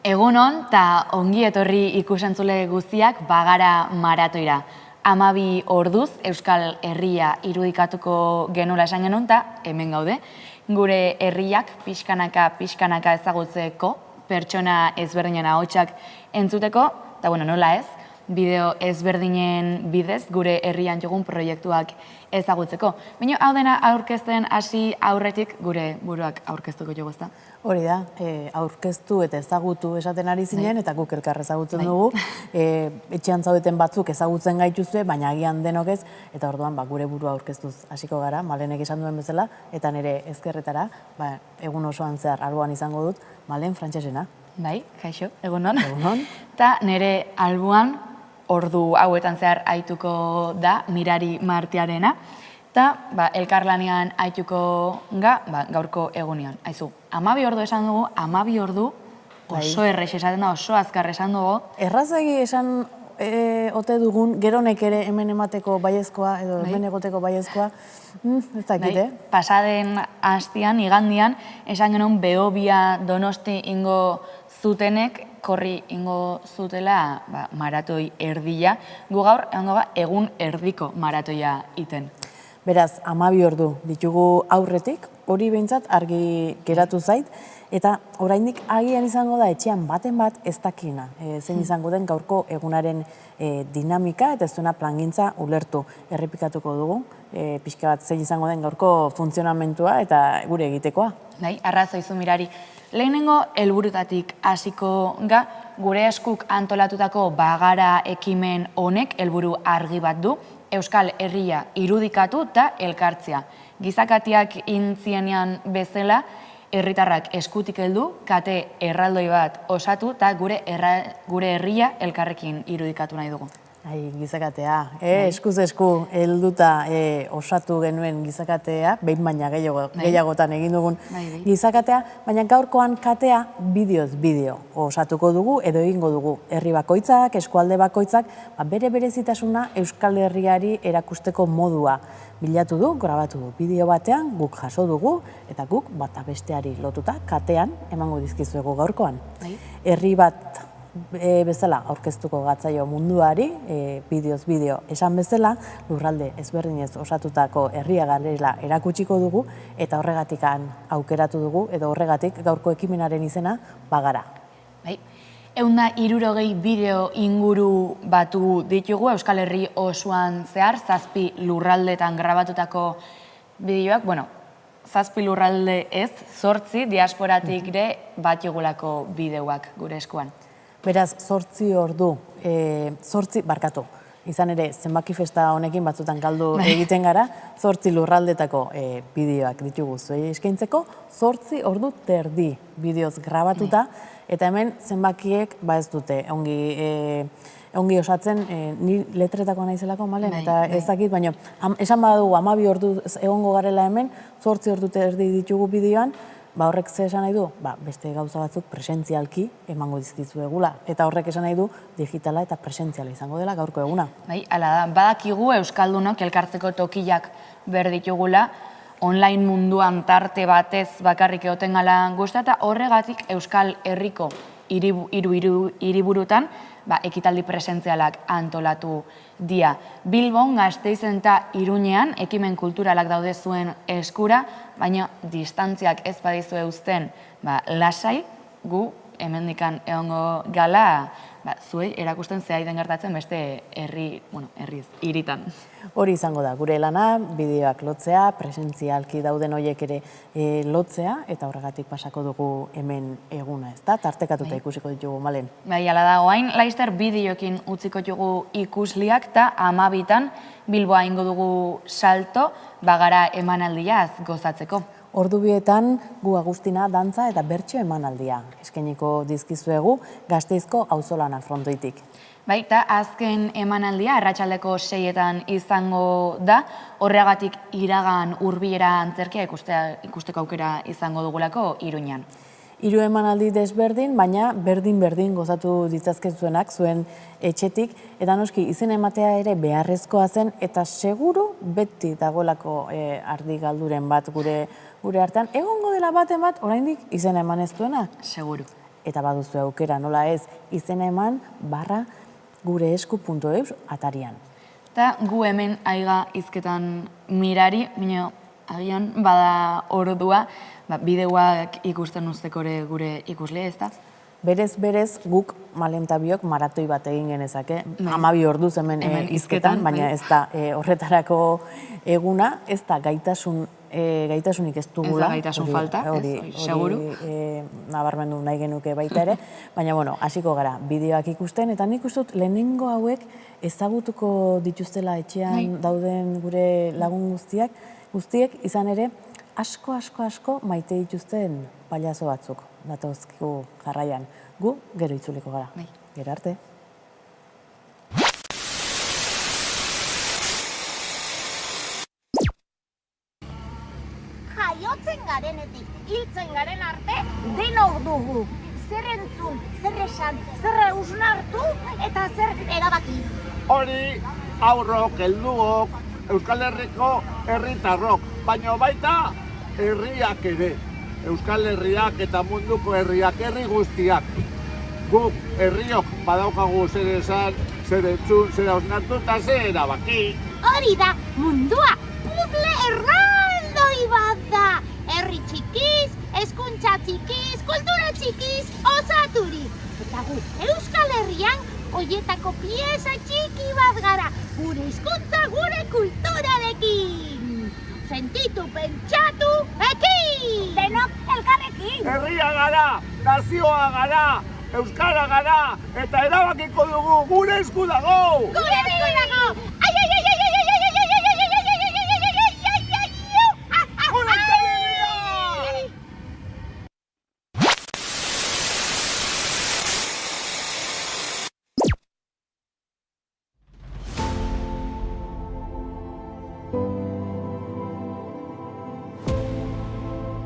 Egunon eta ongi etorri ikusentzule guztiak Bagara maratoira. 12 orduz Euskal Herria irudikatuko genuela esan genuen eta hemen gaude. Gure herriak pixkanaka ezagutzeko, pertsona ezberdinen ahotsak entzuteko, eta nola ez, bideo ezberdinen bidez gure herrian jogun proiektuak ezagutzeko. Baina hau dena aurkezten hasi aurretik gure buruak aurkeztuko jogu ezta? Hori da, aurkeztu eta ezagutu esaten ari zinen, eta guk elkar ezagutzen dugu. Etxean zaudeten batzuk ezagutzen gaituzue, baina agian denok ez, eta orduan gure burua aurkeztuz hasiko gara, Malenek esan duen bezala, eta nire ezkerretara, egun osoan zehar alboan izango dut, Malen Frantsesena. Bai, kaixo, egunon. Egunon. Eta nire alboan ordu hauetan zehar aituko da Mirari Martiarena, eta elkarlanean aituko gaurko egunean. Aizu, 12 ordu esan dugu, 12 ordu oso errex esaten da, oso azkar esan dugu. Errazegi esan ote dugun, geronek ere hemen emateko baiezkoa, edo hemen egoteko baiezkoa, ez dakit, Pasaden hastian, igandian, esan genuen Behobia Donosti ingo zutenek, korri ingo zutela maratoi erdila. Gu gaur, egun erdiko maratoia iten. Beraz, 12 ordu ditugu aurretik, hori behintzat argi geratu zait, eta oraindik agian izango da etxean baten bat ez dakina. Zein izango den gaurko egunaren dinamika eta ez duena plangintza ulertu. Errepikatuko dugu, pixka bat zein izango den gaurko funtzionamentua eta gure egitekoa. Bai, arrazoizu Mirari. Lehenengo helburutatik hasiko gure eskuk antolatutako Bagara ekimen honek helburu argi bat du, Euskal Herria irudikatu eta elkartzea. Gizakatiak intzienean bezala, herritarrak eskutik heldu, kate erraldoi bat osatu eta gure herria elkarrekin irudikatu nahi dugu. Gizakatea, eskuz esku helduta osatu genuen gizakatea, behin baina gehiagotan egin dugun gizakatea, baina gaurkoan katea bideoz bideo osatuko dugu edo egingo dugu. Herri bakoitzak, eskualde bakoitzak, bere berezitasuna Euskal Herriari erakusteko modua bilatu du, grabatu du bideo batean, guk jaso dugu, eta guk bata besteari lotuta katean emango dizkizuegu gaurkoan. Herri bat bezala aurkeztuko gatzaio munduari, bideoz bideo esan bezala, lurralde ezberdinez osatutako herria garela erakutsiko dugu, eta horregatik aukeratu dugu, edo horregatik gaurko ekimenaren izena Bagara. 160 bideo inguru batu ditugu Euskal Herri osoan zehar, 7 lurraldetan grabatutako bideoak, 7 lurralde ez, 8 diasporatik ere batugulako bideoak gure eskuan. Beraz, 8 ordu, 8 barkatu. Izan ere, zenbaki festa honekin batzutan galdu egiten gara, 8 lurraldetako bideoak ditugu zuei eskaintzeko, 8 ordu terdi bideoz grabatuta, eta hemen zenbakiek ez dute ongi osatzen, ni letretako naizelako, Malen, eta ez dakit, baina esan badugu 12 ordu egongo garela hemen, 8 ordu terdi ditugu bideoan, horrek ze esan nahi du? Beste gauza batzuk presentzialki emango dizkizuegula. Eta horrek esan nahi du digitala eta presentziala izango dela gaurko eguna. Hala da, badakigu Euskaldunok elkartzeko tokiak berditugula, online munduan tarte batez bakarrik egoten gala guztia, eta horregatik Euskal Herriko hiriburutan ekitaldi presentzialak antolatu dira. Bilbon, Gasteizen eta Iruñean ekimen kulturalak daude zuen eskura, baina distantziak ez badizue uzten lasai, gu hemendikan egongo gala zuei erakusten zehai den gertatzen beste hiritan. Hori izango da, gure lana, bideoak lotzea, presentzialki dauden horiek ere lotzea, eta horregatik pasako dugu hemen eguna, ez da? Tartekatuta ikusiko ditugu, Malen. Hala da, oain, laizter bideoekin utziko dugu ikusliak, eta 12an Bilboa ingo dugu salto, Bagara emanaldiaz gozatzeko. Ordu bietan gu Agustina dantza eta bertso emanaldia eskainiko dizkizuegu Gasteizko auzolana frontoitik. Eta azken emanaldia arratsaldeko 6etan izango da, horregatik iragan hurbilera antzerkia ikusteko aukera izango dugulako Iruñan. 3 emanaldi desberdin, baina berdin gozatu ditzazkezuenak zuen etxetik, eta noski izen ematea ere beharrezkoa zen, eta seguru beti dagoelako ardi galduren bat gure artean. Egongo dela baten bat, oraindik izen eman ez duena? Seguru. eta baduzu aukera nola ez izena eman /gureesku.eus atarian. Eta gu hemen aiga hizketan mirari, baina agian bada ordua, bideoak ikusten uztekore gure ikusle, ez da? Berez, guk Malentabiok maratoi bat egin genezake, 12 orduz hemen hizketan, baina ez da horretarako eguna, ez da gaitasunik ez dugula. Ez da gaitasun falta, seguru. Nabarmendu nahi genuke baita ere, baina hasiko gara bideoak ikusten, eta nik uste dut lehenengo hauek ezagutuko dituztela etxean dauden gure lagun guztiek izan ere, asko maite dituzten pailazo batzuk datozkigu jarraian. Gu gero itzuliko gara. Gero arte. Jaiotzen garenetik, hiltzen garen arte, denok dugu. Zer entzun, zer esan, zer hausnartu eta zer erabaki. Hori haurrok, helduok, Euskal Herriko herritarrok, baina baita herriak ere. Euskal Herriak eta munduko herriak, herri guztiak. Guk herriok badaukagu zer esan, zer entzun, zer hausnartu eta zer erabaki. Hori da, mundua puzzle erraldoi bat da. Herri txikiz, hezkuntza txikiz, kultura txikiz, osaturik. Eta gu Euskal Herrian hoietako pieza txiki bat gara, gure hizkuntza, gure kulturarekin. Sentitu, pentsatu, ekin! Denok elkarrekin! Herria gara, nazioa gara, euskara gara, eta erabakiko dugu gure esku dago! Gure esku dago! Ai, ai, ai, ai, ai, ai, ai, ai, ai, ai,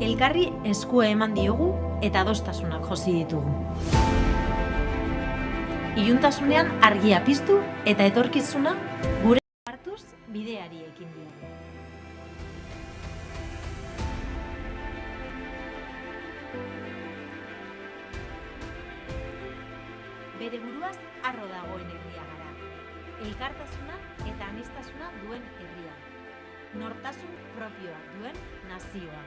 Elkarri eskua eman diogu eta adostasunak josi ditugu. Iluntasunean argia piztu eta etorkizuna gure hartuz bideari ekin diogu. Bere buruaz harro dagoen herria gara. Elkartasuna eta aniztasuna duen herria. Nortasun propioa duen nazioa.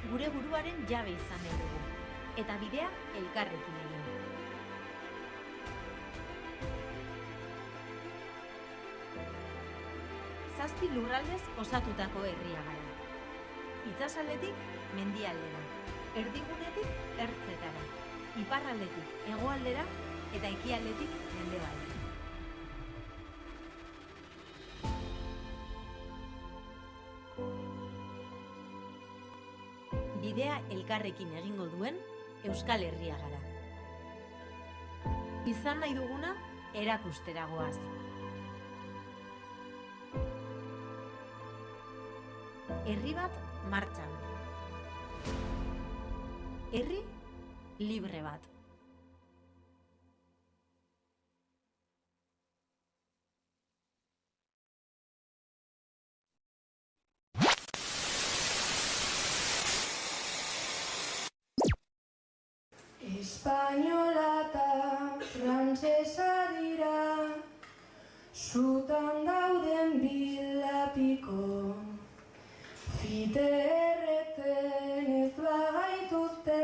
Gure buruaren jabe izan nahi dugu, eta bidea elkarrekin egin. Zazpi lurraldez osatutako herria gara. Itsasaldetik mendialdera, erdigunetik ertzetara, iparraldetik hegoaldera eta ekialdetik mendebaldera. Bidea elkarrekin egingo duen Euskal Herria gara. Izan nahi duguna erakustera goaz. Herri bat martxan. Herri libre bat. Espainola eta frantsesa dira, sutan dauden bilapiko. Fite erretzen ez bagaituzte,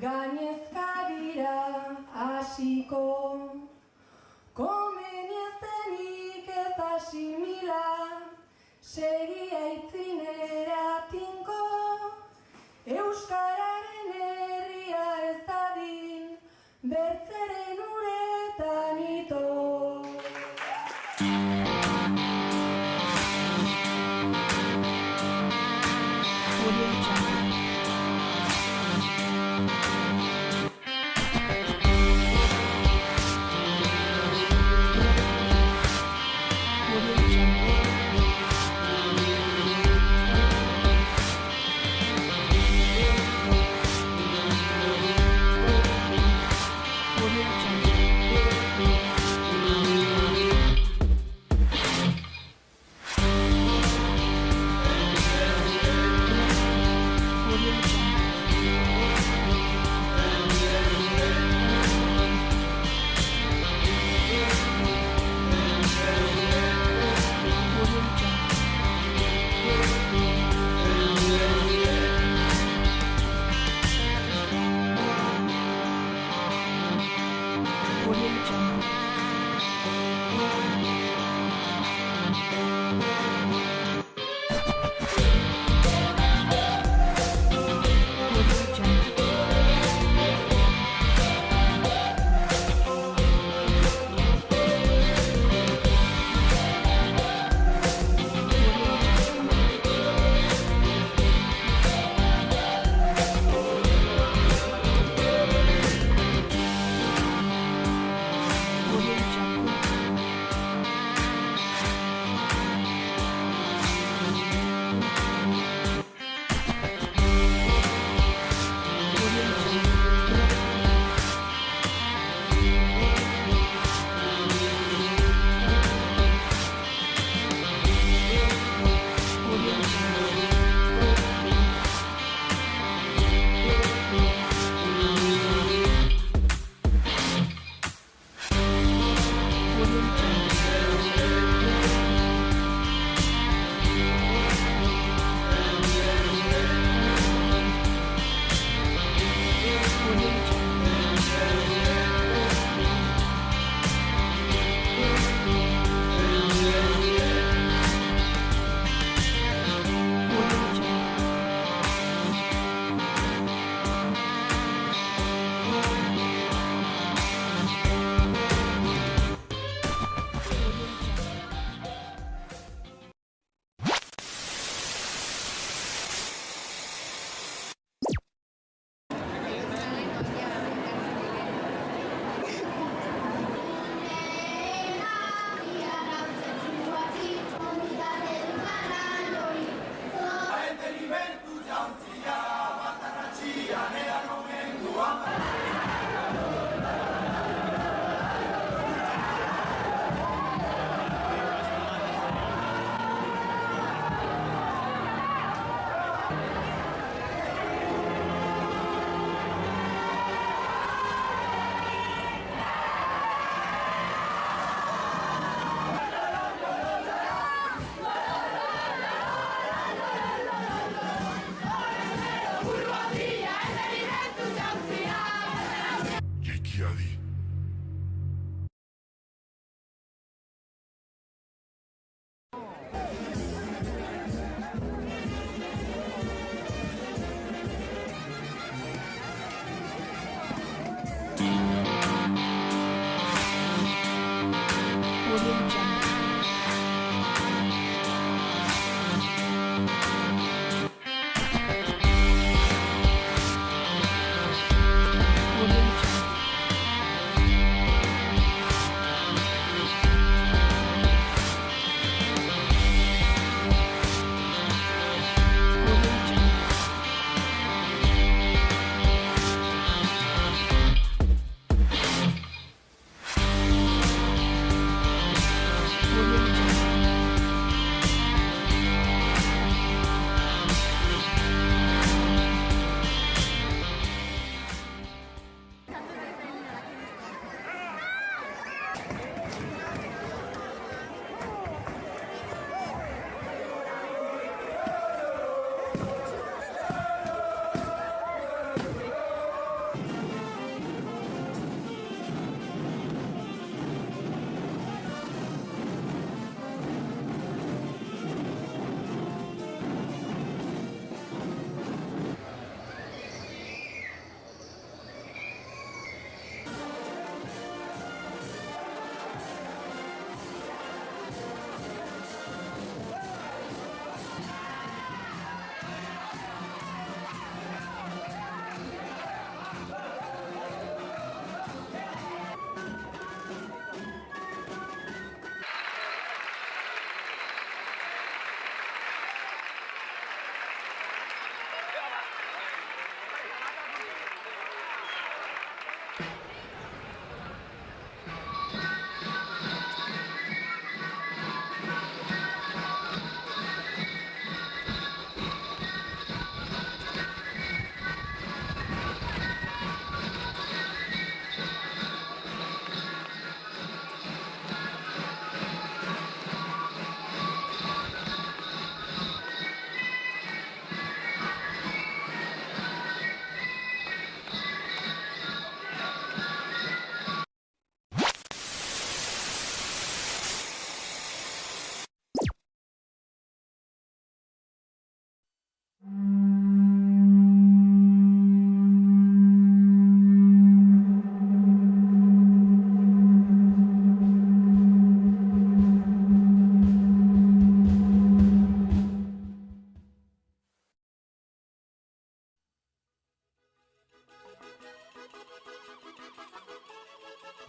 gainezka dira hasiko. Komeni ez denik ez asimila, segi aitzinera tinko. Euskararen herria ez dadin, bertzeren uretan ito.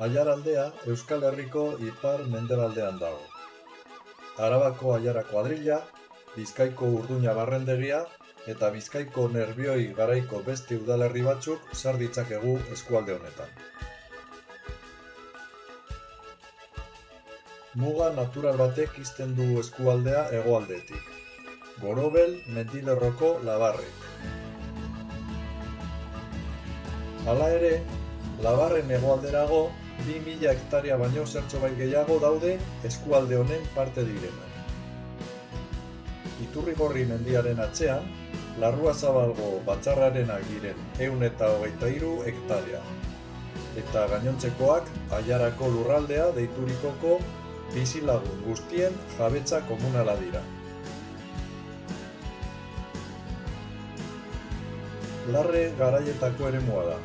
Aiaraldea Euskal Herriko ipar-mendebaldean dago. Arabako Aiara kuadrilla, Bizkaiko Urduña barrendegia eta Bizkaiko Nerbioi garaiko beste udalerri batzuk sar ditzakegu eskualde honetan. Muga natural batek ixten du eskualdea hegoaldetik. Gorobel mendilerroko Labarrek. Hala ere, Labarren hegoalderago 2000 hektaria baino zertxobait gehiago daude eskualde honen parte direnak. Iturrigorri mendiaren atzean, Larruazabalgo batzarrarenak diren 123 hektaria. Eta gainontzekoak Aiarako lurraldea deiturikoko bizilagun guztien jabetza komunala dira. Larre garaietako eremua da.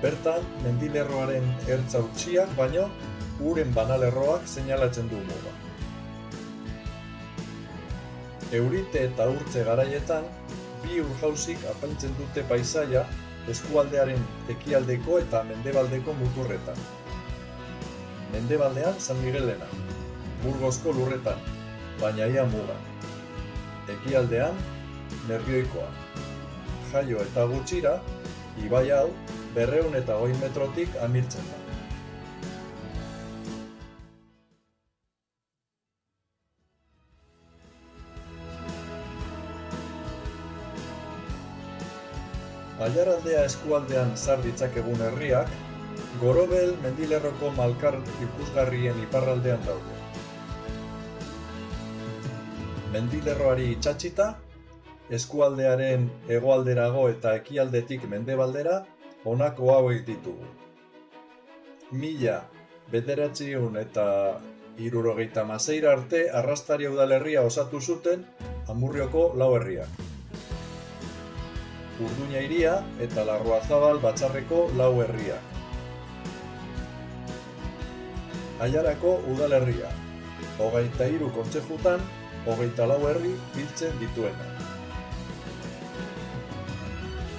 Bertan, mendilerroaren ertza utziak baino, uren banalerroak seinalatzen du muga. Eurite eta urtze garaietan, bi urjauzik apaintzen dute paisaia eskualdearen ekialdeko eta mendebaldeko muturretan. Mendebaldean San Miguelena, Burgosko lurretan, baina ia muga. Ekialdean, Nerbioikoa. Jaio eta gutxira, ibai hau 220 metrotik amiltzen da. Aiaraldea eskualdean sar ditzakegun herriak, Gorobel mendilerroko malkar ikusgarrien iparraldean daude. Mendilerroari itsatsita, eskualdearen hegoalderago eta ekialdetik mendebaldera honako hauek ditugu. 1976 arte Arrastaria udalerria osatu zuten Amurrioko 4 herriak. Urduña hiria eta Larruazabal batzarreko 4 herriak. Aiarako udalerria, 23 kontzejutan 24 herri biltzen dituena.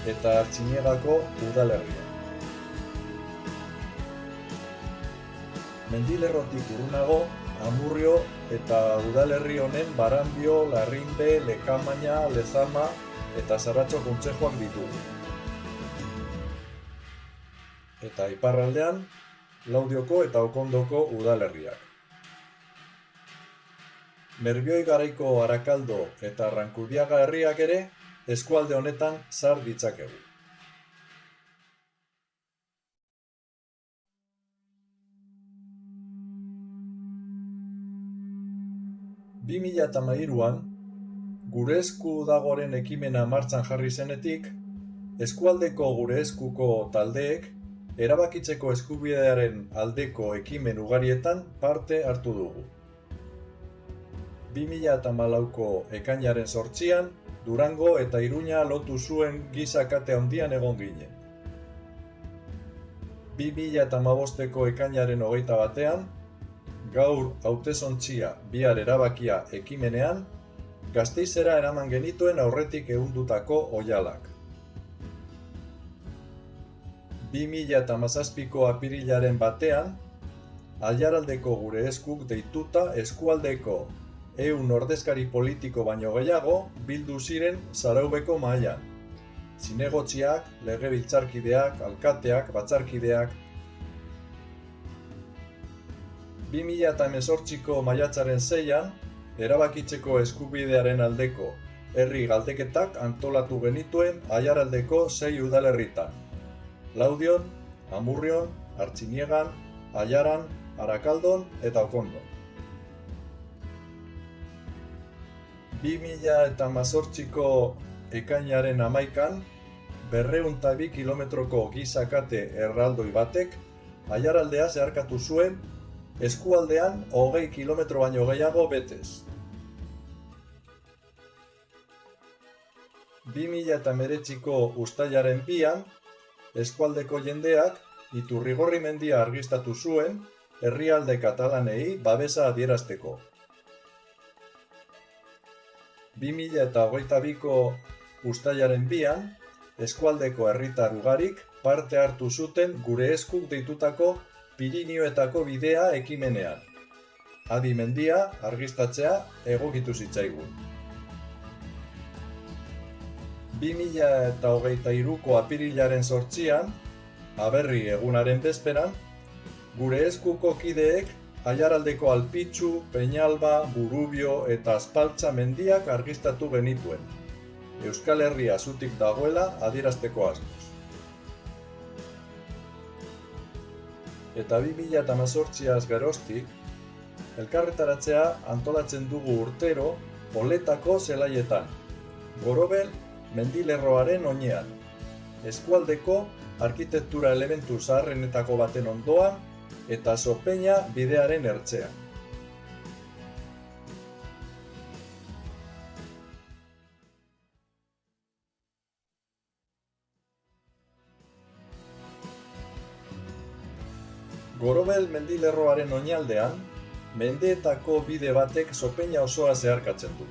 Eta Artziniegako udalerria. Mendilerrotik urrunago, Amurrio eta udalerri honen Barandio, Larrinbe, Lekamaina, Lezama eta Saratxo kontzejuak ditugu. Eta iparraldean, Laudioko eta Okondoko udalerriak. Nerbioi garaiko Arakaldo eta Arrankudiaga herriak ere eskualde honetan sar ditzakegu. Bi 2013an, Gure Esku Dagoren ekimena martxan jarri zenetik, eskualdeko Gure Eskuko taldeek erabakitzeko eskubidearen aldeko ekimen ugarietan parte hartu dugu. 2014ko ekainaren 8an, Durango eta Iruña lotu zuen giza kate handian egon ginen. 2015ko ekainaren 21an, gaur hautesontzia bihar erabakia ekimenean, Gasteizera eraman genituen aurretik ehundutako oihalak. 2017ko apirilaren batean, Aiaraldeko Gure Eskuk deituta eskualdeko 100 ordezkari politiko baino gehiago bildu ziren Zaraubeko mahaian. Zinegotziak, legebiltzarkideak, alkateak, batzarkideak. 2018ko maiatzaren 6an, erabakitzeko eskubidearen aldeko herri galdeketak antolatu genituen Aiaraldeko 6 udalerritan. Laudion, Amurrion, Artziniegan, Aiaran, Arakaldon eta Okondon. 2018ko ekainaren 11an, 202 kilometroko giza kate erraldoi batek Aiaraldea zeharkatu zuen eskualdean 20 kilometro baino gehiago betez. 2019ko uztailaren 2an, eskualdeko jendeak Iturrigorri mendia argiztatu zuen herrialde katalanei babesa adierazteko. 2022ko uztailaren 2an, eskualdeko herritar ugarik parte hartu zuten Gure Eskuk deitutako Pirinioetako bidea ekimenean. Adi mendia argiztatzea egokitu zitzaigun. 2023ko apirilaren 8an, aberri egunaren bezperan, gure eskuko kideek Aiaraldeko Alpitzu, Peñalba, Burubio eta Azpaltza mendiak argiztatu genituen, Euskal Herria zutik dagoela adierazteko asmoz. Eta 2018az geroztik, elkarretaratzea antolatzen dugu urtero Oletako zelaietan, Gorobel mendilerroaren oinean, eskualdeko arkitektura elementu zaharrenetako baten ondoan eta Sopeña bidearen ertzean. Gorobel mendilerroaren oinaldean, mendeetako bide batek Sopeña osoa zeharkatzen du.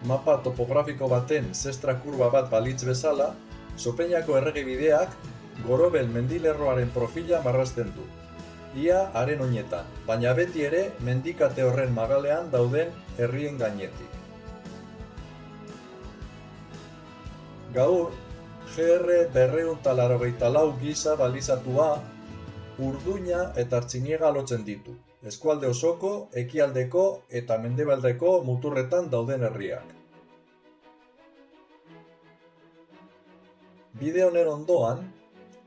Mapa topografiko baten zestra kurba bat balitz bezala, Sopeñako errege bideak Gorobel mendilerroaren profila marrazten du. Ia haren oinetan, baina beti ere mendikate horren magalean dauden herrien gainetik. Gaur, GR 284 gisa balizatua, Urduña eta Artziniega lotzen ditu, eskualde osoko, ekialdeko eta mendebaldeko muturretan dauden herriak. Bide honen ondoan,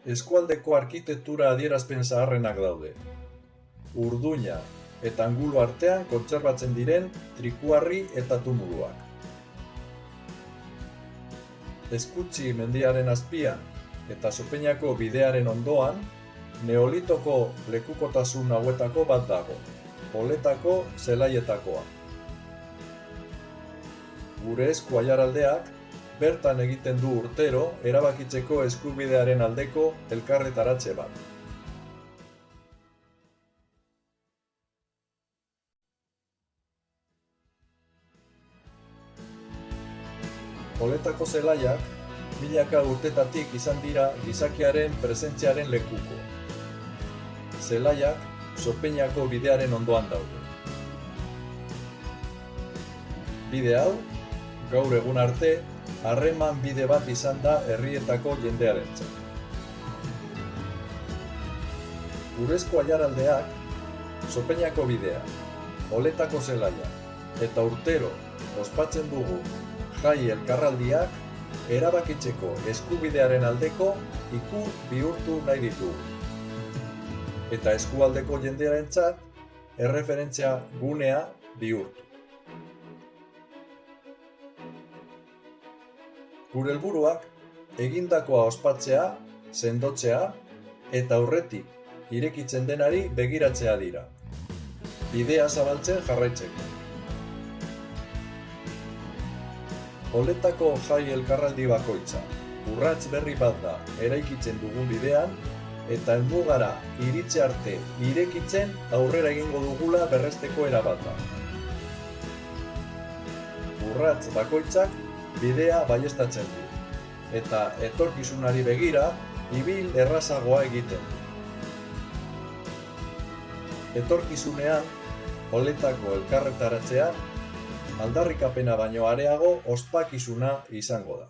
eskualdeko arkitektura adierazpen zaharrenak daude. Urduña eta Angulo artean kontserbatzen diren trikuarri eta tumuluak. Eskutzi mendiaren azpian eta Sopeñako bidearen ondoan, Neolitoko lekukotasun hauetako bat dago, Oletako zelaietakoa. Gure esku Aiaraldeak bertan egiten du urtero erabakitzeko eskubidearen aldeko elkarretaratze bat. Oletako zelaiak milaka urtetatik izan dira gizakiaren presentziaren lekuko. Zelaiak Sopeñako bidearen ondoan daude. Bide hau, gaur egun arte, harreman bide bat izan da herrietako jendearentzat. Urezko Aiaraldeak, Sopeñako bidea, Oletako zelaia eta urtero ospatzen dugu jai elkarraldiak erabakitzeko eskubidearen aldeko ikur bihurtu nahi ditugu. Eta eskualdeko jendearentzat erreferentzia gunea bihurtu. Gure helburuak egindakoa ospatzea, sendotzea eta aurretik irekitzen denari begiratzea dira. Bidea zabaltzen jarraitzeko. Oletako jai elkarraldi bakoitza, urrats berri bat da eraikitzen dugun bidean, eta helmugara iritze arte irekitzen aurrera egingo dugula berresteko erabat da. Urrats bakoitzak bidea baieztatzen du, eta etorkizunari begira ibil errazagoa egiten du. Etorkizunean, Oletako elkarretaratzea aldarrikapena baino areago ospakizuna izango da.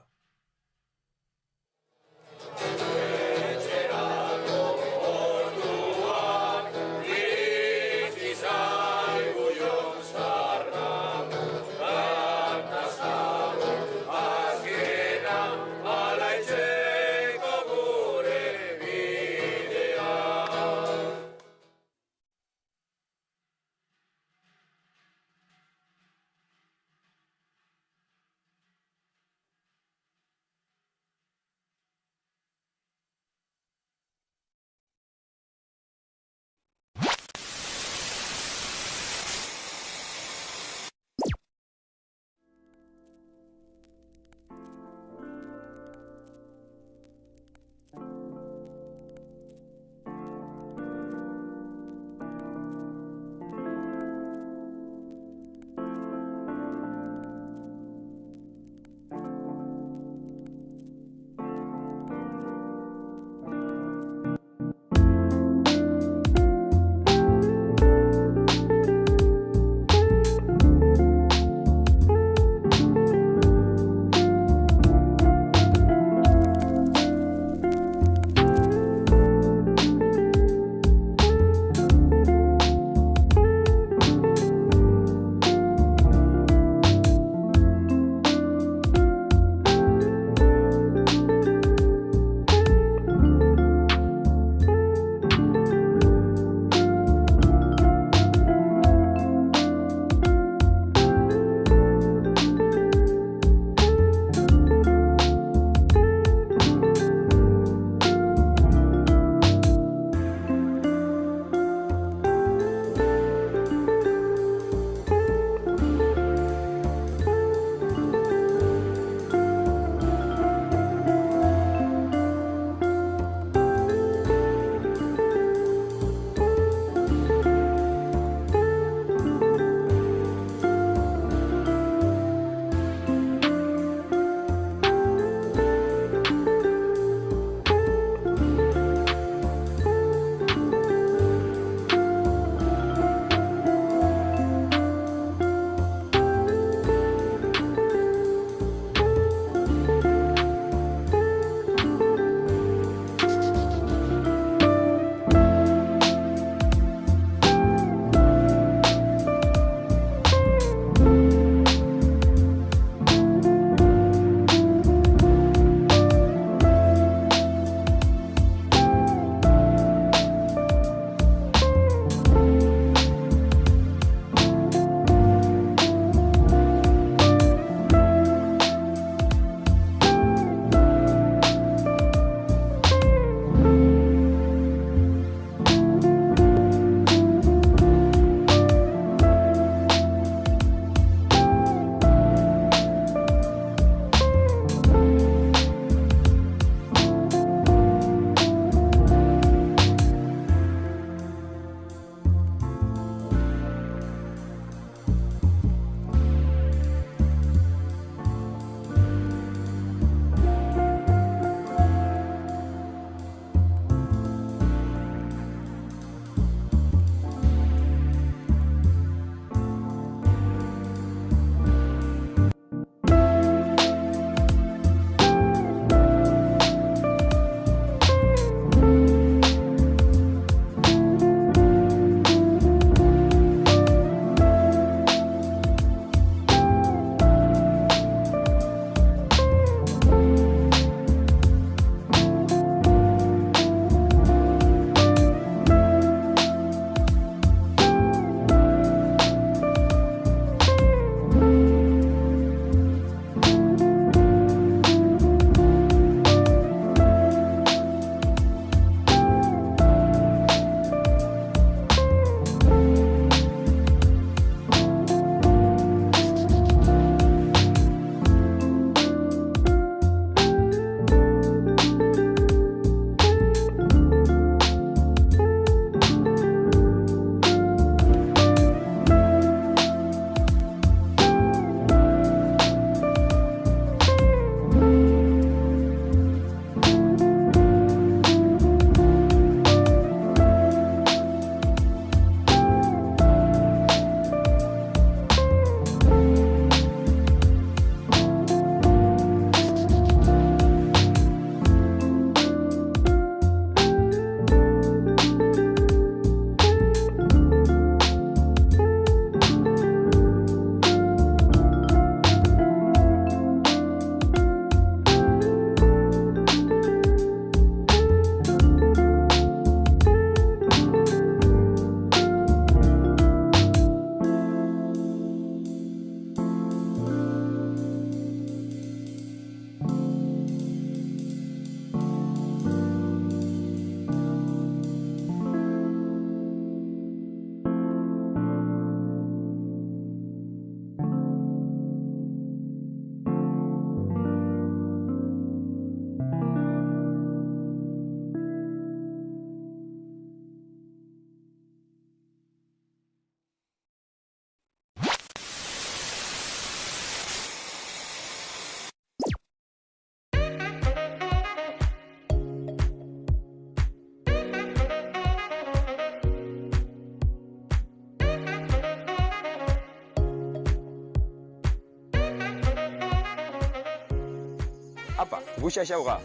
Apa, gu xaxauga.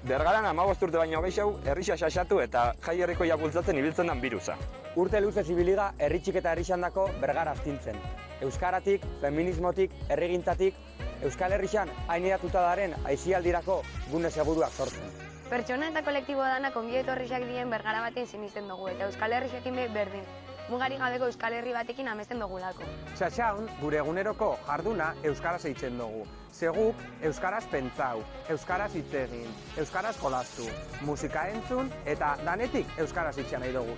Bergaran 15 urte baino gehiago herrisa xaxatu eta jai herrikoia bultzatzen ibiltzen den birusa. Urte luzez ibiliga herritxik eta herrixandako bergara astintzen. Euskaratik, feminismotik, herrigintzatik, Euskal Herrixan hainedatuta daren aizialdirako gune seguruak sortzen. Pertsona eta kolektibo danak ongi etorriak dien bergara batean sinisten dugu eta Euskal Herrixekin berdin. Mugarik gabeko Euskal Herri batekin amesten dugulako. Xaxaun, gure eguneroko jarduna euskaraz eitzen dugu. Seguk euskaraz pentsau, euskaraz hitz egin, euskaraz jolastu, musika entzun eta danetik euskaraz hitza nahi dugu.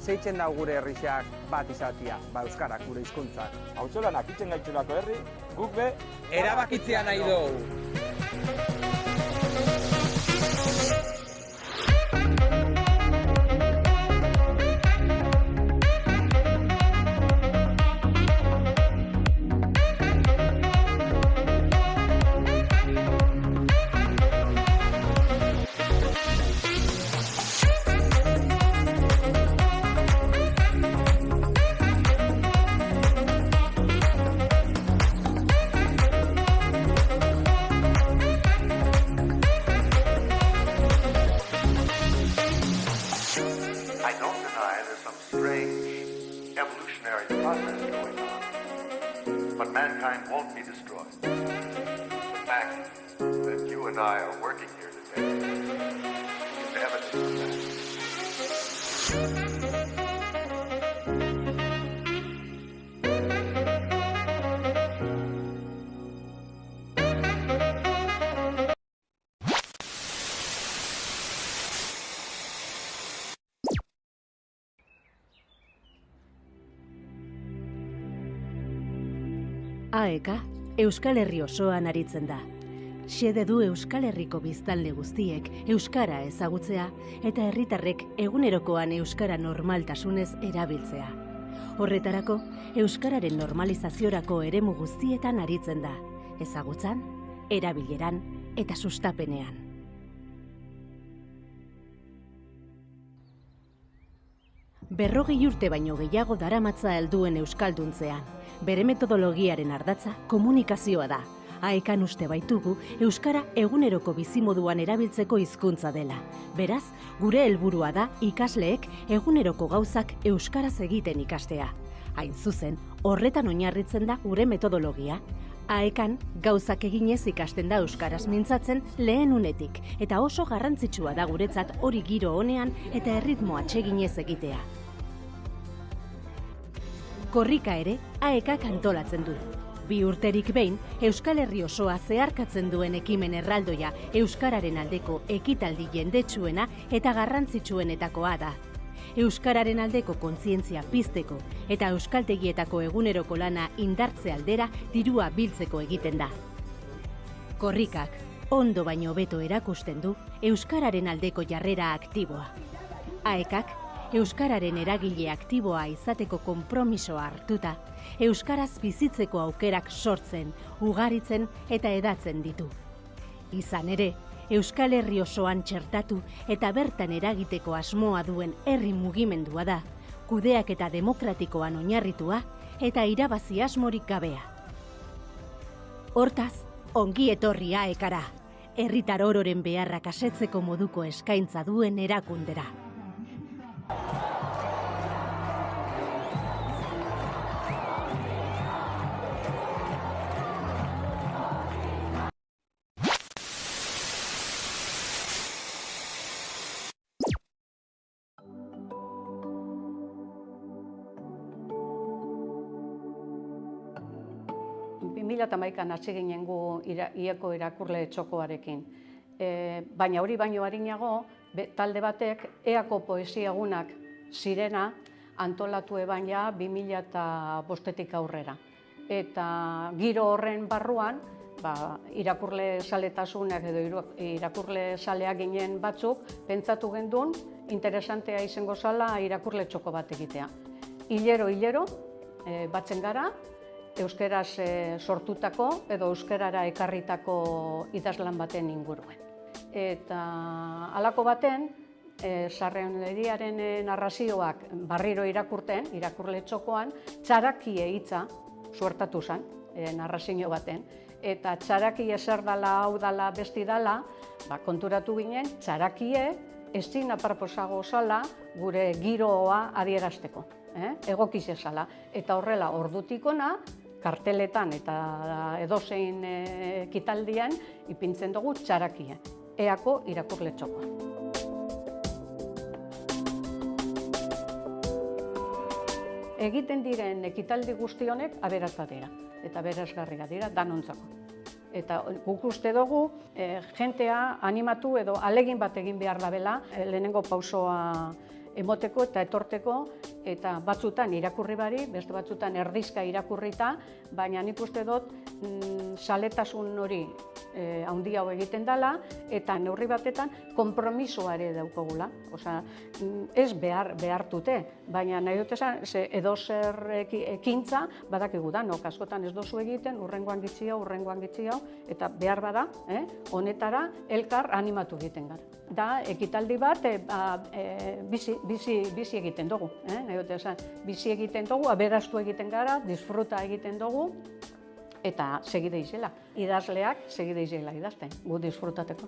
Zeitzen dau gure herrixak bat izatia, euskarak gure hizkuntzak. Autzolanak hitzen gaitxulako herri, guk be erabakitzea nahi dugu. I don't deny there's some strange evolutionary process going on, but mankind won't be destroyed. The fact that you and I are working here today is evidence of that. AEK Euskal Herri osoan aritzen da. Xede du Euskal Herriko biztanle guztiek euskara ezagutzea eta herritarrek egunerokoan euskara normaltasunez erabiltzea. Horretarako, euskararen normalizaziorako eremu guztietan aritzen da, ezagutzan, erabileran eta sustapenean. Berrogei urte baino gehiago daramatza helduen euskalduntzean. Bere metodologiaren ardatza komunikazioa da. AEKan uste baitugu euskara eguneroko bizimoduan erabiltzeko hizkuntza dela. Beraz, gure helburua da ikasleek eguneroko gauzak euskaraz egiten ikastea. Hain zuzen, horretan oinarritzen da gure metodologia. AEKan gauzak eginez ikasten da euskaraz mintzatzen lehen unetik eta oso garrantzitsua da guretzat hori giro honean eta erritmo atseginez egitea. Korrika ere, AEKak antolatzen du. 2 urterik behin, Euskal Herri osoa zeharkatzen duen ekimen erraldoia euskararen aldeko ekitaldi jendetsuena eta garrantzitsuenetakoa da. Euskararen aldeko kontzientzia pizteko eta euskaltegietako eguneroko lana indartze aldera dirua biltzeko egiten da. Korrikak ondo baino hobeto erakusten du euskararen aldeko jarrera aktiboa. AEKak euskararen eragile aktiboa izateko konpromisoa hartuta, euskaraz bizitzeko aukerak sortzen, ugaritzen eta hedatzen ditu. Izan ere, Euskal Herri osoan txertatu eta bertan eragiteko asmoa duen herri mugimendua da, kudeak eta demokratikoan oinarritua eta irabazi asmorik gabea. Hortaz, ongi etorri AEKara, herritar ororen beharrak asetzeko moduko eskaintza duen erakundera. An hasi ginen gu ieko irakurle txokoarekin. Baina hori baino arinago, talde batek eako poesia egunak zirena antolatu eban ja 2005-etik aurrera. Eta giro horren barruan, irakurle saletasunak edo irakurle saleak ginen batzuk, pentsatu gendun, interesantea izango zala irakurle txoko bat egitea. Hilero, batzen gara, euskeraz sortutako edo euskerara ekarritako idazlan baten inguruen. Eta halako baten, sarraioneriaren narrazioak barriro irakurten, irakurle txokoan, txarakie hitza suertatu zen narrazio baten. eta txarakie zer dala, hau dala, besti dala, konturatu ginen, txarakie ezin aproposago zala gure giroa adierazteko, egokiz ezala. Eta horrela ordutik ona, karteletan eta edozein ekitaldian ipintzen dugu txarakie, eako irakurle txokoa. Egiten diren ekitaldi guzti honek aberatsa dira, eta aberasgarriak dira danontzako. Eta guk uste dugu, jentea animatu edo alegin bat egin behar dabela, lehenengo pausoa emoteko eta etorteko, eta batzutan irakurri bari, beste batzutan erdizka irakurrita, baina nik uste dut saletasun hori handia hau egiten dela, eta neurri batetan konpromisoa ere daukagula. Osea, ez behartute, baina nahi dut esan, edozer ekintza badakigu da, askotan ez dozu egiten, urrengoan gitzi hau, eta behar bada, honetara elkar animatu egiten gara. Da, ekitaldi bat bizi egiten dugu, nahi dut esan, bizi egiten dugu, aberastu egiten gara, disfruta egiten dugu, eta segide izela. Idazleak segide izela idazten, gu disfrutateko.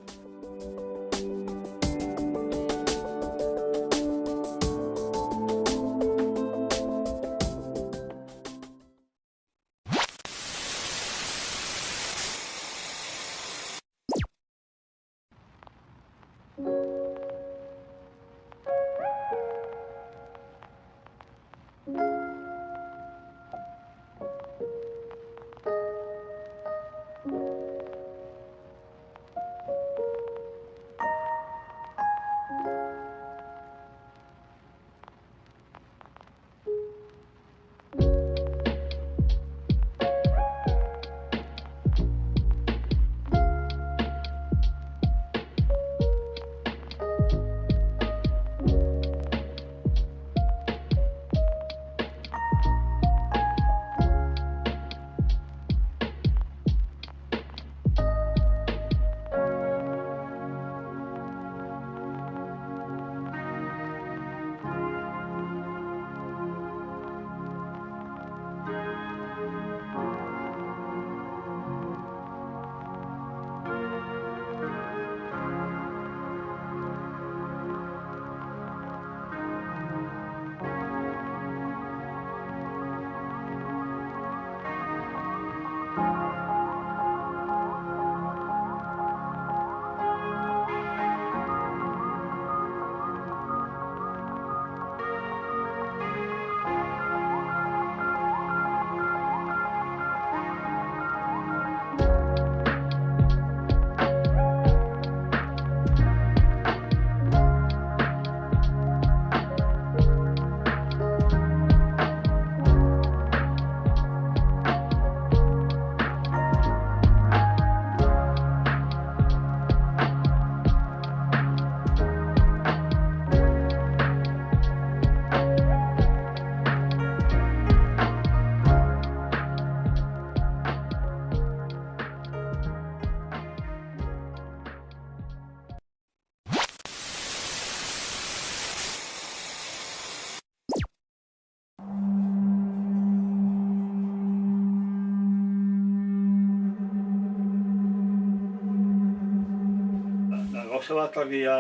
Gauza bat argia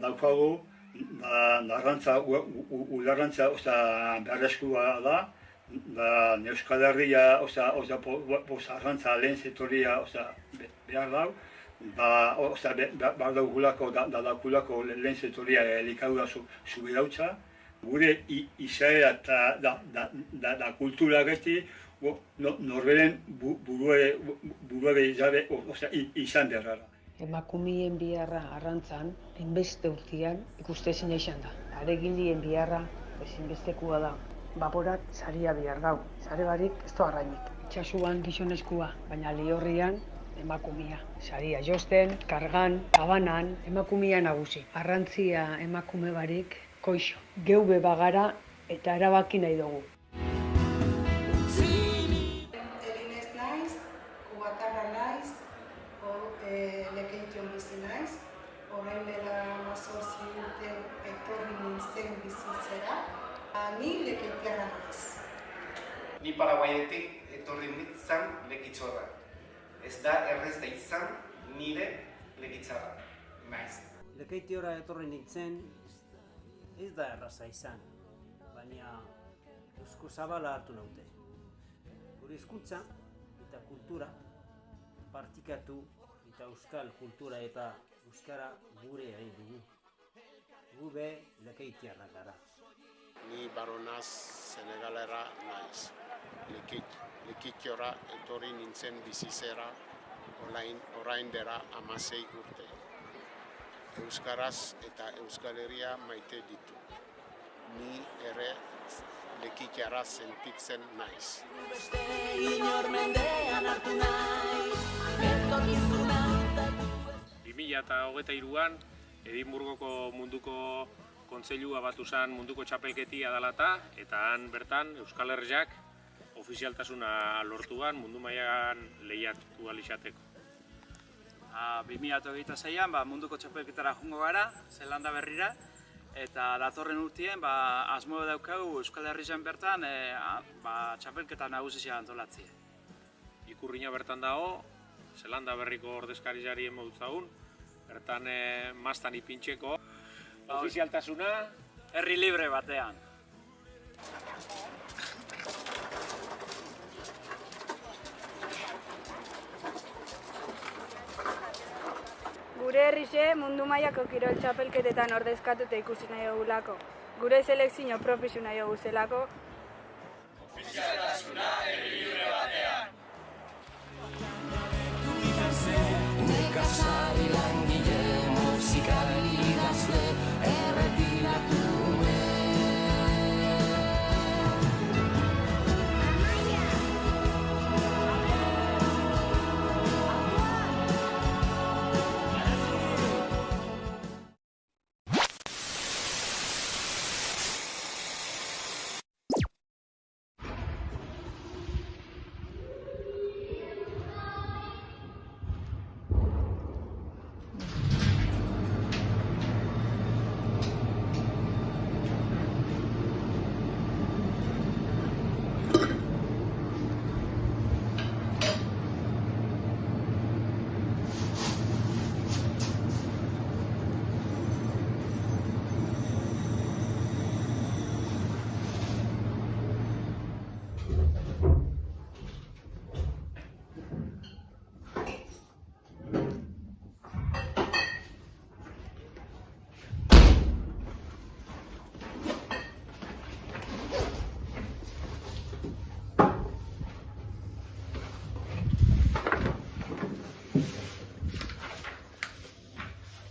daukagu, udarrantza beharrezkoa da, Euskal Herria arrantza lehen sektoria behar dau, behar daugulako lehen sektoria elikadura zubidautza, gure izaera eta kultura geti norberen buruare izan beharra. Emakumeen biharra arrantzan, enbeste urtean ikustezina izan da. Aregilien biharra ezinbestekoa da. Baporak saria behar dau. Sare barik ez du arrainik. Itxasuan gizonezkoa, baina lehorrian emakumea. Saria josten, kargan, abanan, emakumea nagusi. Arrantzia emakume barik koixo. Geube bagara eta erabaki nahi dugu. Elinez naiz, kubatarra naiz, lekeition bizi naiz, orain dela 18 urte etorri nintzen bizitzera, ni lekeitiarra naiz. Ni Paraguayetik etorri nintzen Lekitzorra. ez da erreza izan nire legitzarra naiz. Lekeitiora etorri nintzen, ez da erraza izan, baina esku zabala hartu naute. Gure hizkuntza eta kultura partikatu eta euskal kultura eta euskara gure egin dugu. Gu be lekeitiarrak gara. Ni baronaz Senegalera naiz. Lekitiora etorri nintzen bizizera orain dela 16 urte. Euskaraz eta Euskal Herria maite ditu. Ni ere lekitiara sentitzen naiz. 2023an Edinburgoko munduko kontseilua batu zen munduko txapelketia dalata, eta han bertan Euskal Herriak ofizialtasuna lortuan mundu mailan lehiatu ahal izateko. 2026an munduko txapelketara joango gara, Zelanda Berrira, eta datorren urtien asmo daukagu Euskal Herrian bertan txapelketa nagusia antolatzea. Ikurriña bertan dago, Zelanda Berriko ordezkariari emotzagun, bertan mastan ipintxeko ofizialtasuna herri libre batean. Gure herrixe mundu mailako kirol txapelketetan ordezkatuta ikusi nahi dugulako. Gure selekzio propisu nahi dugu zelako. Ofizialtasuna herri libre batean. Nekazari langile, musikari idazle, erretiratu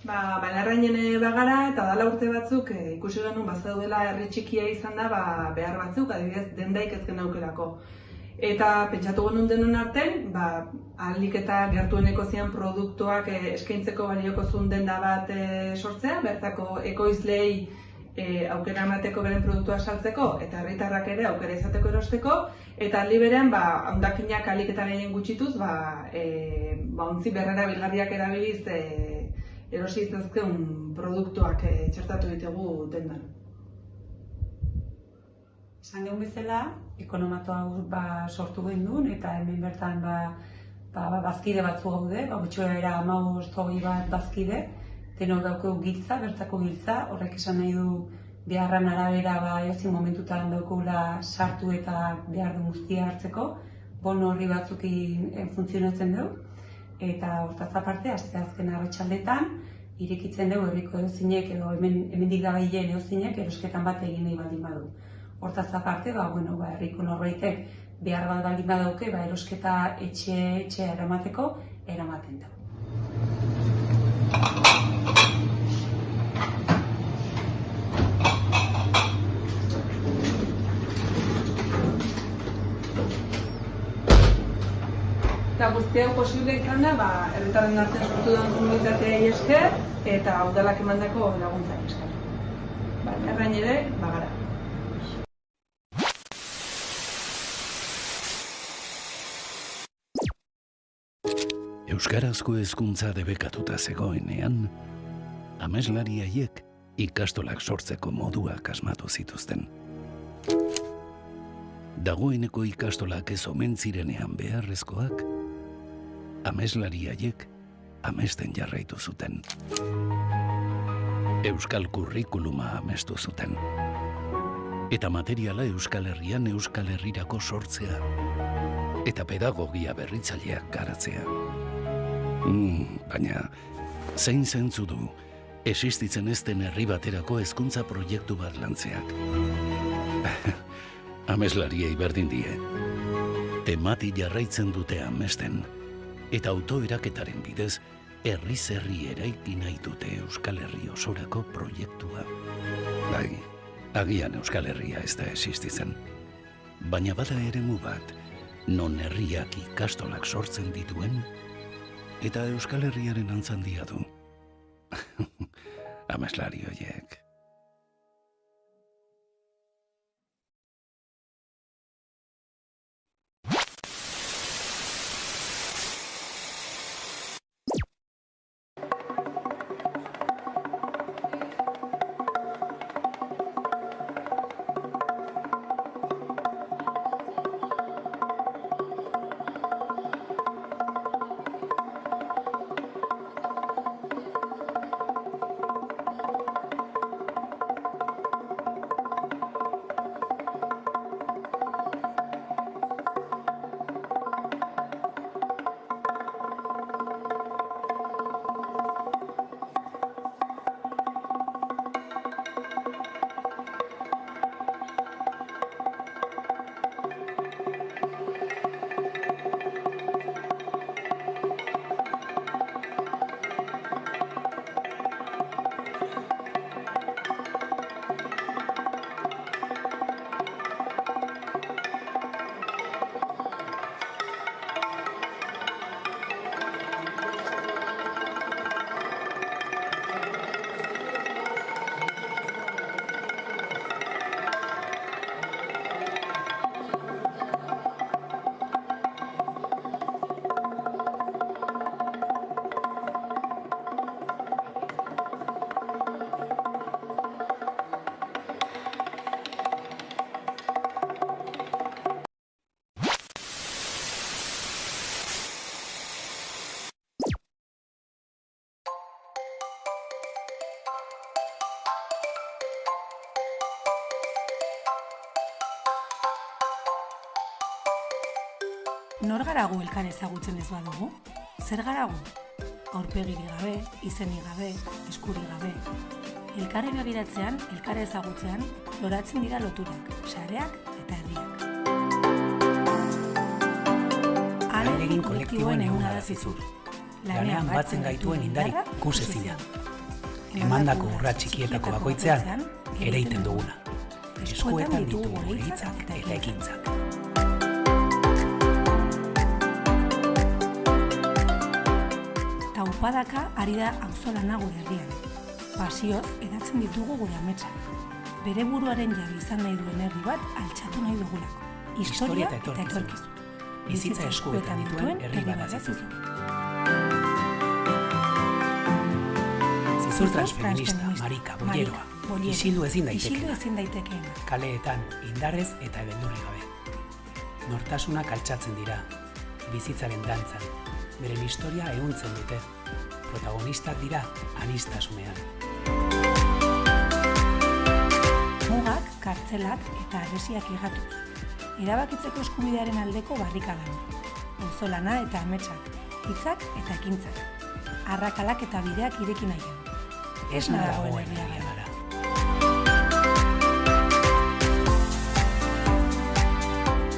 Balarrainen bagara eta dala urte batzuk ikusi genuen bazaudela herri txikia izan da behar batzuk, adibidez dendaik ez genaukelako. Eta pentsatu genuen denon artean, ahalik eta gertueneko zian produktuak eskaintzeko balioko zuen denda bat sortzea, bertako ekoizlei aukera emateko beren produktua saltzeko, eta herritarrak ere aukera izateko erosteko, eta aldi berean hondakinak ahalik eta gehien gutxituz, ontzi berrera bilgarriak erabiliz erosi izazkeun produktuak txertatu ditugu dendan. Esan dugun bezala, ekonomato hau sortu gendun eta hemen bertan bazkide batzu gaude, gutxoera 15-20 bat bazkide, denok daukegu giltza, bertako giltza, horrek esan nahi du beharran arabera eozin momentutan daukegula sartu eta behar du guztia hartzeko, bono horri batzukin funtzionatzen dugu. Eta hortaz aparte, asteazken arratsaldetan irekitzen dugu herriko edozinek edo hemendik dabilen edozinek erosketan bat egin nahi baldin badu. Hortaz aparte, herriko norbaitek behar bat baldin badauke, erosketa etxe eramateko eramaten dugu. Eta guzti hau posible izan da, herritarren artean sortu duen komunitateei esker eta udalak emandako laguntzak esker. Errain ere, bagara. Euskarazko hezkuntza debekatuta zegoenean, ameslari haiek ikastolak sortzeko moduak asmatu zituzten. Dagoeneko ikastolak ez omen zirenean beharrezkoak, ameslari haiek amesten jarraitu zuten. Euskal kurrikuluma amestu zuten. Eta materiala Euskal Herrian Euskal Herrirako sortzea. Eta pedagogia berritzaileak garatzea. Baina, zein zentzu du existitzen ez den herri baterako hezkuntza proiektu bat lantzeak? Ameslariei berdin die. Temati jarraitzen dute amesten, eta autoeraketaren bidez herriz herri eraiki nahi dute Euskal Herri osorako proiektua. Bai, agian Euskal Herria ez da existitzen. Baina bada eremu bat, non herriak ikastolak sortzen dituen, eta Euskal Herriaren antzandia du. Ameslari horiek. Nor garagu elkar ezagutzen ez badugu? Zer garagu? Aurpegirik gabe, izenik gabe, eskurik gabe. Elkarri begiratzean, elkar ezagutzean, loratzen dira loturak, sareak eta herriak. Ahalegin kolektiboen eguna da Zizur. Lanean batzen gaituen indarik ikusezina. Emandako urrats txikietako bakoitzean ereiten duguna. Eskuetan ditugu gure hitzak eta ekintzak. Taupadaka ari da auzolana gure herrian. Pasioz edatzen ditugu gure ametsak. Bere buruaren jabe izan nahi duen herri bat altxatu nahi dugulako. Historia eta etorkizun. Bizitza eskuetan dituen herri bat da Zizur. Zizur transfeminista, marika, boieroa. Isildu ezin daitekeen. Kaleetan indarrez eta beldurri gabe. Nortasunak altxatzen dira, bizitzaren dantzan. Beren historia ehuntzen dute. Protagonistak dira aniztasunean. Mugak, kartzelak eta arresiak igatuz. Erabakitzeko eskubidearen aldeko barrikadan. Auzolana eta ametsak, hitzak eta ekintzak. Arrakalak eta bideak ireki nahian. Ez nadagoen herria gara.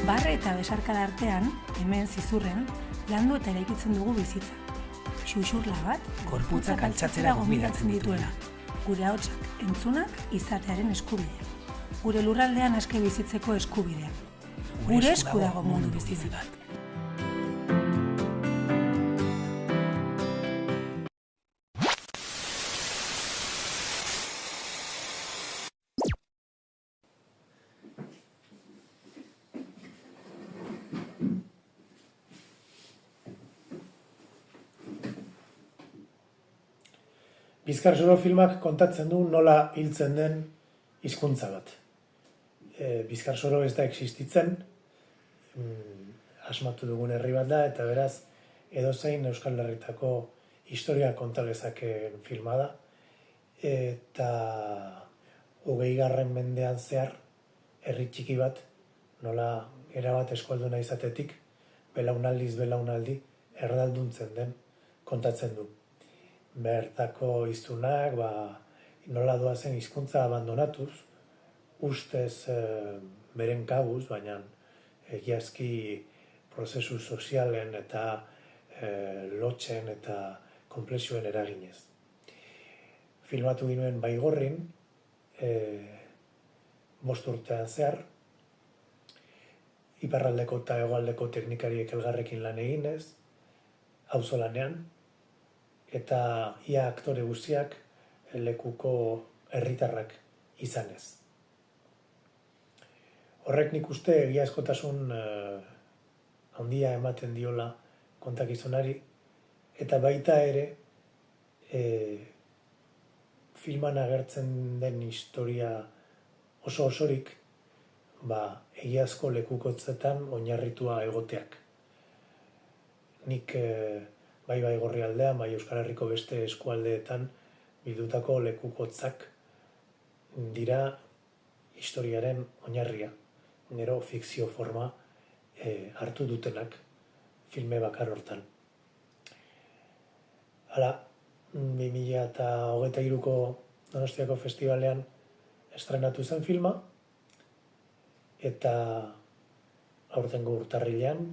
Barre eta besarkada artean, hemen Zizurren, landu eta eraikitzen dugu bizitza. Xuxurla bat, gorputzak altxatzera gonbidatzen dituena. Gure ahotsak, entzunak, izatearen eskubidea. Gure lurraldean aske bizitzeko eskubidea. Gure esku dago mundu bizi bat. Bizkarsoro filmak kontatzen du nola hiltzen den hizkuntza bat. Bizkarsoro ez da existitzen, asmatu dugun herri bat da, eta beraz, edozein Euskal Herritako historia konta lezakeen filma da, eta 20. mendean zehar, herri txiki bat, nola erabat eskualduna izatetik, belaunaldiz belaunaldi, erdalduntzen den kontatzen du. Bertako hiztunak, nola doazen hizkuntza abandonatuz, ustez beren kabuz, baina egiazki prozesu sozialen eta lotzen eta konplexuen eraginez. Filmatu ginuen Baigorrin, 5 urtean zehar, iparraldeko eta hegoaldeko teknikariek elgarrekin lan eginez, auzolanean, eta ia aktore guztiak lekuko herritarrak izanez. Horrek nik uste egiazkotasun handia ematen diola kontakizunari, eta baita ere filman agertzen den historia oso osorik egiazko lekukotzetan oinarritua egoteak. Nik bai Baigorri aldean, bai Euskal Herriko beste eskualdeetan bildutako lekukotzak dira historiaren oinarria. Gero fikzio forma hartu dutenak filme bakar hortan. Hala, 2023ko Donostiako Festivalean estrenatu zen filma, eta aurtengo urtarrilean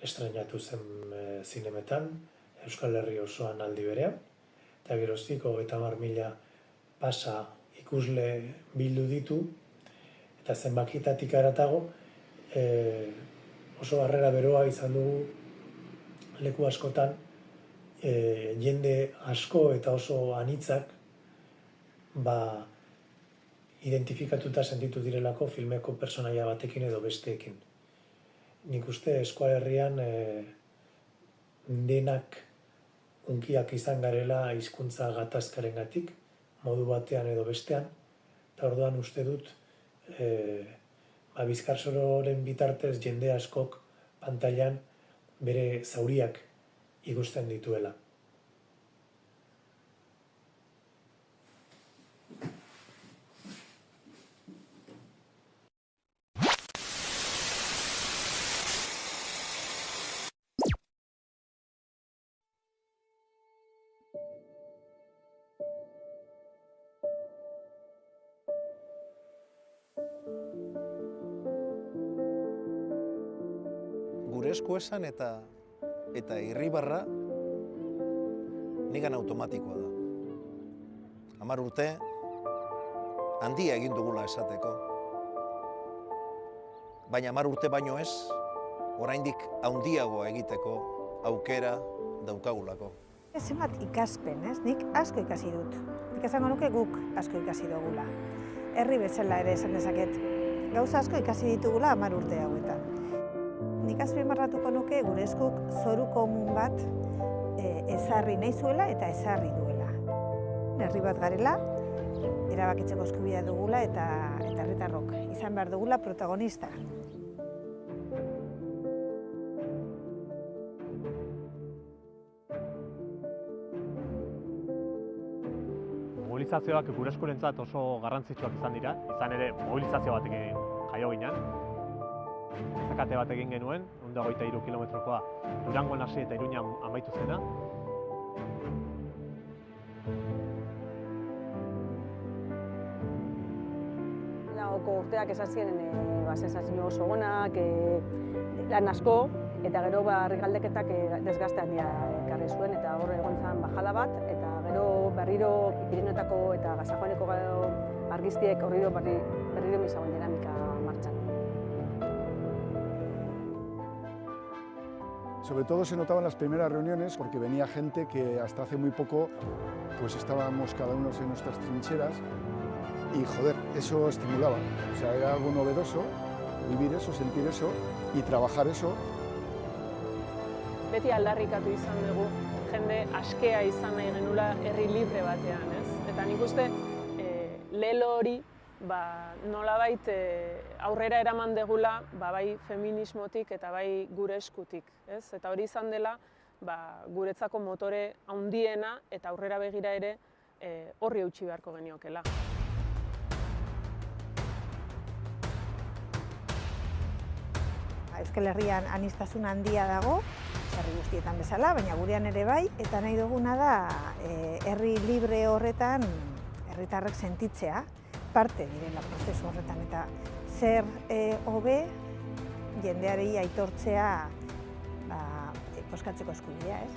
estrenatu zen zinemetan, Euskal Herri osoan aldi berean, eta geroztik 30.000 pasa ikusle bildu ditu, eta zenbakitatik haratago oso harrera beroa izan dugu leku askotan, jende asko eta oso anitzak identifikatuta sentitu direlako filmeko personaia batekin edo besteekin. Nik uste Euskal Herrian denak unkiak izan garela hizkuntza gatazkarengatik, modu batean edo bestean, eta orduan uste dut Bizkarsororen bitartez jende askok pantailan bere zauriak ikusten dituela. Gure esku esan eta irribarra nigan automatikoa da. 10 urte handia egin dugula esateko. Baina 10 urte baino ez, oraindik handiagoa egiteko aukera daukagulako. Zenbat ikaspen, ez? Nik asko ikasi dut. Nik esango nuke guk asko ikasi dugula. Herri bezala ere esan dezaket. Gauza asko ikasi ditugula 10 urte hauetan. Nik azpimarratuko nuke gure eskuk zoru komun bat ezarri nahi zuela eta ezarri duela. Herri bat garela, erabakitzeko eskubidea dugula eta herritarrok izan behar dugula protagonista. Mobilizazioak gure eskurentzat oso garrantzitsuak izan dira, izan ere mobilizazio batekin jaio ginen. Zakate bat egin genuen, 123 kilometrokoa Durangon hasi eta Iruñan amaitu zena. Lagoko urteak esan ziren sensazio oso onak, lan asko, eta gero herrigaldeketak desgaste handia ekarri zuen, eta hor egon zen bajada bat, eta gero berriro Pirinioetako eta Gazajoaneko argiztiek berriro mizagoen dinamika martxan. Sobre todo se notaba en las primeras reuniones porque venía gente que hasta hace muy poco pues estábamos cada uno en nuestras trincheras y joder, eso estimulaba. O sea, era algo novedoso vivir eso, sentir eso y trabajar eso. Beti aldarrikatu izan dugu, jende askea izan nahi genula herri libre batean, ez? Eta nik uste lelo hori nolabait aurrera eraman degula bai feminismotik eta bai gure eskutik, ez? Eta hori izan dela guretzako motore handiena eta aurrera begira ere horri eutsi beharko geniokela. Euskal Herrian aniztasun handia dago, herri guztietan bezala, baina gurean ere bai, eta nahi duguna da herri libre horretan herritarrek sentitzea, parte direla prozesu horretan, eta zer hobe jendeari aitortzea bozkatzeko eskubidea, ez?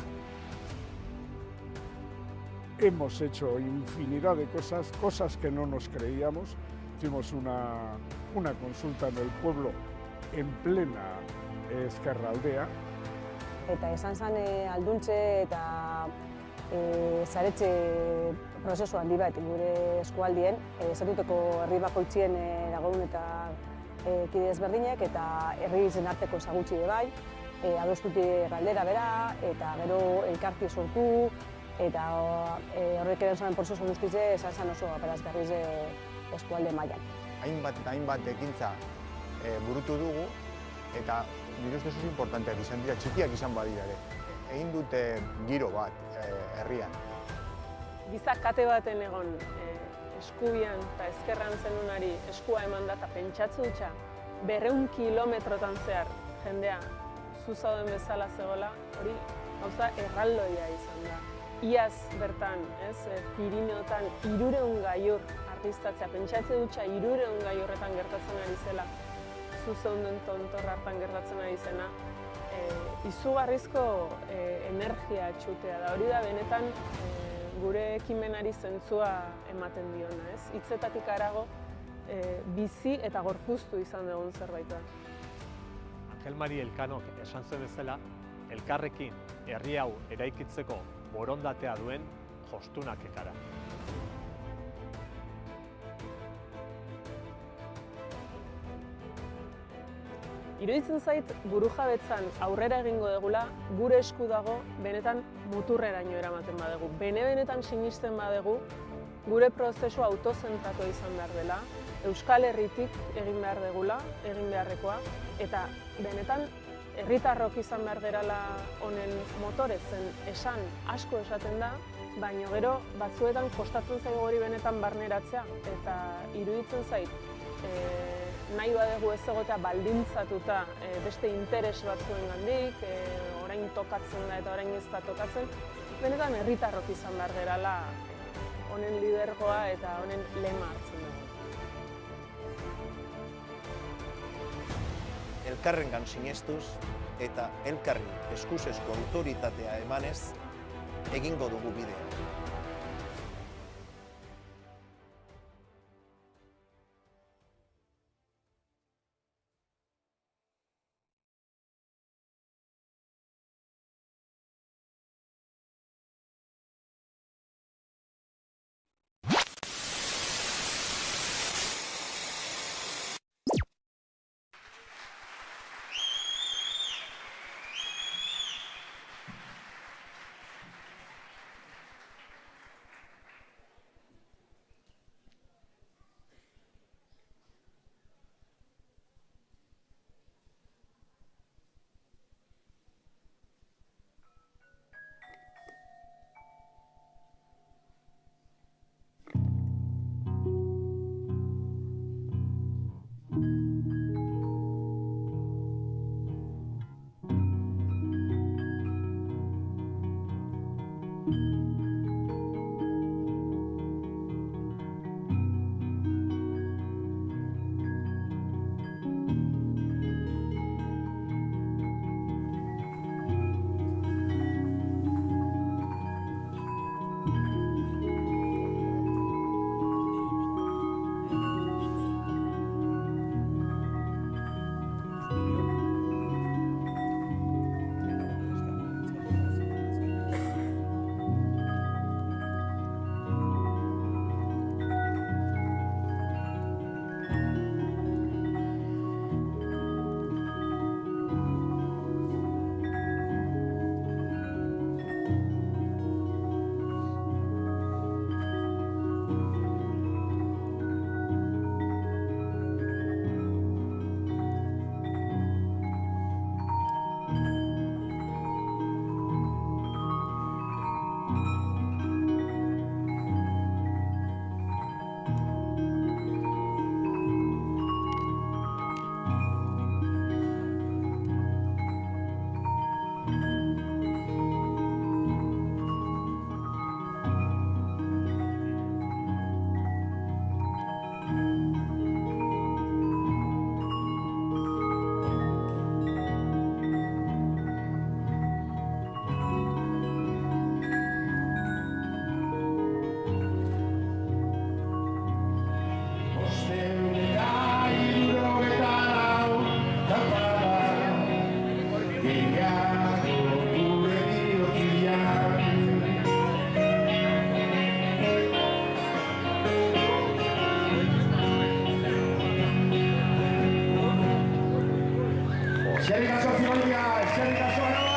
Hemos hecho infinidad de cosas que no nos creíamos. Hicimos una consulta en el pueblo en plena Ezkerraldea. Eta esan zen alduntze eta zaretxe prozesu handi bat gure eskualdien, zenuteko herri bakoitzien dagoen eta kide ezberdinek eta herri izen arteko ezagutzi bai, adostuti galdera bera eta gero elkarti sortu eta horrek ere zaren prozesu guztize esan zen oso aperazgarriz eskualde mailan. Hainbat eta hainbat ekintza burutu dugu eta nire ustez oso importanteak izan dira, txikiak izan badira ere. Egin dute giro bat herrian. Giza kate baten egon eskubian eta ezkerran zenunari eskua eman da eta pentsatzu dutxa 200 kilometrotan zehar jendea zuzauden bezala zegoela, hori gauza erraldoia izan da. Iaz bertan, Pirineotan 300 gailur artistatzea, pentsatze dutxa 300 gailurretan gertatzen ari zela, zuzeunden tontorra hartan gertatzen ari zena, izugarrizko energia txutea da. Hori da benetan gure ekimenari zentzua ematen diona, ez? Hitzetatik harago bizi eta gorpuztu izan dugun zerbait da. Angel Mari Elkanok esan zuen bezala, elkarrekin herri hau eraikitzeko borondatea duen jostunak ekara. Iruditzen zait burujabetzan aurrera egingo degula, gure esku dago benetan muturreraino eramaten badegu. Benetan sinisten badegu, gure prozesu autozentratua izan behar dela, Euskal Herritik egin behar degula, egin beharrekoa, eta benetan herritarrok izan behar gerala honen motore zen esan asko esaten da, baina gero batzuetan kostatzen zaigu hori benetan barneratzea, eta iruditzen zait nahi badegu ez egotea baldintzatuta beste interes batzuengandik, orain tokatzen da eta orain ez da tokatzen, benetan herritarrok izan behar gerala honen lidergoa eta honen lema hartzen dugu. Elkarrengan sinestuz eta elkarri eskuzezko autoritatea emanez egingo dugu bidea. Eskerrik asko Zigoitia, eskerrik asko Araba!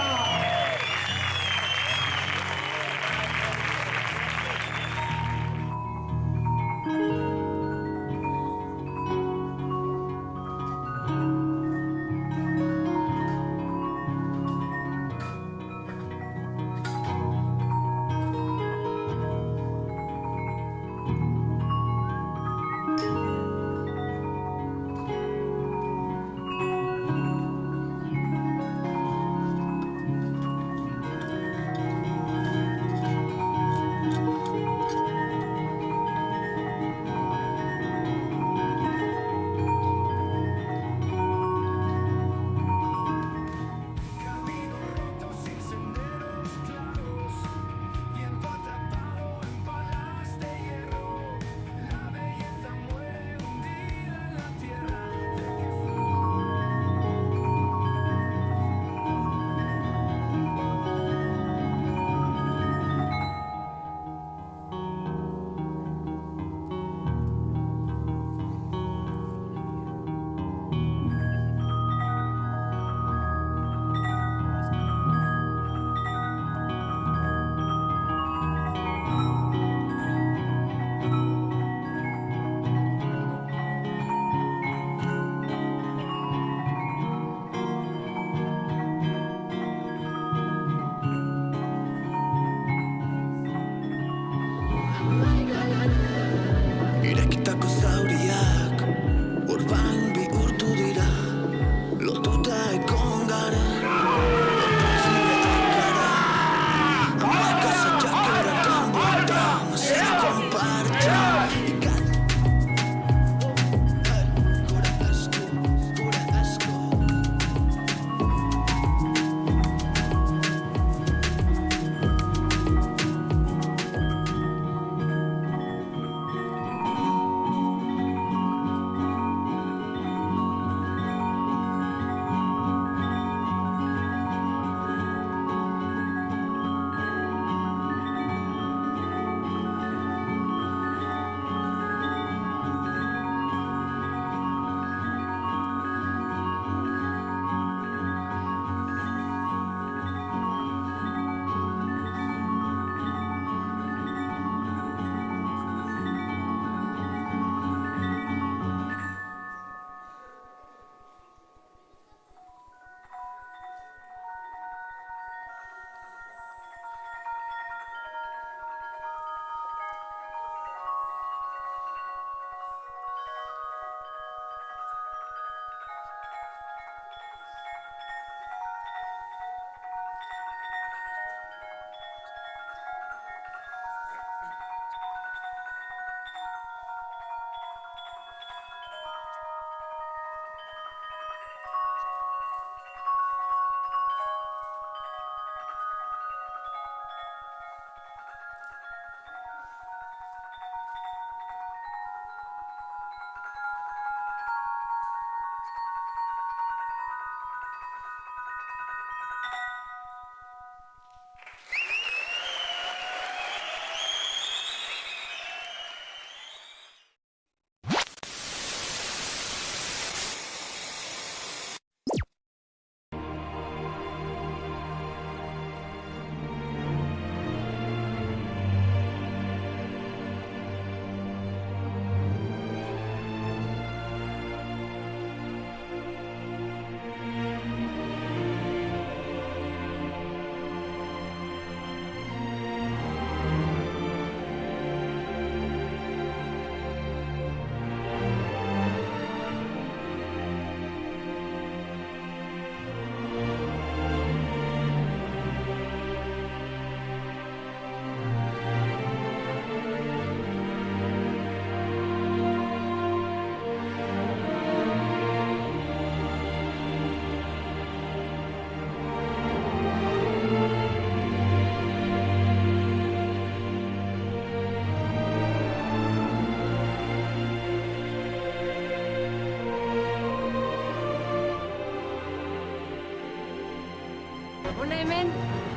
Hona hemen,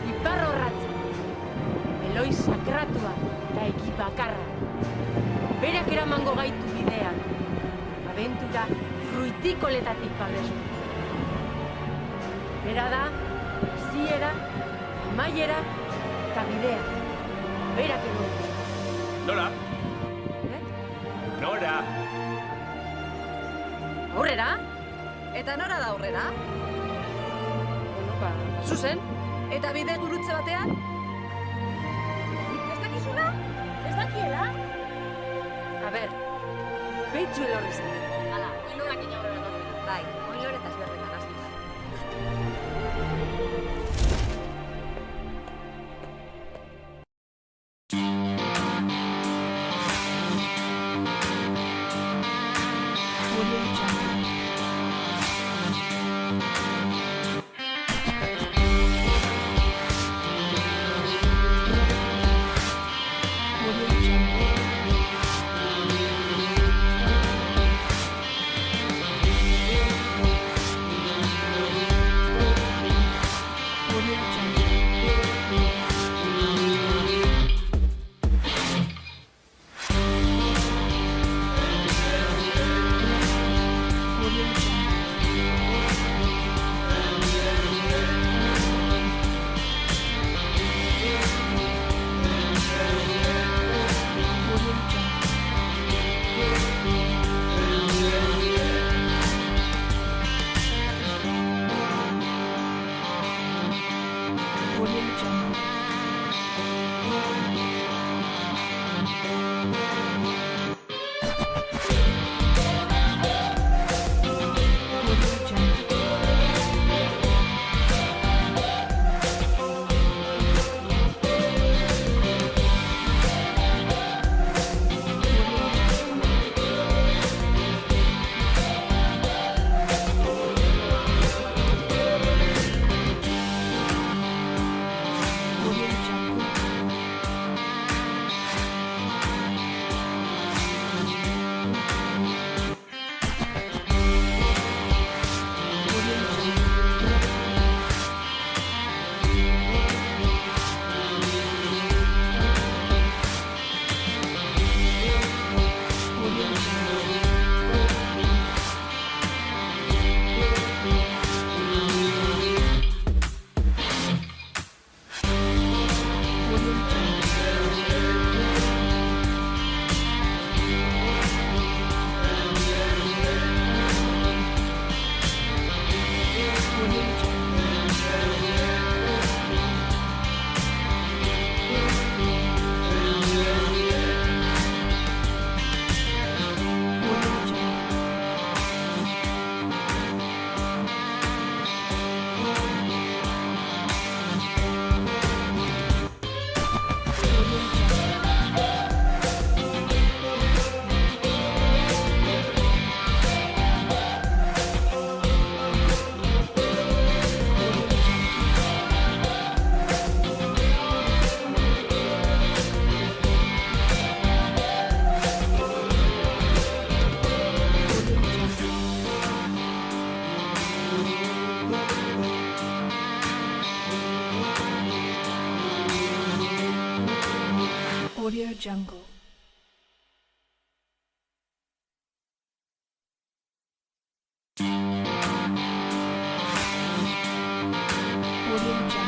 ipar horratza. Eloi sakratua eta egi bakarra. Berak eramango gaitu bidean. Abentura fruitikoletatik babestu. Bera da, ziera, amaiera eta bidea. Berak egon. Nora? Nora? Aurrera? Eta nora da aurrera? Zuzen? Eta bide gurutze batean? Ez dakizuna? Ez dakiela? A ber, behitzu elorri zen. Hala, oilorak inaurrera da. Bai, oiloretaz berretan aztu. Audio Jungle. Audio Jungle. Audio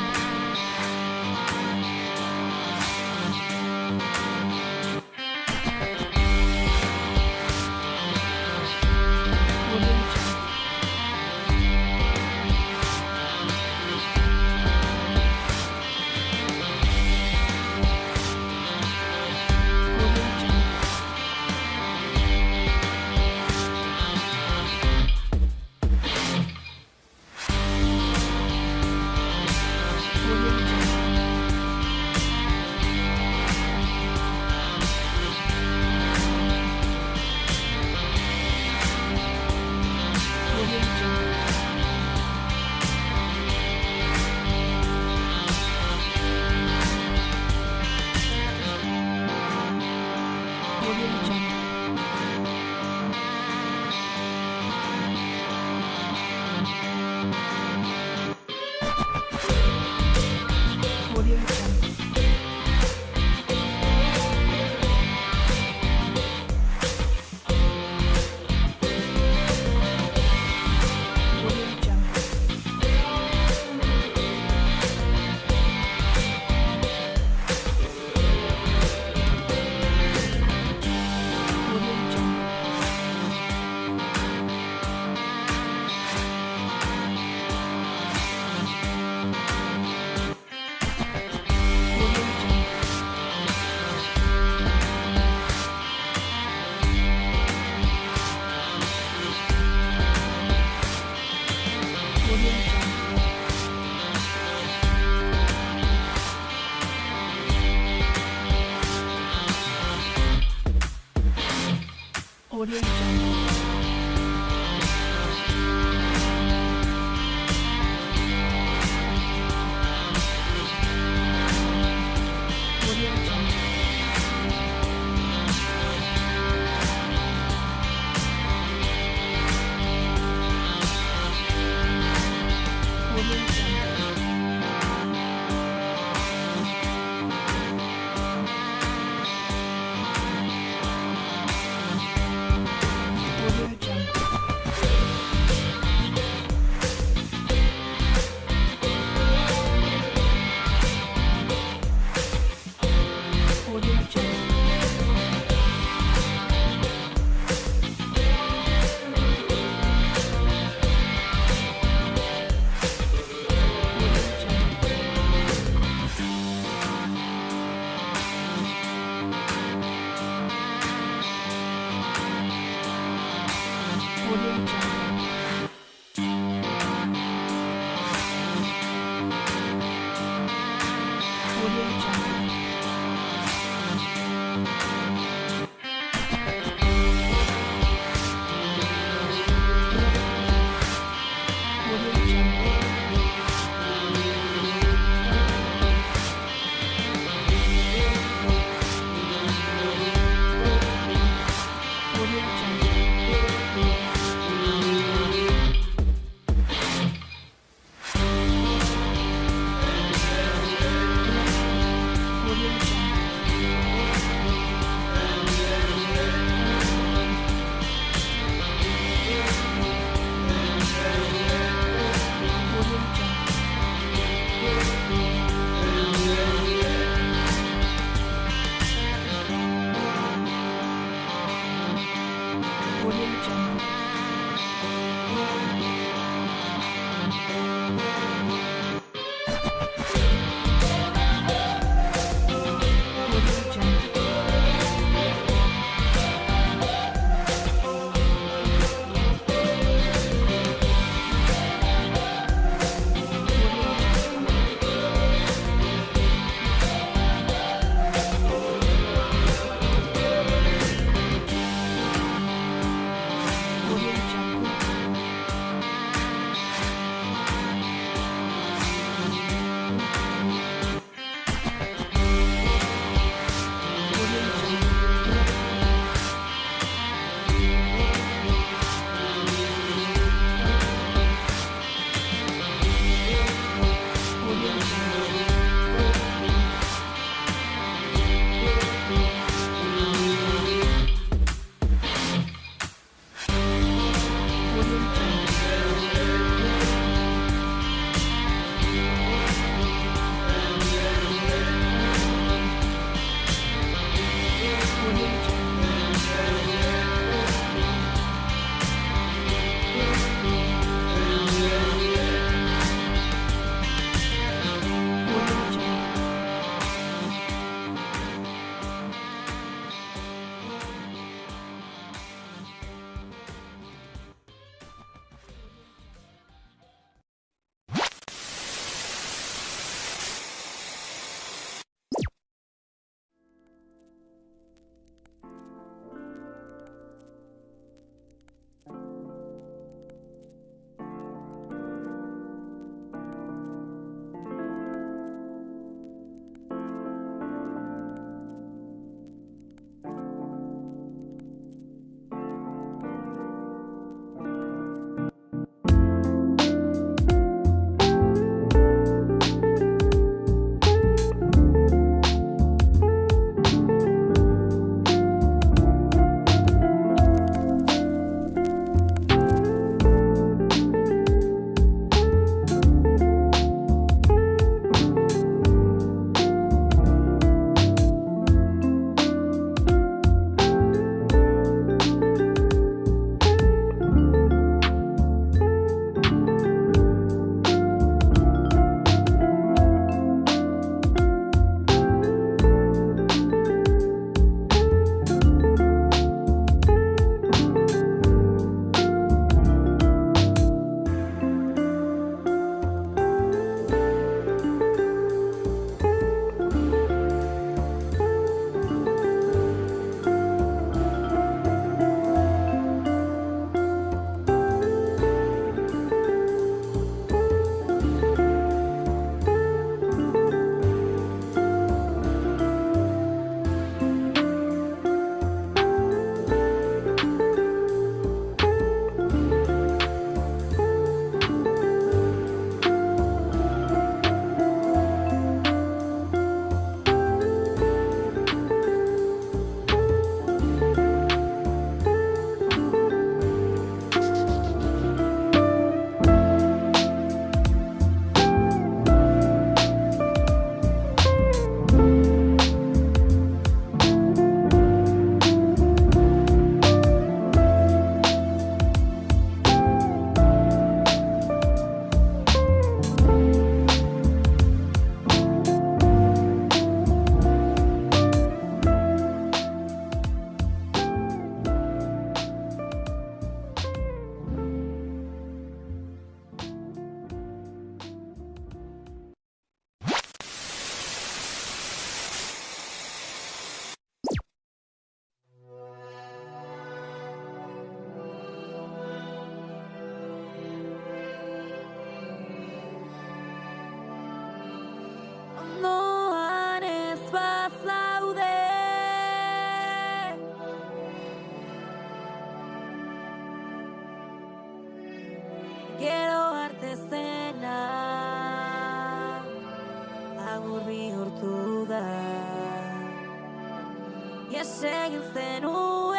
Desegin zenuen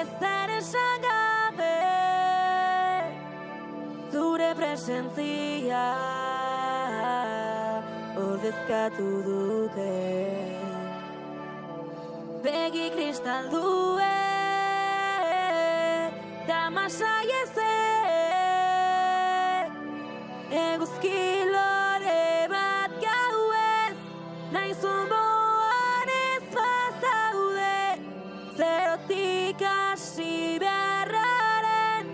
ezer esan gabe zure presentzia ordezkatu dute begi kristal due damasai ezek eguzki lore bat gauez nahi zumoan ez bazaude zerotik hasi beharraren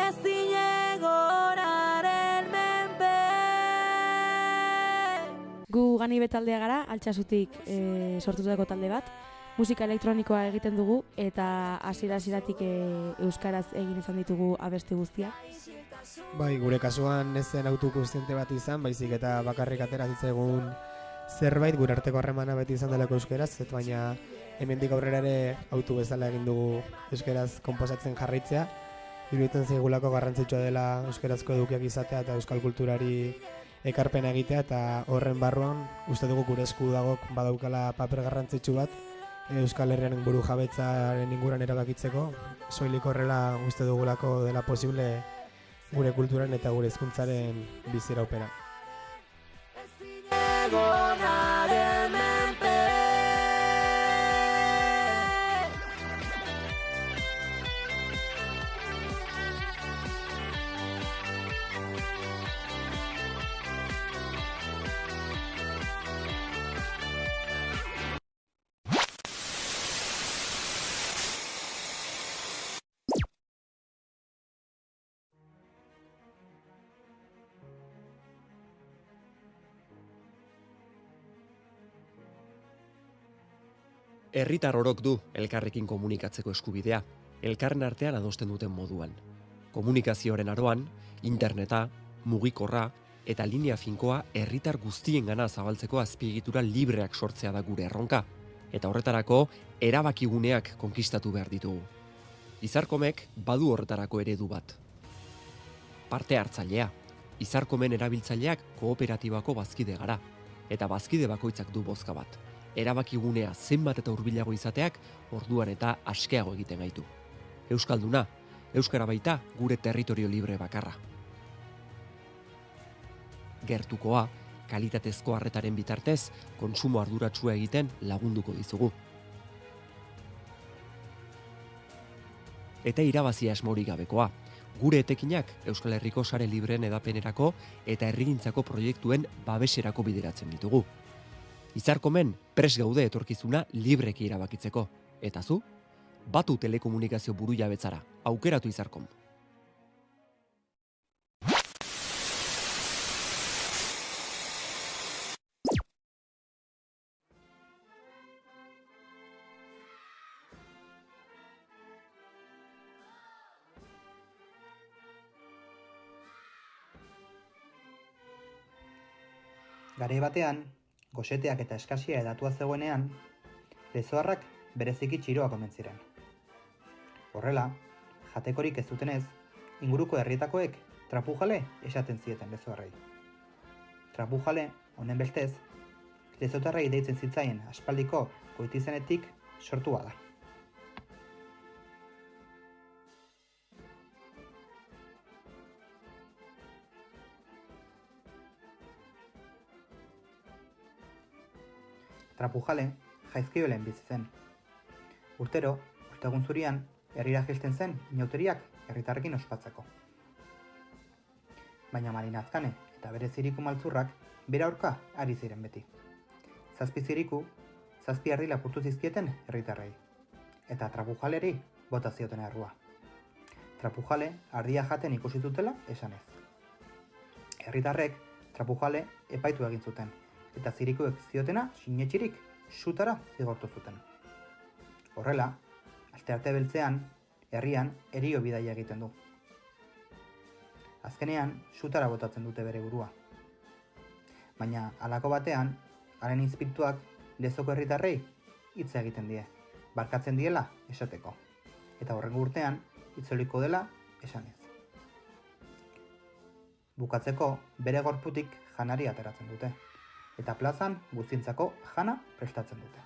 ezin egonaren menpe. Gu Ganibe taldea gara, Altsasutik sortutako talde bat. Musika elektronikoa egiten dugu eta hasiera-hasieratik euskaraz egin izan ditugu abesti guztiak. Bai, gure kasuan ez zen autokontziente bat izan, baizik eta bakarrik atera zitzaigun zerbait gure arteko harremana beti izan delako euskaraz, baina hemendik aurrera ere autu bezala egin dugu euskaraz konposatzen jarraitzea. Iruditzen zaigulako garrantzitsua dela euskarazko edukiak izatea eta euskal kulturari ekarpena egitea, eta horren barruan uste dugu gure esku dagok badaukala paper garrantzitsu bat Euskal Herriaren burujabetzaren inguruan erabakitzeko, soilik horrela uste dugulako dela posible gure kulturan eta gure hizkuntzaren biziraupena. Herritar orok du elkarrekin komunikatzeko eskubidea, elkarren artean adosten duten moduan. Komunikazioaren aroan, interneta, mugikorra eta linea finkoa herritar guztiengana zabaltzeko azpiegitura libreak sortzea da gure erronka, eta horretarako erabakiguneak konkistatu behar ditugu. Izarkomek badu horretarako eredu bat. Parte hartzailea, Izarkomen erabiltzaileak kooperatibako bazkide gara, eta bazkide bakoitzak du bozka bat. Erabakigunea zenbat eta hurbilago izateak orduan eta askeago egiten gaitu. Euskalduna, euskara baita gure territorio libre bakarra. Gertukoa, kalitatezko arretaren bitartez, kontsumo arduratsua egiten lagunduko dizugu. Eta irabazia asmorik gabekoa, gure etekinak Euskal Herriko sare libreen edapenerako eta herrigintzako proiektuen babeserako bideratzen ditugu. Izarkomen prest gaude etorkizuna libreki erabakitzeko. Eta zu? Batu telekomunikazio burujabetzara. Aukeratu Izarkom. Garai batean, goseteak eta eskasia edatua zegoenean, lezoarrak bereziki txiroak omen ziren. Horrela, jatekorik ez zutenez, inguruko herrietakoek trapujale esaten zieten lezoarrei. Trapujale, honen bestez, lezotarrei deitzen zitzaien aspaldiko goitizenetik sortua da. Trapujale jaizkibelen bizi zen. Urtero, ostegun zurian, herrira jaisten zen inauteriak herritarrekin ospatzeko. Baina Marina Azkane eta bere ziriku maltzurrak bere aurka ari ziren beti. 7 ziriku, 7 ardi lapurtu zizkieten herritarrei, eta Trapujaleri bota zioten errua. Trapujale ardia jaten ikusi zutela esanez. Herritarrek Trapujale epaitu egin zuten, eta zirikuek ziotena sinetxirik sutara zigortu zuten. Horrela, astearte beltzean, herrian herio bidaia egiten du. Azkenean, sutara botatzen dute bere burua. Baina, halako batean, haren inspirituak lezoko herritarrei hitz egiten die, barkatzen diela esateko, eta horrengo urtean itzoliko dela esanez. Bukatzeko, bere gorputik janari ateratzen dute, eta plazan guztientzako jana prestatzen dute.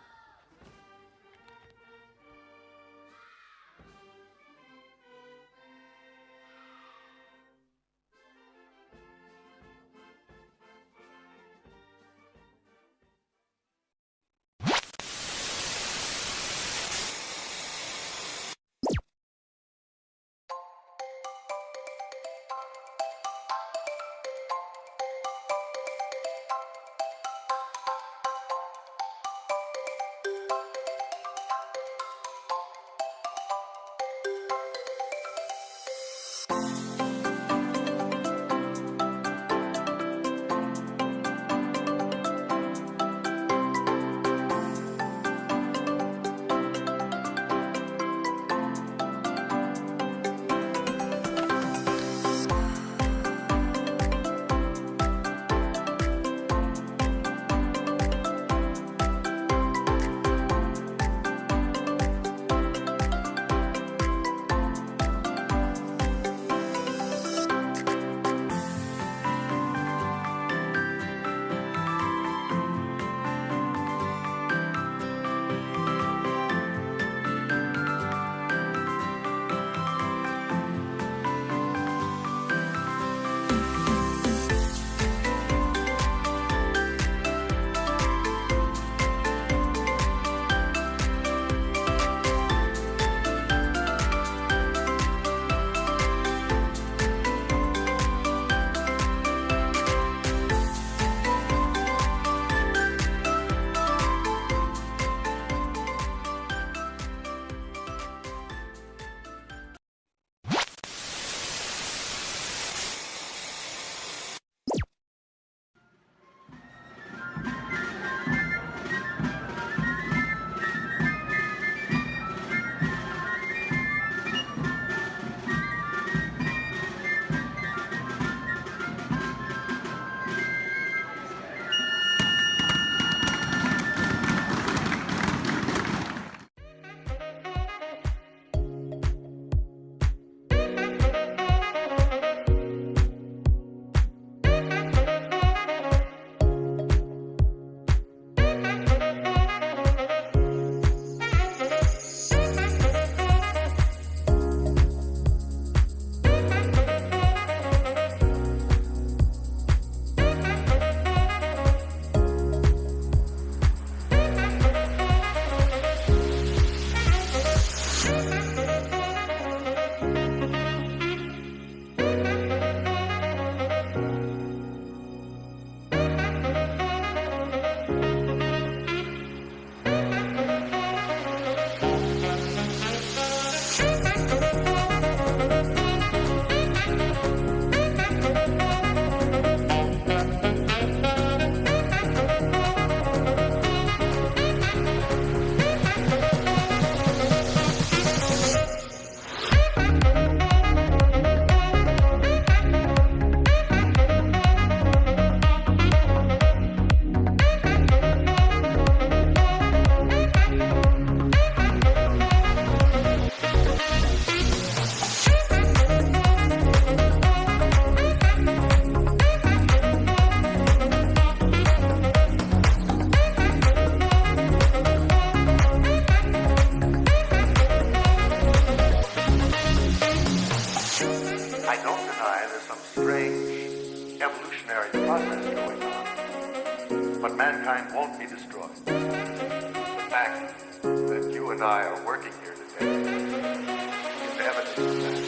evolutionary progress going on, but mankind won't be destroyed. The fact that you and I are working here today is evidence of that.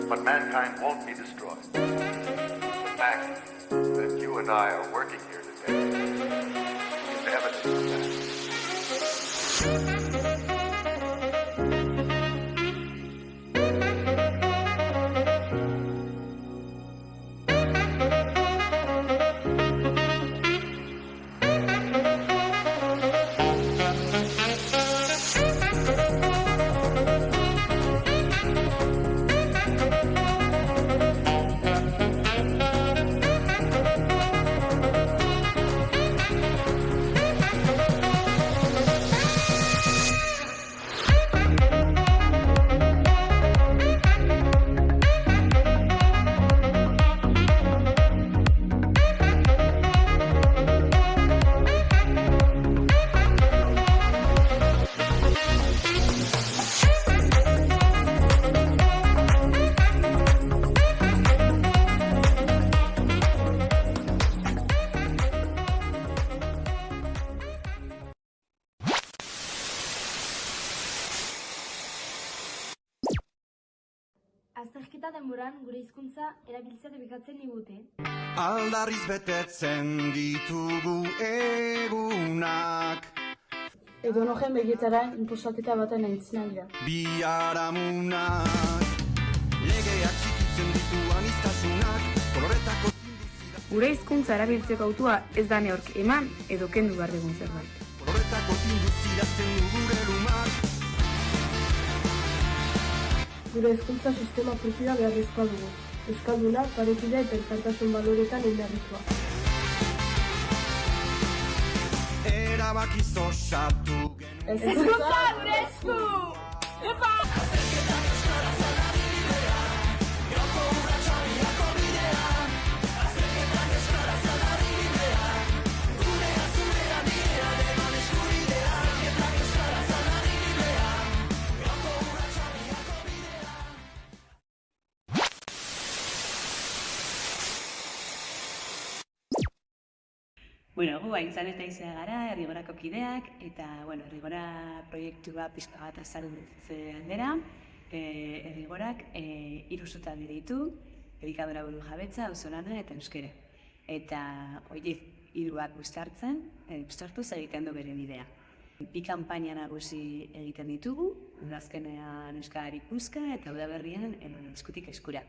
But mankind won't be destroyed. The fact that you and I are working here today is evidence of that. Azterketa denboran gure hizkuntza erabiltzea debekatzen digute. Aldarriz betetzen ditugu egunak. Edonogen begietara inposaketa baten aintzina dira. Biharamunak, legeak zitutzen ditu aniztasunak, koloretako... Gure hizkuntza erabiltzeko autua ez da neork eman edo kendu behar dugun zerbait. Koloretako tinduzirazten du gure lumak. Gure hezkuntza sistema propioa beharrezkoa dugu. Euskalduna, parekidea eta elkartasun baloretan oinarritua. Erabakiz osatu genuen. Hezkuntza gure esku! Epa! Azterketak euskaraz alari bidea, joko urratxa biako bidea. Azterketak euskaraz alari bidea, gurea zurea bidea, deman eskubidea. Azterketak euskaraz alari bidea, joko urratxa biako bidea. Bueno, gu aintzan eta izea gara, Errigorako kideak, eta, bueno, Errigora proiektua pizka bat azaltzen dira. Errigorak 3 zutabe ditu, elikadura buru jabetza, auzolana eta euskera. Eta, horiek 3 uztartuz egiten du bere bidea. 2 kanpaina nagusi egiten ditugu, udazkenean euskarari puzka eta udaberrian eskutik eskura.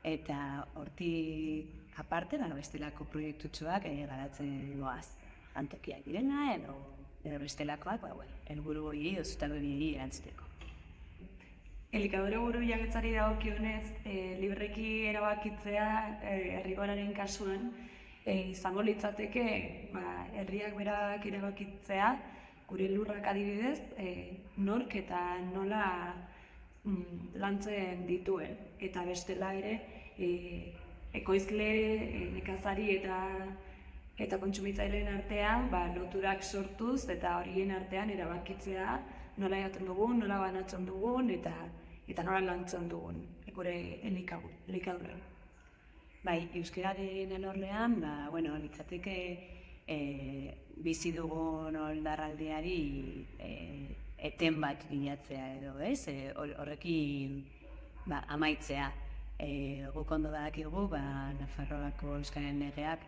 Eta hortik aparte, bestelako proiektutxoak garatzen goaz. Antokiak direna, edo bestelakoak, helburu hori edo zutabe biei erantzuteko. Elikadura buru jabetzari dagokionez, libreki erabakitzea Errigoraren kasuan, izango litzateke herriak berak erabakitzea, gure lurrak adibidez, nork eta nola lantzen dituen. Eta bestela ere, ekoizle, nekazari eta kontsumitzaileen artean loturak sortuz eta horien artean erabakitzea nola jaten dugun, nola banatzen dugun eta nola lantzen dugun gure elikadura. Bai, euskararen alorrean, litzateke bizi dugun oldarraldeari eten bat bilatzea edo, ez? Horrekin amaitzea. Guk ondo badakigu, Nafarroako euskararen legeak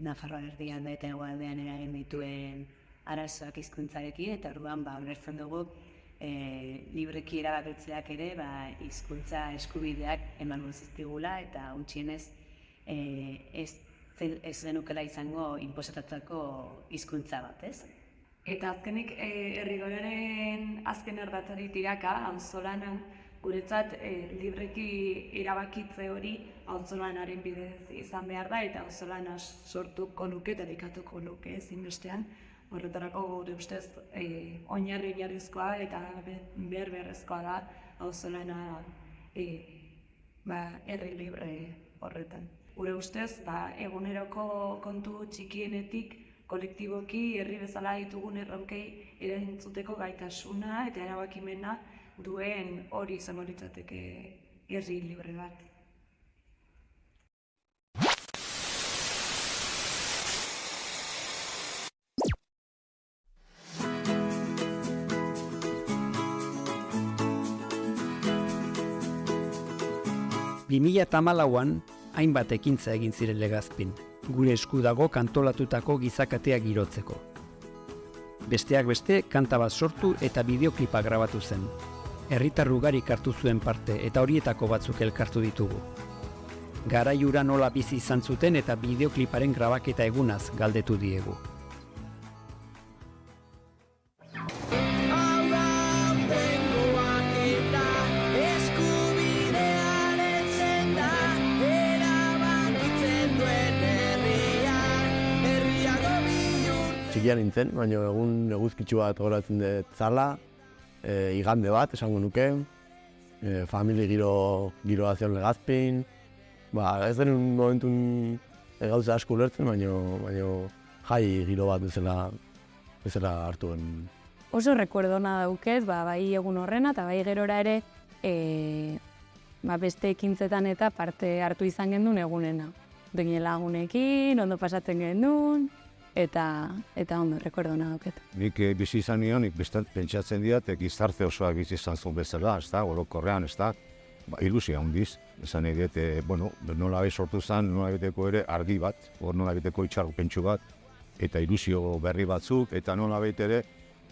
Nafarroa erdian eta hegoaldean eragin dituen arazoak hizkuntzarekin, eta orduan ulertzen dugu libreki erabakitzeak ere hizkuntza eskubideak emango zizkigula eta gutxienez ez denukela izango inposatutako hizkuntza bat, ez? Eta azkenik Errigoraren azken ardatzari tiraka, auzolana guretzat libreki erabakitze hori auzolanaren bidez izan behar da eta auzolana sortuko luke eta dedikatuko luke ezinbestean. Horretarako gure ustez oinarrizkoa eta beharrezkoa da auzolana herri libre horretan. Gure ustez eguneroko kontu txikienetik kolektiboki herri bezala ditugun erronkei erantzuteko gaitasuna eta erabakimena duen hori izango litzateke herri libre bat. an hainbat ekintza egin ziren Legazpin, gure esku dago kantolatutako gizakatea girotzeko. Besteak beste, kanta bat sortu eta bideoklipa grabatu zen. Herritar ugarik hartu zuen parte eta horietako batzuk elkartu ditugu. Garai hura nola bizi izan zuten eta bideokliparen grabaketa egunaz galdetu diegu. Txikian nintzen, baina egun eguzkitsu bat goratzen dut zala, igande bat, esango nuke, famili giroa zion Legazpin. Ez denun momentun gauza asko ulertzen, baina jai giro bat bezala hartuen. Oso rekuerdona dauket, bai egun horrena eta bai gerora ere beste ekintzetan eta parte hartu izan gendun egunena. Duen lagunekin, ondo pasatzen gendun, eta ondo, rekuerdona dauket. Nik bizi izan nion, nik pentsatzen diat, gizarte osoak bizi izan zuen bezala, orokorrean, ilusia handiz. Esan nahi dut, nola sortu zen, nola beteko ere argi bat, nola beteko itxaropentsu bat, eta ilusio berri batzuk, eta nola ere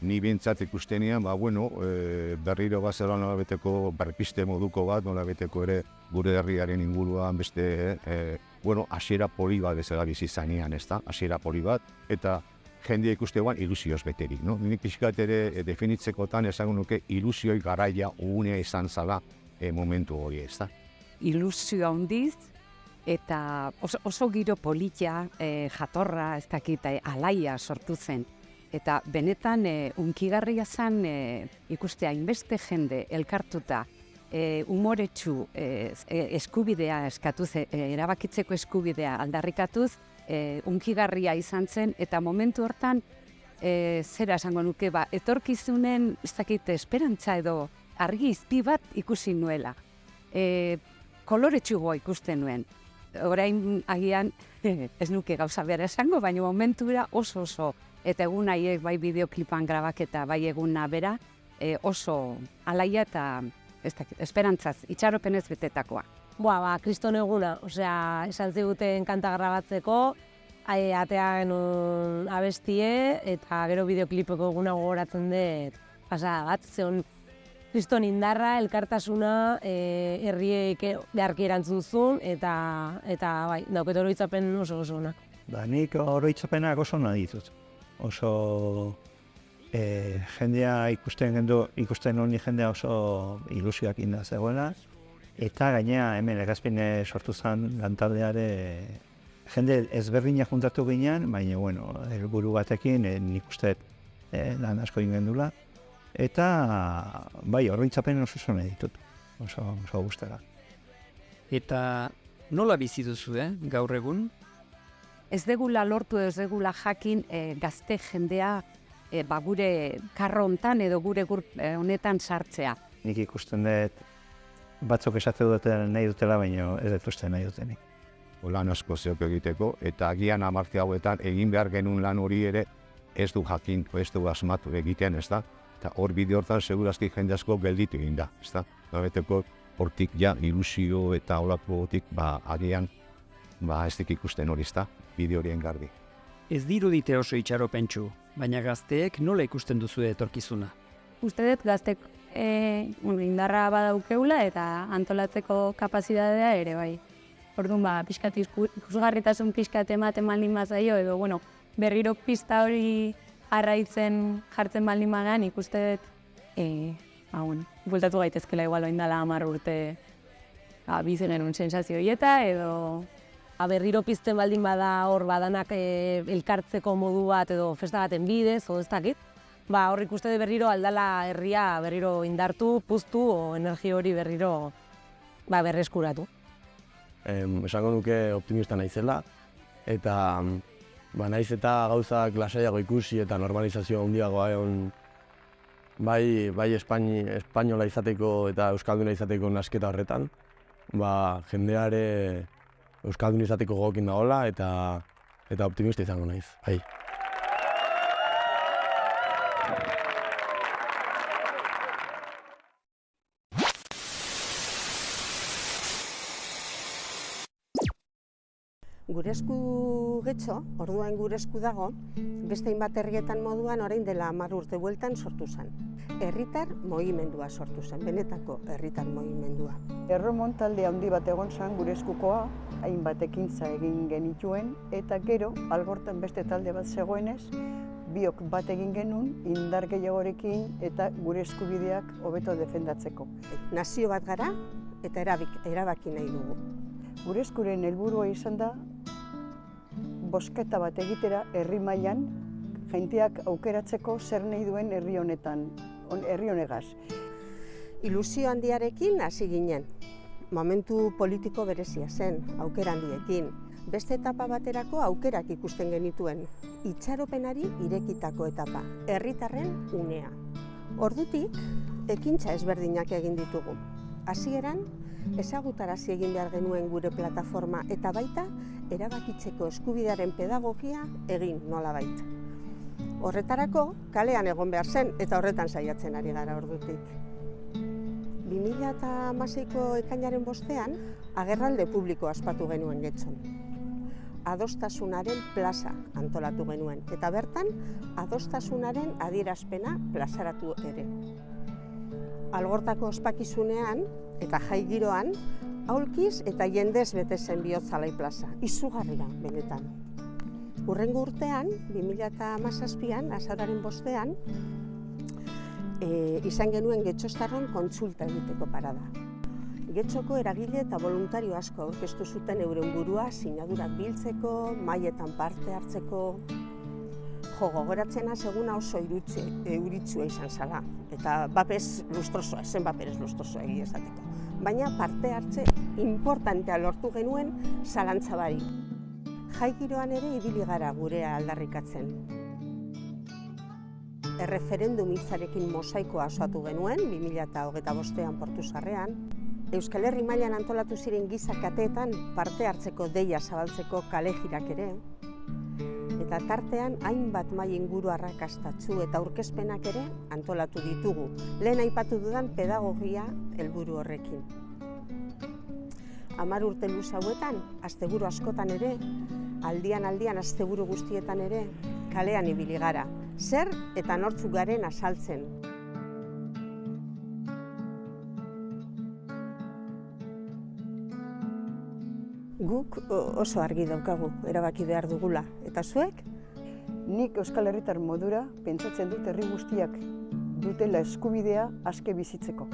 ni bintzat ikustenian, berriro bazera nola beteko berpiste moduko bat, nola beteko ere gure herriaren inguruan beste, hasiera poli bat bezala bizi zanean, hasiera poli bat, eta jendea ikustean ilusioz beterik. Nik pixkat ere definitzekotan esango nuke ilusioi garaia unea izan zala momentu hori, ez da. Ilusio handiz eta oso giro politia, jatorra, ez dakit, alaia sortu zen. Eta benetan unkigarria zen ikustea hainbeste jende elkartuta, umoretsu eskubidea eskatuz, erabakitzeko eskubidea aldarrikatuz, unkigarria izan zen, eta momentu hortan zera esango nuke, etorkizunen, ez dakit, esperantza edo argi izpi bat ikusi nuela. Koloretsugoa ikusten nuen. Orain agian ez nuke gauza behar esango, baina momentura oso. Eta egun haiek bai bideoklipan grabaketa, bai eguna bera, oso alaia eta esperantzaz, itxaropenez betetakoa. Kriston eguna, esan ziguten kanta grabatzeko, atean abestie, eta gero bideoklipeko eguna gogoratzen dut pasada bat, zeon kriston indarra, elkartasuna, herriek beharki erantzun zuen, eta dauket oroitzapen oso ona. Nik oroitzapenak oso nahi ditut. Oso jendea ikusten honi jendea oso ilusioak inda zegoela, eta gainea hemen Legazpin sortu zen lantaldeare jende ezberdinak juntatu ginean, baina, bueno, helburu batekin nik uste lan asko ingen dula. Eta, bai, oroitzapen oso zone ditut, oso gustara. Eta nola bizi duzu, gaur egun? Ez degula lortu, ez degula jakin gazte jendea gure karro hontan edo gure honetan sartzea. Nik ikusten dut batzuk esate duten nahi dutela, baina ez dut uste nahi dutenik. Lan asko zeok egiteko, eta agian amartze hauetan egin behar genuen lan hori ere ez du jakin, ez du asmatu egiten, ez da? Eta hor bide hortan segurazki jende asko gelditu egin da, ez da? Gabeteko hortik ja ilusio eta holakotik agian ez dik ikusten hori, ez da? Bide horien gardi. Ez dirudite oso itxaropentsu, baina gazteek nola ikusten duzu etorkizuna? Uste dut gaztek indarra badaukeula eta antolatzeko kapazitatea ere bai. Orduan, pixkat ikusgarritasun pixkat ematen baldin bazaio, edo, bueno, berriro pista hori arraitzen jartzen baldin badean, ikuste dut, bueltatu gaitezkela igual oindala 10 urte bizi genuen sensazio hieta, edo berriro pizten baldin bada hor badanak elkartzeko modu bat edo festa baten bidez, o ez dakit. Hor ikuste dut berriro aldala herria berriro indartu, puztu, o energia hori berriro berreskuratu. Esango nuke optimista naizela, eta naiz eta gauzak lasaiago ikusi eta normalizazio handiagoa egon bai espainola izateko eta euskalduna izateko nasketa horretan, jendeare euskaldun izateko gogokin dagoela eta optimista izango naiz. Bai. Gure esku getxo, orduan gure esku dago, beste hainbat herrietan moduan orain dela 10 urte bueltan sortu zen. Herritar mugimendua sortu zen, benetako herritar mugimendua. Erromon talde handi bat egon zen gure eskukoa, hainbat ekintza egin genituen, eta gero, algortan beste talde bat zegoenez, biok bat egin genuen, indar gehiagorekin eta gure eskubideak hobeto defendatzeko. Nazio bat gara eta erabaki nahi dugu. Gure eskuren helburua izan da, bosketa bat egitera herri mailan, jenteak aukeratzeko zer nahi duen herri honetan, herri honegaz. Ilusio handiarekin hasi ginen. Momentu politiko berezia zen, aukera handiekin. Beste etapa baterako aukerak ikusten genituen. Itxaropenari irekitako etapa, herritarren unea. Ordutik, ekintza ezberdinak egin ditugu. Hasieran, ezagutarazi egin behar genuen gure plataforma eta baita erabakitzeko eskubidearen pedagogia egin nolabait. Horretarako kalean egon behar zen eta horretan saiatzen ari gara ordutik. 2016ko ekainaren 5ean agerralde publikoa ospatu genuen Getxon. Adostasunaren plaza antolatu genuen eta bertan adostasunaren adierazpena plazaratu ere. Algortako ospakizunean eta jai giroan, aulkiz eta jendez bete zen Bihotzalai plaza, izugarria benetan. Hurrengo urtean, 2017an, azaroaren 5ean, izan genuen Getxostarron kontsulta egiteko parada. Getxoko eragile eta voluntario asko aurkeztu zuten euren burua sinadurak biltzeko, mahaietan parte hartzeko. Gogoratzena seguna oso euritsua izan zala, eta bapez lustrosoa, zen baperez lustrosoa egia esateko. Baina parte hartze importantea lortu genuen zalantza barik. Jai giroan ere ibili gara gurea aldarrikatzen. Erreferendum hitzarekin mosaikoa osatu genuen, 2025an Portuzarrean. Euskal Herri mailan antolatu ziren giza kateetan parte hartzeko deia zabaltzeko kale jirak ere. Eta tartean hainbat mahai inguru arrakastatsu eta aurkezpenak ere antolatu ditugu. Lehen aipatu dudan pedagogia helburu horrekin. 10 urte luze hauetan, asteburu askotan ere, aldian asteburu guztietan ere, kalean ibili gara. Zer eta nortzuk garen azaltzen. Guk oso argi daukagu, erabaki behar dugula. Eta zuek? Nik Euskal Herritar modura pentsatzen dut herri guztiak dutela eskubidea aske bizitzeko.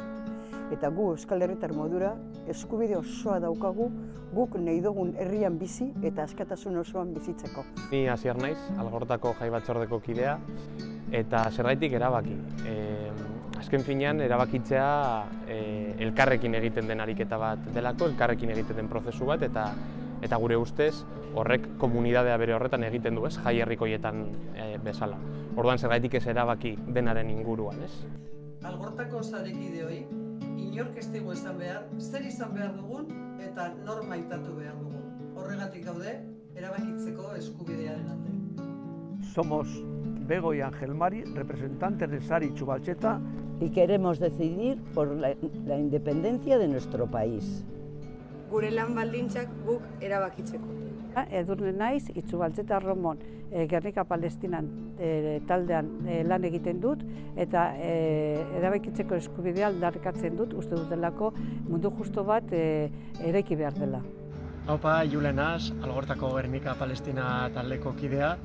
eta gu Euskal Herritar modura eskubide osoa daukagu guk nahi dugun herrian bizi eta askatasun osoan bizitzeko. Ni Asier naiz, Algortako Jai Batzordeko kidea, eta zergaitik erabaki. Azken finean, erabakitzea elkarrekin egiten den ariketa bat delako, elkarrekin egiten den prozesu bat, eta gure ustez horrek komunidadea bere horretan egiten du, jai herrikoietan bezala. Orduan zergaitik ez erabaki denaren inguruan, ez? Algortako sarekideoi, inork ez digu esan behar, zer izan behar dugun eta nor maitatu behar dugun. Horregatik gaude, erabakitzeko eskubidearen alde. Somos Bego y Ángel Mari, representantes de Sari Chubalcheta. Y queremos decidir por la independencia de nuestro país. Gure lan baldintzak guk erabakitzeko. Edurne naiz, Itxubaltzeta Romon, Gernika Palestinan taldean lan egiten dut, eta erabakitzeko eskubidea aldarrikatzen dut, uste dutelako mundu justo bat eraiki behar dela. Haupa, Julen Az, Algortako Gernika Palestina taldeko kidea.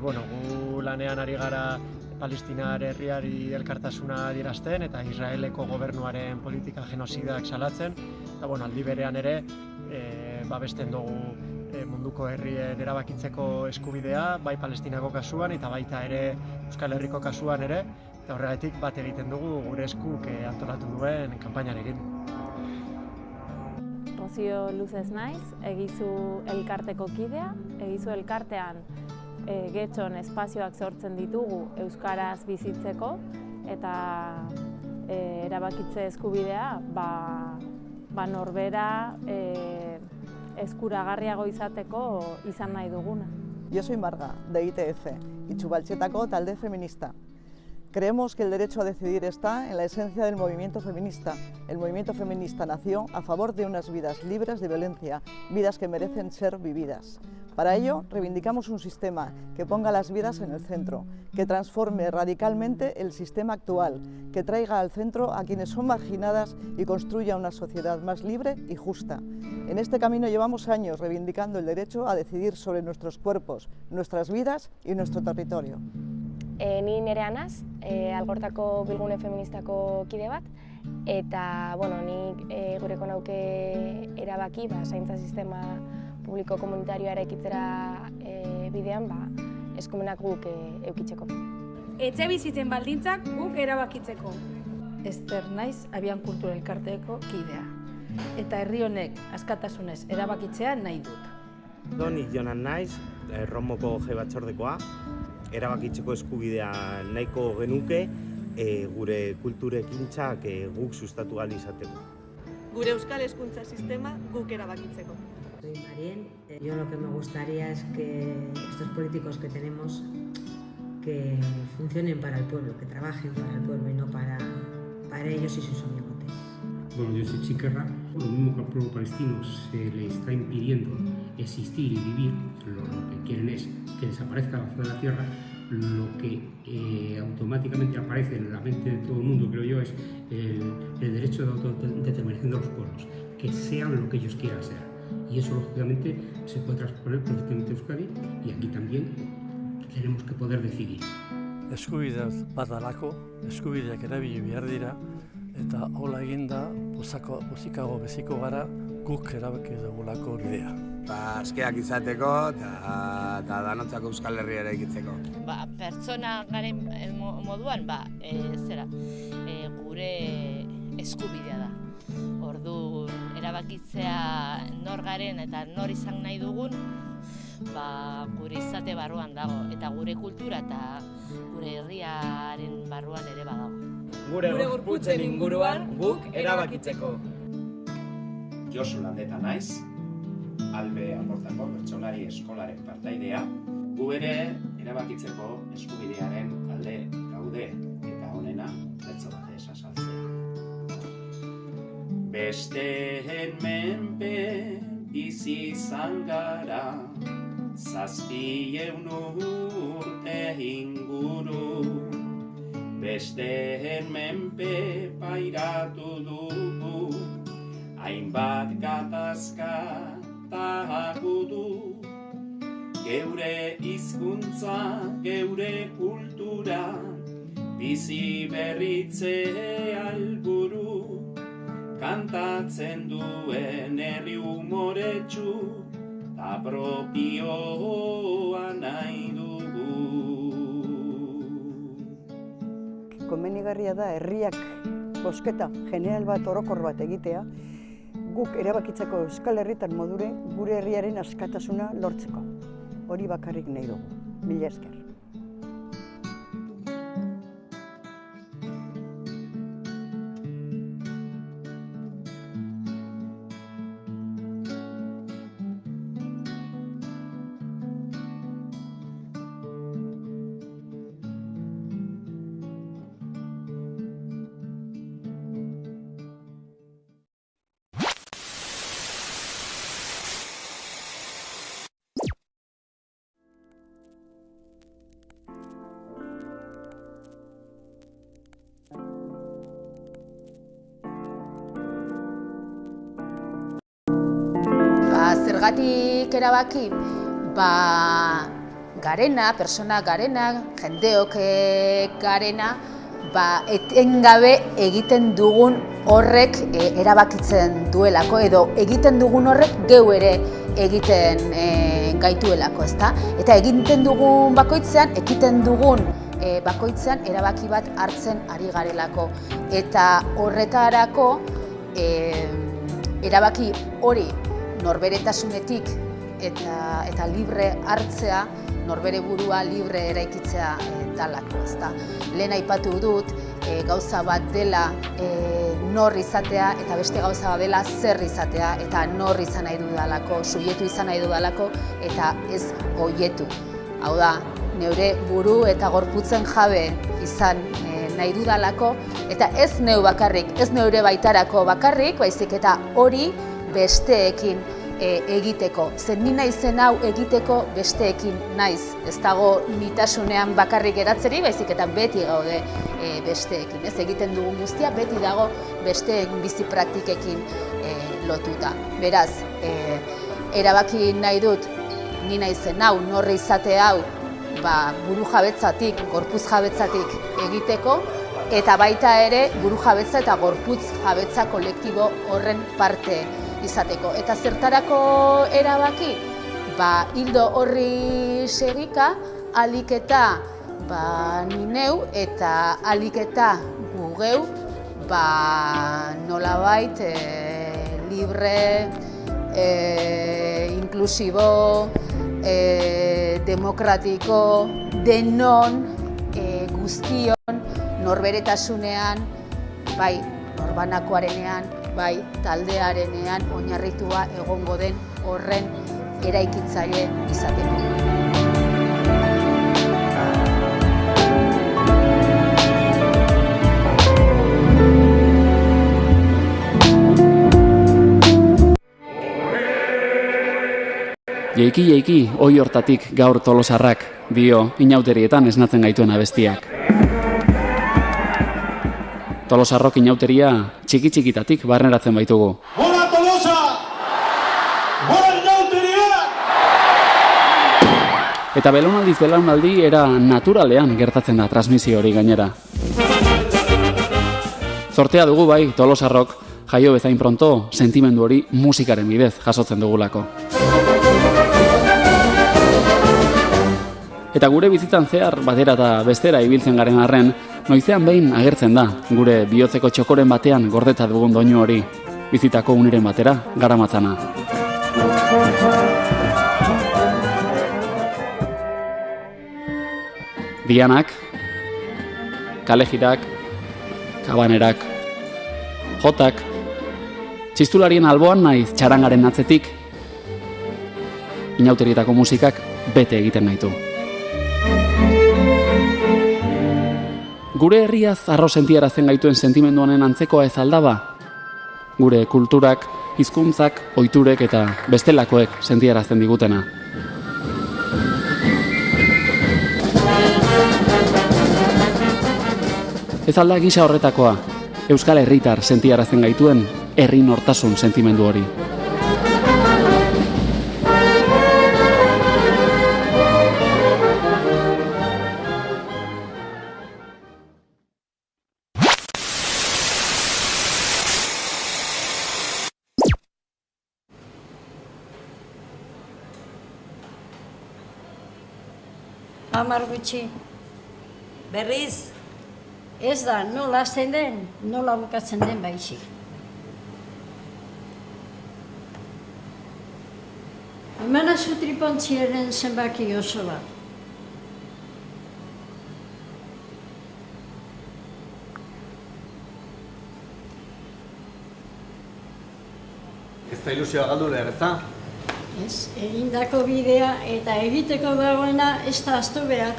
Gu lanean ari gara Palestinar herriari elkartasuna adierazten eta Israeleko gobernuaren politika genocidak salatzen. Eta aldi berean ere, babesten dugu munduko herrien erabakitzeko eskubidea, bai Palestinako kasuan eta baita ere Euskal Herriko kasuan ere, eta horregatik bat egiten dugu gure eskuk antolatu duen kanpainarekin. Rocío Luzez naiz, Egizu elkarteko kidea, Egizu elkartean getxon espazioak sortzen ditugu euskaraz bizitzeko eta erabakitze eskubidea norbera eskuragarriago izateko izan nahi duguna. Yo soy Marga, de ITF, Itxubaltzetako talde feminista. Creemos que el derecho a decidir está en la esencia del movimiento feminista. El movimiento feminista nació a favor de unas vidas libres de violencia, vidas que merecen ser vividas. Para ello, reivindicamos un sistema que ponga las vidas en el centro, que transforme radicalmente el sistema actual, que traiga al centro a quienes son marginadas y construya una sociedad más libre y justa. En este camino llevamos años reivindicando el derecho a decidir sobre nuestros cuerpos, nuestras vidas y nuestro territorio. Ni Nerea naz, Algortako Bilgune Feministako kide bat, eta nik gureko nauke erabaki zaintza sistema publiko komunitarioa eraikitzera bidean eskumenak guk eukitzeko. Etxe bizitzen baldintzak guk erabakitzeko. Ester naiz, Abian Kultura Elkarteko kidea. Eta herri honek askatasunez erabakitzea nahi dut. Donik Jonan naiz, Romoko Jai Batzordekoa, erabakitzeko eskubidea nahiko genuke gure kulturekintzak guk sustatu ahal izateko. Gure euskal hezkuntza sistema guk erabakitzeko. Soy Marien. Yo lo que me gustaría es que estos políticos que tenemos que funcionen para el pueblo, que trabajen para el pueblo y no para ellos y sus amigotes. Bueno, yo soy Chiquerra. Lo mismo que al pueblo palestino se le está impidiendo existir y vivir, lo que quieren es que desaparezca la faz de la tierra, lo que automáticamente aparece en la mente de todo el mundo, creo yo, es el derecho de autodeterminación de los pueblos, que sean lo que ellos quieran ser. Y eso, lógicamente, se puede transponer perfectamente a Euskadi y aquí también tenemos que poder decidir. Eskubidea bat dalako, eskubideak erabili behar dira, eta hola eginda, pozikago beziko gara, guk erabaki dugulako bidea. Askeak izateko eta danontzako Euskal Herria eraikitzeko. Pertsona garen moduan, gure eskubidea da. Orduan, erabakitzea nor garen eta nor izan nahi dugun, gure izate barruan dago, eta gure kultura eta gure herriaren barruan ere badago. Gure gorputzen inguruan guk erabakitzeko. Josu Landeta naiz, Albe Algortako Bertsolari Eskolaren partaidea, gu ere erabakitzeko eskubidearen alde gaude eta honena letzo batez azaltzea. Besteen menpe bizi izan gara, 700 urte inguru. Besteen menpe pairatu dugu, hainbat gatazka eta gudu. Geure hizkuntza, geure kultura, bizi berritze alburu. kantatzen duen herri umoretsu ta propioa nahi dugu. Komenigarria da herriak bozketa general bat orokor bat egitea, guk erabakitzeko Euskal Herritar modure gure herriaren askatasuna lortzeko. Hori bakarrik nahi dugu. Mila esker. Zergatik erabaki, garena, persona garena, jendeok garena, etengabe egiten dugun horrek erabakitzen duelako, edo egiten dugun horrek geu ere egiten gaituelako, ezta? Eta egiten dugun bakoitzean, ekiten dugun bakoitzean erabaki bat hartzen ari garelako. Eta horretarako erabaki hori norberetasunetik eta libre hartzea, norbere burua libre eraikitzea dalako, ezta. Lehen aipatu dut, gauza bat dela nor izatea eta beste gauza bat dela zer izatea, eta nor izan nahi dudalako, subjektu izan nahi dudalako eta ez oietu. Hau da, neure buru eta gorputzen jabe izan nahi dudalako, eta ez neu bakarrik, ez neure baitarako bakarrik, baizik eta hori besteekin egiteko. Zer ni naizen hau egiteko besteekin naiz. Ez dago nitasunean bakarrik geratzeri, baizik eta beti gaude besteekin. Ez egiten dugun guztia beti dago besteen bizi praktikekin lotuta. Beraz, erabaki nahi dut ni naizen hau, norri izate hau, buru jabetzatik, gorputz jabetzatik egiteko, eta baita ere buru jabetza eta gorputz jabetza kolektibo horren parte izateko. Eta zertarako erabaki? Hildo horri segika, alik eta ni neu eta alik eta gu geu nolabait libre, inklusibo, demokratiko, denon, guztion, norberetasunean, bai norbanakoarenean, bai taldearenean oinarritua egongo den horren eraikitzaile izateko. Jeiki, oi hortatik gaur tolosarrak, dio inauterietan esnatzen gaituen abestiak. Tolosarrok inauteria txiki-txikitatik barneratzen baitugu. Hola Tolosa! Hola inauteria! Eta belaunaldiz belaunaldi era naturalean gertatzen da transmisio hori gainera. Zortea dugu bai Tolosarrok jaio bezain pronto sentimendu hori musikaren bidez jasotzen dugulako. Eta gure bizitzan zehar batera eta bestera ibiltzen garen arren, noizean behin agertzen da, gure bihotzeko txokoren batean gordeta dugun doinu hori, bizitako uniren batera garamatzana. Dianak, kalejirak, kabanerak, jotak, txistularien alboan naiz txarangaren atzetik, inauterietako musikak bete egiten gaitu. Gure herriaz arro sentiarazten gaituen sentimendu honen antzekoa ez aldaba? Gure kulturak, hizkuntzak, ohiturek eta bestelakoek sentiarazten digutena. Ez alda gisa horretakoa, Euskal Herritar sentiarazten gaituen herri nortasun sentimendu hori. 10 gutxi. Berriz? Ez da, nola hasten den, nola bukatzen den baizik. Emanazu tripontziaren zenbaki oso bat. Ez da ilusioa galdu behar, ez da? Ez, egindako bidea eta egiteko dagoena ez da ahaztu behar.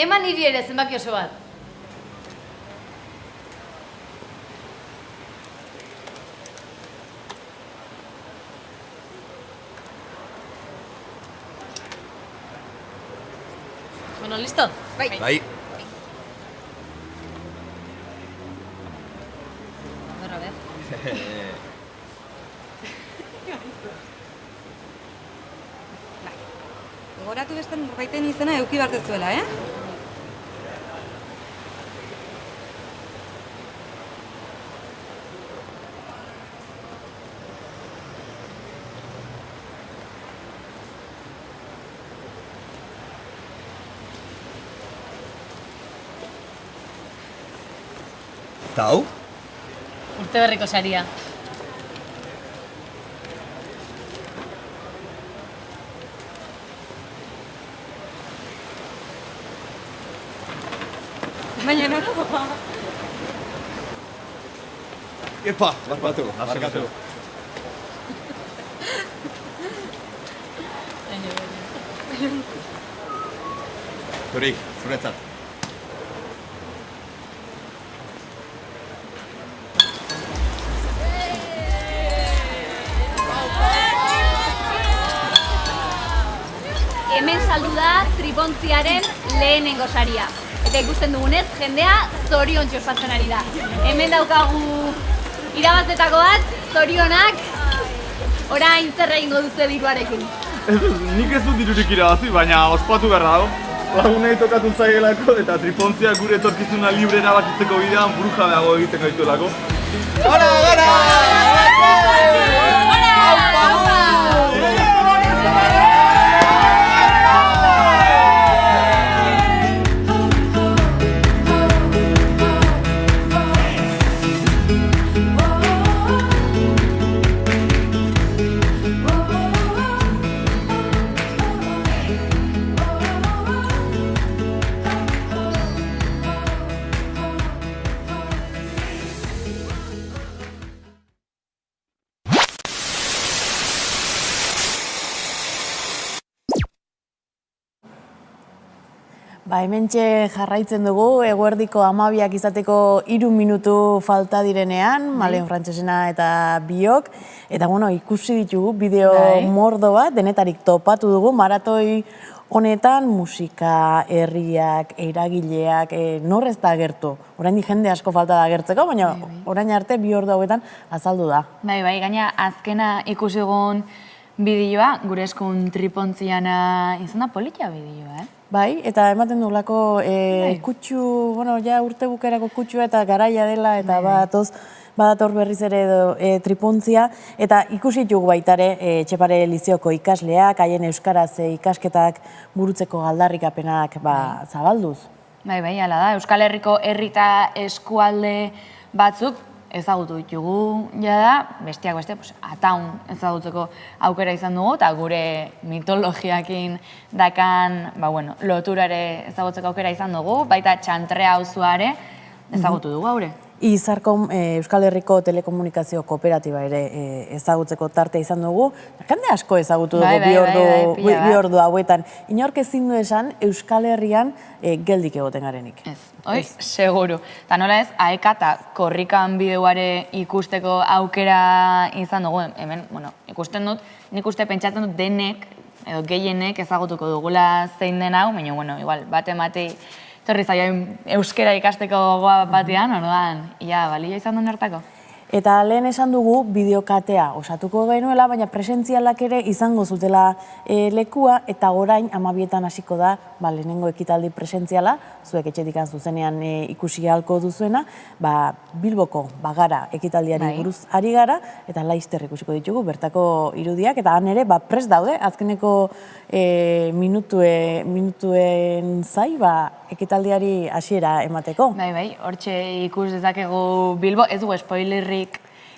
Eman niri ere zenbaki oso bat. Bueno, listo? Bai. Bai. A ver. Gogoratu beste norbaiten izena eduki behar dezuela, Eta hau? Urte berriko saria. Baina noro? Epa, barkatu. Zuri, zuretzat. Hemen saldu da tripontziaren lehenengo saria. Eta ikusten dugunez, jendea zoriontxo ospatzen ari da. Hemen daukagu irabaztetako bat, zorionak, orain zer egingo duzu diruarekin. Nik ez dut dirurik irabazi, baina ospatu behar dago. Lagunei tokatu zaigelako eta tripontzia gure etorkizuna libre erabakitzeko bidean burujabeago egiten gaituelako. Hementxe jarraitzen dugu, eguerdiko 12 izateko 3 minutu falta direnean, Malen Frantsesena eta biok. Eta ikusi ditugu bideo mordo bat, denetarik topatu dugu, maratoi honetan musika, herriak, eragileak, nor ez da agertu. Oraindik jende asko falta da agertzeko, baina orain arte 2 ordu hauetan azaldu da. Bai, gaina azkena ikusi egun bideoa, gure eskun tripontziana izan da politia bideoa, Bai, eta ematen dugulako kutxu, urte bukerako kutxua eta garaia dela, eta badator berriz ere tripontzia, eta ikusi ditugu baitare Etxepare Lizeoko ikasleak, haien euskaraz ikasketak burutzeko aldarrikapenak zabalduz. Bai, hala da, Euskal Herriko herrita eskualde batzuk ezagutu ditugu jada, besteak beste, Ataun ezagutzeko aukera izan dugu, eta gure mitologiakin dakan loturare ezagutzeko aukera izan dugu, baita Txantrea auzoare ezagutu dugu haure. Izarkom Euskal Herriko Telekomunikazio Kooperatiba ere ezagutzeko tarte izan dugu. Jende asko ezagutu dugu bi ordu hauetan. Inork ezin du esan Euskal Herrian geldik egoten garenik. Ez, seguru. Eta nola ez, Aeka eta Korrikan bideoare ikusteko aukera izan dugu. Hemen, ikusten dut, nik uste pentsatzen dut denek edo gehienek ezagutuko dugula zein den hau, baina, bueno, igual, bate torri zaioen euskera ikasteko gogoa batean, orduan, ia, balio izan duen hartako? Eta lehen esan dugu bideokatea osatuko genuela, baina presentzialak ere izango zutela lekua, eta orain 12etan hasiko da lehenengo ekitaldi presentziala, zuek etxetik zuzenean ikusi ahalko duzuena, Bilboko Bagara ekitaldiari buruz ari gara, eta laizter ikusiko ditugu bertako irudiak, eta han ere prest daude, azkeneko minutuen zai, ekitaldiari hasiera emateko. Bai, hortxe ikus dezakegu Bilbo, ez dugu spoilerrik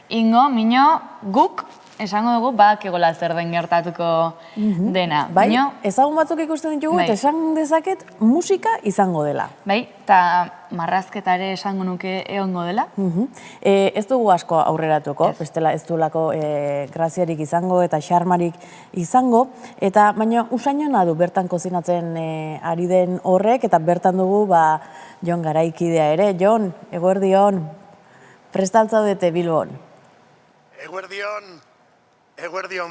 ingo, mino, guk esango dugu egola zer den gertatuko dena. Bai, ezagun batzuk ikusten ditugu eta esan dezaket musika izango dela. Bai, eta marrazketare esango nuke egongo dela. Ez dugu asko aurreratuko, bestela ez duelako graziarik izango eta xarmarik izango, eta baina usainona du bertan kozinatzen ari den horrek, eta bertan dugu Jon Garaikidea ere. Jon, eguerdion, prestaltzaudete Bilbon. Eguerdion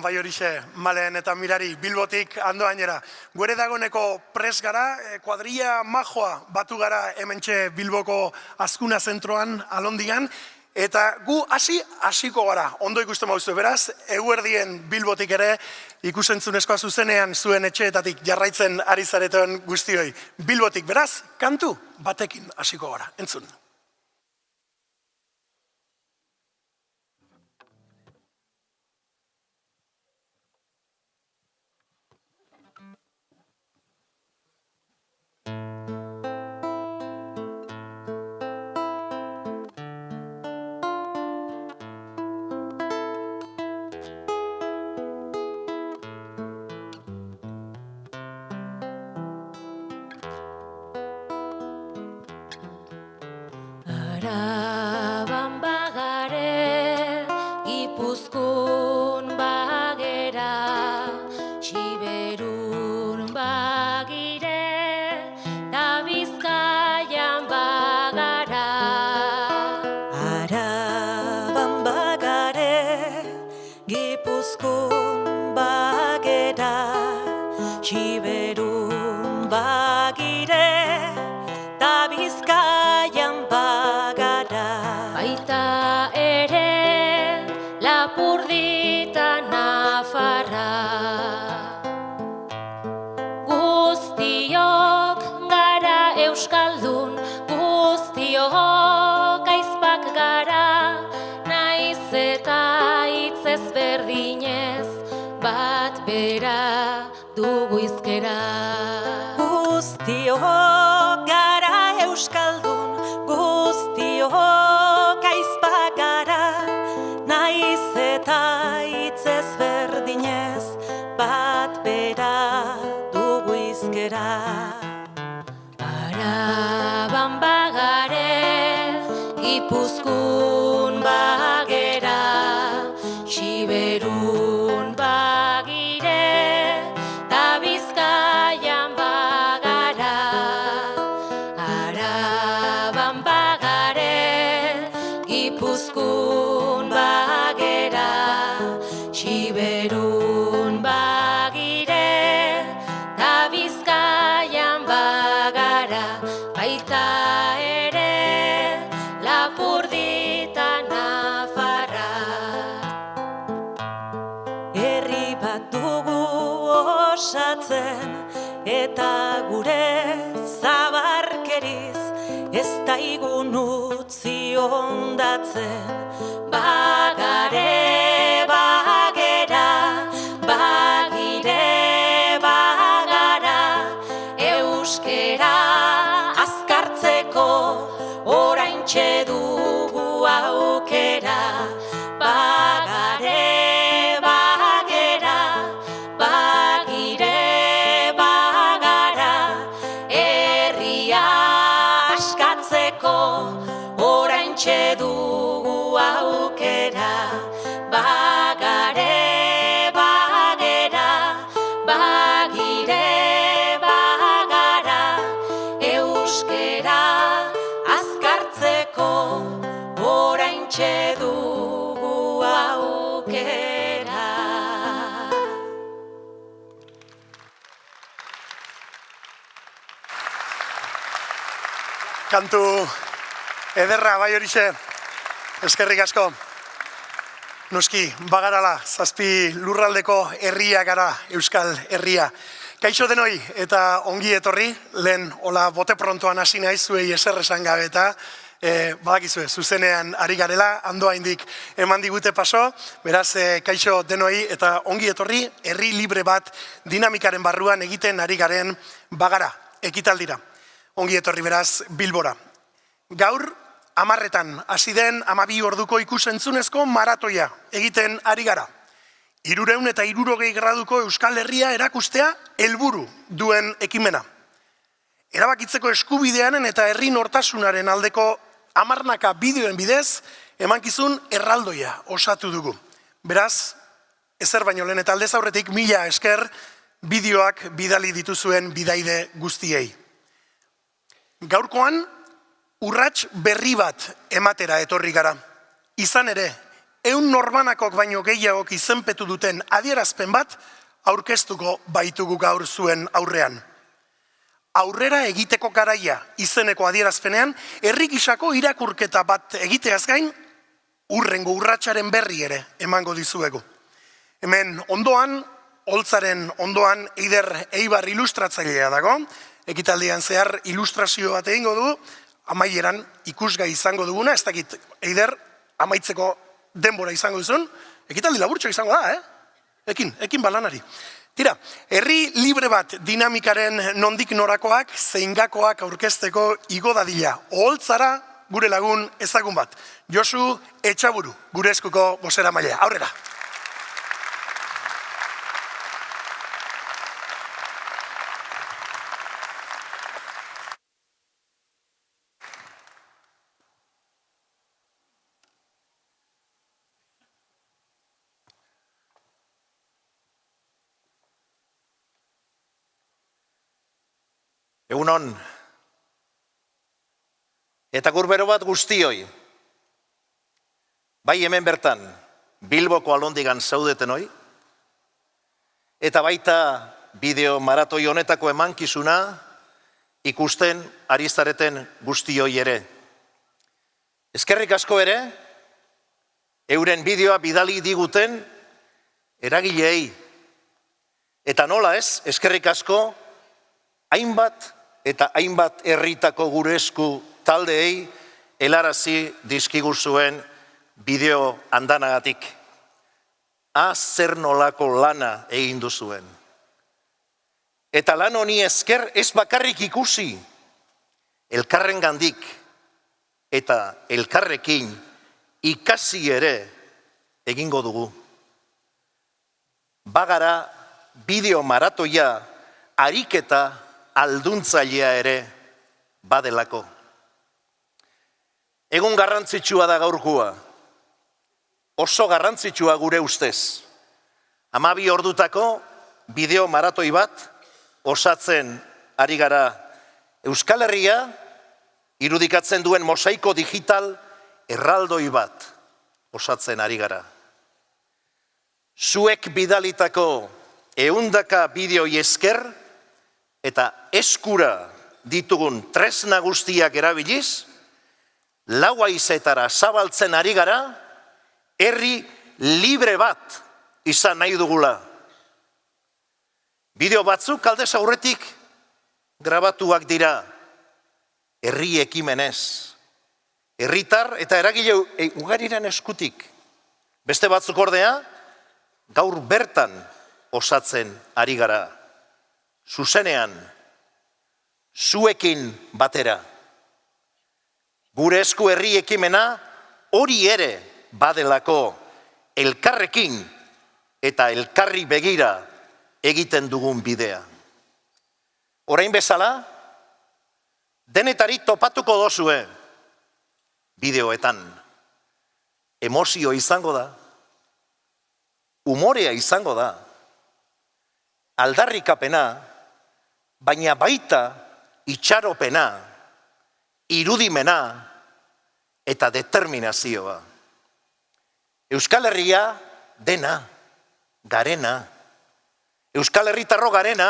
bai horixe, Malen eta Mirari, Bilbotik ando gainera. Guere dagoneko pres gara, kuadrilla majoa batu gara hementxe Bilboko Azkuna zentroan alondian, eta gu hasiko gara, ondo ikusten bauzu, beraz, eguerdien Bilbotik ere ikusentzunezkoa zuzenean zuen etxeetatik jarraitzen ari zareten guztioi. Bilbotik, beraz, kantu batekin hasiko gara, entzun. Araban bagare, Gipuzkoan bagera, Siberun bagire, da Bizkaian bagara. Araban bagare, Gipuzkoan bagera, Siberun bagire, da Bizkaian bagara. Baita ere Lapurdita Nafarra. Guztiok gara euskaldun, guztiok aizpak gara, naiz eta hitz ezberdinez, bat bera dugu hizkera. Guztiok gara euskaldun, guztiok aizpak gara, naiz eta hitz ezberdinez, bat bera dugu hizkera. Araban bagare, Gipuzkoan bagera, Siberun bagire, da Bizkaian bagara. Araban bagare, Gipuzkoan bagera, Siberun bagire, da Bizkaian bagara. Baita ere Lapurdita Nafarra. Herri bat dugu osatzen, eta gure zabarkeriz ez daigun utzi hondatzen. Bagare, bagera, bagire, bagara, euskera azkartzeko oraintxe dugu aukera. Bagare, bagera, bagire, bagara, herria askatzeko oraintxe dugu aukera. kantu ederra bai horixe, eskerrik asko. Noski, bagarala, 7 lurraldeko herria gara, Euskal Herria. Kaixo denoi eta ongi etorri, lehen hola bote prontoan hasi naiz zuei ezer esan gabe eta badakizue, zuzenean ari garela, Andoaindik eman digute paso, beraz kaixo denoi eta ongi etorri, herri libre bat dinamikaren barruan egiten ari garen bagara, ekitaldira. Ongi etorri beraz Bilbora. Gaur, 10:00 hasi den 12 orduko ikusentzunezko maratoia egiten ari gara. 360 graduko Euskal Herria erakustea helburu duen ekimena. Erabakitzeko eskubidearen eta herri nortasunaren aldeko 10 bideoen bidez, emankizun erraldoia osatu dugu. Beraz, ezer baino lehen eta aldez aurretik 1000 esker bideoak bidali dituzuen bidaide guztiei. Gaurkoan, urrats berri bat ematera etorri gara. Izan ere, 100 norbanakok baino gehiagok izenpetu duten adierazpen bat aurkeztuko baitugu gaur zuen aurrean. Aurrera egiteko garaia izeneko adierazpenean, herri gisako irakurketa bat egiteaz gain, urrengo urratsaren berri ere emango dizuegu. Hemen ondoan, holtzaren ondoan, Eider Eibar ilustratzailea dago, ekitaldian zehar ilustrazio bat egingo du, amaieran ikusgai izango duguna, ez dakit Eider amaitzeko denbora izango duzun, ekitaldi laburtxo izango da, Ekin balanari. Tira, herri libre bat dinamikaren nondik norakoak, zeingakoak aurkezteko igo dadila. Oholtzara gure lagun ezagun bat. Josu Etxaburu, gure eskuko bozeramailea. Aurrera. Egunon, eta gurbero bat guztioi, bai hemen bertan, Bilboko alondigan zaudeten hoi, eta baita bideo maratoi honetako emankizuna ikusten ari zareten guztioi ere. Eskerrik asko ere, euren bideoa bidali diguten eragilei, eta nola ez, eskerrik asko, hainbat eta hainbat herritako gure esku taldeei helarazi dizkiguzuen bideo andanagatik. Zer nolako lana egin duzuen. Eta lan honi esker ez bakarrik ikusi, elkarrengandik eta elkarrekin ikasi ere egingo dugu. Bagara bideo maratoia ariketa alduntzailea ere badelako. Egun garrantzitsua da gaurkoa. Oso garrantzitsua gure ustez. 12 ordutako bideo maratoi bat osatzen ari gara. Euskal Herria irudikatzen duen mosaiko digital erraldoi bat osatzen ari gara. Zuek bidalitako 100 bideoi esker eta eskura ditugun tresna guztiak erabiliz, 4 haizetara zabaltzen ari gara, herri libre bat izan nahi dugula. Bideo batzuk aldez aurretik grabatuak dira, herri ekimenez, herritar eta eragile ugariren eskutik. Beste batzuk ordea, gaur bertan osatzen ari gara. Zuzenean, zuekin batera. Gure esku herri ekimena hori ere badelako elkarrekin eta elkarri begira egiten dugun bidea. Orain bezala, denetari topatuko dozue bideoetan. Emozio izango da, umorea izango da, aldarrikapena, baina baita itxaropena, irudimena eta determinazioa. Euskal Herria dena, garena. Euskal Herritarro garena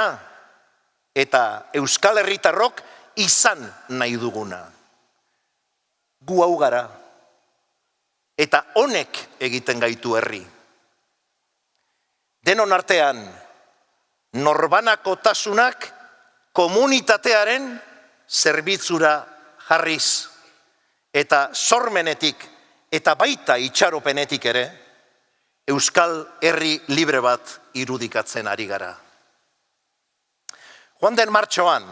eta Euskal Herritarrok izan nahi duguna. gu hau gara, eta honek egiten gaitu herri. Denon artean, norbanakotasunak komunitatearen zerbitzura jarriz, eta sormenetik eta baita itxaropenetik ere, Euskal Herri libre bat irudikatzen ari gara. Joan den martxoan,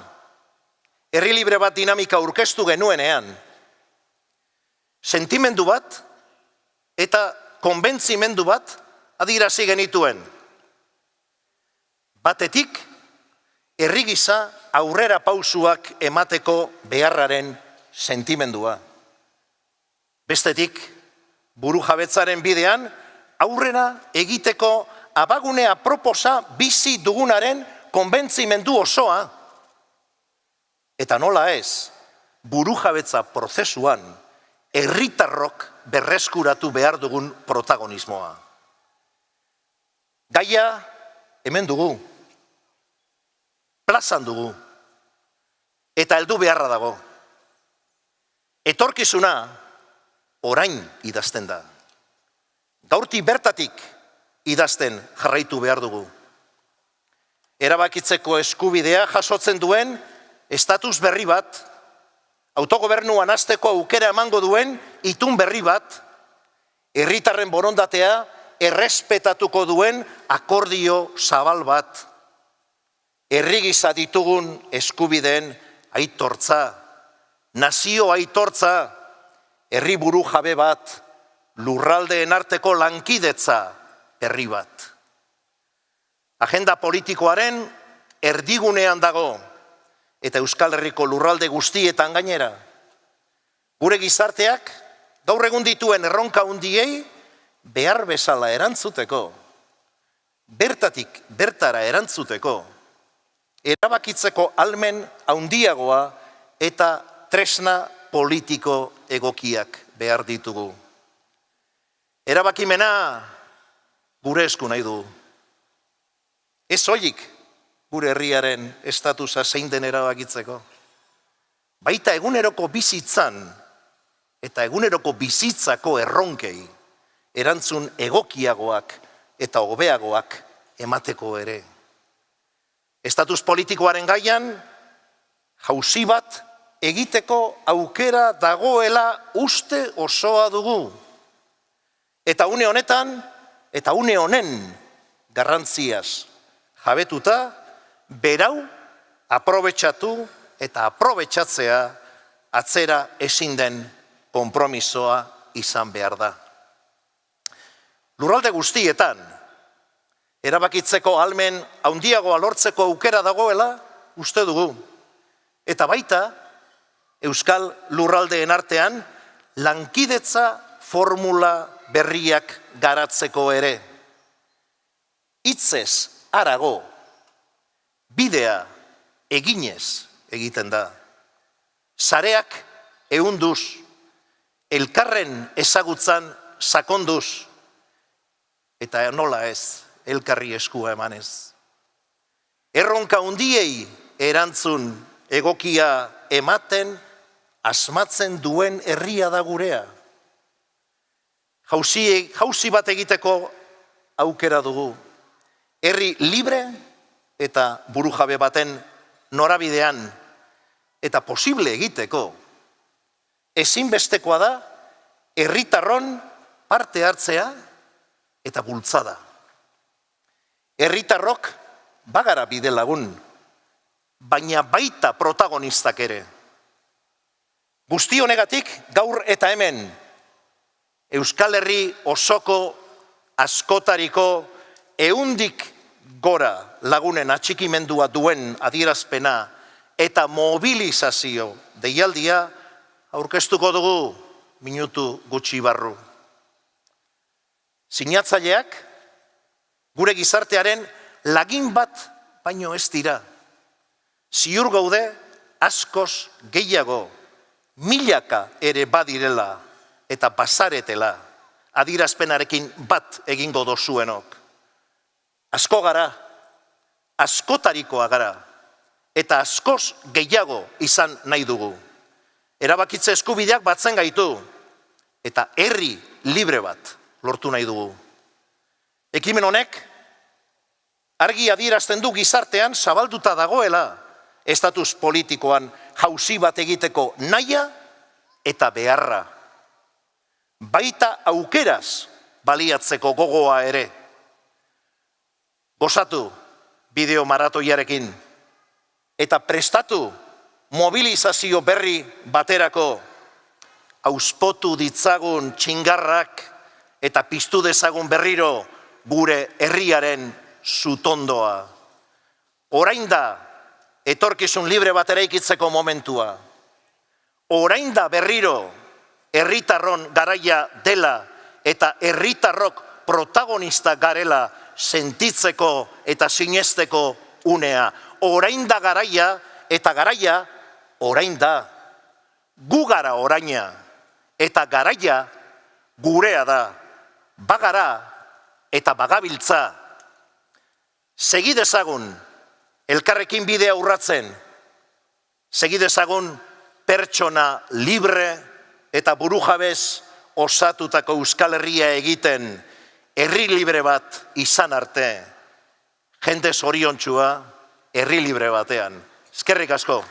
herri libre bat dinamika aurkeztu genuenean, sentimendu bat eta konbentzimendu bat adierazi genituen. Batetik, herri gisa aurrera pausuak emateko beharraren sentimendua. Bestetik, burujabetzaren bidean aurrera egiteko abagunea proposa bizi dugunaren konbentzimendu osoa. Eta nola ez, burujabetza prozesuan herritarrok berreskuratu behar dugun protagonismoa. Gaia hemen dugu, plazan dugu, eta heldu beharra dago. Etorkizuna orain idazten da. Gaurti bertatik idazten jarraitu behar dugu. Erabakitzeko eskubidea jasotzen duen estatus berri bat, autogobernuan hasteko aukera emango duen itun berri bat, herritarren borondatea errespetatuko duen akordio zabal bat, herri gisa ditugun eskubideen aitortza, nazio aitortza, herri buru jabe bat, lurraldeen arteko lankidetza herri bat. Agenda politikoaren erdigunean dago, eta Euskal Herriko lurralde guztietan gainera. Gure gizarteak gaur egun dituen erronka hundiei behar bezala erantzuteko, bertatik bertara erantzuteko, erabakitzeko almen handiagoa eta tresna politiko egokiak behar ditugu. Erabakimena gure esku nahi du. Ez soilik gure herriaren estatusa zein den erabakitzeko. Baita eguneroko bizitzan eta eguneroko bizitzako erronkei erantzun egokiagoak eta hobeagoak emateko ere. Estatus politikoaren gaian jauzi bat egiteko aukera dagoela uste osoa dugu. Eta une honetan, eta une honen garrantziaz jabetuta, berau aprobetxatu eta aprobetxatzea atzera ezin den konpromisoa izan behar da. Lurralde guztietan, erabakitzeko ahalmen handiagoa lortzeko aukera dagoela uste dugu. Eta baita, Euskal lurraldeen artean, lankidetza formula berriak garatzeko ere. Hitzez harago, bidea eginez egiten da. Sareak ehunduz, elkarren ezagutzan sakonduz, eta nola ez, elkarri eskua emanez. Erronka hundiei erantzun egokia ematen, asmatzen duen herria da gurea. Jauzi bat egiteko aukera dugu. Herri libre eta burujabe baten norabidean eta posible egiteko. Ezinbestekoa da herritarron parte hartzea eta bultzada. Herritarrok bagara bide lagun, baina baita protagonistak ere. Guzti honegatik gaur eta hemen Euskal Herri osoko askotariko 100 gora lagunen atxikimendua duen adierazpena eta mobilizazio deialdia aurkeztuko dugu minutu gutxi barru. Sinatzaileak gure gizartearen lagin bat baino ez dira. Ziur gaude askoz gehiago, milaka ere badirela eta bazaretela adierazpenarekin bat egingo dozuenok. Asko gara, askotarikoa gara, eta askoz gehiago izan nahi dugu. Erabakitze eskubideak batzen gaitu, eta herri libre bat lortu nahi dugu. Ekimen honek, argi adierazten du gizartean zabalduta dagoela estatus politikoan jauzi bat egiteko nahia eta beharra. Baita aukeraz baliatzeko gogoa ere. Gozatu bideo maratoiarekin eta prestatu mobilizazio berri baterako auspotu ditzagun txingarrak eta piztu dezagun berriro gure herriaren zutondoa. Orain da etorkizun libre bat eraikitzeko momentua. Orain da berriro herritarron garaia dela eta herritarrok protagonista garela sentitzeko eta sinesteko unea. Orain da garaia eta garaia orain da. Gu gara oraina eta garaia gurea da. Bagara eta bagabiltza. Segi dezagun elkarrekin bidea urratzen. Segi dezagun pertsona libre eta burujabez osatutako Euskal Herria egiten, herri libre bat izan arte, jende zoriontsua herri libre batean. Eskerrik asko.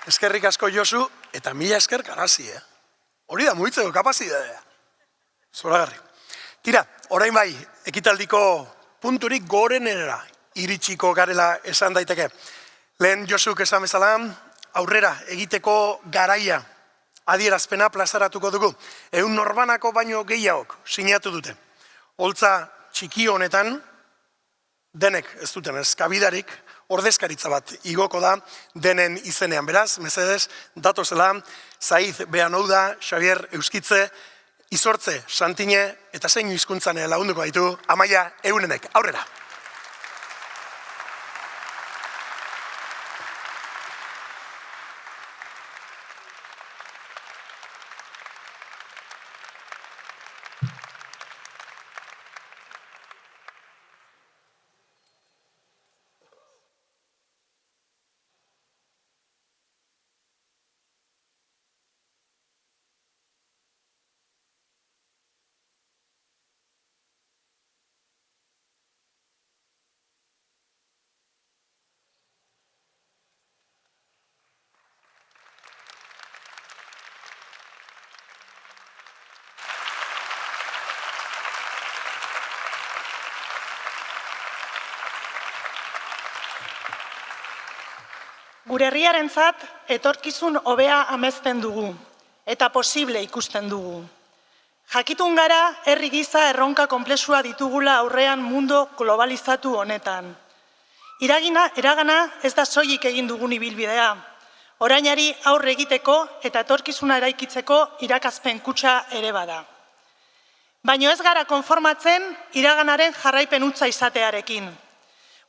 Eskerrik asko Josu. Eta mila esker Garazi, Hori da mugitzeko kapazitatea. Zoragarri. Tira, orain bai, ekitaldiko punturik gorenera iritsiko garela esan daiteke. Lehen Josuk esan bezala, aurrera egiteko garaia adierazpena plazaratuko dugu. 100 norbanako baino gehiagok sinatu dute. Holtza txiki honetan, denek ez duten eskabidarik, ordezkaritza bat igoko da denen izenean. Beraz, mesedez, datozela, Zaiz Beanouda, Xavier Euskitze, Izortze Santine eta zein hizkuntzan lagunduko ditu Amaia Eunenek. Aurrera! Gure herriarentzat etorkizun hobea amesten dugu, eta posible ikusten dugu. Jakitun gara herri gisa erronka konplexua ditugula aurrean mundu globalizatu honetan. Iragana ez da soilik egin dugun ibilbidea. Orainari aurre egiteko eta etorkizuna eraikitzeko irakaspen kutxa ere bada. Baino ez gara konformatzen iraganaren jarraipen hutsa izatearekin.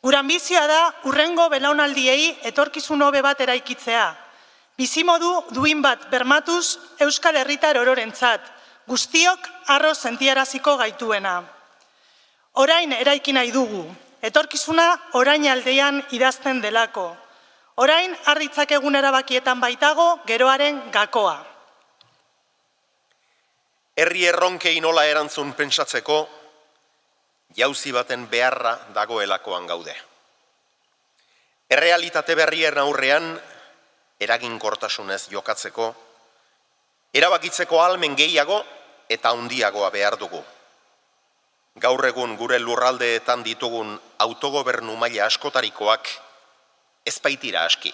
Gure anbizioa da hurrengo belaunaldiei etorkizun hobe bat eraikitzea. Bizimodu duin bat bermatuz Euskal Herritar ororentzat, guztiok harro sentiaraziko gaituena. Orain eraiki nahi dugu, etorkizuna orain aldean idazten delako. Orain harritzak egun erabakietan baitago geroaren gakoa. Herri erronkei nola erantzun pentsatzeko, jauzi baten beharra dagoelakoan gaude. Errealitate berrien aurrean, eraginkortasunez jokatzeko, erabakitzeko ahalmen gehiago eta handiagoa behar dugu. Gaur egun gure lurraldeetan ditugun autogobernu maila askotarikoak ez baitira aski.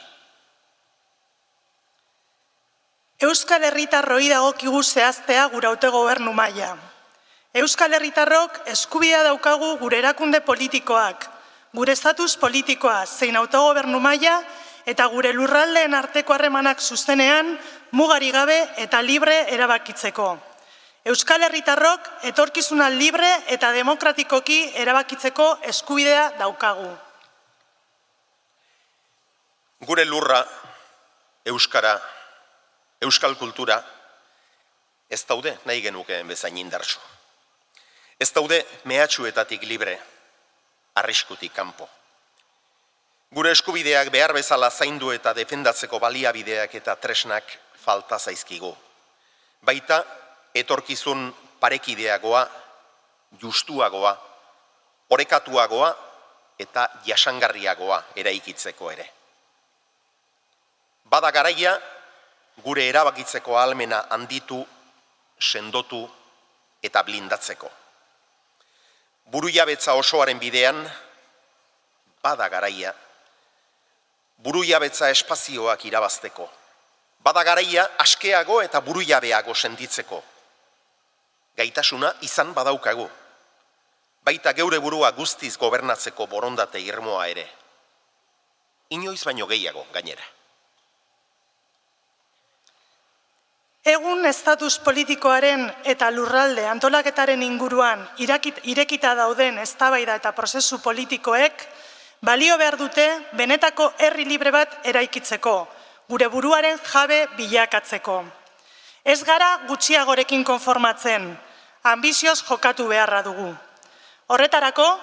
Euskal Herritarroi dagokigu zehaztea gure autogobernu maila. Euskal Herritarrok eskubidea daukagu gure erakunde politikoak, gure estatus politikoa zein autogobernu maila eta gure lurraldeen arteko harremanak zuzenean mugari gabe eta libre erabakitzeko. Euskal Herritarrok etorkizuna libre eta demokratikoki erabakitzeko eskubidea daukagu. Gure lurra, euskara, euskal kultura, ez daude nahi genukeen bezain indartsu. Ez daude mehatxuetatik libre, arriskutik kanpo. Gure eskubideak behar bezala zaindu eta defendatzeko baliabideak eta tresnak falta zaizkigu. Baita, etorkizun parekideagoa, justuagoa, orekatuagoa eta jasangarriagoa eraikitzeko ere. Bada garaia, gure erabakitzeko ahalmena handitu, sendotu eta blindatzeko. Burujabetza osoaren bidean, bada garaia, burujabetza espazioak irabazteko. Bada garaia askeago eta burujabeago sentitzeko. Gaitasuna izan badaukagu. Baita geure burua guztiz gobernatzeko borondate irmoa ere. Inoiz baino gehiago gainera. Egun estatus politikoaren eta lurralde antolaketaren inguruan irekita dauden eztabaida eta prozesu politikoek balio behar dute benetako herri libre bat eraikitzeko, gure buruaren jabe bilakatzeko. Ez gara gutxiagorekin konformatzen, ambizioz jokatu beharra dugu. Horretarako,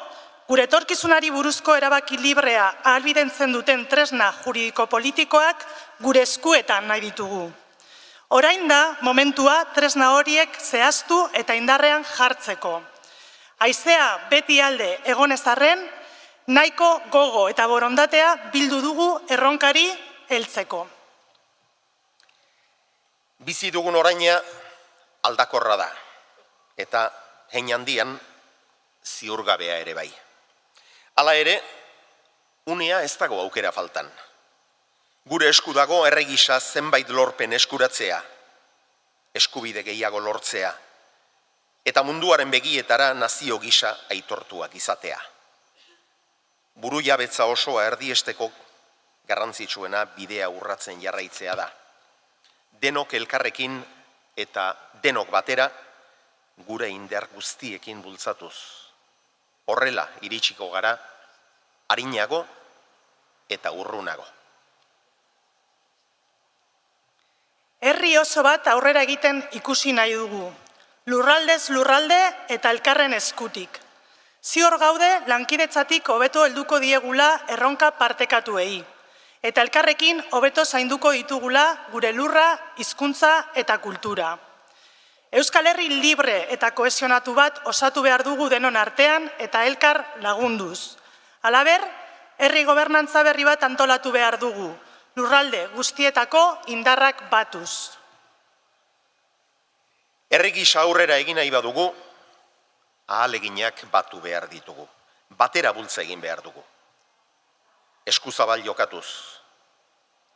gure etorkizunari buruzko erabaki librea ahalbidetzen duten tresna juridiko-politikoak gure eskuetan nahi ditugu. Orain da momentua tresna horiek zehaztu eta indarrean jartzeko. Haizea beti alde egonez arren, nahiko gogo eta borondatea bildu dugu erronkari heltzeko. Bizi dugun oraina aldakorra da, eta hein handian ziurgabea ere bai. Hala ere, unea ez dago aukera faltan. Gure esku dago herri gisa zenbait lorpen eskuratzea, eskubide gehiago lortzea, eta munduaren begietara nazio gisa aitortuak izatea. Buru jabetza osoa erdiesteko garrantzitsuena bidea urratzen jarraitzea da. Denok elkarrekin eta denok batera gure indar guztiekin bultzatuz. Horrela iritsiko gara, arinago eta urrunago. Herri oso bat aurrera egiten ikusi nahi dugu. Lurraldez lurralde eta elkarren eskutik. Zior gaude lankidetzatik hobeto helduko diegula erronka partekatuei. Eta elkarrekin hobeto zainduko ditugula gure lurra, hizkuntza eta kultura. Euskal Herri libre eta kohesionatu bat osatu behar dugu denon artean eta elkar lagunduz. Halaber, herri gobernantza berri bat antolatu behar dugu, lurralde guztietako indarrak batuz. Herri gisa aurrera egin nahi badugu, ahaleginak batu behar ditugu, batera bultza egin behar dugu. Eskuzabal jokatuz,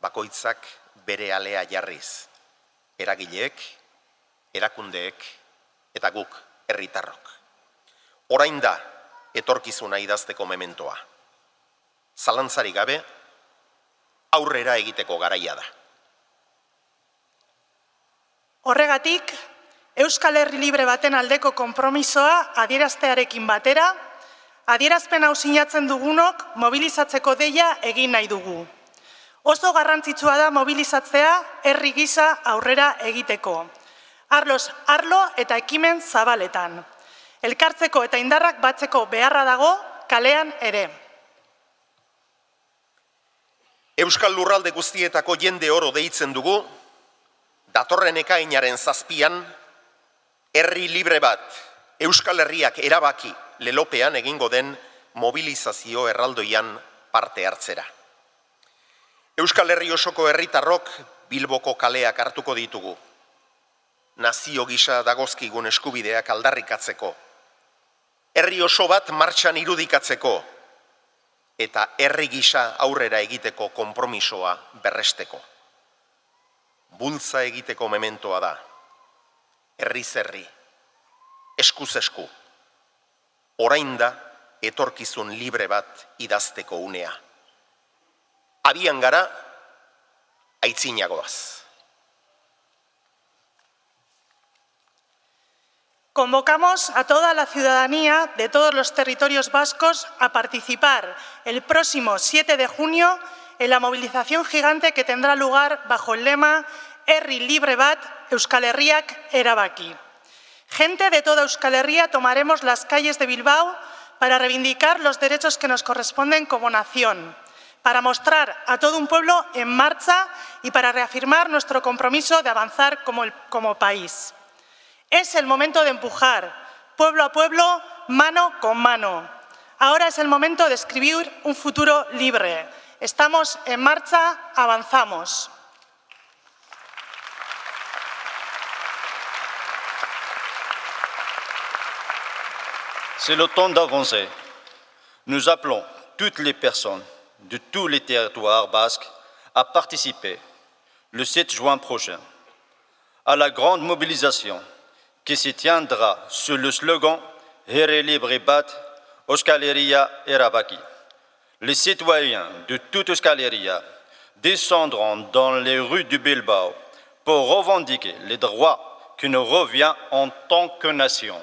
bakoitzak bere alea jarriz, eragileek, erakundeek eta guk herritarrok. Orain da etorkizuna idazteko mementoa. Zalantzarik gabe, aurrera egiteko garaia da. Horregatik, Euskal Herri libre baten aldeko konpromisoa adieraztearekin batera, adierazpen hau sinatzen dugunok mobilizatzeko deia egin nahi dugu. Oso garrantzitsua da mobilizatzea herri gisa aurrera egiteko. Arloz arlo eta ekimen zabaletan. Elkartzeko eta indarrak batzeko beharra dago kalean ere. Euskal lurralde guztietako jende oro deitzen dugu, datorren ekainaren 7an, herri libre bat, Euskal Herriak erabaki lelopean egingo den mobilizazio erraldoian parte hartzera. Euskal Herri osoko herritarrok Bilboko kaleak hartuko ditugu. Nazio gisa dagozkigun eskubideak aldarrikatzeko. Herri oso bat martxan irudikatzeko. Eta herri gisa aurrera egiteko konpromisoa berresteko. Bultza egiteko mementoa da. Herriz herri, eskuz esku. Orain da etorkizun libre bat idazteko unea. Abian gara, aitzinagoaz. Convocamos a toda la ciudadanía de todos los territorios vascos a participar el próximo 7 de junio en la movilización gigante que tendrá lugar bajo el lema Herri libre bat, Euskal Herriak erabaki. Gente de toda Euskal Herria tomaremos las calles de Bilbao para reivindicar los derechos que nos corresponden como nación, para mostrar a todo un pueblo en marcha y para reafirmar nuestro compromiso de avanzar como país. Es el momento de empujar, pueblo a pueblo, mano con mano. Ahora es el momento de escribir un futuro libre. Estamos en marcha, avanzamos. C'est le temps d'avancer. Nous appelons toutes les personnes de tous les territoires basques à participer le 7 juin prochain à la grande mobilisation qui se tiendra sous le slogan « Herri libre bat, Euskal Herria erabaki ». Les citoyens de toute Euskal Herria descendront dans les rues de Bilbao pour revendiquer les droits qui nous reviennent en tant que nation,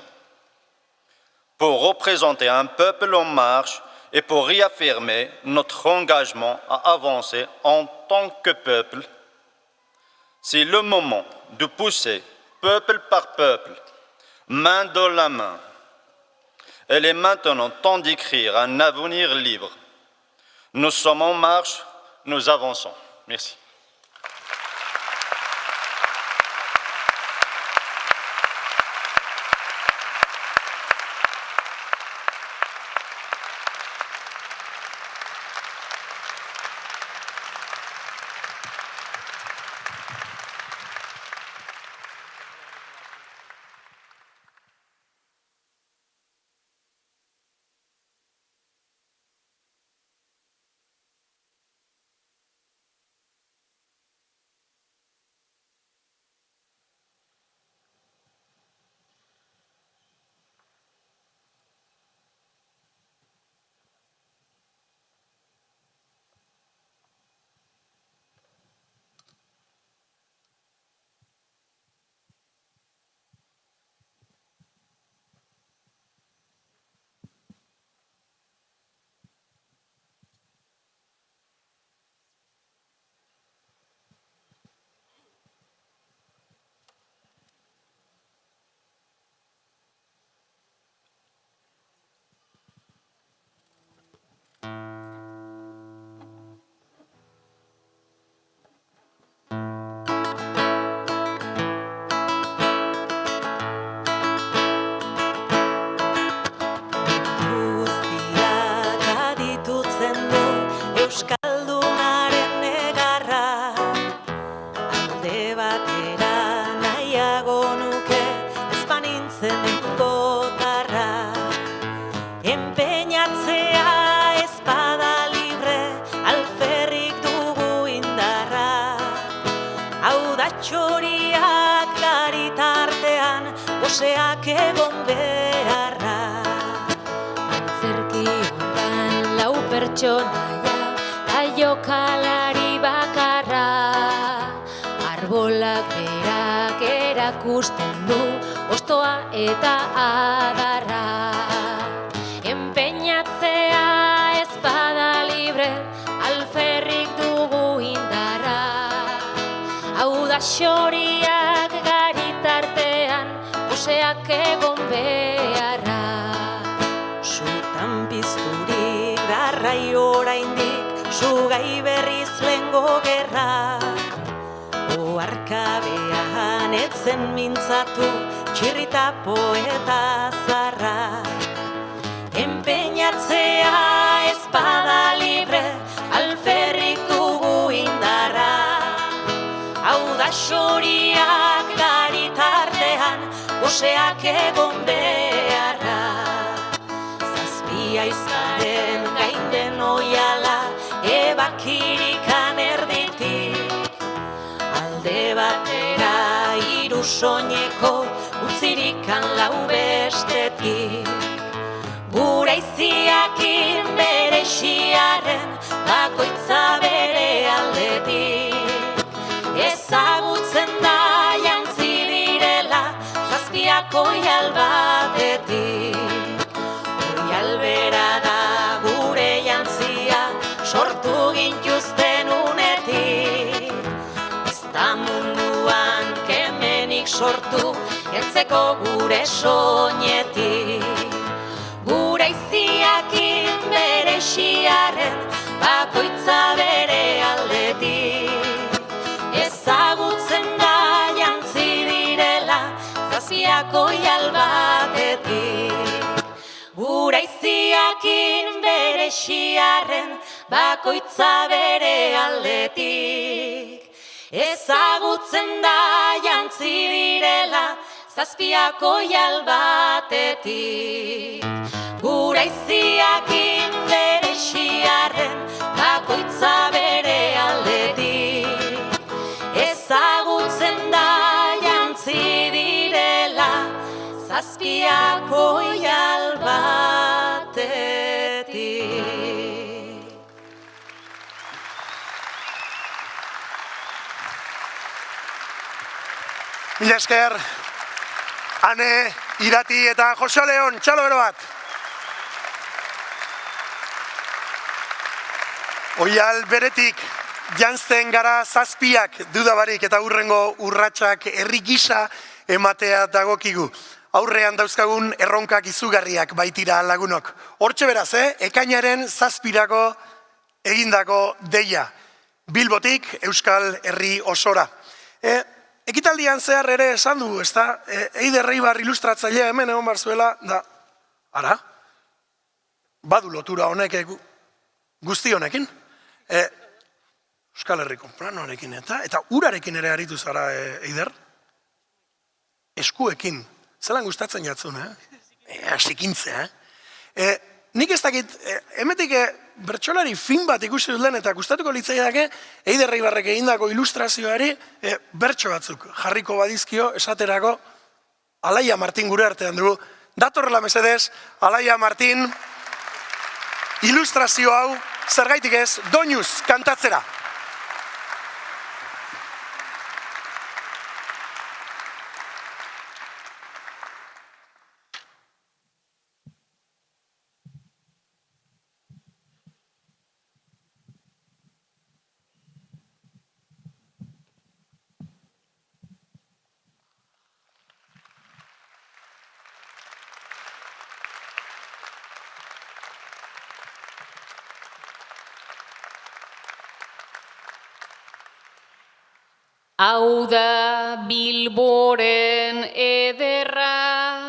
pour représenter un peuple en marche et pour réaffirmer notre engagement à avancer en tant que peuple. C'est le moment de pousser peuple par peuple, main dans la main. Il est maintenant temps d'écrire un avenir libre. Nous sommes en marche, nous avançons. Merci. da txoriak garitartean, goseak egon beharra. Antzerki honetan lau pertsonaia, ta jokalari bakarra. Arbolak berak erakusten du, ostoa eta adarra. Enpeinatzea ez bada libre, alferrik dugu indarra. Hau da xoriak garitartean, goseak egon beharra. Sutan pizturik darrai oraindik, sugai berriz lengo gerra. Oarkabean etzen mintzatu, txirrita poeta zarra. Enpeinatzea ez bada libre, alferrik dugu indarra. Hau da xoriak garitartean, goseak egon beharra. Zazpia izaren gainden oiala, ebakirikan erditik. Alde batera hiru soineko, utzirikan lau bestetik. Gure iziakin bere xiarren, bakoitza bere aldetik. Ezagutzen da jantzi direla, zazpiak oial batetik. Oial bera da gure jantzia, sortu gintuzten unetik. Ez da munduan kemenik sortu, heltzeko gure soinetik. Gure iziakin bere xiarren, bakoitza bere aldetik. Ezagutzen da jantzi direla, zazpiak oial batetik. Gure iziakin bere xiarren, bakoitza bere aldetik. Ezagutzen da jantzi direla, zazpiak oial batetik. Gure iziakin bere xiarren, bakoitza bere aldetik. Ezagutzen da jantzi direla, zazpiak oial batetik. Mila esker, Ane, Irati eta Jose Leon, txalo bero bat. Oial beretik janzten gara zazpiak dudabarik eta hurrengo urratsak herri gisa ematea dagokigu. Aurrean dauzkagun erronkak izugarriak baitira lagunok. Hortxe beraz, ekainaren zazpirako egindako deia. Bilbotik Euskal Herri osora. Ekitaldian zehar ere esan du, ez da, Eider Reibar ilustratzailea hemen egon barzuela, da, ara, badu lotura honek guzti honekin, Euskal Herriko planoarekin eta urarekin ere aritu zara, Eider, eskuekin, zelan gustatzen jatzun, asikintzea, nik ez dakit, emetik bertsolari fin bat ikusi dut lehen eta gustatuko litzaiake Eider Reibarrek egindako ilustrazioari bertso batzuk jarriko badizkio esaterako Alaia Martin gure artean dugu. Datorrela mesedez, Alaia Martin ilustrazio hau zergaitik ez doinuz kantatzera. Hau da Bilboren ederra,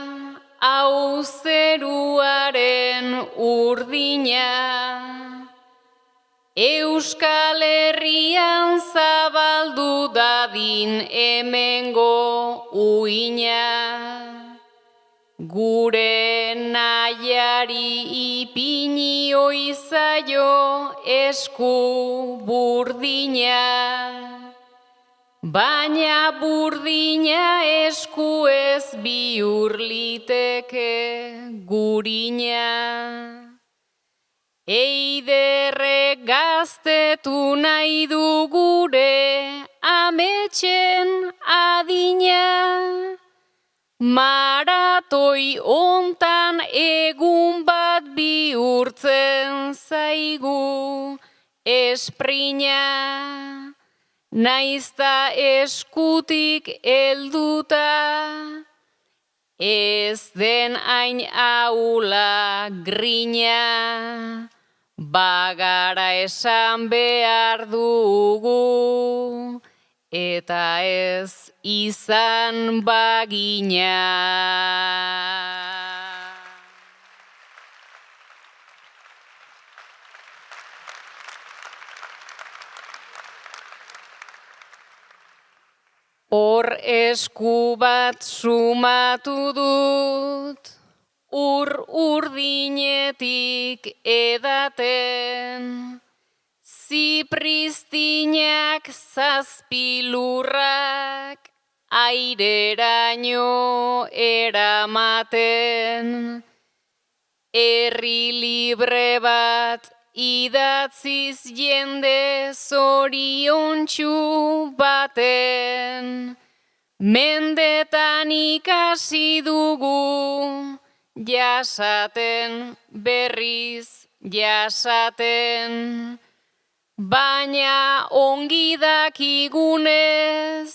hau zeruaren urdina. Euskal Herrian zabaldu dadin hemengo uina. Gure nahiari ipini oizaio esku burdina. baina burdina eskuez bihur liteke gurina. Eiderrek gaztetu nahi du gure ametxen adina. Maratoi ontan egun bat bihurtzen zaigu esprina. Naizta eskutik helduta, ez den hain ahula grina. Bagara esan behar dugu, eta ez izan bagina. Hor esku bat sumatu dut, urdinetik edaten, zipristinak zazpilurrak aireraino eramaten, herri libre bat idatziz jende zoriontsu baten, mendetan ikasi dugu jasaten, berriz jasaten, baina ongi dakigunez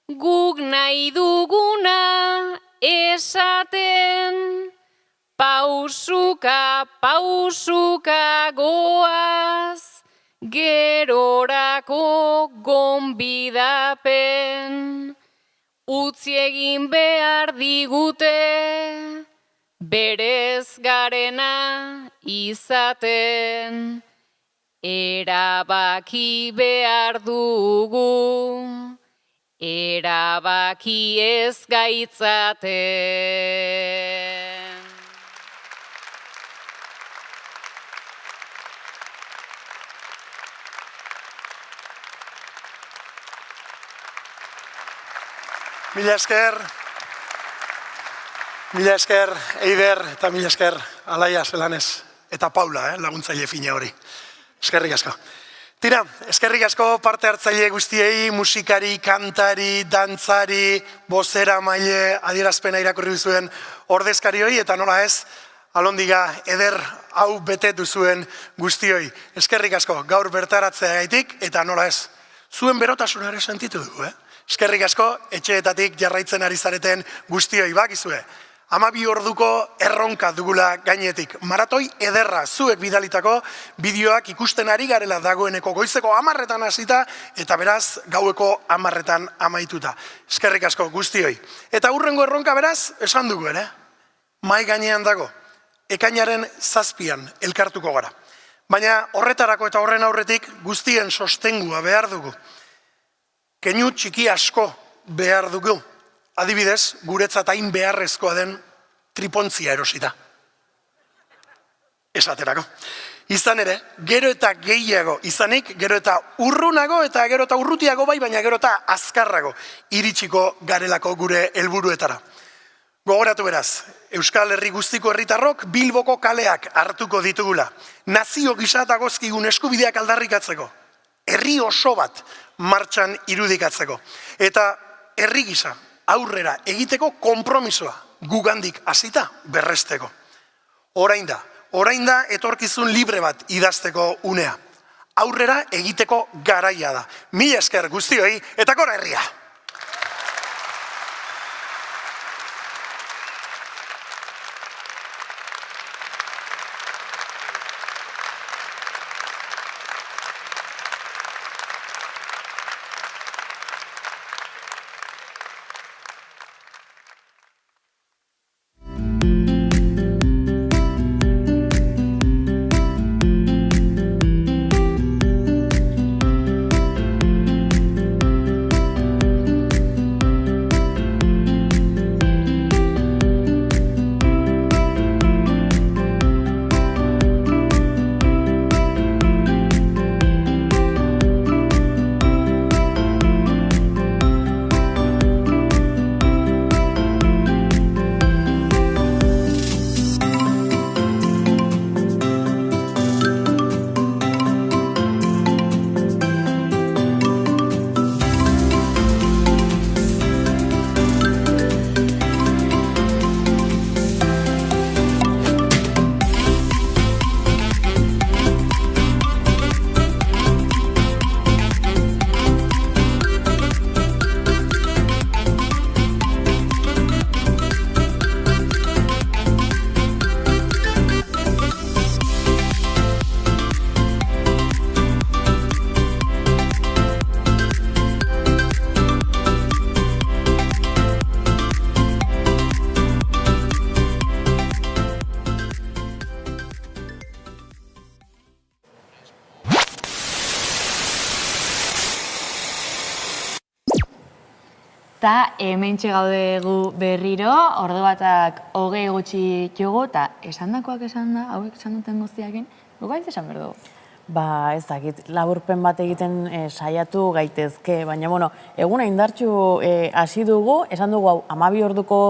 guk nahi duguna esaten. Pausuka, pausuka goaz, gerorako gonbidapen. Utzi egin behar digute, berez garena izaten. Erabaki behar dugu, erabaki ez gaitzaten. Mila esker, Eider, eta mila esker, Alaia Zelanez, eta Paula, laguntzaile fina hori. Eskerrik asko. Tira, eskerrik asko parte hartzaile guztiei, musikari, kantari, dantzari, bozera maile, adierazpena irakurri duzuen ordezkarioi, eta nola ez, alondiga eder hau bete duzuen guztioi. Eskerrik asko, gaur bertaratzea gaitik, eta nola ez, zuen berotasuna ere sentitu dugu, Eskerrik asko, etxeetatik jarraitzen ari zareten guztioi bakizue. 12 orduko erronka dugula gainetik. Maratoi ederra zuek bidalitako bideoak ikusten ari garela dagoeneko goizeko 10:00 hasita eta beraz gaueko 10:00 amaituta. Eskerrik asko guztioi. Eta hurrengo erronka beraz esan dugu ere. Mahai gainean dago. Ekainaren 7 elkartuko gara. Baina horretarako eta horren aurretik guztien sostengua behar dugu. Keinu txiki asko behar dugu. Adibidez, guretzat hain beharrezkoa den tripontzia erosita. Esaterako. Izan ere, gero eta gehiago izanik, gero eta urrunago eta gero eta urrutiago bai, baina gero eta azkarrago iritsiko garelako gure helburuetara. Gogoratu beraz, Euskal Herri guztiko herritarrok Bilboko kaleak hartuko ditugula. Nazio gisa dagozkigun eskubideak aldarrikatzeko. Herri oso bat martxan irudikatzeko. Eta herri gisa aurrera egiteko konpromisoa gugandik hasita berresteko. Orain da etorkizun libre bat idazteko unea. Aurrera egiteko garaia da. Mila esker guztioi eta gora herria! Eta hementxe gaude gu berriro, ordu batak 20 gutxi jogu, eta esandakoak esan da, hauek esan duten guztiakin, gugaitz esan behar dugu. Ba, ez dakit, laburpen bat egiten saiatu gaitezke, baina, bueno, eguna indartxu hasi dugu, esan dugu hau 12 orduko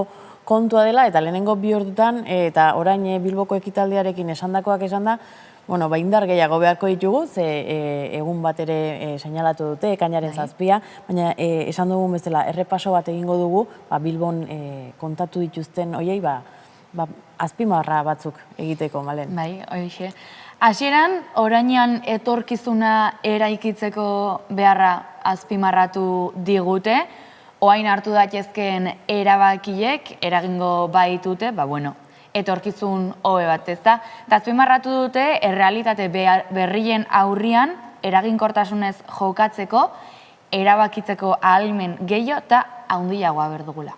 kontua dela, eta lehenengo 2 ordutan, eta orain Bilboko ekitaldiarekin esandakoak esan da, bueno, ba, indar gehiago beharko ditugu, ze egun bat ere seinalatu dute, ekainaren 7, baina esan dugun bezala, errepaso bat egingo dugu, ba, Bilbon kontatu dituzten hoiei, ba, azpimarra batzuk egiteko, Malen. Bai, hoixe. Hasieran, orainean etorkizuna eraikitzeko beharra azpimarratu digute, oain hartu daitezkeen erabakiek eragingo baitute, ba, bueno, etorkizun hobe bat, ezta? Eta azpimarratu dute, errealitate berrien aurrian eraginkortasunez jokatzeko, erabakitzeko ahalmen gehiago eta handiagoa berdugula.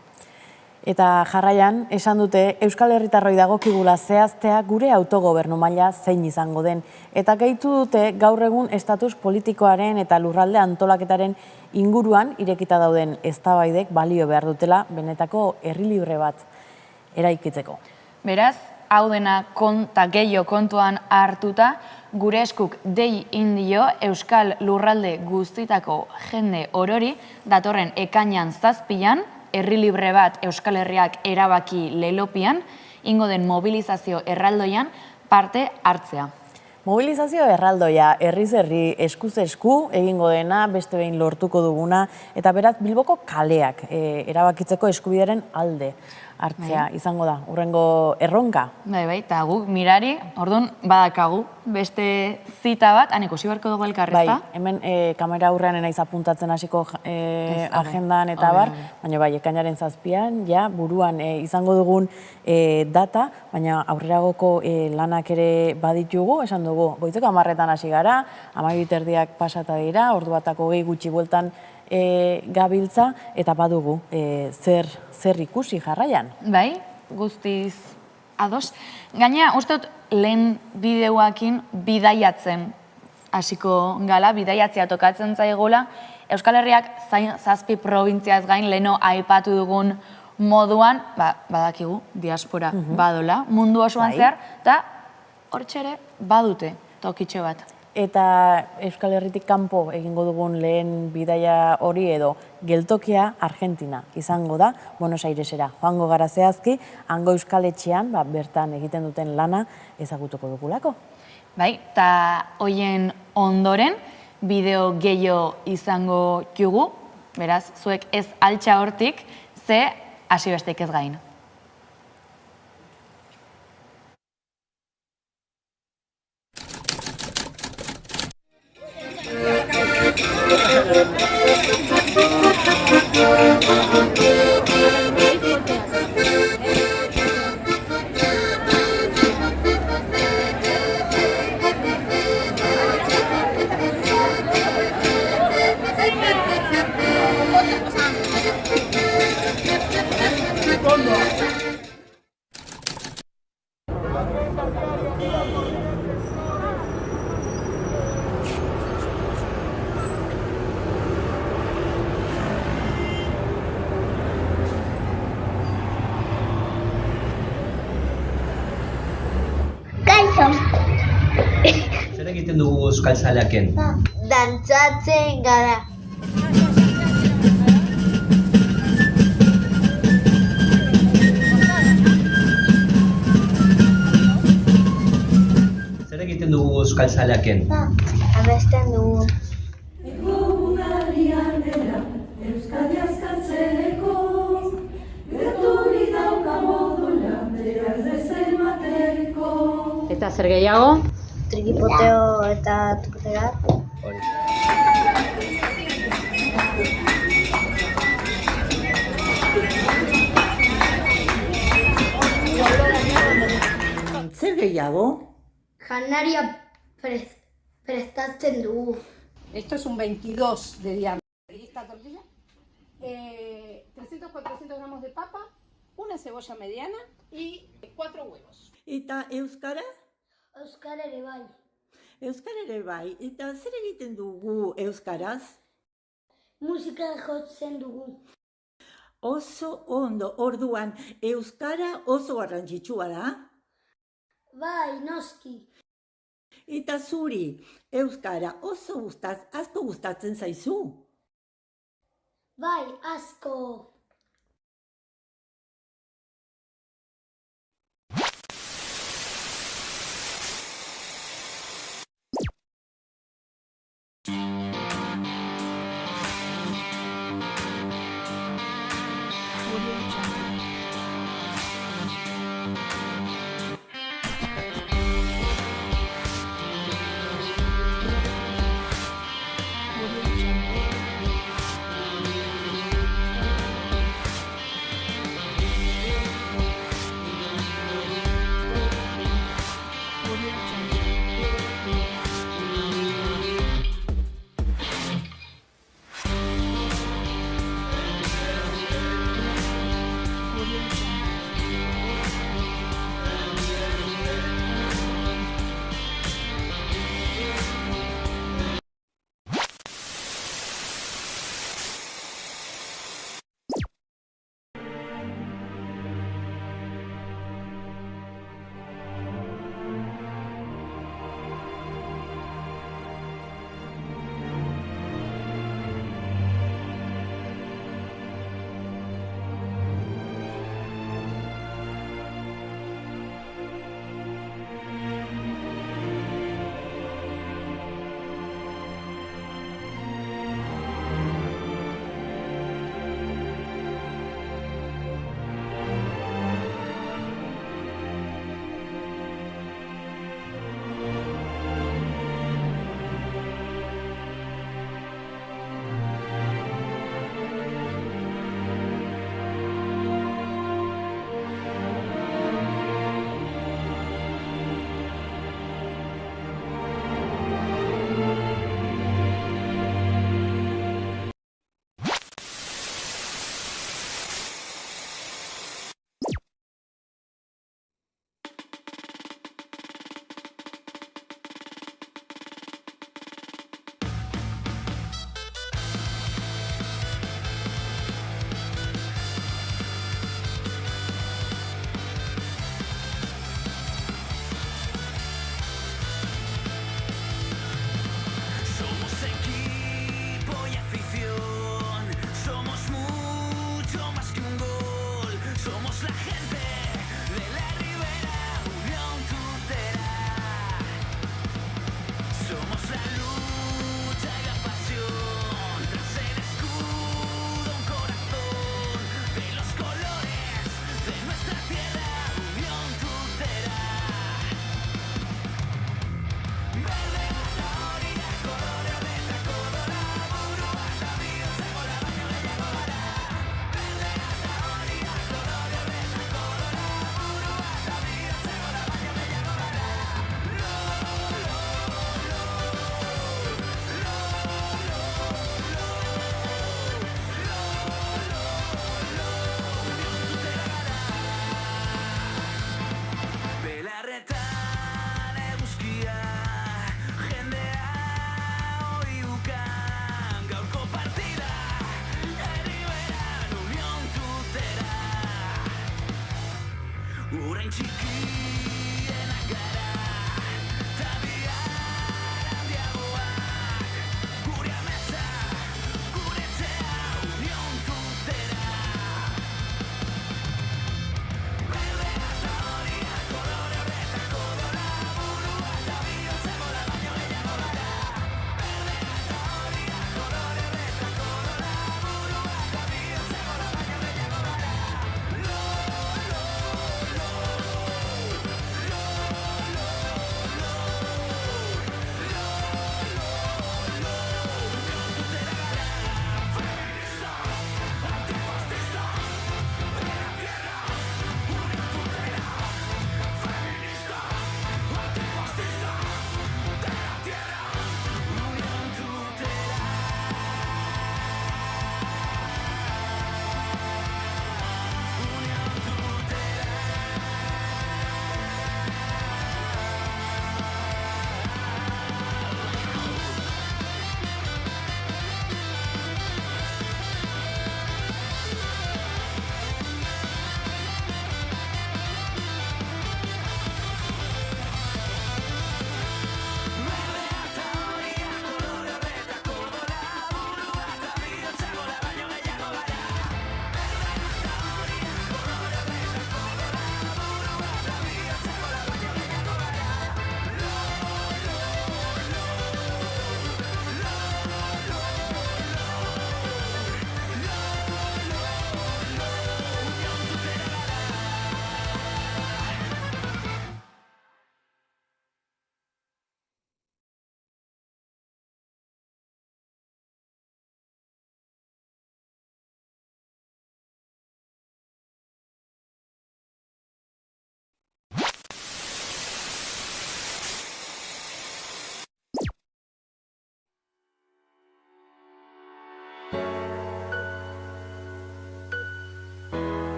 Eta jarraian, esan dute, Euskal Herritarroi dagokigula zehaztea gure autogobernu maila zein izango den. Eta gehitu dute gaur egun estatus politikoaren eta lurralde antolaketaren inguruan irekita dauden eztabaidek balio behar dutela benetako herri libre bat eraikitzeko. Beraz, hau dena konta gehiago kontuan hartuta, gure eskuk dei indio Euskal Lurralde guztitako jende orori datorren ekainan 7 herri libre bat Euskal Herriak erabaki lelopian, ingo den mobilizazio erraldoian parte hartzea. Mobilizazio erraldoia, herriz herri, eskuz esku egingo dena, beste behin lortuko duguna, eta beraz Bilboko kaleak erabakitzeko eskubidearen alde hartzea izango da, hurrengo erronka. Bai, eta guk mirari, orduan badakagu, beste zita bat, ikusi beharko dugu elkarrezta? Bai, hemen kamera aurrean naiz apuntatzen hasiko agendan eta bar, baina bai, ekainaren 7, ja, buruan izango dugun data, baina aurreragoko lanak ere baditugu, esan dugu, goizeko 10etan hasi gara, 12:30 pasata dira, ordu batako 20 gutxi bueltan gabiltza, eta badugu zer ikusi jarraian. Bai, guztiz ados. Gaina, uste dut, lehen bideoakin bidaiatzen hasiko gala, bidaiatzea tokatzen zaigula. Euskal Herriak 7 probintziaz gain leheno aipatu dugun moduan, badakigu, diaspora badola, mundu osoan zehar, eta hortxere badute tokitxo bat. Eta Euskal Herritik kanpo egingo dugun lehen bidaia hori edo geltokia Argentina izango da, Buenos Airesera. Joango gara zehazki, hango Euskal Etxean, bertan egiten duten lana ezagutuko dugulako. Bai, eta hoien ondoren, bideo gehiago izango jugu, beraz, zuek ez altxa hortik, ze hasi besteik ez gain. Zer egiten dugu Euskal Zaleaken? Dantzatzen gara. Zer egiten dugu Euskal Zaleaken? Abesten dugu. Euskadi askatzeko, gerturi dauka modula, beraz dezen mateko. Eta zer gehiago? Trikipoteo eta tukotera. Zer gehiago? Janaria prestatzen dugu. Esto es un 22 de diámetro. Esta tortilla, 300-400 gramos de papa, una cebolla mediana y 4 huevos. Eta euskara? Euskara ere bai. Euskara ere bai. Eta zer egiten dugu euskaraz? Musika jotzen dugu. Oso ondo, orduan, euskara oso garrantzitsua da? Bai, noski. Eta zuri, euskara oso asko gustatzen zaizu? Bai, asko.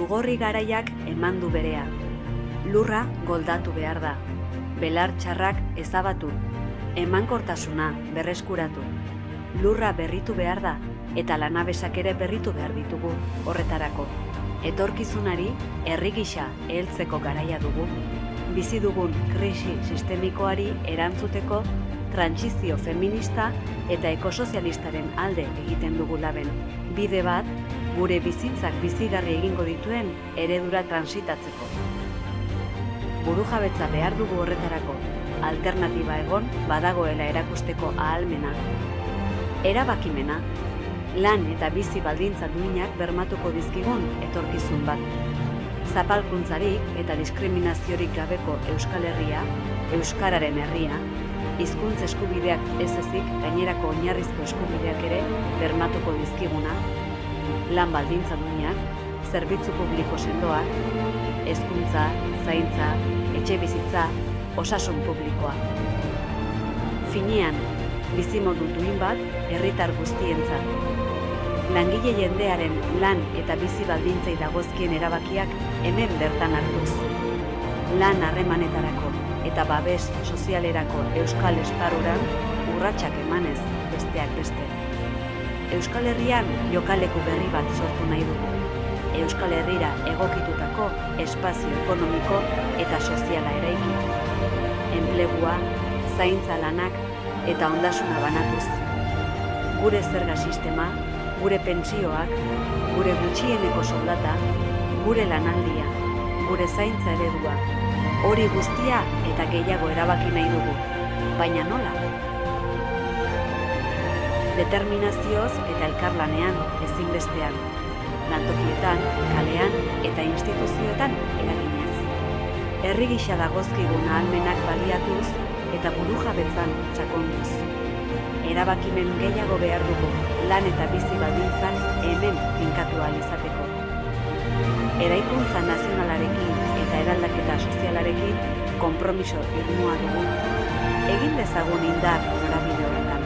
Lugorri garaiak eman du berea. Lurra goldatu behar da. Belar txarrak ezabatu. Emankortasuna berreskuratu. Lurra berritu behar da eta lanabesak ere berritu behar ditugu horretarako. Etorkizunari herri gisa heltzeko garaia dugu. Bizi dugun krisi sistemikoari erantzuteko trantsizio feminista eta ekosozialistaren alde egiten dugu laben. Bide bat, gure bizitzak bizigarri egingo dituen eredura transitatzeko. Burujabetza behar dugu horretarako, alternatiba egon badagoela erakusteko ahalmena. Erabakimena, lan eta bizi baldintza duinak bermatuko dizkigun etorkizun bat. Zapalkuntzarik eta diskriminaziorik gabeko Euskal Herria, Euskararen herria, hizkuntza eskubideak ez ezik gainerako oinarrizko eskubideak ere bermatuko dizkiguna, lan baldintza duinak, zerbitzu publiko sendoak, hezkuntza, zaintza, etxebizitza, osasun publikoa. Finean, bizimodu duin bat herritar guztientzat. Langile jendearen lan eta bizi baldintzei dagozkien erabakiak hemen bertan hartuz. Lan harremanetarako eta babes sozialerako euskal esparruran urratsak emanez besteak beste. Euskal Herrian jokaleku berri bat sortu nahi dugu. Euskal Herrira egokitutako espazio ekonomiko eta soziala eraiki. Enplegua, zaintza lanak eta ondasuna banatuz. Gure zerga sistema, gure pentsioak, gure gutxieneko soldata, gure lanaldia, gure zaintza eredua, hori guztia eta gehiago erabaki nahi dugu, baina nola? Determinazioz eta elkarlanean ezinbestean, lantokietan, kalean eta instituzioetan eraginez. Herri gisa dagozkigun ahalmenak baliatuz eta burujabetzan sakonduz. Erabakimen gehiago behar dugu lan eta bizi baldintzan hemen finkatu ahal izateko. Eraikuntza nazionalarekin eta eraldaketa sozialarekin konpromiso irmoa dugu. Egin dezagun indar norabide horretan.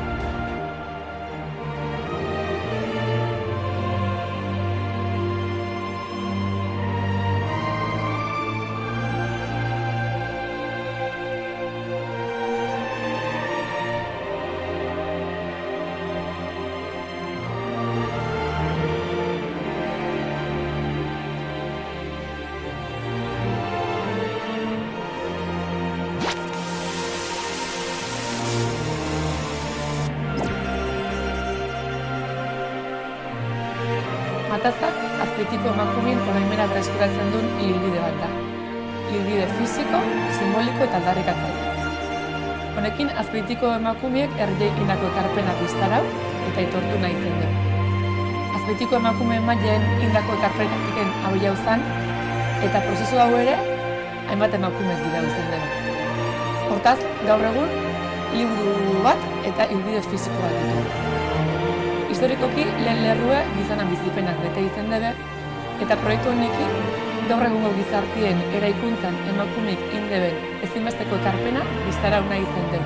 Gatazkak Azpeitiko emakumeen oroimena berreskuratzen duen ibilbide bat da. Ibilbide fisiko, simboliko eta aldarrikatzaile. Honekin Azpeitiko emakumeek herriei indako ekarpena biztarau eta aitortu nahi zen du. Azpeitiko emakumeen mailen indako ekarpenak hau jau zen, eta prozesu hau ere hainbat emakumeek dira izan dena. Hortaz, gaur egun, liburu bat eta ibilbide fisiko bat ditu. Historikoki, lehen lerrue gizanan bizipenak bete izan debe, eta proiektu honekin, gaur egungo gizartien eraikuntzan emakumeek indeben ezinbesteko ekarpena biztarau nahi izan den.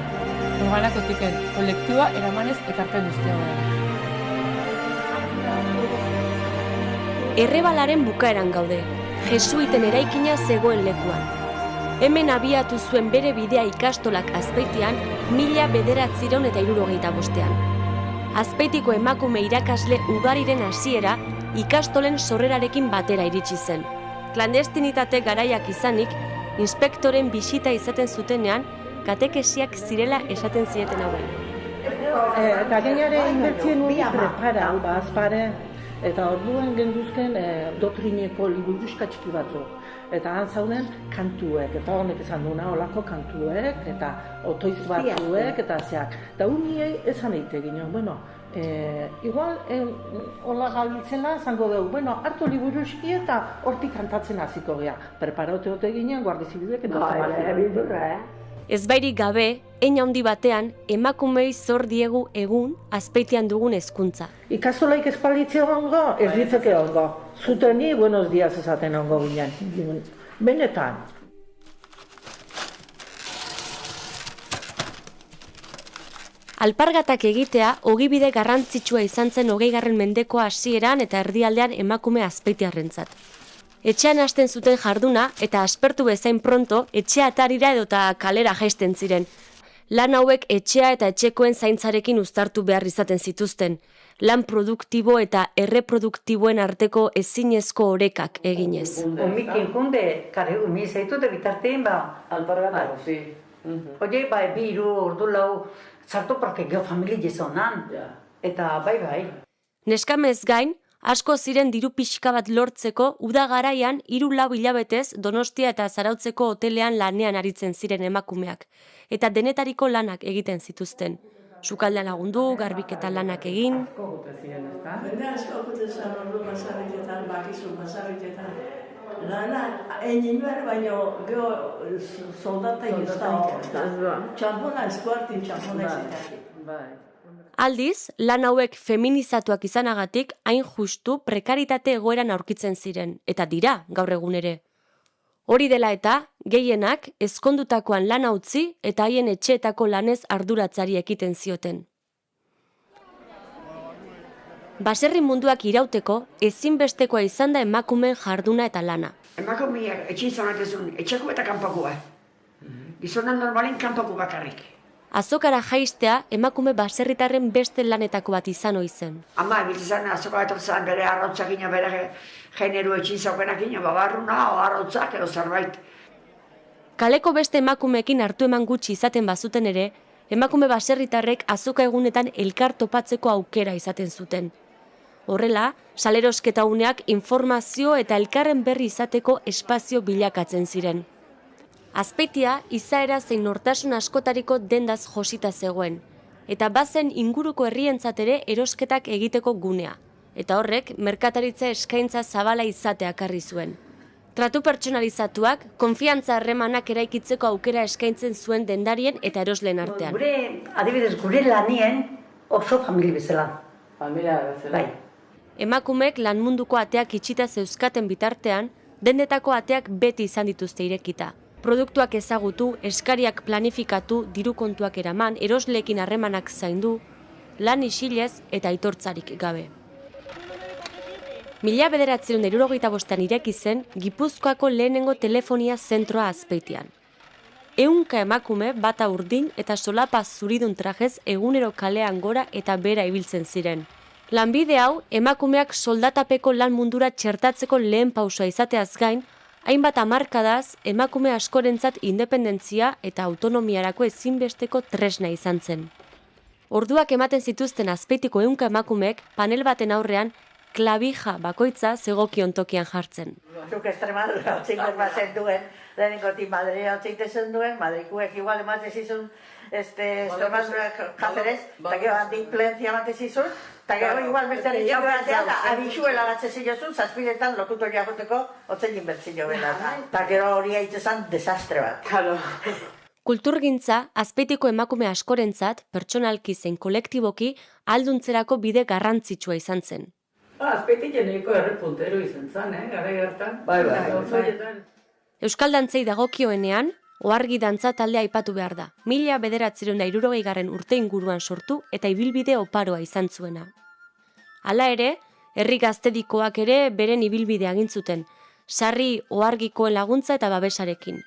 Normanakotiken kolektiboa eramanez ekarpen guztia gara. Errebalaren bukaeran gaude, jesuiten eraikina zegoen lekuan. Hemen abiatu zuen bere bidea ikastolak Azpeitian 1975. Azpeitiko emakume irakasle ugariren hasiera ikastolen sorrerarekin batera iritsi zen. Klandestinitate garaiak izanik, inspektoren bisita izaten zutenean, katekesiak zirela esaten zieten hauen. Eta gainare inbertzien hori prepara, bazpare, eta orduan genduzken doktrineko liburuska txiki batzuk. Eta han zauden kantuek, eta honek esan duena olako kantuek, eta otoiz batzuek, eta zeak. Eta uniei esan eite ginen, bueno, igual, hola gabiltzela, zango dugu, bueno, hartu liburuski eta hortik kantatzen hasiko gea. Preparaute hote ginen, guardi zibilek, eta Ezbairik gabe, hein handi batean, emakumei zor diegu egun Azpeitian dugun hezkuntza. Ikastolaik espalitze ongo, ez ditzeke ongo. Zuteni, buenos días esaten ongo ginen. Benetan. Alpargatak egitea ogibide garrantzitsua izan zen 20. mendeko hasieran eta erdialdean emakume azpeitiarrentzat. Etxean hasten zuten jarduna eta aspertu bezain pronto etxea atarira edota kalera jaisten ziren. Lan hauek etxea eta etxekoen zaintzarekin uztartu behar izaten zituzten. Lan produktibo eta erreproduktiboen arteko ezinezko orekak eginez. Umikin junde, kare umi zaitute bitartein albarra dago, sí. Oie, bi hiru ordu lau zartu porque geho familia jezonan. Eta bai. Neskamez gain, asko ziren diru pixka bat lortzeko uda garaian 3-4 hilabetez Donostia eta Zarautzeko hotelean lanean aritzen ziren emakumeak. Eta denetariko lanak egiten zituzten. Sukaldean lagundu, garbiketa lanak egin. Jende asko jute zen ordu basarriketan, bakizu basarriketan. Lana, egin behar, baina geho soldata izan. Txampona eskuartin, txampona izan. Aldiz, lan hauek feminizatuak izanagatik hain justu prekaritate egoeran aurkitzen ziren, eta dira gaur egun ere. Hori dela eta, gehienak ezkondutakoan lan utzi eta haien etxeetako lanez arduratzari ekiten zioten. Baserri munduak irauteko ezinbestekoa izan da emakumeen jarduna eta lana. Emakumeak etxe izanatezun, etxeko eta kanpoko bat. Gizonan normalen kanpoko bakarrik. Azokara jaistea emakume baserritarren beste lanetako bat izan oizen. Ama, ebitzizan azoka bat orzan bere arrautzak ino, bere generu etxin zaukenak ino, babarruna o arrautzak edo zerbait. Kaleko beste emakumeekin hartu eman gutxi izaten bazuten ere, emakume baserritarrek azoka egunetan elkar topatzeko aukera izaten zuten. Horrela, salerosketa uneak informazio eta elkarren berri izateko espazio bilakatzen ziren. Azpeitia izaera zein nortasun askotariko dendaz josita zegoen, eta bazen inguruko herrientzat ere erosketak egiteko gunea, eta horrek merkataritza eskaintza zabala izatea ekarri zuen. Tratu pertsonalizatuak, konfiantza harremanak eraikitzeko aukera eskaintzen zuen dendarien eta erosleen artean. Adibidez, gure lanien oso familia bezala. Familia bezala. Bai. Emakumeek lan munduko ateak itxita zeuzkaten bitartean, dendetako ateak beti izan dituzte irekita. Produktuak ezagutu, eskariak planifikatu, diru kontuak eraman, erosleekin harremanak zaindu, lan isilez eta aitortzarik gabe. 1975 ireki zen Gipuzkoako lehenengo telefonia zentroa Azpeitian. 100 emakume bata urdin eta solapa zuridun trajez egunero kalean gora eta bera ibiltzen ziren. Lanbide hau emakumeak soldatapeko lan mundura txertatzeko lehen pausoa izateaz gain, hainbat hamarkadaz emakume askorentzat independentzia eta autonomiarako ezinbesteko tresna izan zen. Orduak ematen zituzten Azpeitiko 100 emakumeek panel baten aurrean klabija bakoitza zegokion tokian jartzen. Zuk Extremadura otzinko bazen duen, lehenengotik Madrea otzintezen duen, Madrikuek igual ematen zizun Extremadura Cáceres, eta gero anti-influencia ematen zizun, eta gero igual beste ritxiko batean, abixuela batzezi jozun, zazpiretan lokutoria goteko otzen inbertzio bela. Eta gero hori haitzezan desastre bat. Kulturgintza, Azpeitiko emakume askorentzat, pertsonalki zein kolektiboki, alduntzerako bide garrantzitsua izan zen. Azpeitik jeneko errepuntero izan zen, garai hartan. Bai. Euskal dantzei dagokioenean, oargi dantza taldea aipatu behar da. 1960 urte inguruan sortu eta ibilbide oparoa izan zuena. Hala ere, herri gaztedikoak ere beren ibilbidea egin zuten, sarri oargikoen laguntza eta babesarekin.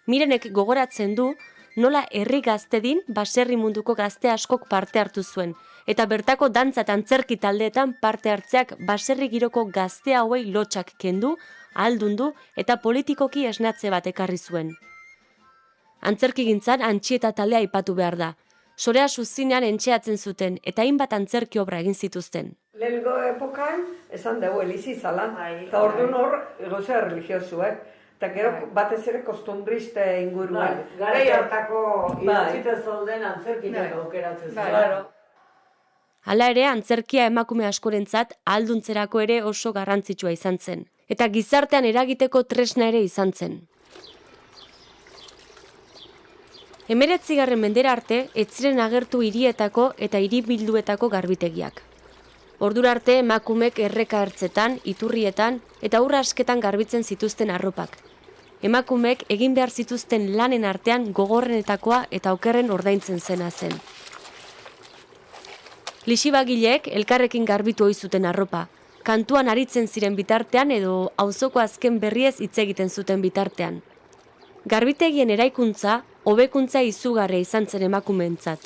Mirenek gogoratzen du, nola herri gaztedin baserri munduko gazte askok parte hartu zuen, eta bertako dantza eta antzerki taldeetan parte hartzeak baserri giroko gazte hauei lotxak kendu, ahaldundu eta politikoki esnatze bat ekarri zuen. Antzerkigintzan antxieta taldea aipatu behar da. Sorea Suzinean entxeatzen zuten eta hainbat antzerki obra egin zituzten. Lehenengo epokan, esan dugu elizi zalan, eta orduan hor, gauza religiosuak. Eta gero batez ere kostumbriste inguruan. Garai hartako idatzita zauden antzerkiak aukeratzen zuen. Hala ere, antzerkia emakume askorentzat ahalduntzerako ere oso garrantzitsua izan zen. Eta gizartean eragiteko tresna ere izan zen. 19. mendera arte, ez ziren agertu hirietako eta hiribilduetako garbitegiak. Ordura arte emakumek erreka ertzetan, iturrietan eta urra asketan garbitzen zituzten arropak. Emakumek egin behar zituzten lanen artean gogorrenetakoa eta okerren ordaintzen zena zen. Lixibagileek elkarrekin garbitu ohi zuten arropa, kantuan aritzen ziren bitartean edo auzoko azken berriez hitz egiten zuten bitartean. Garbitegien eraikuntza, hobekuntza izugarria izan zen emakumeentzat.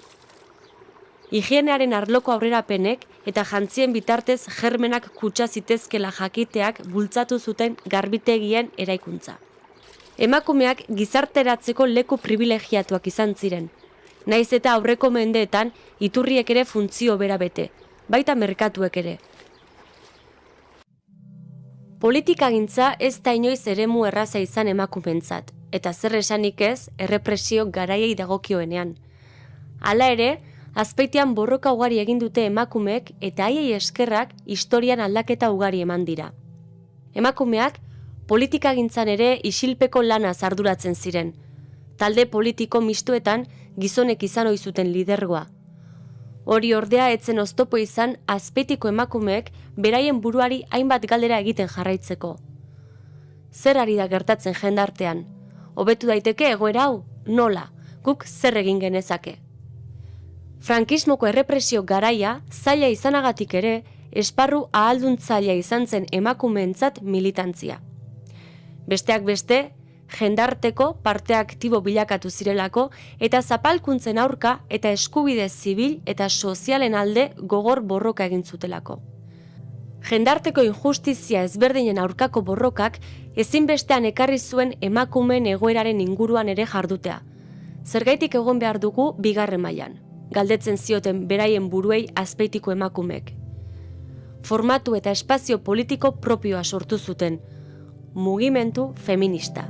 Higienearen arloko aurrerapenek eta jantzien bitartez germenak kutsa zitezkela jakiteak bultzatu zuten garbitegien eraikuntza. Emakumeak gizarteratzeko leku privilegiatuak izan ziren, naiz eta aurreko mendeetan iturriek ere funtzio bera bete, baita merkatuek ere. Politikagintza ez da inoiz eremu erraza izan emakumeentzat, eta zer esanik ez, errepresio garaiei dagokioenean. Hala ere, Azpeitian borroka ugari egin dute emakumeek eta haiei eskerrak historian aldaketa ugari eman dira. Emakumeak politikagintzan ere isilpeko lanaz arduratzen ziren. Talde politiko mistuetan gizonek izan ohi zuten lidergoa. Hori ordea etzen oztopo izan Azpeitiko emakumeek beraien buruari hainbat galdera egiten jarraitzeko. Zer ari da gertatzen jendartean? Hobetu daiteke egoera hau? Nola? Guk zer egin genezake? Frankismoko errepresio garaia, zaila izanagatik ere, esparru ahalduntzailea izan zen emakumeentzat militantzia. Besteak beste, jendarteko parte aktibo bilakatu zirelako eta zapalkuntzen aurka eta eskubide zibil eta sozialen alde gogor borroka egin zutelako. Jendarteko injustizia ezberdinen aurkako borrokak ezinbestean ekarri zuen emakumeen egoeraren inguruan ere jardutea. Zergaitik egon behar dugu bigarren mailan, galdetzen zioten beraien buruei Azpeitiko emakumeek. Formatu eta espazio politiko propioa sortu zuten, mugimendu feminista.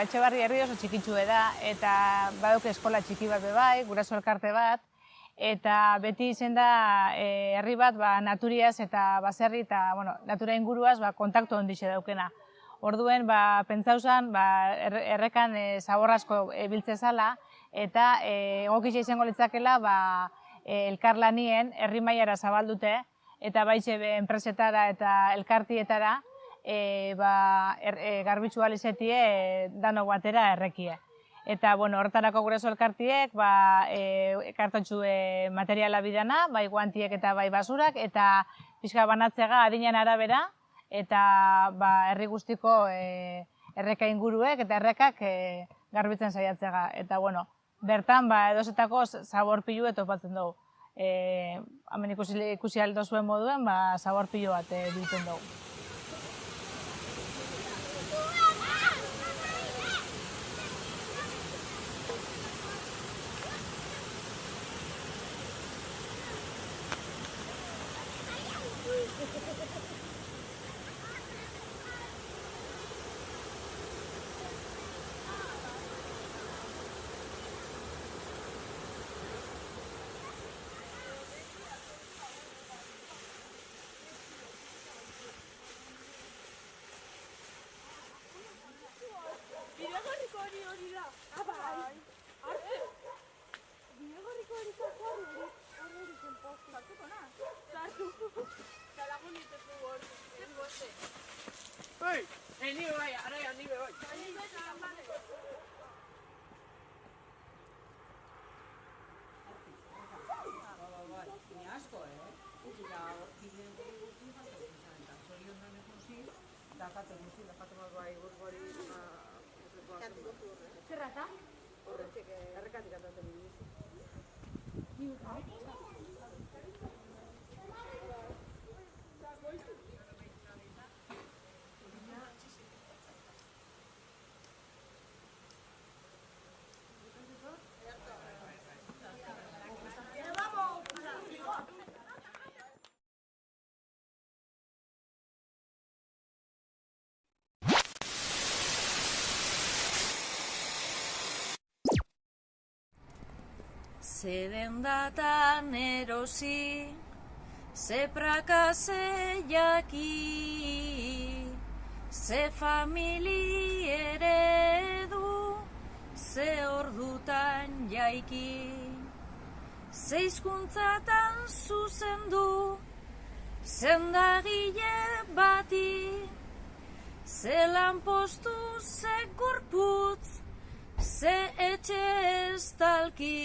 Etxebarri herri oso txikitsu da, eta badauke eskola txiki bat bai, guraso elkarte bat, eta beti izen da herri bat naturiaz eta baserri eta natura inguruaz kontaktu ondixe daukena. Orduen, pentsauzan, errekan zaborrasko biltze zala, eta egokitza izango litzakela elkarlanien herri mailara zabaldute, eta baitxe enpresetara eta elkartietara, garbitzu alizetie dano batera errekie. Eta, horretarako guraso elkartiek, ekartotxu materiala bidana, bai guantiek eta bai basurak, eta pixka banatzega adinen arabera, eta herri guztiko erreka inguruek eta errekak garbitzen saiatzega. Eta, bertan, edozetako zabor pilu etopatzen dugu. Hemen ikusi aldo zuen moduen, zabor pilu bat duten dugu. Ze dendatan erosi, ze praka ze jaki, ze famili eredu, ze ordutan jaiki, ze hizkuntzatan zuzendu, zendagile bati, ze lanpostu, ze gorputz, ze etxe estalki,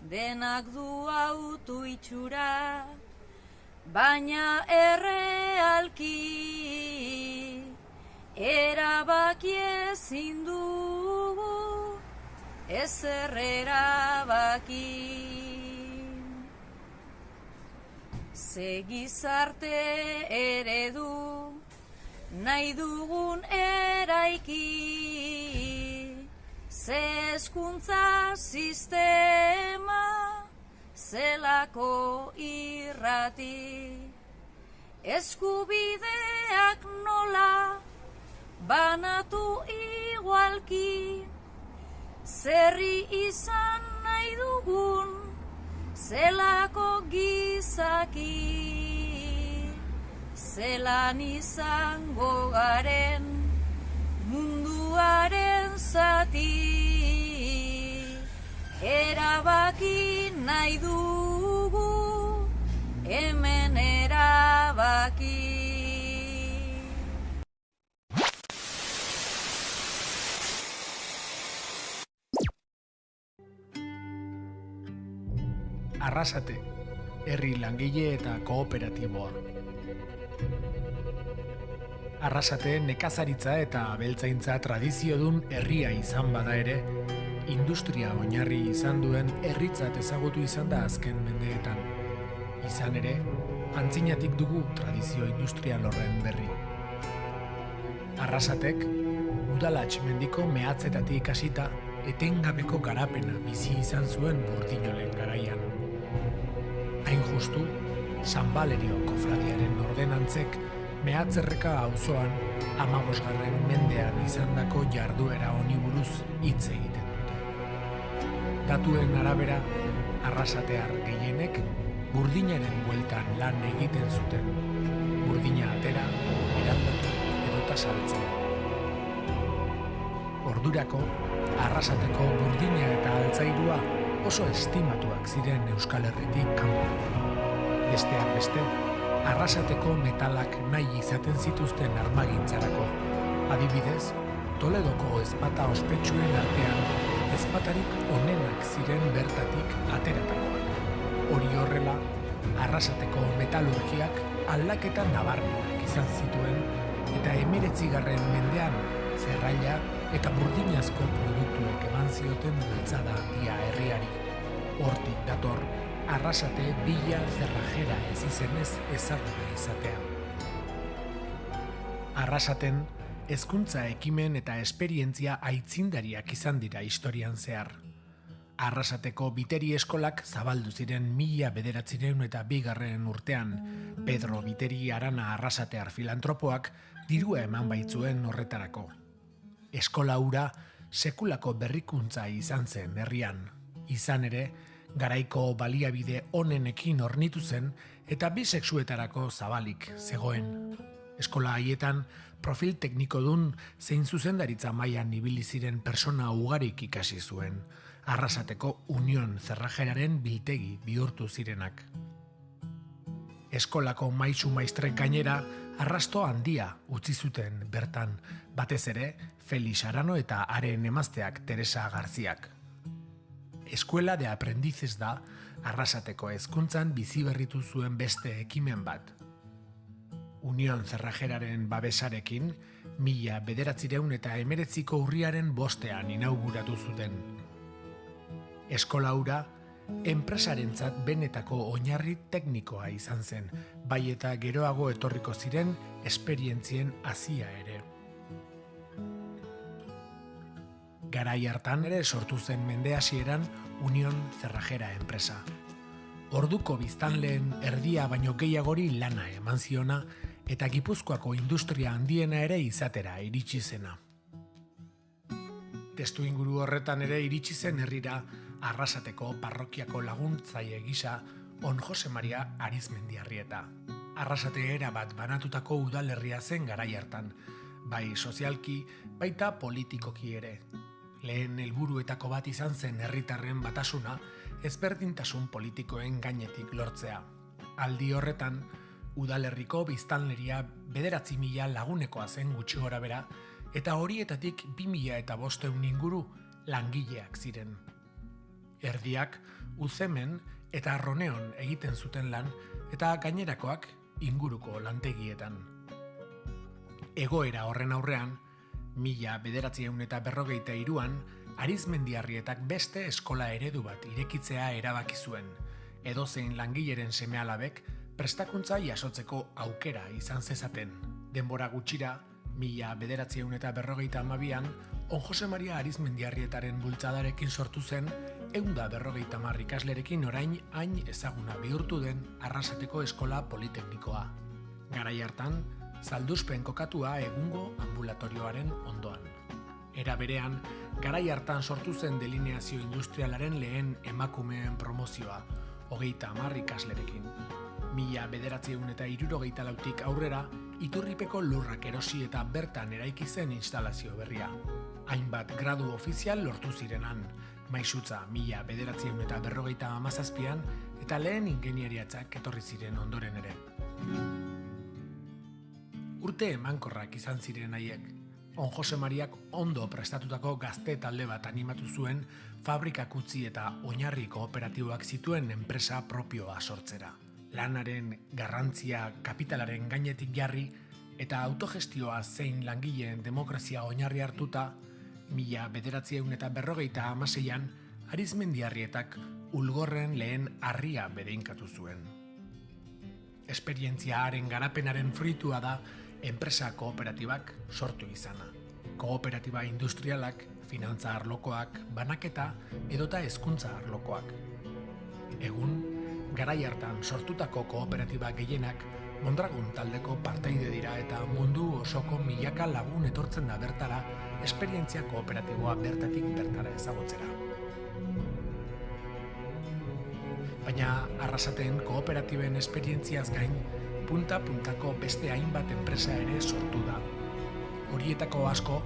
denak du autu itxura, baina errealki, erabaki ezin dugu, ezer erabaki. Ze gizarte eredu, nahi dugun eraiki, ze hezkuntza sistema, zelako irrati, eskubideak nola, banatu igualki, zerri izan nahi dugun, zelako gizaki, zelan izango garen munduaren zati, erabaki nahi dugu, hemen erabaki. Arrasate, herri langile eta kooperatiboa. Arrasate nekazaritza eta abeltzaintza tradiziodun herria izan bada ere, industria oinarri izan duen herritzat ezagutu izan da azken mendeetan. Izan ere, antzinatik dugu tradizio industrial horren berri. Arrasatek, udalatx mendiko mehatzetatik hasita, etengabeko garapena bizi izan zuen Burdinolen garaian. Hain justu, San Valerio kofradiaren ordenantzek Mehatzerreka auzoan 15. mendean izandako jarduera honi buruz hitz egiten dute. Datuen arabera, arrasatear gehienek burdinaren bueltan lan egiten zuten. Burdina atera, eraldatu edota saltzen. Ordurako, arrasateko burdina eta altzairua oso estimatuak ziren Euskal Herritik kanpo. Besteak beste, arrasateko metalak nahi izaten zituzten armagintzarako. Adibidez, Toledoko ezpata ospetsuen artean, ezpatarik onenak ziren bertatik ateratakoak. Hori horrela, arrasateko metalurgiak aldaketa nabarmenak izan zituen eta 19. mendean zerraila eta burdinazko produktuek eman zioten bultzada handia herriari. Hortik dator, Arrasate bila zerrajera ez izenez ezaguna izatea. Arrasaten, hezkuntza ekimen eta esperientzia aitzindariak izan dira historian zehar. Arrasateko Biteri eskolak zabaldu ziren 1902 urtean, Pedro Biteri Arana arrasatear filantropoak dirua eman baitzuen horretarako. Eskola hura sekulako berrikuntza izan zen herrian. Izan ere, garaiko baliabide onenekin hornitu zen eta bisexuetarako zabalik zegoen. Eskola haietan profil teknikodun zein zuzendaritza mailan ibili ziren persona ugarik ikasi zuen, Arrasateko Union Zerrajeraren biltegi bihurtu zirenak. Eskolako maisu maistre gainera arrasto handia utzi zuten bertan, batez ere Felix Arano eta haren emazteak Teresa Garziak. Eskuela de Aprendices da Arrasateko hezkuntzan bizi berritu zuen beste ekimen bat. Union Zerrajeraren babesarekin 1919 urriaren 5 inauguratu zuten. Eskola hura enpresarentzat benetako oinarri teknikoa izan zen, bai eta geroago etorriko ziren esperientzien hazia ere. Garai hartan ere sortu zen mende hasieran Union Zerrajera enpresa. Orduko biztanleen erdia baino gehiagori lana eman ziona eta Gipuzkoako industria handiena ere izatera iritsi zena. Testuinguru horretan ere iritsi zen herrira Arrasateko parrokiako laguntzaile gisa On Jose Maria Arizmendiarrieta. Arrasate erabat banatutako udalerria zen garai hartan, bai sozialki, baita politikoki ere. Lehen helburuetako bat izan zen herritarren batasuna, ezberdintasun politikoen gainetik lortzea. Aldi horretan, udalerriko biztanleria 9.000 lagunekoa zen gutxi gorabehera, eta horietatik 2.500 inguru langileak ziren. Erdiak Uzemen eta Arroneon egiten zuten lan, eta gainerakoak inguruko lantegietan. Egoera horren aurrean, 1953an, Arizmendiarrietak beste eskola eredu bat irekitzea erabaki zuen, edozein langileren seme-alabek prestakuntza jasotzeko aukera izan zezaten. Denbora gutxira, 1952an, On Jose Maria Arizmendiarrietaren bultzadarekin sortu zen 150 ikaslerekin orain hain ezaguna bihurtu den Arrasateko Eskola Politeknikoa. Garai hartan, Zalduzpen kokatua egungo ambulatorioaren ondoan. Era berean, garai hartan sortu zen delineazio industrialaren lehen emakumeen promozioa, 30 ikaslerekin. 1964tik aurrera, Iturripeko lurrak erosi eta bertan eraiki zen instalazio berria. Hainbat gradu ofizial lortu zirenan, maisutza 1957an eta lehen ingeniariatzak etorri ziren ondoren ere. Urte emankorrak izan ziren haiek. On Jose Mariak ondo prestatutako gazte talde bat animatu zuen fabrikak utzi eta oinarri kooperatiboak zituen enpresa propioa sortzera. Lanaren garrantzia kapitalaren gainetik jarri eta autogestioa zein langileen demokrazia oinarri hartuta, 1956an Arizmendiarrietak Ulgorren lehen harria bedeinkatu zuen. Esperientziaaren garapenaren fruitua da enpresa kooperatibak sortu izana. Kooperatiba industrialak, finantza arlokoak, banaketa edota hezkuntza arlokoak. Egun, garai hartan sortutako kooperatiba gehienak Mondragon taldeko parteide dira eta mundu osoko milaka lagun etortzen da bertara esperientzia kooperatiboa bertatik bertara ezagutzera. Baina Arrasaten kooperatiben esperientziaz gain, punta-puntako beste hainbat enpresa ere sortu da. Horietako asko,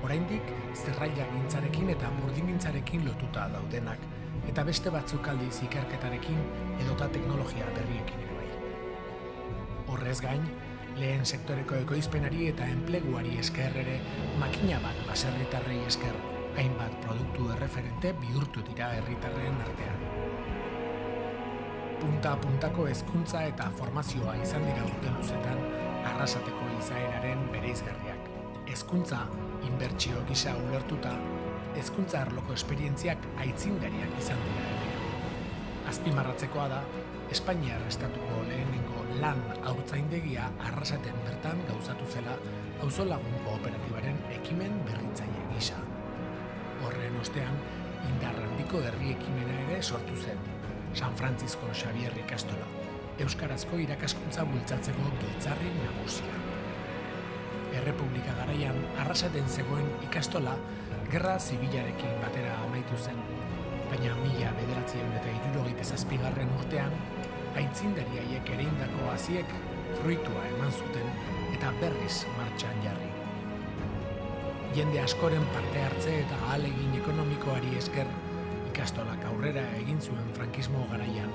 oraindik zerrailagintzarekin eta burdingintzarekin lotuta daudenak, eta beste batzuk aldiz ikerketarekin edota teknologia berriekin ere bai. Horrez gain, lehen sektoreko ekoizpenari eta enpleguari esker ere makina bat baserritarrei esker hainbat produktu erreferente bihurtu dira herritarren artean. Punta-puntako hezkuntza eta formazioa izan dira urte luzetan Arrasateko izaeraren bereizgarriak. Hezkuntza inbertsio gisa ulertuta, hezkuntza arloko esperientziak aitzindariak izan dira herrian. Azpimarratzekoa da, Espainiar estatuko lehenengo lan haurtzaindegia Arrasaten bertan gauzatu zela auzolagun kooperatibaren ekimen berritzaile gisa. Horren ostean, indar handiko herri ekimena ere sortu zen, San Francisco Xavier ikastola, euskarazko irakaskuntza bultzatzeko giltzarri nagusia. Errepublika garaian Arrasaten zegoen ikastola gerra zibilarekin batera amaitu zen, baina 1967 urtean aitzindariaiek ereindako haziek fruitua eman zuten eta berriz martxan jarri. Jende askoren parte hartze eta ahalegin ekonomikoari esker ikastolak aurrera egin zuen frankismo garaian,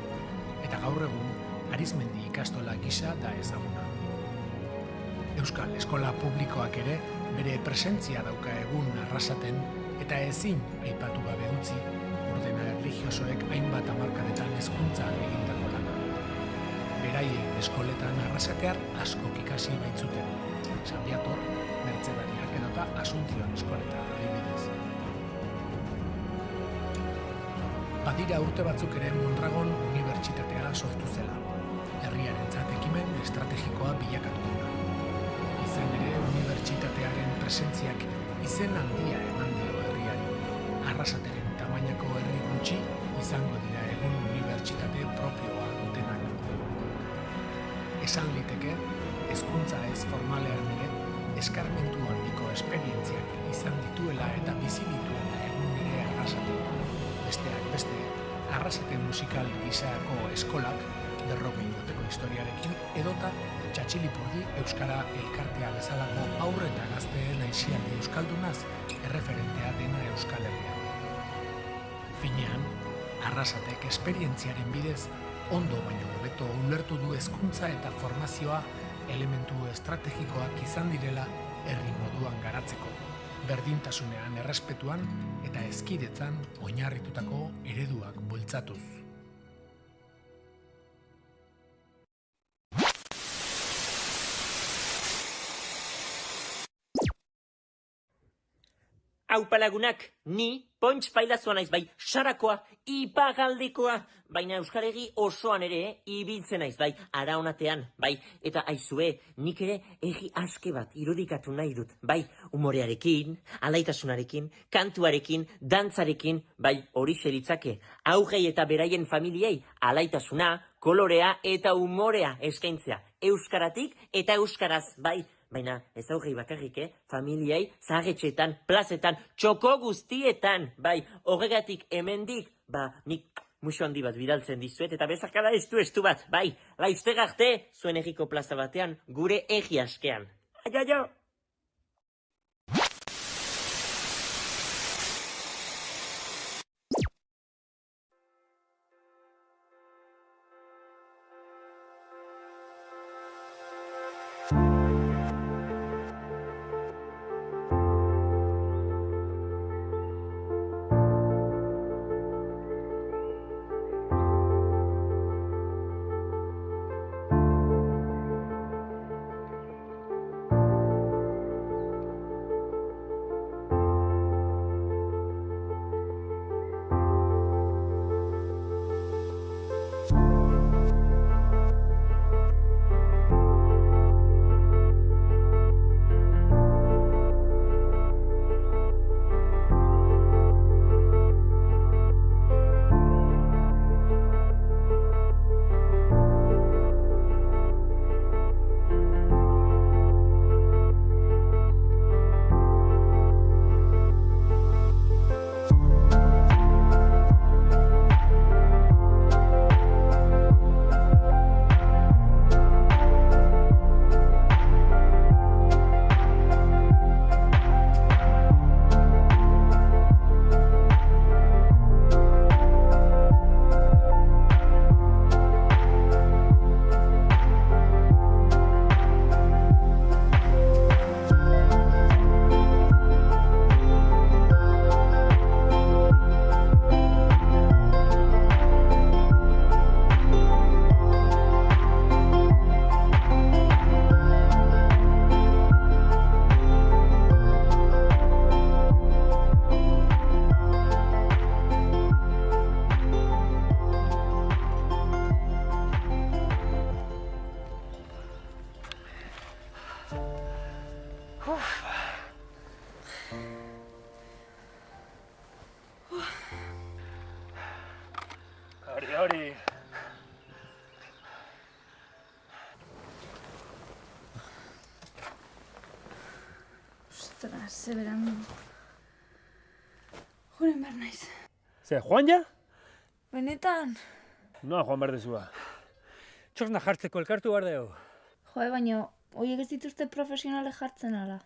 eta gaur egun Arizmendi ikastola gisa da ezaguna. Euskal eskola publikoak ere bere presentzia dauka egun Arrasaten eta ezin aipatu gabe utzi ordena erlijiosoek hainbat hamarkadetan hezkuntza egindako lana. Beraien eskoletan Arrasatear askok ikasi baitzuten, San Viator, Mertzedariak edota Asunción eskoletan adibidez. Badira urte batzuk ere Mondragon Unibertsitatea sortu zela, herriarentzat ekimen estrategikoa bilakatu dena. Izan ere unibertsitatearen presentziak izen handia eman dio herriari. Arrasateren tamainako herri gutxi izango dira egun unibertsitate propioa dutenak. Esan liteke, hezkuntza ez formalean ere, eskarmentu handiko esperientziak izan dituela eta bizi dituela egun ere Arrasaten. besteak beste, Arrasate musikal gisako eskolak, 40 urteko historiarekin, edota Txatxilipurdi Euskara Elkartea bezalako haur eta gazteen aisialdi euskaldunaz erreferentea dena Euskal Herria. Finean, Arrasatek esperientziaren bidez ondo baino hobeto ulertu du hezkuntza eta formazioa elementu estrategikoak izan direla herri moduan garatzeko, berdintasunean errespetuan eta hezkidetzan oinarritutako ereduak bultzatuz. Aupalagunak, ni Pontx Pailazua naiz, bai, Sarakoa, Ipagaldekoa, baina Euskaregi osoan ere ibiltzen naiz, bai, Araonatean, bai, eta aizue, nik ere egi aske bat irudikatu nahi dut, bai, umorearekin, alaitasunarekin, kantuarekin, dantzarekin, bai, hori xeritzake, augei eta beraien familiei alaitasuna, kolorea eta umorea eskaintzea, euskaratik eta euskaraz, bai, baina ez augei bakarrik, familiei, zaharretxetan, plazetan, txoko guztietan, bai, horregatik hemendik, nik musu handi bat bidaltzen dizuet, eta bezarkada estu bat, bai, laizter arte, zuen egiko plaza batean, gure egi askean. Aio! Hori. Ostras, ze berandu. Joren behar naiz. Ze, joan ja? Benetan? Noa joan behar dezua. Txosna jartzeko elkartu behar dugu. Joe, baina, horiek ez dituzte profesionalek jartzen ala.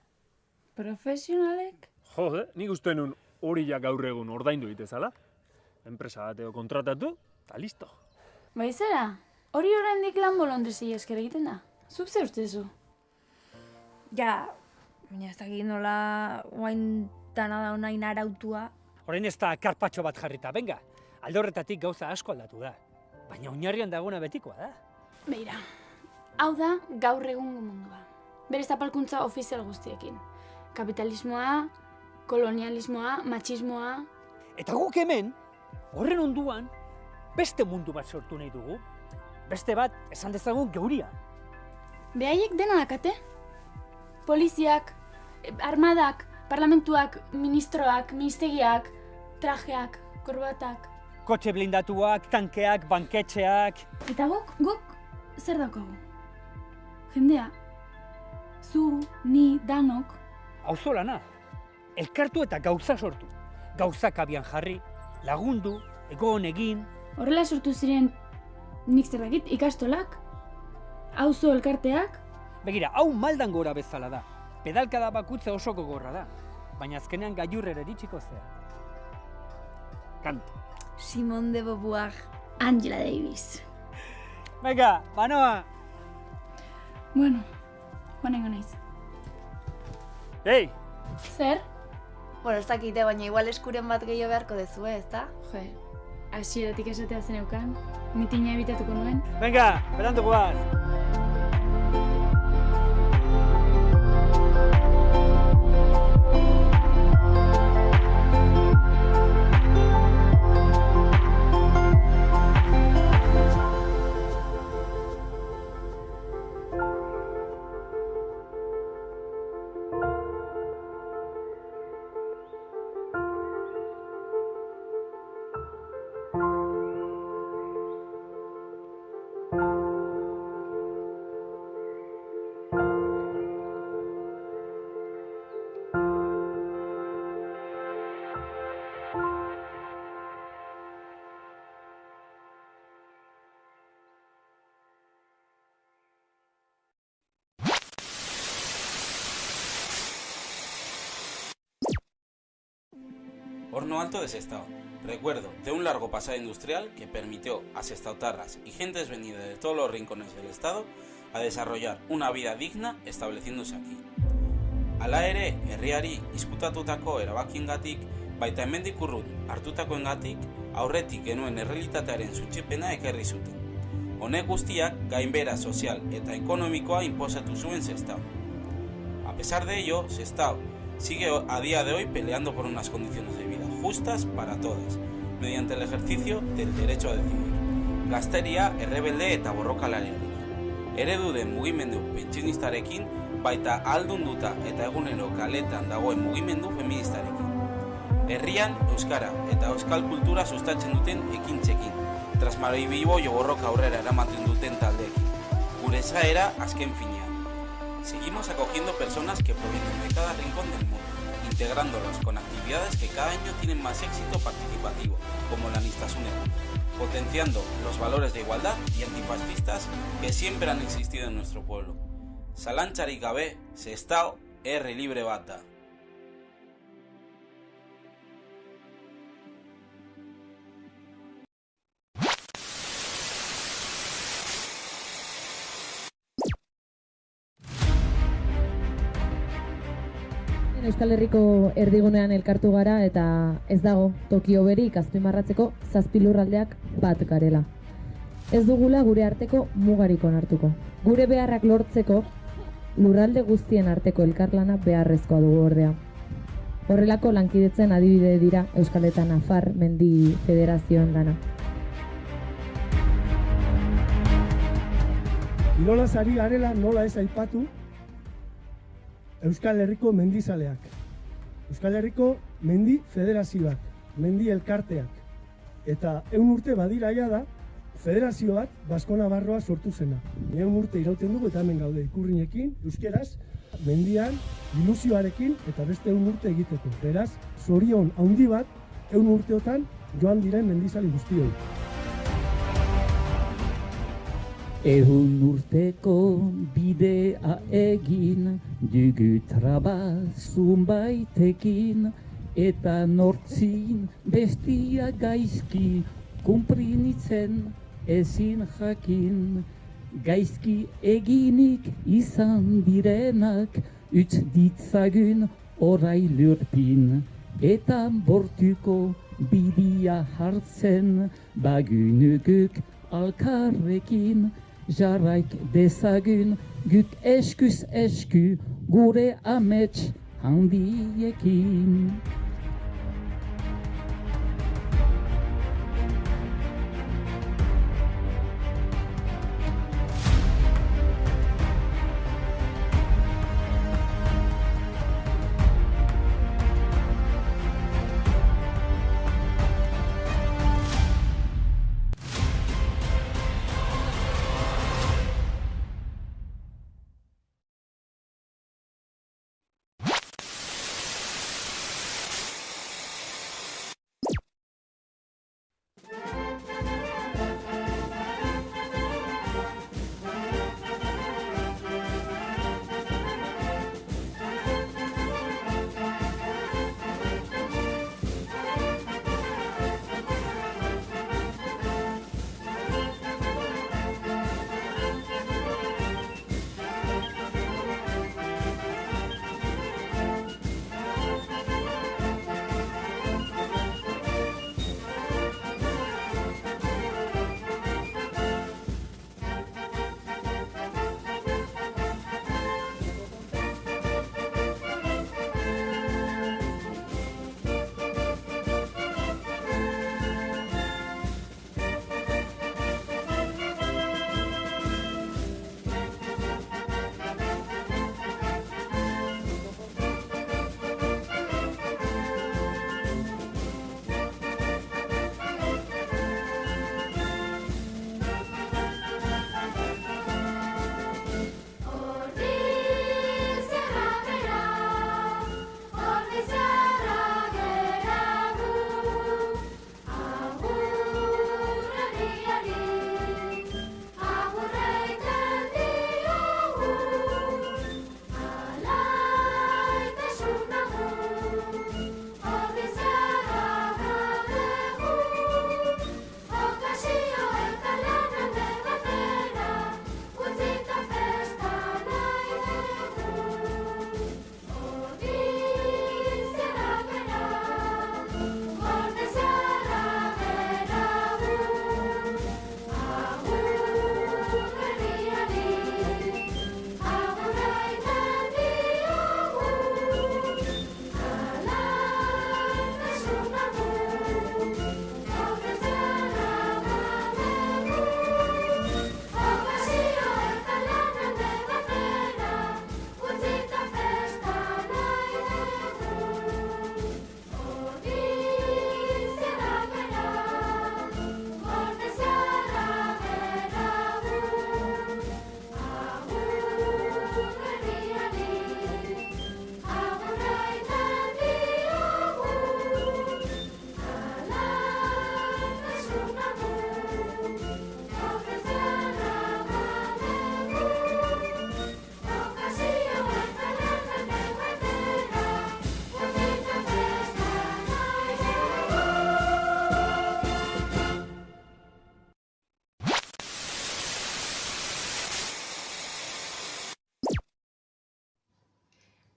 Profesionalek? Jode, nik uste nun hori ja gaur egun ordaindu ditezala. Enpresa bateo kontratatu, eta listo. Baizera, hori oraindik lan bolondresi esker egiten da. Zuk ze ustezu? Ja, baina ez dakit nola guain dana da onain arautua. Orain ez da karpatxo bat jarrita, benga. Alde horretatik gauza asko aldatu da. Baina oinarrian daguna betikoa da. Beira, hau da gaur egungo mundua. Bere zapalkuntza ofizial guztiekin. Kapitalismoa, kolonialismoa, matxismoa... Eta guk hemen, horren onduan, beste mundu bat sortu nahi dugu. Beste bat, esan dezagun geuria. Behaiek dena dakate? Poliziak, armadak, parlamentuak, ministroak, ministerioak, trajeak, korbatak... Kotxe blindatuak, tankeak, banketxeak... Eta guk zer daukagu? Jendea, zu, ni, danok... Auzolana, elkartu eta gauza sortu. Gauzak abian jarri, lagundu, egon egin. Horrela sortu ziren nik zer dakit ikastolak, auzo elkarteak. Begira, hau maldan gora bezala da. Pedalkada bakutza oso gogorra da, baina azkenean gailurrera iritsiko zea. Kantu. Simone de Beauvoir, Angela Davis. Venga, banoa! Bueno, banengo naiz. Ei! Zer? Bueno, ez dakite, baina igual eskuren bat gehiago beharko dezue, ezta? Jo, hasieratik esatea zeneukan, mitina ebitatuko nuen. Venga, berandu guaz! Horno Alto de Sestao. Recuerdo de un largo pasado industrial que permitió a sestautarras y gentes venidas de todos los rincones del estado a desarrollar una vida digna estableciéndose aquí. Hala ere, herriari izkutatutako erabakiengatik, baita hemendik urrun hartutakoengatik, aurretik genuen errealitatearen suntsipena ekarri zuten. Honek guztiak gainbehera sozial eta ekonomikoa inposatu zuen Sestao. A pesar de ello, Sestao sigue a día de hoy peleando por unas condiciones de vida justas para todas, mediante el ejercicio del derecho a decidir. Gazteria errebelde eta borrokalariarekin. Eredu den mugimendu pentsionistarekin, baita ahaldunduta eta egunero kaletan dagoen mugimendu feministarekin. Herrian euskara eta euskal kultura sustatzen duten ekintzekin, Transmaribibo borroka aurrera eramaten duten taldeekin. Gure esaera azken finean. Seguimos acogiendo personas que provienen de cada rincón del mundo, integrándolos con actividades que cada año tienen más éxito participativo, como la Aniztasuna, potenciando los valores de igualdad y antifascistas que siempre han existido en nuestro pueblo. Zalantzarik gabe, Sestao, herri libre bat da. Euskal Herriko erdigunean elkartu gara eta ez dago toki hoberik azpimarratzeko 7 lurraldeak bat garela. Ez dugula gure arteko mugarik onartuko. Gure beharrak lortzeko lurralde guztien arteko elkarlana beharrezkoa dugu ordea. Horrelako lankidetzen adibide dira Euskal eta Nafar Mendi Federazioen gana. Nolaz ari garela nola ez aipatu Euskal Herriko mendizaleak. Euskal Herriko mendi federazioak, mendi elkarteak. Eta 100 urte badira da, federazio bat Basko Nafarroa sortu zena. 100 urte irauten dugu eta hemen gaude ikurrinekin, euskeraz, mendian, ilusioarekin eta beste 100 urte egiteko. Beraz, zorion handi bat 100 urteotan joan diren mendizale guztioi. 100 urteko bidea egin, dugu traba zunbaitekin, eta nortzin bestia gaizki kumprinitzen ezin jakin. Gaizki eginik izan direnak utz ditzagun orai lurpin, eta bortuko bidea hartzen bagunuguk alkarrekin. Jarraik dezagun guk eskuz esku gure amets handiekin.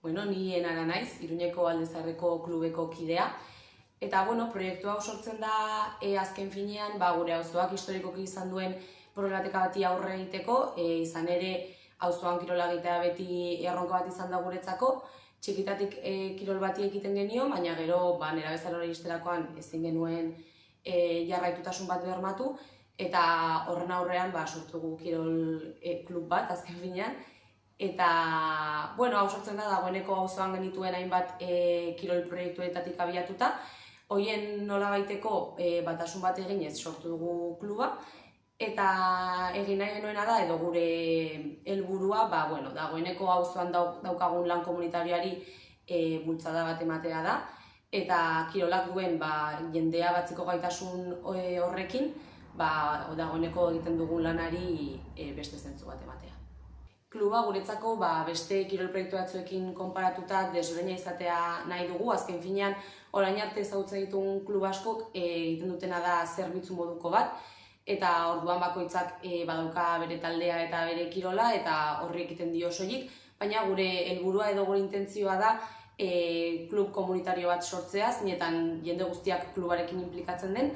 Bueno, ni Enara naiz, Iruñeko Aldezarreko klubeko kidea. Eta, proiektu hau sortzen da azken finean, gure auzoak historikoki izan duen problematika bati aurre egiteko, izan ere auzoan kirola egitea beti erronka bat izan da guretzako, txikitatik kirol bati egiten genio, baina gero nerabezalora iristerakoan ezin genuen jarraitutasun bat bermatu, eta horren aurrean sortu dugu kirol klub bat azken finean. Eta, hau sortzen da dagoeneko auzoan genituen hainbat kirol proiektuetatik abiatuta. Hoien nolabaiteko batasun bat eginez sortu dugu kluba. Eta egin nahi genuena da, edo gure helburua, dagoeneko auzoan daukagun lan komunitarioari bultzada bat ematea da. Eta kirolak duen jendea batzeko gaitasun horrekin, dagoeneko egiten dugun lanari beste zentzu bat ematea. Kluba guretzako beste kirol proiektu batzuekin konparatuta desberdina izatea nahi dugu, azken finean orain arte ezagutzen ditugun klub askok egiten dutena da zerbitzu moduko bat, eta orduan bakoitzak badauka bere taldea eta bere kirola eta horri egiten dio soilik, baina gure helburua edo gure intentzioa da klub komunitario bat sortzea, zeinetan jende guztiak klubarekin inplikatzen den,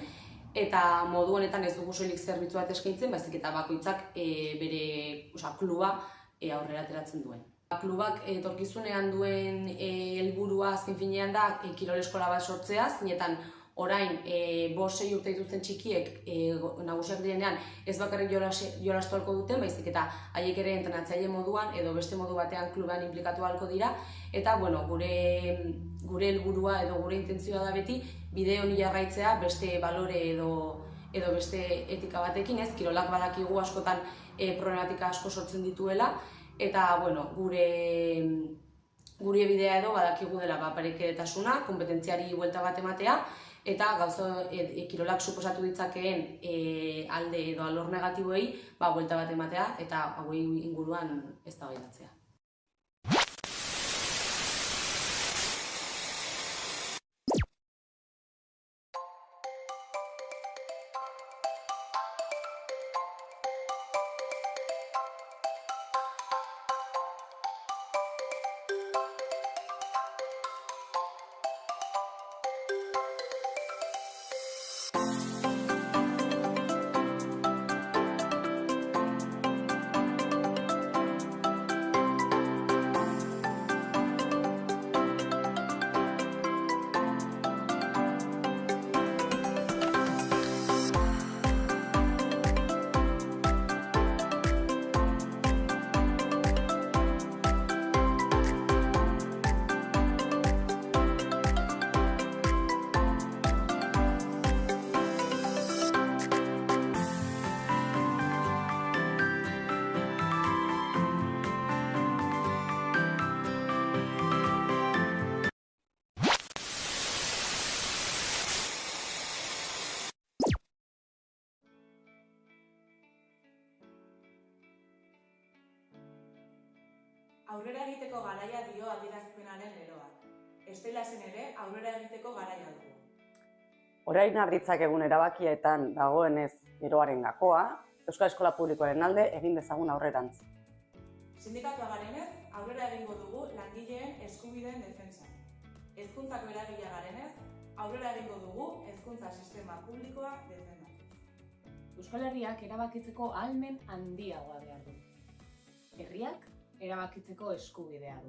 eta modu honetan ez dugu soilik zerbitzu bat eskaintzen, baizik eta bakoitzak bere kluba aurrera ateratzen duen. Klubak etorkizunean duen helburua azken finean da kirol eskola bat sortzea, zeinetan orain 5-6 urte dituzten txikiek nagusiak direnean ez bakarrik jolastu ahalko duten, baizik eta haiek ere entrenatzaile moduan edo beste modu batean klubean inplikatu ahalko dira, eta gure helburua edo gure intentzioa da beti bide honi jarraitzea beste balore edo beste etika batekin, ez, kirolak badakigu askotan problematika asko sortzen dituela, eta gure bidea edo badakigu dela parekidetasuna, konpetentziari buelta bat ematea, eta kirolak suposatu ditzakeen alde edo alor negatiboei buelta bat ematea, eta hauei inguruan eztabaidatzea. Aurrera egiteko garaia dio adierazpenaren leloak. Estelasen ere aurrera egiteko garaia dugu. Orain har ditzakegun erabakietan dagoenez geroaren gakoa, Euskal Eskola Publikoaren alde egin dezagun aurrerantz. Sindikatua garenez, aurrera egingo dugu langileen eskubideen defentsan. Hezkuntzako eragilea garenez, aurrera egingo dugu hezkuntza sistema publikoa defendatuz. Euskal Herriak erabakitzeko ahalmen handiagoa behar du. Herriak erabakitzeko eskubidea du.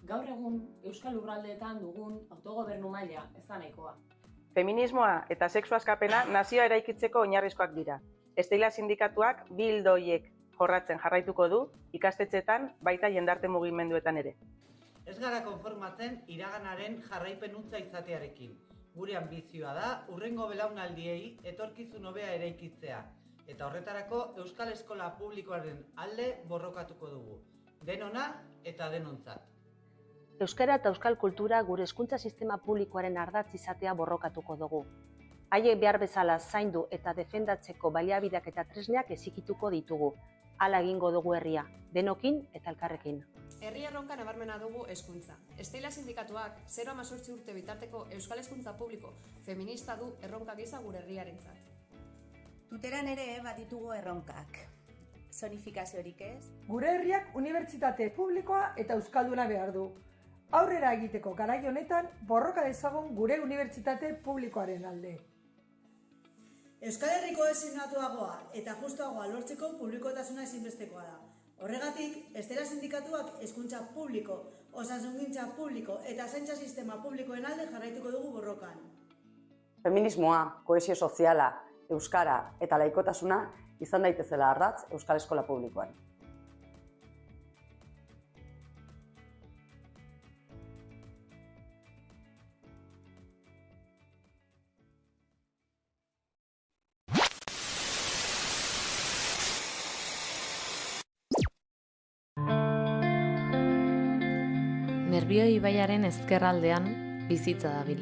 Gaur egun Euskal Lurraldeetan dugun autogobernu maila ez da nahikoa. Feminismoa eta sexu askapena nazioa eraikitzeko oinarrizkoak dira. Estela sindikatuak bi ildo horiek jorratzen jarraituko du ikastetxeetan baita jendarte mugimenduetan ere. Ez gara konformatzen iraganaren jarraipen hutsa izatearekin. Gure anbizioa da hurrengo belaunaldiei etorkizun hobea eraikitzea. Eta horretarako Euskal Eskola Publikoaren alde borrokatuko dugu. Denona eta denontzat. Euskara eta euskal kultura gure hezkuntza sistema publikoaren ardatz izatea borrokatuko dugu. Haiek behar bezala zaindu eta defendatzeko baliabideak eta tresneak ezikituko ditugu. Hala egingo dugu herria, denokin eta elkarrekin. Herri erronka nabarmena dugu hezkuntza. Estela sindikatuak 0-18 urte bitarteko euskal hezkuntza publiko feminista du erronka gisa gure herriarentzat. Tuteran ere baditugu erronkak. zonifikaziorik ez. Gure herriak unibertsitate publikoa eta euskalduna behar du. Aurrera egiteko garai honetan borroka dezagun gure unibertsitate publikoaren alde. Euskal Herriko ezinatuagoa eta justuagoa lortzeko publikotasuna ezinbestekoa da. Horregatik, Estela sindikatuak hezkuntza publiko, osasungintza publiko eta zaintza sistema publikoen alde jarraituko dugu borrokan. Feminismoa, kohesio soziala, euskara eta laikotasuna izan daitezela ardatz Euskal Eskola Publikoan. Nerbio ibaiaren ezkerraldean bizitza dabil.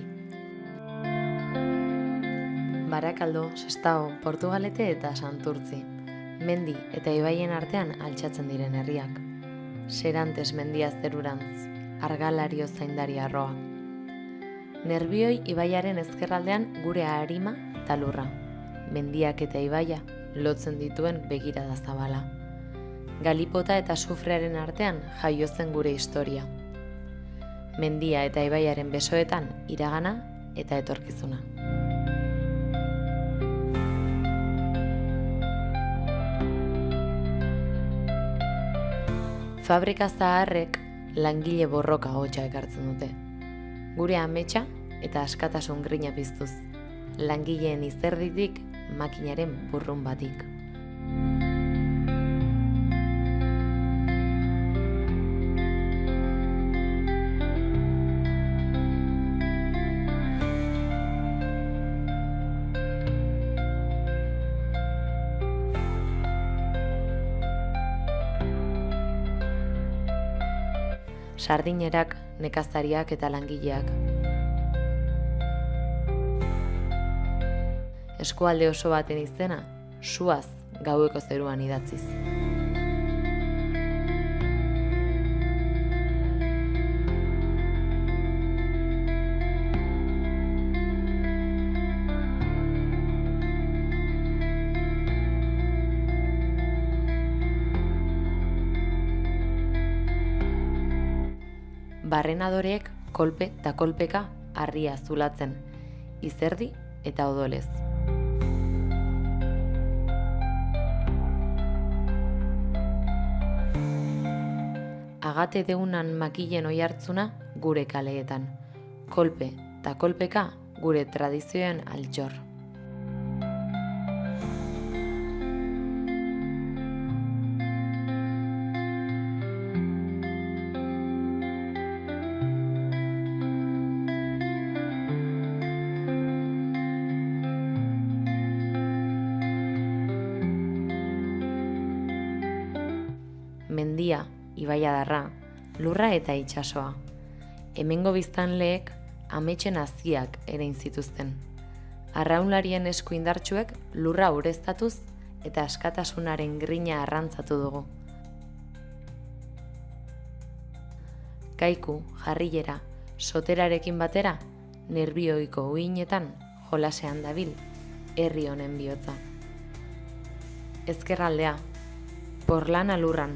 Barakaldo, Sestao, Portugalete eta Santurtzi, mendi eta ibaien artean altxatzen diren herriak. Serantes mendia zerurantz, argalario zaindari arroa. Nerbioi ibaiaren ezkerraldean gure arima eta lurra, mendiak eta ibaia lotzen dituen begirada zabala. Galipota eta sufrearen artean jaio zen gure historia. Mendia eta ibaiaren besoetan iragana eta etorkizuna. Fabrika zaharrek langile borroka hotsa ekartzen dute. Gure ametsa eta askatasun grina piztuz, langileen izerditik makinaren burrun batik. Sardinerak, nekazariak eta langileak. Eskualde oso baten izena, suaz gaueko zeruan idatziz. Barrenadoreek kolpe eta kolpeka harria zulatzen, izerdi eta odolez. Agate deunan makilen oihartzuna gure kaleetan, kolpe eta kolpeka gure tradizioen altxor. Mendia, ibaiadarra, lurra eta itsasoa. Hemengo biztanleek ametsen haziak erein zituzten. Arraunlarien esku indartsuek lurra ureztatuz eta askatasunaren grina arrantzatu dugu. Kaiku, jarrilera, soterarekin batera, nerbioiko uinetan jolasean dabil, herri honen bihotza. Ezkerraldea, porlana lurran,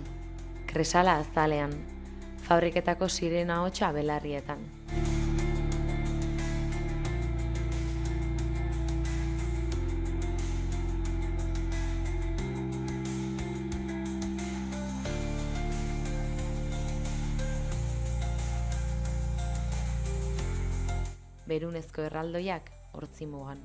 kresala azalean, fabriketako sirena hotsa belarrietan. Berunezko erraldoiak hortzi mugan.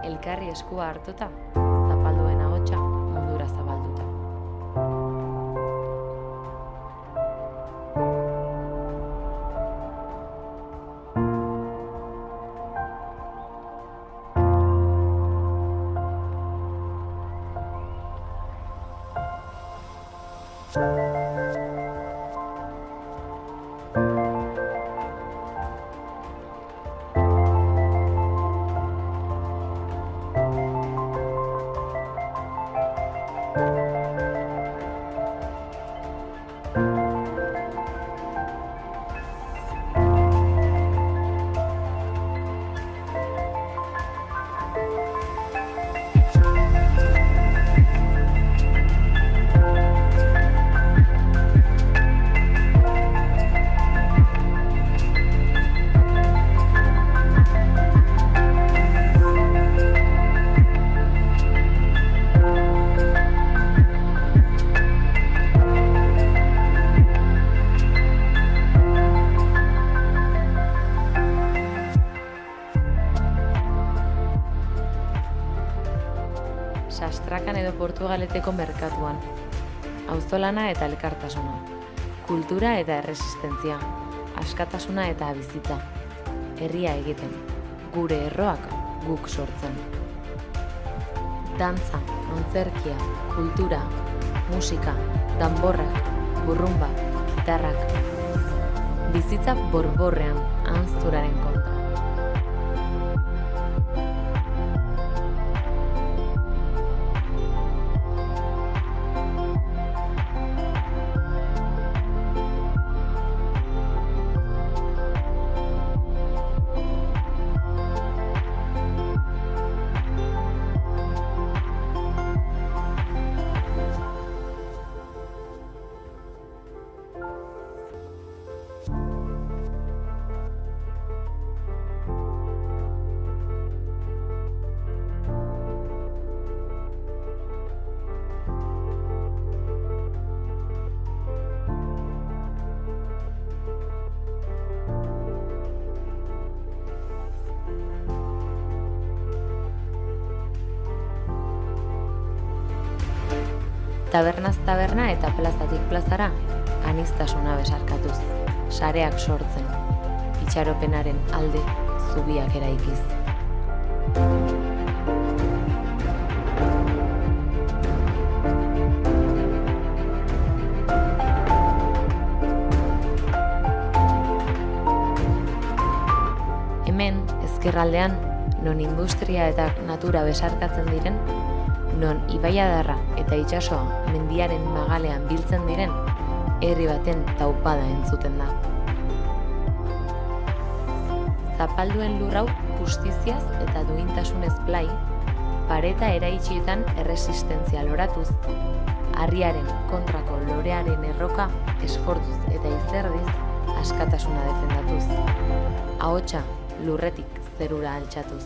Elkarri eskua hartuta, zapalduen ahotsa mundura zabalduta. Sastrakan edo Portugaleteko merkatuan. Auzolana eta elkartasuna. Kultura eta erresistentzia. Askatasuna eta bizitza. Herria egiten. Gure erroak guk sortzen. Dantza, antzerkia, kultura, musika, danborrak, burrumba, gitarrak. Bizitza borborrean, ahanzturaren kontra. Tabernaz taberna eta plazatik plazara, aniztasuna besarkatuz, sareak sortzen, itxaropenaren alde zubiak eraikiz. Hemen, ezkerraldean, non industria eta natura besarkatzen diren, non ibaiadarra eta itsasoa mendiaren magalean biltzen diren, herri baten taupada entzuten da. Zapalduen lur hau justiziaz eta duintasunez blai, pareta eraitsietan erresistentzia loratuz, harriaren kontrako lorearen erroka esfortzuz eta izerdiz askatasuna defendatuz. Ahotsa lurretik zerura altxatuz.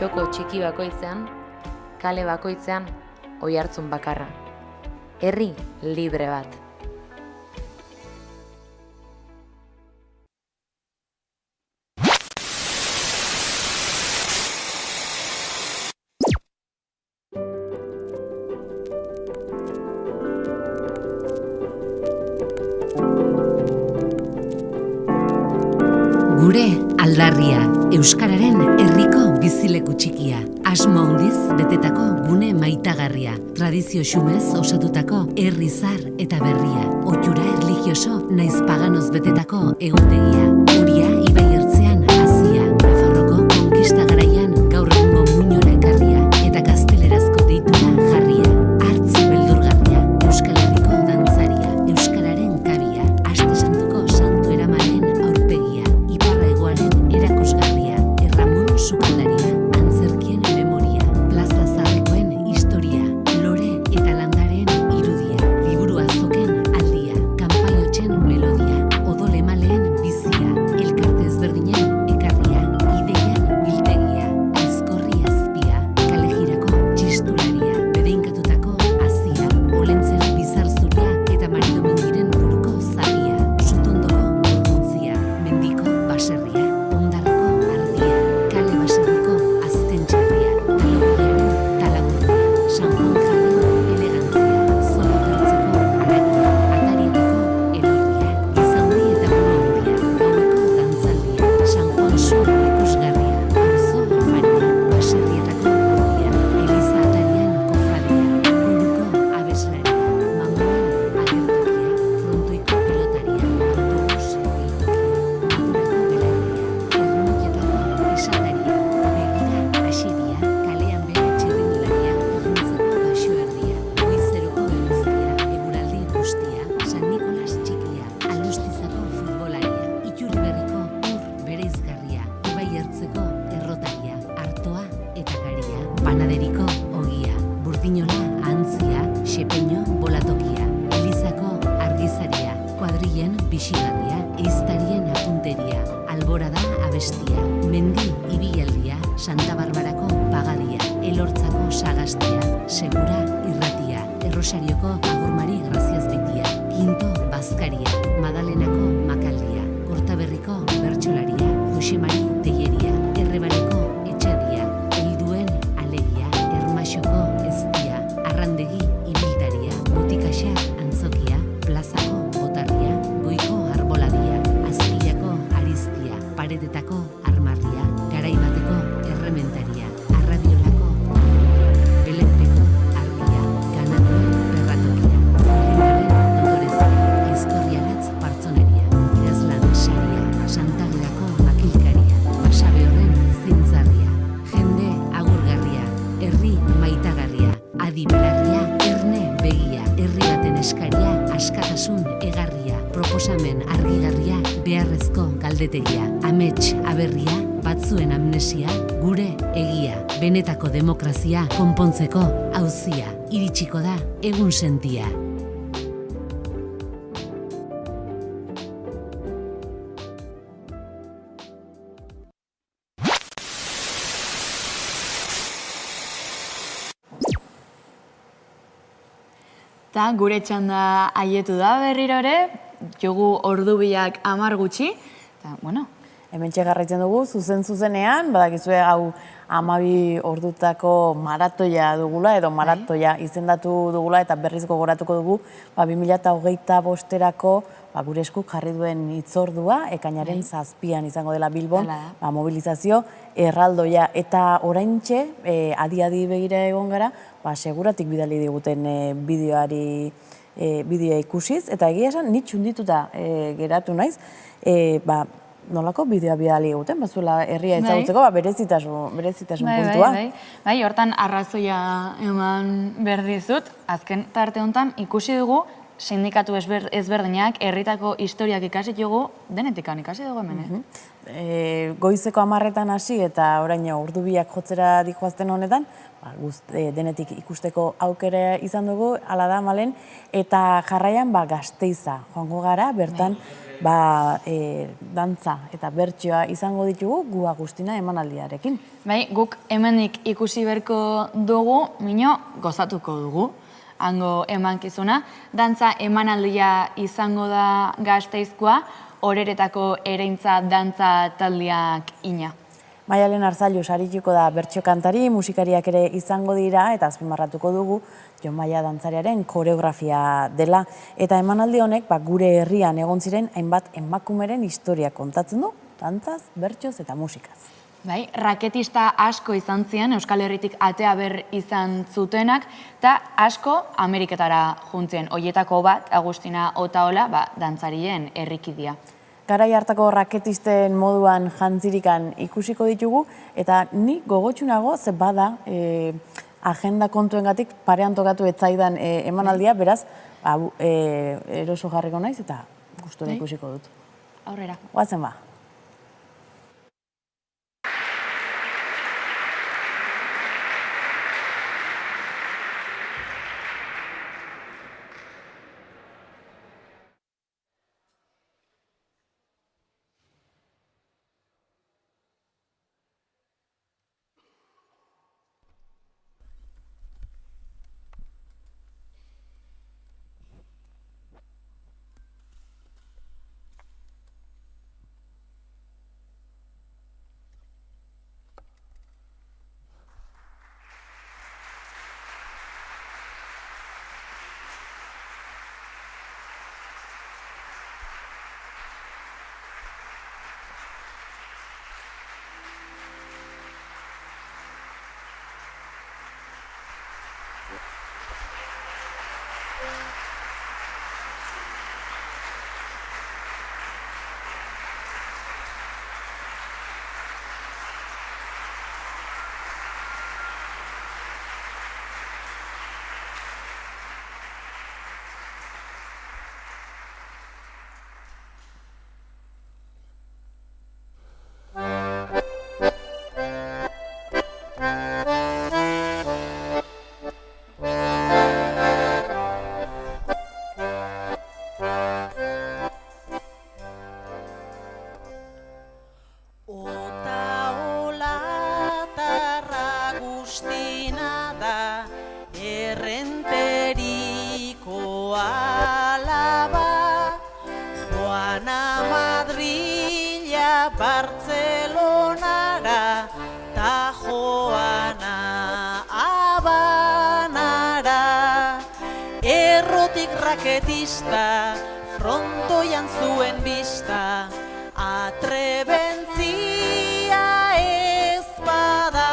Txoko txiki bakoitzean, kale bakoitzean, oihartzun bakarra. Herri libre bat. Euskararen herriko bizileku txikia. Asmo handiz betetako gune maitagarria. Tradizio xumez osatutako herri zar eta berria. Ohitura erlijioso naiz paganoz betetako egutegia. Uria ibai ertzean hazia. Nafarroko konkista garaian gaur egungo muinora ekarria. Eta gaztelerazko deitura jarria. Hartz beldurgarria. Euskal Herriko dantzaria. Euskararen kabia. Aste santuko santu eramaren aurpegia. Iparra hegoaren erakusgarria. Erramon sukaldaria. Antzerkien memoria. Plaza Zarrekoen historia. Lore eta landaren irudia. Liburu azoken aldia. Kanpainotxen melodia. Odol emaleen bizia. Elkarte ezberdinen ekarria. Ideien biltegia. Aizkorri azpia. Kalejirako txistularia. Bedeinkatutako azia. Olentzero bizarzuria eta maridomendiren buruko zalia. Sutondoko urduntzia. Mendiko baserria. Ondarroko ardia. Kale baserriko azken txarria. Talogiaren talaburria. San Juan jarren elegantzia. Zola bertzeko aragia. Atarietako elurria. Gizaundi eta buruondia. Gaueko dantzaldia. San Juan su ikusgarria. Auzo afaria. Baserrietako urdia. Eliza atarian kofradia. Buruko abeslaria. Mamoen agertokia. Frontoiko pilotaria. Autobus geltokia. Naturako belarria. Ermukietako esataria. Begira asiria. Kalean bere txirrindularia. Urruntzeko basoerdia. Goizeroko eguzkia. Eguraldi guztia. San Nikolas txikia. Aldustizako futbolaria. Iturriberriko ur bereizgarria. Ibai ertzeko errotaria. Artoa eta garia. Panaderiko ogia. Burdinola antzia. Xepeño bolatokia. Elizako argizaria. Kuadrillen bixigarria. Eiztarien apunteria. Alborada abestia. Mendi ibilaldia. Santa Barbarako pagadia. Elortzako sagastia. Segura irratia. Errosarioko agurmari graziazbeitia. Quinto bazkaria. Madalenako makaldia. Kortaberriko bertsolaria. Josemari teieria. Errebaleko etxedia. Helduen alegia. Ermaxoko eztia. Arrandegi ibiltaria. Botikaxa antzokia. Plazako botarria. Goiko arboladia. Azpilako ariztia. Paredetako armarria. Garaibateko errementaria. Arradiolako argia. Belenpeko argia. Ganaduen perratokia. Zirrikaren dotorezia. Aizkorriaratz partzoneria. Idazlan saria. Santagerako makilkaria. Basabe horren zintzarria. Jende agurgarria. Herri maitagarria. Adi belarria. Erne begia. Herri baten eskaria. Askatasun egarria. Proposamen argigarria. Beharrezko galdetegia. Amets aberria. Batzuen amnesia. Gure egia. Benetako demokrazia. Konpontzeko auzia. Iritsiko da egun sentia. Eta gure txanda aietu da berriro ere, jogu ordubiak 10 gutxi. Eta, bueno, Hemen txegarraitzen dugu, zuzenean, badakizue hau 12 ordutako maratoia dugula, edo maratoia izendatu dugula, eta berriz gogoratuko dugu, 2025erako gure eskuk jarri duen hitzordua, ekainaren 7an izango dela Bilbon, mobilizazio erraldoia, eta oraintxe, adi begira egon gara, seguratik bidali diguten bideoa ikusiz, eta egia esan, ni txundituta geratu naiz, nolako bideoa bidali eguten, bazuela herria ezagutzeko, berezitasun puntua. Bai, hortan arrazoia eman berdizut, azken tarte honetan ikusi dugu sindikatu ezberdinak, herritako historiak ikasi dugu, denetikan ikasi dugu hemen. Goizeko 10etan hasi eta orain ordubiak jotzera dijoazten honetan, denetik ikusteko aukera izan dugu, hala da malen, eta jarraian Gasteiza joango gara, bertan dantza eta bertsioa izango ditugu gu Agustina emanaldiarekin. Bai, guk hemenik ikusi berko dugu, mino gozatuko dugu, hango emankizuna. Dantza emanaldia izango da Gasteizkoa, Oreretako ereintza dantza taldeak ina. Maialen Arzailu sarituko da bertsio kantari, musikariak ere izango dira, eta azpimarratuko dugu Jon Maia dantzariaren koreografia dela. Eta emanaldi honek gure herrian egon ziren hainbat emakumeren historia kontatzen du, dantzaz, bertsioz eta musikaz. Bai, raketista asko izan ziren, Euskal Herritik atea ber izan zutenak, eta asko Ameriketara juntzien. Hoietako bat, Agustina Otaola, dantzarien herrikidia. Garai hartako raketisten moduan jantzirikan ikusiko ditugu, eta ni gogotsunago ze bada agenda kontuengatik parean tokatu etzaidan emanaldia, beraz, eroso jarriko naiz eta gustura ikusiko dut. Aurrera. Goazen ba. Bartzelonara ta joana Habanara. Errotik raketista frontoian zuen bista, atrebentzia ez bada,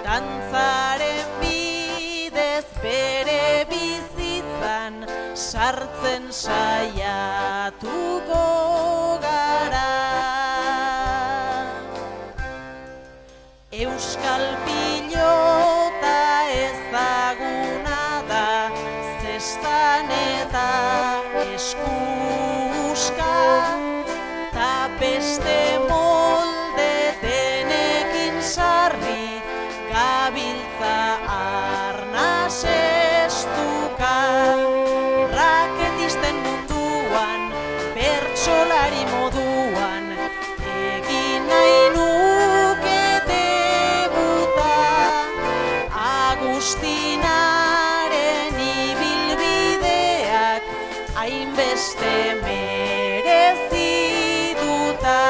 dantzaren bidez bere bizitzan sartzen saiatuko gara. Euskal pilota ezaguna da, zestan eta eskuska, ta beste molde denekin sarri, gabiltza arnaz estuka. Raketisten munduan, bertsolari moduan, egin nahi nuke debuta. Agustinaren ibilbideak hainbeste merezi duta.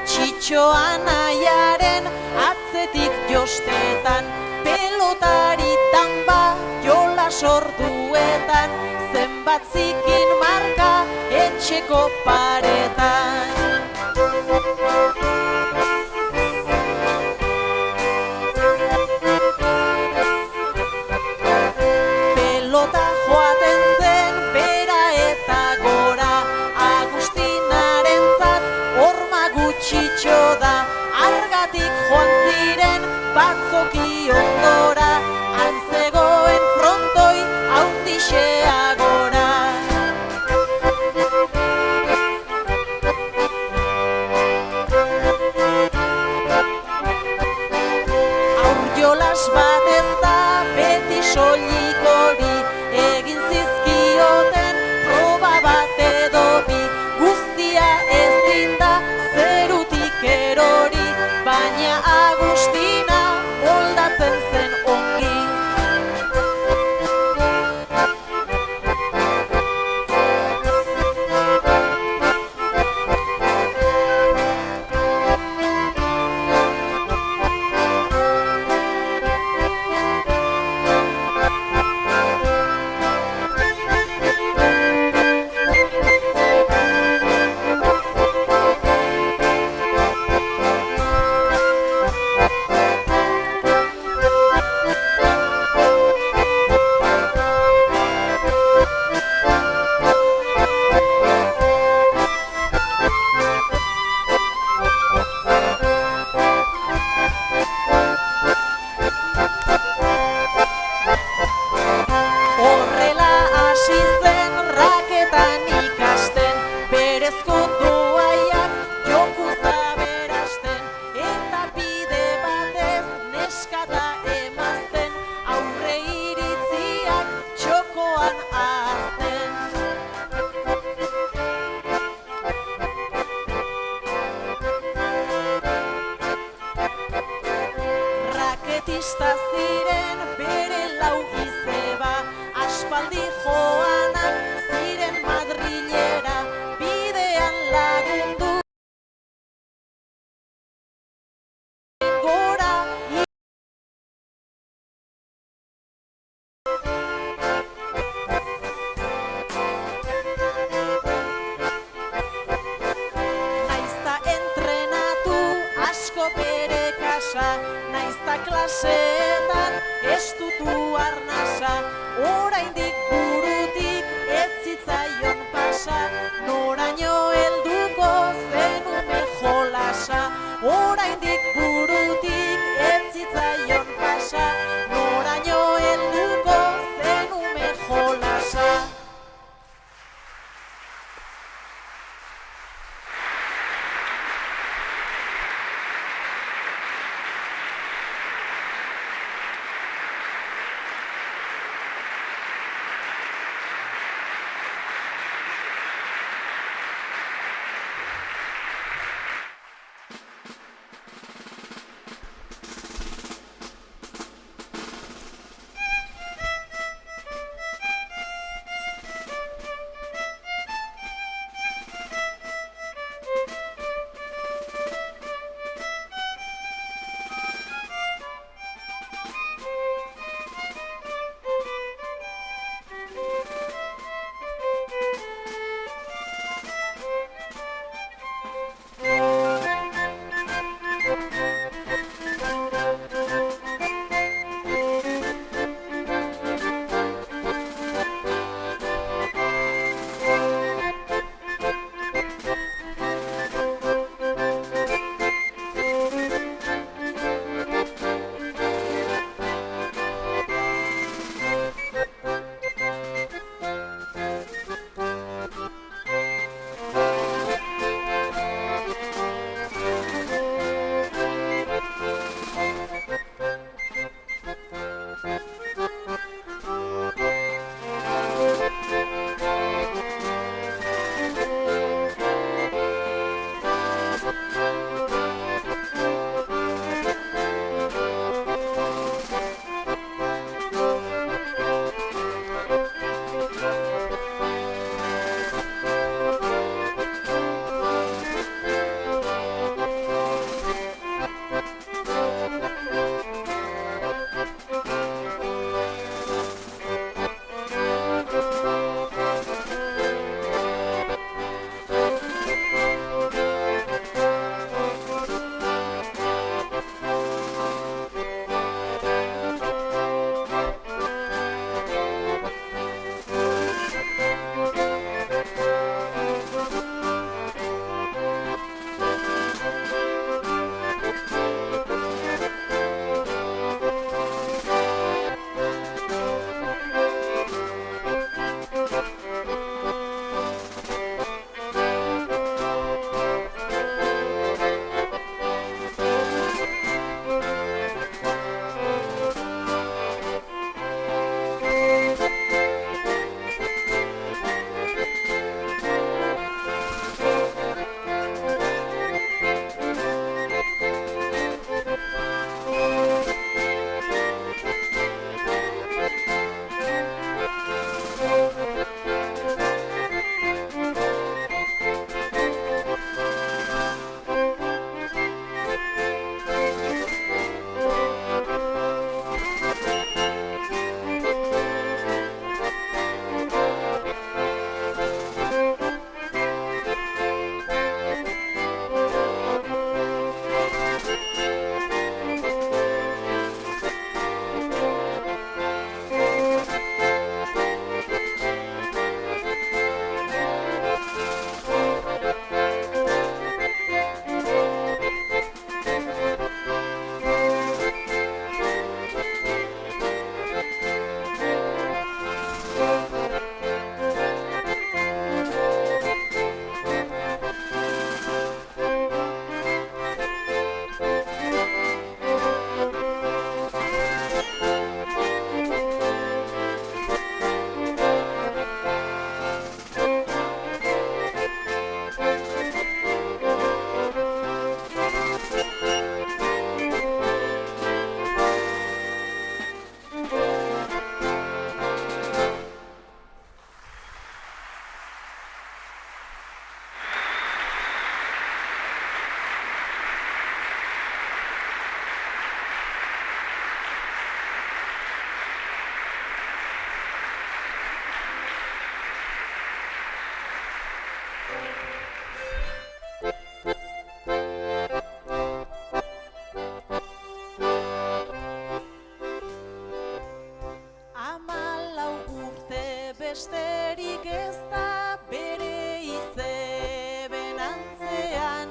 Txitxoa nahiaren atzetik jo bostetan, pelotari tanba jola sorduetan, zenbat zikin marka etxeko paretan. Pelota joaten zen bera eta gora, Agustinarentzat horma gutxitxo da, argatik joan ziren batzoki ondora, antzegoen frontoi haundixea gora. Aurjolas bat ez da beti soilik hori, egin zizkioten proba bat edo bi, guztia ezin da zerutik erori, baina Agustina moldatzen zen ongi. Horrela hasi zen raketan ikasten, berezko doaiak jokuz aberasten, eta bide batez neskata emazten, aurre iritziak txokoan ahazten. Raketista ziren bere lau izeba, aspaldi joanak ziren Madrilera, bidean lagundu gora. Naizta entrenatu asko bere kasa, naizta klaseetan estutu arnasa, oraindik burutik ez zitzaion pasa, noraino helduko zenume jolasa, oraindik burutik ez zitzaion pasa, noraino helduko zenume jolasa. besterik ez da bere izeben antzean,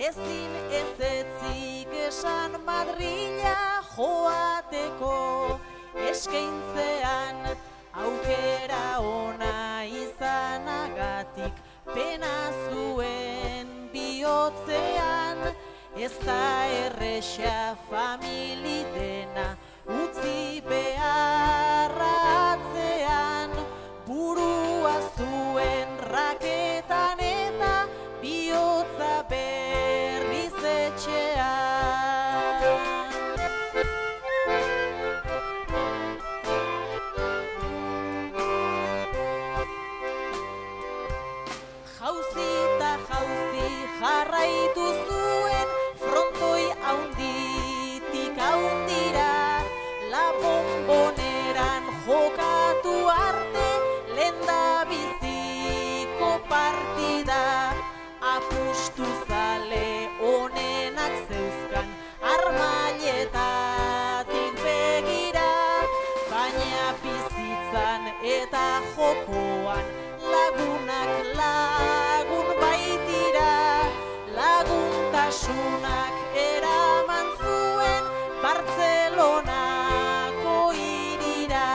ezin ezetzik esan Madrila joateko eskaintzean, aukera ona izanagatik pena zuen bihotzean, ez da erresa famili dena utzi beharra atzean, burua zuen raketan eta bihotza berriz etxean. Jauzi eta jauzi jarraitu zuen frontoi haunditik haundira, la bomboneran jokatu arte lehendabiziko partida, apustu zale onenak zeuzkan armailetatik begira, baina bizitzan eta jokoan lagunak lagun baitira, laguntasunak eraman zuen Bartzelonako hirira.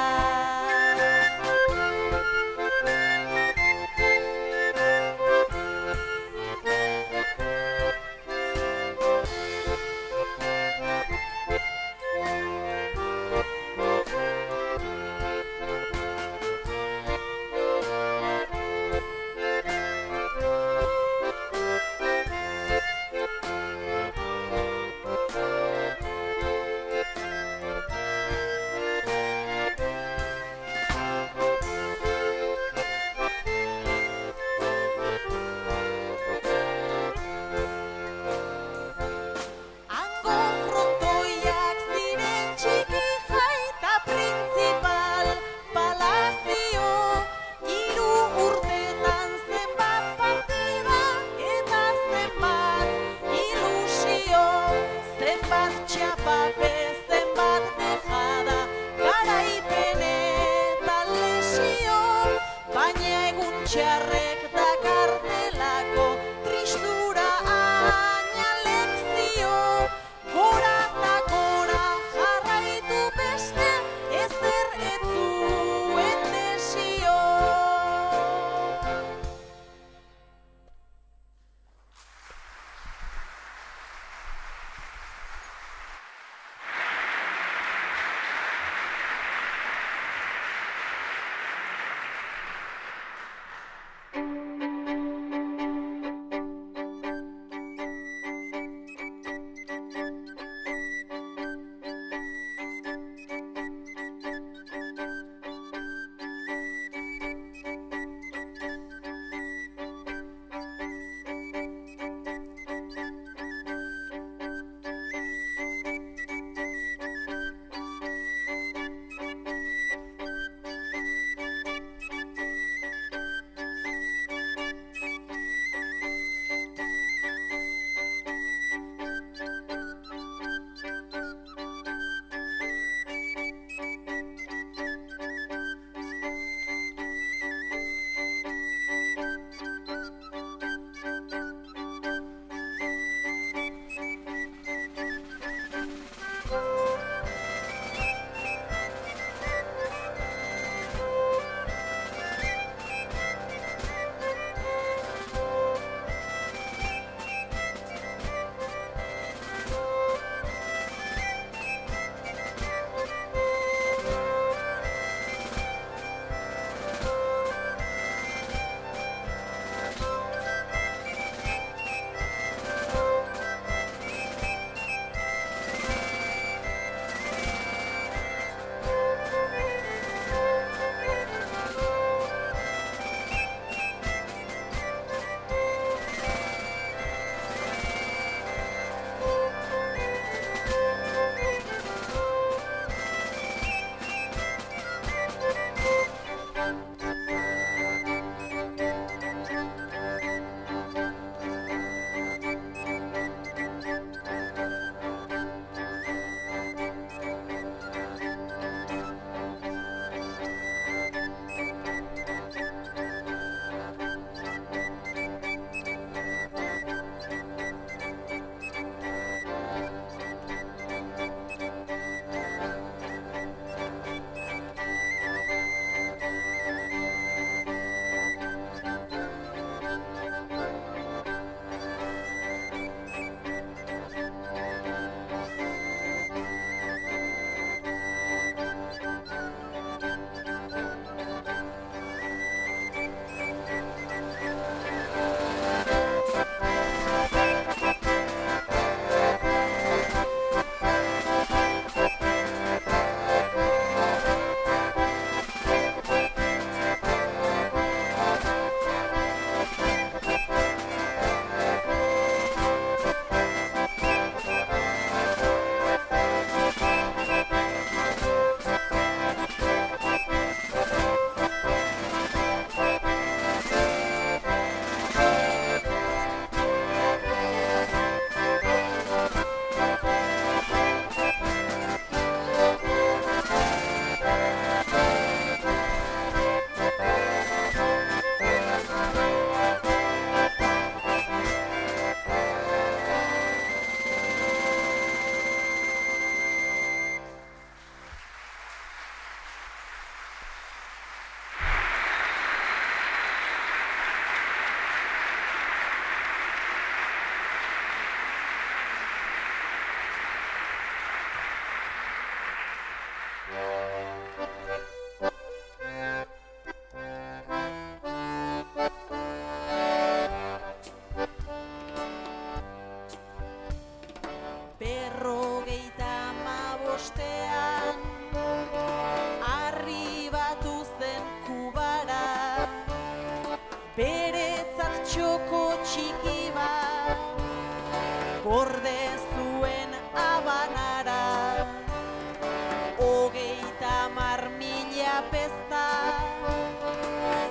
trapezta,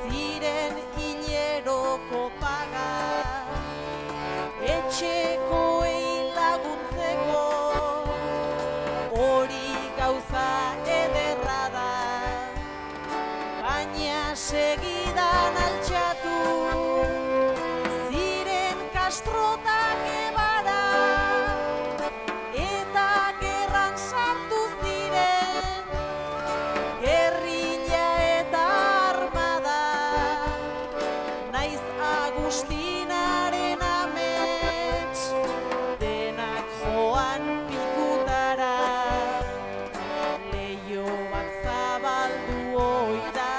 ziren hileroko paga, etxekoei laguntzeko, hori gauza ederra da, baina segidan altxatu, ziren kastrotak ebara, eta gerran sartu ziren, gerrilla eta armada, naiz Agustinaren amets, denak joan pikutara, leio bat zabaldu oida,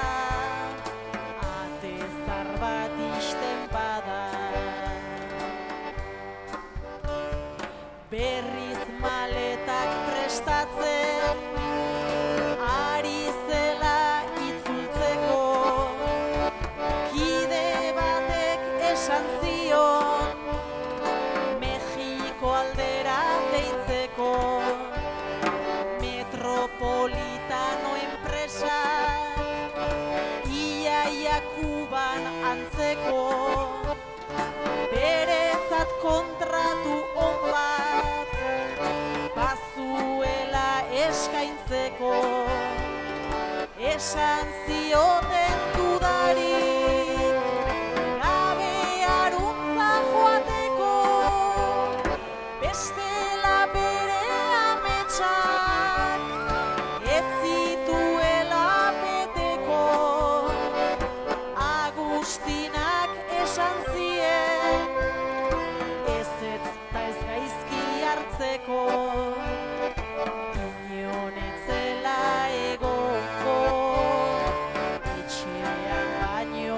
ate zar bat ixten bada. Berriz maletak prestatzen, ari zela itzultzeko, kide batek esan zion, Mexiko aldera deitzeko, Metropolitano enpresak, iaia Kuban antzeko, beretzat kontratu on bat, bazuela eskaintzeko, esan zioten dudarik, gabe aruntza joateko, bestela bere ametsak, ez zituela beteko, Agustinak esan zien, ezetz ta ez gaizki hartzeko, inon etzela egongo, etxean baino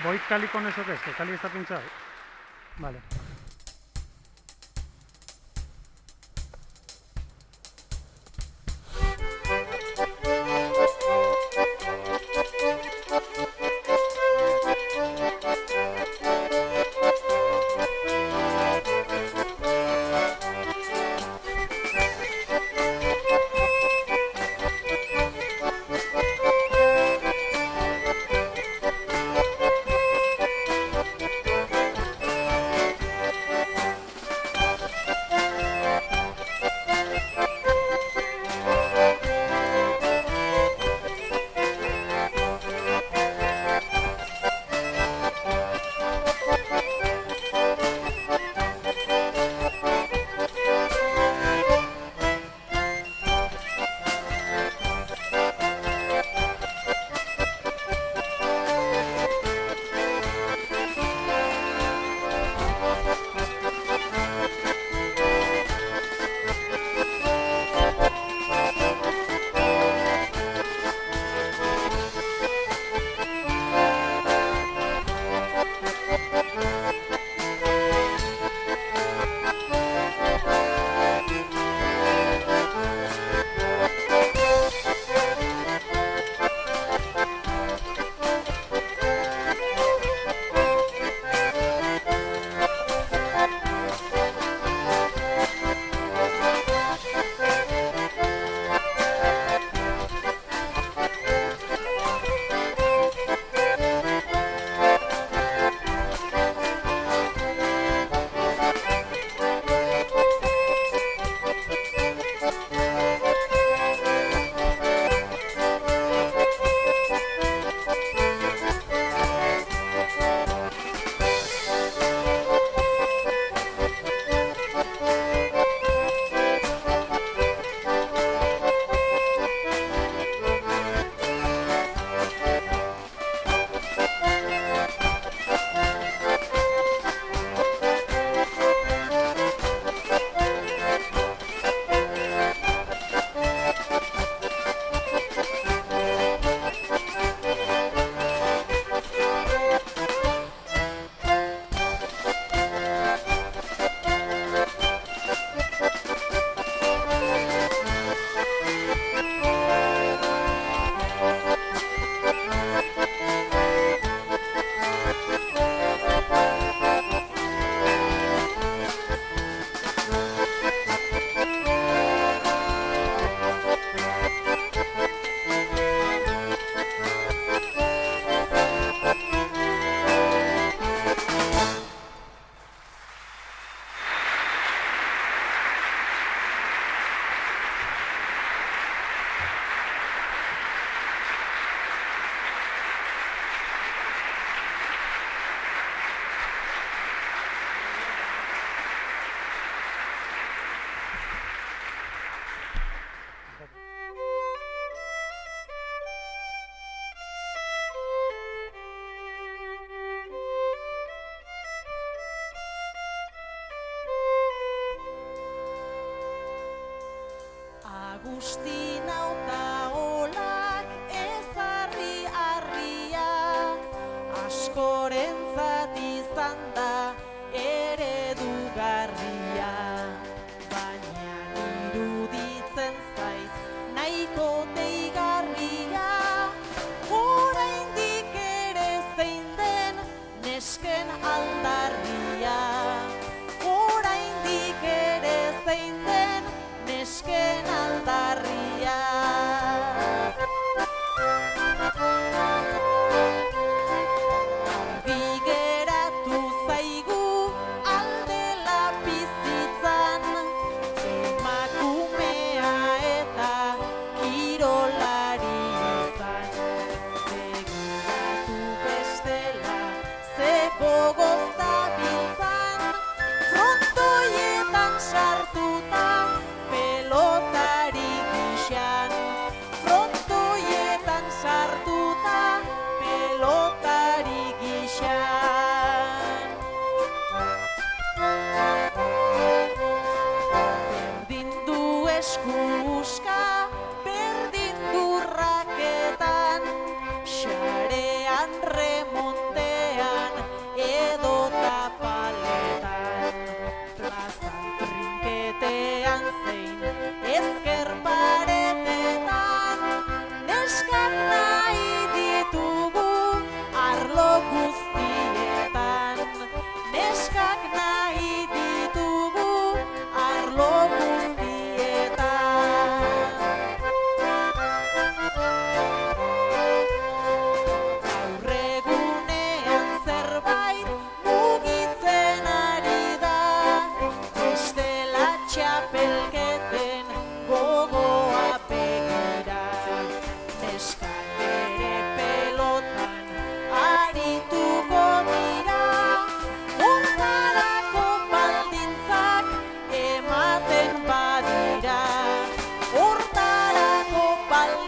Voy cali con eso que es, que cali está pinchado. Vale.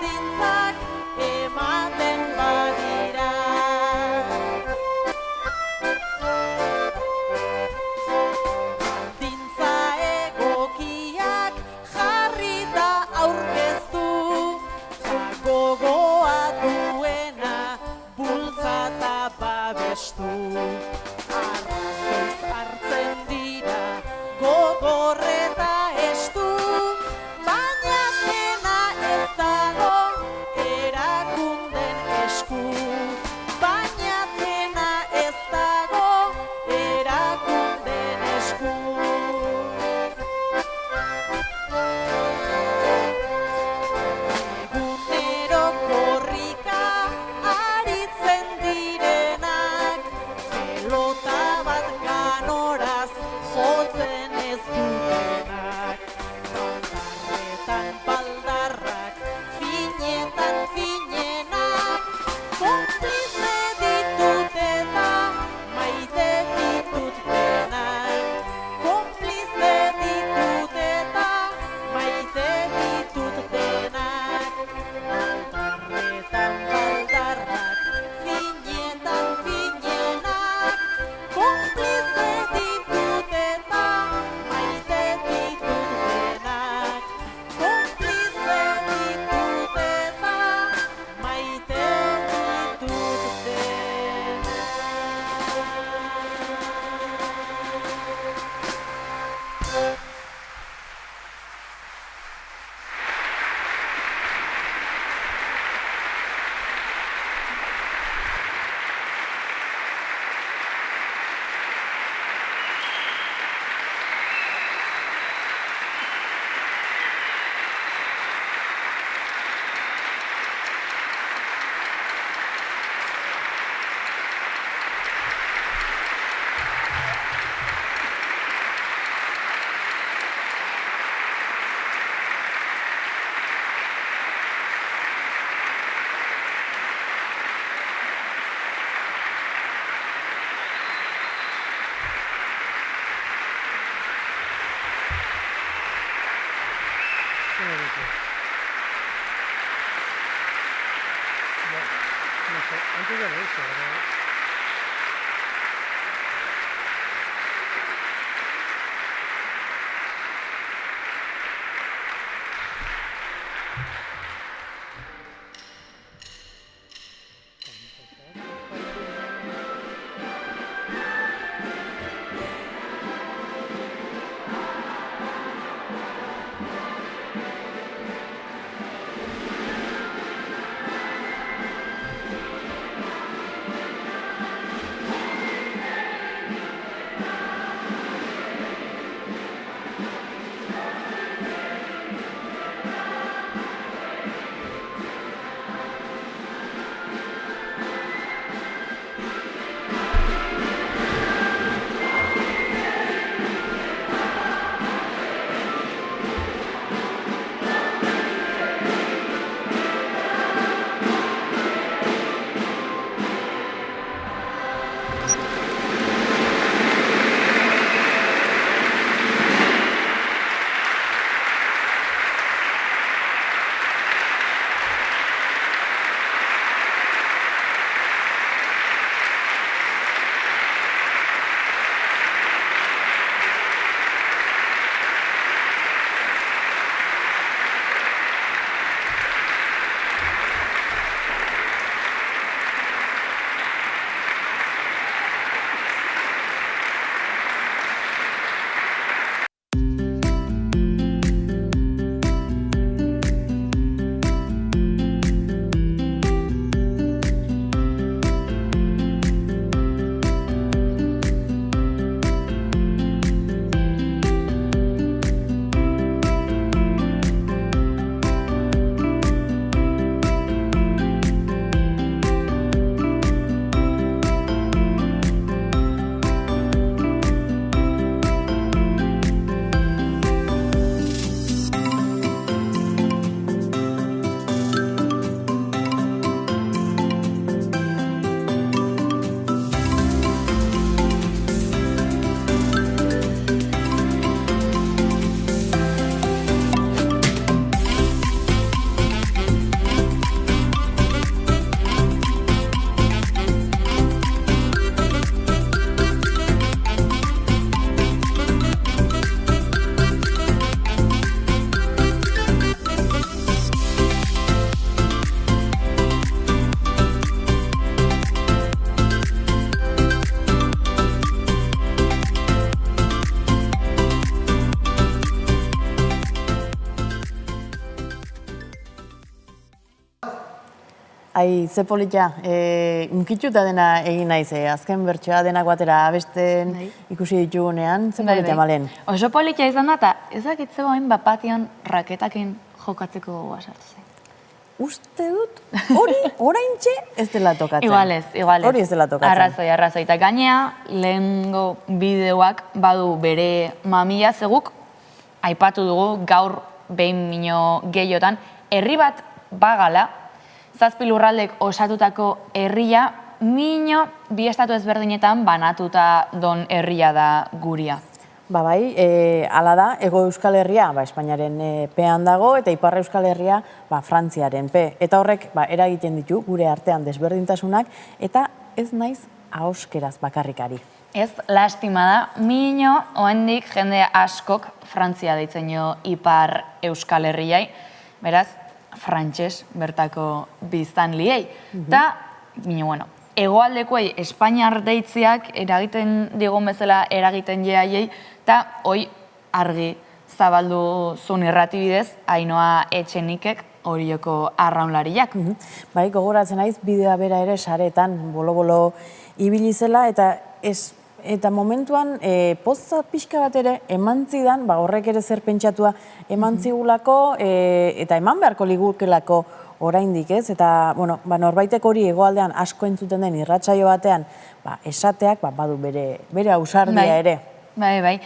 baldintzak ematen badira. Baldintza egokiak jarrita aurkeztu, gogoa duena bultzata babestu. Arrazoiz hartzen dira gogor eta estu, baina dena ez dago erakunden esku. Baina dena ez dago erakunden esku. Egunero korrika aritzen direnak, pelota bat ganoraz jotzen ez dutenak. Baldarretan baldarrak, finetan finenak, konplize ditut eta maite ditut denak. Konplize ditut eta maite ditut denak. Baldarretan baldarrak, finetan finenak, konplize ditut eta maite ditut denak. Konplize ditut eta maite ditut denak. Antes ya lo he hecho, ¿verdad? Ai, ze polita, unkitxuta dena egin naiz, azken bertsoa denak batera abesten ikusi ditugunean, ze polita malen. Oso polita izan da, eta ezakit zegoen bapation raketakin jokatzeko gogoa sartu zen. Uste dut, hori, oraintxe ez dela tokatzen. Igualez. Hori ez dela tokatzen. Arrazoi. Eta gainea, lehengo bideoak badu bere mamila zeguk, aipatu dugu gaur behin mino gehiotan, herri bat bagala, 7 lurraldek osatutako herria, mino bi estatu ezberdinetan banatuta don herria da guria. Ba bai, hala da, Hego Euskal Herria Espainiaren pean dago eta Ipar Euskal Herria Frantziaren pe. Eta horrek eragiten ditu gure artean desberdintasunak eta ez naiz ahoskeraz bakarrikari. Ez, lastima da, mino oendik jende askok Frantzia deitzen jo Ipar Euskal Herriai, beraz, frantses bertako biztanliei. Eta, mino, bueno, hegoaldekoei Espainiar deitziak eragiten digun bezala eragiten jehaiei, eta hoi argi zabaldu zuen irratibidez, Ainhoa Etxenikek Orioko arraunlariak. Bai, gogoratzen naiz, bideoa bera ere saretan bolo-bolo ibili zela, eta momentuan poza pixka bat ere eman zidan, horrek ere zer pentsatua eman zigulako, eta eman beharko ligukelako oraindik ez, eta norbaitek hori hegoaldean asko entzuten den irratsaio batean esateak badu bere ausardia ere. Bai.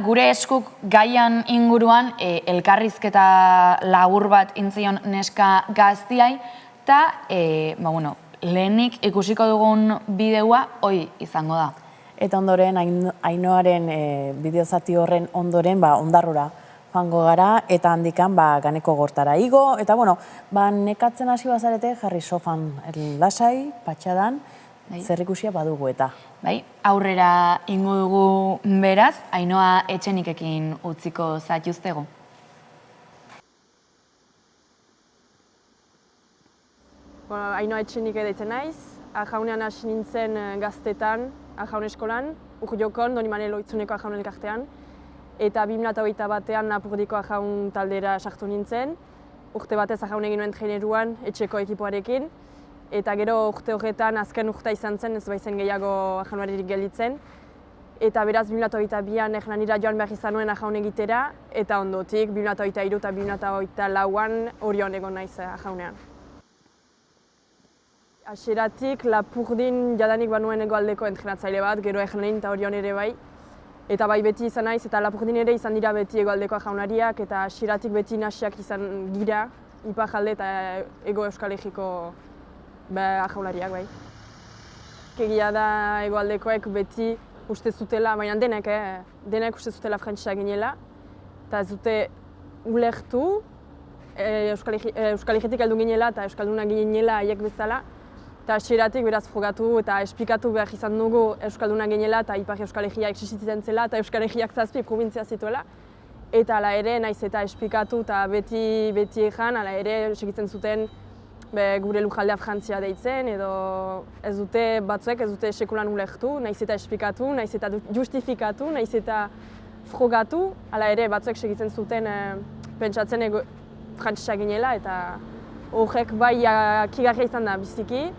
Gure eskuk gaian inguruan elkarrizketa labur bat intzion neska gaztiai, eta lehenik ikusiko dugun bideoa hoi izango da. Eta ondoren, Ainhoaren bideozati horren ondoren ondarrora joango gara, eta handikan Ganeko Gortara igo, eta nekatzen hasi bazarete jarri sofan lasai, patxadan, zerrikusia badugu eta. Bai, aurrera ingo dugu beraz, Ainhoa Etxenikekin utziko zaituztegu. Ainhoa Etxenike deitzen naiz, ajaunean hasi nintzen gaztetan, ajaun eskolan, Urjokon, Doni Manel Oitzuneko ajaun elkartean, eta 2021 batean Lapurdiko ajaun taldera sartu nintzen, urte batez ajaun egin nuen traineruan etxeko ekipoarekin, eta gero urte horretan azken urtea izan zen, ez baizen gehiago ajaunaririk gelditzen, eta beraz 2022an Hernanira joan behar izan nuen ajaun egitera, eta ondotik 2023 eta 2024an Orion egon naiz ajaunean. Hasieratik Lapurdin jadanik banuen hegoaldeko entrenatzaile bat, gero Hernanin eta Orion ere bai, eta bai beti izan naiz, eta Lapurdin ere izan dira beti hegoaldeko ajaunariak, eta hasieratik beti nasiak izan gira, Iparralde eta Hego Euskal Herriko ajaunariak bai. Egia da hegoaldekoek beti uste zutela, baina denek uste zutela frantsesa ginela, eta ez dute ulertu Euskal Herritik heldu ginela eta Euskaldunak ginela haiek bezala, eta hasieratik beraz frogatu eta esplikatu behar izan dugu Euskaldunak ginela eta Ipar Euskal Herria existitzen zela eta Euskal Herriak 7 probintzia zituela. Eta hala ere, naiz eta esplikatu eta beti ejan, hala ere segitzen zuten gure lujaldea Frantzia deitzen, edo ez dute batzuek ez dute sekulan ulertu, naiz eta esplikatu, naiz eta justifikatu, naiz eta frogatu, hala ere batzuek segitzen zuten pentsatzen frantsesa ginela, eta horrek bai akigarria izan da biziki,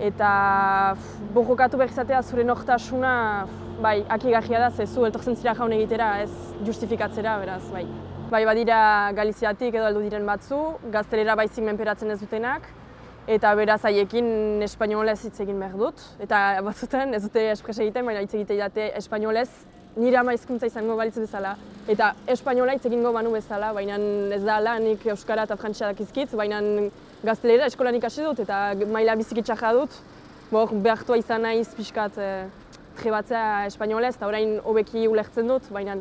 eta borrokatu behar izatea zure nortasuna bai akigarria da, zezu eltortzen zira jaun egitera, ez justifikatzera, beraz, bai. Bai badira Galiziatik edo heldu diren batzu, gaztelera baizik menperatzen ez dutenak, eta beraz haiekin espainolez hitz egin behar dut, eta batzutan ez dute espres egiten, baina hitz egite date espainolez, nire ama hizkuntza izango balitz bezala, eta espainola hitz egingo banu bezala, baina ez da hala, nik euskara eta frantsesa dakizkit, baina gaztelera eskolan ikasi dut eta maila biziki txarra dut, behartua izan naiz pixkat trebatzea espainolez, eta orain hobeki ulertzen dut, baina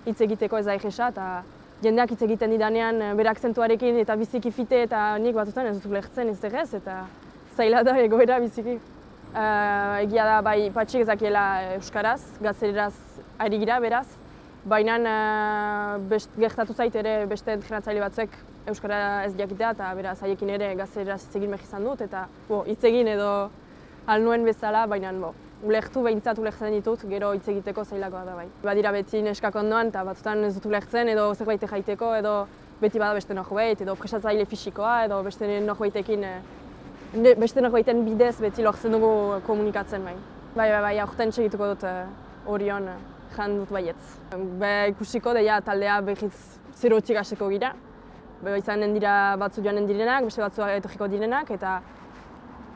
hitz egiteko ez da egesa, eta jendeak hitz egiten didanean bere akzentuarekin eta biziki fite, eta nik batzutan ez dut ulertzen ez derrez, eta zaila da egoera biziki. Egia da bai patxik ezakiela euskaraz, gazteleraz ari gira beraz, baina gertatu zait ere beste entrenatzaile batzuek euskara ez jakitea, eta beraz haiekin ere gazteleraz hitz egin behar izan dut, eta hitz egin edo alnuen bezala, baina ulertu behintzat ulertzen ditut, gero hitz egiteko zailakoa da bai. Badira beti neskak ondoan, eta batzutan ez dut ulertzen, edo zerbait jaiteko, edo beti bada beste norbait, edo presatzaile fisikoa, edo beste norbaitekin Beste nago egiten bidez beti lortzen dugu komunikatzen bai. Bai, aurten segituko dut Orion jan dut baietz. Ikusiko deia taldea behiz zerotik hasiko gira. Izanen dira batzu joanen direnak, beste batzu etorriko direnak, eta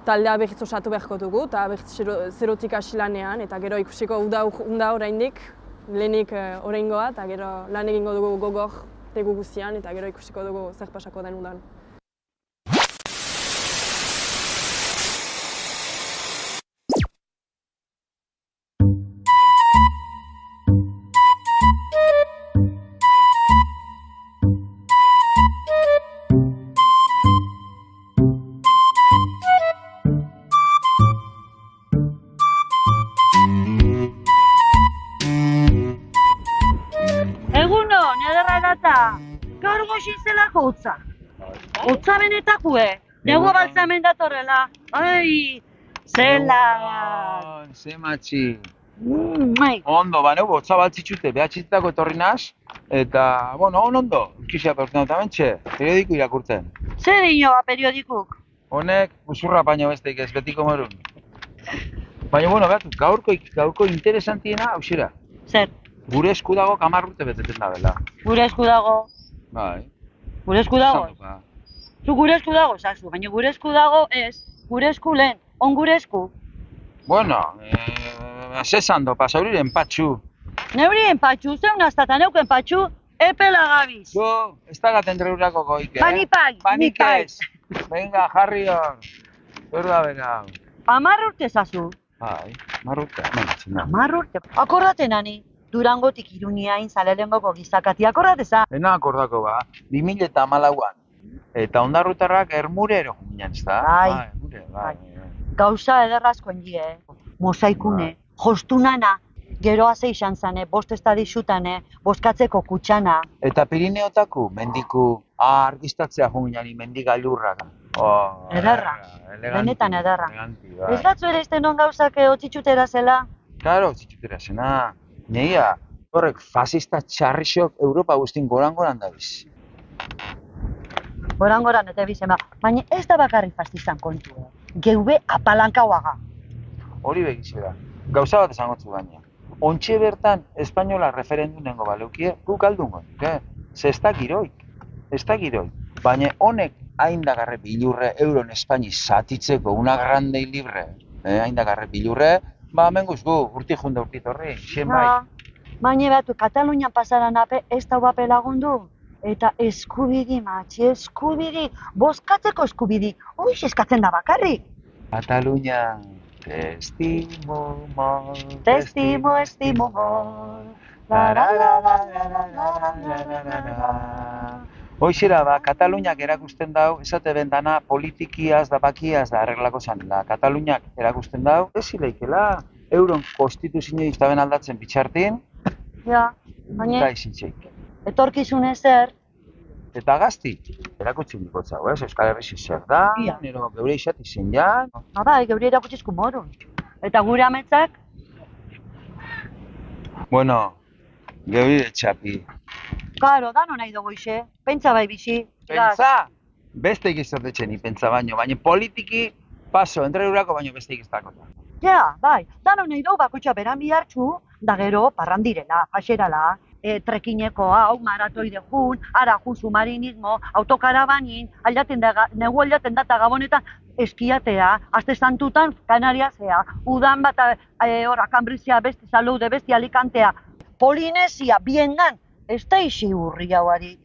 taldea behiz osatu beharko dugu, eta behiz zerotik hasi lanean, eta gero ikusiko unda oraindik, lehenik oraingoa, eta gero lan egingo dugu gogor tegu guztian, eta gero ikusiko dugu zer pasako den udan. Gaur goxin zelako hotza. Hotza benetakue. Negua baltzamen datorrela. Ai, zela. Ze matxi. Ondo, ba, neugu hotza baltzitxute, behatxitzako etorri naz. Eta, bueno, ondo, ikisiak orten dut amentxe, periodiku irakurtzen. Zer dino ba periodikuk? Honek, usurra baino besteik ez, betiko morun. Baina, bueno, behatu, gaurko interesantiena, hausera. Zer? Gure esku dago 10 urte beteten da bela. Gure esku dago. Bai. Gure esku dago? Zu gure esku dago, zazu, baina gure esku dago ez. Gure esku lehen, on gure esku. Bueno, zesando, pasauriren patxu. Neurien patxu, zeun aztata neuken patxu, epela gabiz. Jo, ez da gaten drurako goike, Banipai, Banik ez. Venga, jarri hor. Zer da bera. 10 urte zazu. Bai, 10 urte, amanatzen da. 10 urte. Akordaten ani. Durangotik Iruniain Zalelengoko gizakati akordateza. Ena akordako ba, 2014an. Eta ondarrutarrak Ermurero ginen, ez da? Bai. Gauza ederrazkoen die, mosaikune, jostunana, gero haze izan zane, bost estadixutane, boskatzeko kutsana. Eta Pirineotaku, mendiku argiztatzea junginari mendigailurrak. Ederra, benetan ederra. Ez datzu ere izten on gauzak otzitxutera zela? Claro, otzitxutera zena. Neia, horrek fasista txarrixok Europa guztin goran dabiz. Goran eta bizema, baina ez da bakarrik fascistan kontu. Geube apalankauaga. Hori begizera, gauza bat esangotzu gaina. Ontxe bertan espainola referendunengo baleukie, guk aldungo. Ze ez da giroik. Baina honek haindagarre bilurre euron Espaini zatitzeko una grande libre. Haindagarre bilurre, ba, menguz gu, urti junda urti torri, xen bai. Baina behatu, Katalunian pasaran ape ez da bape lagundu. Eta eskubidi, eskubidi, bozkatzeko eskubidi, hoiz eskatzen da bakarrik. Katalunia, estimo mol, estimo mol, Hoixera ba, Kataluniak erakusten dau, esate bendana politikiaz da bakiaz da arreglako zanela. Kataluniak erakusten dau, ez zileikela, euron konstituzio iztaben aldatzen bitxartin, ja, baina gaizitzeik. Etorkizun ezer. Eta gazti, erakutsi nikotza, Euskal Herri zer da, nero geure isat izen jan. Bai, geure erakutzizko morun. Eta gure ametzak? Bueno, geure txapi. Karo, dano nahi dugu ise, pentsa bai bizi. Pentsa? Beste egizotetxen pentsa baino, baina politiki paso, entrerurako baino beste egiztakota. Ja, bai, dano nahi dugu bakotxa beran bihartxu, da gero parrandirela, jaserala, trekineko hau, maratoide jun, ara jun submarinismo, autokarabanin, negu aldaten data gabonetan eskiatea, aste santutan Kanariazea, udan bat Kambrizia beste, Salude beste, Alicantea, Polinesia, biengan, ez da isi hurri hauari.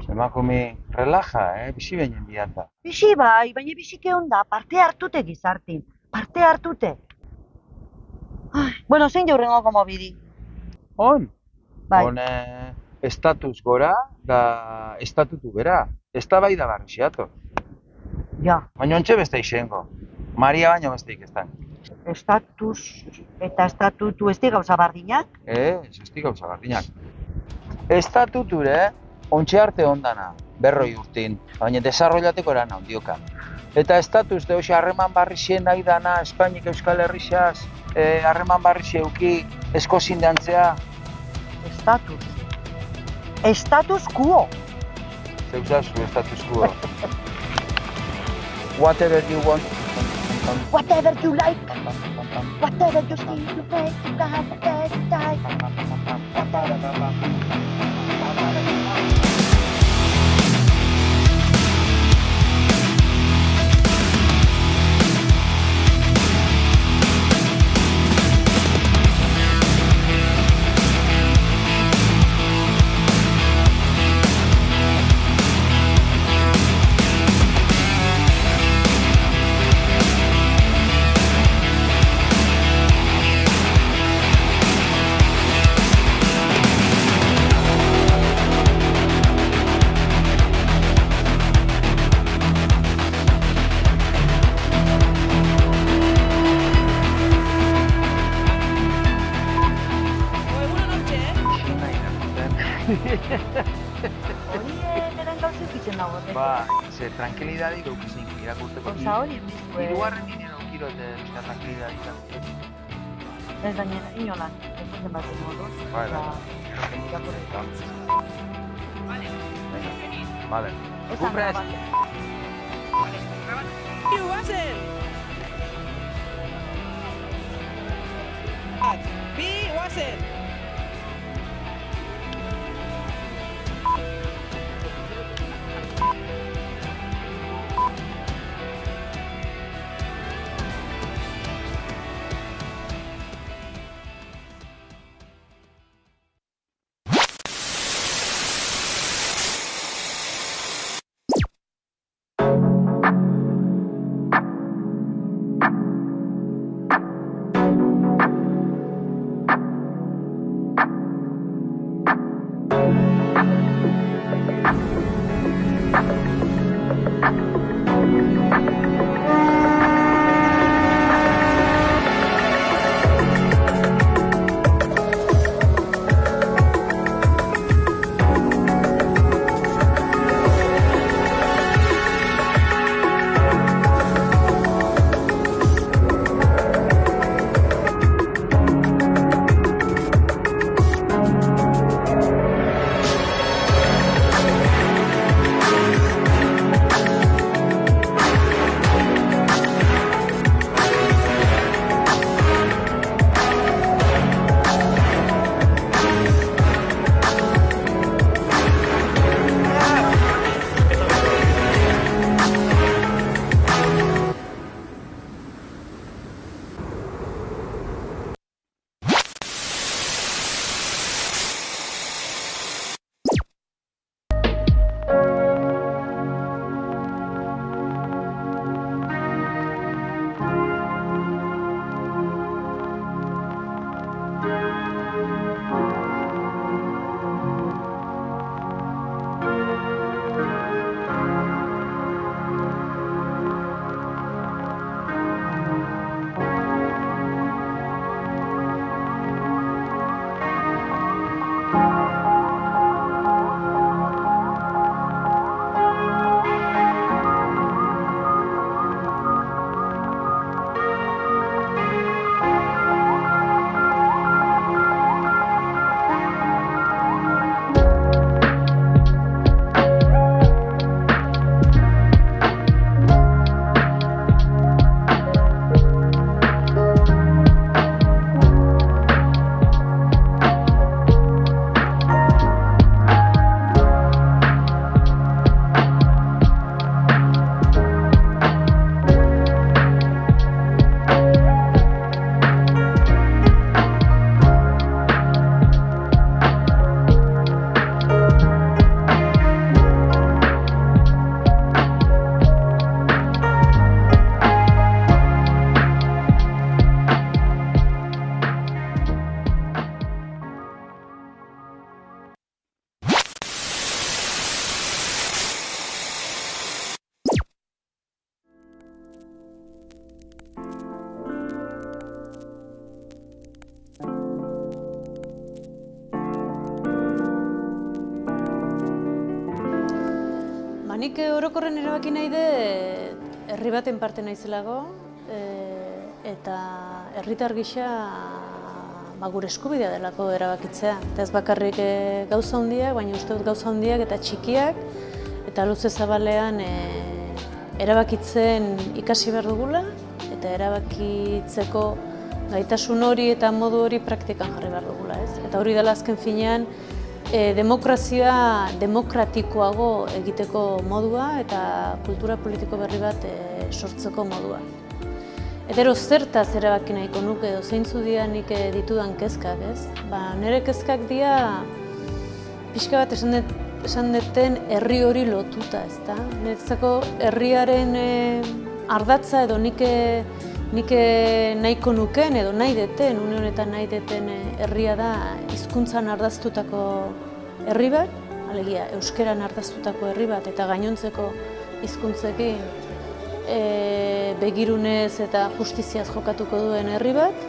Emakume, relaja, bizi behinen biata. Bizi bai, baina bizike onda, parte hartute gizartin, parte hartute. Bueno, zein jaurrengo komo bidi? On? Bai. Hone, estatus gora da estatutu bera. Ez da bai da barri ziato. Ja. Baina ontxe beste izengo. Maria baino besteik ez da. Estatus eta estatutu ez di gauza bardinak? Ez di gauza bardinak. Estatuture, ontxe arte ondana, 40 urtin, baina desarrollateko erana ondioka. Eta estatus de hoxe harreman barri zien nahi dana, Espainik Euskal Herrixaz, harreman barri zeuki, eskozin dantzea. Estatus. Estatus quo. Zeuzazu, estatus quo. Whatever you want. Whatever you like. Whatever you see, you make, you can have a best time. Hori neren gauzek itzen dago. Ba, ze tranquilidadi gaukizein irakurteko. Osa hori bizko. Hirugarren ninen aukirote eta tranquilidadi irakurteko. Ez gainera, inolan, ez zen bat modu. Bai. Irakurteko. Vale. Esan Gupres. Hiru bazen! Bat, bi guazen! Nik orokorren erabaki nahi de herri baten parte naizelago eta herritar gisa gure eskubidea delako erabakitzea. Eta ez bakarrik gauza handiak, baina uste dut gauza handiak eta txikiak eta luze zabalean erabakitzen ikasi behar dugula, eta erabakitzeko gaitasun hori eta modu hori praktikan jarri behar dugula, ez? Eta hori dela azken finean, demokrazia demokratikoago egiteko modua eta kultura politiko berri bat sortzeko modua. Eta zertaz erabaki nahiko nuke edo zeintzu dira nik ditudan kezkak, ez? Nire kezkak dira pixka bat esan deten herri hori lotuta, ezta? Niretzako herriaren ardatza edo nik nahiko nuken edo nahi deten, une honetan nahi deten herria da hizkuntzan ardaztutako herri bat, alegia euskeran ardaztutako herri bat eta gainontzeko hizkuntzekin begirunez eta justiziaz jokatuko duen herri bat,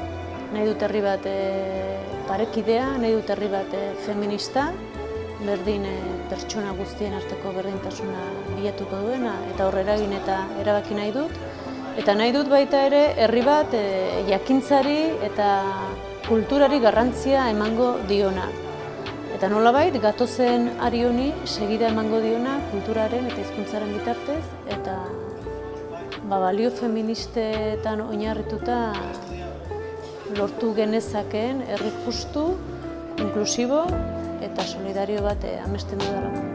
nahi dut herri bat parekidea, nahi dut herri bat feminista, berdin pertsona guztien arteko berdintasuna bilatuko duena eta horre eragin eta erabaki nahi dut. Eta nahi dut baita ere herri bat jakintzari eta kulturari garrantzia emango diona. Eta nolabait gatozen ari honi segida emango diona kulturaren eta hizkuntzaren bitartez eta balio feministetan oinarrituta lortu genezakeen herri justu, inklusibo eta solidario bat amesten dudalako.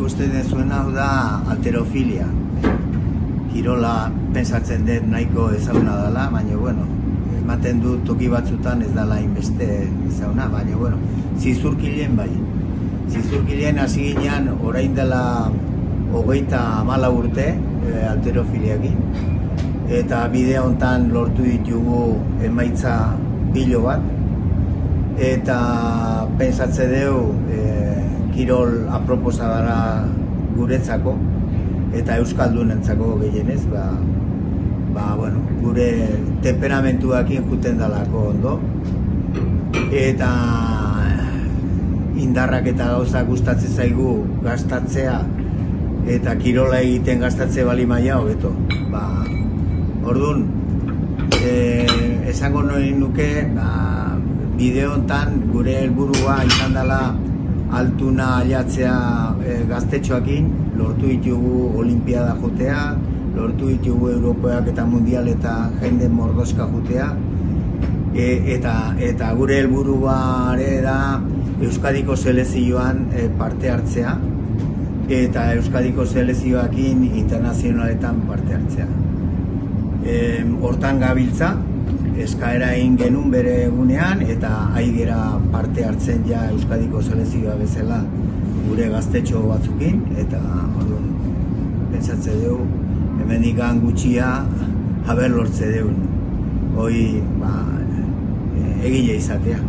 ikusten dezuena hau da alterofilia. Kirola pensatzen dut nahiko ezaguna dela, baina bueno, ematen du toki batzutan ez dela inbeste ezaguna, baina bueno, zizurkileen bai. Zizurkileen hasi ginean orain dela 34 urte alterofiliakin. Eta bideo hontan lortu ditugu emaitza pilo bat. Eta pentsatze dugu kirol aproposa dara guretzako eta euskaldunentzako gehienez, bueno, gure temperamentuakin juten dalako ondo. Eta indarrak eta gauza gustatzen zaigu gastatzea eta kirola egiten gastatze bali maila hobeto. Orduan, esango noin nuke, bideo hontan gure helburua izan dela altuna ailatzea gaztetxoakin, lortu ditugu olimpiada jotea, lortu ditugu europeak eta mundial eta jende mordoska jotea, eta gure helburua ere da Euskadiko selekzioan parte hartzea, eta Euskadiko selekzioakin internazionaletan parte hartzea. Hortan gabiltza, eskaera egin genuen bere egunean eta aigera parte hartzen ja Euskadiko selekzioa bezala gure gaztetxo batzukin, eta pentsatze dugu hemendik gutxia haber lortze dugu hoi egile izatea.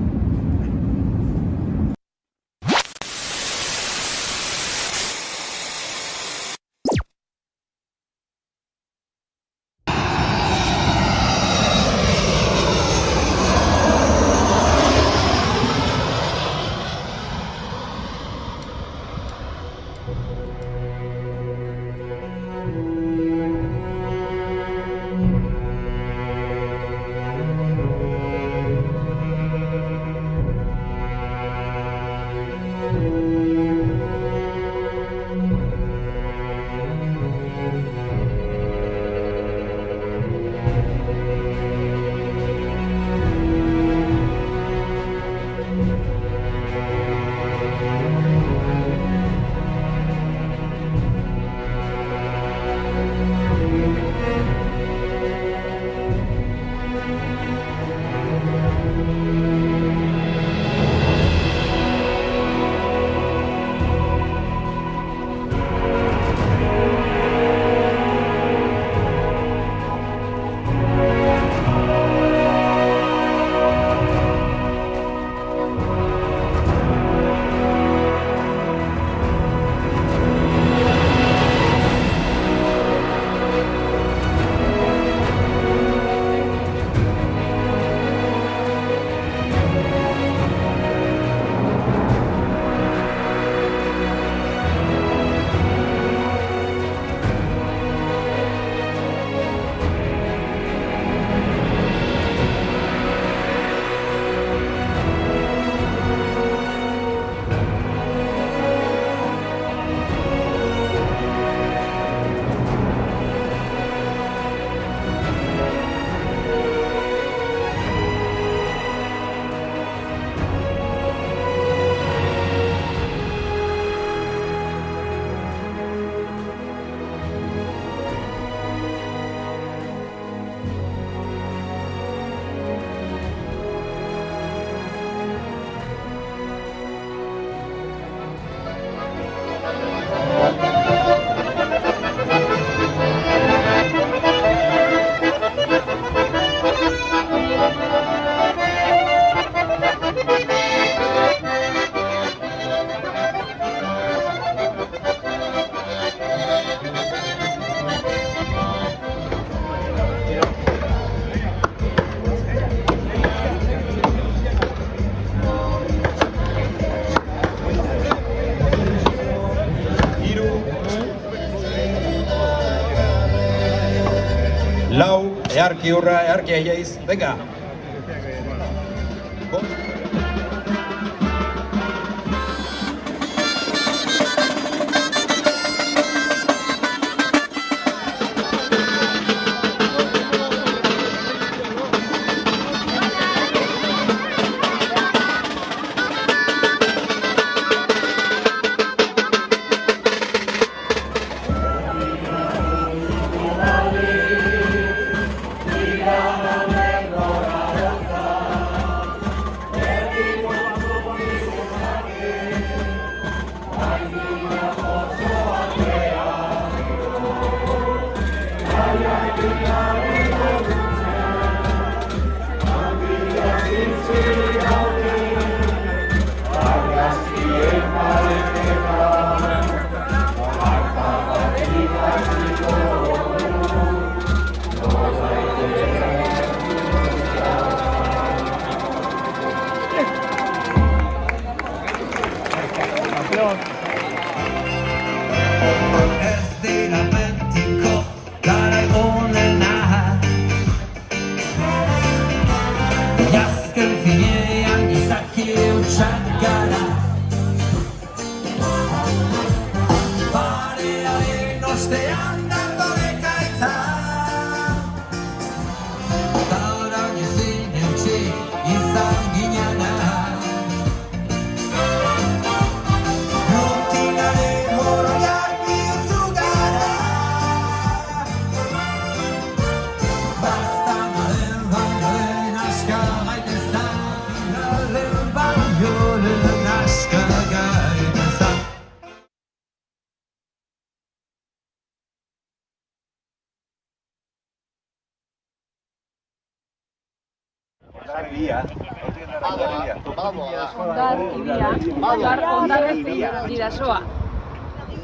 Lau, earki hurra, earki aiaiz, venga.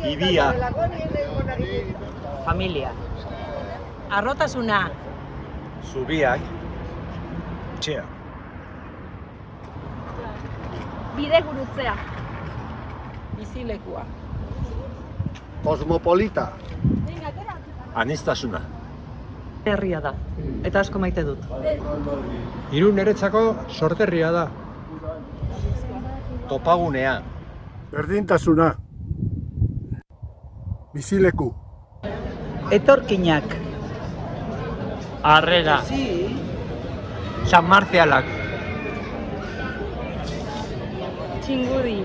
Ibia. Familia. Arrotasuna. Zubiak. Txea. Bide gurutzea. Bizilekua. Kosmopolita. Anistasuna. Herria da, eta asko maite dut. Irun niretzako sorterria da. Topagunea. Berdintasuna. Bizileku. Etorkinak. Harrera. San Marcialak. Txingudi.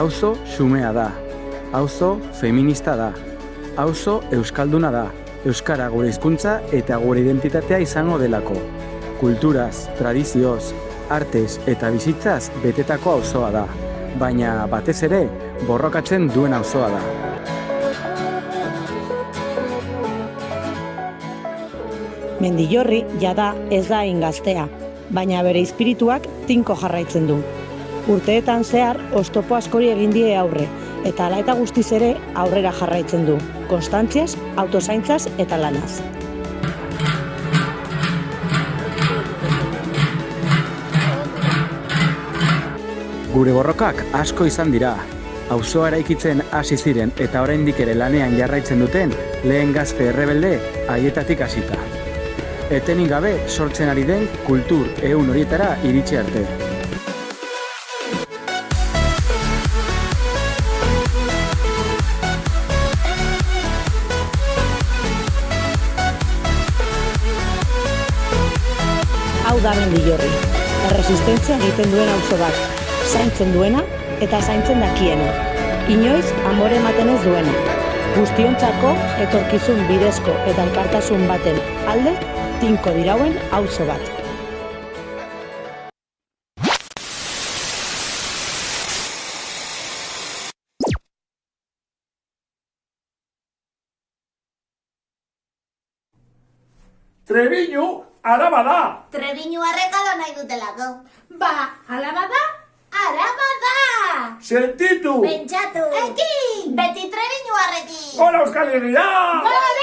Auzo xumea da, auzo feminista da, auzo euskalduna da, euskara gure hizkuntza eta gure identitatea izango delako. Kulturaz, tradizioz, artez eta bizitzaz betetako auzoa da, baina batez ere borrokatzen duen auzoa da. Mendillorri jada ez da hain gaztea, baina bere espirituak tinko jarraitzen du. Urteetan zehar oztopo askori egin die aurre, eta hala eta guztiz ere aurrera jarraitzen du, konstantziaz, autozaintzaz eta lanaz. Gure borrokak asko izan dira. Auzoa eraikitzen hasi ziren eta oraindik ere lanean jarraitzen duten lehen gazte errebelde haietatik hasita. Etenik gabe sortzen ari den kultur ehun horietara iritsi arte. Hau da Mendillorri, erresistentzia egiten duen auzo bat, zaintzen duena eta zaintzen dakiena. Inoiz amore ematen ez duena. Guztiontzako etorkizun bidezko eta elkartasun baten alde tinko dirauen auzo bat. Trebiñu, Araba da! Trebiñu Arrekalo nahi dutelako. Ba, Araba da? Araba da! Sentitu! Pentsatu! Ekin! Beti Trebiñu Arrekin! Gora Euskal Herria! Gora!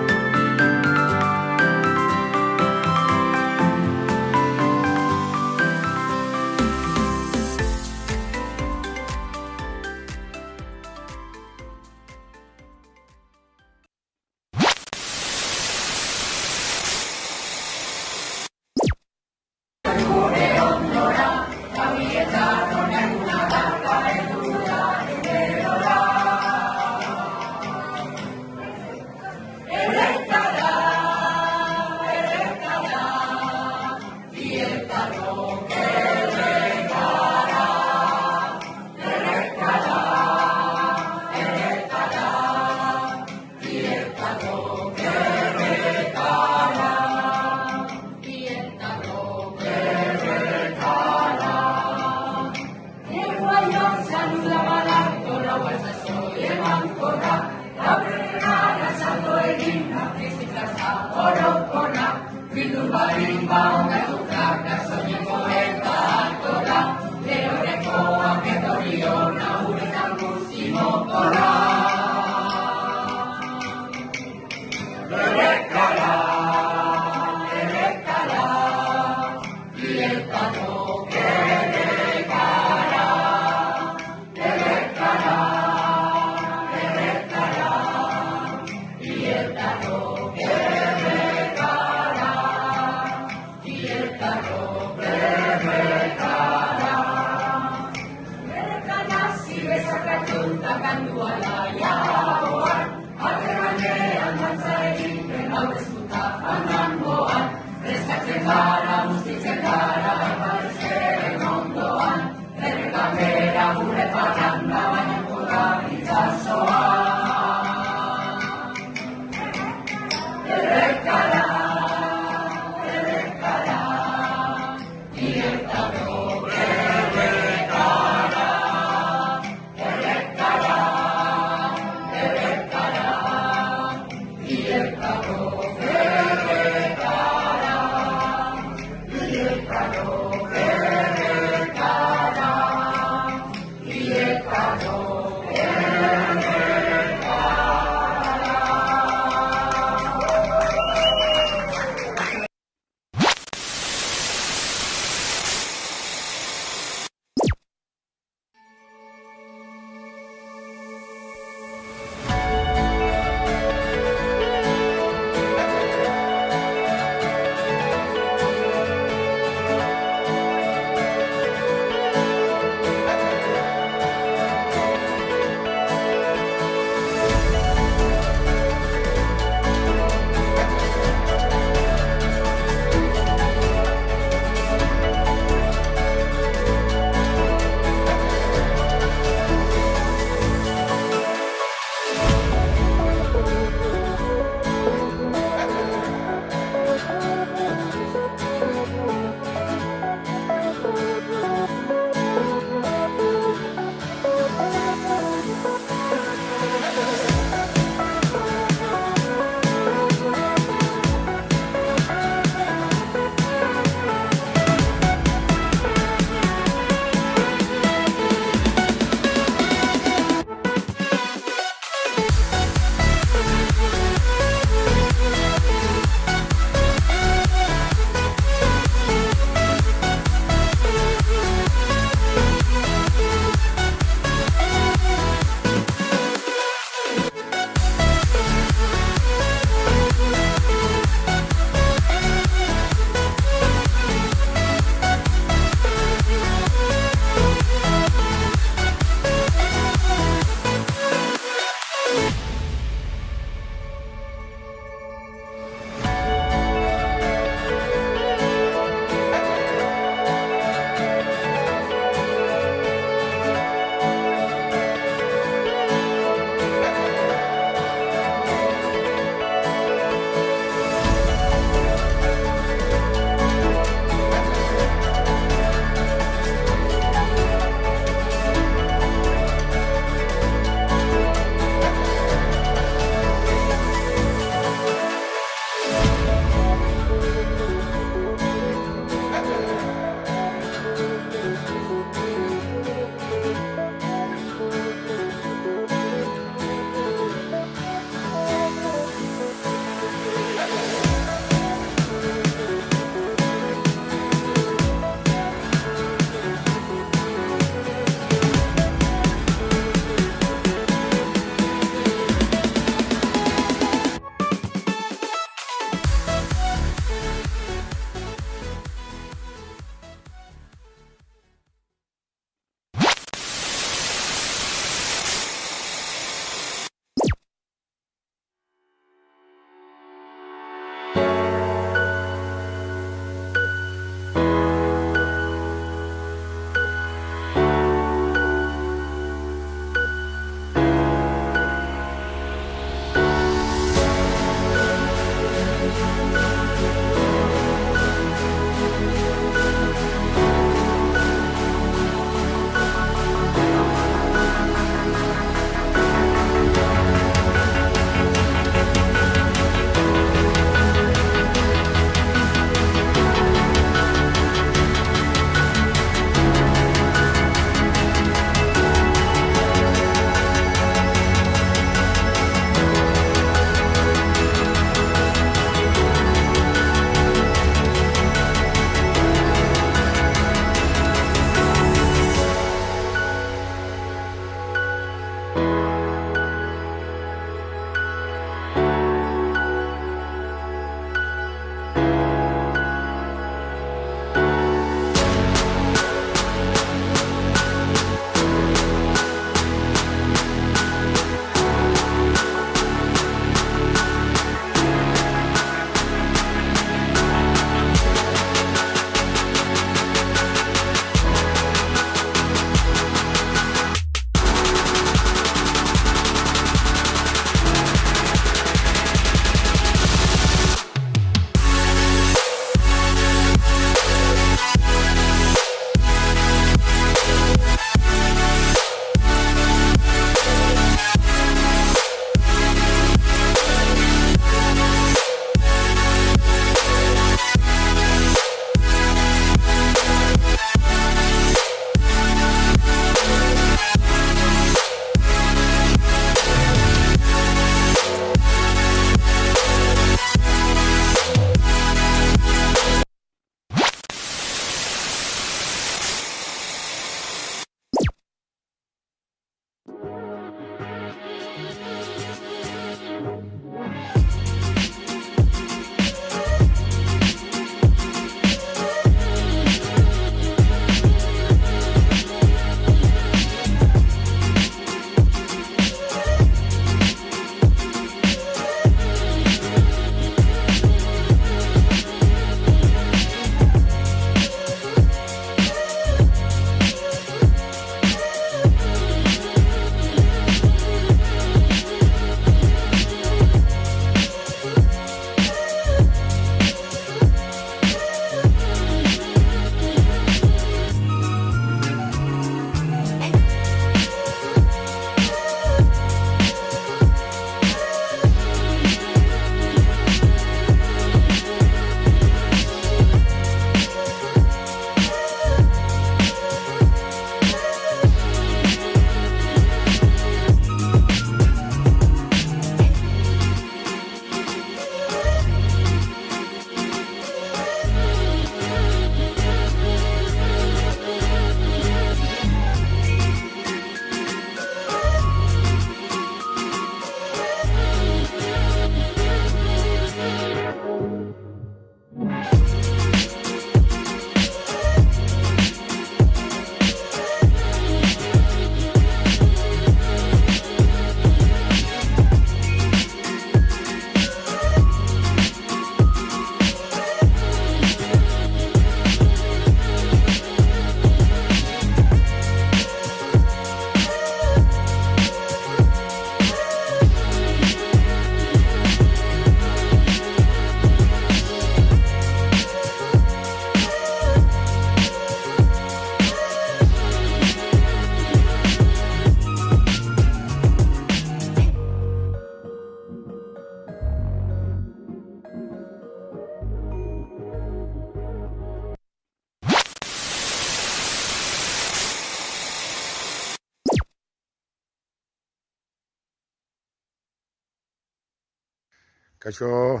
Kaixo,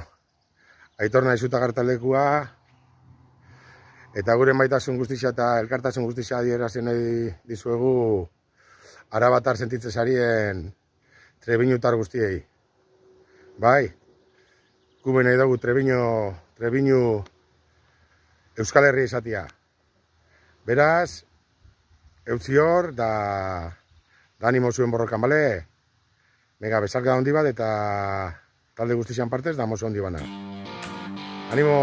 Aitor naiz Utagartalekua, eta gure maitasun guztia eta elkartasun guztia adierazi nahi dizuegu arabatar sentitzen sarien Trebiñutar guztiei. Bai, gube nahi dugu Trebiñu Euskal Herria izatea. Beraz, eutzi hor, da animo zuen borrokan, bale? Mega, bezarka handi bat eta talde guztian partez da mozo handi bana. Animo!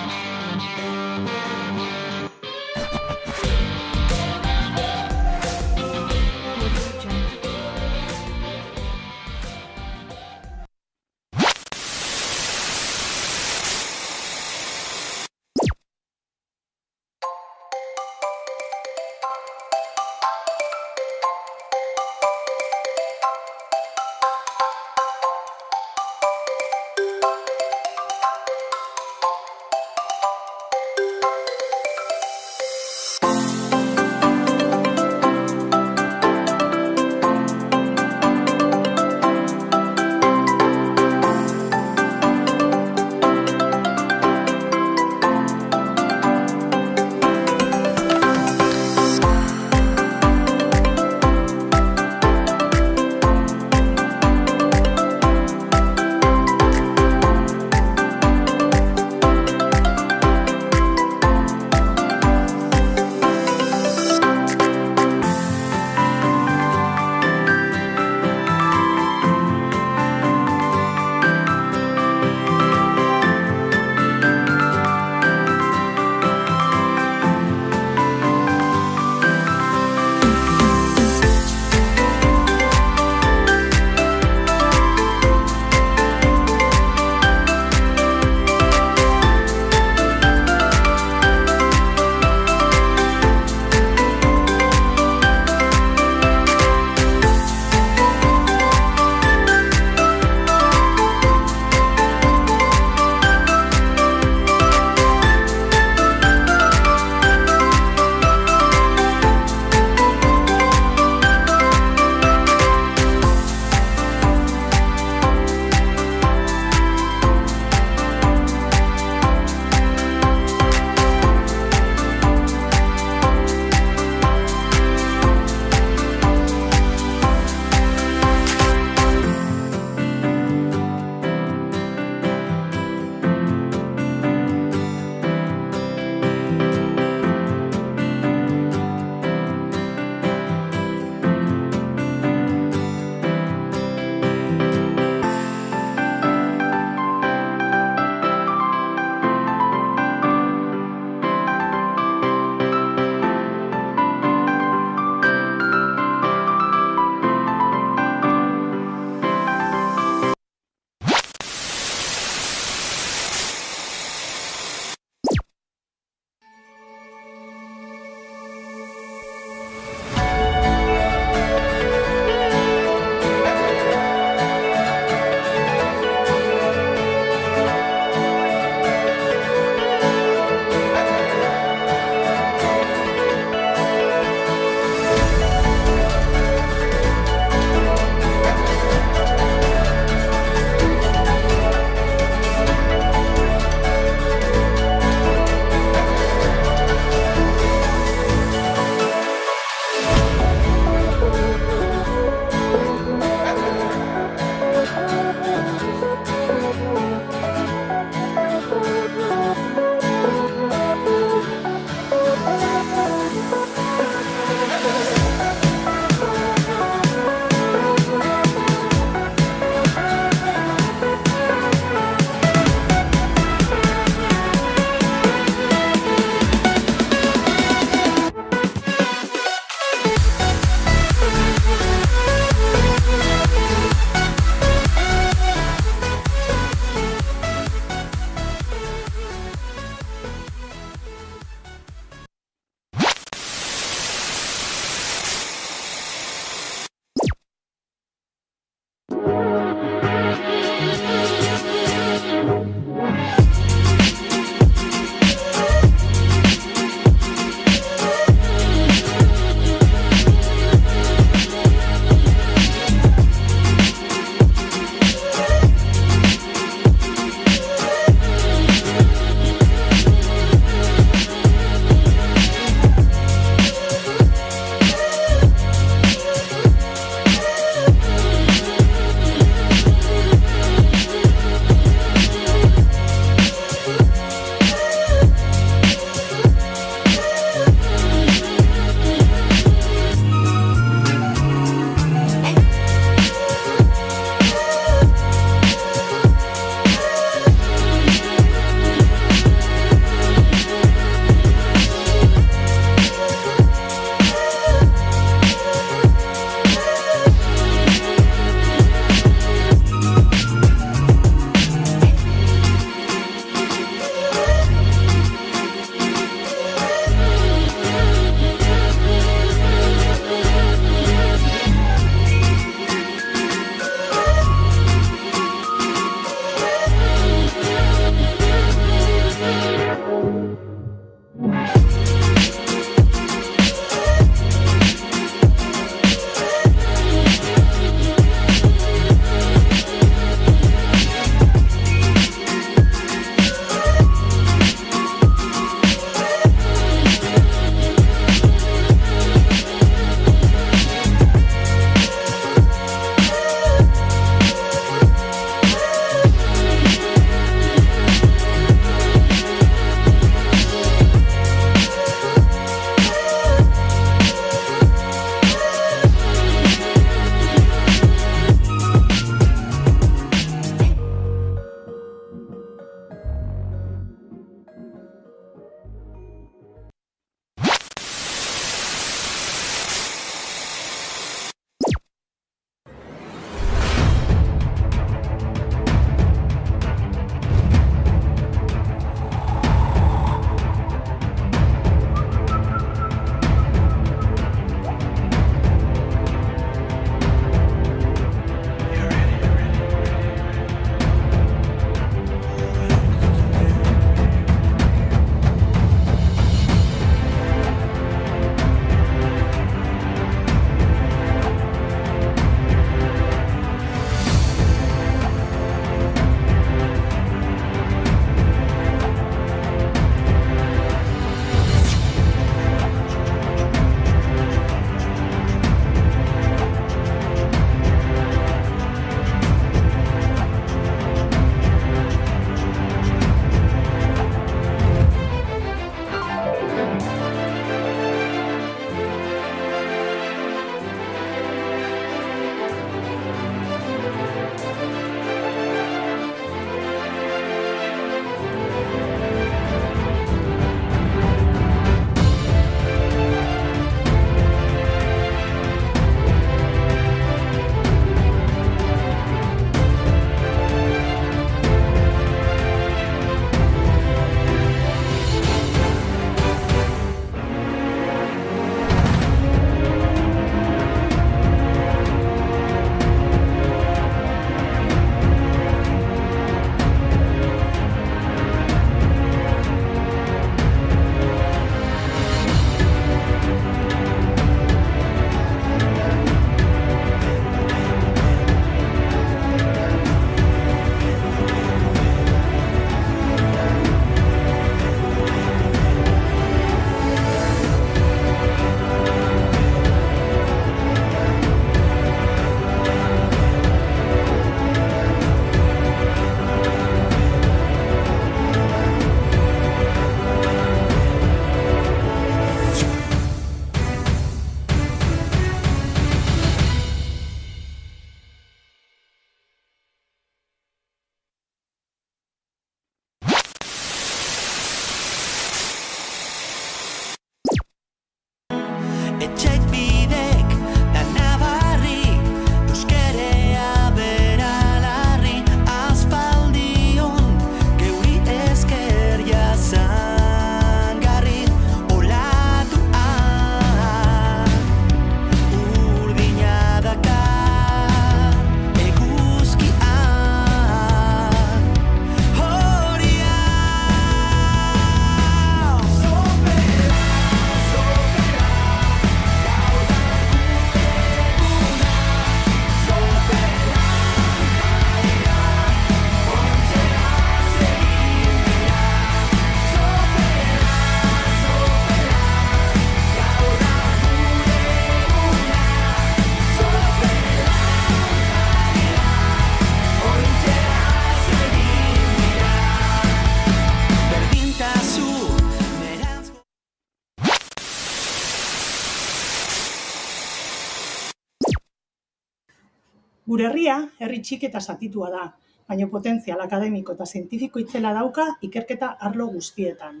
Gure herria, herri txiki eta zatitua da, baina potentzial akademiko eta zientifiko itzela dauka ikerketa arlo guztietan.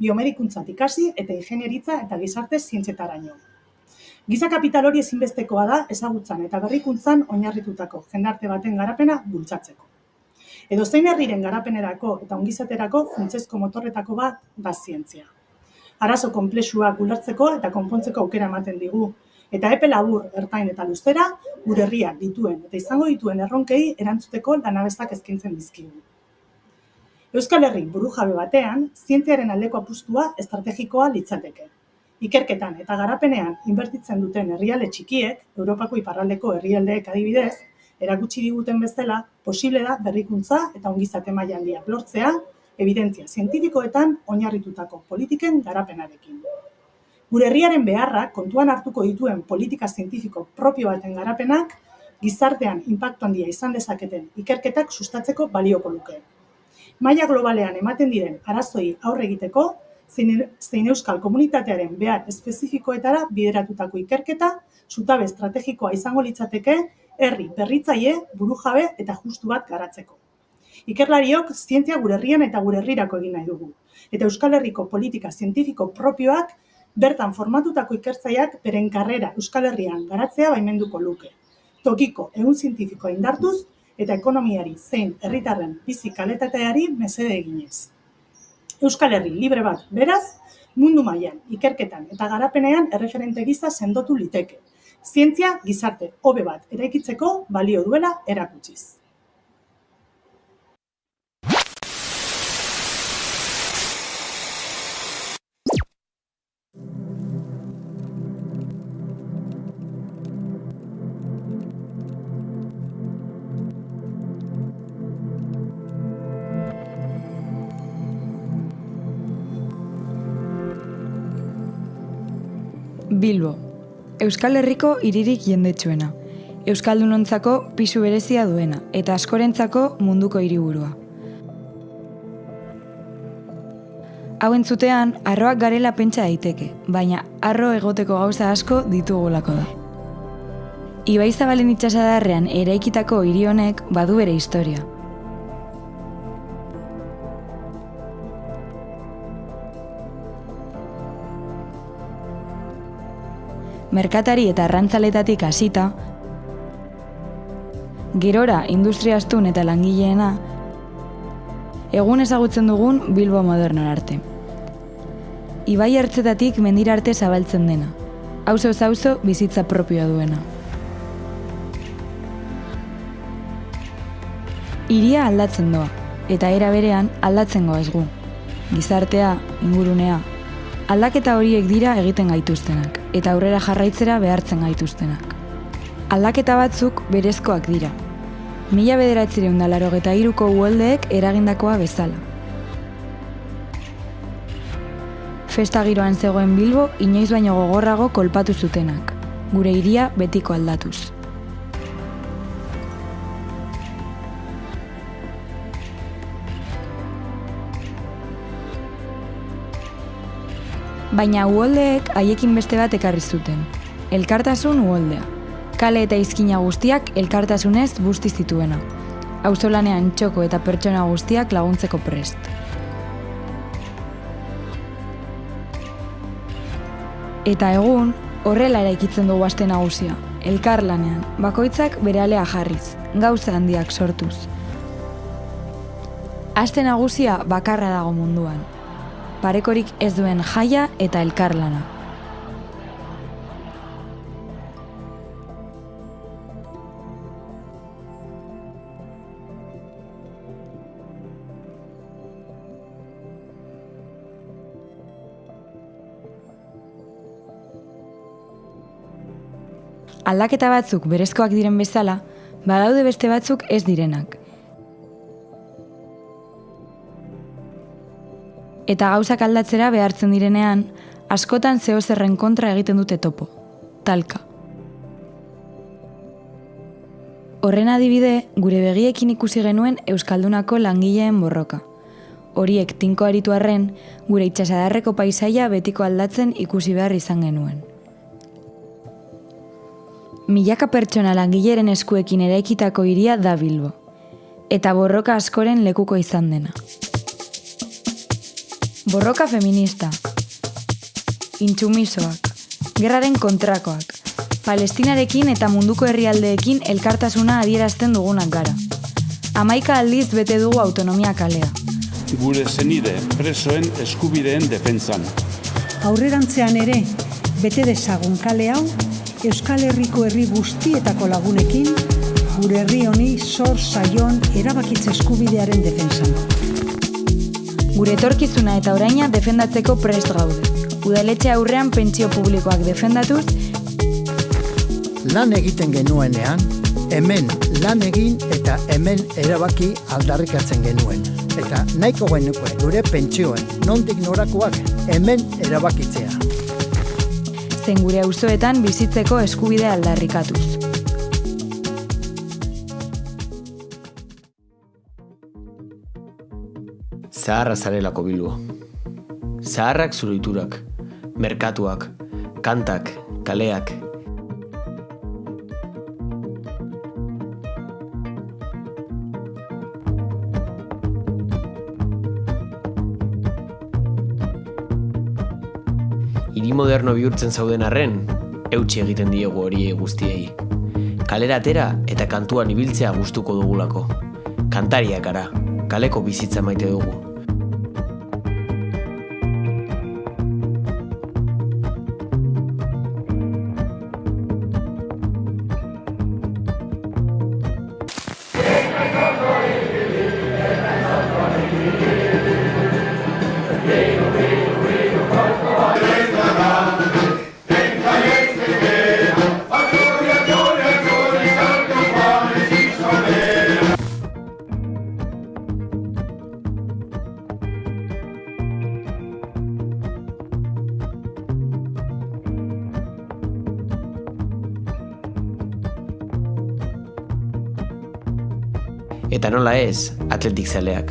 Biomedikuntzat ikasi eta ingenieritza eta gizarte zientzietaraino. Giza kapital hori ezinbestekoa da ezagutzan eta berrikuntzan oinarritutako jendarte baten garapena bultzatzeko. Edozein herriren garapenerako eta ongizaterako funtsezko motorretako bat da zientzia. Arazo konplexuak ulertzeko eta konpontzeko aukera ematen digu, eta epe labur, ertain eta luzera, gure herriak dituen eta izango dituen erronkei erantzuteko lanabezak eskaintzen dizkigu. Euskal Herri burujabe batean, zientziaren aldeko apustua estrategikoa litzateke. Ikerketan eta garapenean inbertitzen duten herrialde txikiek, Europako iparraldeko herrialdeek adibidez, erakutsi diguten bezala, posible da berrikuntza eta ongizate maila handiak lortzea, evidentzia zientifikoetan oinarritutako politiken garapenarekin. Gure herriaren beharrak kontuan hartuko dituen politika zientifiko propio baten garapenak, gizartean inpaktu handia izan dezaketen ikerketak sustatzeko balioko luke. Maila globalean ematen diren arazoi aurre egiteko, zein euskal komunitatearen behar espezifikoetara bideratutako ikerketa, zutabe estrategikoa izango litzateke, herri berritzaile, burujabe eta justu bat garatzeko. Ikerlariok zientzia gure herrian eta gure herrirako egin nahi dugu, eta Euskal Herriko politika zientifiko propioak bertan formatutako ikertzaileak beren karrera Euskal Herrian garatzea baimenduko luke. Tokiko ehun zientifikoa indartuz eta ekonomiari zein herritarren bizi kalitateari mesede eginez. Euskal Herri libre bat, beraz, mundu mailan, ikerketan eta garapenean erreferente gisa sendotu liteke. Zientzia gizarte hobe bat eraikitzeko balio duela erakutsiz. Bilbo, Euskal Herriko hiririk jendetsuena, euskaldunontzako pisu berezia duena eta askorentzako munduko hiriburua. Hau entzutean, harroak garela pentsa daiteke, baina harro egoteko gauza asko ditugulako da. Ibai Zabalen itsasadarrean eraikitako hiri honek badu bere historia. Merkatari eta arrantzaletatik hasita, gerora industriastun eta langileena, egun ezagutzen dugun Bilbo modernon arte. Ibai ertzetatik mendira arte zabaltzen dena, auzo-auzo bizitza propioa duena. Hiria aldatzen doa, eta era berean aldatzen goaz gu. Gizartea, ingurunea, aldaketa horiek dira egiten gaituztenak, eta aurrera jarraitzera behartzen gaituztenak. Aldaketa batzuk berezkoak dira. 1983ko uholdeek eragindakoa bezala. Festa giroan zegoen Bilbo inoiz baino gogorrago kolpatu zutenak, gure hiria betiko aldatuz. Baina uholdeek haiekin beste bat ekarri zuten. Elkartasun uholdea. Kale eta izkina guztiak elkartasunez busti zituena. Auzolanean txoko eta pertsona guztiak laguntzeko prest. Eta egun, horrela eraikitzen dugu aste nagusia. Elkarlanean, bakoitzak bere alea jarriz, gauza handiak sortuz. Aste nagusia bakarra dago munduan. Parekorik ez duen jaia eta elkarlana. Aldaketa batzuk berezkoak diren bezala, badaude beste batzuk ez direnak. Eta gauzak aldatzera behartzen direnean, askotan zeozerren kontra egiten dute topo. Talka. Horren adibide, gure begiekin ikusi genuen Euskaldunako langileen borroka. Horiek tinko aritu arren, gure itsasadarreko paisaia betiko aldatzen ikusi behar izan genuen. milaka pertsona langileren eskuekin eraikitako hiria da Bilbo, eta borroka askoren lekuko izan dena. Borroka feminista, intsumisoak, gerraren kontrakoak, Palestinarekin eta munduko herrialdeekin elkartasuna adierazten dugunak gara. 11 aldiz bete dugu autonomia kalea. Gure zenide presoen eskubideen defentsan. Aurrerantzean ere, bete dezagun kale hau, Euskal Herriko herri guztietako lagunekin, gure herri honi zor zaion erabakitze eskubidearen defentsan. Gure etorkizuna eta oraina defendatzeko prest gaude. Udaletxe aurrean pentsio publikoak defendatuz, lan egiten genuenean, hemen lan egin eta hemen erabaki aldarrikatzen genuen. Eta nahiko genuke gure pentsioen nondik norakoak hemen erabakitzea. Zen gure auzoetan bizitzeko eskubide aldarrikatuz. Zaharra zarelako Bilbo. Zaharrak zuloiturak, merkatuak, kantak, kaleak. Hiri moderno bihurtzen zauden arren, eutsi egiten diegu horiei guztiei. Kalera atera eta kantuan ibiltzea gustuko dugulako. Kantariak gara, kaleko bizitza maite dugu. Eta nola ez, atletik zaleak.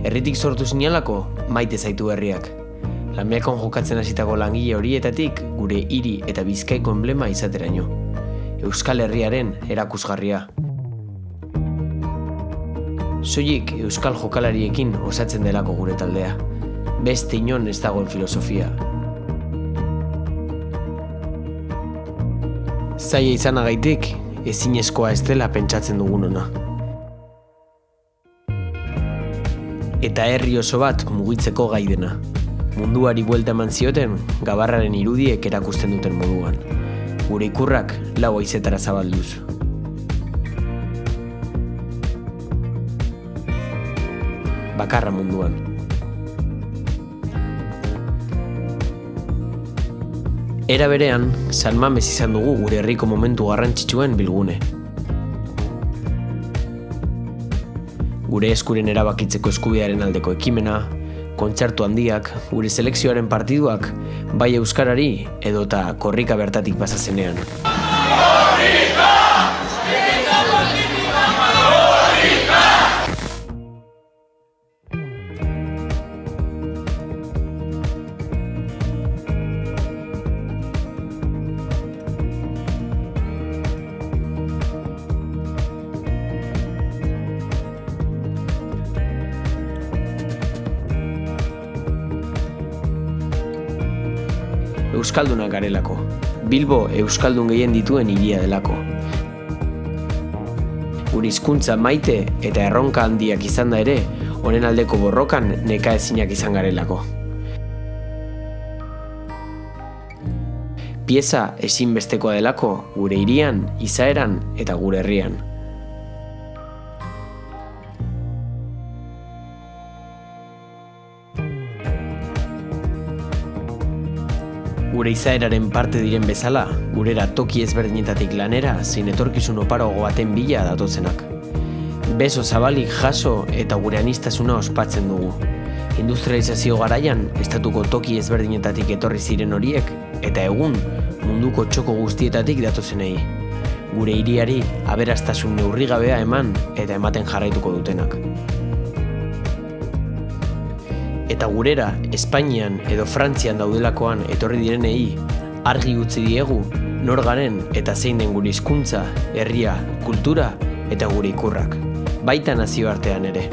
Herritik sortu zinalako, maite zaitu herriak. Lamiakon jokatzen hasitako langile horietatik gure hiri eta Bizkaiko enblema izateraino. Euskal Herriaren erakusgarria. Soilik euskal jokalariekin osatzen delako gure taldea. Beste inon ez dagoen filosofia. Zaila izanagaitik, ezinezkoa ez dela pentsatzen dugunona. Eta herri oso bat mugitzeko gai dena. Munduari buelta eman zioten, gabarraren irudiek erakusten duten moduan. Gure ikurrak lau haizetara zabalduz. Bakarra munduan. Era berean, San Mames izan dugu gure herriko momentu garrantzitsuen bilgune. Gure eskuren erabakitzeko eskubidearen aldeko ekimena, kontzertu handiak, gure selekzioaren partiduak, bai euskarari edota korrika bertatik pasa zenean. Euskaldunak garelako. Bilbo euskaldun gehien dituen hiria delako. Gure hizkuntza maite eta erronka handiak izan da ere, honen aldeko borrokan nekaezinak izan garelako. Pieza ezinbestekoa delako gure hirian, izaeran eta gure herrian. Gure izaeraren parte diren bezala, gurera toki ezberdinetatik lanera zein etorkizun oparoago baten bila datozenak. Beso zabalik jaso eta gure aniztasuna ospatzen dugu. Industrializazio garaian, estatuko toki ezberdinetatik etorri ziren horiek, eta egun munduko txoko guztietatik datozenei. gure hiriari aberastasun neurrigabea eman eta ematen jarraituko dutenak. Eta gurera, Espainian edo Frantzian daudelakoan etorri direnei, argi utzi diegu nor garen eta zein den gure hizkuntza, herria, kultura eta gure ikurrak, baita nazioartean ere.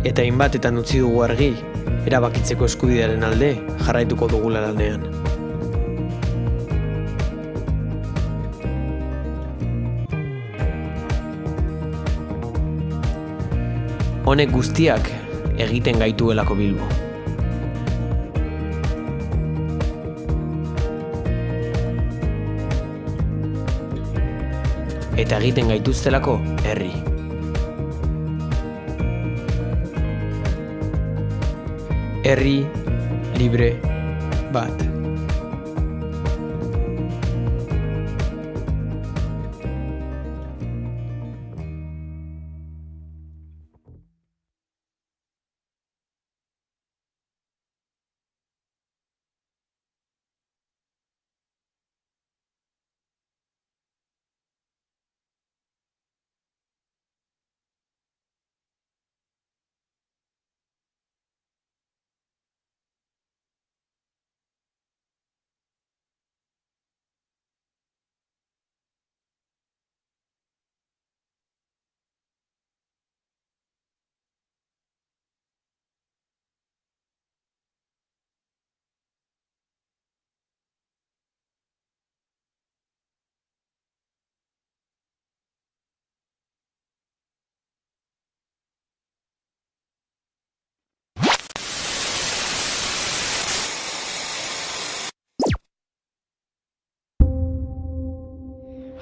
Eta hainbatetan utzi dugu argi, erabakitzeko eskubidearen alde jarraituko dugula lanean. Honek guztiak egiten gaituelako Bilbo. Eta egiten gaituztelako herri. Herri libre bat.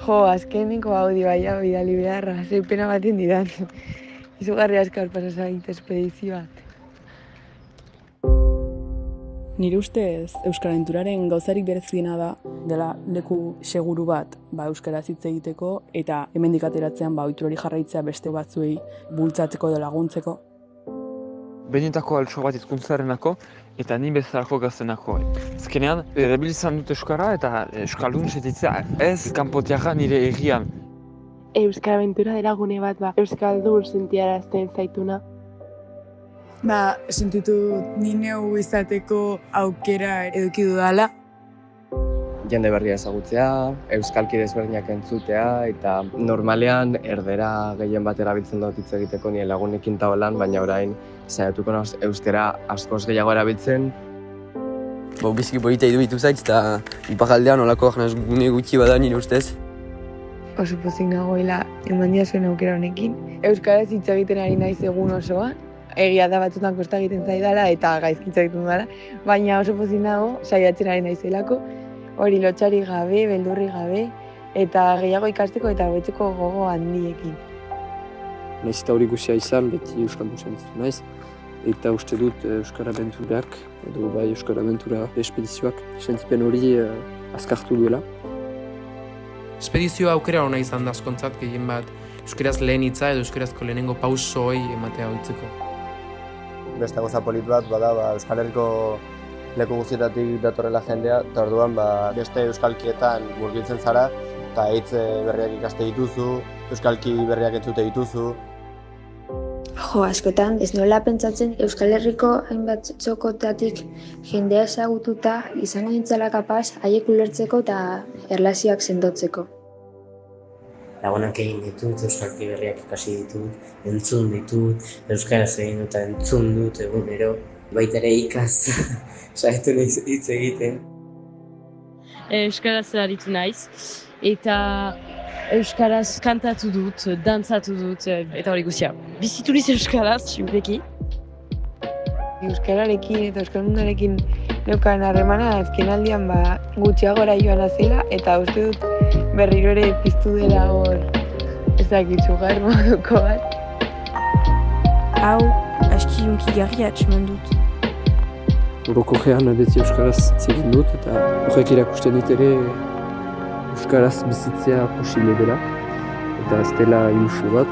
Jo, azkeneko audio baina bidali beharra, zeipena baten didan. Izugarri askar pasazait espedizio bat. Nire ustez, Euskaraventuraren gauzarik bereziena da, dela leku seguru bat euskaraz hitz egiteko eta hemendik ateratzean ohitur hori jarraitzea beste batzuei bultzatzeko edo laguntzeko. Benetako altxo bat hizkuntzarenako eta ni bezalako gaztenako. Azkenean, erabiltzen dut euskara eta euskaldun sentitzea ez kanpotiaga nire egian. Euskaraventura dela gune bat euskaldun sentiarazten zaituna. Sentitu ni neu izateko aukera eduki dudala. Jende berria ezagutzea, euskalki desberdinak entzutea eta normalean erdera gehien bat erabiltzen dut hitz egiteko nire lagunekin taolan, baina orain saiatuko naiz euskara askoz gehiago erabiltzen. Biziki polita iruditu zait eta iparraldean olako gune gutxi bada nire ustez. Oso pozik nagoela eman diazuen aukera honekin. Euskaraz hitz egiten ari naiz egun osoan. Egia da batzutan kosta egiten zaidala eta gaizkitza egiten dara, baina oso pozik nago saiatzen ari naizelako. Hori lotxari gabe, beldurri gabe, eta gehiago ikasteko eta hobetzeko gogo handiekin. Naiz eta hori guztia izan, beti euskaldun sentitu naiz. Eta uste dut Euskaraventurak, edo Euskaraventura espedizioak, sentipen hori azkartu duela. Espedizioa aukera hona izan da askontzat gehien bat euskaraz lehen hitza edo euskarazko lehenengo pausoi ematea hoitzeko. Beste gauza polit bat bada Euskal Herriko leku guztietatik datorrela jendea, eta orduan beste euskalkietan murgiltzen zara, eta hitz berriak ikaste dituzu, euskalki berriak entzute dituzu. Jo, askotan, ez nola pentsatzen Euskal Herriko hainbat txokotatik jendea ezagututa izango nintzela kapaz haiek ulertzeko eta erlazioak sendotzeko. Lagunak egin ditut, euskalki berriak ikasi ditut, entzun ditut, euskaraz egin dut eta entzun dut egunero. Baita ere ikaz, saiatu naiz hitz egiten. Euskaraz aritu naiz, eta euskaraz kantatu dut, dantzatu dut, eta hori guztia. Bizitu niz euskaraz, simpleki. Euskararekin eta euskaldunarekin neukan harremana azkenaldian gutxiagora joan azela, eta uste dut berriro ere piztu dela hor ezakitzugar moduko bat. Hau, aski hunkigarria atxeman dut. Orokorrean beti euskaraz hitz egin dut eta horrek erakusten dut ere euskaraz bizitzea posible dela eta ez dela ilusu bat.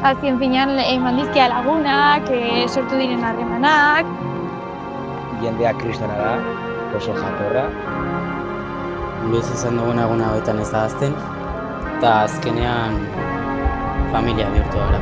Azken finean eman dizkia lagunak, sortu diren harremanak. Jendea kristona da, oso jatorra. Biz izan dugun eguna hauetan ez ahazten, eta azkenean familia bihurtu gara.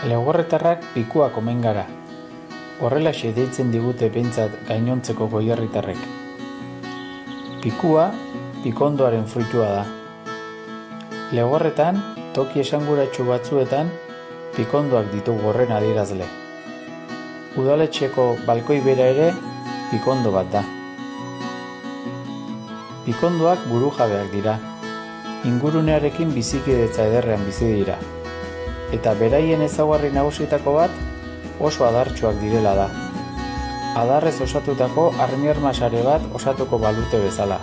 Legorretarrak pikuak omen gara. Horrelaxe deitzen digute behintzat gainontzeko goierritarrek. Pikua, pikondoaren fruitua da. Legorretan, toki esanguratsu batzuetan, pikondoak ditugu horren adierazle. Udaletxeko balkoi bera ere, pikondo bat da. Pikondoak burujabeak dira. Ingurunearekin bizikidetza ederrean bizi dira. Eta beraien ezaugarri nagusietako bat oso adartsuak direla da. Adarrez osatutako armiarmasare bat osatuko balute bezala.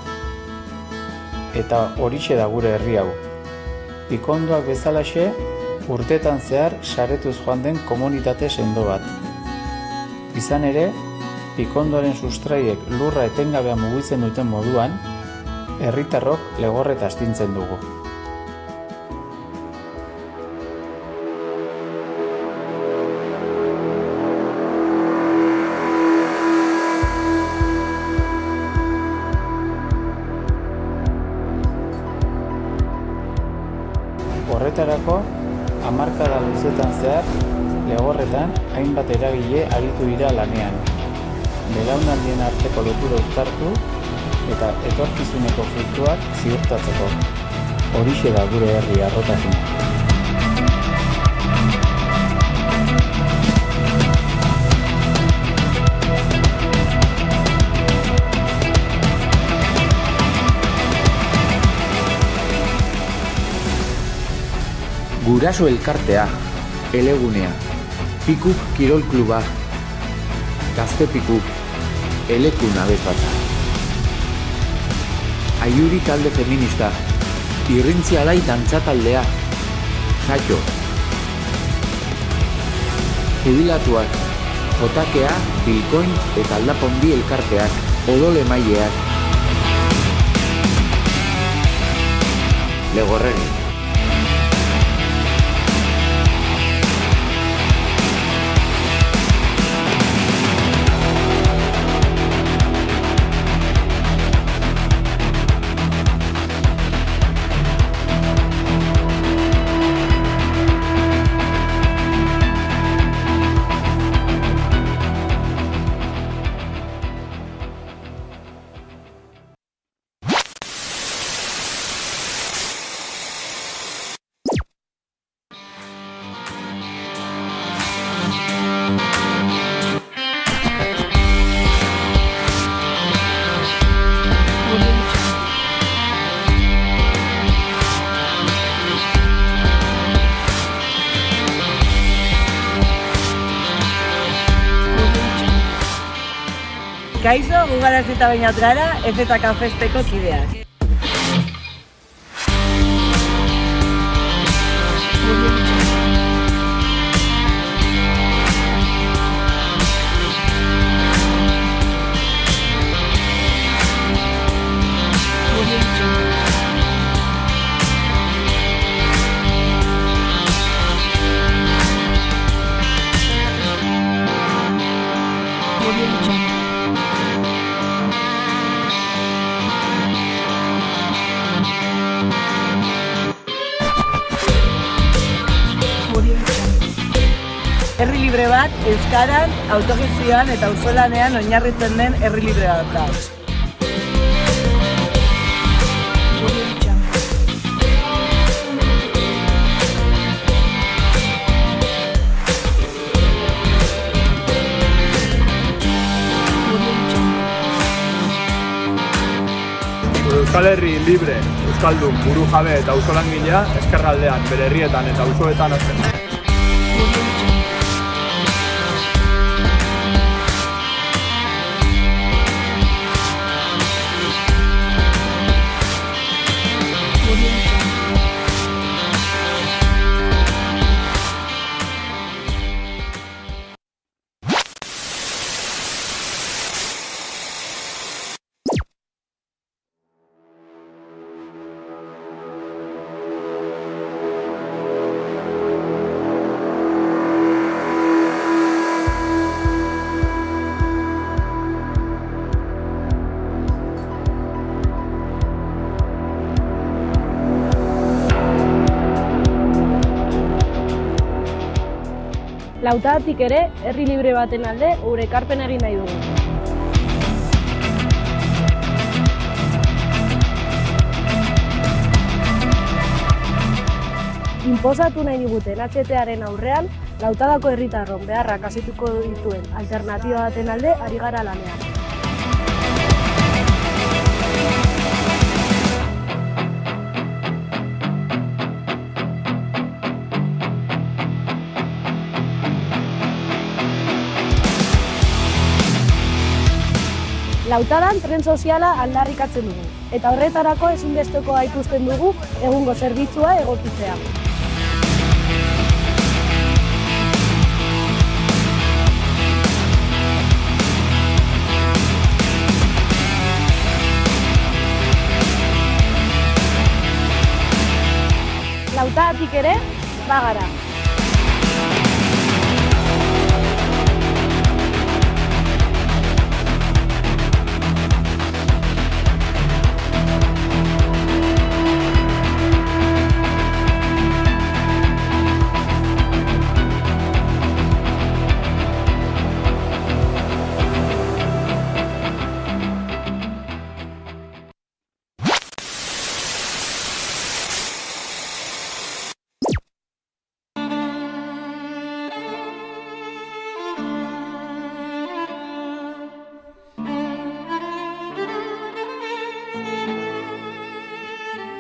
Eta horixe da gure herri hau. Pikondoak bezalaxe, urtetan zehar saretuz joan den komunitate sendo bat. Izan ere, pikondoaren sustraiek lurra etengabean mugitzen duten moduan, herritarrok legorreta astintzen dugu. Horretarako, hamarkada luzetan zehar, legorretan hainbat eragile aritu dira lanean. Belaunaldien arteko lotura uztartu eta etorkizuneko fruituak ziurtatzeko. Horixe da gure herri harrotasuna. Guraso elkartea, elegunea, Pikuk Kirol Kluba, Gazte Pikuk, Elekun abesbatza. Aiuri talde feminista, Irrintzi alai dantza taldea, Saio. Jubilatuak, Jotakea, Bilkoin eta Aldapondi elkarteak. odol emaileak. Legorregi. Kaixo, gugarazita bainat gara, FTK Festeko kideak. Herri libre bat, euskaran, autogestioan eta auzolanean oinarritzen den herri libre bat da. Euskal Herri libre, euskaldun, burujabe eta auzolangilea ezkerraldean, bere herrietan eta auzoetan hasten da. Lautadatik ere, herri libre baten alde, gure ekarpen egin nahi dugu. Inposatu nahi diguten HTaren aurrean, Lautadako herritarron beharrak asetuko dituen alternatiba baten alde ari gara lanean. Lautadan tren soziala aldarrikatzen dugu, eta horretarako ezinbestekoa ikusten dugu egungo zerbitzua egokitzea. Lautadatik ere, bagara.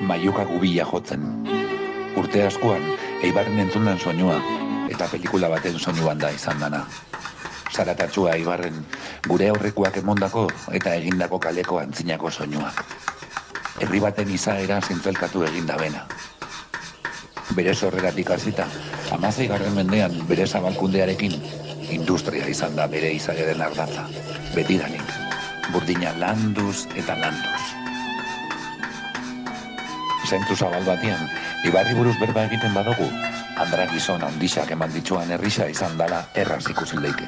Maiuka gubila jotzen. Urte askoan, Eibarren entzundan soinua, eta pelikula baten soinuan da izan dana. Zaratatsua Eibarren gure aurrekoak emondako eta egindako kaleko antzinako soinua. Herri baten izaera zintzelkatu eginda bena. Bere sorreratik hasita, 16. mendean bere zabalkundearekin industria izan da bere izaeren ardatza, betidanik. burdina landuz eta landuz. Zentzu zabal batean, Ibarri buruz berba egiten badugu, Andra gizon handixak eman ditxuan herrisa izan dala erraz ikusi leike.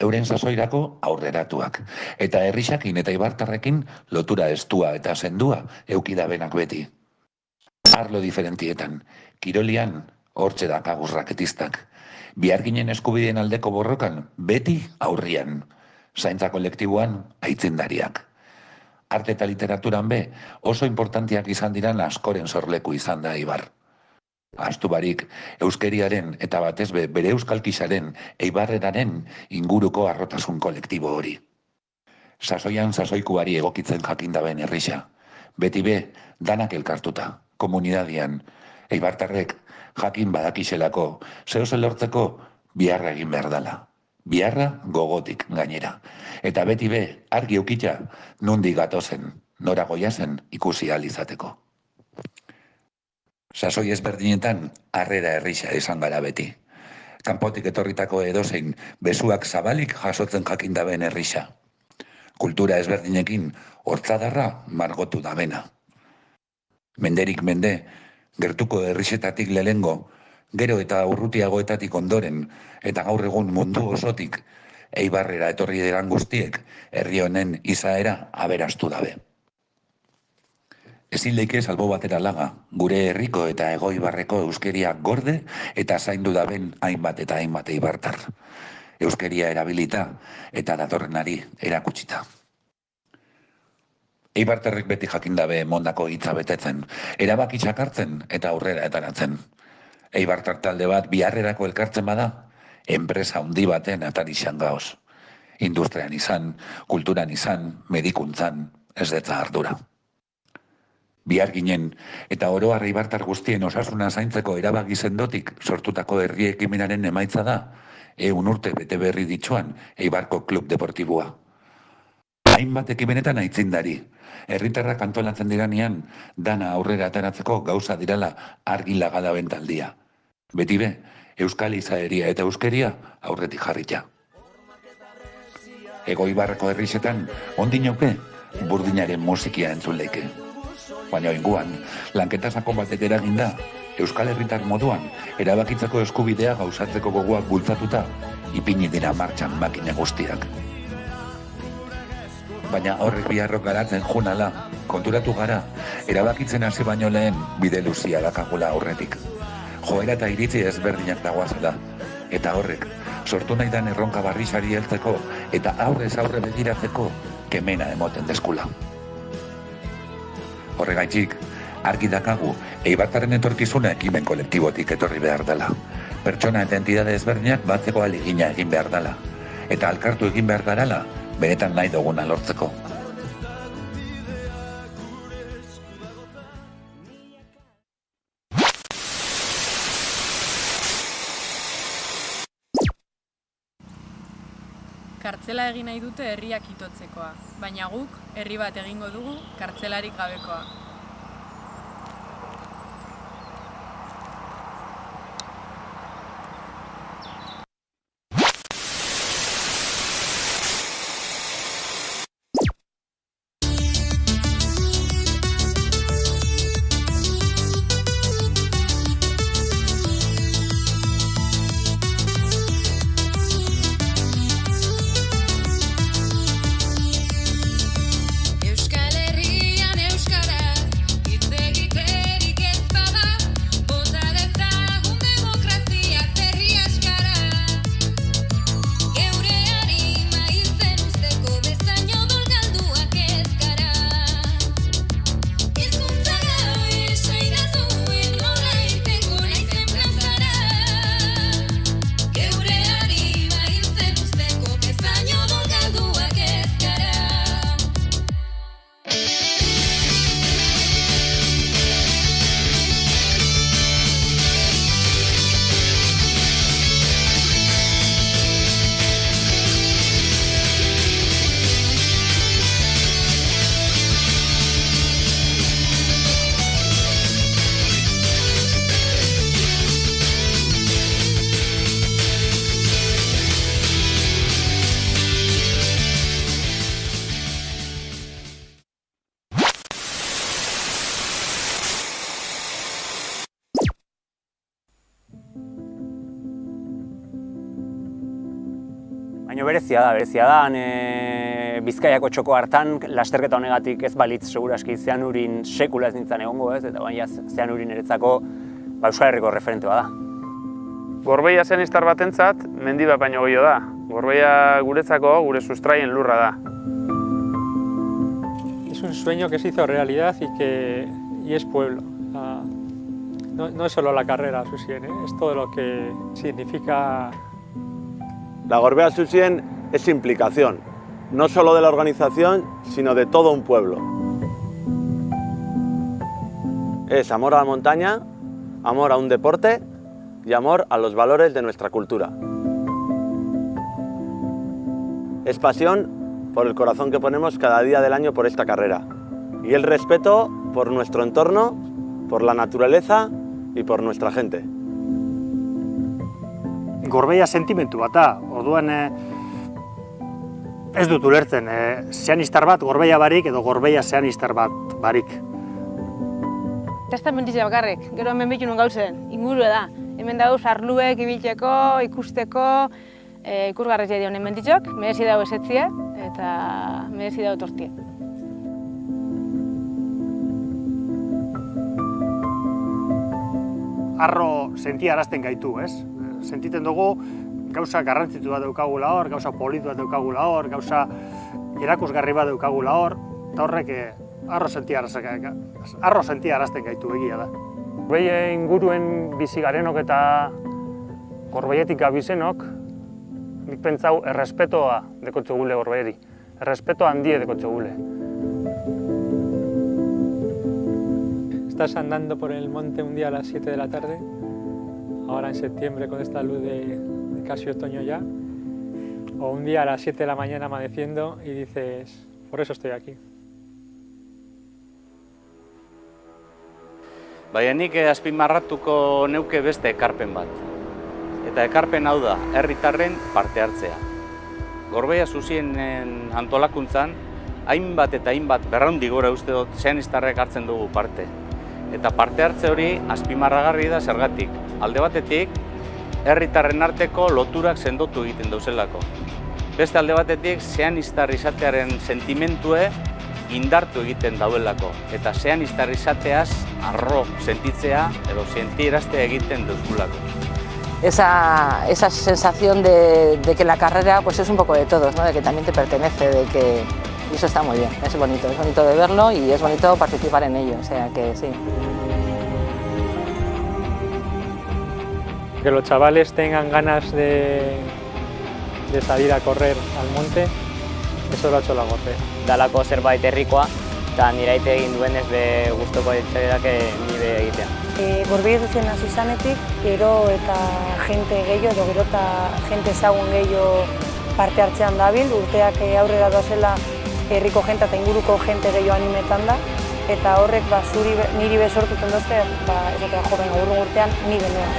Euren sasoirako aurreratuak, eta herrixakin eta Ibartarrekin lotura estua eta sendua eukidabenak beti. Arlo diferentietan, kirolian hortxe dakaguz raketistak, biharginen eskubideen aldeko borrokan beti aurrian, zaintza kolektiboan aitzindariak. Arte eta literaturan be oso importantiak izan diran askoren sorleku izan da Eibar. Ahaztu barik, euskeriaren eta batez be bere euskalkisaren eibarreraren inguruko arrotasun kolektibo hori. Sasoian sasoikuari egokitzen jakindaben herrisa. Beti be, danak elkartuta, komunidadian, eibartarrek jakin badakiselako, zehozen lortzeko biharra egin behar dala. Biharra gogotik gainera. Eta beti be, argi eukitza, nundi gatozen, nora goiazen ikusi ahal izateko. Sasoi ezberdinetan, harrera herrisa esan gara beti. Kanpotik etorritako edozein, besuak zabalik jasotzen jakindaben herrisa. Kultura ezberdinekin, hortzadarra margotu dabena. Menderik mende, gertuko herrisetatik lehengo, gero eta urrutiagoetatik ondoren, eta gaur egun mundu osotik, Eibarrera etorri diran guztiek, herri honen izaera aberastu dabe. Ezin leike salbo batera laga, gure herriko eta Egoibarreko euskeria gorde eta zaindu daben hainbat eta hainbat eibartar. Euskeria erabilita eta datorrenari erakutsita. Eibartarrek beti jakin dabe mondako hitza betetzen, erabakitsak hartzen eta aurrera etaratzen. Eibartar talde bat biharrerako elkartzen bada, enpresa handi baten atarixan gaoz. Industrian izan, kulturan izan, medikuntzan, ez detza ardura. Bihar ginen, eta oro har eibartar guztien osasuna zaintzeko erabaki sendotik sortutako herri ekimenaren emaitza da, 100 urte bete berri ditxuan Eibarko Klub Deportiboa. Hainbat ekimenetan aitzindari, herritarrak antolatzen diranean, dana aurrera ateratzeko gauza dirala argi lagadaben taldia. Beti be, euskal izaeria eta euskeria aurretik jarrita. Egoibarreko herrisetan, ondinoke, burdinaren musikia entzun leike. Baina inguan, lanketa sakon batek eraginda, euskal herritar moduan, erabakitzeko eskubidea gauzatzeko gogoak bultzatuta, ipini dira martxan makine guztiak. Baina horrek biharrok garatzen junala, konturatu gara, erabakitzen hasi baino lehen bide luzia dakagula aurretik. Joera eta iritzi ezberdinak dagoazela, eta horrek, sortu nahi dan erronka barrisari heltzeko eta aurrez aurre begiratzeko kemena emoten deskula. Horregatik, argi dakagu, Eibartarren etorkizuna ekimen kolektibotik etorri behar dela. Pertsona eta entidade ezberdinak batzeko ahalegina egin behar dela. Eta alkartu egin behar garala, benetan nahi duguna lortzeko. Kartzela egin nahi dute herriak itotzekoa, baina guk herri bat egingo dugu kartzelarik gabekoa. Euskal Herrian euskara Baina berezia da, Bizkaiako txoko hartan, lasterketa honegatik ez balitz seguraski Zeanurin sekula ez nintzen egongo ez, eta baina Zeanurin niretzako Euskal Herriko referentea da. Gorbeia zeanistar batentzat mendi bat baino gehiago da. Gorbeia guretzako gure sustraien lurra da. Es un sueño que se hizo realidad y es pueblo. No es solo la carrera Susien, es todo lo que significa. La Gorbea Susien es implicación, no solo de la organización, sino de todo un pueblo. Es amor a la montaña, amor a un deporte y amor a los valores de nuestra cultura. Es pasión por el corazón que ponemos cada día del año por esta carrera y el respeto por nuestro entorno, por la naturaleza y por nuestra gente. Gorbeia sentimentu bat da, orduan ez dut ulertzen, zeanistar bat Gorbeia barik edo Gorbeia zeanistar bat barik. Ez da mentitze bakarrik, gero hemen bitu nun gauzen, inguru da. Hemen dauz arluek ibiltzeko, ikusteko, ikusgarrizia dion hemen ditzok, merezi dago esetzia eta merezi dago tortia. Harro sentiarazten gaitu, ez? Sentiten dugu gauza garrantzitu bat daukagula hor, gauza politu bat daukagula hor, gauza erakusgarri bat daukagula hor, eta horrek harro sentiarazten gaitu egia da. Gorbeia inguruen bizi garenok eta Gorbeietik gabizenok, nik pentsau errespetoa dekotze gule Gorbeieri, errespeto handie dekotze gule. Estás andando por el monte un día a las 7 de la tarde, ahora en septiembre con esta luz de casi otoño ya, o un día a las 7 de la mañana amaneciendo y dices, por eso estoy aquí. Baina nik azpimarratuko neuke beste ekarpen bat. Eta ekarpen hau da, herritarren parte hartzea. Gorbeia Susienen antolakuntzan, hainbat eta hainbat berraundi gora uste dut zeanistarrek hartzen dugu parte. Eta parte hartze hori azpimarragarri da zergatik. Alde batetik, herritarren arteko loturak sendotu egiten dauzelako. Beste alde batetik, zeanistar izatearen sentimentue indartu egiten daudelako. Eta zeanistar izateaz harro sentitzea edo sentieraztea egiten dauzkulako. Esa sensación de que la carrera pues es un poco de todos, ¿no? De que también te pertenece, de que... Y eso está muy bien, es bonito de verlo y es bonito participar en ello, o sea que sí. Que los chavales tengan ganas de salir a correr al monte, eso lo ha hecho la Gorbea. Dalako zerbait herrikoa, eta niraite egin duenez be gustoko ditzaidak nire egitea. Gorbeia Susien hasi izanetik, gero eta jente gehiago, edo gero eta jente ezagun gehiago parte hartzean dabil, urteak aurrera doazela herriko jente eta inguruko jente gehiago animetan da, eta horrek niri besortuten dozte, esatea jorren gaurrun urtean, ni benuen.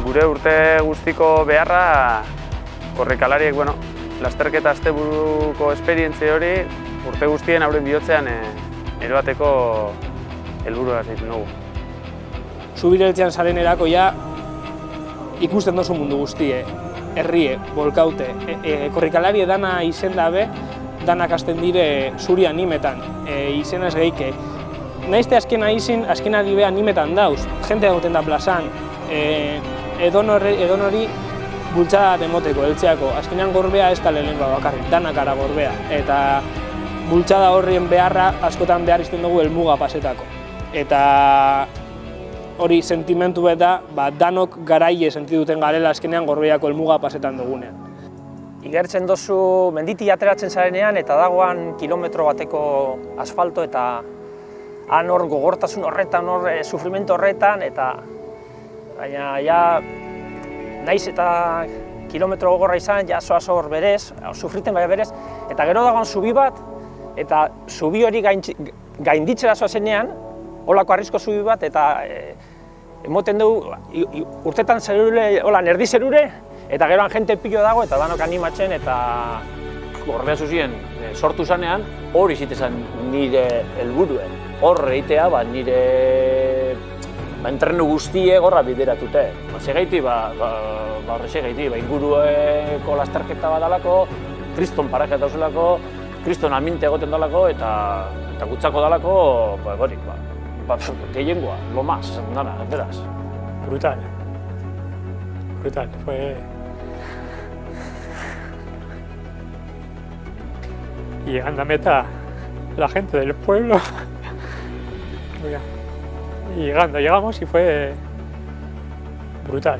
Gure urte guztiko beharra, korrikalariek, lasterketa asteburuko esperientzia hori urte guztien hauren bihotzean eroateko helburua egiten dugu. Zubireltzean zarenerako ja ikusten dozu mundu guztie, herrie, bolkaute, korrikalari dana izen dabe, danak hasten dire zuri animetan, izenaz gehike. Naizte azkena dibe animetan dauz, jente dagoten da plazan, edonori bultzada demoteko, eltzeako. Azkenean Gorbea ez da lehenengoa bakarrik, danak ara Gorbea. Eta bultzada horrien beharra askotan behar izten dugu helmuga pasetako. Eta hori sentimentu beta, danok garaile sentiduten garela azkenean Gorbeiako helmuga pasetan dugunean. Igertzen dozu menditik ateratzen zarenean eta dagoan kilometro bateko asfalto eta han hor gogortasun horretan, hor sufrimento horretan, eta baina ja naiz eta kilometro gogorra izan, ja zoaz hor berez, sufriten baina berez, eta gero dagoen zubi bat, eta zubi hori gainditzera zoazenean, holako arrizko zubi bat, eta emoten dugu urtetan zerure, hola, nerdi zerure, eta geroan jente pilo dago, eta danok animatzen, eta Gorbea Susien sortu zanean, hori zitezan nire helburuen. Hor egitea, nire entrenu guztie gorra bideratute. Segaiti, horrexegaiti, ingurueko lasterketa badalako, kriston paraketa dauzelako, kriston aminte egoten dalako eta gutzako dalako, gehiengoa, lo más, nada, beraz. Brutal. Brutal, fue... Y llegando a meta, la gente del pueblo, y llegamos y fue brutal.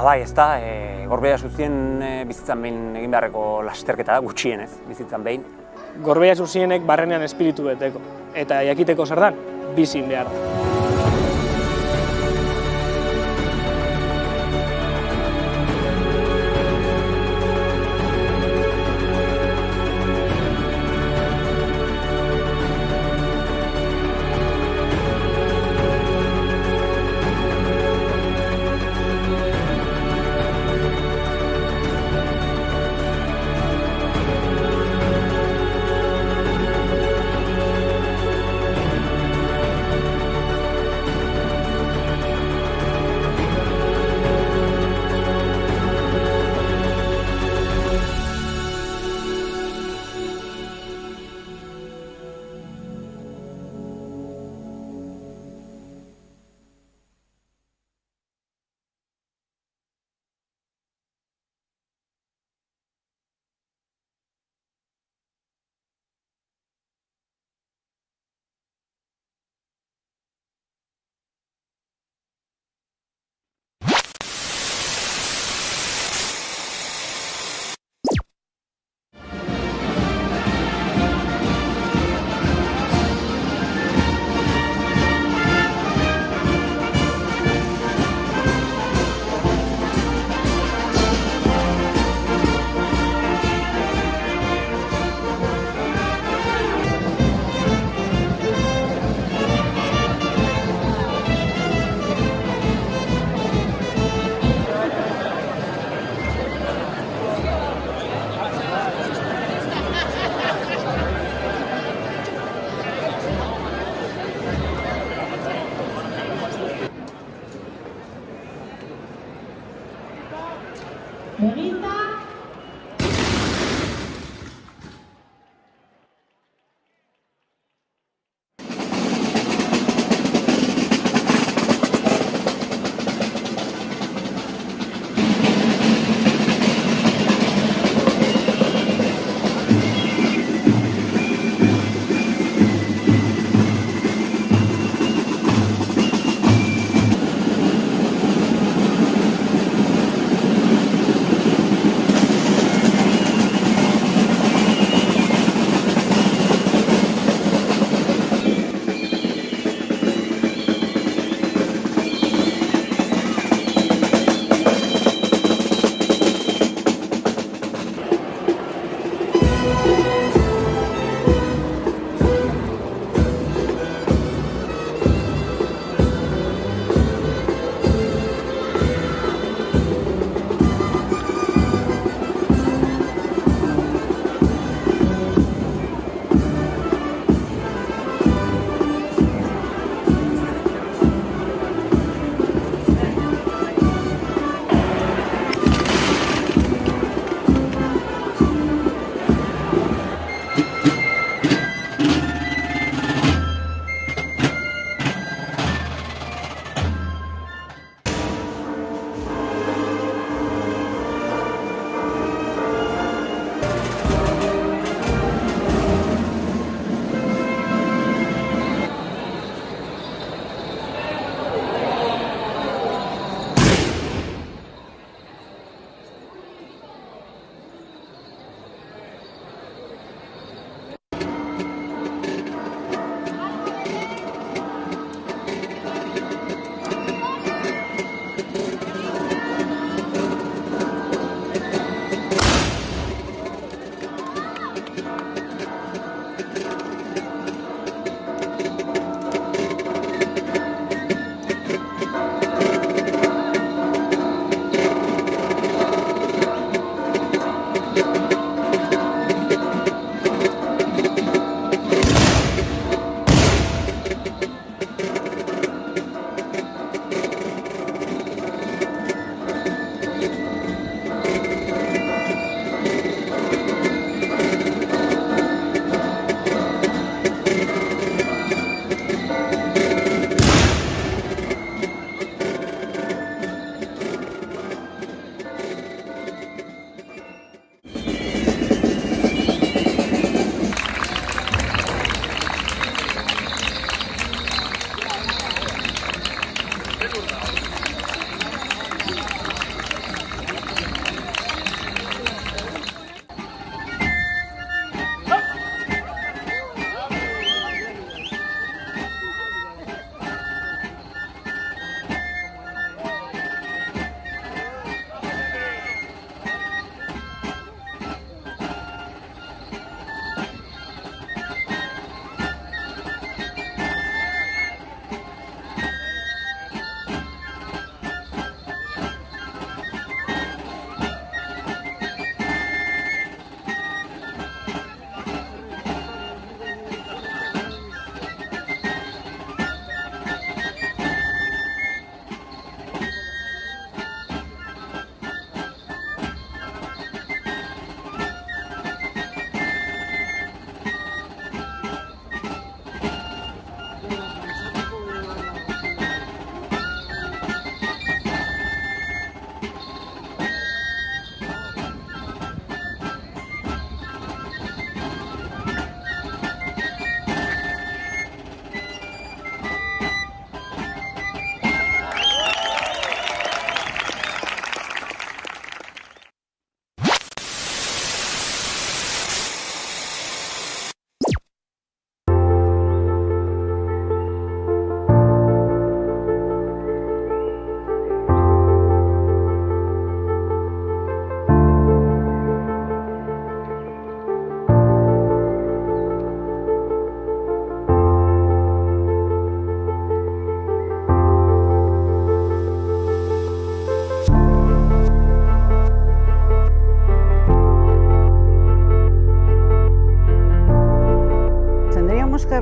Bai, ez da, Gorbeia Zuzien bizitzan behin egin beharreko lasterketa da, gutxienez, bizitzan behin. Gorbeia Zuzienek barrenean espiritu beteko, eta jakiteko zer dan, bizin behar da.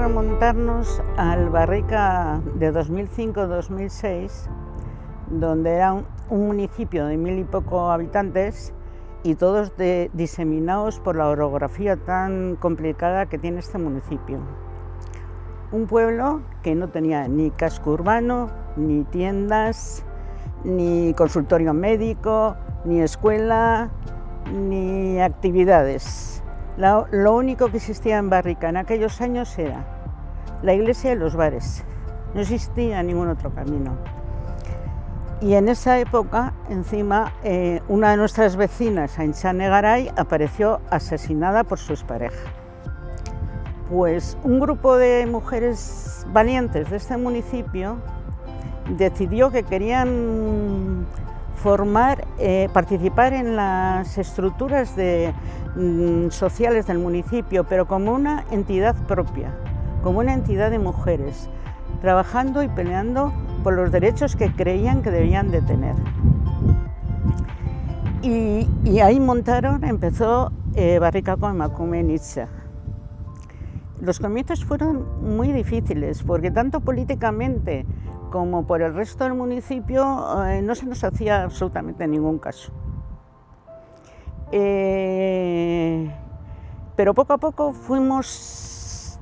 remontarnos al Barrica de 2005-2006, donde era un municipio de 1000 y poco habitantes y todos diseminados por la orografía tan complicada que tiene este municipio. Un pueblo que no tenía ni casco urbano, ni tiendas, ni consultorio médico, ni escuela, ni actividades. Lo único que existía en Barrica en aquellos años era la iglesia y los bares. No existía ningún otro camino. Y en esa época, encima, una de nuestras vecinas, Aintzane Garay, apareció asesinada por su expareja. Pues un grupo de mujeres valientes de este municipio decidió que querían participar en las estructuras sociales del municipio, pero como una entidad propia, como una entidad de mujeres, trabajando y peleando por los derechos que creían que debían de tener. Y ahí empezó Barrikako Emakume Hitza. Los comienzos fueron muy difíciles, porque tanto políticamente como por el resto del municipio no se nos hacía absolutamente ningún caso. Pero poco a poco fuimos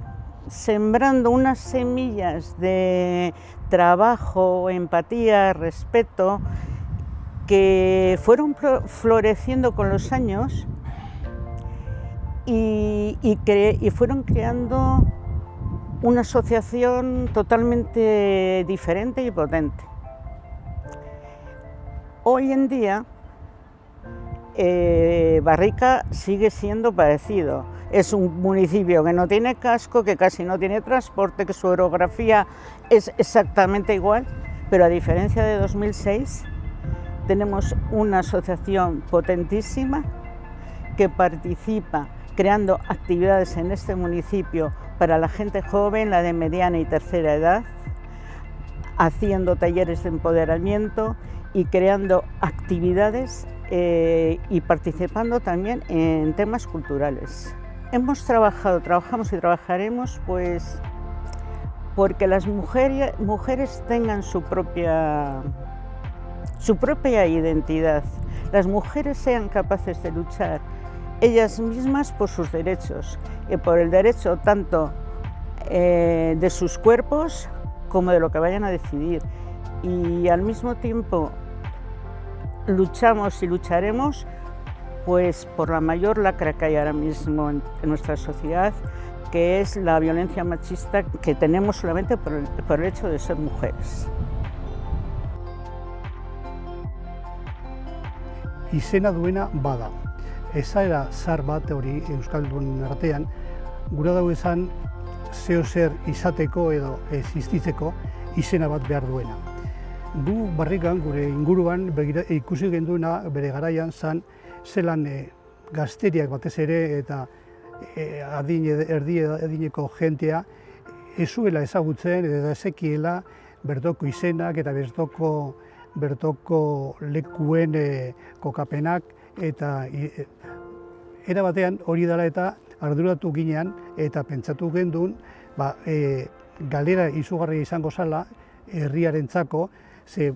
sembrando unas semillas de trabajo, empatía, respeto, que fueron floreciendo con los años y fueron creando una asociación totalmente diferente y potente. Hoy en día, Barrica sigue siendo parecido. Es un municipio que no tiene casco, que casi no tiene transporte, que su orografía es exactamente igual, pero a diferencia de 2006, tenemos una asociación potentísima que participa creando actividades en este municipio para la gente joven, la de mediana y tercera edad, haciendo talleres de empoderamiento y creando actividades y participando también en temas culturales. Trabajamos y trabajaremos pues porque las mujeres tengan su propia identidad, las mujeres sean capaces de luchar ellas mismas por sus derechos, y por el derecho tanto de sus cuerpos como de lo que vayan a decidir. Y al mismo tiempo luchamos y lucharemos pues por la mayor lacra que hay ahora mismo en nuestra sociedad, que es la violencia machista que tenemos solamente por el hecho de ser mujeres. Izena duena bada. Esaera zar bat hori euskaldun artean, gura dago esan zeo zer izateko edo existitzeko izena bat behar duena. Gu Barrikan, gure inguruan, ikusi genduena bere garaian zan zelan gazteriak batez ere eta erdi adineko jentea ezuela ezagutzen eta ezekiela bertoko izenak eta bertoko lekuen kokapenak, eta era batean hori dela eta arduratu ginean eta pentsatu gendun galera izugarria izango zala herriarentzako, ze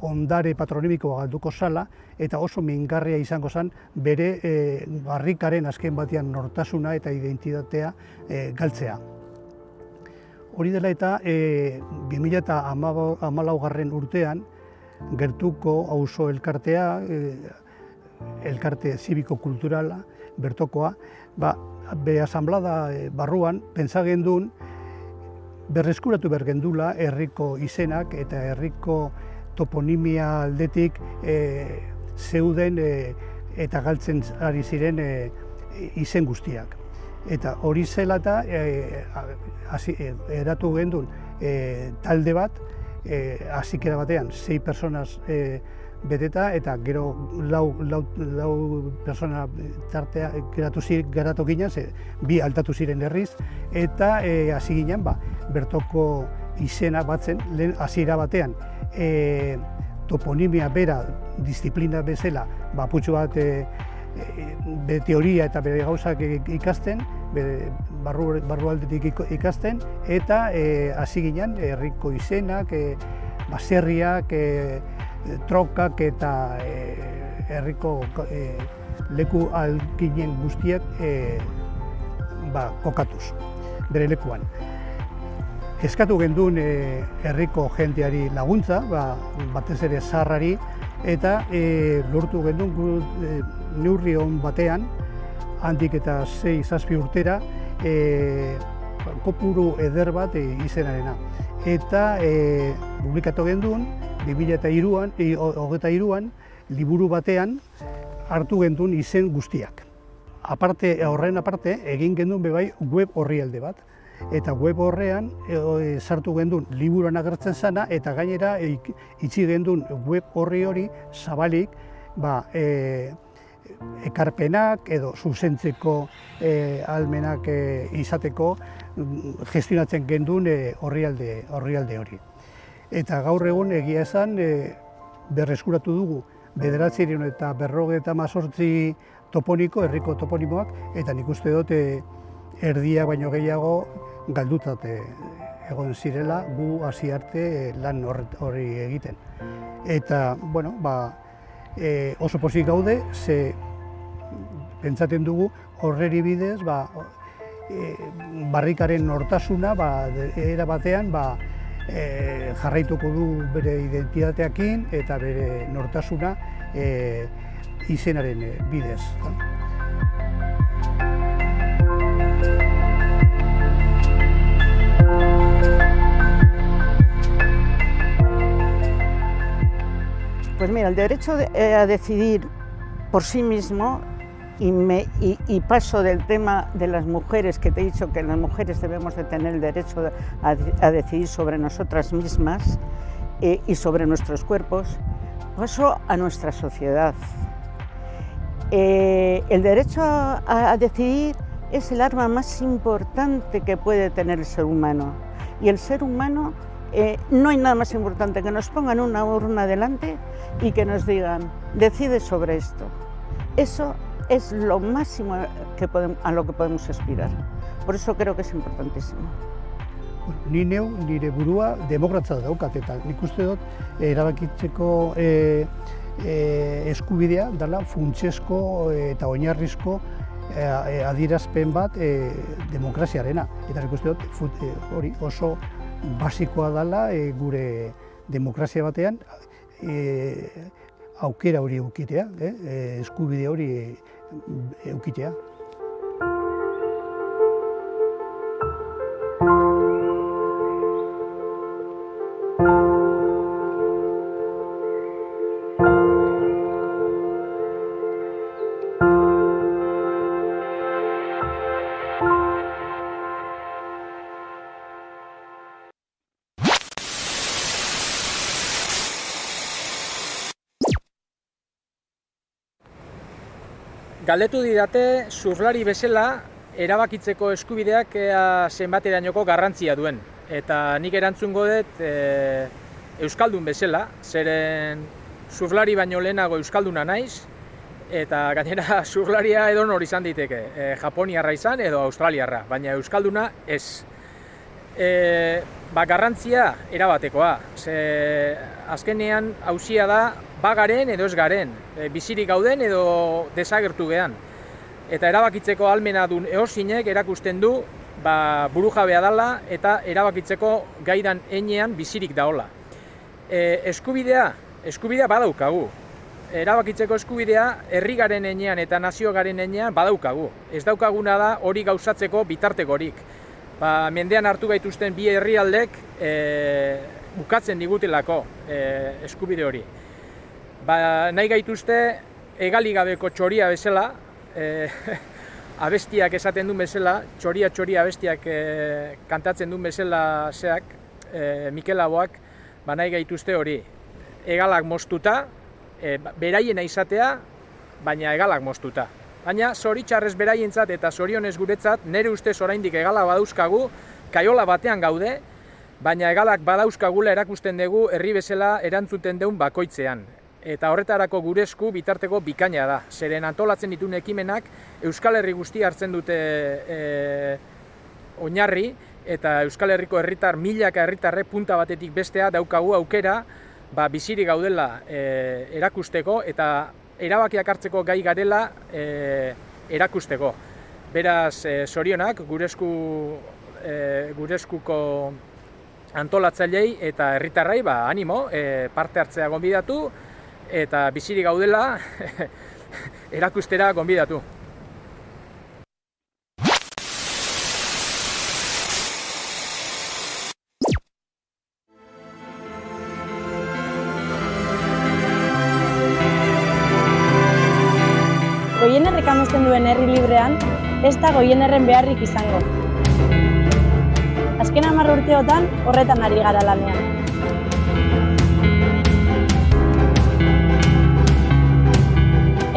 ondare patronimikoa galduko zala eta oso mingarria izango zen bere Barrikaren azken batean nortasuna eta identitatea galtzea. Hori dela eta 2014 urtean gertuko auzo elkartea, elkarte zibiko-kulturala, bertokoa, bere asanblada barruan pentsa gendun berreskuratu behar gendula herriko izenak eta herriko toponimia aldetik zeuden eta galtzen ari ziren izen guztiak. Eta hori zela eta eratu gendun talde bat, hazikera batean 6 personas beteta eta gero lau persona tartea geratu ginen, bi altatu ziren herriz, eta hasi ginen bertoko izena batzen, lehen hasiera batean toponimia bera, disiplina bezala, putxu bat teoria eta bere gauzak ikasten, barrualdetik ikasten, eta hasi ginen herriko izenak, baserriak, trokak eta herriko leku alkinen guztiak kokatuz, bere lekuan. Eskatu genduen herriko jendeari laguntza, batez ere zaharrari, eta lortu genduen neurri on batean, handik eta 6-7 urtera, kopuru eder bat izenarena. Eta publikatu genduen, 2023an, liburu batean hartu genduen izen guztiak. Horren aparte, egin genduen bebai web orrialde bat. Eta web horrean sartu genduen liburuan agertzen zana, eta gainera itxi genduen web hori zabalik ekarpenak edo zuzentzeko ahalmenak izateko gestionatzen genduen orrialde hori. Eta gaur egun egia esan berreskuratu dugu 958 toponiko, herriko toponimoak, eta nik uste dut erdia baino gehiago galdutat egon zirela gu hasi arte lan hori egiten. Eta, bueno, oso pozik gaude, ze pentsatzen dugu horreri bidez, barrikaren nortasuna, era batean, jarraituko du bere identitateakin eta bere nortasuna izenaren bidez. Pues mira, el derecho a decidir por sí mismo, y paso del tema de las mujeres, que te he dicho que las mujeres debemos de tener el derecho a decidir sobre nosotras mismas y sobre nuestros cuerpos, paso a nuestra sociedad. El derecho a decidir es el arma más importante que puede tener el ser humano. Y el ser humano, no hay nada más importante que nos pongan una urna delante y que nos digan, decide sobre esto. Eso es lo máximo a lo que podemos aspirar. Por eso creo que es importantísimo. Ni nire burua demokratza daukat, eta nik uste dut erabakitzeko eskubidea dela funtsezko eta oinarrizko adierazpen bat demokraziarena. Eta nik uste dut hori oso basikoa dela gure demokrazia batean aukera hori eukitea, eskubide hori eukitea. Galdetu didate surflari bezala erabakitzeko eskubideak zenbaterainoko garrantzia duen. Eta nik erantzungo dut euskaldun bezala, zeren surflari baino lehenago euskalduna naiz, eta gainera surflaria edonor izan diteke, japoniarra izan edo australiarra, baina euskalduna ez. Garrantzia erabatekoa, azkenean auzia da bagaren edo ez garen, bizirik gauden edo desagertu gehan. Eta erabakitzeko ahalmena duen eosinek erakusten du burujabea dela eta erabakitzeko gaidan heinean bizirik daola. Eskubidea badaukagu. Erabakitzeko eskubidea herri garen heinean eta nazio garen heinean badaukagu. Ez daukaguna da hori gauzatzeko bitartekorik. Mendean hartu gaituzten bi herrialdek bukatzen digutelako eskubide hori. Nahi gaituzte egali gabeko txoria bezala, abestiak esaten duen bezala, txoria abestiak kantatzen duen bezala Mikel Laboak, nahi gaituzte hori. Egalak moztuta, beraiena izatea, baina egalak moztuta. Baina zoritxarrez beraientzat eta zorionez guretzat, nire ustez oraindik egalak badauzkagu, kaiola batean gaude, baina egalak badauzkagula erakusten dugu herri bezala erantzuten deun bakoitzean. Eta horretarako gure esku bitarteko bikaina da. Zeren antolatzen dituen ekimenak Euskal Herri guztia hartzen dute oinarri, eta Euskal Herriko herritar, milaka herritarre punta batetik bestea daukagu aukera bizirik gaudela erakusteko eta erabakiak hartzeko gai garela erakusteko. Beraz, zorionak gure eskuko antolatzaileei eta herritarrei animo, parte hartzea gonbidatu eta bizirik gaudela erakustera gonbidatu. Goienerrek amesten duen herri librean, ez da Goienerren beharrik izango. Azken 10 urteotan horretan ari gara lanean.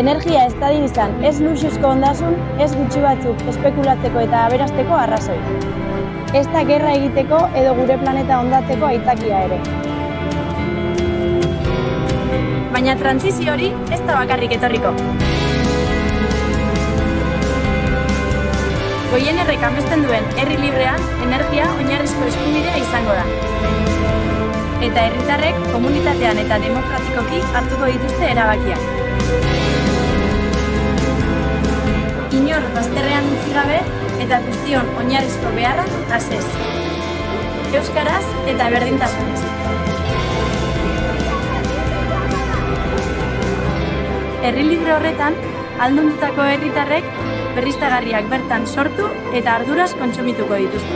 Energia ez dadin izan, ez luxuzko ondasun, ez gutxi batzuk espekulatzeko eta aberasteko arrazoi. Ez da gerra egiteko edo gure planeta hondatzeko aitzakia ere. Baina trantsizio hori ez da bakarrik etorriko. Goienerrek amesten duen herri librean energia oinarrizko eskubidea izango da. Eta herritarrek komunitatean eta demokratikoki hartuko dituzte erabakiak. Inor bazterrean utzi gabe eta guztion oinarrizko beharrak asez. Euskaraz eta berdintasunez. Herri libre horretan, ahaldundutako herritarrek berriztagarriak bertan sortu eta arduraz kontsumituko dituzte.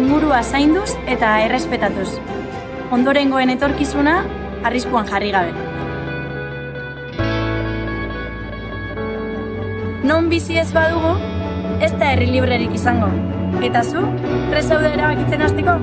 Ingurua zainduz eta errespetatuz. Ondorengoen etorkizuna arriskuan jarri gabe. Non bizi ez badugu, ez da herri librerik izango. Eta zu, prest zaude erabakitzen hasteko?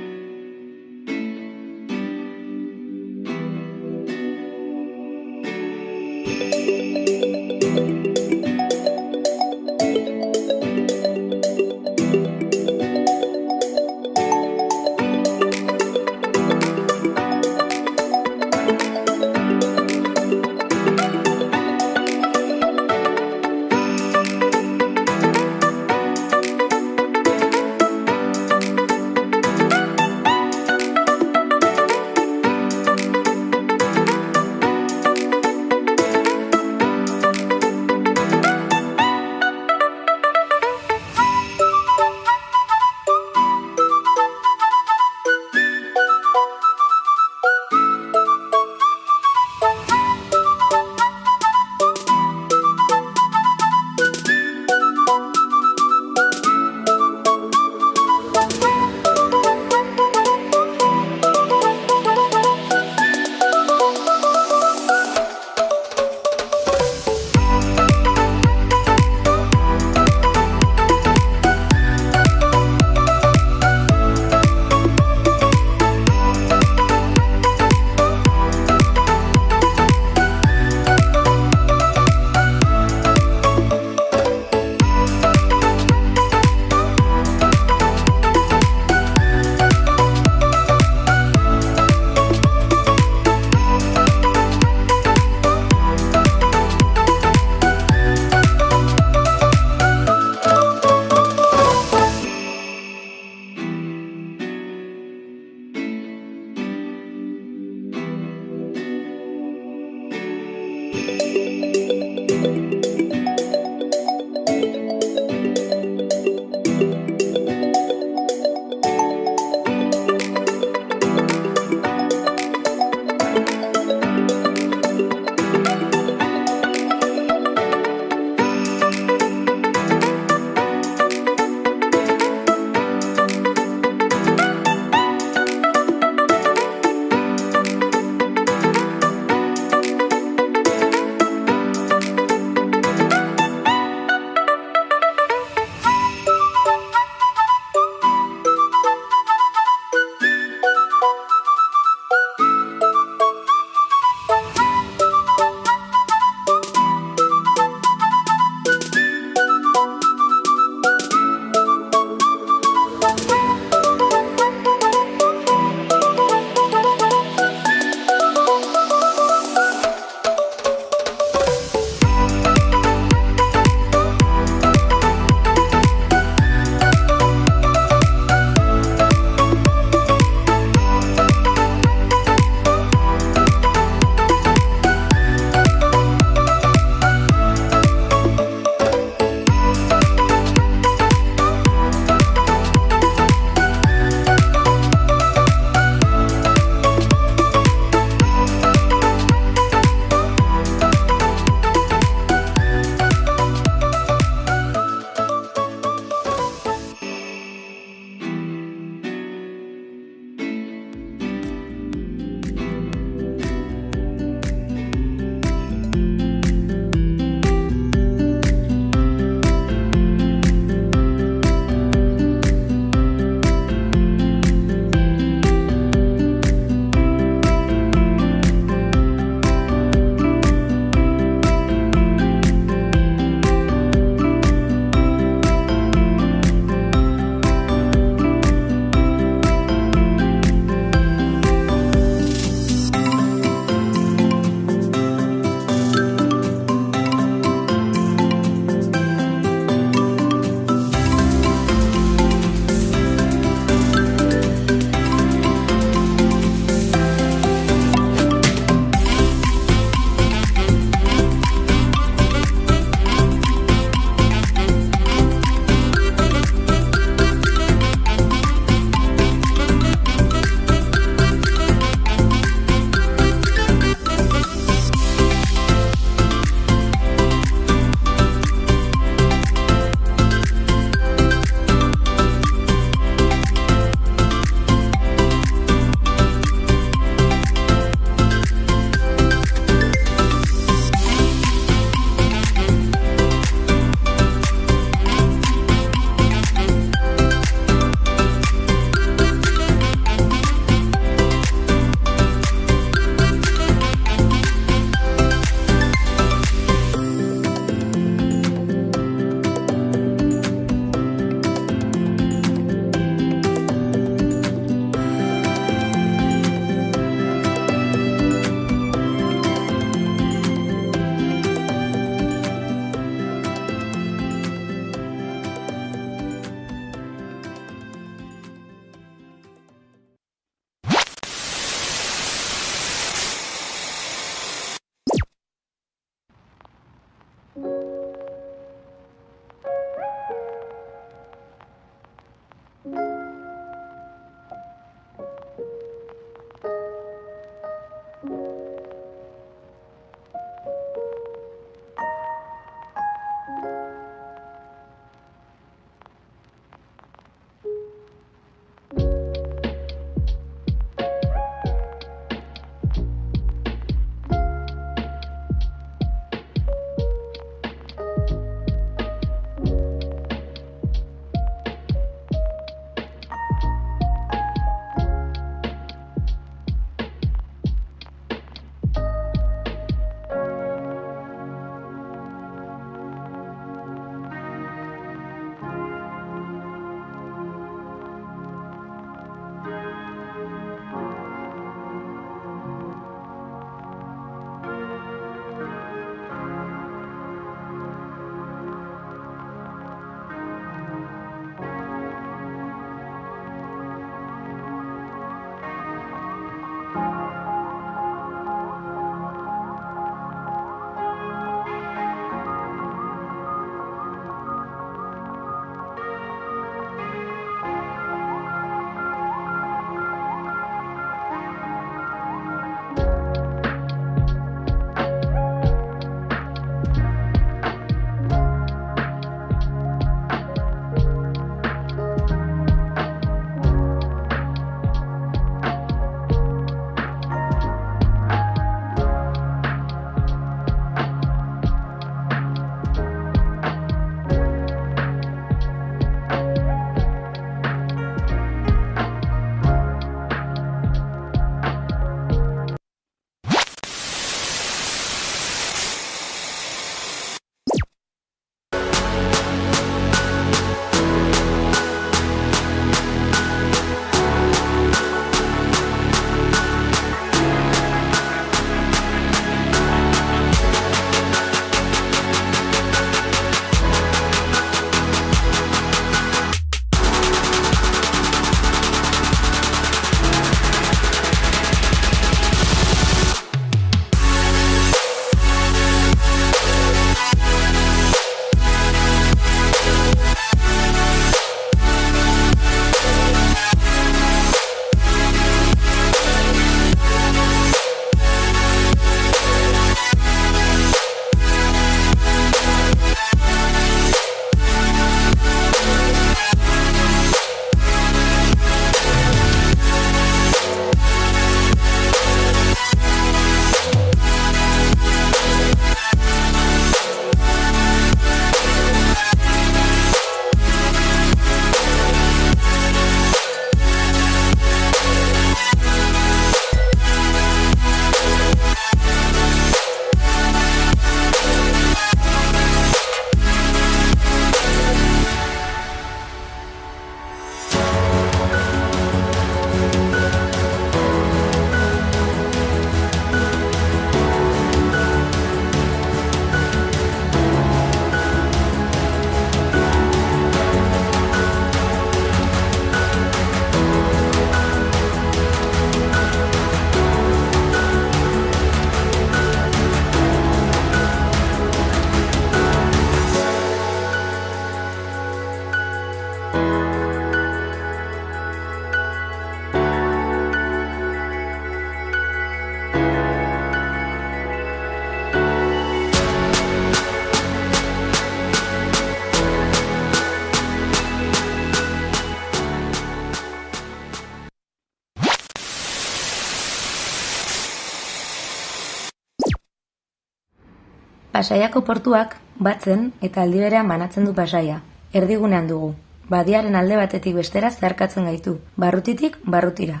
Pasaiako portuak batzen eta aldi berean banatzen du Pasaia. Erdigunean dugu. Badiaren alde batetik bestera zeharkatzen gaitu, barrutitik barrutira.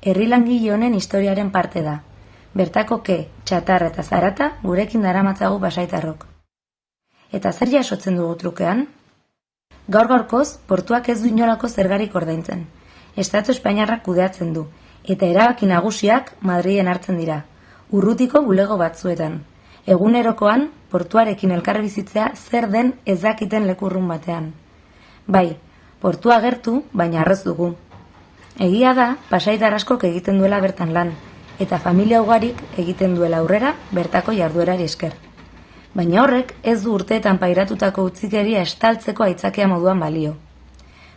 Herri langile honen historiaren parte da. Bertako ke, txatarra eta zarata gurekin daramatzagu pasaitarrok. Eta zer jasotzen dugu trukean? Gaur-gaurkoz, portuak ez du inolako zergarik ordaintzen. Estatu Espainiarrak kudeatzen du, eta erabaki nagusiak Madrilen hartzen dira, urrutiko bulego batzuetan. Egunerokoan, portuarekin elkarbizitzea zer den ez dakiten lekurrun batean. Bai, portua gertu, baina arroz dugu. Egia da, pasaitar askok egiten duela bertan lan, eta familia ugarik egiten duela aurrera bertako jarduerari esker. Baina horrek ez du urteetan pairatutako utzikeria estaltzeko aitzakea moduan balio.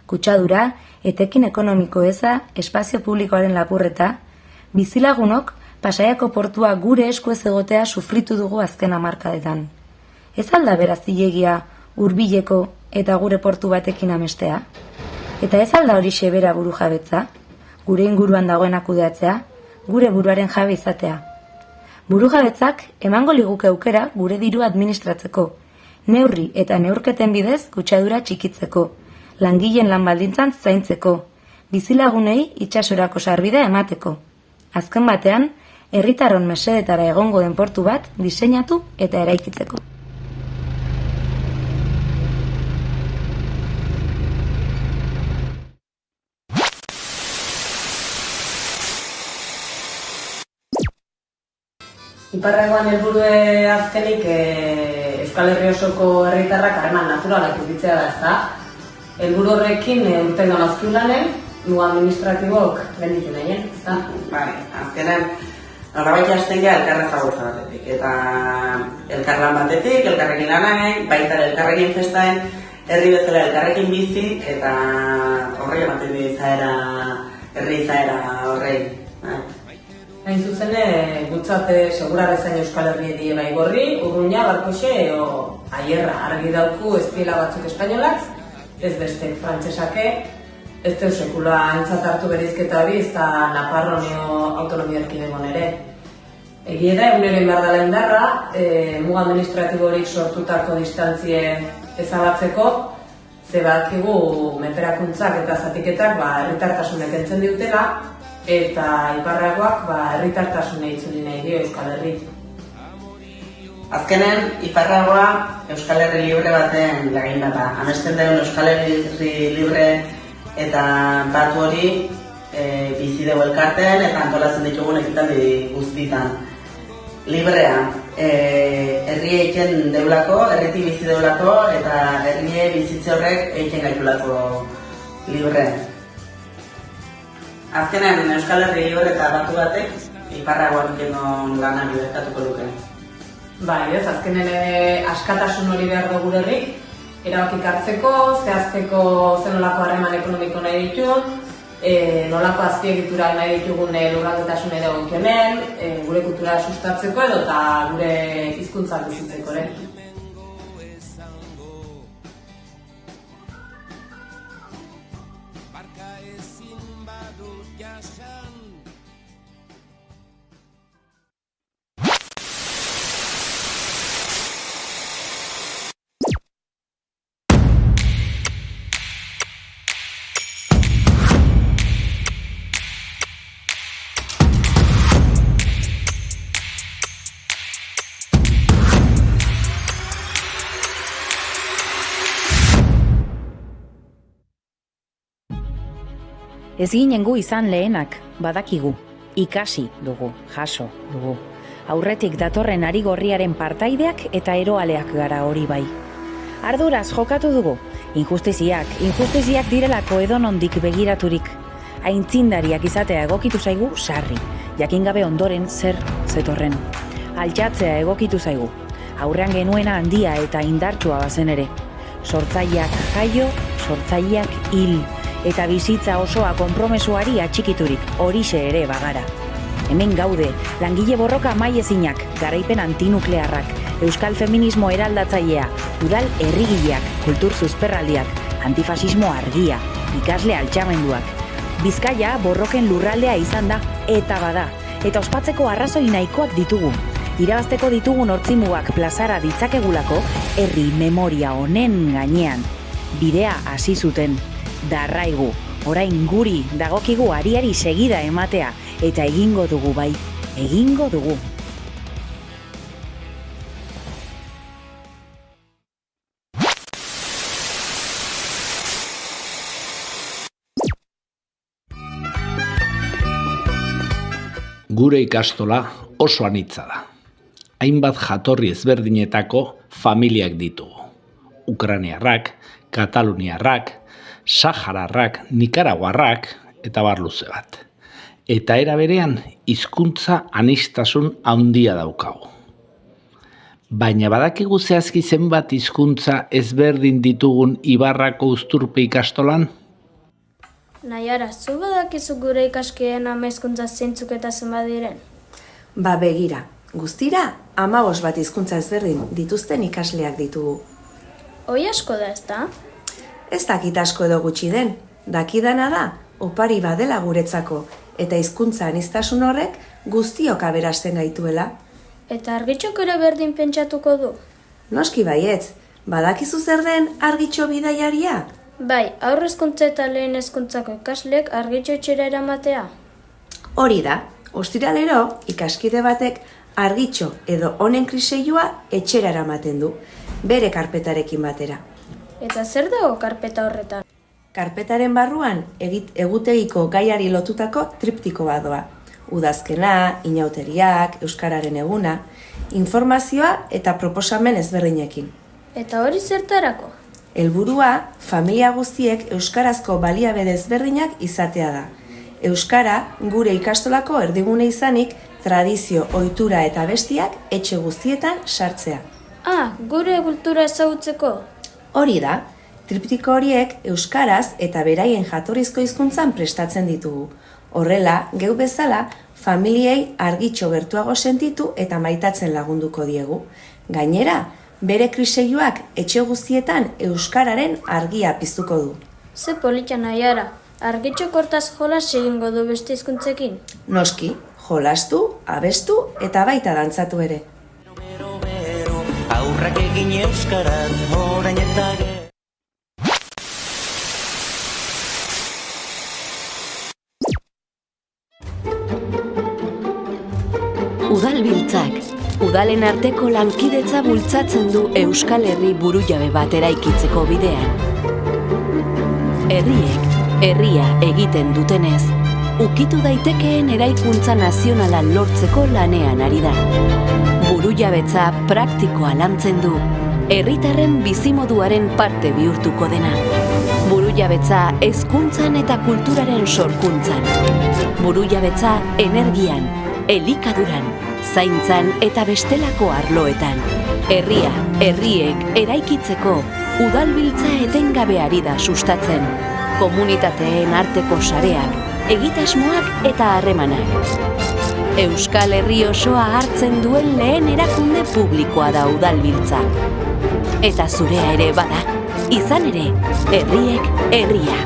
Kutsadura, etekin ekonomiko eza, espazio publikoaren lapurreta, bizilagunok Pasaiako portua gure esku ez egotea sufritu dugu azken hamarkadetan. Ez alda beraz zilegia hurbileko eta gure portu batekin amestea? Eta ez alda hori xebera buru jabetza? Gure inguruan dagoena kudeatzea? Gure buruaren jabe izatea? Buru jabetzak emango liguke aukera gure diru administratzeko, neurri eta neurketen bidez kutsadura txikitzeko, langileen lan baldintzan zaintzeko, bizilagunei itsasorako sarbidea emateko. Azken batean, herritarron mesedetara egongo den portu bat diseinatu eta eraikitzeko. Iparragoan helburue azkenik Euskal Herri osoko herritarrak harreman naturalak edukitzea da, ezta? Helburu horrekin urtean damazkiu lanen, nu administratibok benditu nahien, ezta? Bai, azkenean, nolabait hasten ja elkarra zagutza batetik, eta elkarlan batetik, elkarrekin lanaen, baita elkarrekin festaen, herri bezala elkarrekin bizi, eta horrei ematen du izaera, herri izaera horrei. Hain zuzen, gutzate segura bezain Euskal Herri die bai gorri, Urruña, Barkoxe, o Aierra, argi dauku ez diela batzuk espainolak, ez beste frantsesake, ez deu sekula entzat hartu berizketa hori, ez da Naparronio autonomia erkidegon ere. Egie da, egunero inbar dela indarra, muga administratibo horik sortutako distantzie ezabatzeko, ze badakigu menperakuntzak eta zatiketak herritartasunek entzen diutela, eta iparragoak herritartasune itzuli nahi dio Euskal Herri. Azkenen, iparragoa Euskal Herri libre baten lagin bat da. Amesten deun Euskal Herri libre eta batu hori bizi dugu elkarten eta antolatzen ditugun ekitaldi guztitan. Librea, herri eiken deulako, herritik bizi deulako eta herrie bizitze horrek eiken gaitulako libre. Azkenean Euskal Herri libre eta batu batek iparragoan genon lana biderkatuko luke. Bai, ez, azkenen askatasun hori behar dugu herrik, erabakik hartzeko, zehazteko zenolako harreman ekonomiko nahi ditun, nolako azpiegitura nahi ditugun lurraldetasun edo gonkionen, gure kultura sustatzeko edo eta gure hizkuntzak bizitzeko ere. Ez ginen gu izan lehenak, badakigu, ikasi dugu, jaso dugu. Aurretik datorren ari gorriaren partaideak eta eroaleak gara hori bai. Arduraz jokatu dugu, injustiziak direlako edonondik begiraturik. Aintzindariak izatea egokitu zaigu sarri, jakin gabe ondoren zer zetorren. Altxatzea egokitu zaigu, aurrean genuena handia eta indartsua bazen ere. Sortzaileak jaio, sortzaileak hil. Eta bizitza osoa konpromesuari atxikiturik, horixe ere bagara. Hemen gaude, langile borroka maiezinak, garaipen antinuklearrak, euskal feminismo eraldatzailea, udal herrigileak, kultur zuzperraldiak, antifasismo argia, ikasle altxamenduak. Bizkaia borroken lurraldea izan da, eta bada, eta ospatzeko arrazoi nahikoak ditugu. Irabazteko ditugun hortzimugak plazara ditzakegulako herri memoria honen gainean. Bidea hasi zuten, darraigu, orain guri dagokigu ariari segida ematea, eta egingo dugu bai, egingo dugu. Gure ikastola oso anitza da. Hainbat jatorri ezberdinetako familiak ditugu. Ukrainiarrak, kataluniarrak, sahararrak, nikaraguarrak eta bar luze bat. Eta era berean hizkuntza aniztasun handia daukagu. Baina badakigu zehazki zenbat hizkuntza ezberdin ditugun Ibarrako Uzturpe ikastolan? Naiara, zu badakizu gure ikaskideen hizkuntza zeintzuk eta zenbat diren? Ba begira, guztira 15 bat hizkuntza ezberdin dituzten ikasleak ditugu. Hoi asko da, ezta? Ez dakit asko edo gutxi den, dakidana da, opari badela guretzako, eta hizkuntza aniztasun horrek guztiok aberasten gaituela. Eta argitxok ere berdin pentsatuko du? Noski baietz, badakizu zer den argitxo bidaiaria? Bai, aurre hezkuntza eta lehen hezkuntzako ikasleek argitxo etxera eramatea. Hori da, ostiralero ikaskide batek argitxo edo honen kriseilua etxera eramaten du, bere karpetarekin batera. Eta zer dago karpeta horretan? Karpetaren barruan egutegiko gaiari lotutako triptiko bat doa. Udazkena, inauteriak, euskararen eguna, informazioa eta proposamen ezberdinekin. Eta hori zertarako? Helburua, familia guztiek euskarazko baliabide ezberdinak izatea da. Euskara, gure ikastolako erdigune izanik, tradizio, ohitura eta bestiak etxe guztietan sartzea. Gure kultura ezagutzeko? Hori da, triptiko horiek euskaraz eta beraien jatorrizko hizkuntzan prestatzen ditugu. Horrela, geu bezala, familiei argitxo gertuago sentitu eta maitatzen lagunduko diegu. Gainera, bere kriseiluak etxe guztietan euskararen argia piztuko du. Ze polita Naiara, argitxo kortaz jolas egingo du beste hizkuntzekin? Noski, jolastu, abestu eta baita dantzatu ere. Aurrak egin euskaran, orain eta Udalbiltzak, udalen arteko lankidetza bultzatzen du Euskal Herri burujabe bat eraikitzeko bidean. Herriek, herria egiten dutenez, ukitu daitekeen eraikuntza nazionala lortzeko lanean ari da. Burujabetza praktikoa lantzen du, herritarren bizimoduaren parte bihurtuko dena. Burujabetza hezkuntzan eta kulturaren sorkuntzan. Burujabetza energian, elikaduran, zaintzan eta bestelako arloetan. Herria, herriek eraikitzeko udalbiltza etengabeari da sustatzen. Komunitateen arteko sareak, egitasmoak eta harremanak. Euskal Herri osoa hartzen duen lehen erakunde publikoa da udalbiltza. Eta zurea ere bada, izan ere, herriek herria.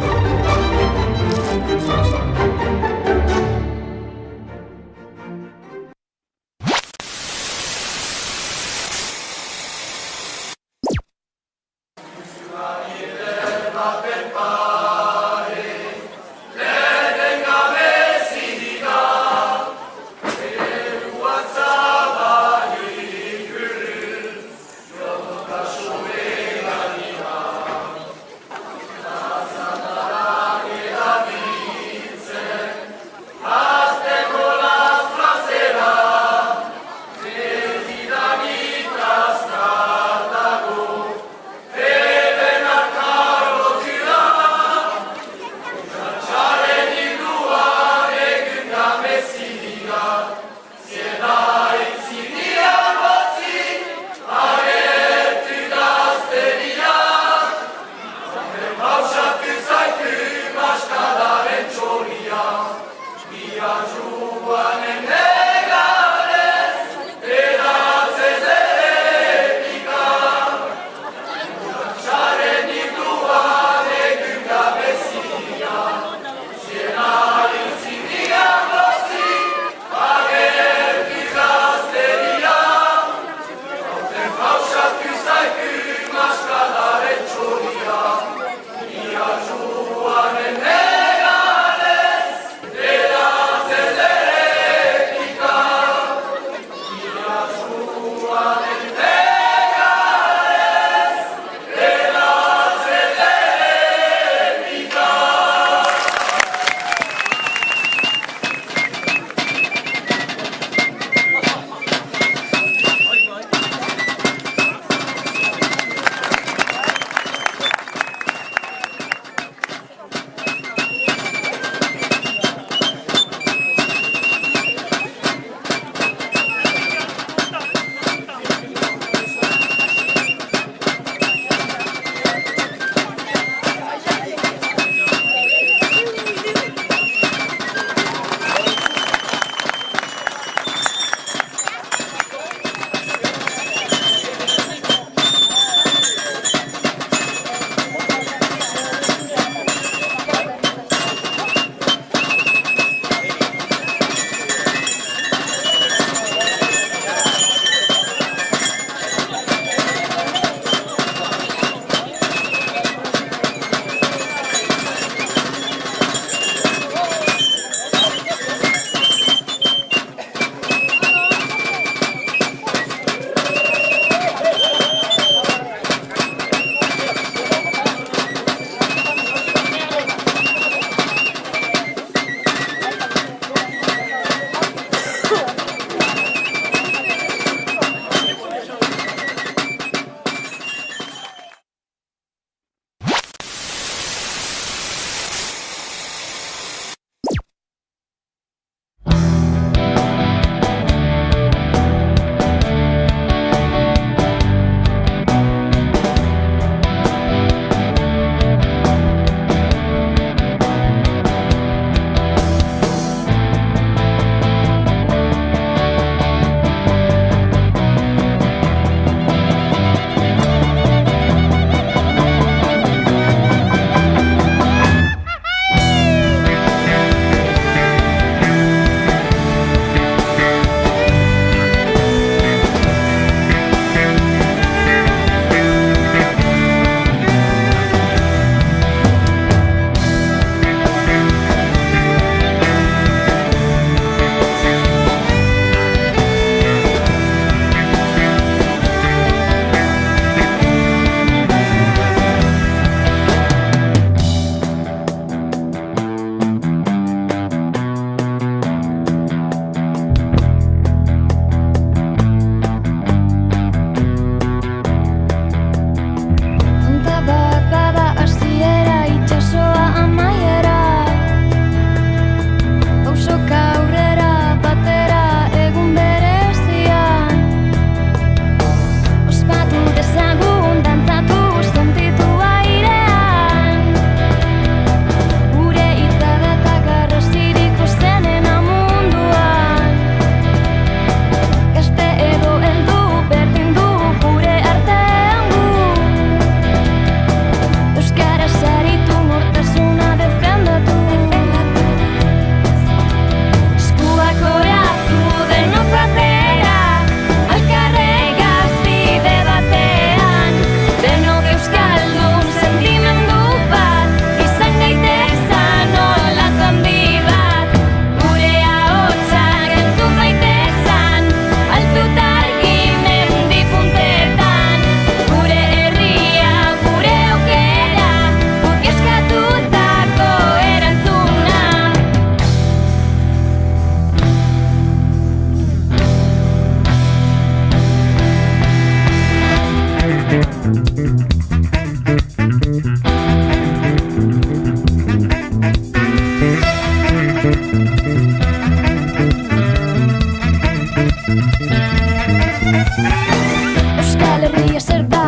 Euskal Herria zer da,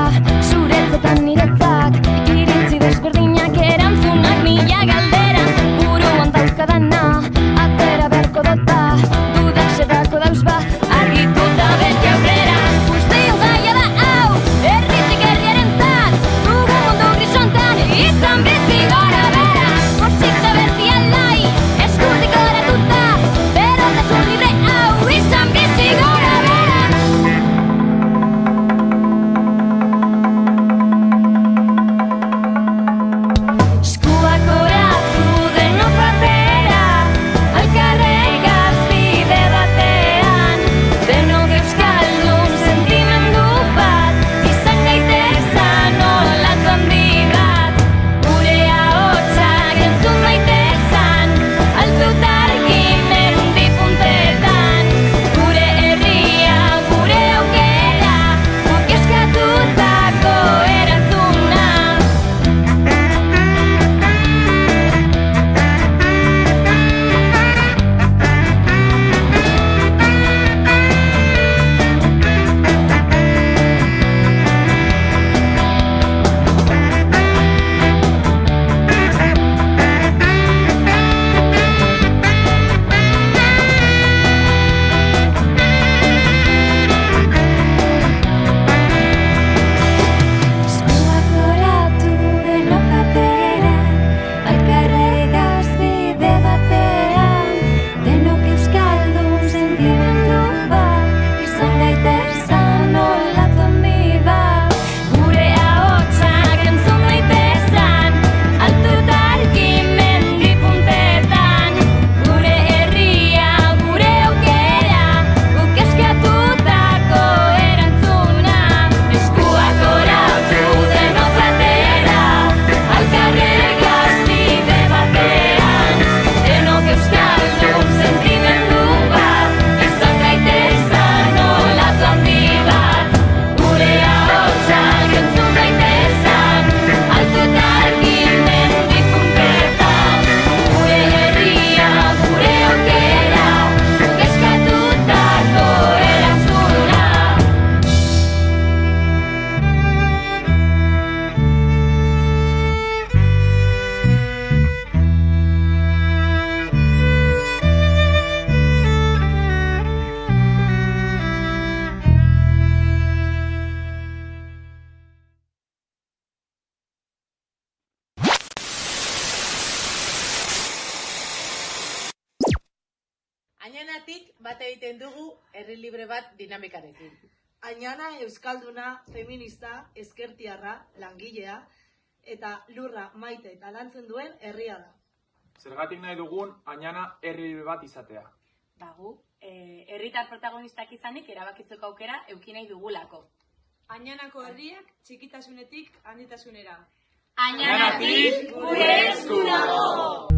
zuretzetan niretzak, iritzi desberdinak erantzunak mila galdera, buruan daukadana, atera beharko dota, dudak zerako dauz ba, argitu da beti aurrera. Guztion gaia da hau, herritik herriaren zat, dugu mundu grisontan, izan bizi gora bera, positza berti alai, eskutik oratuta, berotasun libre hau, izan bizi gora bera. Añanatik bat egiten dugu herri libre bat dinamikarekin. Añana euskalduna, feminista, ezkertiarra, langilea eta lurra maite eta lantzen duen herria da. Zergatik nahi dugun Añana herri libre bat izatea. Gu, herritar protagonistak izanik erabakitzeko aukera eduki nahi dugulako. Añanako herriak txikitasunetik handitasunera. Añanatik gure esku dago!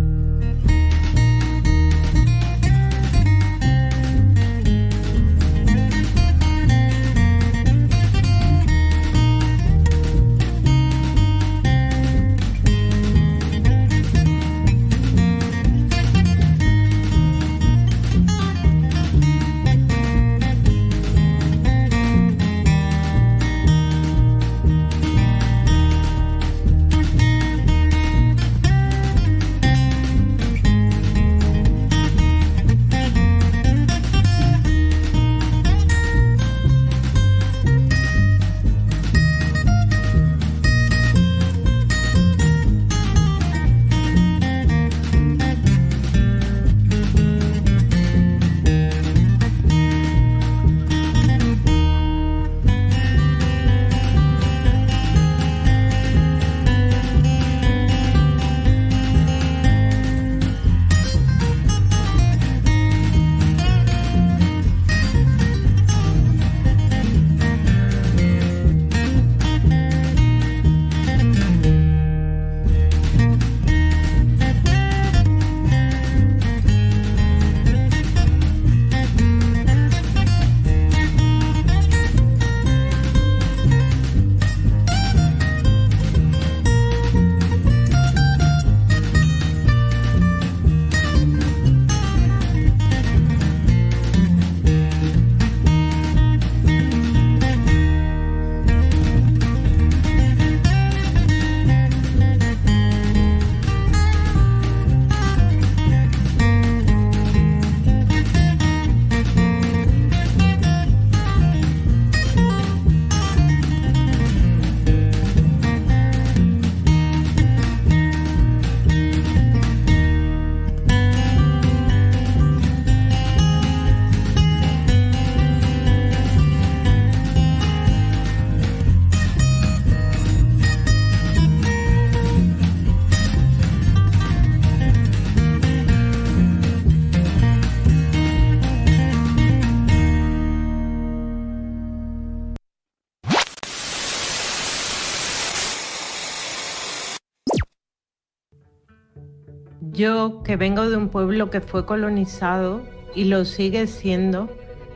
Yo, que vengo de un pueblo que fue colonizado y lo sigue siendo,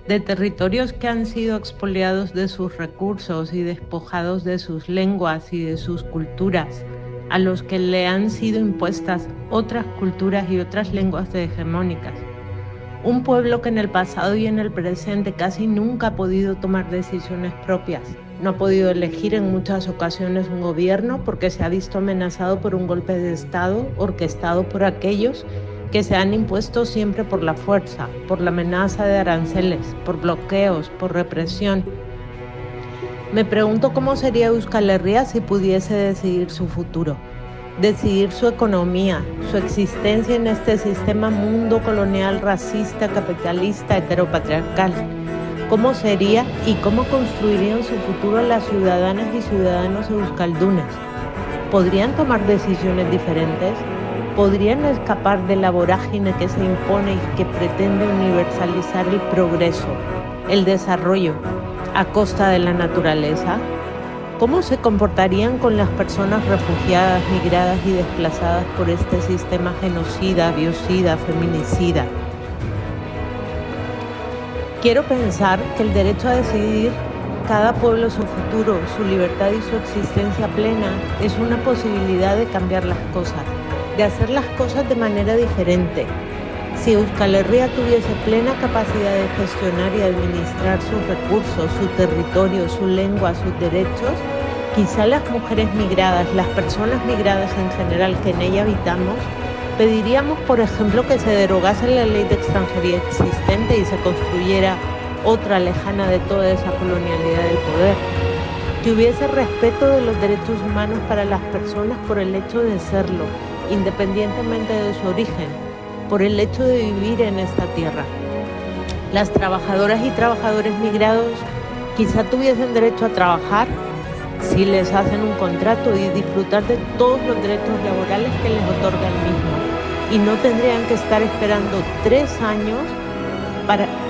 de territorios que han sido expoliados de sus recursos y despojados de sus lenguas y de sus culturas, a los que le han sido impuestas otras culturas y otras lenguas hegemónicas. Un pueblo que en el pasado y en el presente casi nunca ha podido tomar decisiones propias. No ha podido elegir en muchas ocasiones un gobierno porque se ha visto amenazado por un golpe de Estado orquestado por aquellos que se han impuesto siempre por la fuerza, por la amenaza de aranceles, por bloqueos, por represión. Me pregunto cómo sería Euskal Herria si pudiese decidir su futuro, decidir su economía, su existencia en este sistema mundo colonial, racista, capitalista, heteropatriarcal. ¿Cómo sería y cómo construirían su futuro las ciudadanas y ciudadanos euskaldunes? ¿Podrían tomar decisiones diferentes? ¿Podrían escapar de la vorágine que se impone y que pretende universalizar el progreso, el desarrollo, a costa de la naturaleza? ¿Cómo se comportarían con las personas refugiadas, migradas y desplazadas por este sistema genocida, biocida, feminicida? Quiero pensar que el derecho a decidir cada pueblo su futuro, su libertad y su existencia plena es una posibilidad de cambiar las cosas, de hacer las cosas de manera diferente. Si Euskal Herria tuviese plena capacidad de gestionar y administrar sus recursos, su territorio, su lengua, sus derechos, quizá las mujeres migradas, las personas migradas en general que en ella habitamos, pediríamos, por ejemplo, que se derogase la ley de extranjería existente y se construyera otra lejana de toda esa colonialidad del poder. Que hubiese respeto de los derechos humanos para las personas por el hecho de serlo, independientemente de su origen, por el hecho de vivir en esta tierra. Las trabajadoras y trabajadores migrados quizá tuviesen derecho a trabajar si les hacen un contrato y disfrutar de todos los derechos laborales que les otorga el mismo. Y no tendrían que estar esperando 3 años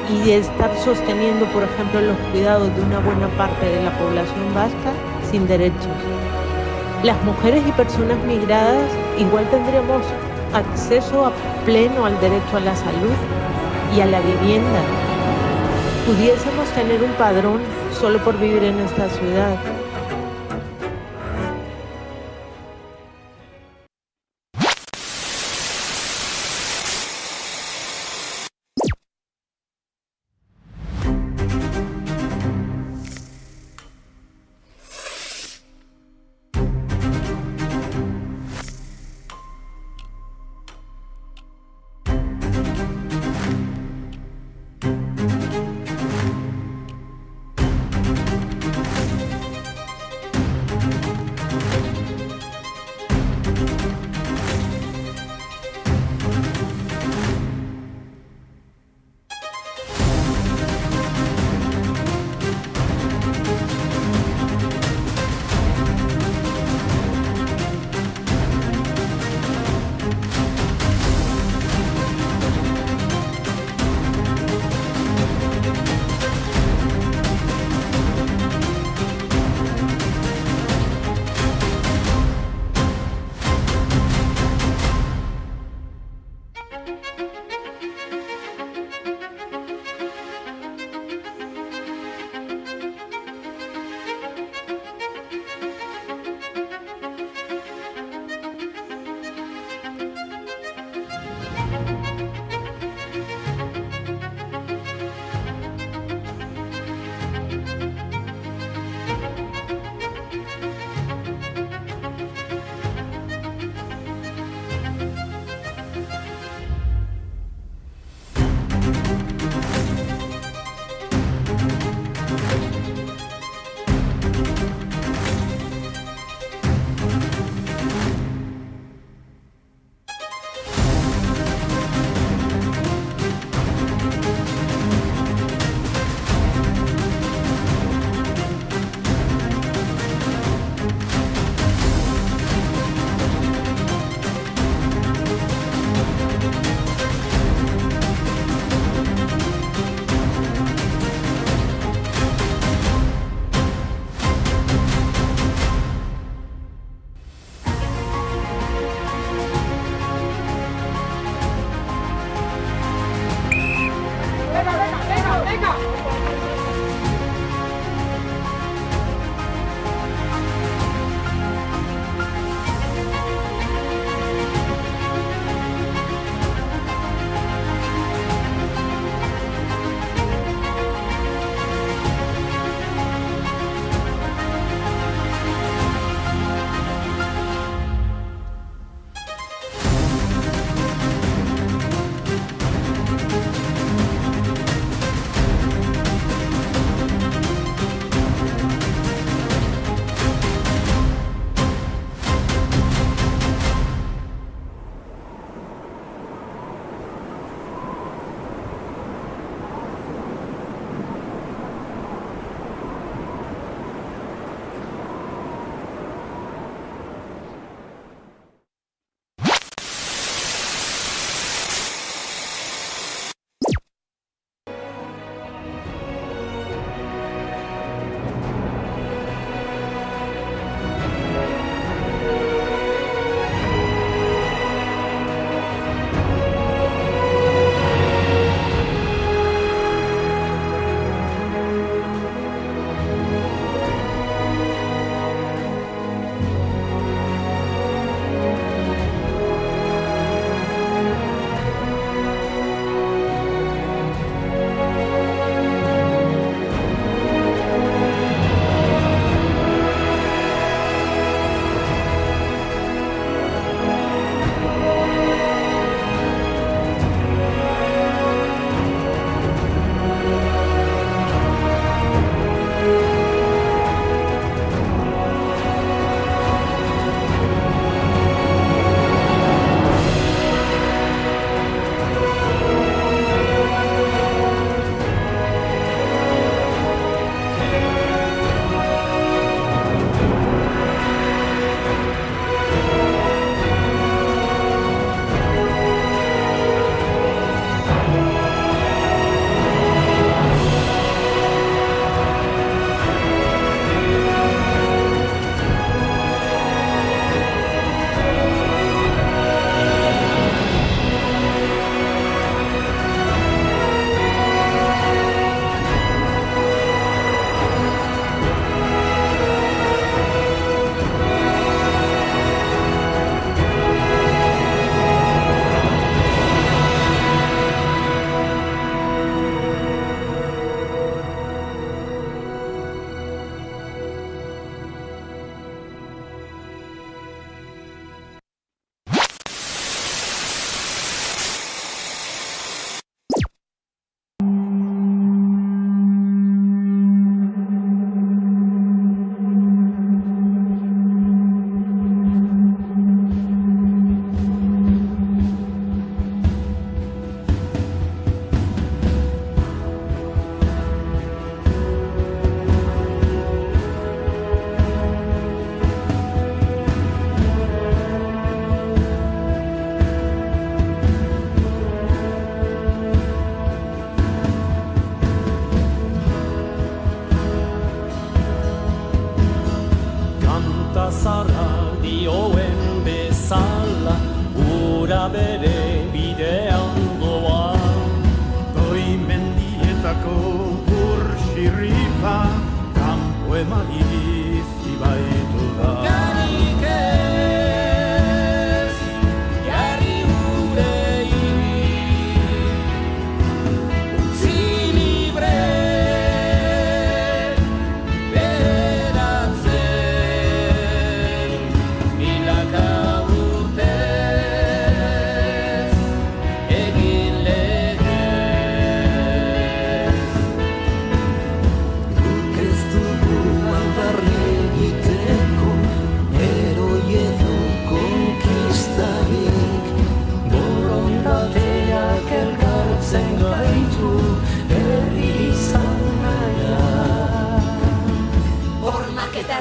y estar sosteniendo, por ejemplo, los cuidados de una buena parte de la población vasca sin derechos. Las mujeres y personas migradas igual tendríamos acceso a pleno al derecho a la salud y a la vivienda. Pudiésemos tener un padrón solo por vivir en esta ciudad.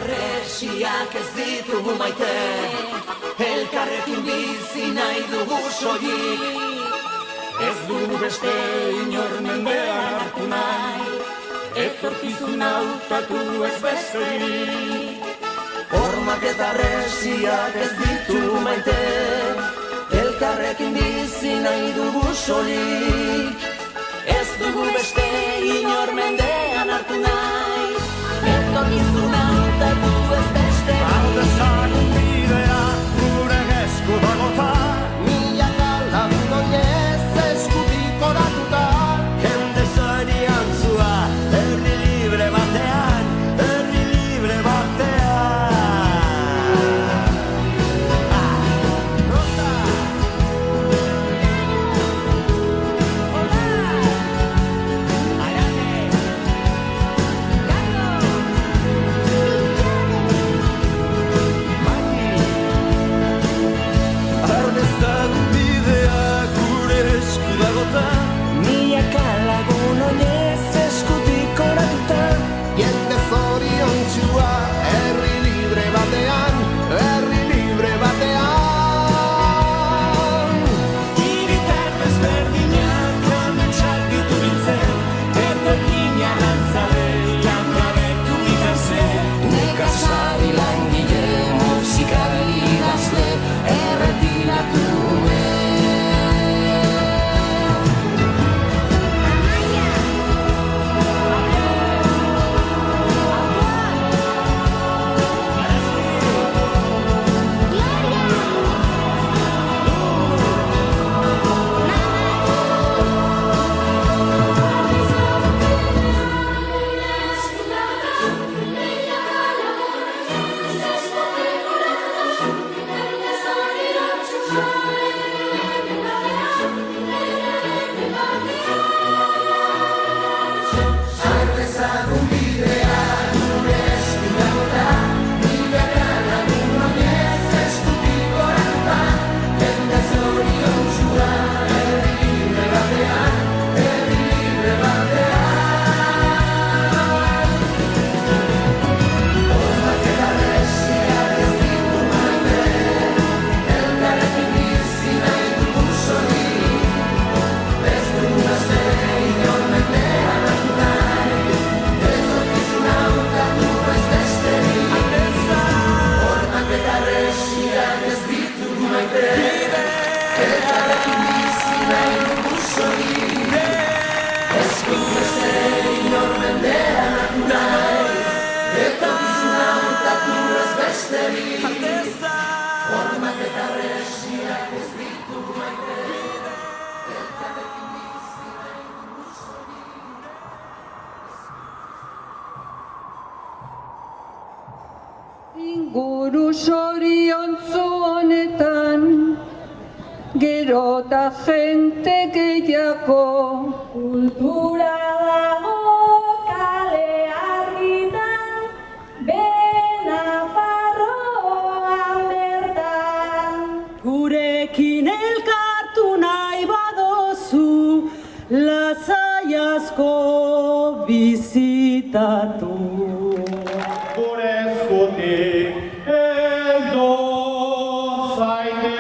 harresiak ez ditugu maite, elkarrekin bizi nahi dugu soilik. Ez dugu beste inor mendean hartu nahi, etorkizuna hautatu ez besterik. Hormak eta harresiak ez ditugu maite, elkarrekin bizi nahi dugu soilik. Ez dugu beste inor mendean hartu nahi, etorkizuna hautatu ez besterik. Aldezagun bidea gure esku dagota, milaka lagun oinez eskutik oratuta. Jende zorian zua, herri libre batean, herri libre batean. Milaka lagun oinez eskutik oratuta, jende zoriontsua, herri libre batean, herri libre batean. Hiritar desberdinak ametsak ditu biltzen, etorkin arrantzale, langabetu ikasle, nekazari langile, musikari idazle, erretiratu. Inguru zoriontzu honetan, gero da jente gehiago. Kultura dago kale harritan, Benafarroan bertan. Gurekin elkartu nahi badozu, lasai asko bizitatu. Gure eskutik heldu zaite.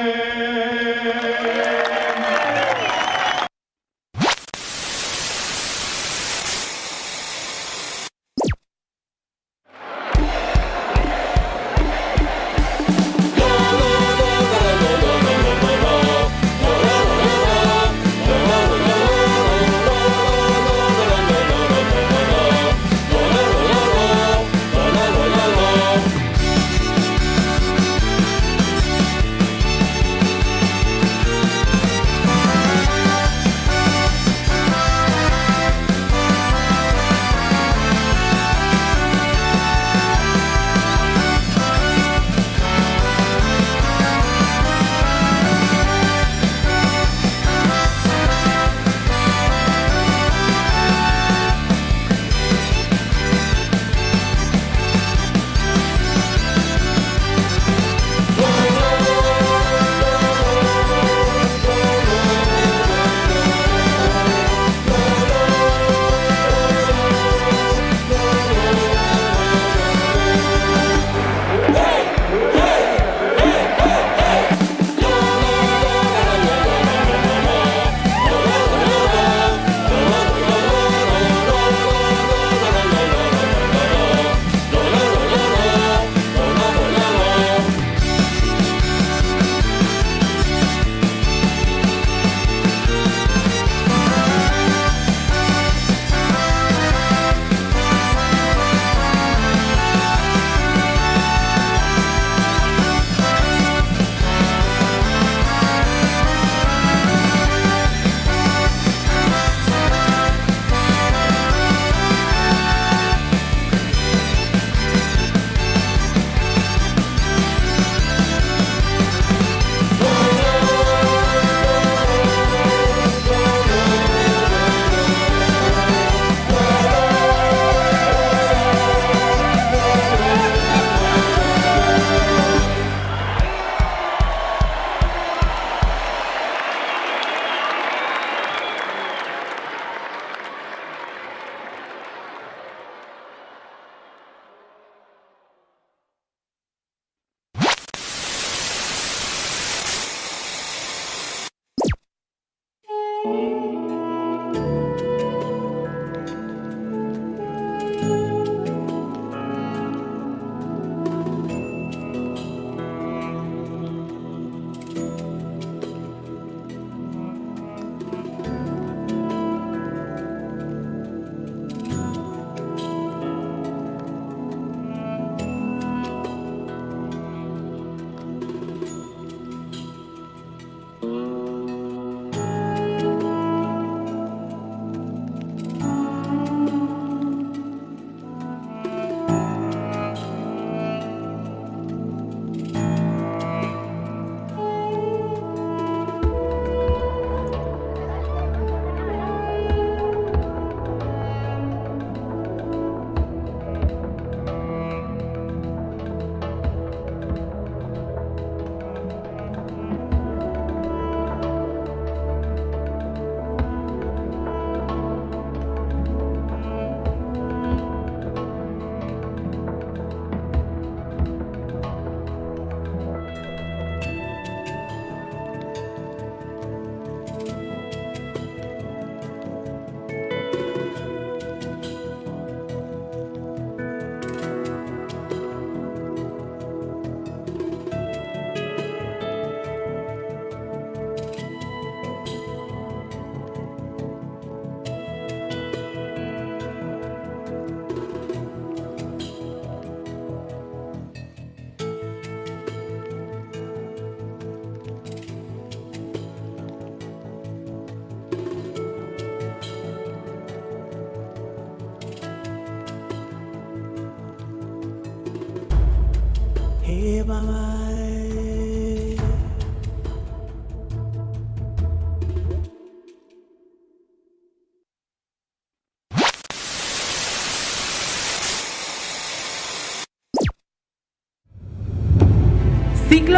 Ziklo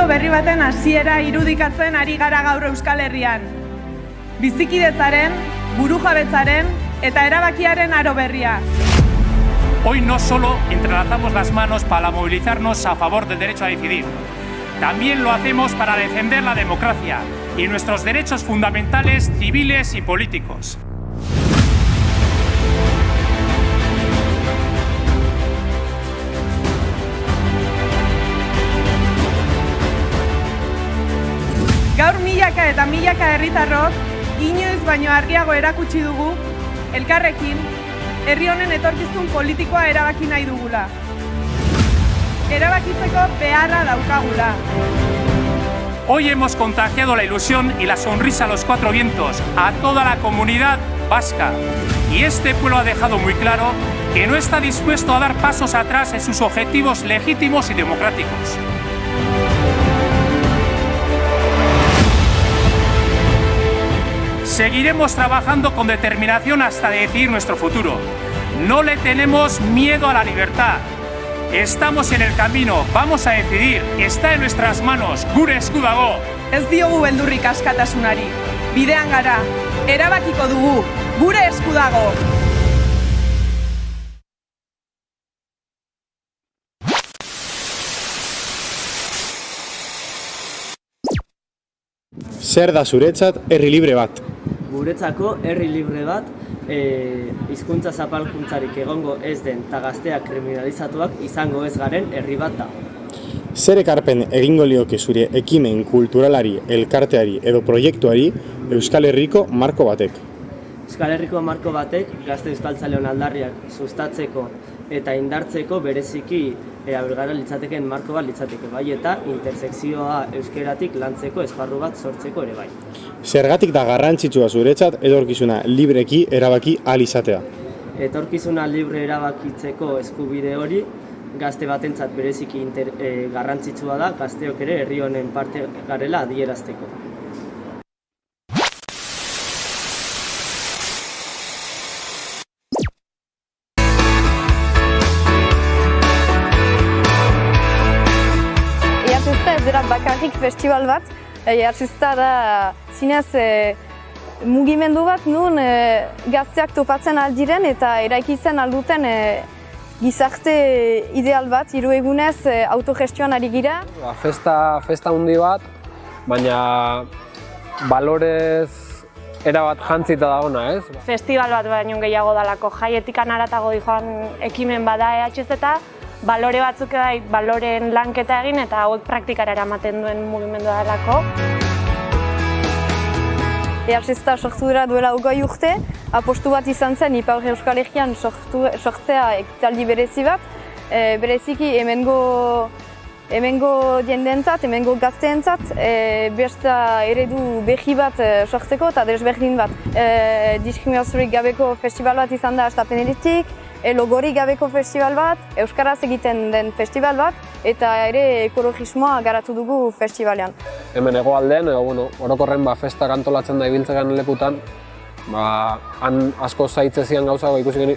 berri baten hasiera irudikatzen ari gara gaur Euskal Herrian. Bizikidetzaren, burujabetzaren eta erabakiaren aro berria. Hoy no solo entrelazamos las manos para movilizarnos a favor del derecho a decidir, también lo hacemos para defender la democracia y nuestros derechos fundamentales civiles y políticos. Gaur milaka eta milaka herritarrok inoiz baino argiago erakutsi dugu elkarrekin herri honen etorkizun politikoa erabaki nahi dugula. Erabakitzeko beharra daukagula. Hoy hemos contagiado la ilusión y la sonrisa a los cuatro vientos, a toda la comunidad vasca. Y este pueblo ha dejado muy claro que no está dispuesto a dar pasos atrás en sus objetivos legítimos y democráticos. Seguiremos trabajando con determinación hasta decidir nuestro futuro. No le tenemos miedo a la libertad. Estamos en el camino, vamos a decidir, está en nuestras manos, gure esku dago. Ez diogu beldurrik askatasunari. Bidean gara, erabakiko dugu, gure esku dago. Zer da zuretzat herri libre bat? Guretzako herri libre bat hizkuntza zapalkuntzarik egongo ez den eta gazteak kriminalizatuak izango ez garen herri bat da. Zer ekarpen egingo lioke zure ekimen kulturalari, elkarteari edo proiektuari Euskal Herriko marko batek? Euskal Herriko marko batek gazte euskaltzaleon aldarriak sustatzeko eta indartzeko bereziki abergara litzateken marko bat litzateke bai eta intersekzioa euskeratik lantzeko esparru bat sortzeko ere bai. Zergatik da garrantzitsua zuretzat etorkizuna libreki erabaki ahal izatea? Etorkizuna libre erabakitzeko eskubide hori gazte batentzat bereziki garrantzitsua da gazteok ere herri honen parte garela adierazteko. Artista ez dira bakarrik festival bat, artista da zinez mugimendu bat nun gazteak topatzen aldiren eta eraikitzen alduten gizarte ideal bat, hiru egunez autogestioan ari gira. Festa handi bat, baina balorez erabat jantzita dagoena, ez? Festival bat baino gehiago dalako, jaietikan haratago dijoan ekimen bada EHZ eta balore batzuk bai, baloreen lanketa egin eta hauek praktikara eramaten duen mugimendua delako. EHZ sortu dira duela 20 urte, apostu bat izan zen Ipar Euskal Herrian sortzea ekitaldi berezi bat, bereziki hemengo jendeentzat, hemengo gazteentzat, beste eredu berri bat sortzeko eta desberdin bat. Diskriminaziorik gabeko festival bat izan da astapenetik, logorik gabeko festival bat, euskaraz egiten den festival bat, eta ere ekologismoa garatu dugu festivalean. Hemen hegoaldean, orokorren festak antolatzen da ibiltzen lekutan, han asko zaitzezian gauzak ikusi geni,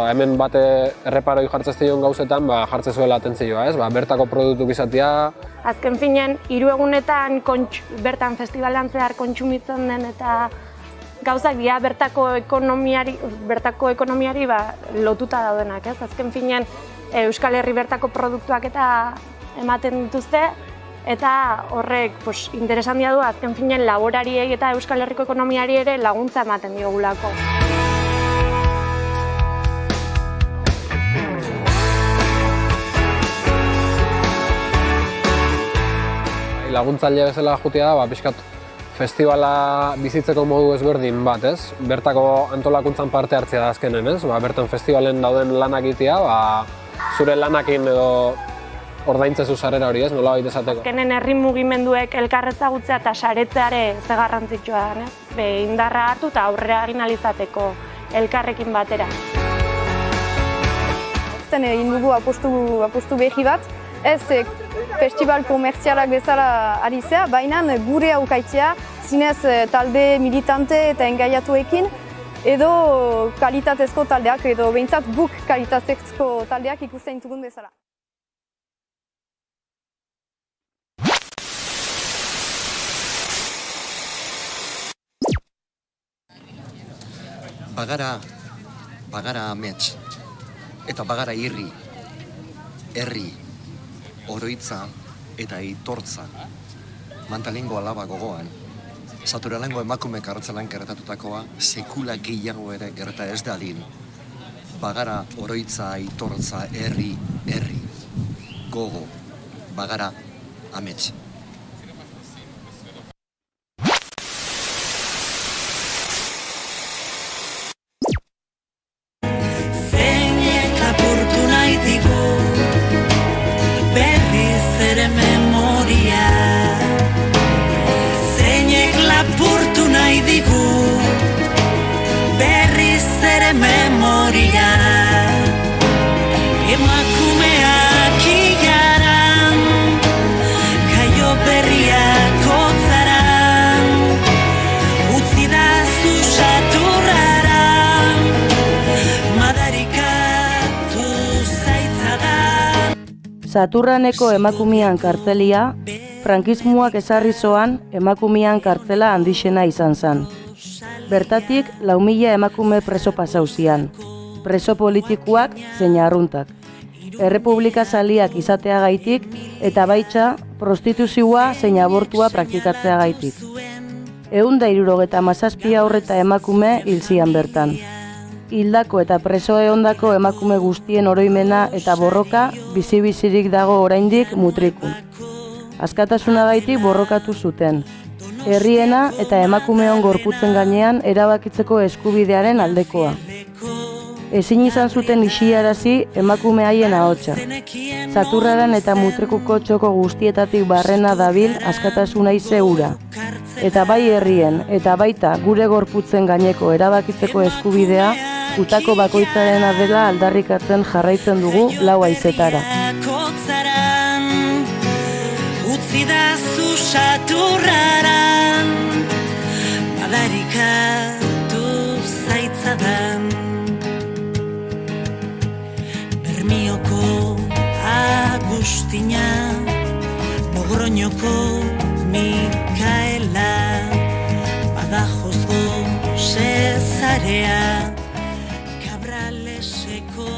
hemen bate erreparoi jartzeztion gauzetan jartze zuela atentzioa, ez? Bertako produktuk izatea. Azken finean, 3 egunetan bertan festivalean zehar kontsumitzen den eta gauzak dira bertako ekonomiari lotuta daudenak, ez? Azken finean Euskal Herri bertako produktuak eta ematen dituzte eta horrek interesantia du azken finean laborariei eta Euskal Herriko ekonomiari ere laguntza ematen diogulako. Laguntzaile bezala jutea da, pixkat festivala bizitzeko modu ezberdin bat, ez? Bertako antolakuntzan parte hartzea da azkenen, ez? Bertan festivalen dauden lanak itea, zure lanakin edo ordaintzezu sarera hori, ez? Nola baita esateko. Azkenen herri mugimenduek elkarrezagutzea eta saretzeare ze garrantzitsua da, ez? Indarra hartu eta aurrera egin ahal izateko elkarrekin batera. Egin dugu apostu berri bat, ez festival komertzialak bezala ari zea, baina gure aukaitzea, zinez talde militante eta engaiatuekin, edo kalitatezko taldeak, edo behintzat guk kalitatezko taldeak ikusten dugun bezala. Bagara amets, eta bagara irri, herri, oroitza eta aitortza. Mantalengo alaba gogoan, Saturalango emakume kartzelan gertatutakoa sekula gehiago ere gerta ez dadin. Bagara oroitza, aitortza, herri, gogo, bagara amets. Memoria emakumeak igaran jaio berriak hotzaran utzi da zu saturraran madarikatu zaitzadan. Saturraneko emakumean kartzelia, frankismoak ezarri zoan emakumean kartzela handixena izan zen. Bertatik 4.000 emakume preso pasauzian, preso politikoak zein arruntak. Errepublika zaliak izateagaitik eta baitza prostituzioa zein abortua praktikatzeagaitik. 177 haur eta emakume hil zian bertan. Hildako eta preso egondako emakume guztien oroimena eta borroka bizi-bizirik dago oraindik mutrikun. Askatasunagaitik borrokatu zuten. Herriena eta emakumeon gorputzen gainean erabakitzeko eskubidearen aldekoa. Ezin izan zuten isiarazi emakume haien ahotsa. Saturraren eta mutrikuko txoko guztietatik barrena dabil askatasuna hura. Eta bai herrien eta baita gure gorputzen gaineko erabakitzeko eskubidea utako bakoitzarena dela aldarrikatzen jarraitzen dugu 4 haizetara. Utzi da zu saturraran madarikatu zaitzadan. Bermioko Agustina, Logroñoko Mikaela, Badajozko Cesarea, Cabraleseko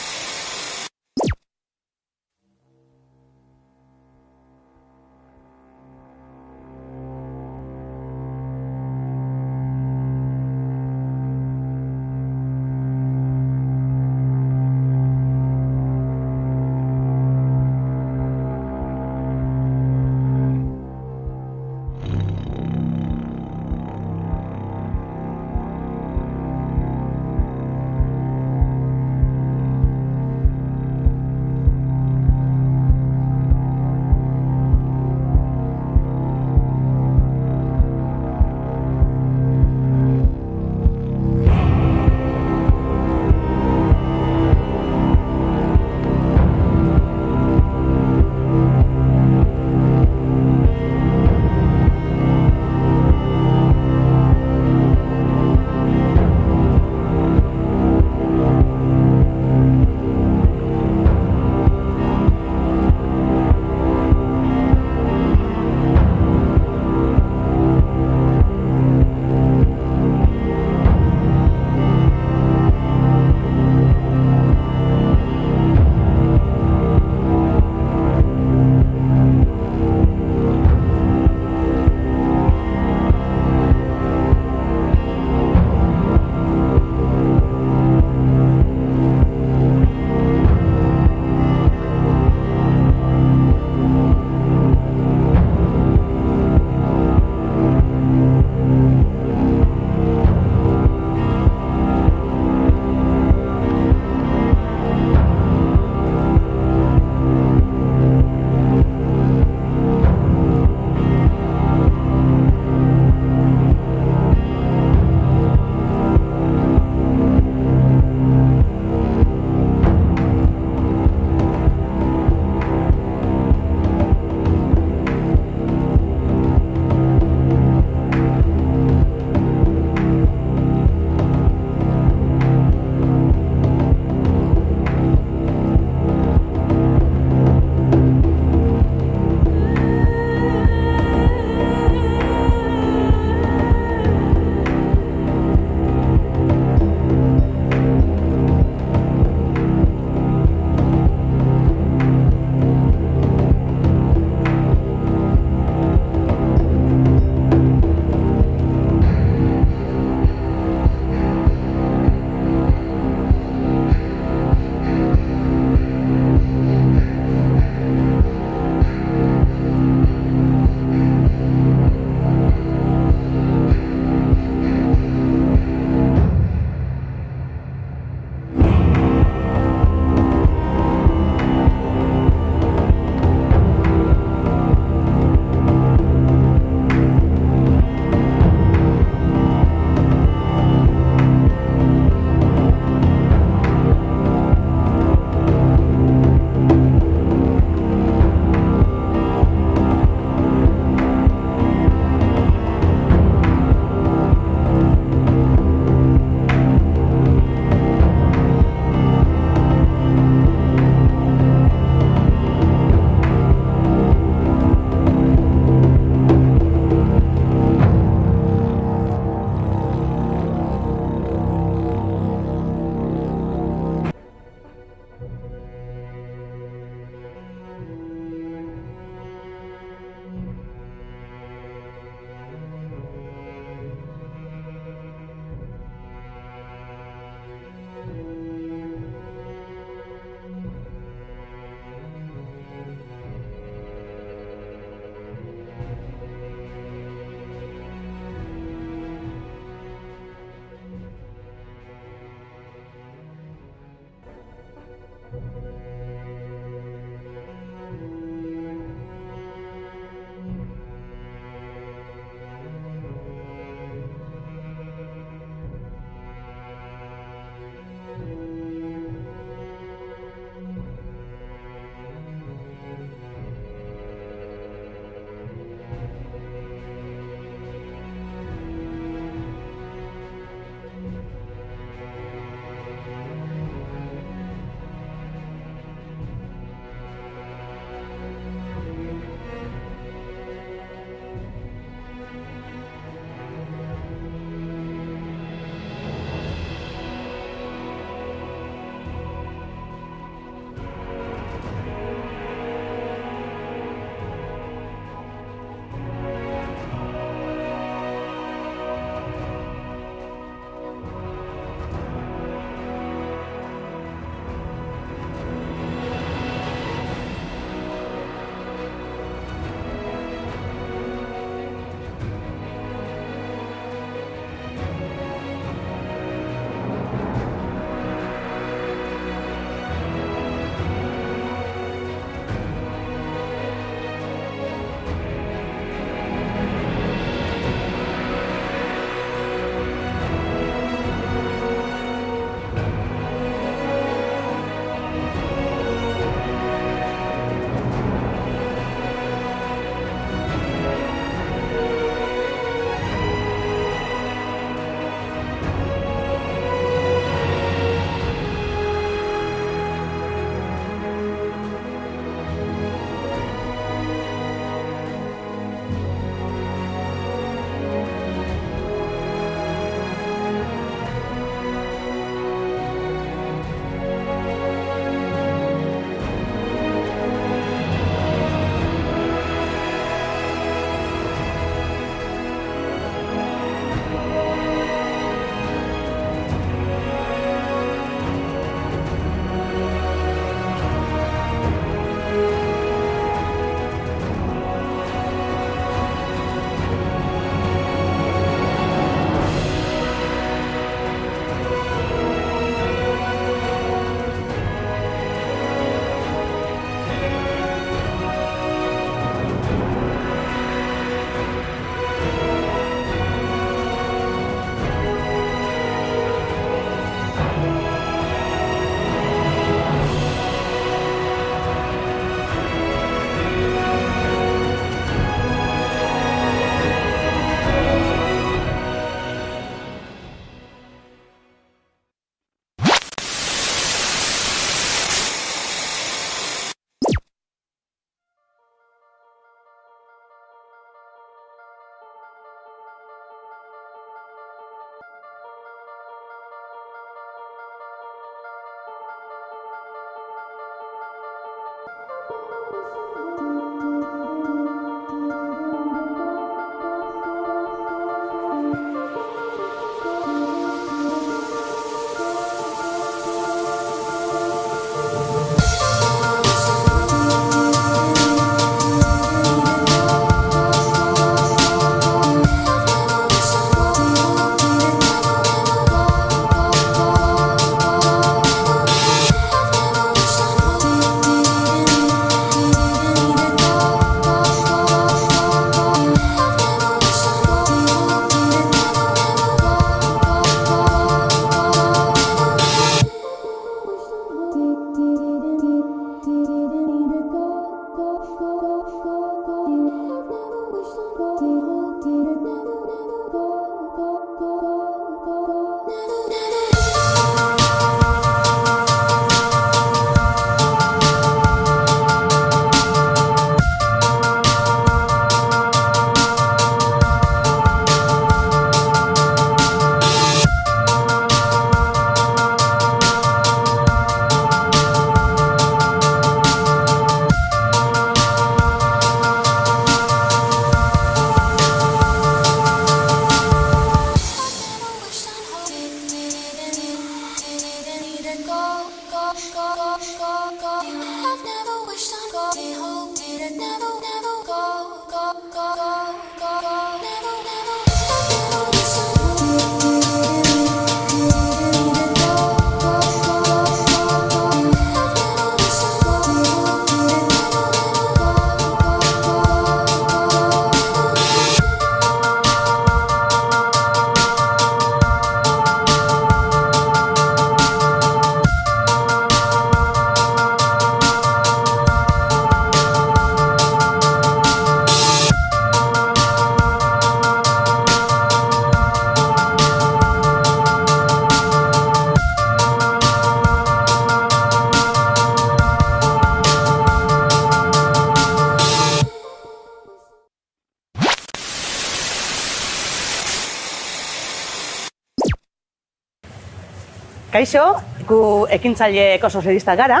Kaixo, gu ekintzaile ekosozialistak gara,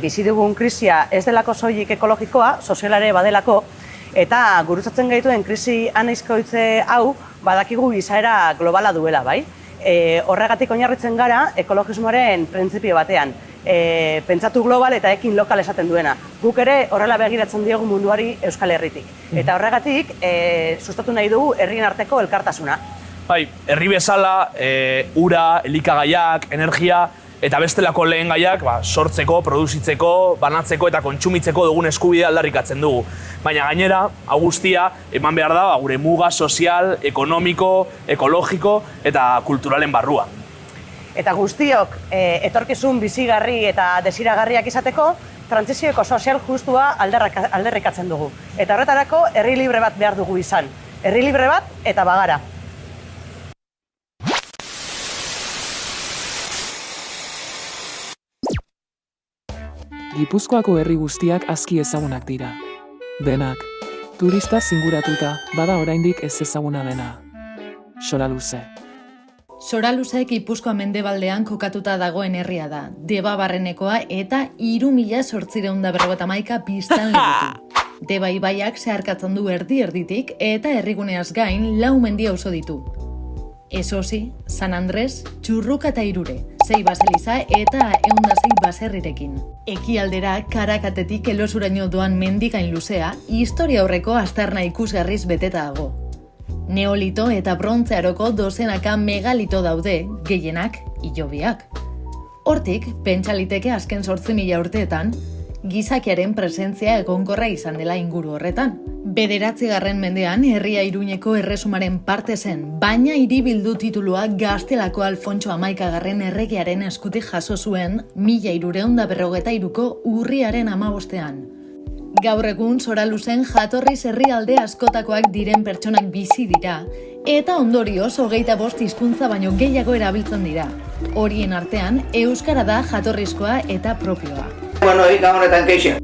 bizi dugun krisia ez delako soilik ekologikoa, sozialare badelako, eta gurutzatzen gaituen krisi anizkoitze hau badakigu izaera globala duela, bai? Horregatik oinarritzen gara ekologismoaren printzipio batean. Pentsatu global eta ekin lokal esaten duena. Guk ere horrela begiratzen diogu munduari Euskal Herritik. Eta horregatik sustatu nahi dugu herrien arteko elkartasuna. Bai, herri bezala, ura, elikagaiak, energia eta bestelako lehen gaiak sortzeko, produzitzeko, banatzeko eta kontsumitzeko dugun eskubidea aldarrikatzen dugu. Baina gainera, hau guztia eman behar da gure muga sozial, ekonomiko, ekologiko eta kulturalen barrua. Eta guztiok etorkizun bizigarri eta desiragarriak izateko, trantsizioko sozial justua aldarrikatzen dugu. Eta horretarako herri libre bat behar dugu izan. Herri libre bat eta bagara. Gipuzkoako herri guztiak aski ezagunak dira. Denak, turista zinguratuta, bada oraindik ez ezaguna dena. Soraluze. Soraluze Gipuzkoa mendebaldean kokatuta dagoen herria da. Deba barrenekoa eta 3.851 biztanle ditu. Deba ibaiak zeharkatzen du erdi-erditik eta herriguneaz gain 4 mendi auzo ditu. Esosi, San Andres, Txurruka eta Irure, 6 baseliza eta 106 baserrirekin. Ekialdera, Karakatetik Elosuraino doan mendikain luzea, historia aurreko aztarna ikusgarriz beteta dago. Neolito eta brontze aroko dozenaka megalito daude, gehienak hilobiak. Hortik, pentsa liteke azken 8.000 urteetan, gizakiaren presentzia egonkorra izan dela inguru horretan. 9. mendean herria Iruñeko erresumaren parte zen, baina hiribildu titulua Gaztelako Alfontso 11. erregearen eskutik jaso zuen 1353ko urriaren 15ean. Gaur egun Soraluzen jatorriz herrialde askotakoak diren pertsonak bizi dira, eta ondorioz 25 hizkuntza baino gehiago erabiltzen dira. Horien artean, euskara da jatorrizkoa eta propioa. Bueno, honetan keixe.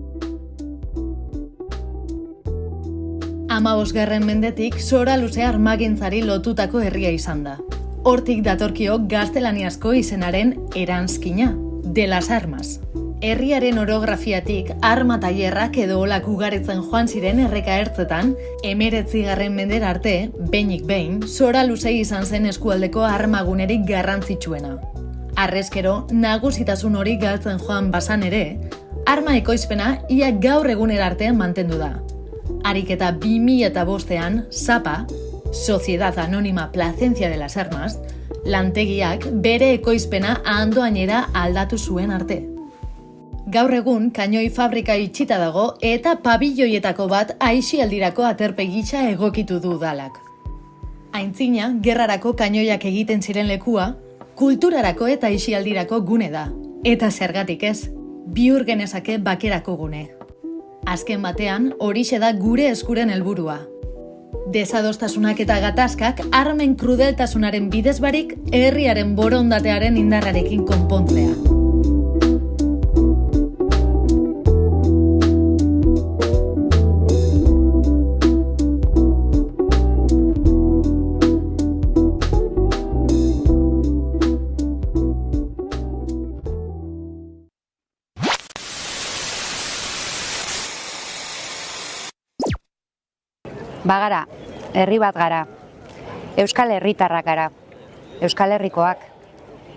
15. mendetik Soraluze armagintzari lotutako herria izan da. Hortik datorkio gaztelaniazko izenaren eranskina, de las armas. Herriaren orografiatik arma tailerrak edo olak ugaritzen joan ziren erreka ertzetan, 19. mendera arte, behinik behin, Soraluze izan zen eskualdeko armagunerik garrantzitsuena. Harrezkero, nagusitasun hori galtzen joan basan ere, arma ekoizpena ia gaur egunera artean mantendu da. Ariketa 2005ean, SAPA, Sociedad Anónima Placencia de las Armas, lantegiak bere ekoizpena andoainera aldatu zuen arte. Gaur egun, kainoi fabrika itxita dago eta pabilloietako bat aisialdirako aterpe gisa egokitu du udalak. Aintzina, gerrarako kainoiak egiten ziren lekua, kulturarako eta aisialdirako gune da. Eta zergatik ez, bihur genezake bakerako gune. Azken batean, horixe da gure eskuren helburua. Desadostasunak eta gatazkak armen krudeltasunaren bidez barik herriaren borondatearen indarrarekin konpontzea. Bagara, herri bat gara, Euskal Herritarrak gara, Euskal Herrikoak,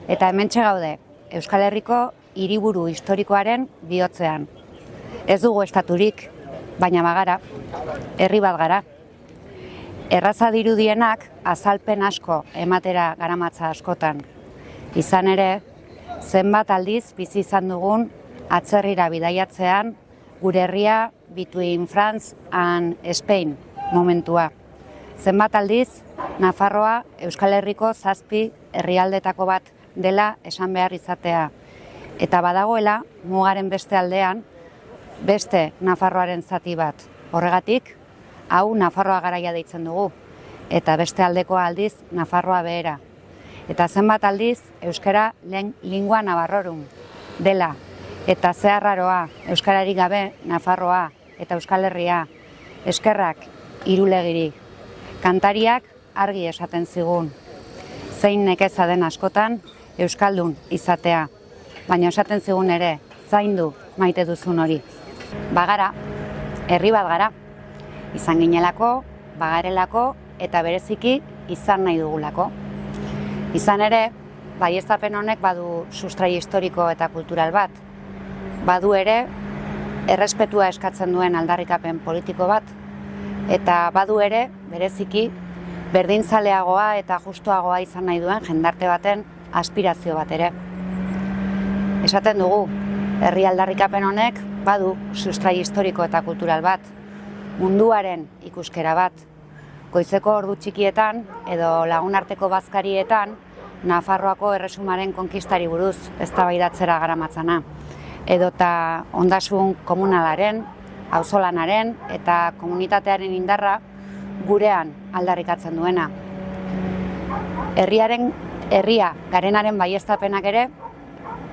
eta hementxe gaude, Euskal Herriko hiriburu historikoaren bihotzean. Ez dugu estaturik, baina bagara, herri bat gara. Erraza dirudienak azalpen asko ematera garamatza askotan. Izan ere, zenbat aldiz bizi izan dugun atzerrira bidaiatzean gure herria between France and Spain momentua. Zenbat aldiz, Nafarroa Euskal Herriko 7 herrialdetako bat dela esan behar izatea. Eta badagoela, mugaren beste aldean, beste Nafarroaren zati bat. Horregatik, hau Nafarroa garaia deitzen dugu. Eta beste aldekoa aldiz, Nafarroa behera. Eta zenbat aldiz, euskara lingua navarrorum dela. Eta zeharraroa, euskarari gabe, Nafarroa eta Euskal Herria. Eskerrak, Irulegiri. Kantariak argi esaten zigun. Zein nekeza den askotan, euskaldun izatea, baina esaten zigun ere, zaindu maite duzun hori. Bagara, herri bat gara, izan ginelako, bagarelako eta bereziki izan nahi dugulako. Izan ere, baieztapen honek badu sustrai historiko eta kultural bat, badu ere, errespetua eskatzen duen aldarrikapen politiko bat, eta badu ere, bereziki, berdinzaleagoa eta justuagoa izan nahi duen jendarte baten aspirazio bat ere. Esaten dugu, herri aldarrikapen honek badu sustrai historiko eta kultural bat, munduaren ikuskera bat, goizeko ordu txikietan edo lagunarteko bazkarietan Nafarroako erresumaren konkistari buruz eztabaidatzera garamatzana, edota ondasun komunalaren, auzolanaren eta komunitatearen indarra gurean aldarrikatzen duena. Herria garenaren baieztapenak ere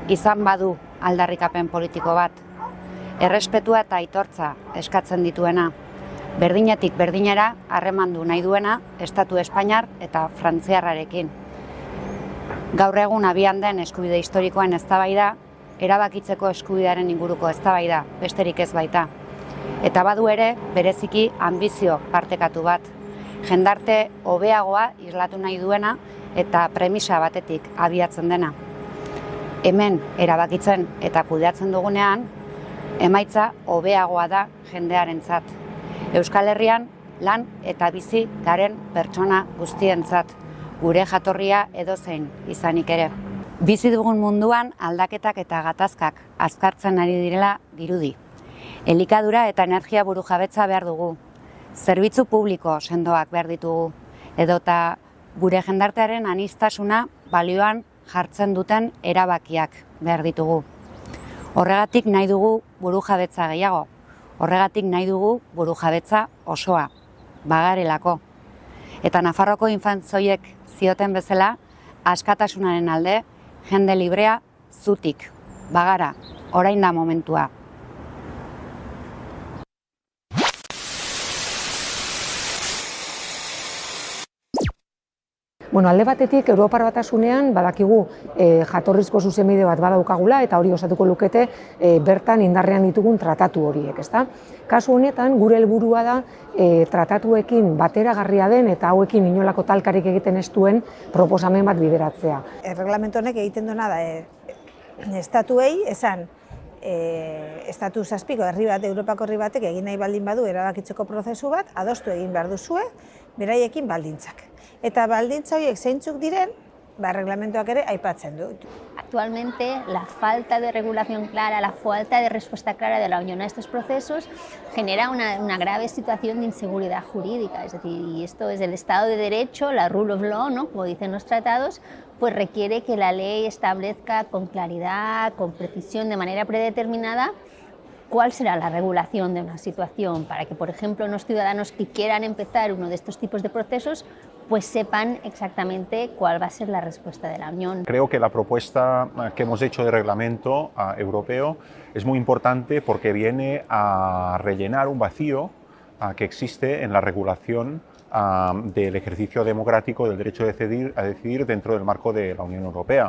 izan badu aldarrikapen politiko bat, errespetua eta aitortza eskatzen dituena, berdinetik berdinera harremandu nahi duena Estatu Espainiar eta Frantziarrarekin. Gaur egun abian den eskubide historikoen eztabaida, erabakitzeko eskubidearen inguruko eztabaida, besterik ez baita. Eta badu ere, bereziki anbizio partekatu bat, jendarte hobeagoa islatu nahi duena eta premisa batetik abiatzen dena. Hemen erabakitzen eta kudeatzen dugunean, emaitza hobeagoa da jendearentzat. Euskal Herrian lan eta bizi garen pertsona guztientzat, gure jatorria edozein izanik ere. Bizi dugun munduan aldaketak eta gatazkak azkartzen ari direla dirudi. Elikadura eta energia burujabetza behar dugu, zerbitzu publiko sendoak behar ditugu, edota gure jendartearen aniztasuna balioan jartzen duten erabakiak behar ditugu. Horregatik nahi dugu burujabetza gehiago, horregatik nahi dugu burujabetza osoa, bagarelako. Eta Nafarroko infantzoiek zioten bezala, askatasunaren alde, jende librea zutik, bagara, orain da momentua. Bueno, alde batetik, Europar Batasunean badakigu jatorrizko zuzenbide bat badaukagula eta hori osatuko lukete bertan indarrean ditugun tratatu horiek, ezta? Kasu honetan, gure helburua da tratatuekin bateragarria den eta hauekin inolako talkarik egiten ez duen proposamen bat bideratzea. Erreglamentu honek egiten duena da estatuei esan estatu zazpiko herri bat, Europako herri batek egin nahi baldin badu erabakitzeko prozesu bat, adostu egin behar duzue, beraiekin baldintzak. Eta baldintza horiek zeintzuk diren, reglamentuak ere aipatzen du. Actualmente, la falta de regulación clara, la falta de respuesta clara de la Unión a estos procesos genera una grave situación de inseguridad jurídica. Es decir, y esto es el Estado de Derecho, la rule of law, ¿no? Como dicen los tratados, pues requiere que la ley establezca con claridad, con precisión, de manera predeterminada, cuál será la regulación de una situación para que, por ejemplo, los ciudadanos que quieran empezar uno de estos tipos de procesos pues sepan exactamente cuál va a ser la respuesta de la Unión. Creo que la propuesta que hemos hecho de reglamento europeo es muy importante porque viene a rellenar un vacío que existe en la regulación del ejercicio democrático del derecho a decidir dentro del marco de la Unión Europea.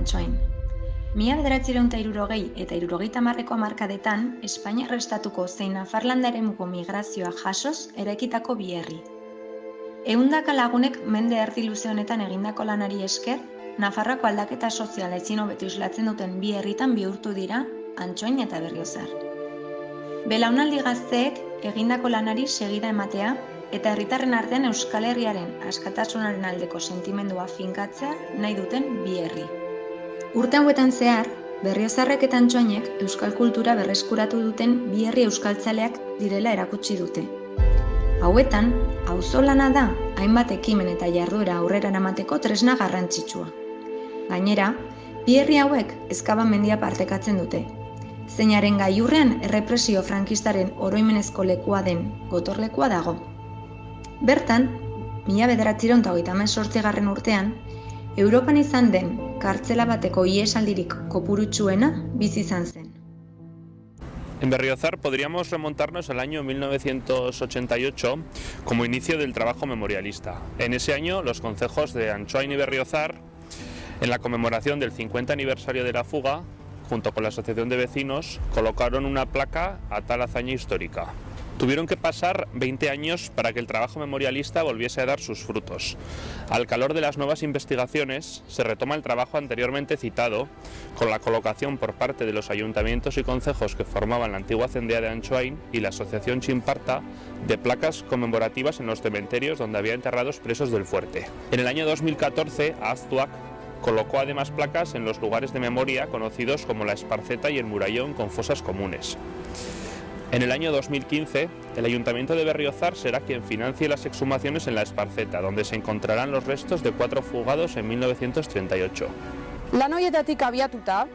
Antsoain. 1960 eta 1970ko hamarkadetan Espainiar estatuko zein Nafarlanda eremuko migrazioa jasoz eraikitako bi herri. Ehundaka lagunek mende erdi luze honetan egindako lanari esker, Nafarroako aldaketa soziala ezin hobeto islatzen duten bi herritan bihurtu dira Antsoain eta Berriozar. Belaunaldi gazteek egindako lanari segida ematea eta herritarren artean Euskal Herriaren askatasunaren aldeko sentimendua finkatzea nahi duten bi herri. Urte hauetan zehar, Berriozarrek eta Antsoainek euskal kultura berreskuratu duten bi herri euskaltzaleak direla erakutsi dute. Hauetan, auzolana da hainbat ekimen eta jarduera aurrera eramateko tresna garrantzitsua. Gainera, bi herri hauek Ezkaba mendia partekatzen dute, zeinaren gailurrean errepresio frankistaren oroimenezko lekua den gotorlekua dago. Bertan, 1938 urtean, Europan izan den kartzela bateko ihesaldirik kopurutsuena bizi izan zen. En Berriozar podríamos remontarnos al año 1988 como inicio del trabajo memorialista. En ese año, los concejos de Antsoain y Berriozar, en la conmemoración del 50 aniversario de la fuga, junto con la Asociación de Vecinos, colocaron una placa a tal hazaña histórica. Tuvieron que pasar 20 años para que el trabajo memorialista volviese a dar sus frutos. Al calor de las nuevas investigaciones, se retoma el trabajo anteriormente citado, con la colocación por parte de los ayuntamientos y concejos que formaban la antigua cendea de Antsoain y la Asociación Chimparta de placas conmemorativas en los cementerios donde había enterrados presos del fuerte. En el año 2014, Aztuac colocó además placas en los lugares de memoria conocidos como la Esparceta y el Murallón con fosas comunes. En el año 2015, el Ayuntamiento de Berriozar será quien financie las exhumaciones en la Esparceta, donde se encontrarán los restos de 4 fugados en 1938. Lan horietatik abiatuta,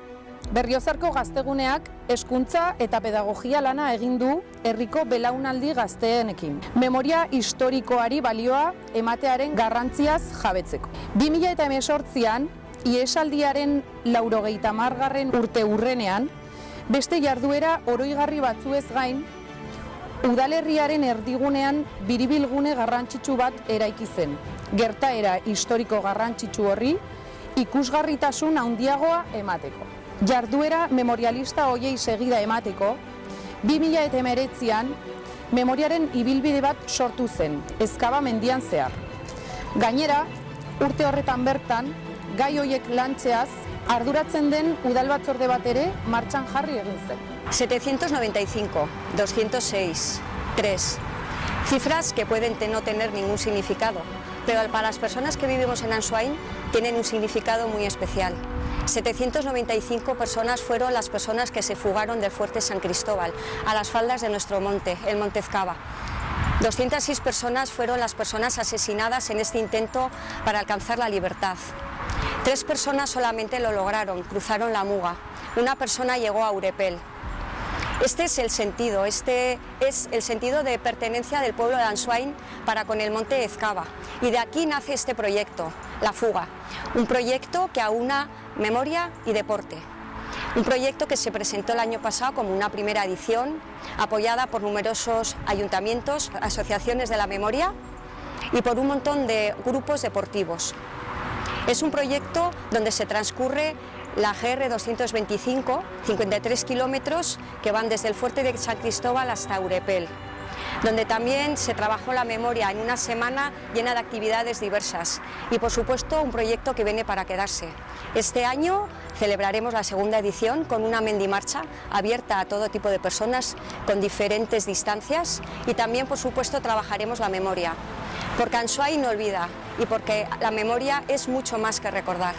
Berriozarko gazteguneak hezkuntza eta pedagogia lana egin du herriko belaunaldi gazteenekin. Memoria historikoari balioa ematearen garrantziaz jabetzeko. 2018an, ihesaldiaren 80. urte urrenean, beste jarduera oroigarri batzuez gain, udalerriaren erdigunean biribilgune garrantzitsu bat eraiki zen. Gertaera historiko garrantzitsu horri ikusgarritasun handiagoa emateko. Jarduera memorialista hoiei segida emateko, 2019an memoriaren ibilbide bat sortu zen, Ezkaba mendian zehar. Gainera, urte horretan bertan, gai hoiek lantzeaz, arduratzen den udalbatzorde bat ere martxan jarri egin zen. 795, 206, 3. Cifras que pueden no tener ningún significado, pero para las personas que vivimos en Antsoain tienen un significado muy especial. 795 personas fueron las personas que se fugaron del fuerte San Cristóbal, a las faldas de nuestro monte, el Monte Ezkaba. 206 personas fueron las personas asesinadas en este intento para alcanzar la libertad. 3 personas solamente lo lograron, cruzaron la Muga. Una persona llegó a Urepel. Este es el sentido de pertenencia del pueblo de Antsoain para con el Monte Ezkaba. Y de aquí nace este proyecto, La Fuga. Un proyecto que aúna memoria y deporte. Un proyecto que se presentó el año pasado como una primera edición, apoyada por numerosos ayuntamientos, asociaciones de la memoria y por un montón de grupos deportivos. Es un proyecto donde se transcurre la GR 225, 53 kilómetros que van desde el fuerte de San Cristóbal hasta Urepel, donde también se trabajó la memoria en una semana llena de actividades diversas y, por supuesto, un proyecto que viene para quedarse. Este año celebraremos la segunda edición con una mendimarcha abierta a todo tipo de personas con diferentes distancias y también, por supuesto, trabajaremos la memoria. Porque Antsoain no olvida y porque la memoria es mucho más que recordar.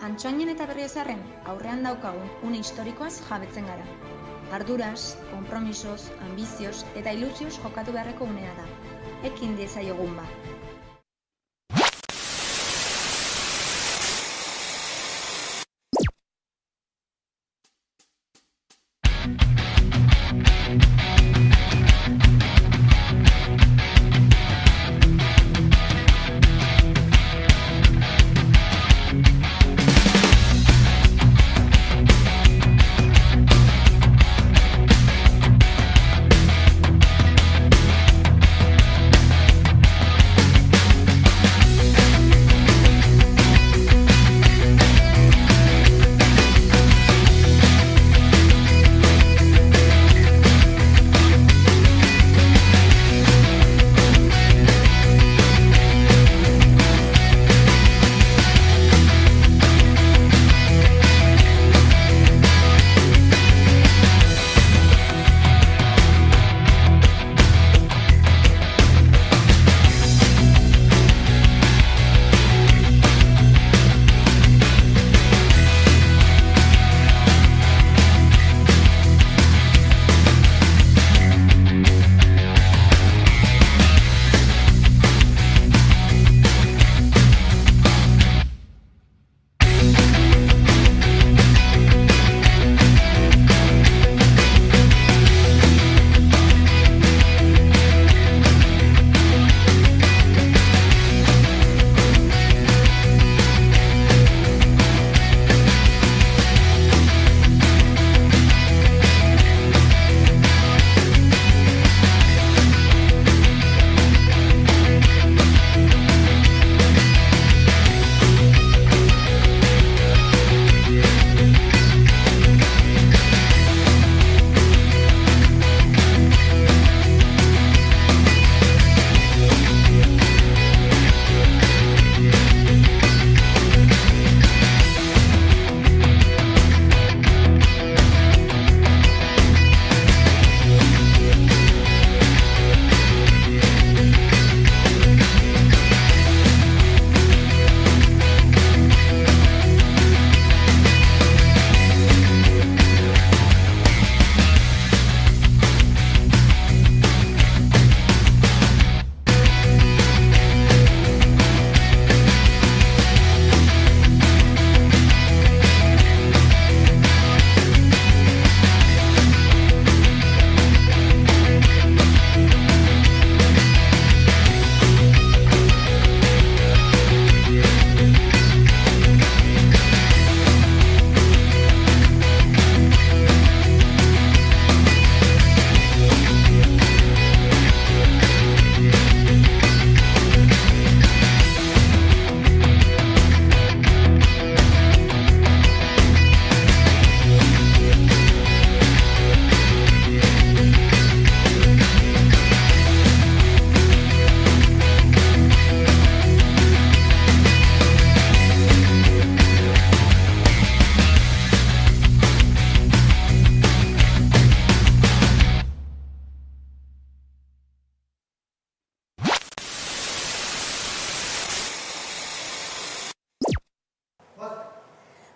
Antsoainen eta Berriozarren aurrean daukagun une historikoaz jabetzen gara. Arduraz, konpromisoz, ambizioz eta ilusioz jokatu beharreko unea da. Ekin diezaiogun ba.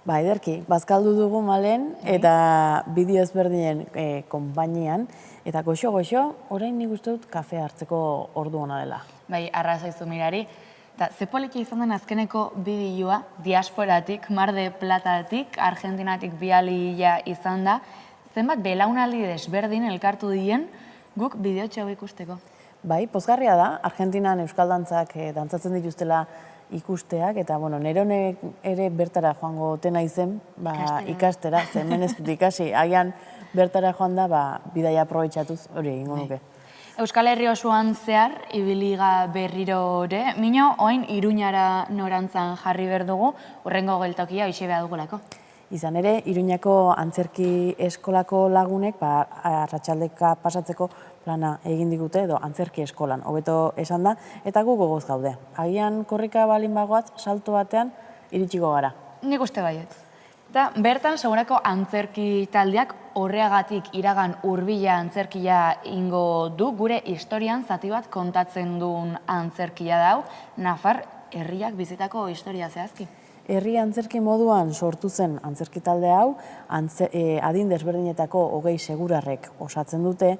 Ba, ederki, bazkaldu dugu malen eta bideo ezberdinen konpainian. Eta goxo, orain nik uste dut kafe hartzeko ordu ona dela. Bai, arrazaizu mirari. Eta ze poliki izan den azkeneko bideoa, diasporatik, Mar de Platatik, Argentinatik bialila izan da. Zenbat belaunaldi desberdin elkartu dien guk bideotxo hau ikusteko. Bai, pozgarria da, Argentinan euskal dantzak dantzatzen dituztela ikusteak, eta nire honek ere bertara joango tena izen, ikastera, hemen ez dut ikasi, haian bertara joan da, bidaia aprobetxatuz hori egingo nuke. Euskal Herri osoan zehar, ibiliga berriro ere, mino, oain Iruñara norantzan jarri berdugu, urrengo geltokia hoxe behar dugulako. Izan ere, Iruñako antzerki eskolako lagunek, arratsaldeka pasatzeko plana egin digute, edo antzerki eskolan, hobeto esan da, eta gu gogoz gaude. Agian korrika balin bagoaz, salto batean, iritsiko gara. Nik uste baiet. Eta bertan, segurako antzerki taldeak horreagatik iragan hurbila antzerkia ingo du, gure historian zati bat kontatzen duen antzerkia dau, Nafar herriak bizitako historia zehazki. Herri antzerki moduan sortu zen antzerki talde hau, adin desberdinetako 20 segurarrek osatzen dute,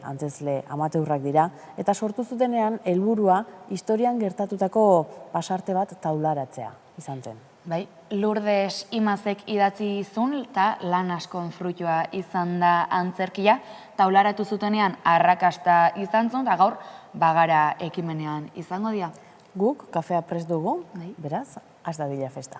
antzezle amateurrak dira, eta sortu zutenean helburua historian gertatutako pasarte bat taularatzea izan zen. Bai, Lourdes Imazek idatzi izun eta lan askon fruitua izan da antzerkia, taularatu zutenean arrakasta izan zuen, eta gaur bagara ekimenean izango dira. Guk kafea prest dugu, beraz, has dadila festa.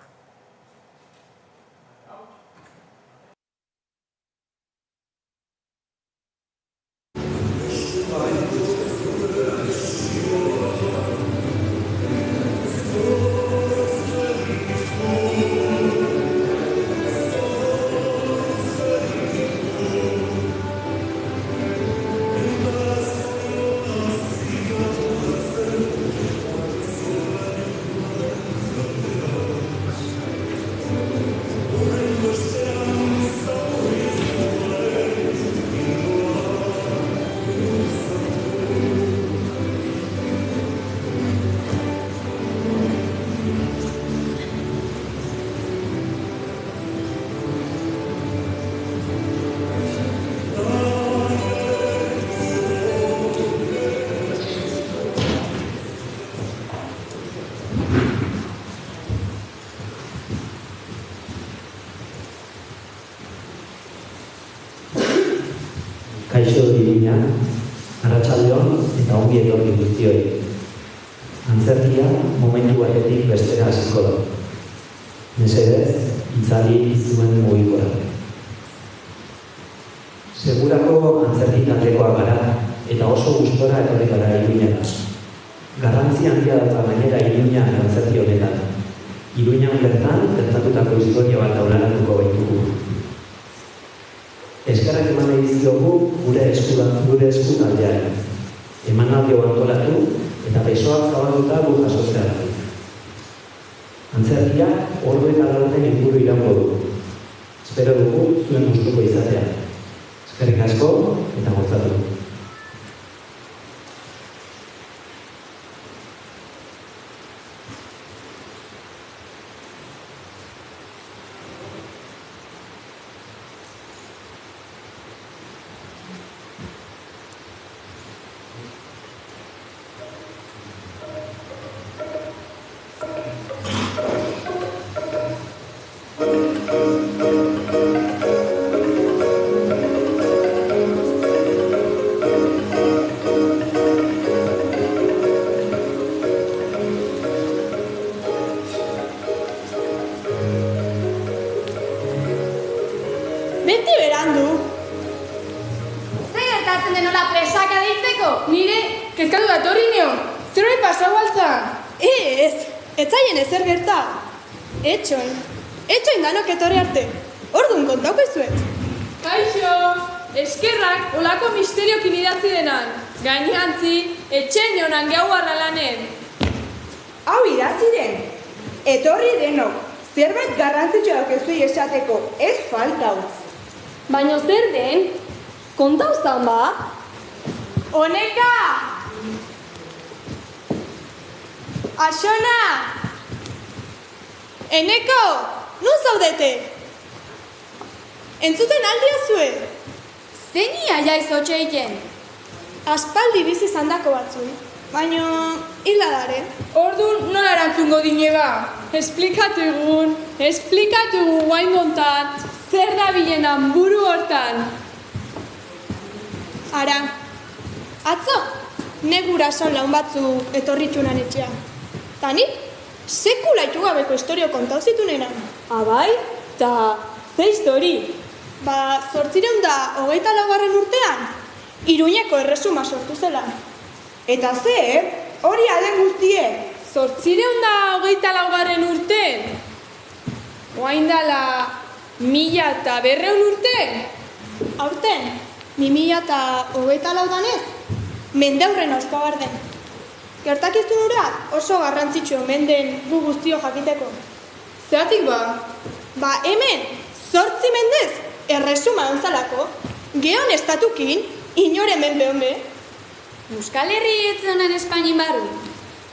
Kaixo Iruña, arratsaldeon eta ongi etorri guztioi. Antzerkia momentu batetik bestera hasiko da. Mesedez, itzali zuen mugikora. Segurako antzerki taldekoa gara eta oso gustora etorri gara Iruñara. Garrantzi handia dauka gainera Iruña antzerki honetan. Iruñan bertan gertatutako historia bat taularatuko baitugu. Eskerrak eman nahi dizkiogu gure esku taldeari. Emanaldi antolatu eta besoak zabalduta gu jasotzea. Antzerkia ordu eta laurden inguru iraungo du. Espero dugu zuen gustuko izatea. Eskerrik asko eta gozatu. Beti berandu. Zer gertatzen denola presaka deitzeko? Nire, kezkatu datorri nio. Zerbait pasau altzan. Ez zaien ezer gerta. Etxoin danok etorri arte. Orduan kontauko izuet. Kaixo, eskerrak olako misteriokin idatzi denan. Gainantzi, etxen jonan gau arralanen. Hau idatzi den. Etorri denok. Zerbait garrantzitsua daukezui esateko, ez faltau. Baina zer den? Kontau zan ba? Honeka! Axona! Eneko! non zaudete? Entzuten aldia zue? Zein ia jaiz hotxe egiten? Aspaldi bizi zandako batzui, baina hila dare. Orduan nola erantzungo dineba? Esplikatu guain gontan, zer da bilenan buru hortan. Ara, atzo, ne gurason laun batzuk etorritxunan etxea. Ta nik, sekula itu gabeko historio kontau zitunenan. Abai, ta ze histori? 824 urtean, Iruñeko erresuma sortu zela. Eta zer, hori aden guztie? 824 urtean? Oain dala 1200 urte? Aurten, 2024 danez, mendeurren ausko garden. Gertakizun hura oso garrantzitsu omen den gu guztio jakiteko. Zeratik ba? Ba hemen, 8 mendez, erresuma onzalako, geon estatukin, inore menpe honbe. Euskal Herri ez honan Espainin barru?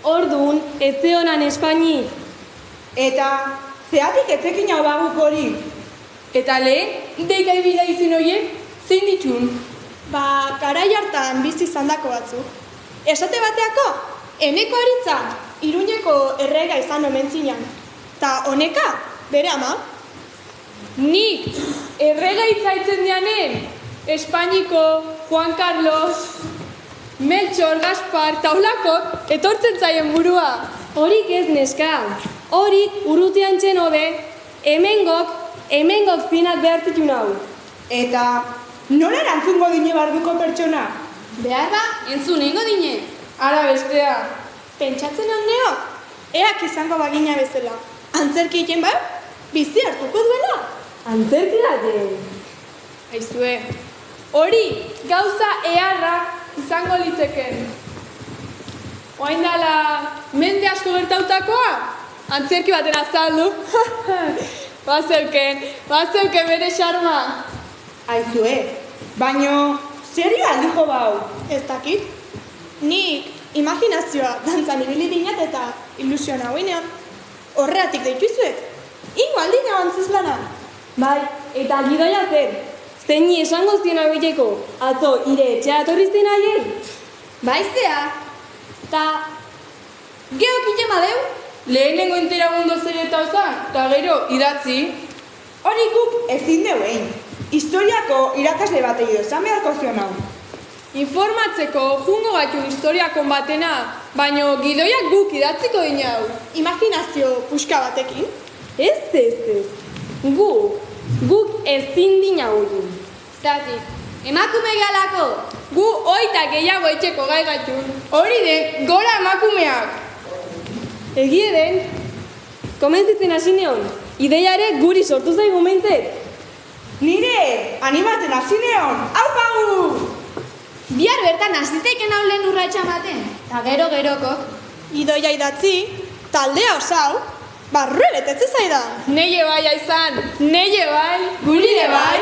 Orduan, ez honan Espaini. Eta, zeratik etzekin hau baguk hori? Eta lehen, deika ibila izin horiek, zein ditun? Ba, karai hartan bizi zandako batzuk. Esate bateako, eneko aritza, Iruñeko errega izan omen zinan. Ta honeka, bere ama? Nik, errega itzaitzen dianen, Espainiko, Juan Carlos, Melchor, Gaspar, taulakok, etortzen zaien burua. Horik ez neska, horik urrutian txen hobe, hemengok zinat behartzitu nahu. Eta, nola erantzungo dine barduko pertsona? Behar da, entzun ingo dine. Ara bestea. Pentsatzen handeo, eak izango bagina bezala. Antzerki egin behar, bizi hartuko duela. Antzerki date. Aizue, hori gauza eharra izango litzeken. Oain dala, mende asko gertautakoa, antzerki baten azaldu. Bazeuken bere xarma. Aizue, baino, serio aldijo bau? Ez dakit. Nik imaginazioa dantzan ibili dinat eta ilusioan hauinean. Horreatik deituzuet, ingo aldi nao antzizlana. Bai, eta gidoia zen. Zeini esango zien abileko, atzo ire etxea atorrizten aien? Baiztea. Ta, geok iten badeu? Lehenengo enteragundo zer eta ozan, eta gero idatzi. Hori guk ezin deuen. Historiako irakasle bat egido esan beharko zion hau. Informatzeko jungo gaitun historiakon batena, baino gidoiak guk idatziko dine hau. Imaginazio puska batekin? Ez. Guk ezin dina hori. Zatik, emakume galako, gu oita gehiago etxeko gai gaitun. Hori den, gora emakumeak. Egie den, komentzitzen hasi neon, ideiare guri sortu zaigu meintzet. Nire, animatzen hasi neon, hau! Bihar bertan aziteken hau lehen urratxa maten. Ta geroko. Idoia idatzi, taldea osau, barrue betetze zaida. Neie bai aizan, neie bai, gurire bai.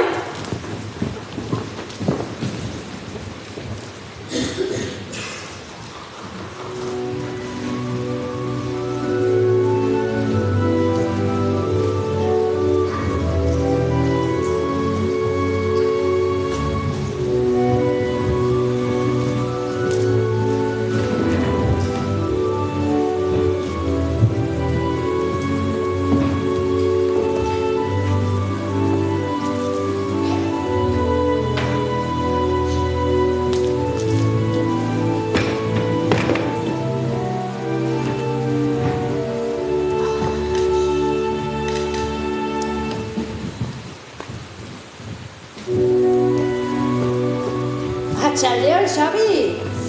Atxaldeon, Xabi,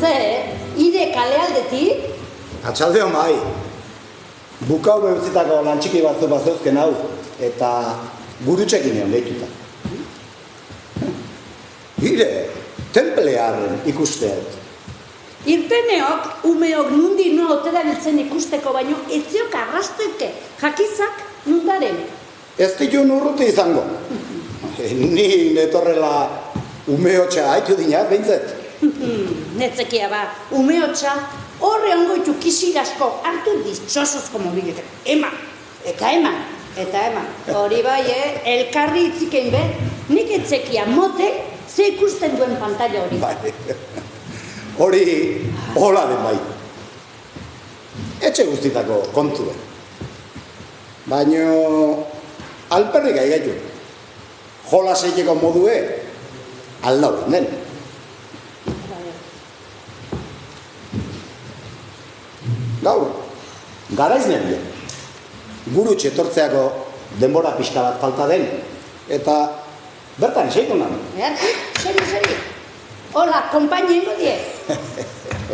ze, ire kalealdetik? Atxaldeon bai, bukau behutzitako lantxiki bazeuzken hau, eta gurutxekin egon deituta. Ire, tenplearen ikusteet. Irteneok, umeok nundi no otera biltzen ikusteko, baino etziok arrastuike, jakizak nundaren. Ez ditun urruti izango. Ni netorrela umeotxa haitu dinat, behintzet. Netzekia ba, umeotxa horre ongoitu kisirasko hartu ditxosozko mobiletek. Eman, eka eman. Eta eman, hori bai, elkarri itzikein be, nik etzekia motek ze ikusten duen pantalla hori. Hori, hola den bai. Etxe guztitako kontue. Baina, alperrik aigaitu. Jola zeiteko modue, aldau den. Gaur, garaiz nebio. Guru txetortzeako denbora pixka bat falta den. Eta bertan eseiko nan. Seri. Hola, kompainengo die.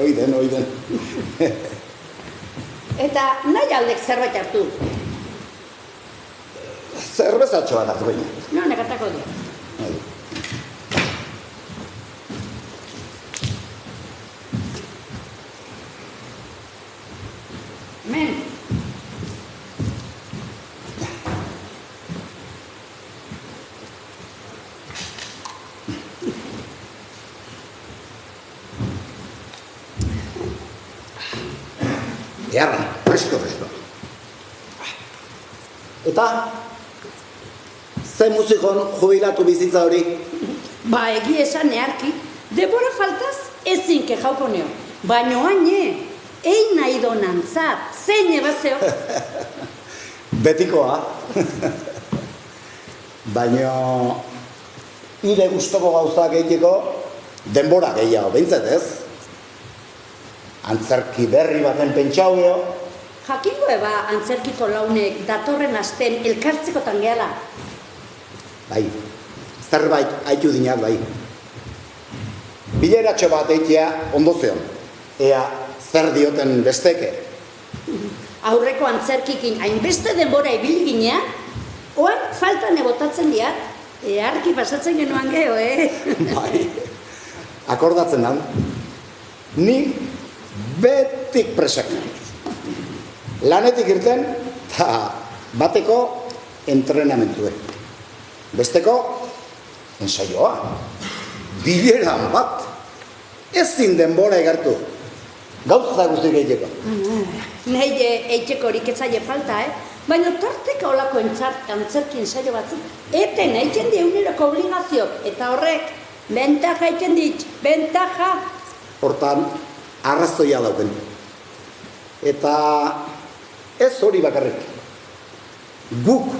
Oiden. Eta nahi aldek zerbait hartu. Zerbezatxoa hartu baina. No, negatako die. Men. Earra, fresko. Eta, ze muzikon jubilatu bizitza hori? Ba, egi esan neharki, denbora faltaz ezin kejauko neo. Baina haine, egin nahi donantzat, zein ebazeo. Betikoa. Baina, ire gustoko gauzak egiteko, denbora gehiago, behintzat ez? Antzerki berri baten pentsau eo. Jakingo eba antzerkiko launek datorren asten elkartzekotan gehala. Bai, zerbait haitu dinat bai. Bileratxo bat eitea ondo zeon. Ea zer dioten besteke. Aurreko antzerkikin hainbeste denbora ibili ginean, oan faltan ebotatzen diat, earki pasatzen genuan geho, Bai, akordatzen dan, ni betik presak. Lanetik irten, eta bateko entrenamentu. Besteko, ensaioa. Bileran bat. Ezin denbora egartu. Gauza guztik egiteko. Nahi eiteko horik etzaile falta, Baina tarteka olako antzerki ensaio batzuk, eten eitzen di eguneroko obligazio. Eta horrek, bentaja eitzen dit, bentaja. Hortan, arrazoia dauken. Eta ez hori bakarrik. Guk,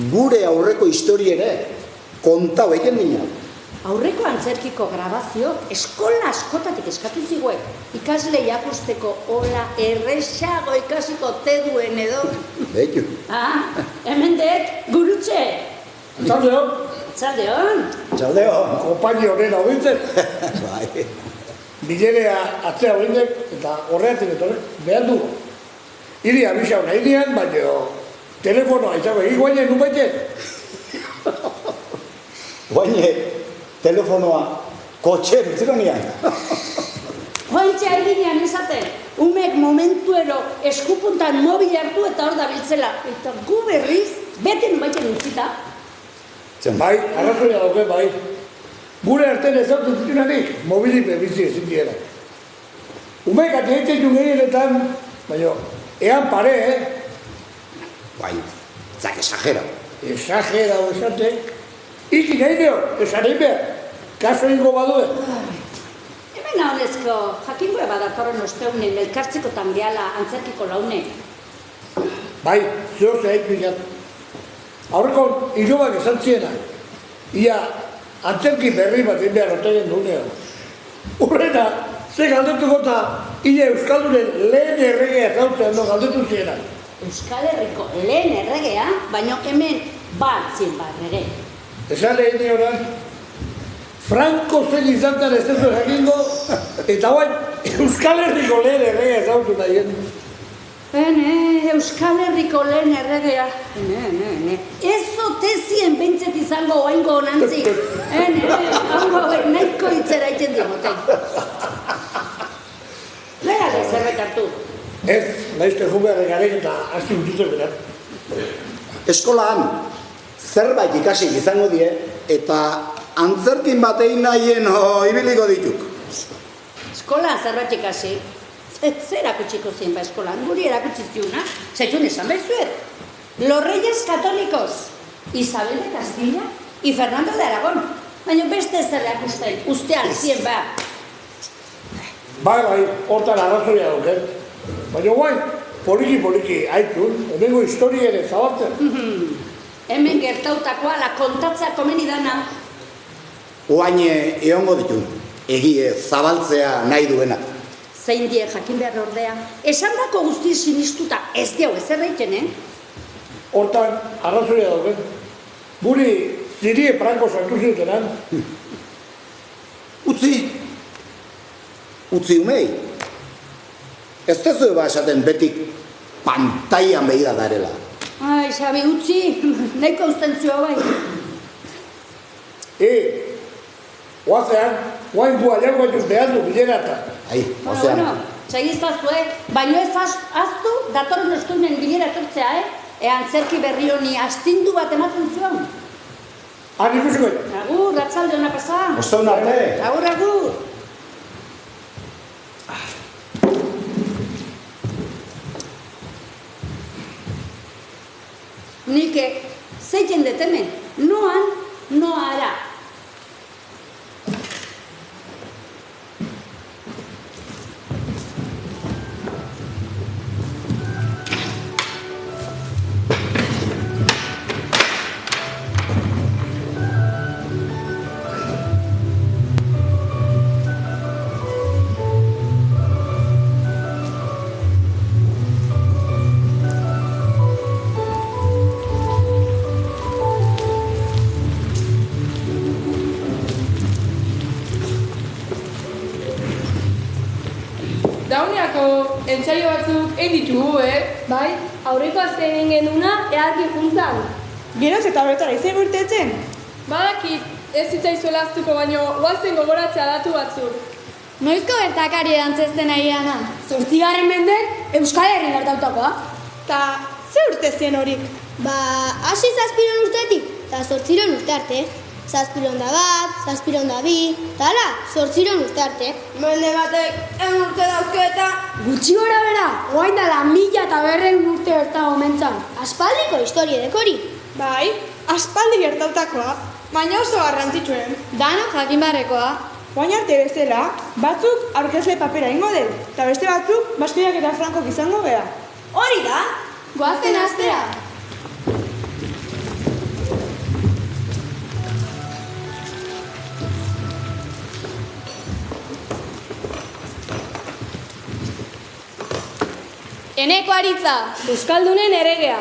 gure aurreko histori ere, kontau egin dina. Aurreko antzerkiko grabazioak eskola askotatik eskatu ziguek. Ikasle jakusteko hola erresago ikasiko te duen edo. Beitu. Hemen dek, gurutxe. Txaldeon. Txaldeon. Kompaini horren hau bintzen. Bai. Bilerea atzea horrenek eta horreatik etorre, behar du. Hiri abisa hona hirian, baina telefonoa izango egin guainen nun baite. Guaine, telefonoa kotxe bitziko nian. Joantxe haiginean esaten, umek momentuero eskupuntan mobil hartu eta hor da biltzela. Eta gu berriz, beten baiten utzita. Bai, arrazoia dauke, bai. Gure artean ezautzen zitunanik, mobilik bebizi ezin diera. Umek atietzen jun gehienetan, baina, ean pare, Bai, zak exagera. Exagera, esate. Ikin nahi neo, esan egin behar. Kaso ingo badue. Hemen honezko, jakingo eba datorren osteunen elkartzekotan gehala antzerkiko launek. Bai, zeo zehaitu izan. Aurreko ilobak esan ziena. Ia, antzerki berri bat egin behar otaien duenea. Urrena, ze galdetuko eta ia Euskaldunen lehen erregea zautzen no galdetu ziena. Euskal Herriko lehen erregea, baina hemen bat zien bat ere. Esan lehen horan, Franco zen izantan ez dezu jakingo, eta guain Euskal Herriko lehen erregea zautu nahien. Euskal Herriko lehen erregea. Ez otezien bentzet izango oaingo onantzik. Hango nahiko hitzera iten dimoten. Legale zerbait hartu. Ez, nahizte jubearek garek eta aski utzutzen berat. Eskolaan zerbait ikasi izango die eta antzerkin bat egin nahien ibiliko dituk. Eskolaan zerbait ikasi? Zer erakutsiko zien ba eskolan? Guri erakutsi ziuna? Zaitun esan bezuet? los reyes católicos, Isabel de Castilla y Fernando de Aragón. Baina beste zerrak uste alzien ba. Bai, hortan arrazoia duket. Baina guain, poliki, haitun, hemengo historia ere zabaltzen. Hemen gertautakoa la kontatzea komeni dana. Oain egongo ditu, egie zabaltzea nahi duena. Zein die jakin behar ordea. Esandako guzti sinistuta ez diau ezer egiten, Hortan arrazoia duket. Guri zirie Franco sartu zutenan. Utzi umei. Ez tezu eba esaten betik pantaian behira darela. Ai, Xabi, utzi, nahiko ustentzioa bai. Oazean, guain bua jangoetuz behar du bilerata. Bueno, txegizazue, baino ez aztu datorren estuinen bilera etortzea, Antzerki berri honi astindu bat ematen zuen. Ikusiko. Agur, ratzalde hona pasa. Ostegun arte. Agur. Nik zeiten detemen, noan, noara. Dauneako entzaio batzuk egin ditugu, Bai, aurreko azte egin genuna earki juntzan. Geroz eta horretara izan urtetzen? Badakit, ez zitzaizuela aztuko baino, guazen gogoratzea datu batzuk. Noizko gertakari antzezten ari dana? 8. menden Euskal Herri gertautakoa. Ta, ze urte zen horik? Hasi 7 urtetik, eta 8 urte arte. 7 da 1, 7 da 2, eta hala, 8 urte arte. Mende batek, 100 urte dauzke eta... Gutxi gora bera, oain dala 1900 urte berta gomentzan. Aspaldiko historiedek hori. Bai, aspaldi gertautakoa, baina oso garrantzitsuen. Dano jakin barrekoa. Oain arte bezala, batzuk aurkezle papera ingo deu, eta beste batzuk Baskoiak eta Frankok izango beha. Hori da, goazen astea. Eneko Aritza, Euskaldunen erregea.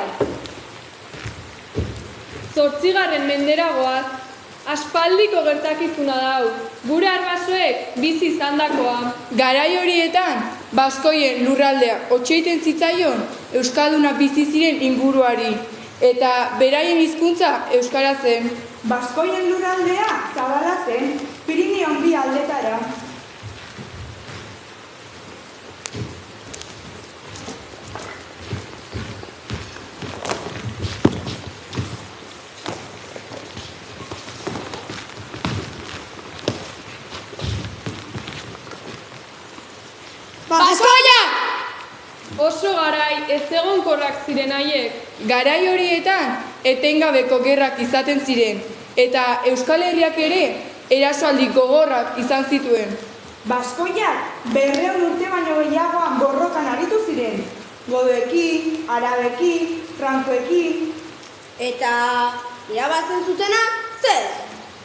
8. mendera goaz, aspaldiko gertakizuna dau, gure arbasoek bizi izandakoa. Garai horietan, Baskoien lurraldea otxeiten zitzaion Euskaldunak bizi ziren inguruari, eta beraien hizkuntza euskara zen. Baskoien lurraldea zabala zen, Pirinio bi aldetara. Baskoia! Oso garai ez egonkorrak ziren haiek. Garai horietan etengabeko gerrak izaten ziren, eta Euskal Herriak ere erasoaldi gogorrak izan zituen. Baskoiak 200 urte baino gehiagoan borrokan aritu ziren. Godoekin, arabekin, frankoekin. Eta irabazen zutena, zer?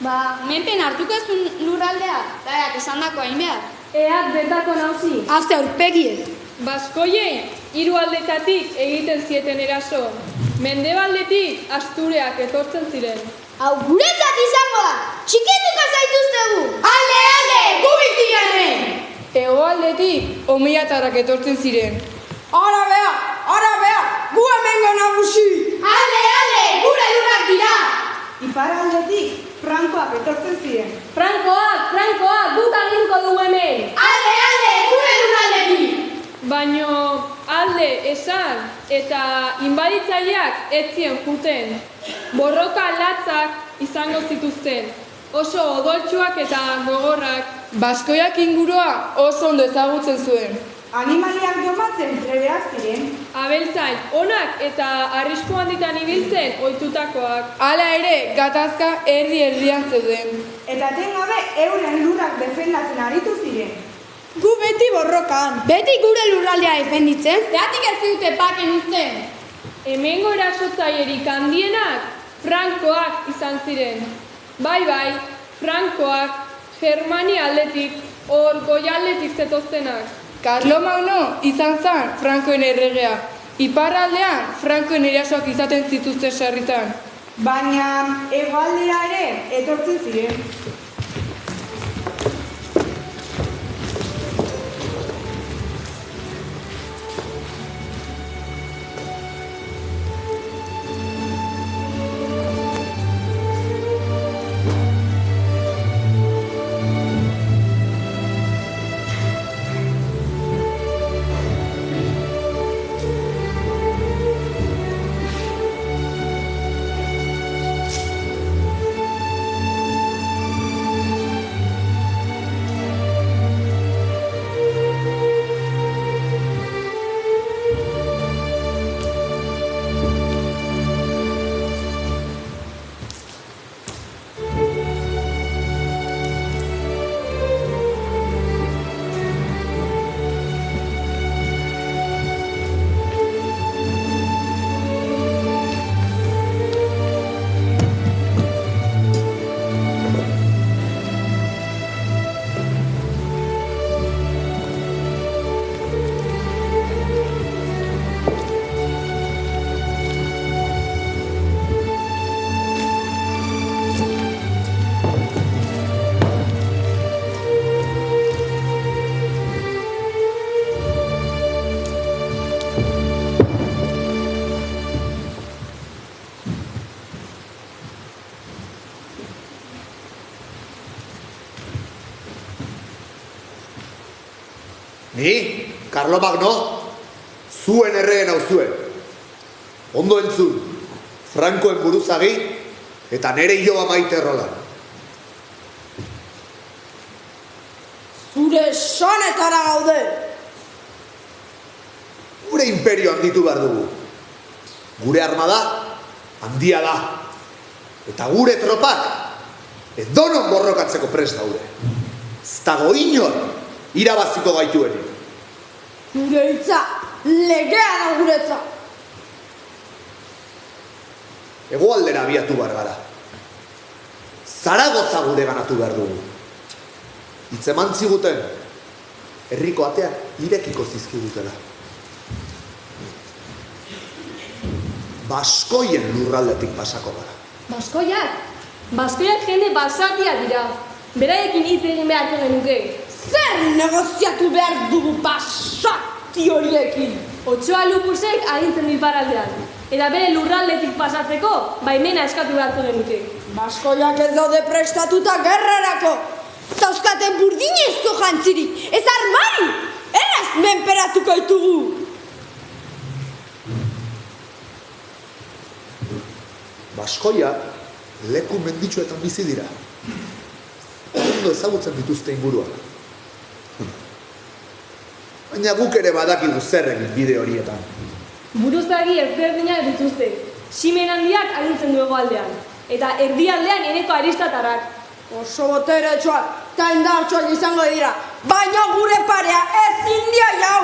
Menpen hartuko ezun lurraldea, daiak esan dako hain behar. Eak betako nauzi. Azte aurpegiet. Baskoiei 3 aldetatik egiten zieten eraso. Mendebaldetik Astureak etortzen ziren. Hau guretzat izango da, txikituko zaituztegu! Alde, gu biziganen! Hegoaldetik Omiatarrak etortzen ziren. Arabea, gu hemengo nagusi! Alde, gure lurrak dira! Iparraldetik Frankoak etortzen ziren. Frankoak, guk aginduko dugu hemen! Alde, gure lurraldetik! Baino alde esan eta inbaditzaileak ez zien juten. Borroka latzak izango zituzten, oso odoltsuak eta gogorrak. Baskoiak ingurua oso ondo ezagutzen zuen. animaliak domatzen trebeak ziren. Abeltzain, onak eta arrisku handitan ibiltzen ohitutakoak. Hala ere, gatazka erdi-erdian zeuden. Eta tengabe euren lurrak defendatzen aritu ziren. Gu beti borrokan. Beti gure lurraldea defenditzen. Zeratik ez dute paken uzten. Hemengo erasotzailerik handienak frankoak izan ziren. Bai, frankoak, Germania aldetik, hor goialdetik zetoztenak. Karlomagno izan zen frankoen erregea. Iparraldean frankoen erasoak izaten zituzten sarritan. Baina hegoaldera ere etortzen ziren. Ni, Karlomagno, zuen erregen hau zuen. Ondo entzun, Frankoen buruzagi eta nere hiloa maite rolan. Zure sanetara gaude! Gure imperio handitu behar dugu. Gure armada handia da. Eta gure tropak edonon borrokatzeko prest daude. Ez dago inor irabaziko gaituenik. Gure hitza, legea da guretza. Hegoaldera abiatu behar gara. Zaragoza gure ganatu behar dugu. Hitzeman ziguten, herriko ateak irekiko zizkigutela. Baskoien lurraldetik pasako gara. Baskoiak? Baskoiak jende basatia dira. Beraiekin hitz egin beharko genuke. Zer negoziatu behar dugu basati horiekin? Otsoa Lupusek agintzen du iparraldean. Eta bere lurraldetik pasatzeko baimena eskatu beharko genuke. Baskoiak ez daude prestatuta gerrarako. Zauzkaten burdinezko jantzirik, ez armari! Erraz menperatuko ditugu! Baskoiak leku menditsuetan bizi dira. Ondo ezagutzen dituzte inguruak. Baina guk ere badakigu zer egin bide horietan. Buruzagi ezberdinak dituzte. Ximen handiak agintzen du hegoaldean. Eta erdialdean eneko aristatarrak. Oso boteretsuak eta indartsuak izango dira. Baina gure parea ezin dia jau!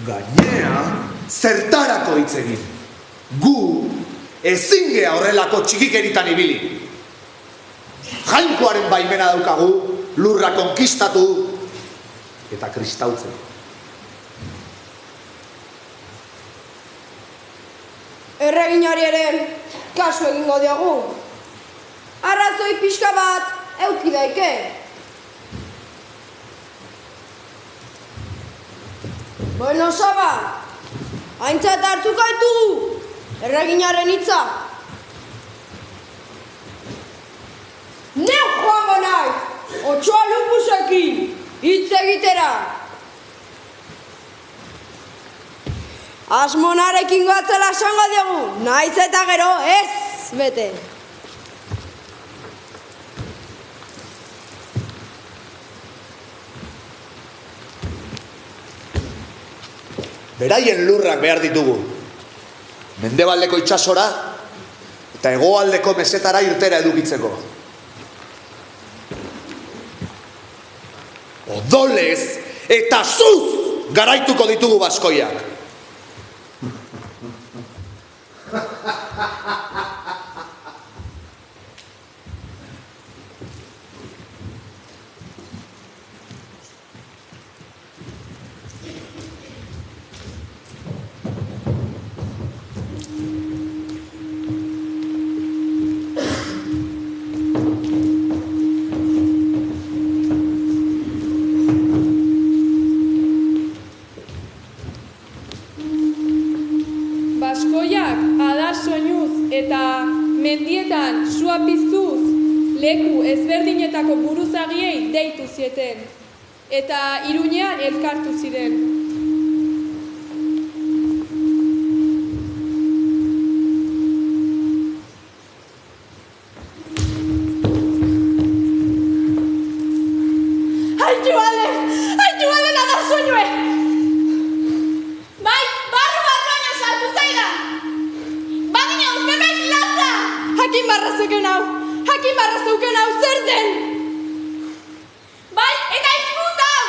Gainera, zertarako hitz egin. Gu ezin gea horrelako txikikeritan ibili. Jainkoaren baimena daukagu, lurra konkistatu eta kristautzen. Erreginari ere kasu egingo diogu. Arrazoi pixka bat euki daike. Bueno, Saba, aintzat hartuko ditugu erreginaren hitza. Neu joango naiz, Otsoa Lupusekin, hitz egitera. Asmonarekin goatzela esango diogu, naiz eta gero ez bete. Beraien lurrak behar ditugu. Mendebaldeko itsasora eta hegoaldeko mesetara irtera edukitzeko. Odolez eta zuz garaituko ditugu baskoiak. Baskoiak adar soinuz eta mendietan sua piztuz leku ezberdinetako buruzagiei deitu zieten eta Iruñean elkartu ziren. Aitu bale adar soinue! Bai, barru-barruaino sartu zaidan! Bagina zerbait latza! Jakin barra zeuken hau zer den! Bai, eta izkut hau!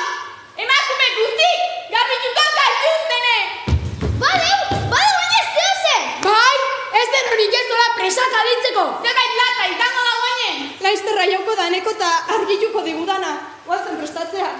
Emakume guztik garbituko gaituztene! Badeu baina ez zeuzen! Bai, ez den horik ez dola presak aditzeko! Zerbait latza izango da guainen! Laizterra jauko daneko eta argituko digudana, guazen prestatzea.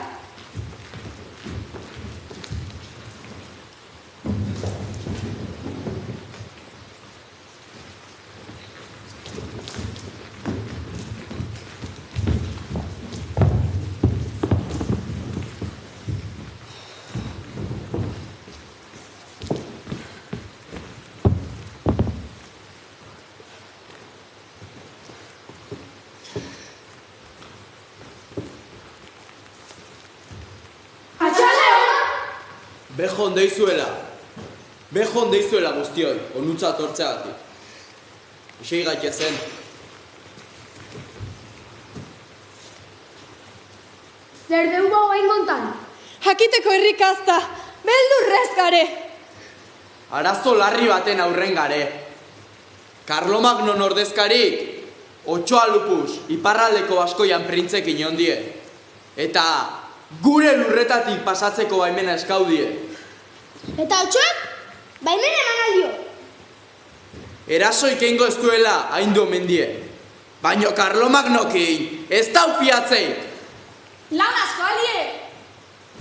Bejon deizuela guztioi, onutza tortzeagatik. Isei gaitezen. Zer deu bau hain gontan? Jakiteko herrikazta, beldurrez gare. Arazo larri baten aurren gare. Karlomagnon ordezkarik, Otxoa Lupus, iparraldeko Baskoian printzek inondie. Eta gure lurretatik pasatzeko baimena eskaudie. Eta Otxoak? Baimen eman aldio. Erasoik eingo ez duela haindu omendie. Baina Karlomagnokin ez dau fiatzeik. Lan asko alie.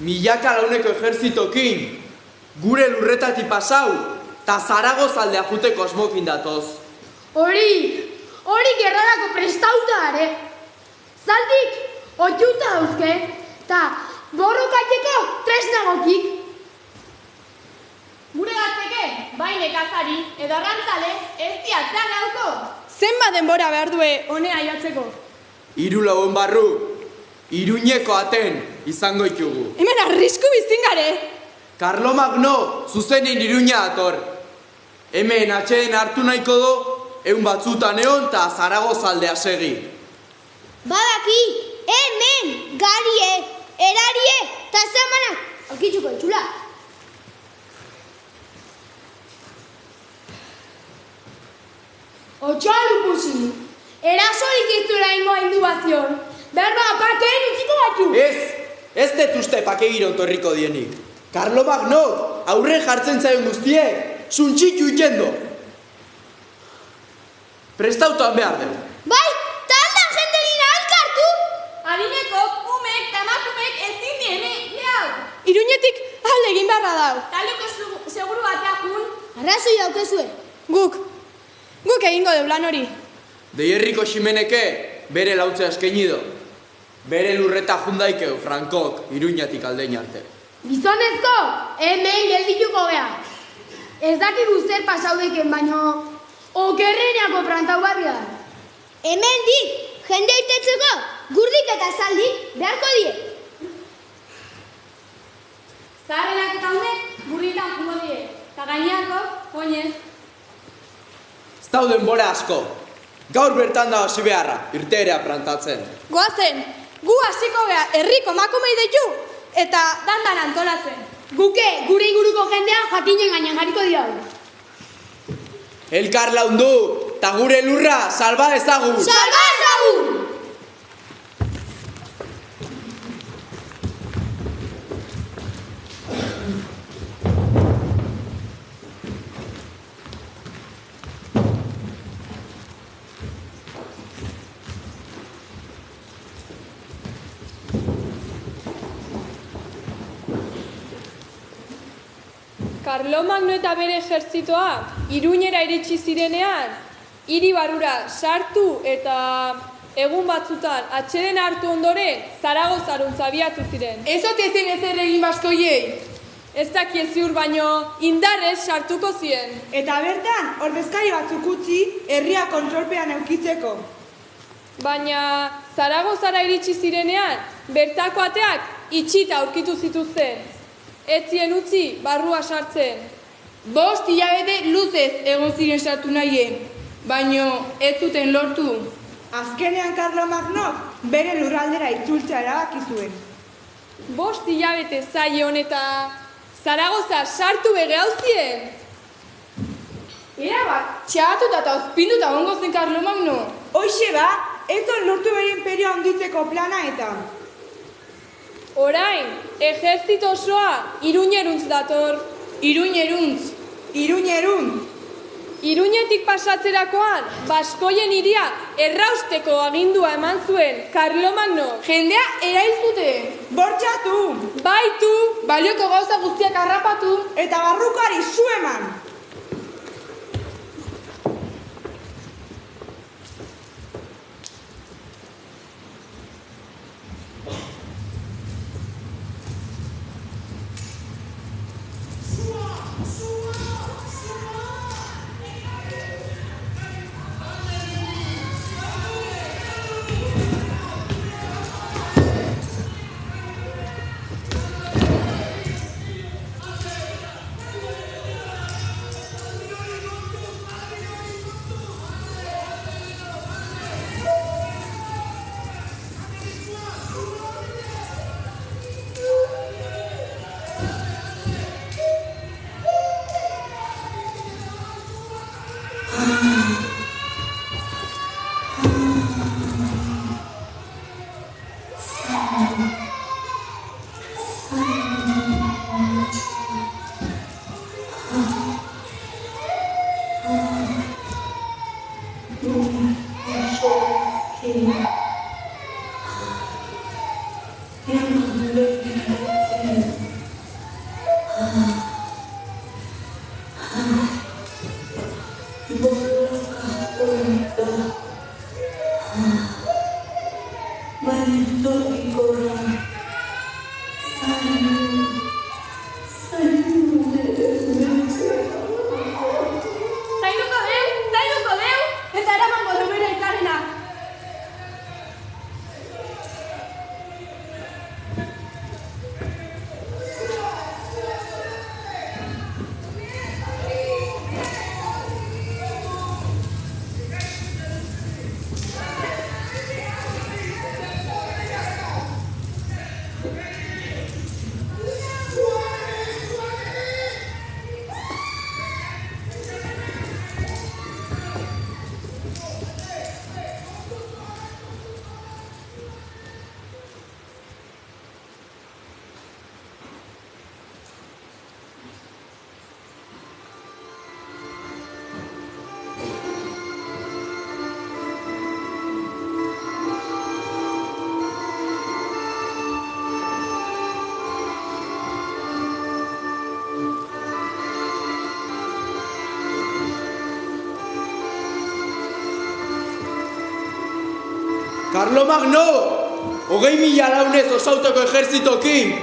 Milaka launeko ejerzitokin gure lurretatik pasau eta Zaragoz aldea juteko asmokin datoz. Hori gerrarako prestauta are. Zaldik, otxuta dauzke, eta borrokaiteko tresnagokik. Gure gazteke, bai nekazari edo arrantzale ez diatzean gauko. Zenba denbora behar due honea jatzeko? 3 lagun barru, Iruñeko aten izango itugu. Hemen arrisku bizin gare. Karlomagno zuzenin Iruña dator. Hemen atxeden hartu nahiko do, 100 batzutan egon eta Zaragoz aldea segi. Badaki, hemen, garie, erarie, eta zamanak, aurkitzuko etxula. Otxoa Lupusi, erasorik ez duela ingo indubazion. Berba, pakeen utziko batu. Ez detuzte pakegiron torriko dienik. Karlomagno aurre jartzen zaion guztiek, zuntxitu itendo. Prestautoan behar den. Bai, taldan jende gina alkartu. Adineko, umek eta emakumek ez dindiene, jau. Iruñetik alde egin beharra dau. Taleko seguru batea jun. Arrazoi daukezue. Guk egingo deu lan hori. Deierriko Ximeneke bere lautzea eskainido. Bere lurreta jundaikeu Frankok Iruñatik aldein arte. Gizonezko, hemen geldituko beha. Ez dakigu zer pasaudeken, baino okerreneako prantau barria da. Hemen dik, jende itetzeko, gurdik eta zaldik beharko die. Zaharrenak eta honek burritan jungo die, eta gaineako, oinez. Ez dauden bora asko. Gaur bertan da hasi beharra, irteerea plantatzen. Goazen, gu hasiko beha herriko emakumei deitu eta dandan antolatzen. Guke, gure inguruko jendea jakinen gainean jarriko dira. Elkar laundu, eta gure lurra salba ezagun! Salba ezagun! Karlomagno eta bere ejertzitoa Iruñera iritsi zirenean, hiri barrura sartu eta egun batzutan atxeden hartu ondoren Zaragozarantz abiatu ziren. Ez ote zen ezer egin baskoiei? Ez daki ziur baino indarrez sartuko zien. Eta bertan, ordezkari batzuk utzi herria kontrolpean eukitzeko. Baina Zaragozara iritsi zirenean, bertako ateak itxita aurkitu zituzten. Ez zien utzi barrua sartzen. 5 hilabete luzez egon ziren sartu nahien, baino ez zuten lortu. Azkenean Karlomagnok bere lurraldera itzultzea erabaki zuen. 5 hilabete zaie honeta Zaragoza sartu begeauzien. Erabat, txatuta eta ospinduta gongo zen Karlomagno. Hoixe ba, ez lortu bere imperioa handitzeko plana eta. Orain, ejerzito osoa Iruñeruntz dator. Iruñeruntz. Iruñeruntz. Iruñetik pasatzerakoan, baskoien hiria errausteko agindua eman zuen Karlomagno. Jendea erail zute. Bortxatu. Baitu. Balioko gauza guztiak harrapatu. Eta barrukoari su eman. Karlomagno, 20.000 launez osauteko ejerzitokin,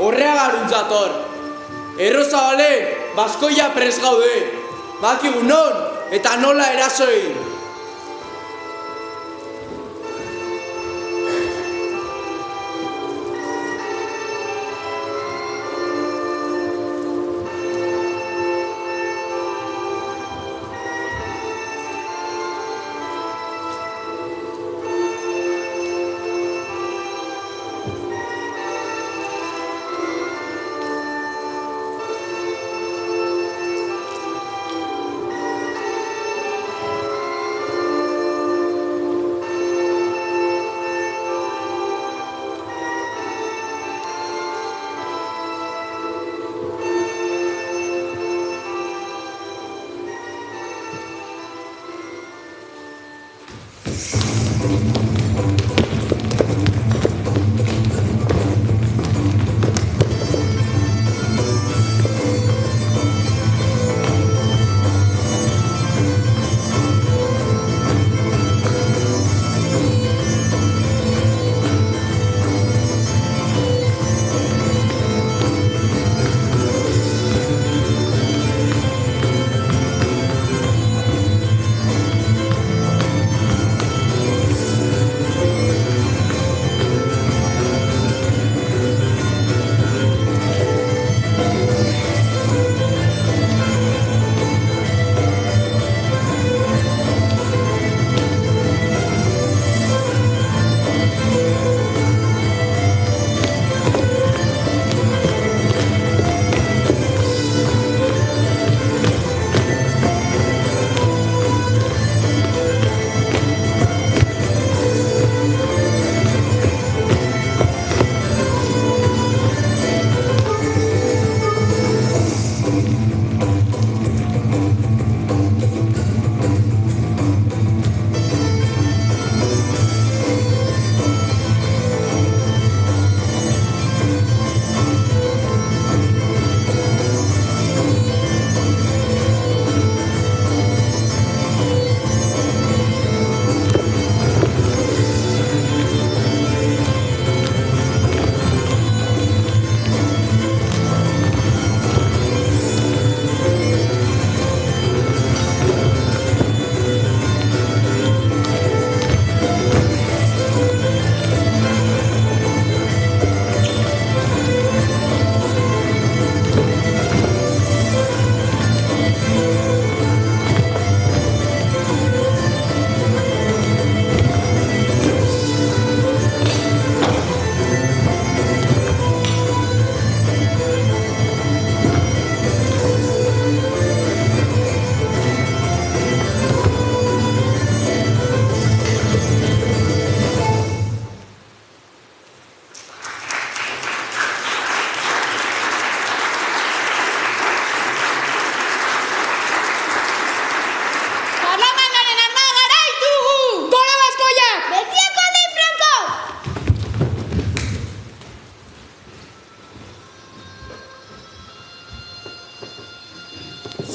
Horreagaruntz dator. Errozabalen, baskoia pres gaude, bakigu non eta nola eraso egin.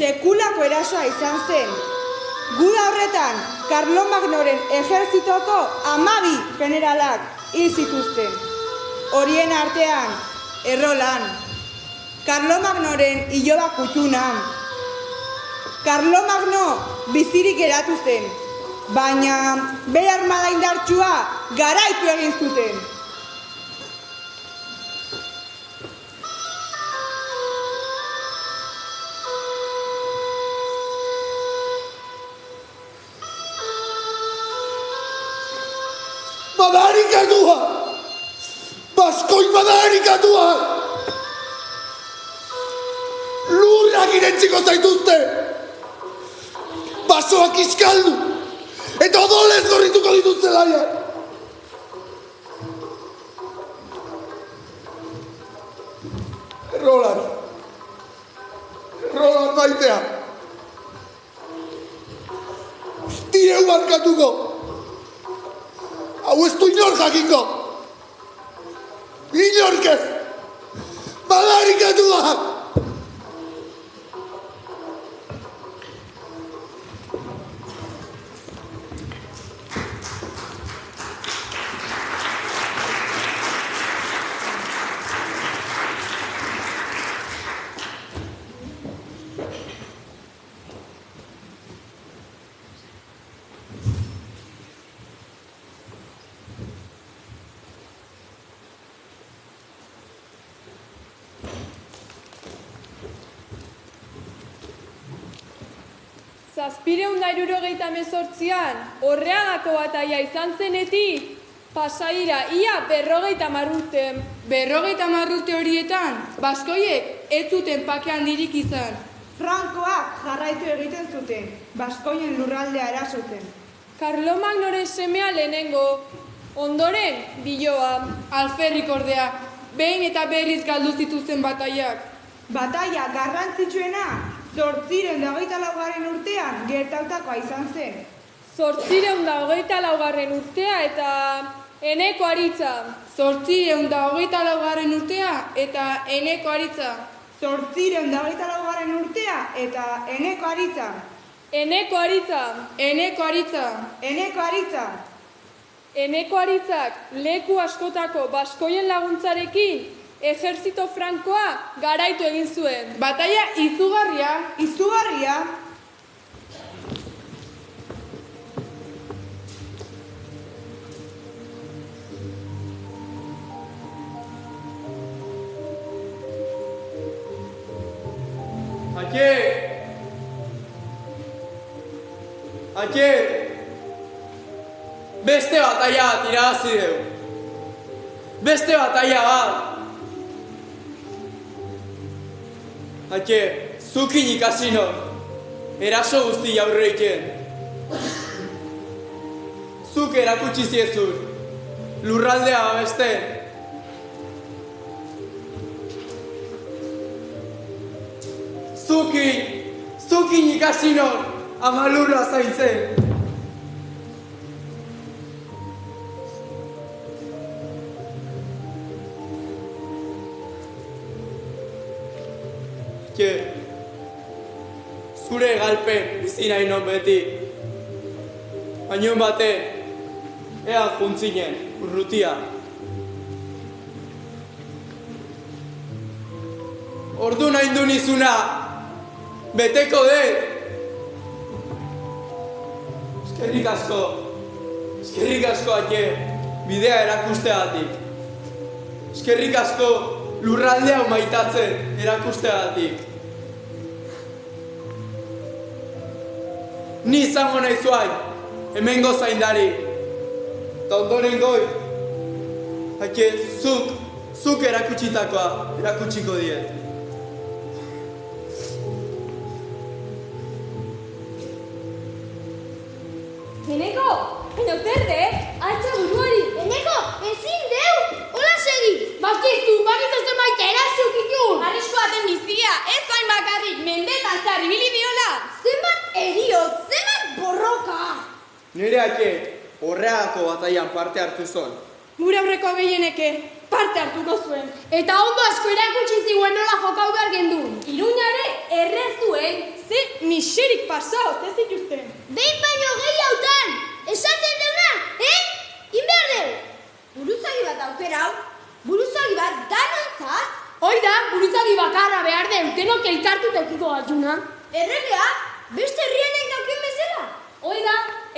sekulako erasoa izan zen. Guda horretan, Karlomagnoren ejerzitoko 12 generalak hil zituzten. Horien artean, Errolan, Karlomagnoren iloba kuttunan. Karlomagno bizirik geratu zen, baina bere armada indartsua garaitu egin zuten. Badarikatua! Baskoi badarikatua! Lurrak irentziko zaituzte! Basoak iskaldu! Eta odolez gorrituko dituzte laiak! Errolan maitea! Tireu markatuko! Hau ez du inor jakiko! Inorkez! Badarikatua! Zazpireun 1918an, Orreagako bataila izan zenetik, Pasaira ia 50 urte. 50 urte horietan, baskoiek ez zuten pake handirik izan. Frankoak jarraitu egiten zuten, baskoien lurraldea erasotzen. Karlomagnoren semea lehenengo, ondoren biloa. Alferrik ordea, behin eta berriz galdu zituzten batailak. Bataila garrantzitsuena 824 urtean gertautakoa izan zen. 824. urtea eta Eneko Aritza. 824. urtea eta Eneko Aritza. 824. urtea eta Eneko Aritza. Eneko Aritza. Eneko Aritza. Eneko Aritza. Eneko Aritzak leku askotako baskoien laguntzarekin ejerzito frankoa garaitu egin zuen. Bataia izugarria. Izugarria. Ake! Beste bataia bat irabazi dugu. Beste bataia bat. Ake, zukin ikasi no. Eraso guzti aurreiken. Zuk erakutsi ziezur. Lurraldea babesten. Zukin ikasi no. Ama lurra zaintzen. Zure galpen bizi nahi non beti. Baino baten, ea juntzinen, urrutia. Ordu nahi du nizuna, beteko dut. Eskerrik asko ake, bidea erakusteagatik. Eskerrik asko lurraldea maitatzen erakusteagatik. Ni izango nahi zuain, hemengo zaindari. Eta ondoren goi, ake zuk erakutsitakoa erakutsiko diet. Eneko, baina uterde, altza buruari. Eneko, ezin deu, hola segi. Bakizu maite erasuk ikun. Arriskoa den bizia, ez zain bakarrik, mendetan zehar ibili diola. Zenbat eriot, zenbat borroka. Nire ake, horreako bataian parte hartu zon. Gure aurreko gehieneke parte hartuko zuen. Eta ondo asko erakutsi ziguen nola jokau behar gendun. Iruñare errez duen. Ze miserik pasau, ez zituzten. Behin baino gehi hautan, esaten deuna, inbehar deu. Buruzagi bat aukera hau, buruzagi bat danontzat. Hoi da, buruzagi bakarra behar deu, denok elkartu teukiko batxuna. Erregea, beste herrianek dauken bezala. Hoi da,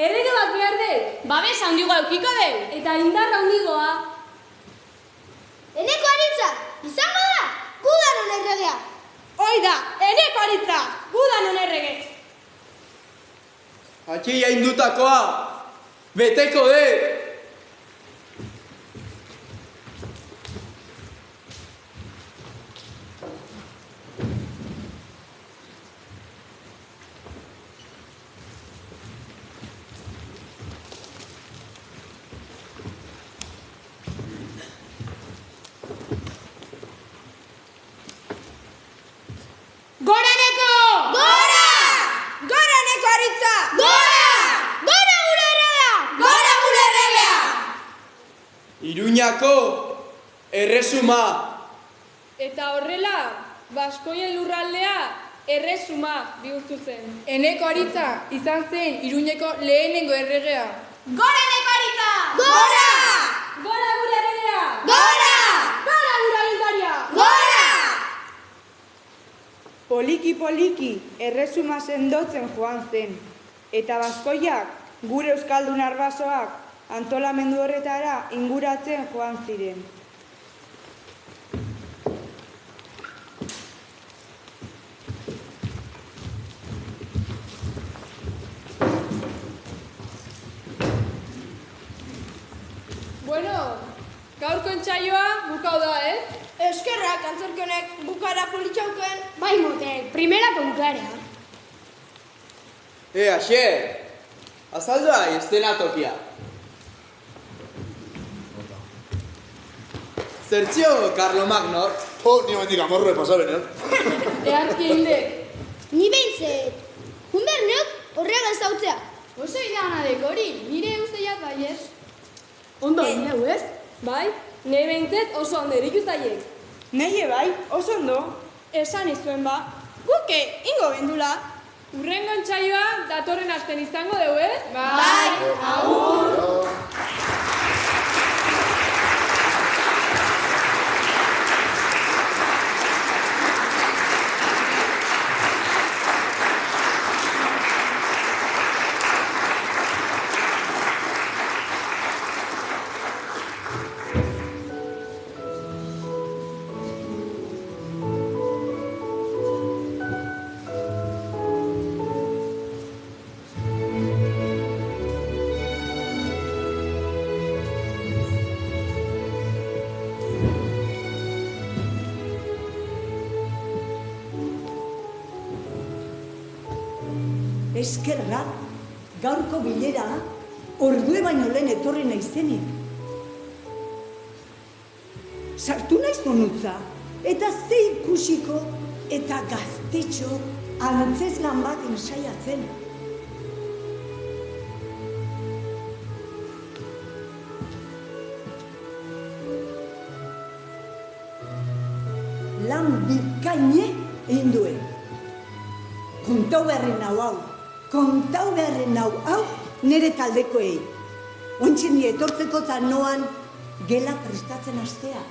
errege bat behar deu. Babes handigoa eukiko deu. Eta indarra handigoa. Eneko Aritza, izango da, gudanon erregea. Hoi da, Eneko Aritza, gudanon errege. Aki jaindutakoa, beteko dut. Gora Eneko! Gora! Gora Eneko Aritza! Gora! Gora gure erregea! Gora gure erregea! Iruñako erresuma. Eta horrela, baskoien lurraldea erresuma bihurtu zen. Eneko Aritza izan zen Iruñeko lehenengo erregea. Gora Eneko Aritza! Gora! Gora gure erregea! Gora! Gora gure agintaria! Gora! Poliki erresuma sendotzen joan zen. Eta baskoiak, gure euskaldun arbasoak, antolamendu horretara inguratzen joan ziren. Bueno, gaurko entsaioa bukau da, Eskerrak antzerki honek bukara politxauken. Bai motek, primerako bukara. Axe, azaldu da eszenatokia. Zertzio Carlomagnor? Ni bendik amorro pasabenean. Earki hinde. Ni behintzet. Junber neok horreaga ezautzea. Oso ideana dekori, nire usteiat baiez. Ondo ineu, ez? Bai, nahi behintzet oso ondo erik ustaiek. Nahi bai, oso ondo. Esan izuen ba, guke ingo gendula. Urrengo entsaioa datorren asten izango dugu, ez? Bai, agur! Eskerra, gaurko bilera, ordue baino lehen etorri naizenik. Sartu naiz honutza, eta ze ikusiko eta gaztetxo antzezlan bat ensaiatzen. Lan bikaine egin duen. Kontau beharren hau nire taldekoei. Ontsen ni etortzeko noan gela prestatzen hastea.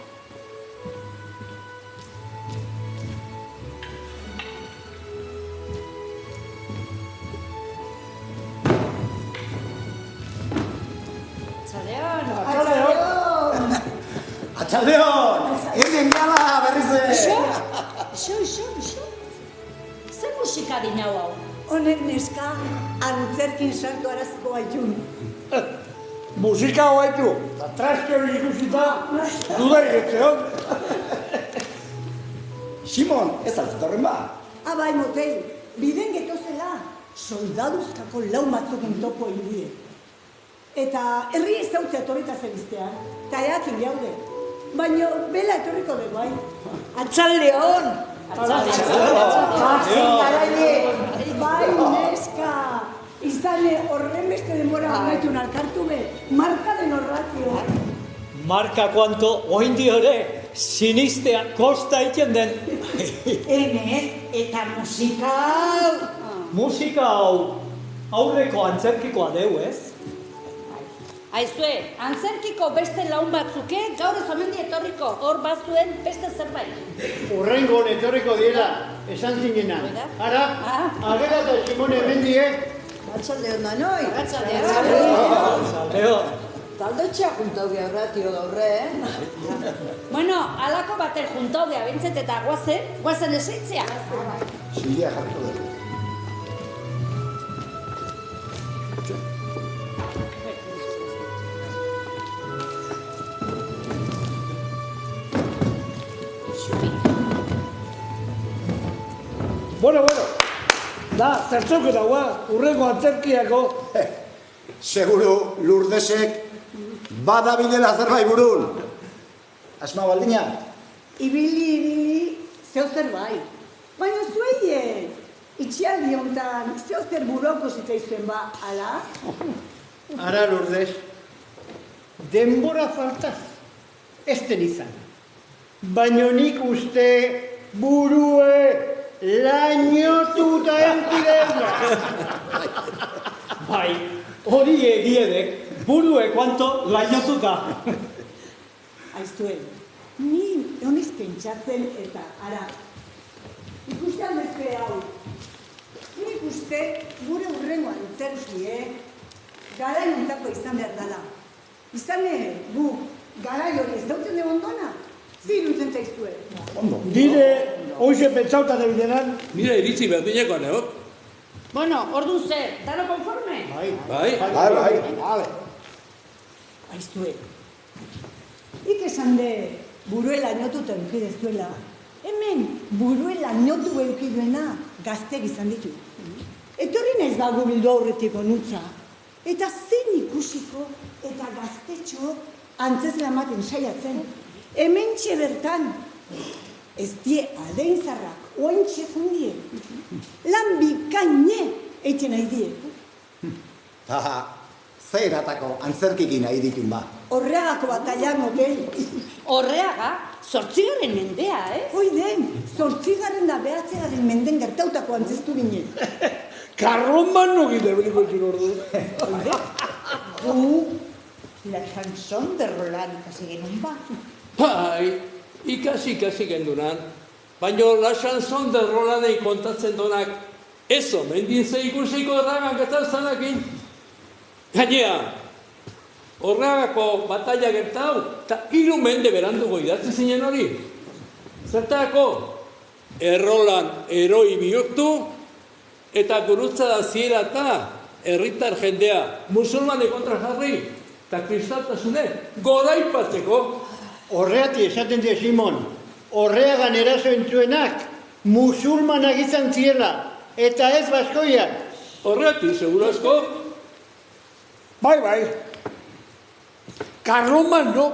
Atxaldeon! Hemen gala berriz Ixo. Zer musika dinau hau? Honek neska antzerkin sartu araziko baitun. Musika hau haitu, eta traste hori ikusita, dudari etxeon. Simon, ez alzatorren ba? Abai motei, biden getozela, soldaduzkako lau batzukun topo indie. Eta herri ez dautze etorrita zeriztean, eta eakin jaude. Baina bela etorriko dugu hain. Atxaldeon! Bai, neska! Izane horren beste denbora horretun alkartu be, marka den horratio. Marka kuanto, oindi hore, sinistea kosta iten den. Eta musika hau! Musika hau, aurreko antzerkikoa deu, ez? Aizue, antzerkiko beste laun batzuke gaur ez omendi etorriko, hor bazuen beste zerbait. Urrengo etorriko diela, esan zinena. Ara, agera eta Simone emendie. Atxaldeon da noi. Atxaldeon. Taldetxea juntau gea ratio gaurre, Bueno, alako baten juntau gea bintzet eta guazen eseitzea. Sildia jarriko dugu. Bueno, da, zertzoko dagoa, urrengo antzerkiako. Seguru Lurdesek badabilela zerbait burun. Asma baldina? Ibili, zeo zerbait. Baina zueie, itxialdi honetan, zeo zer buroko zitzaizuen ba, ala? Ara, Lourdes, denbora faltaz, ez den izan. Baina nik uste burue lainotuta eukidezla. Bai, hori egiedek, burue kuanto lainotuta. Aiztuen, ni honiz pentsatzen eta ara. Ikustean beste hau. Nik uste gure urrengo antzerki, garai untako izan behar dela. Izane, gu, garai hori ez dautzen de ondona? Zirutzen zaiztue. Dire, hoxe pentsauta de bidenan. Nire iritzi berdineko neot. Bueno, orduan zer, dano konforme? Bai. Aiztue, ik esan de buruela notuta eukideztuela. Hemen, buruela notu eukiduena gazteak izan ditu. Etorri naiz bagu bildu aurretik onutza. Eta zein ikusiko eta gaztetxo antzezla ematen saiatzen. Hemen bertan, ez die aldeinzarrak, oaintxe fundie. Lan bikaine eitzen nahi die. Zeratako antzerkikin nahi ditun ba. Horreagako batalla motel. Horreaga, 8. mendea, Oiden, 8. da 9. menden gertautako antzestu ginen. Karroman no gide beniko zin ordu. La chanson de Roland ikasi genuen ba. Bai, ikasi gendunan. Baina la chanson de Rolandei kontatzen donak ez omendin ze ikusiko erragan gertatzen Gainea, horreagako batalla gertau, eta 3 mende berandugo idatzi zinen hori. Zertako, Errolan eroi bihurtu, eta gurutza da ziera eta herritar jendea musulmane kontra jarri, eta kristaltasune goraipatzeko. Horreati esaten die Simon, horreagan eraso entzuenak musulmanak izan ziela, eta ez baskoiak. Horreati, segurazko? Bai. Karlomagno,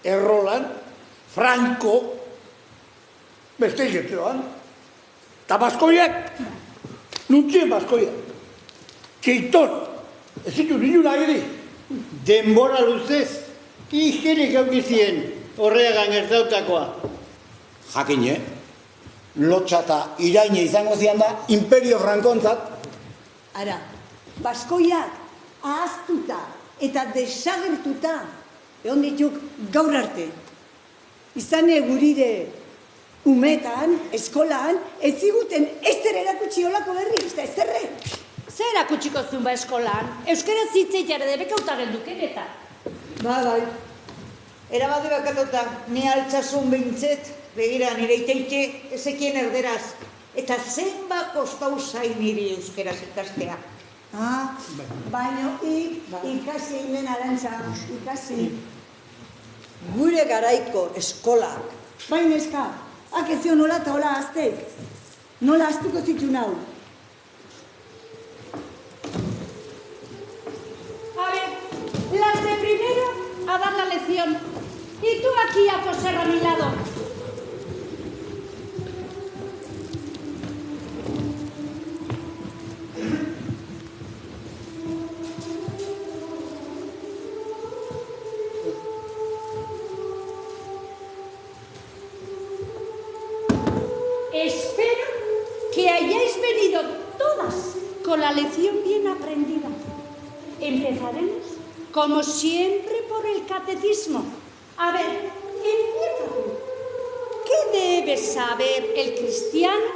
Errolan, Franco, beste ikertzean. Eta baskoiak, nuntzien baskoiak. Txeiton, ez zitu nilun agiri. Denbora luzez, ikirik aukizien horreagan gertautakoa. Jakin, lotxa eta iraine izango zian da Imperio Frankontzat. Ara, baskoiak ahaztuta eta desagertuta egon dituk gaur arte. Izan gurire umetan, eskolan, ez ziguten ezer erakutsi olako berri, ez zerre. Zer erakutsiko zuen ba eskolan? Euskara zitzeitere debekauta genduken eta. Bai. Erabadu bakatuta, ni altsasun behintzet, begira nire iteite ezekien erderaz. Eta zenba kostau zain niri euskeraz ikastea. Baina ikasi egin arantza, ikasi. Gure garaiko eskolak. Baina eska, akezio nola eta hola aztek. Nola aztuko zitu nau. A ver, las de primero a dar la lección. Y tú aquí a coser a mi lado. Espero que hayáis venido todas con la lección bien aprendida. Empezaremos, como siempre, por el catecismo. A ver, empieza tú. ¿Qué debe saber el cristiano?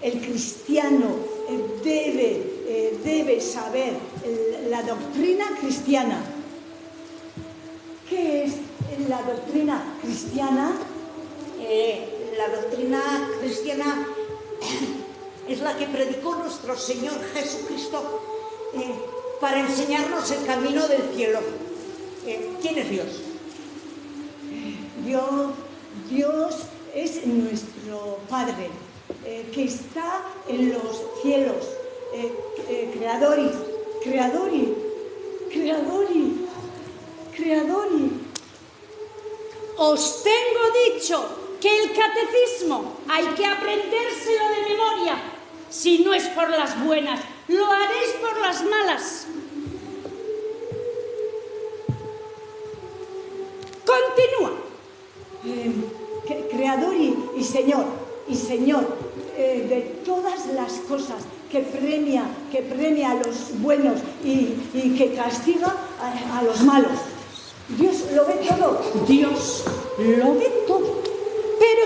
El cristiano debe saber la doctrina cristiana. ¿Qué es la doctrina cristiana? La doctrina cristiana es la que predicó nuestro Señor Jesucristo para enseñarnos el camino del cielo. ¿Quién es Dios? Dios es nuestro Padre, que está en los cielos, creadori. Os tengo dicho que el catecismo hay que aprendérselo de memoria. Si no es por las buenas, lo haréis por las malas. Continúa. Creador y Señor, de todas las cosas, que premia a los buenos y que castiga a los malos. Dios lo ve todo. Dios lo ve todo. Pero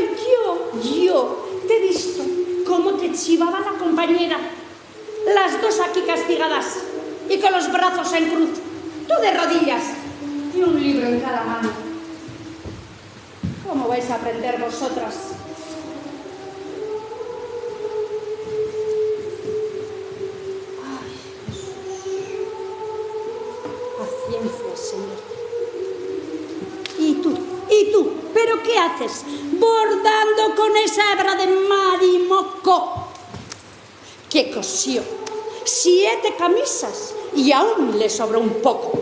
yo te he visto cómo te chivaba la compañera. Las dos aquí castigadas y con los brazos en cruz. Tú de rodillas y un libro en cada mano. ¿Cómo vais a aprender vosotras? Ay, Jesús. Paciencia, Señor. ¿Y tú? ¿Pero qué haces? Bordando con esa hebra de marimoco que cosió 7 camisas y aún le sobra un poco.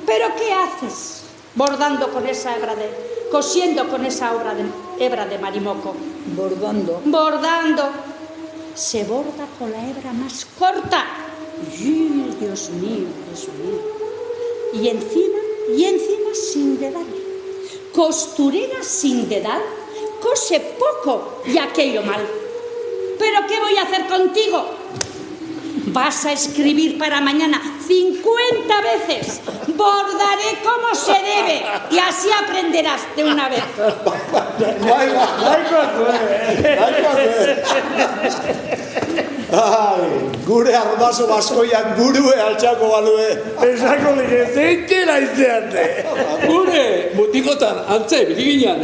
¿Pero qué haces? Bordando con esa cosiendo con esa hebra de marimoco. Bordando. se borda con la hebra más corta. Dios mío, Dios mío. Y encima sin dedal. Costurera sin dedal, cose poco y aquello mal. ¿Pero qué voy a hacer contigo? Vas a escribir para mañana 50 veces. Bordaré como se debe y así aprenderás de una vez. Gure armazo baskoiak burue altxako balue. Esako dike, zeintela izteate. Gure mutikotan antze biliginan,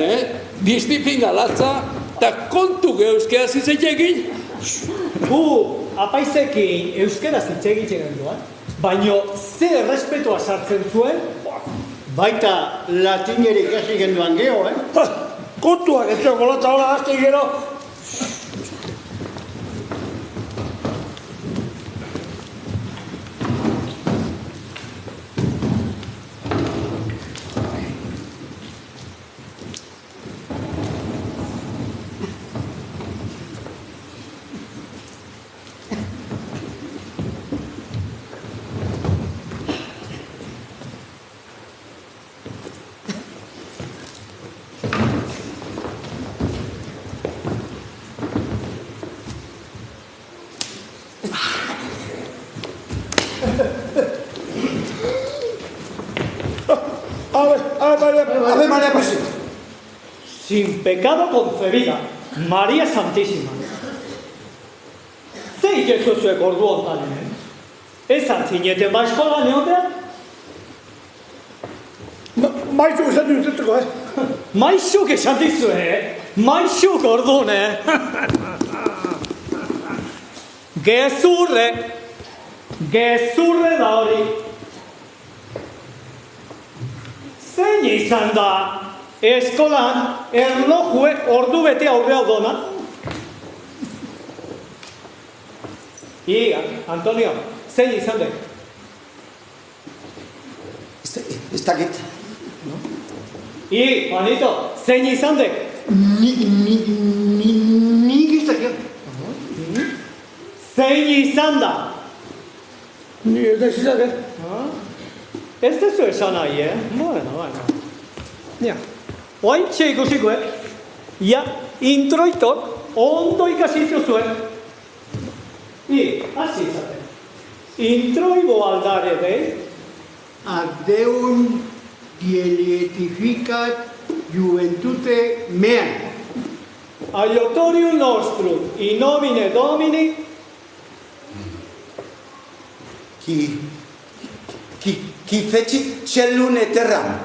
Dizpipinga latza, eta kontu geuzkeaz izatekin. Apaizekin euskaraz hitz egiten genduan, baino ze errespetua sartzen zuen, baita latinerik hasi genduan geho, Kontuak etxeo golata hola azte gero. Ave María Purísima. Sin pecado concebida, María Santísima. Ze ikezu zuek ordu ontan, Ez antzineten ba eskola neotean? Maixuk esan dutetzeko, Maixuk esan dizue, Maixuk orduan, Gezurre da hori. Zein izan da eskolan erlojue ordu bete aurrea dona? Iga, Antonio, zein izan da? Ez dakit. Juanito, zein izan da? Nik ez dakit. Zein izan da? Ni ez da izan da. Ez dezu esan nahi, Bueno. Ja, oaintxe ikusiko, Ja, introitok ondo ikasitu zuen. Hasi izaten. Introibo aldare, Deum dieletificat juventute meam. Aiotorium nostrum, in nomine Domini, Ki fecit cellum terram.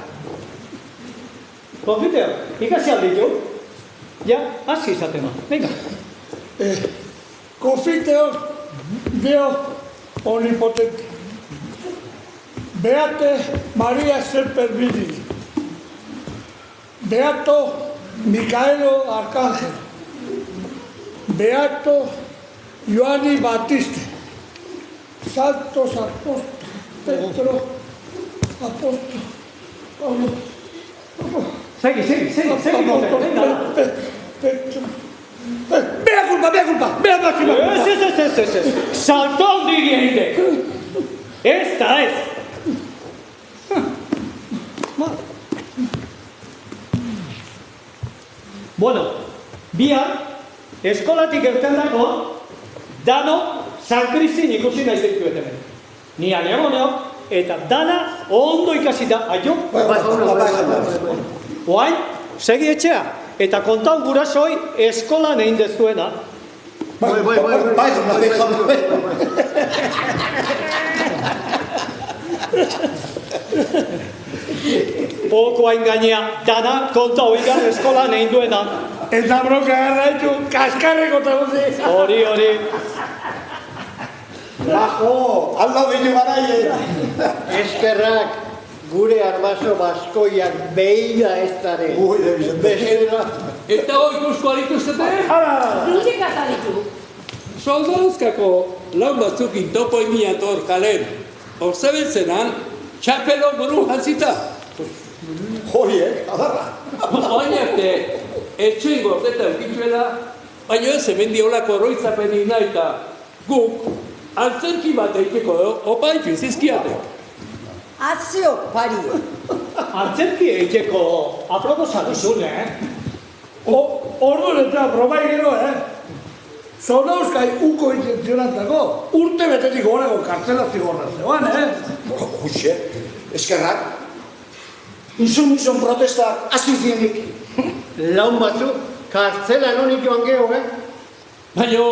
Konfiteo, ikasi alditu? Ja, hasi izaten. Venga. Confiteo, Deo omnipotente. Beate Maria Semper Virgini. Beato Micaelo Arcángel. Beato Ioanni Battiste. Santos Apóstolos. Petro Apóstol. Segui, Petro. Mea culpa. Mea máxima culpa. Saltón diriente. Esta es. Bueno, bihar, eskolatik ertendako, dano San Kristin ikusi nahi zirkuet hemen. Ni aneagoneok, eta dana ondo ikasita, aio? Oain, segi etxea, eta kontan gurasoi eskolan egin dezuena. Poko hain gainea, dana konta oigan eskolan egin duena. Eta broka garra ditu, kaskarreko eta guzi. Hori. Lajo, alda bine garaie. Eskerrak gure arbaso baskoiak behiga ez dare. Eta hoi ikusko alituzete? Nundik atalitu? Soldauzkako laun batzukin topo iniator kalen. Orzabeltzenan, txapelo buru jantzita. Hori, adarra. Oin arte, etxoin gordeta eukitzuela, Baina ez, hemen diolako oroitzapen nahi eta guk antzerki bat eiteko opa ditu zizkiatek. Atzeo pari. Antzerki eiteko aproposa duzun, Orduan eta probai gero, Zonauzkai uko intentzionatako, urte betetik horrego kartzela zigorra zegoan, Huxe, eskerrak. Insumision protestak hasi zienik. Laun batzuk, kartzela nonik joan geho, Baina,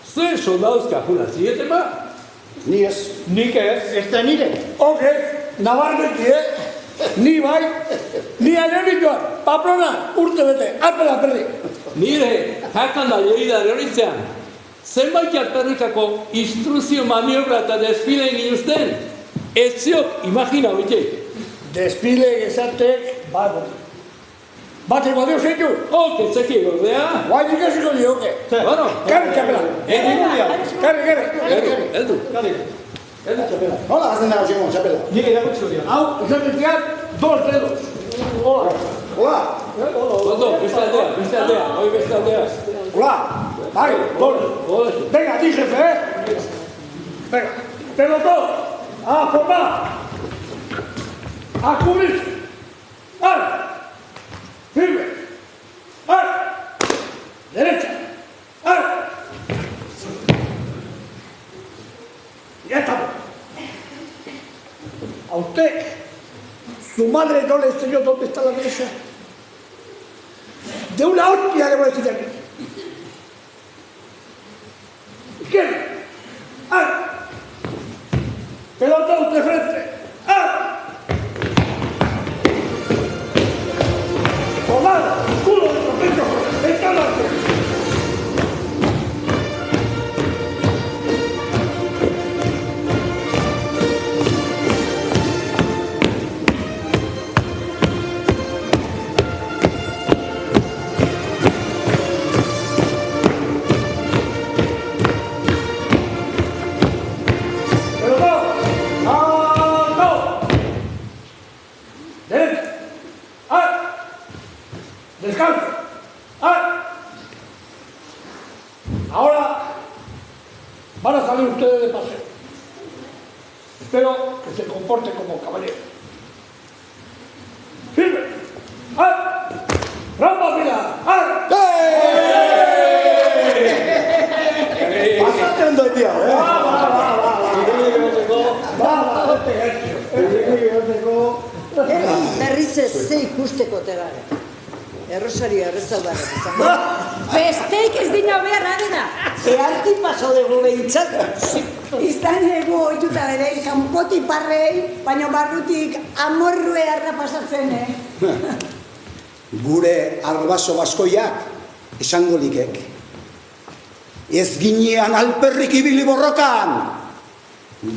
ze soldauzka juna zieten ba? Ni ez. Nik ez. Ez da nire. Oke, nabarmeki, Ni bai, ni anerik joan, Pamplona, urte bete, apela perri. Nire, jakan da Lleida lehoritzean, zenbait alperrikako instruzio maniobra eta desfile egin usten, ez ziok imagina bitek. Desfile esatek, bateko dio zeitu? Ketzeki gordea. Guain ikasiko dioke. Bueno. Karri txapela. Karri. Eldu. Hola, hazen dago txemon, txapela. Nik erakutxo dira. Hau, esateziak, 2 dedos. Hola. Ondo, beste aldea, hoi beste aldea. Hola, bai, 2. Venga, di jefe, Venga, pelotón, a formar. A cubrir. ¡Al! ¡Firme! ¡Al! ¡Derecha! ¡Al! Ya estamos. A usted, su madre no le enseñó dónde está la derecha. De una hostia le voy a decir aquí. Izquierda. ¡Al! Pelotón de frente. ¡Al! ¡Comada! ¡Culo de protecho! ¡Está adelante! Ahora van a salir ustedes de paseo. Espero que se comporten como caballeros. ¡Firme! ¡Al! ¡Rampa fila! ¡Al! Bastante ondo etia, Berriz ez ze ikusteko tegare. Errosario errezaudarrak izan. Besteik ez dina beharra dena. Zeharti paso dugu behintzat. Izan egu oituta bere, kanpoti parrei, baina barrutik amorrue harra pasatzen, Gure arbaso baskoiak esango likek. Ez ginean alperrik ibili borrokan.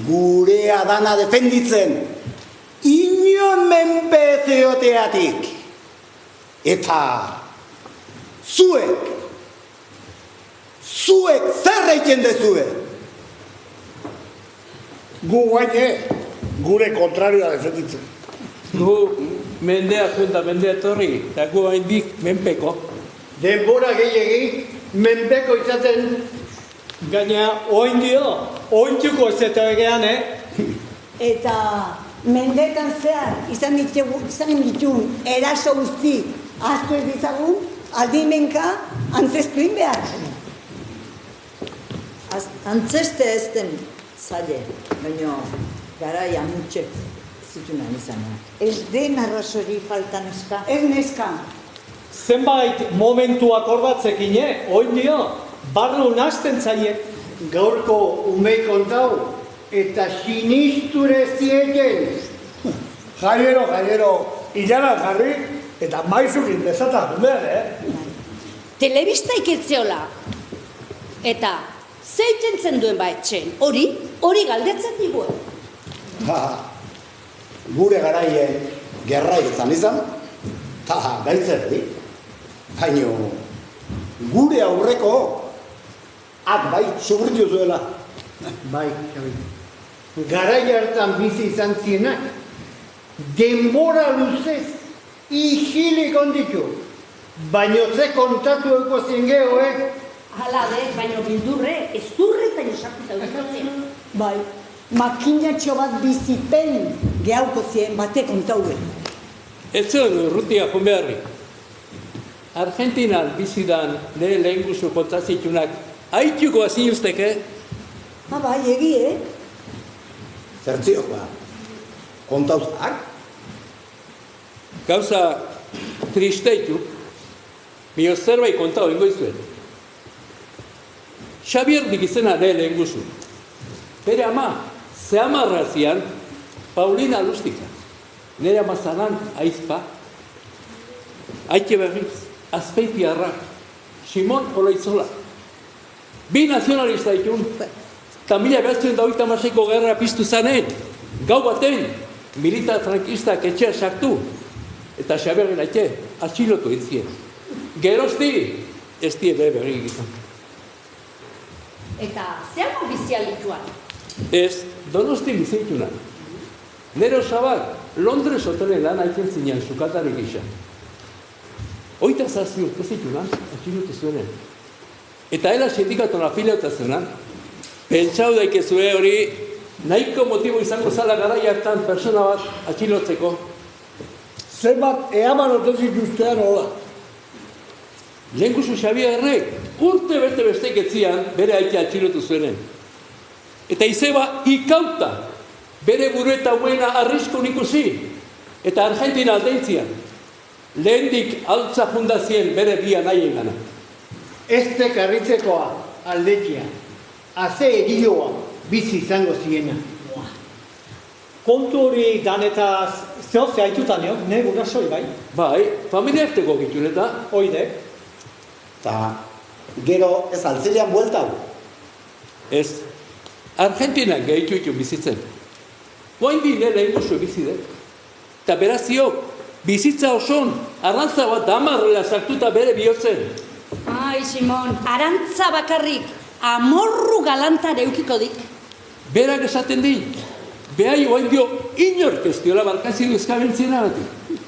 Gurea dana defenditzen. Inon menpezeoteatik. Eta zuek zer egiten dezue? Gu guaine, gure kontrarioa defenditzen. Gu mendea junta, mendea torri, eta gu haindik menpeko. Denbora gehiegi, menpeko izaten. Gaina, oin dio, ointxuko ez eta egean, Eta mendetan zehar izan ditun eraso guzti aztu ez dizagun, aldimenka antzeztuin behar. Antzeste ez den zaile, baina garai amutxe zitunan izan. Ez den arrazori faltan eska. Ez neska. Zenbait momentu akordatzekin, oin dio, barru nasten zaie. Gaurko umei kontau, eta sinisture zieten. Jaiero, hilana jarri, eta maizukin bezata gumean, Telebista ikitzeola. Eta, zeitzen zen duen baetxen, hori galdetzen diguen. Gure garaien gerra izan, eta gaitzen di. Baina gure aurreko bai sufritu zuela. Bai, garai hartan bizi izan zienak, denbora luzez, isilik onditu. Baino ze kontatu eko zingeo, Hala de, baino bildurre, ez durretan esartuta euskatzen. Bai, makinatxo bat bizipen gehauko zien bate kontaue. Ez zuen urrutia joan beharri. Argentinan bizidan lehen guzu kontazitunak haituko hazin usteke? Bai, egie, Zertziok ba, kontauzak? Gauza tristeitu, mio zerbait kontau ingoizuen. Xabier dikizena lehen guzu. Bere ama, zehamarra zian, Paulina Lustika. Nere ama zanan aizpa, haike berriz, Azpeitiarra, Simon Oloitzola. Bi nazionalista ikun, eta 1926ko gerra piztu zanen, gau baten, militar frankistak etxea sartu, eta Xaberren aite, atxilotu entzien. Gerozti, ez die berri egiten. Eta zean bizialituan? Ez, Donosti bizitunan. Nere osabak, Londres hotelen lan aitzen zinean, sukatarik isa. 27 urte zitunan, atxilotu zuenen. Eta ela sindikatuan afiliauta zuenan, pentsau daikezue hori, nahiko motibo izango zala garai hartan persona bat atxilotzeko. Zenbat eaman otezit ustean hola. Lehenguzu Xabierrek, urte bete bestek etzian, bere aite atxilotu zuenen. Eta izeba ikauta, bere burueta buena arriskun ikusi, eta Argentina aldeintzian. Lehendik altza fundazien bere bia nahien gana. Ezte karritzekoa aldekia, aze egioa bizi izango ziena. Kontu hori danetaz zehose haitutan eok, ne gurasoi bai? Bai, familiarteko gitun eta? Oide. Ta gero ez altzilean buelta gu? Ez, Argentinak gehitu bizitzen. Guain dine lehen guzu bizide. Eta berazio, bizitza oson, arrantza bat damarrela sartuta bere bihotzen. Ai, Simon, arantza bakarrik, amorru galantar eukiko dik. Berak esaten di, behai guain dio inork ez diola barkazidu eskabentzena batik.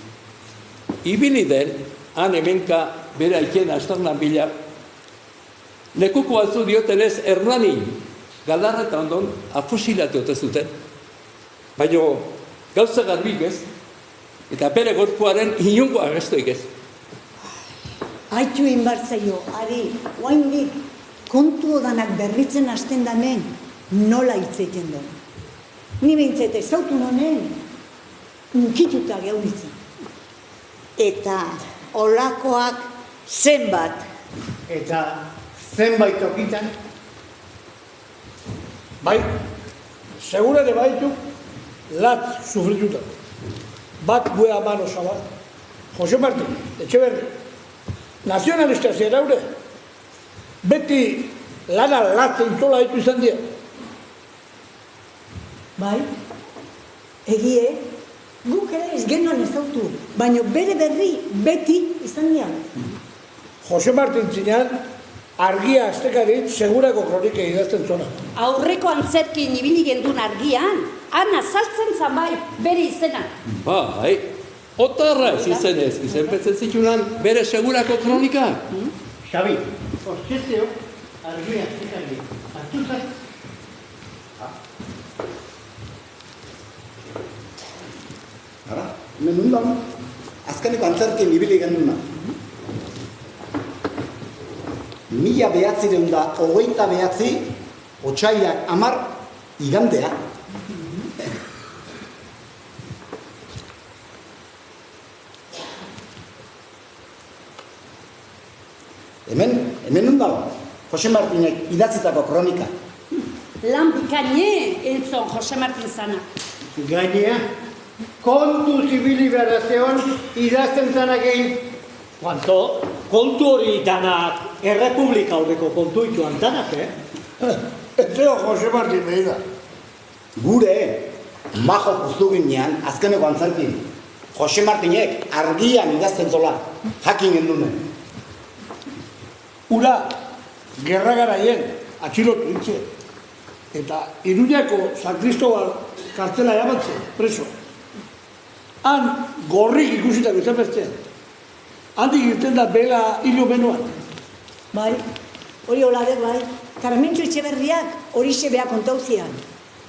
Ibili den, han hemenka bere aiken astarnan bila, lekuko batzu diotenez Hernani, galarra eta ondon afusilatu ote zuten. Baina gauza garbik ez, eta bere gorpuaren inungo agestoik ez. Aitu inbartzaio, ari, oaindik, kontu odanak berritzen hasten damen, nola hitzeiten du. Ni behintzete zautu nonen, unkituta geunitzen. Eta olakoak zenbat. Eta zenbait tokitan. Bai, segura de baitu, lat sufrituta. Bat gue aman osabat. Jose Martin, Etxeberri, nazionalista zeraure, beti lana latzen zola ditu izan dira. Bai, egie, guk ere ez genuen ezautu, baina bere berri beti izan dira. Jose Martin zinean, argia aztekarit segurako kronike idazten zona. Aurreko antzerkin ibili gendun argian, han azaltzen zan bai, bere izena. Bai, otarra ez izenez, izenpetzen zitunan bere segurako kronika. Xabi, orkesteo argia aztekari, hartuzak. Ara, hemen undan, azkeneko antzerkin ibili genduna. 1929, otsaiak 10, igandea. Hemen undan, Jose Martinek idatzitako kronika. Lan bikaine entzon Jose Martin zana. Gainea, kontu zibili behar zeon idazten zanak egin. Kontu hori danak errepublika horreko kontu ituan danak, Ez zeo Jose Martin behi da. Gure, majo puztu ginean, azkeneko antzerkin, Jose Martinek argian idazten zola, jakin gendunen. Ura, gerra garaien, atxilotu ditze. Eta Iruñako San Cristobal kartzela jabatzen, preso. Han gorrik ikusitak izan bertzen. handik irten da bela hilo benoan. Bai, hori holadek bai. Karmentxo Etxeberriak hori bea kontauzian.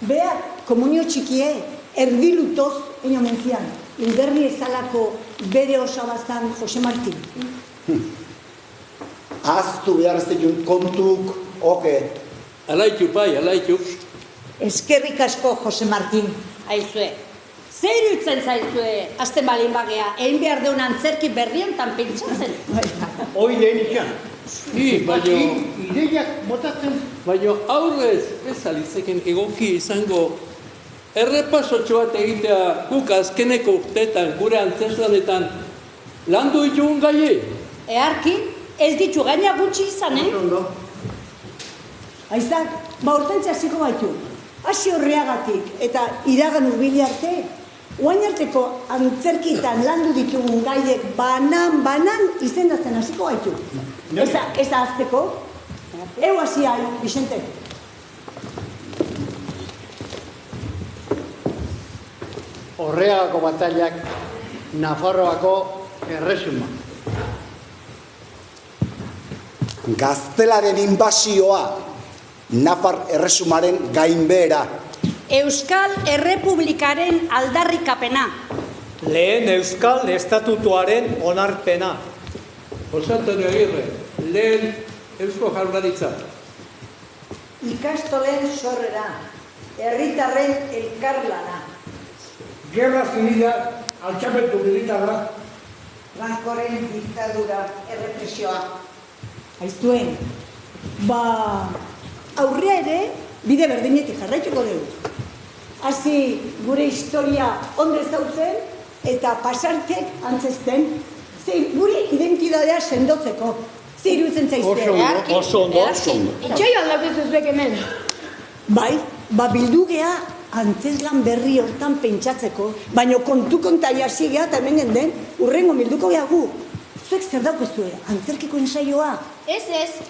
Beak komunio txikie, erdilutoz ino mentzian. Inderri ezalako bere osabazan Jose Martin. Aztu behar ez ditun kontuk, oke. Alaitu, pai, alaitu. Eskerrik asko, Jose Martin. Aizue, zer irutzen zaizue, azten balin bagea, egin behar deun antzerki berrientan pentsatzen. Hoi lehen ikan. Baina... Ideiak botatzen. Baina aurrez ez alizeken egoki izango errepasotxo bat egitea guk azkeneko urteetan, gure antzeslanetan, landu ditugun gaie. Earki, ez ditu gaina gutxi izan, Aizak, urtentze hasiko baitu. Hasi horreagatik eta iragan urbili arte, oain arteko antzerkitan landu ditugun gaiek banan izendatzen hasiko baitu. Ez azteko, eu hasi ari, Vicente. Horreagako batailak Nafarroako erresuma. Gaztelaren inbasioa Nafar erresumaren gainbehera. Euskal Errepublikaren aldarrikapena. Lehen Euskal Estatutuaren onarpena. Jose Antonio Agirre, lehen Eusko Jaurlaritza. Ikastolen sorrera, herritarren elkarlana. Guerra zibila, altxamentu militarra. Francoren diktadura, errepresioa. Aiztuen, aurrea ere, bide berdinetik jarraituko dugu. Hasi gure historia ondo ezautzen eta pasartek antzesten, gure identidadea sendotzeko. Zer iruditzen zaizte? Oso ondo. Itxaio aldakezu zuek hemen. Bai, bildu gea antzeslan berri hortan pentsatzeko, baina kontu kontai hasi gea eta hemen genden, urrengo bilduko gehagu. Zuek zer daukezue, antzerkiko ensaioa? Ez,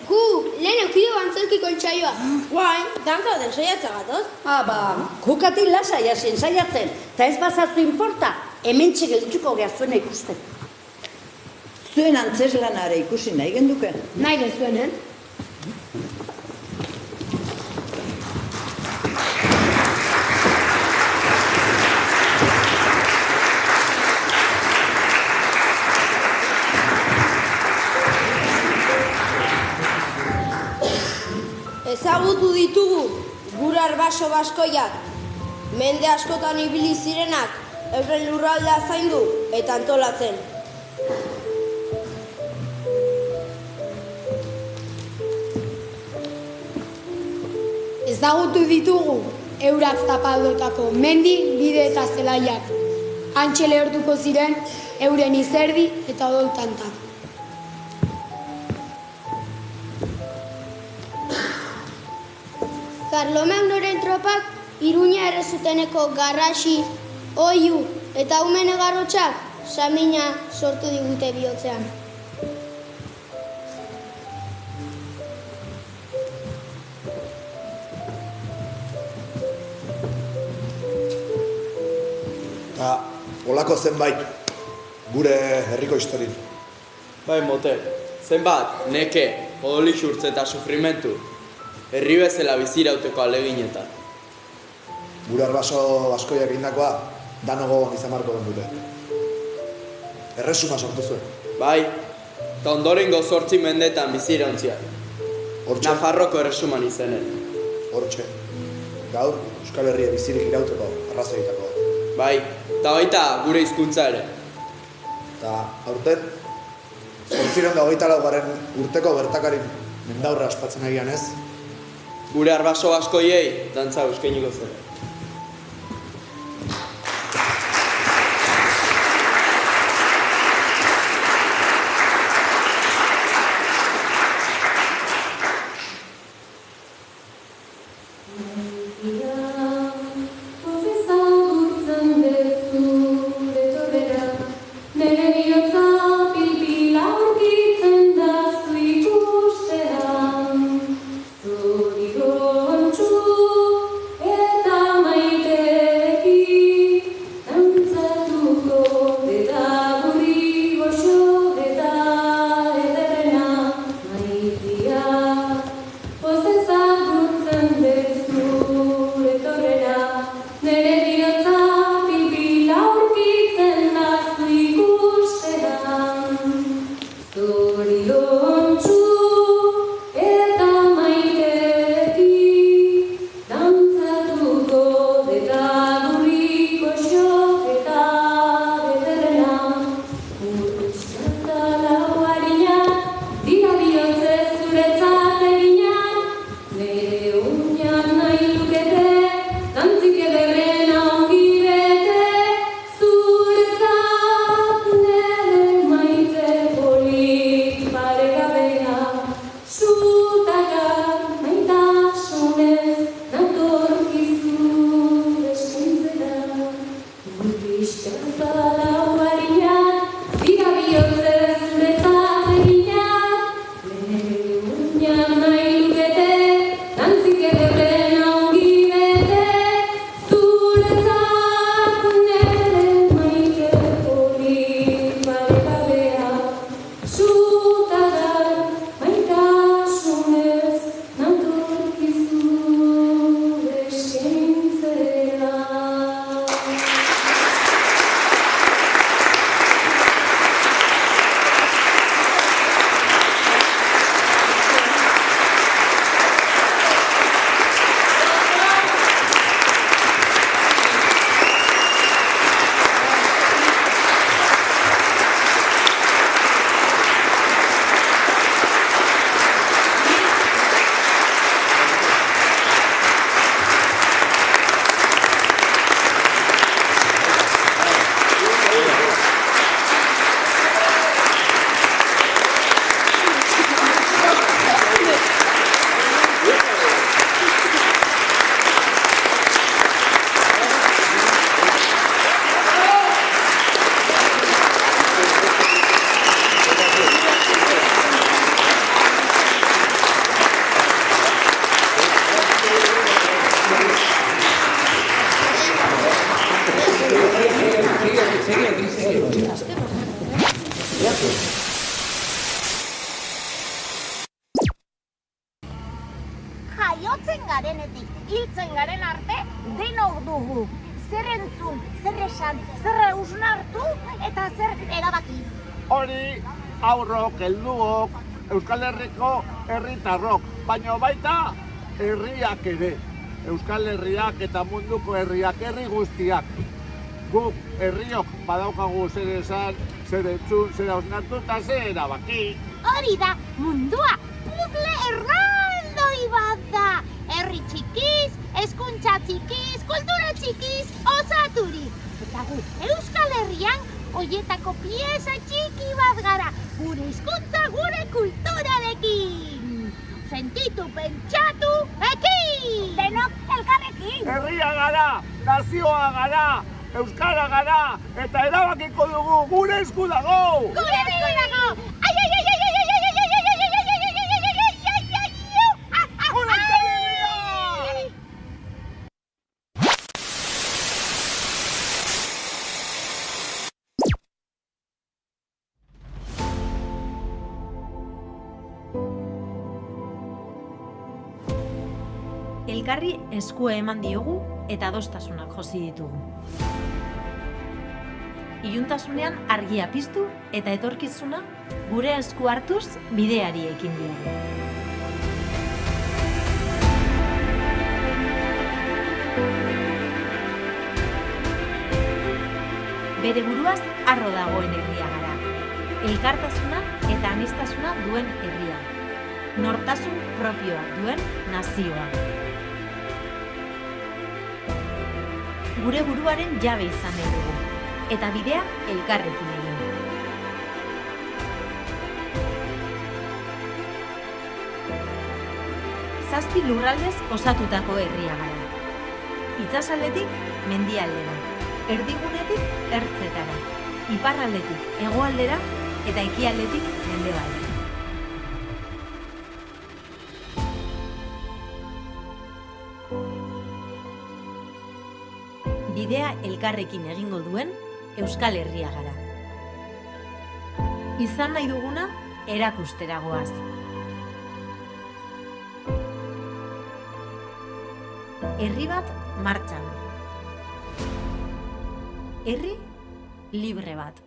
gu lehen eukidu antzerkiko ensaioa. Guain, dantza den ensaiatza gatoz? Kukatik lasai hasi ensaiatzen, eta ez bazatzu inporta, hemen txegeldituko geha zuena ikusten. Zuen antzeslanare ikusi nahi genduke? Nahi gezuenen. Ezagutu ditugu gure arbaso baskoiak, mende askotan ibili zirenak, euren lurraldea zaindu eta antolatzen. Ezagutu ditugu eurak zapaldotako mendi, bide eta zelaiak. Antxe lehortuko ziren euren izerdi eta odoltanta. Karlomagnoren tropak Iruña errezuteneko Garrasi, Oiu eta Umene Garrotxak samina sortu digute bihotzean. Eta olako zenbait gure herriko historin. Bai, motel, zenbat, neke, odoli xurtze eta sufrimentu, herri bezala bizirauteko aleginetan. Gure arbaso askoiak egindakoa, dano gogoan izan marko den dute. Erresuma sortu zuen. Bai, eta ondorengo 8 mendetan bizirauntziak. Nafarroko erresuman izanen. Hortxe, gaur Euskal Herria bizirik irauteko arrazoitako. Bai, eta baita gure hizkuntza ere. Eta aurten, 824. urteko bertakarin mendaurra aspatzen egian ez. Gure arbaso askoiei dantza eskainiko zen. Eta Jaiotzen garenetik, hiltzen garen arte, denok dugu. Zer entzun, zer esan, zer hausnartu eta zer erabaki. Hori, aurrok, helduok, Euskal Herriko herritarrok, baina baita herriak ere. Euskal Herriak eta munduko herriak, herri guztiak. Guk herriok badaukagu zer esan, zer entzun, zer hausnartu eta zer erabaki. Hori da, mundua puzzle erraldoi bat da. Herri txikiz, hezkuntza txikiz, kultura txikiz, osaturik. Eta gu Euskal Herrian hoietako pieza txiki bat gara, gure hizkuntza, gure kulturarekin. Sentitu, pentsatu, ekin! Denok elkarrekin! Herria gara, nazioa gara, euskara gara, eta erabakiko dugu gure esku dago! Gure esku dago! Ai, ai, ai, ai, ai, ai, ai, ai, ai, ai, ai, ai, ai, ai, ai, ai, Elkarri eskua eman diogu eta adostasunak josi ditugu. Iluntasunean argia piztu eta etorkizuna gure esku hartuz bideari ekin diogu. Bere buruaz harro dagoen herria gara. Elkartasuna eta aniztasuna duen herria. Nortasun propioa duen nazioa. Gure buruaren jabe izan nahi dugu, eta bidea elkarrekin egin. Zazpi lurraldez osatutako herria gara. Itsasaldetik mendialdera, erdigunetik ertzetara, iparraldetik hegoaldera eta ekialdetik mendebaldera. Bidea elkarrekin egingo duen Euskal Herria gara. Izan nahi duguna erakustera goaz. Herri bat martxan. Herri libre bat.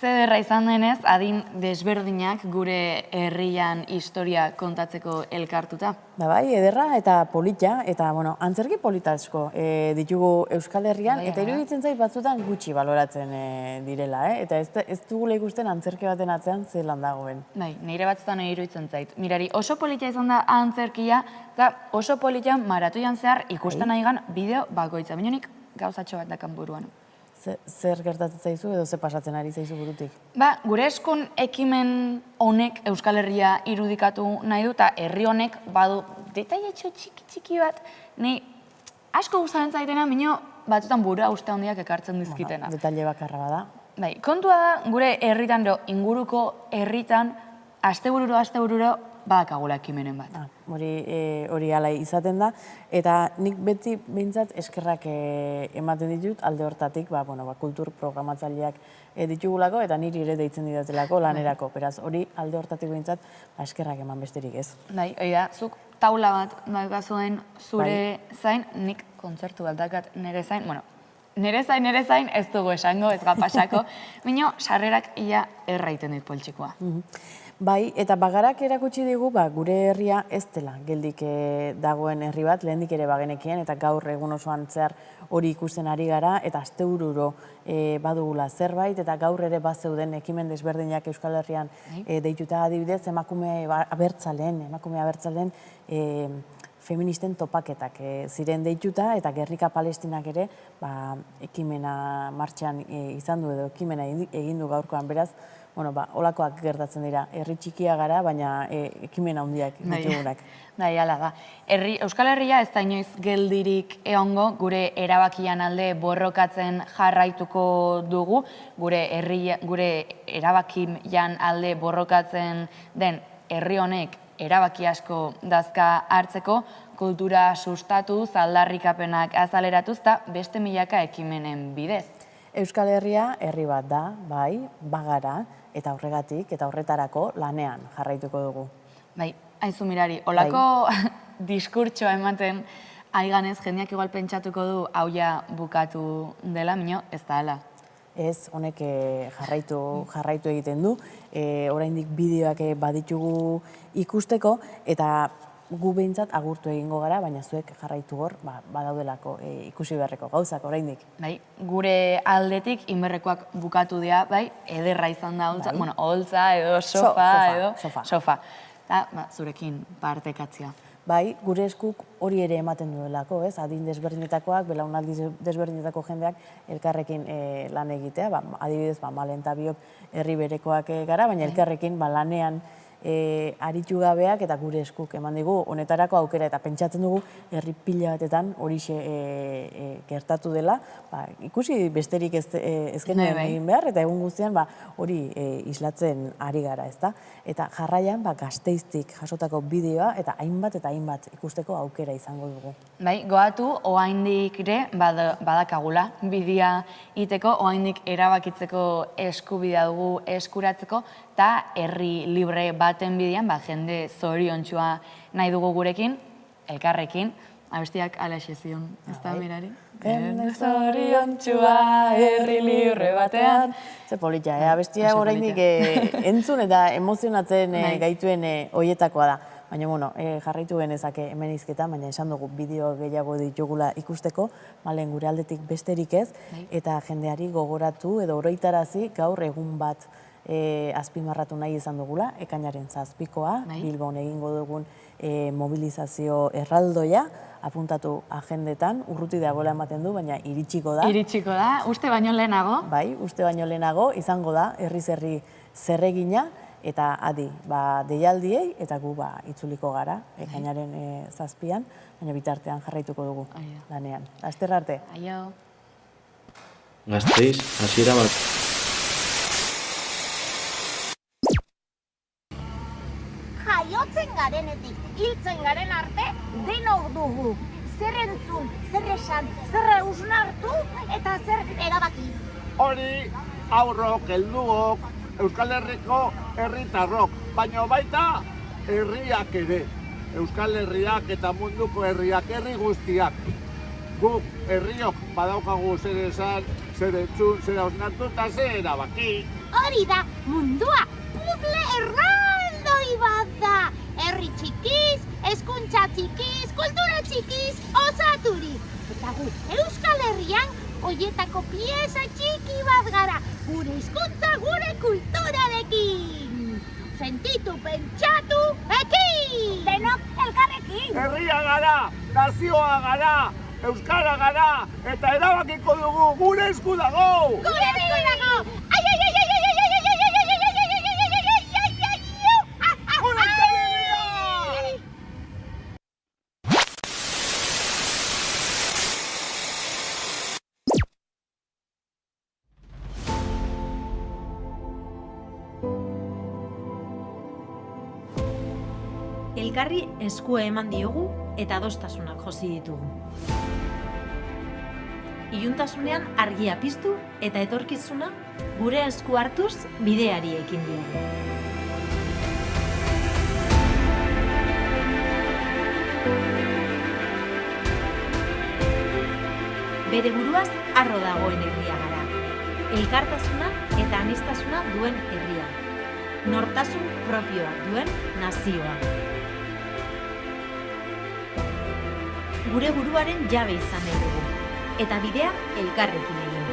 Zederra izan denez, adin desberdinak gure herrian historia kontatzeko elkartuta. Bai, ederra eta polita, eta antzerki polita asko ditugu Euskal Herrian, eta iruditzen zait batzutan gutxi baloratzen direla, eta ez dugula ikusten antzerki baten atzean zelan dagoen. Bai, nire batzutan iruditzen zait. Mirari, oso polita izan da antzerkia, eta oso polita maratoian zehar ikusten nahigan bideo bakoitza. Binonik gauzatxo bat dakan buruan. Zer gertatzen zaizu edo ze pasatzen ari zaizu burutik? Gure eskun ekimen honek Euskal Herria irudikatu nahi du, eta herri honek badu detailetxo txiki bat, nahi asko gustatzen zaitena, bino batzutan burua uste handiak ekartzen dizkitena. Detaile bakarra bada. Bai, kontua da, gure herritan, inguruko herritan, astebururo badakagula ekimenen bat. Hori ala izaten da, eta nik beti behintzat eskerrak ematen ditut alde hortatik, kultur programatzaileak ditugulako, eta niri ere deitzen didatelako lanerako, beraz hori alde hortatik behintzat eskerrak eman besterik ez. Bai, hori da, zuk taula bat daukazuen zure zain, nik kontzertu bat dakat nire zain, nire zain ez dugu esango, ez gapasako, baina sarrerak ia erraiten dit poltsikoa. Bai, eta bagarak erakutsi digu, gure herria ez dela geldik dagoen herri bat, lehendik ere bagenekien, eta gaur egun osoan zehar hori ikusten ari gara, eta astebururo badugula zerbait, eta gaur ere bazeuden ekimen desberdinak Euskal Herrian deituta adibidez, emakume abertzaleen feministen topaketak ziren deituta, eta Gernika Palestinak ere ekimena martxan izan du edo ekimena egin du gaurkoan, beraz, holakoak gertatzen dira, herri txikia gara, baina ekimen handiak ditugunak. Bai, ala da. Euskal Herria ez da inoiz geldirik egongo, gure erabakian alde borrokatzen jarraituko dugu, gure erabakian alde borrokatzen den herri honek erabaki asko dazka hartzeko, kultura sustatuz, aldarrikapenak azaleratuz, eta beste milaka ekimenen bidez. Euskal Herria herri bat da, bai, bagara, eta horregatik, eta horretarako lanean jarraituko dugu. Bai, haizu mirari, holako diskurtsoa ematen aiganez, jendeak igual pentsatuko du hauia bukatu dela, minio, ez da hala. Ez, honek jarraitu egiten du, oraindik bideoak baditugu ikusteko, eta gu behintzat agurtu egingo gara, baina zuek jarraitu hor, badaudelako ikusi beharreko gauzak oraindik. Bai, gure aldetik inberrekoak bukatu dira, bai, ederra izan da holtza, holtza edo sofa. Eta zurekin partekatzea. Bai, gure eskuk hori ere ematen duelako, ez? Adin desberdinetakoak, belaunaldi desberdinetako jendeak elkarrekin lan egitea, adibidez, Malen eta biok herri berekoak gara, baina elkarrekin lanean aritu gabeak eta gure eskuk eman digu honetarako aukera, eta pentsatzen dugu herri pila batetan horixe gertatu dela, ikusi besterik ez genuen egin behar, eta egun guztian hori islatzen ari gara, ezta? Eta jarraian Gasteiztik jasotako bideoa eta hainbat ikusteko aukera izango dugu. Bai, goatu, oaindik ere badakagula bidea iteko, oaindik erabakitzeko eskubidea dugu eskuratzeko, eta herri libre baten bidean, jende zoriontsua nahi dugu gurekin, elkarrekin, abestiak alaxe zion, ez da mirari? Jende zoriontsua herri libre batean. Ze polita, abestia oraindik entzun eta emozionatzen gaituen hoietakoa da. Baina, jarraitu genezake hemen izketan, baina esan dugu bideo gehiago ditugula ikusteko, Malen gure aldetik besterik ez, eta jendeari gogoratu edo oroitarazi gaur egun bat azpimarratu nahi izan dugula, ekainaren 7koa, Bilbon egingo dugun mobilizazio erraldoia, apuntatu agendetan, urruti dagoela ematen du, baina iritsiko da. Iritsiko da, uste baino lehenago. Bai, uste baino lehenago, izango da, herri zerregina, eta adi, deialdiei, eta gu itzuliko gara, ekainaren 7an, baina bitartean jarraituko dugu lanean. Laster arte. Aio. Gasteiz, hasiera bat. Jaiotzen garenetik, hiltzen garen arte, denok dugu. Zer entzun, zer esan, zer usnartu eta zer erabaki. Hori, aurrok, helduok, Euskal Herriko herritarrok, baina baita herriak ere. Euskal Herriak eta munduko herriak, herri guztiak. Guk herriok badaukagu zer esan zer entzun, zer hausnartu eta zer erabaki. Hori da, mundua, puzzle erraldoi bat da. Herri txikiz, hezkuntza txikiz, kultura txikiz, osaturik. Eta gu, Euskal Herrian, hoietako pieza txiki bat gara, gure hizkuntza, gure kulturarekin. Sentitu, pentsatu, ekin! Denok elkarrekin! Herria gara, nazioa gara, euskara gara, eta erabakiko dugu gure esku dago! Gure esku dago! Ai, ai, ai, ai, ai, ai, ai, ai, ai, ai, ai, ai, ai, ai, ai, ai, Elkarri eskua eman diogu eta adostasunak josi ditugu. Iluntasunean argia piztu eta etorkizuna gure esku hartuz bideari ekin diogu. Bere buruaz harro dagoen herria gara. Elkartasuna eta aniztasuna duen herria. Nortasun propioa duen nazioa. Gure buruaren jabe izan nahi dugu, eta bidea elkarrekin egin.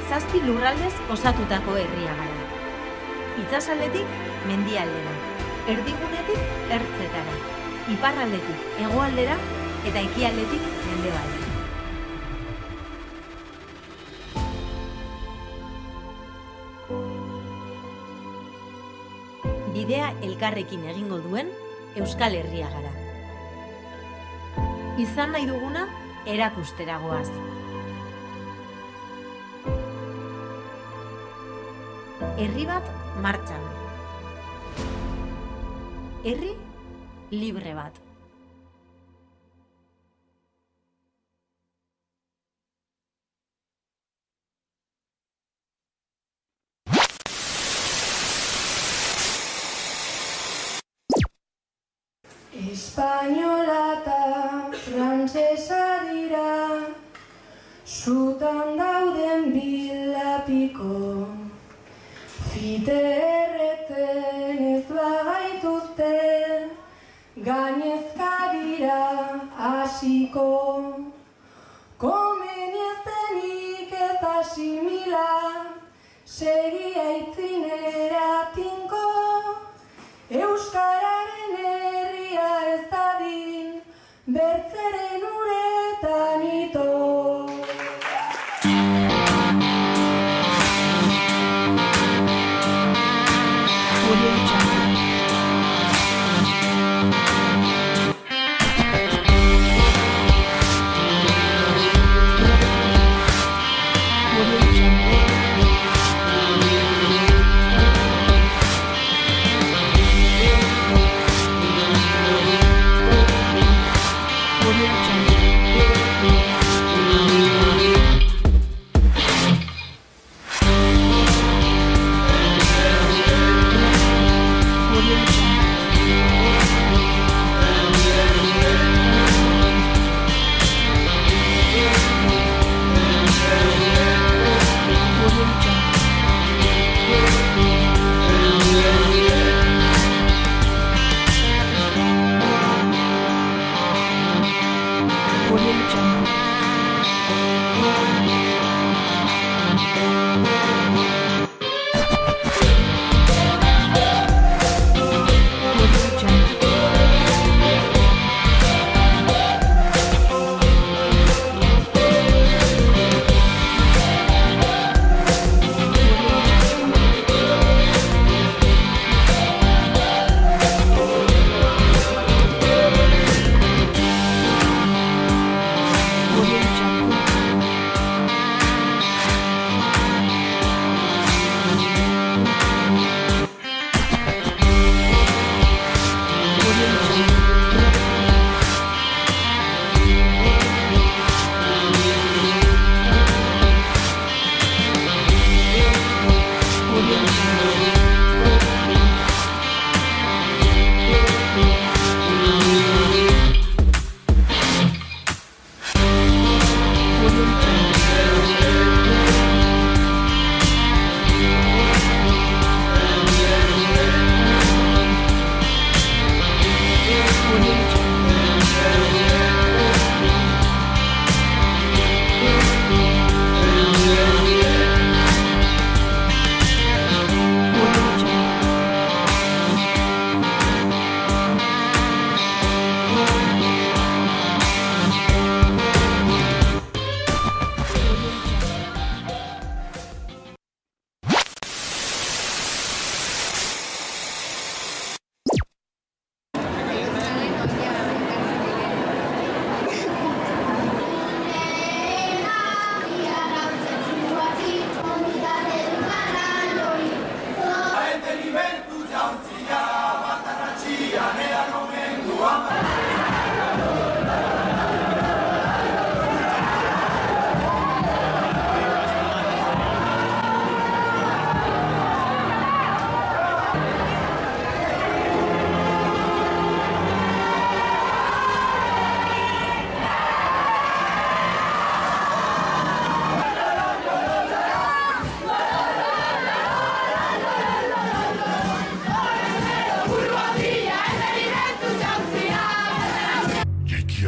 Zazpi lurraldez osatutako herria gara. Itsasaldetik mendialdera, erdigunetik ertzetara, iparraldetik hegoaldera eta ekialdetik mendebaldera. Bidea elkarrekin egingo duen Euskal Herria gara. Izan nahi duguna erakustera goaz. Herri bat martxan. Herri libre bat. Espainola eta frantsesa dira, sutan dauden bilapiko, fite erretzen ez bagaituzte, gainezka dira hasiko. Komeni ez denik ez asimila, segi aitzinera tinko, Euskararen herria ez dadin, bertzeren uretan ito. Audio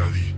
Euskadi.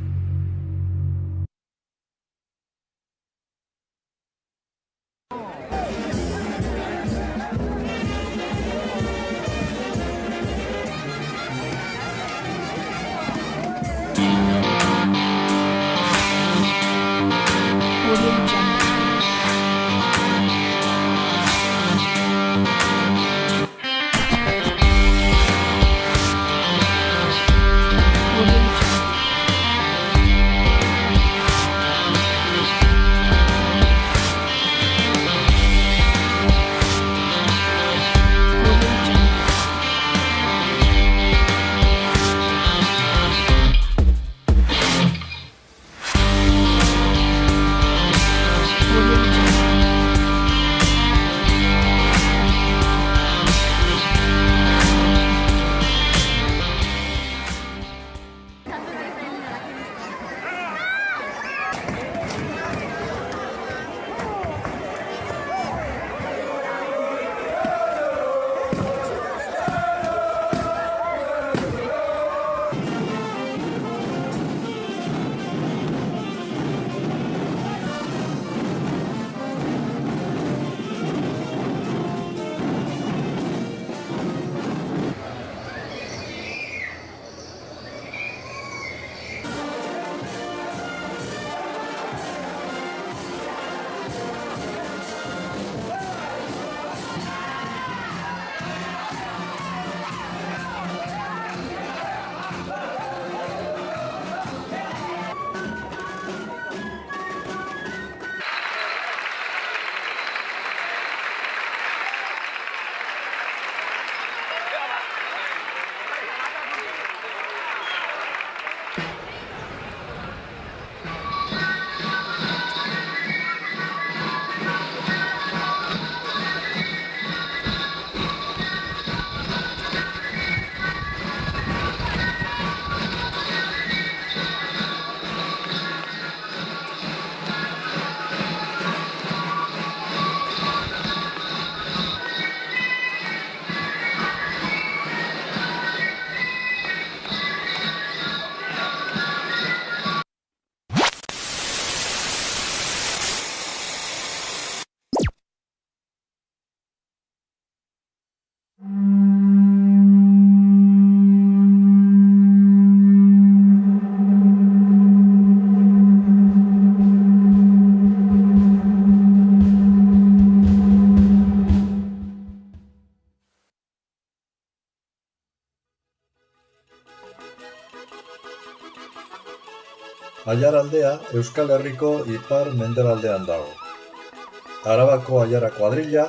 Aiaraldea Euskal Herriko ipar-mendebaldean dago. Arabako Aiara kuadrilla,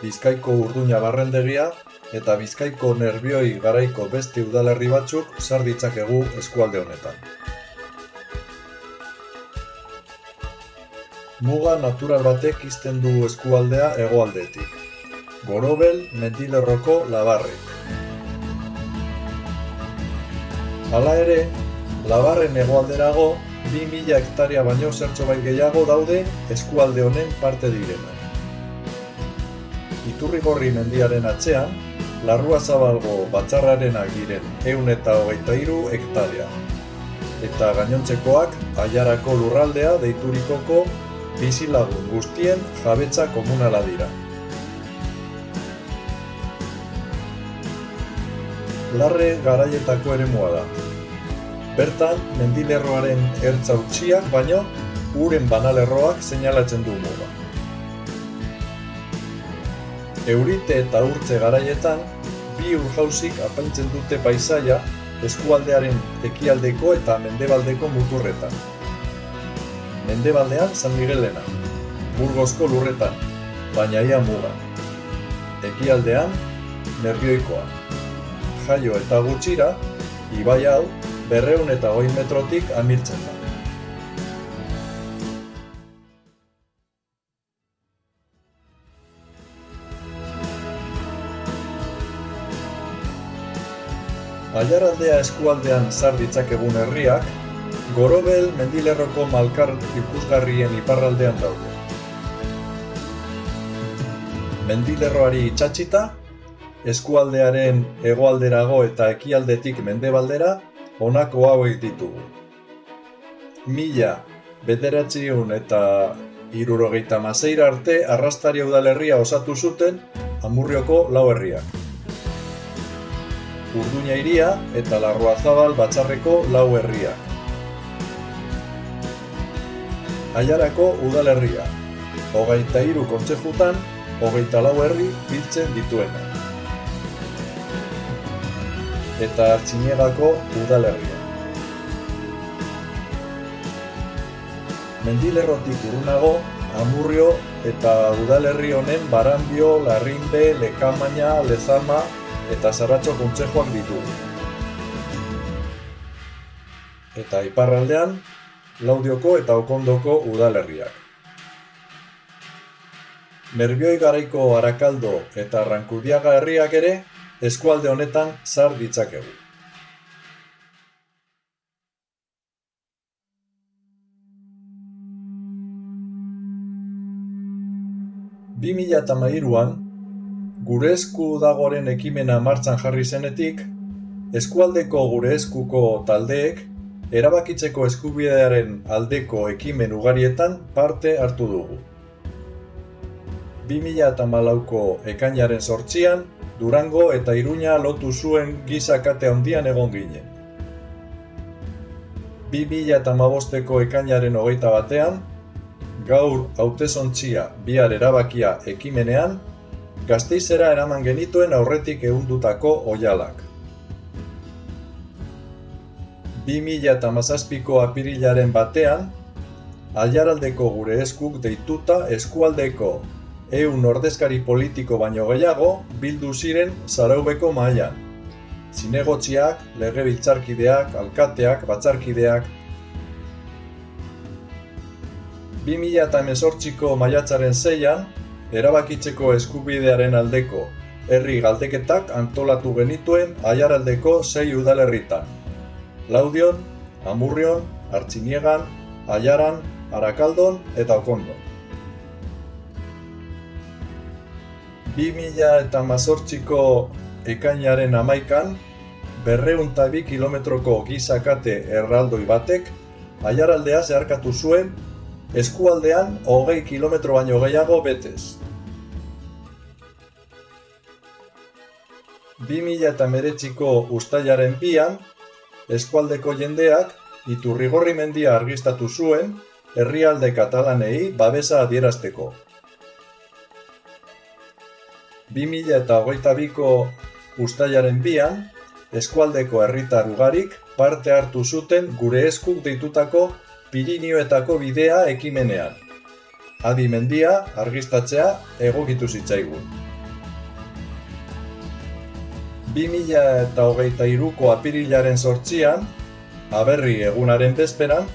Bizkaiko Urduña barrendegia eta Bizkaiko Nerbioi garaiko beste udalerri batzuk sar ditzakegu eskualde honetan. Muga natural batek ixten du eskualdea hegoaldetik. Gorobel mendilerroko Labarrek. Hala ere, Labarren hegoalderago 2000 hektaria baino zertxobait gehiago daude eskualde honen parte direnak. Iturrigorri mendiaren atzean, Larruazabalgo batzarrarenak diren 123 hektarea. Eta gainontzekoak Aiarako lurraldea deiturikoko bizilagun guztien jabetza komunala dira. Larre garaietako eremua da. Bertan, mendilerroaren ertza utsiak baino, uren banalerroak seinalatzen du muga. Eurite eta urtze garaietan, bi urjausik apaintzen dute paisaia eskualdearen ekialdeko eta mendebaldeko muturretan. Mendebaldean San Miguelena, Burgosko lurretan, baina ia mugan. Ekialdean, Nerbioikoa. Jaio eta gutxira, ibai hau, 220 metrotik amiltzen da. Aiaraldea eskualdean sar ditzakegun herriak, Gorobel mendilerroko malkar ikusgarrien iparraldean daude. Mendilerroari itsatsita, eskualdearen hegoalderago eta ekialdetik mendebaldera honako hauek ditugu. 1976 arte Arrastaria udalerria osatu zuten Amurrioko lau herriak. Urduña hiria eta Larruazabal batzarreko lau herriak. Aiarako udalerria, 23 kontzejutan, 24 herri biltzen dituena. Eta Artziniegako udalerria. Mendilerrotik urrunago, Amurrio eta udalerri honen Barandio, Larrinbe, Lekamaina, Lezama eta Sarratxo kontzejuak ditugu. Eta iparraldean, Laudioko eta Okondoko udalerriak. Nerbioi garaiko Arakaldo eta Arrankudiaga herriak ere eskualde honetan sar ditzakegu. ...2013an, Gure Esku Dagoren ekimena martxan jarri zenetik, eskualdeko Gure Eskuko taldeek erabakitzeko eskubidearen aldeko ekimen ugarietan parte hartu dugu. 2014ko ekainaren 8an, Durango eta Iruña lotu zuen giza kate handian egon ginen. 2015ko ekainaren 21an, gaur hautesontzia bihar erabakia ekimenean, Gasteizera eraman genituen aurretik ehundutako oihalak. 2017ko apirilaren batean, Aiaraldeko Gure Eskuk deituta eskualdeko 100 ordezkari politiko baino gehiago bildu ziren Zaraubeko mahaian. Zinegotziak, legebiltzarkideak, alkateak, batzarkideak. 2018ko maiatzaren 6an, erabakitzeko eskubidearen aldeko herri galdeketak antolatu genituen Aiaraldeko 6 udalerritan. Laudion, Amurrion, Artziniegan, Aiaran, Arakaldon eta Okondon. 2018ko ekainaren 11an, 202 kilometroko giza kate erraldoi batek Aiaraldea zeharkatu zuen eskualdean 20 kilometro baino gehiago betez. 2019ko uztailaren 2an, eskualdeko jendeak Iturrigorri mendia argiztatu zuen herrialde katalanei babesa adierazteko. 2022ko uztailaren 2an, eskualdeko herritar ugarik parte hartu zuten Gure Eskuk deitutako Pirinioetako bidea ekimenean. Adi mendia argiztatzea egokitu zitzaigun. 2023ko apirilaren 8an, Aberri egunaren bezperan,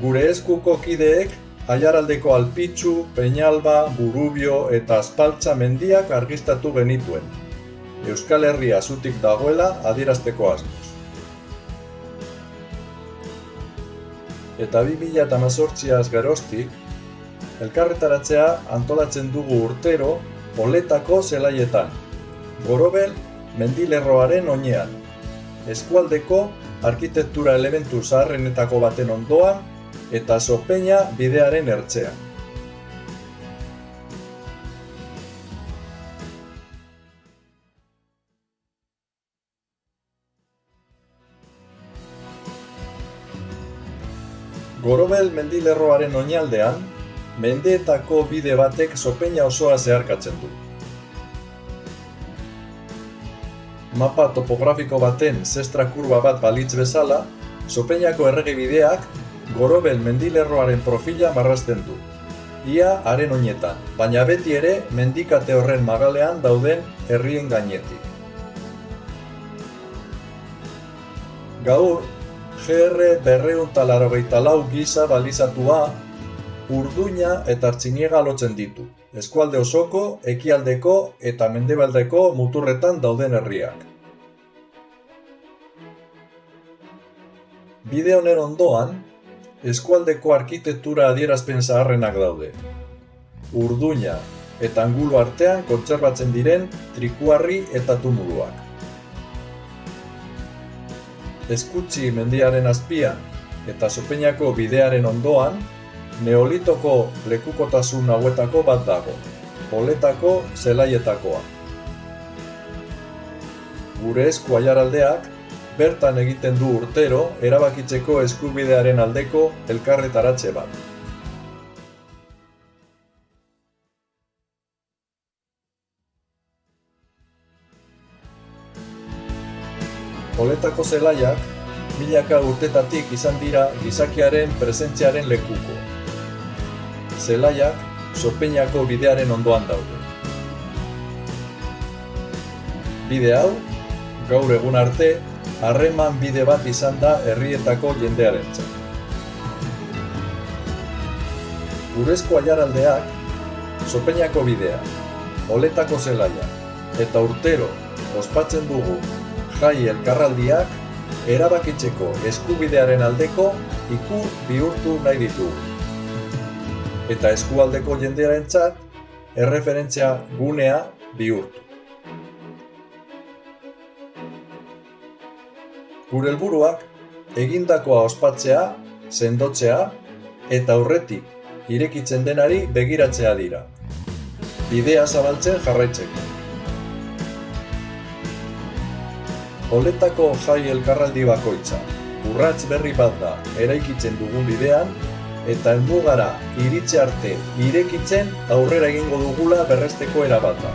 Gure Eskuko kideek Aiaraldeko Alpitzu, Peñalba, Burubio eta Aspaltza mendiak argiztatu genituen. Euskal Herria zutik dagoela adierazteko asmoz. Eta 2018az geroztik, elkarretaratzea antolatzen dugu urtero Oletako zelaietan, Gorobel mendilerroaren oinean, eskualdeko arkitektura elementu zaharrenetako baten ondoan eta Sopeña bidearen ertzean. Gorobel mendilerroaren oinaldean, mendeetako bide batek Sopeña osoa zeharkatzen du. Mapa topografiko baten zestra kurba bat balitz bezala, Sopeñako erregebideak Gorobel mendilerroaren profila marrazten du. Ia haren oinetan, baina beti ere mendikate horren magalean dauden herrien gainetik. Gaur, GR 284 gisa balizatua Urduña eta Artziniega lotzen ditu, eskualde osoko, ekialdeko eta mendebaldeko muturretan dauden herriak. Bide honen ondoan, eskualdeko arkitektura adierazpen zaharrenak daude. Urduña eta Angulo artean kontserbatzen diren trikuarri eta tumuluak. Eskutzi mendiaren azpian eta Sopeñako bidearen ondoan, neolitoko lekukotasun hauetako bat dago, Oletako zelaietakoa. Gure esku aiaraldeak bertan egiten du urtero erabakitzeko eskubidearen aldeko elkarretaratze bat. Oletako zelaiak milaka urtetatik izan dira gizakiaren presentziaren lekuko. Zelaiak Sopeñako bidearen ondoan daude. Bide hau, gaur egun arte, harreman bide bat izan da herrietako jendearentzat. Urezko aiaraldeak, Sopeñako bidea, Oletako zelaia eta urtero ospatzen dugu jai elkarraldiak erabakitzeko eskubidearen aldeko ikur bihurtu nahi ditugu. Eta eskualdeko jendearentzat erreferentzia gunea bihurtu. Gure helburuak egindakoa ospatzea, sendotzea eta aurretik irekitzen denari begiratzea dira. Bidea zabaltzen jarraitzeko. Oletako jai elkarraldi bakoitza, urrats berri bat da eraikitzen dugun bidean, eta helmugara iritze arte irekitzen aurrera egingo dugula berresteko erabat da.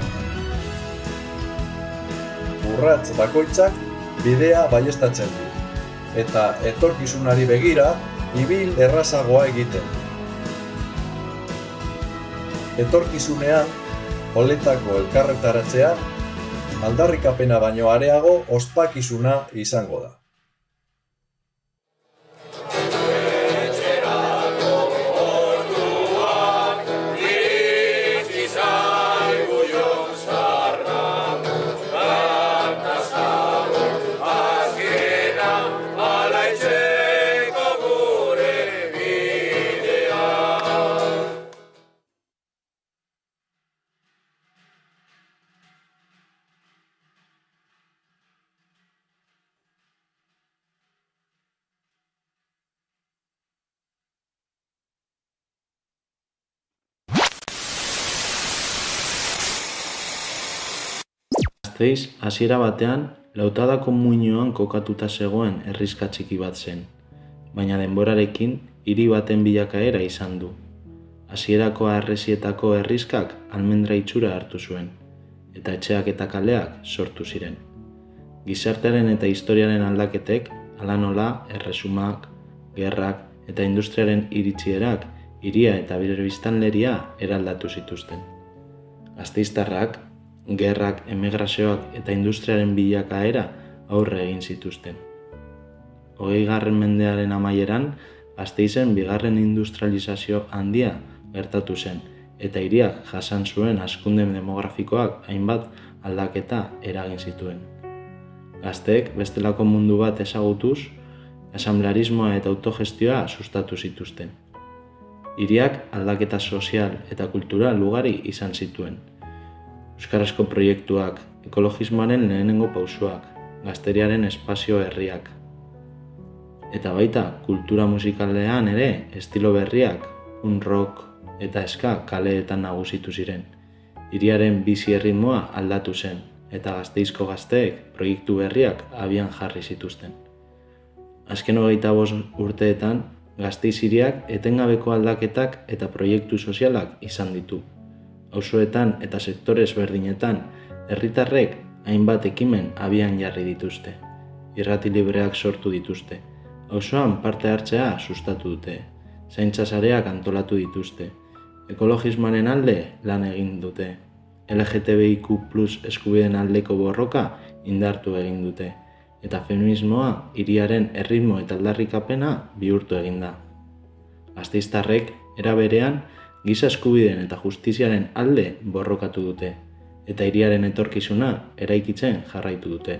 Urrats bakoitzak bidea baieztatzen du, eta etorkizunari begira ibil errazagoa egiten. Etorkizunean, Oletako elkarretaratzean, aldarrikapena baino areago ospakizuna izango da. Gasteiz, hasiera batean, Lautadako muinoan kokatuta zegoen herrixka txiki bat zen, baina denborarekin hiri baten bilakaera izan du. Hasierako harresietako herrixkak almendra itxura hartu zuen, eta etxeak eta kaleak sortu ziren. Gizartearen eta historiaren aldaketek, hala nola, erresumak, gerrak eta industriaren iritsierak hiria eta bere biztanleria eraldatu zituzten. Gasteiztarrak, gerrak, emigrazioak eta industriaren bilakaera aurre egin zituzten. 20. mendearen amaieran, Gasteizen bigarren industrializazio handia gertatu zen, eta hiriak jasan zuen hazkunde demografikoak hainbat aldaketa eragin zituen. Gazteek bestelako mundu bat ezagutuz, asamblearismoa eta autogestioa sustatu zituzten. Hiriak aldaketa sozial eta kultural ugari izan zituen. Euskarazko proiektuak, ekologismoaren lehenengo pausoak, gazteriaren espazio herriak. Eta baita, kultura musikalean ere, estilo berriak, punk rock eta ska kaleetan nagusitu ziren. Hiriaren bizi erritmoa aldatu zen, eta Gasteizko gazteek proiektu berriak abian jarri zituzten. Azken 25 urteetan, Gasteiz hiriak etengabeko aldaketak eta proiektu sozialak izan ditu. Auzoetan eta sektore ezberdinetan, herritarrek hainbat ekimen abian jarri dituzte. Irrati libreak sortu dituzte. Auzoan parte hartzea sustatu dute. Zaintza sareak antolatu dituzte. Ekologismoaren alde lan egin dute. LGTBIQ+ eskubideen aldeko borroka indartu egin dute. Eta feminismoa hiriaren erritmo eta aldarrikapena bihurtu egin da. Gasteiztarrek era berean giza eskubideen eta justiziaren alde borrokatu dute, eta hiriaren etorkizuna eraikitzen jarraitu dute.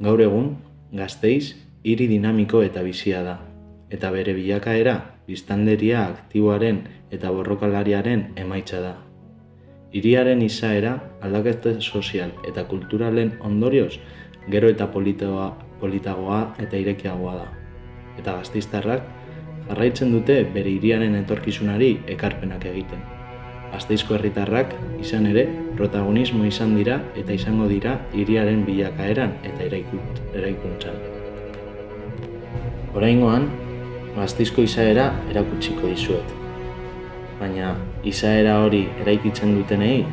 Gaur egun, Gasteiz hiri dinamiko eta bizia da, eta bere bilakaera biztanleria aktiboaren eta borrokalariaren emaitza da. Hiriaren izaera aldaketa sozial eta kulturalen ondorioz gero eta politagoa eta irekiagoa da. eta gasteiztarrak jarraitzen dute bere hiriaren etorkizunari ekarpenak egiten. Gasteizko herritarrak izan ere protagonismo izan dira eta izango dira hiriaren bilakaeran eta eraikuntzan. Oraingoan, Gasteizko izaera erakutsiko dizuet. Baina izaera hori eraikitzen dutenei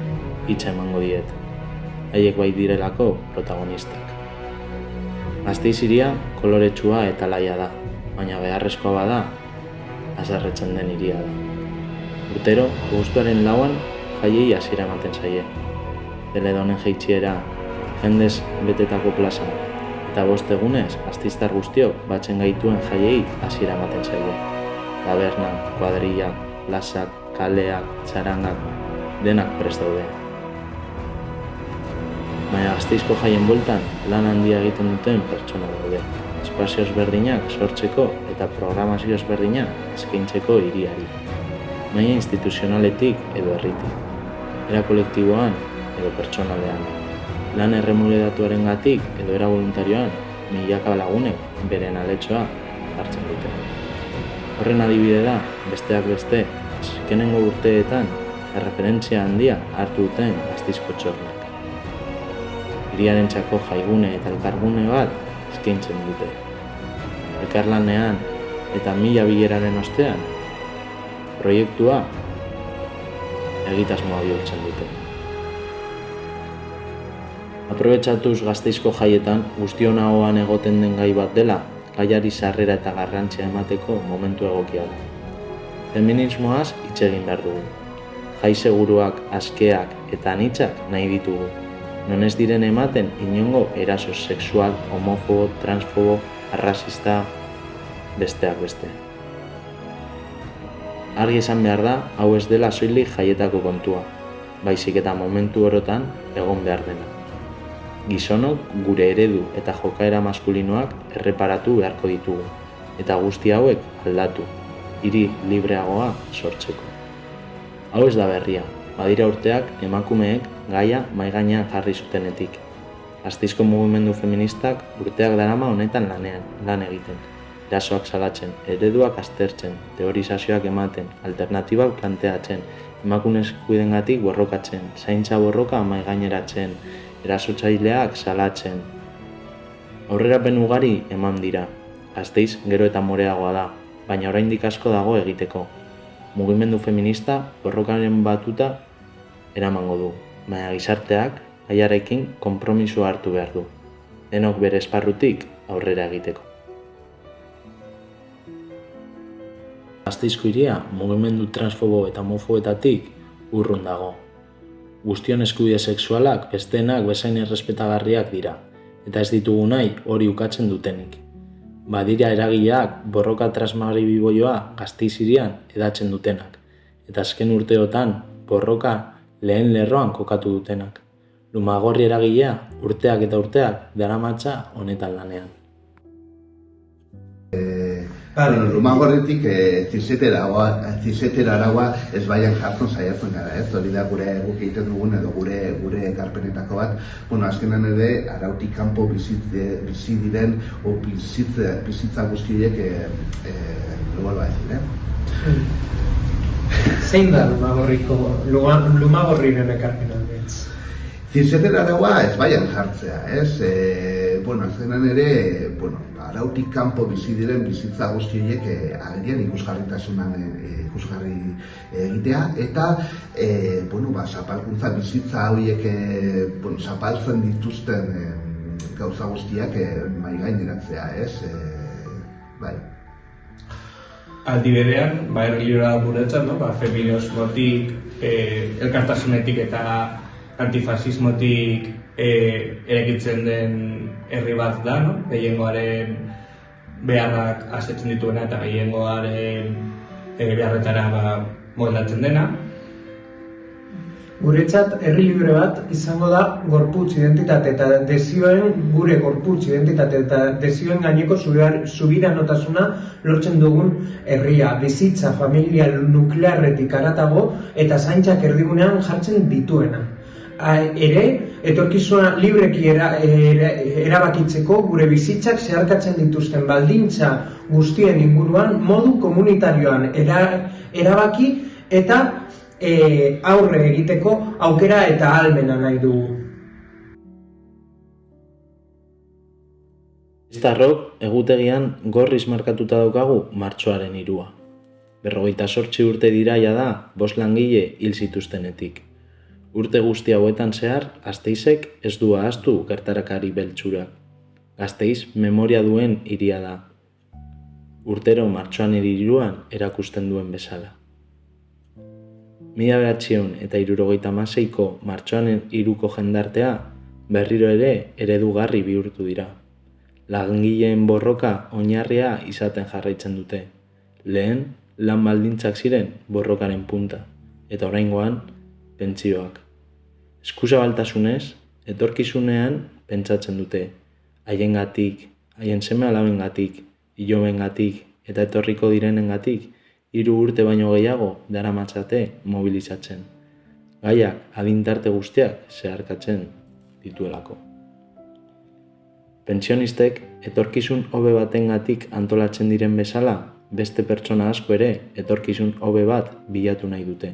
hitza emango diet. Haiek bai direlako protagonistak. Gasteiz hiria koloretsua eta laia da, baina beharrezkoa bada haserretzen den hiria da. Urtero, abuztuaren 4an jaiei hasiera ematen zaie. Teledonen jaitsiera, jendez betetako plaza, eta 5 egunez gasteiztar guztiok batzen gaituen jaiei hasiera ematen zaie. Taberna, kuadrilla, plazak, kaleak, txarangak, denak prest daude. Baina Gasteizko jaien bueltan lan handia egiten duten pertsona daude. Espazio ezberdinak sortzeko eta programazio ezberdina eskaintzeko hiriari. Maila instituzionaletik edo herritik, era kolektiboan edo pertsonalean, lan erremuneratuarengatik edo era voluntarioan milaka lagunek beren aletxoa jartzen dute. Horren adibide da, besteak beste, azkenengo urteetan erreferentzia handia hartu duten Gasteizko txornak. Hiriarentzako jaigune eta elkargune bat eskaintzen dute. Elkarlanean eta 1000 bileraren ostean, proiektua egitasmoa bihurtzen dute. Aprobetxatuz Gasteizko jaietan guztion ahoan egoten den gai bat dela, gaiari sarrera eta garrantzia emateko momentu egokia da. Feminismoaz hitz egin behar dugu. Jai seguruak, askeak eta anitzak nahi ditugu. Non ez diren ematen inongo eraso sexual, homofobo, transfobo, arrazista, besteak beste. Argi esan behar da, hau ez dela soilik jaietako kontua, baizik eta momentu orotan egon behar dena. Gizonok gure eredu eta jokaera maskulinoak erreparatu beharko ditugu, eta guzti hauek aldatu, hiri libreagoa sortzeko. Hau ez da berria, badira urteak emakumeek gaia mahai gainean jarri zutenetik. Gasteizko mugimendu feministak urteak darama honetan lan egiten. Erasoak salatzen, ereduak aztertzen, teorizazioak ematen, alternatibak planteatzen, emakume eskubidengatik borrokatzen, zaintza borroka mahai gaineratzen, erasotzaileak salatzen. Aurrerapen ugari eman dira. Gasteiz gero eta moreagoa da, baina oraindik asko dago egiteko. Mugimendu feminista borrokaren batuta eramango du, baina gizarteak gaiarekin konpromisoa hartu behar du. Denok bere esparrutik aurrera egiteko. Gasteizko hiria mugimendu transfobo eta homofoboetatik urrun dago. Guztion eskubide sexualak besteenak bezain errespetagarriak dira, eta ez ditugu nahi hori ukatzen dutenik. Badira eragileak borroka transmaribiboioa Gasteiz hirian edatzen dutenak, eta azken urteotan borroka lehen lerroan kokatu dutenak. Lumagorri eragilea urteak eta urteak daramatza honetan lanean. Lumagorretik zizetera araua ez baian jartzen saiatzen gara, ez? Hori da gure guk egiten dugun edo gure ekarpenetako bat. Azkenan ere arautik kanpo bizi diren o bizitza guztiek ebolba ezin, Zein da Lumagorriren ekarpena? Zizetera araua ez baian jartzea, ez? Azkenan ere, arautik kanpo bizi diren bizitza guztiek agerian ikusgarri egitea eta zapalkuntza bizitza horiek zapaltzen dituzten gauza guztiak mahai gaineratzea, ez? Bai. Aldi berean, erlijioa guretzat, feminismotik, elkartasunetik eta antifasismotik erakitzen den herri bat da, gehiengoaren beharrak asetzen dituena eta gehiengoaren beharretara moldatzen dena. Guretzat herri libre bat izango da gorputz identitate eta gure gorputz identitate eta desioen gaineko subiranotasuna lortzen dugun herria, bizitza, familia nuklearretik haratago eta zaintzak erdigunean jartzen dituena. ere, etorkizuna libreki erabakitzeko gure bizitzak zeharkatzen dituzten baldintza guztien inguruan modu komunitarioan erabaki eta aurre egiteko aukera eta ahalmena nahi dugu. Gasteiztarrok egutegian gorriz markatuta daukagu martxoaren 3. 58 urte dira jada 5 langile hil zituztenetik. Urte guzti hauetan zehar, Gasteizek ez du ahaztu gertarakari beltzurak. Gasteiz memoria duen hiria da. Urtero martxoaren 3 erakusten duen bezala. 1976ko martxoaren 3ko jendartea berriro ere eredugarri bihurtu dira. Langileen borroka oinarria izaten jarraitzen dute. Lehen, lan baldintzak ziren borrokaren punta, eta oraingoan, pentsioak. Eskuzabaltasunez, etorkizunean pentsatzen dute, haiengatik, haien seme-alabengatik, ilobengatik eta etorriko direnengatik 3 urte baino gehiago daramatzate mobilizatzen. Gaiak adintarte guztiak zeharkatzen dituelako. Pentsionistek etorkizun hobe batengatik antolatzen diren bezala, beste pertsona asko ere etorkizun hobe bat bilatu nahi dute.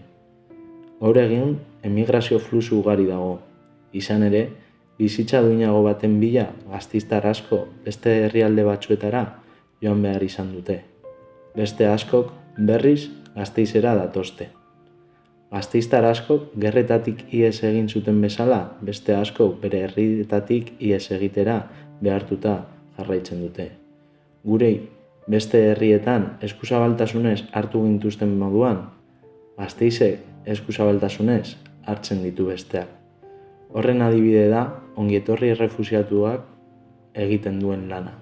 Gaur egun, emigrazio fluxu ugari dago. Izan ere, bizitza duinago baten bila gasteiztar asko beste herrialde batzuetara joan behar izan dute. Beste askok berriz Gasteizera datozte. Gasteiztar askok gerretatik ihes egin zuten bezala, beste askok bere herrietatik ihes egitera behartuta jarraitzen dute. Gurei, beste herrietan eskuzabaltasunez hartu gintuzten moduan, Gasteizek eskuzabaltasunez hartzen ditu besteak. Horren adibide da, ongietorri errefuxiatuak egiten duen lana.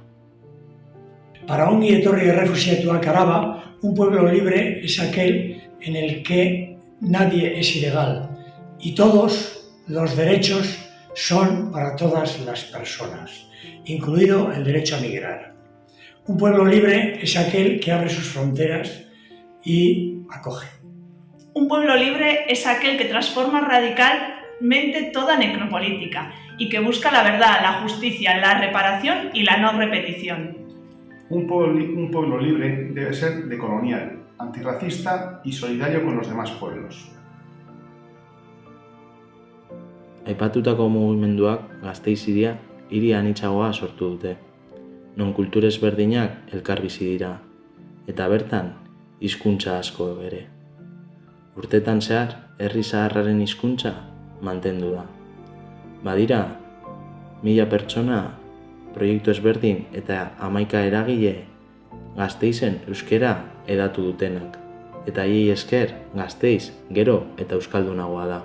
Para ongi etorri errefuxiatuak Araba, un pueblo libre es aquel en el que nadie es ilegal y todos los derechos son para todas las personas, incluido el derecho a migrar. Un pueblo libre es aquel que abre sus fronteras y acoge. Un pueblo libre es aquel que transforma radicalmente toda necropolítica y que busca la verdad, la justicia, la reparación y la no repetición. Un pueblo libre debe ser decolonial, antirracista y solidario con los demás pueblos. Aipatutako mugimenduak Gasteiz hiri anitzagoa sortu dute. Non kultur ezberdinak elkar bizi dira, eta bertan hizkuntza asko ere. Urtetan zehar, herri zaharraren hizkuntza mantendu da. Badira, 1000 pertsona, proiektu ezberdin eta 11 eragile Gasteizen euskera hedatu dutenak, eta haiei esker Gasteiz gero eta euskaldunagoa da.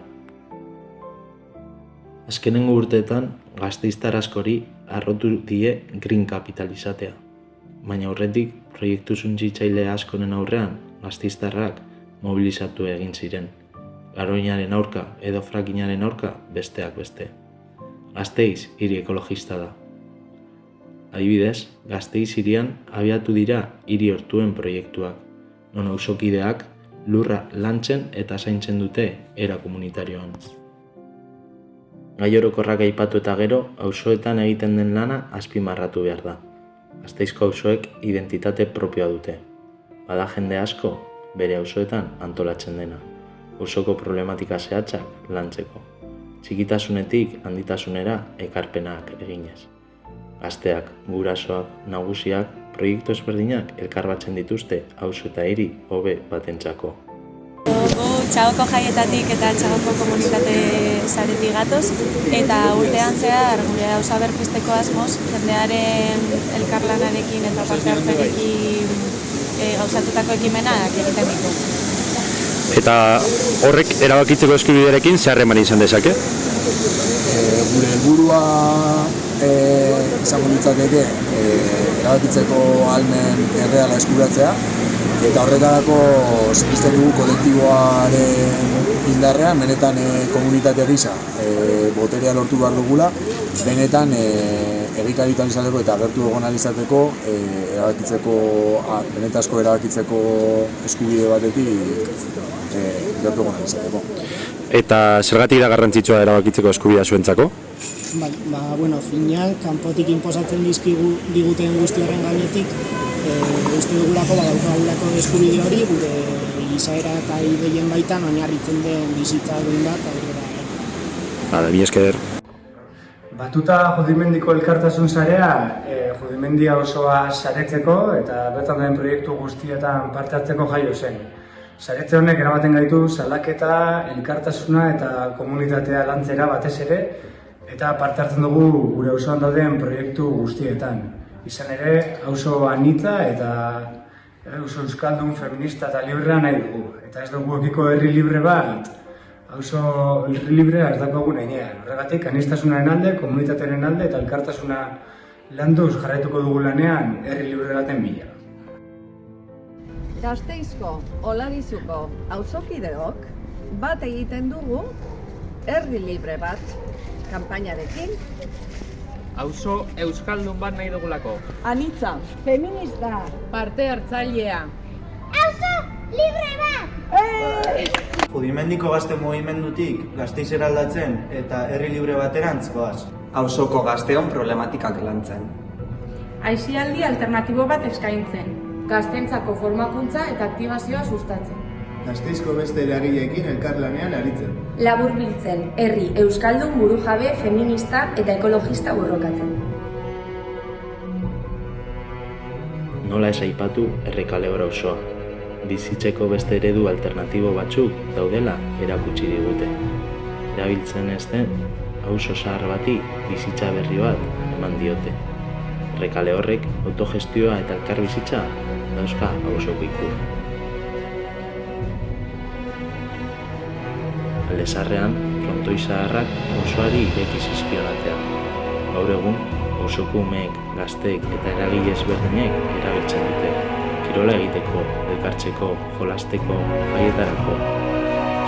Azkenengo urteetan gasteiztar askori arrotu die green capital izatea, baina aurretik proiektu suntsitzaile askoren aurrean gasteiztarrak mobilizatu egin ziren, garoinaren aurka edo frackingaren aurka besteak beste. Gasteiz hiri ekologista da. Adibidez, Gasteiz hirian abiatu dira hiri hortuen proiektuak, non auzokideak lurra lantzen eta zaintzen dute era komunitarioan. Gai orokorrak aipatu eta gero, auzoetan egiten den lana azpimarratu behar da. Gasteizko auzoek identitate propioa dute. Bada jende asko bere auzoetan antolatzen dena, auzoko problematika zehatzak lantzeko. Txikitasunetik handitasunera ekarpenak eginez. Gazteak, gurasoak, nagusiak, proiektu ezberdinak elkarbatzen dituzte auzo eta hiri hobe batentzako. Gu Txagoko jaietatik eta Txagoko komunitate saretik gatoz, eta urtean zehar gure auzoa berpizteko asmoz, jendearen elkarlanarekin eta parte hartzearekin gauzatutako ekimenak egiten ditu. Eta horrek erabakitzeko eskubidearekin zer harreman izan dezake? Gure helburua izango litzateke erabakitzeko ahalmen erreala eskuratzea, eta horretarako sinisten dugu kolektiboaren indarrean, benetan komunitate gisa boterea lortu behar dugula, benetan egikaritan izateko eta agertu egon izateko benetazko erabakitzeko eskubide batetik gertu egon izateko. Eta zergatik da garrantzitsua erabakitzeko eskubidea zuentzako? Finean, kanpotik inposatzen diguten guzti horren gainetik, uste dugulako badaukagulako eskubide hori, gure izaera eta ideien baitan oinarritzen den bizitza duen bat aurrera. Mila esker. Batuta Judimendiko elkartasun sarea, Judimendia osoa saretzeko eta bertan den proiektu guztietan parte hartzeko jaio zen. Saretze honek eramaten gaitu salaketa, elkartasuna eta komunitatea lantzera batez ere, eta parte hartzen dugu gure auzoan dauden proiektu guztietan. Izan ere, auzo anitza eta auzo euskaldun, feminista eta librea nahi dugu. Eta ez dugu ekiko herri libre bat, auzo herri librea ez dago egun heinean. Horregatik, aniztasunaren alde, komunitatearen alde eta elkartasuna landuz jarraituko dugu lanean herri libre baten bila. Gasteizko, Olarizuko auzokideok bat egiten dugu herri libre bat kanpainarekin. Auzo euskaldun bat nahi dugulako. Anitza, feminista, parte hartzailea. Auzo libre bat! Judimendiko gazte mugimendutik Gasteizera aldatzen eta herri libre baterantz goaz. Auzoko gazteon problematikak lantzen. Aisialdi alternatibo bat eskaintzen. Gaztentzako formakuntza eta aktibazioa sustatzen. Gasteizko beste eragileekin elkarlanean aritzen. Laburbiltzen, herri euskaldun burujabe, feminista eta ekologista borrokatzen. Nola ez aipatu Errekaleora osoa. Bizitzeko beste eredu alternatibo batzuk daudela erakutsi digute. Erabiltzen ez den, auzo zahar bati bizitza berri bat eman diote. Errekale horrek autogestioa eta elkarbizitza dauzka auzoko ikur. Alde zaharrean, frontoi zaharrak auzoari ireki zizkionatea. Gaur egun, auzoko umeek, gazteek eta eragile ezberdinek erabiltzen dute. Kirola egiteko, elkartzeko, jolasteko, jaietarako.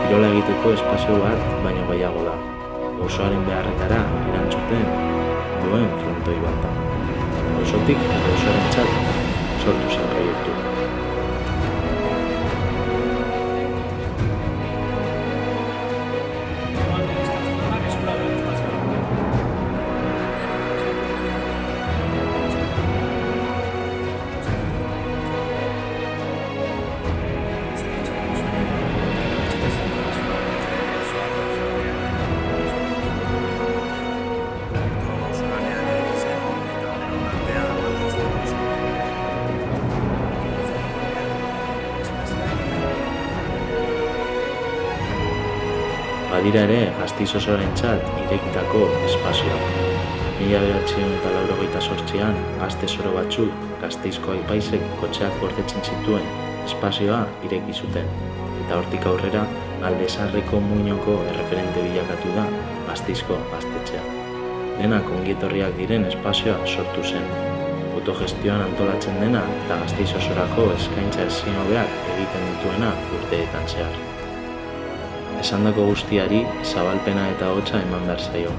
Kirola egiteko espazio bat baino gehiago da. Auzoaren beharretara erantzuten duen frontoi bat da. Auzotik eta auzoarentzat sortu zen proiektu. Badira ere Gasteiz osoarentzat irekitako espazioa. 1998an gazte zoro batzuk Gasteizko aipaizek kotxeak gordetzen zituen espazioa ireki zuten. Eta hortik aurrera Alde Zaharreko muinoko erreferente bilakatu da Gasteizko gaztetxea. Denak ongietorriak diren espazioa sortu zen. Autogestioan antolatzen dena eta Gasteiz osorako eskaintza ezin hobeak egiten dituena urteetan zehar. Esandako guztiari zabalpena eta hotza eman behar zaio.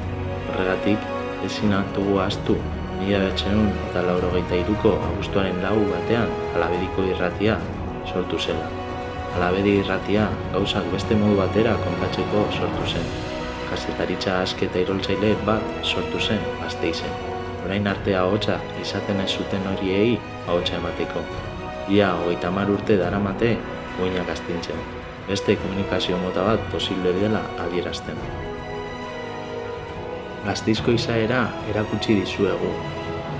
Horregatik, ezin dugu ahaztu 1983ko abuztuaren 4 batean Alabediko irratia sortu zela. Alabedi irratia gauzak beste modu batera kontatzeko sortu zen. Kazetaritza aske eta iroltzaile bat sortu zen Gasteizen. Orain arte ahotsa izaten ez zuten horiei ahotsa emateko. Ia 30 urte daramate goinak astintzen. Beste komunikazio mota bat posible dela adierazten. Gasteizko izaera erakutsi dizuegu,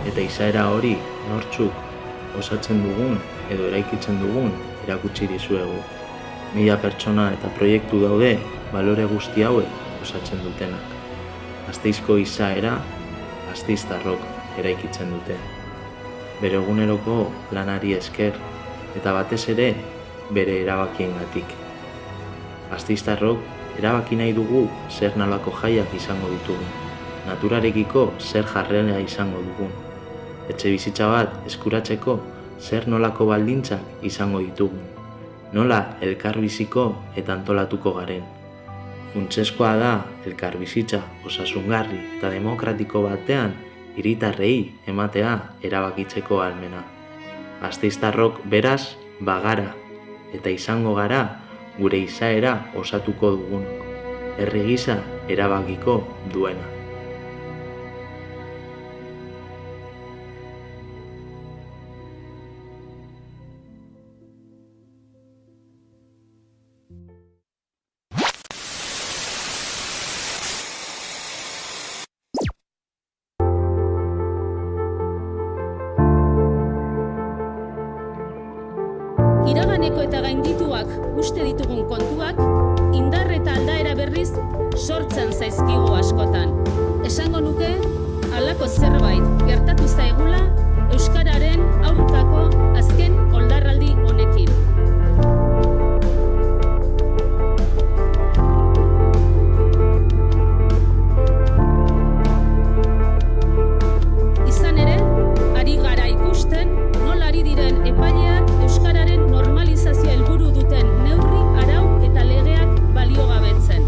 eta izaera hori nortzuk osatzen dugun edo eraikitzen dugun erakutsi dizuegu. 1000 pertsona eta proiektu daude balore guzti hauek osatzen dutenak. Gasteizko izaera gasteiztarrok eraikitzen dute. Bere eguneroko lanari esker eta batez ere bere erabakiengatik. Gasteiztarrok erabaki nahi dugu zer nolako jaiak izango ditugu. Naturarekiko zer jarrera izango dugun. Etxe bizitza bat eskuratzeko zer nolako baldintzak izango ditugu. Nola elkarbiziko eta antolatuko garen. Funtsezkoa da elkarbizitza osasungarri eta demokratiko batean hiritarrei ematea erabakitzeko ahalmena. Gasteiztarrok beraz bagara eta izango gara gure izaera osatuko dugunok. herri gisa erabakiko duena. Iraganeko eta gaindituak uste ditugun kontuak, indar eta aldaera berriz sortzen zaizkigu askotan. Esango nuke, halako zerbait gertatu zaigula euskararen aurkako azken oldarraldi honekin. Izan ere, ari gara ikusten nola ari diren epaileak euskararen normalizazioa helburu duten neurri, arau eta legeak baliogabetzen.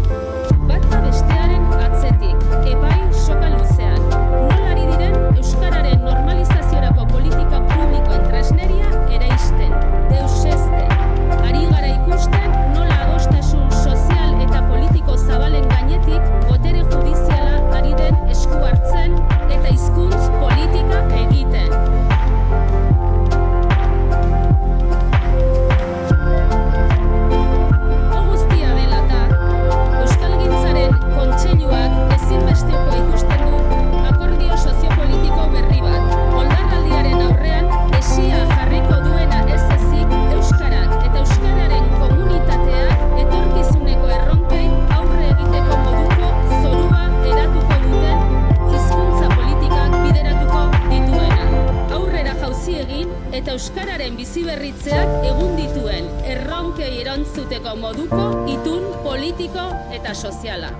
Bata bestearen atzetik, epai soka luzean. Nola ari diren euskararen normalizaziorako politika publikoen tresneria eraisten, deusezten. Ari gara ikusten nola adostasun sozial eta politiko zabalen gainetik botere judiziala ari den esku hartzen eta hizkuntz politika egiten. Kontseiluak ezinbesteko ikusten du akordio soziopolitiko berri bat. Oldarraldiaren aurrean esia jarriko duena ez ezik euskarak eta euskararen komunitateak etorkizuneko erronkei aurre egiteko moduko zorua eratuko duten hizkuntza politikak bideratuko dituena. Aurrera jauzi egin eta euskararen biziberritzeak egun dituen erronkei erantzuteko moduko itun politiko eta soziala.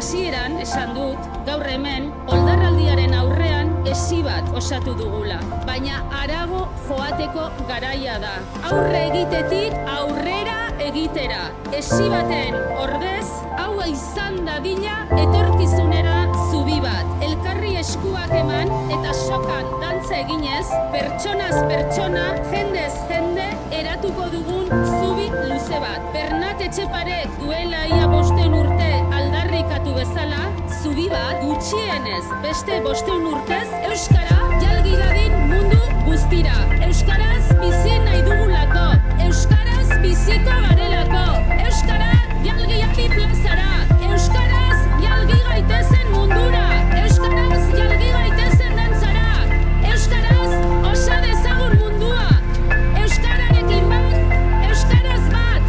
Hasieran esan dut, gaur hemen, oldarraldiaren aurrean esi bat osatu dugula, baina harago joateko garaia da. Aurre egitetik aurrera egitera. Esi baten ordez, hau izan dadila etorkizunera zubi bat. Elkarri eskuak eman eta sokan dantza eginez, pertsonaz pertsona, jendez jende, eratuko dugun zubi luze bat. Bernat Etxeparek duela ia 500 urte aldarrikatu bezala, zubi bat gutxienez beste 500 urtez euskara jalgi dadin mundu guztira. Euskaraz bizi nahi dugulako, euskaraz biziko garelako, euskara jalgi adi plazara, euskaraz jalgi gaitezen mundura, euskaraz jalgi gaitezen dantzara, euskaraz osa dezagun mundua, euskararekin bat, euskaraz bat.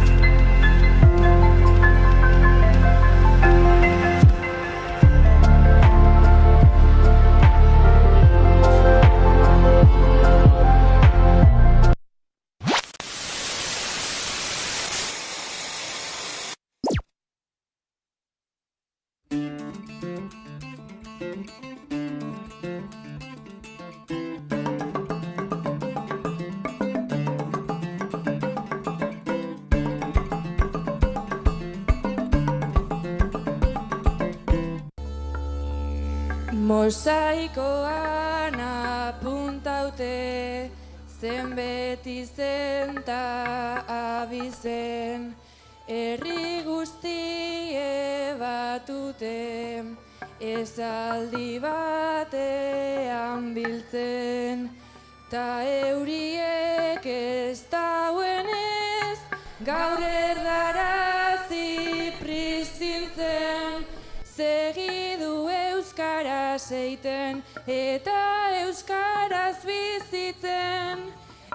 Mosaikoan apuntaute zen beti zen ta abizen, herri guztie batute esaldi batean biltzen, ta euriek ez dauenez gaur erdarazi pristintzen, segidu euskaraz eiten eta euskaraz bizitzen,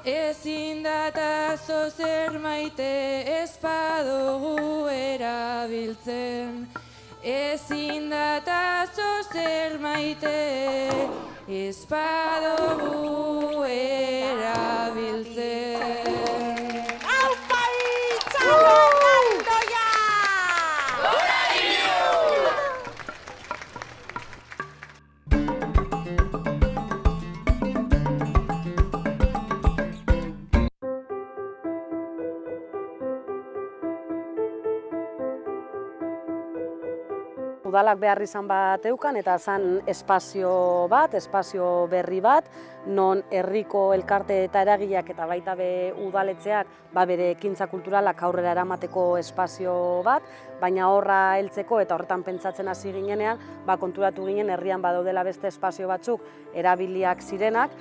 ezin datazo zer maite ez badugu erabiltzen, ezin datazo zer maite ez badugu erabiltzen. udalak behar izan bat eukan, eta zan espazio berri bat, non herriko elkarte eta eragileak eta baita be udaletxeak bere ekintza kulturalak aurrera eramateko espazio bat, baina horra heltzeko eta horretan pentsatzen hasi ginenean, konturatu ginen herrian badaudela beste espazio batzuk erabiliak zirenak,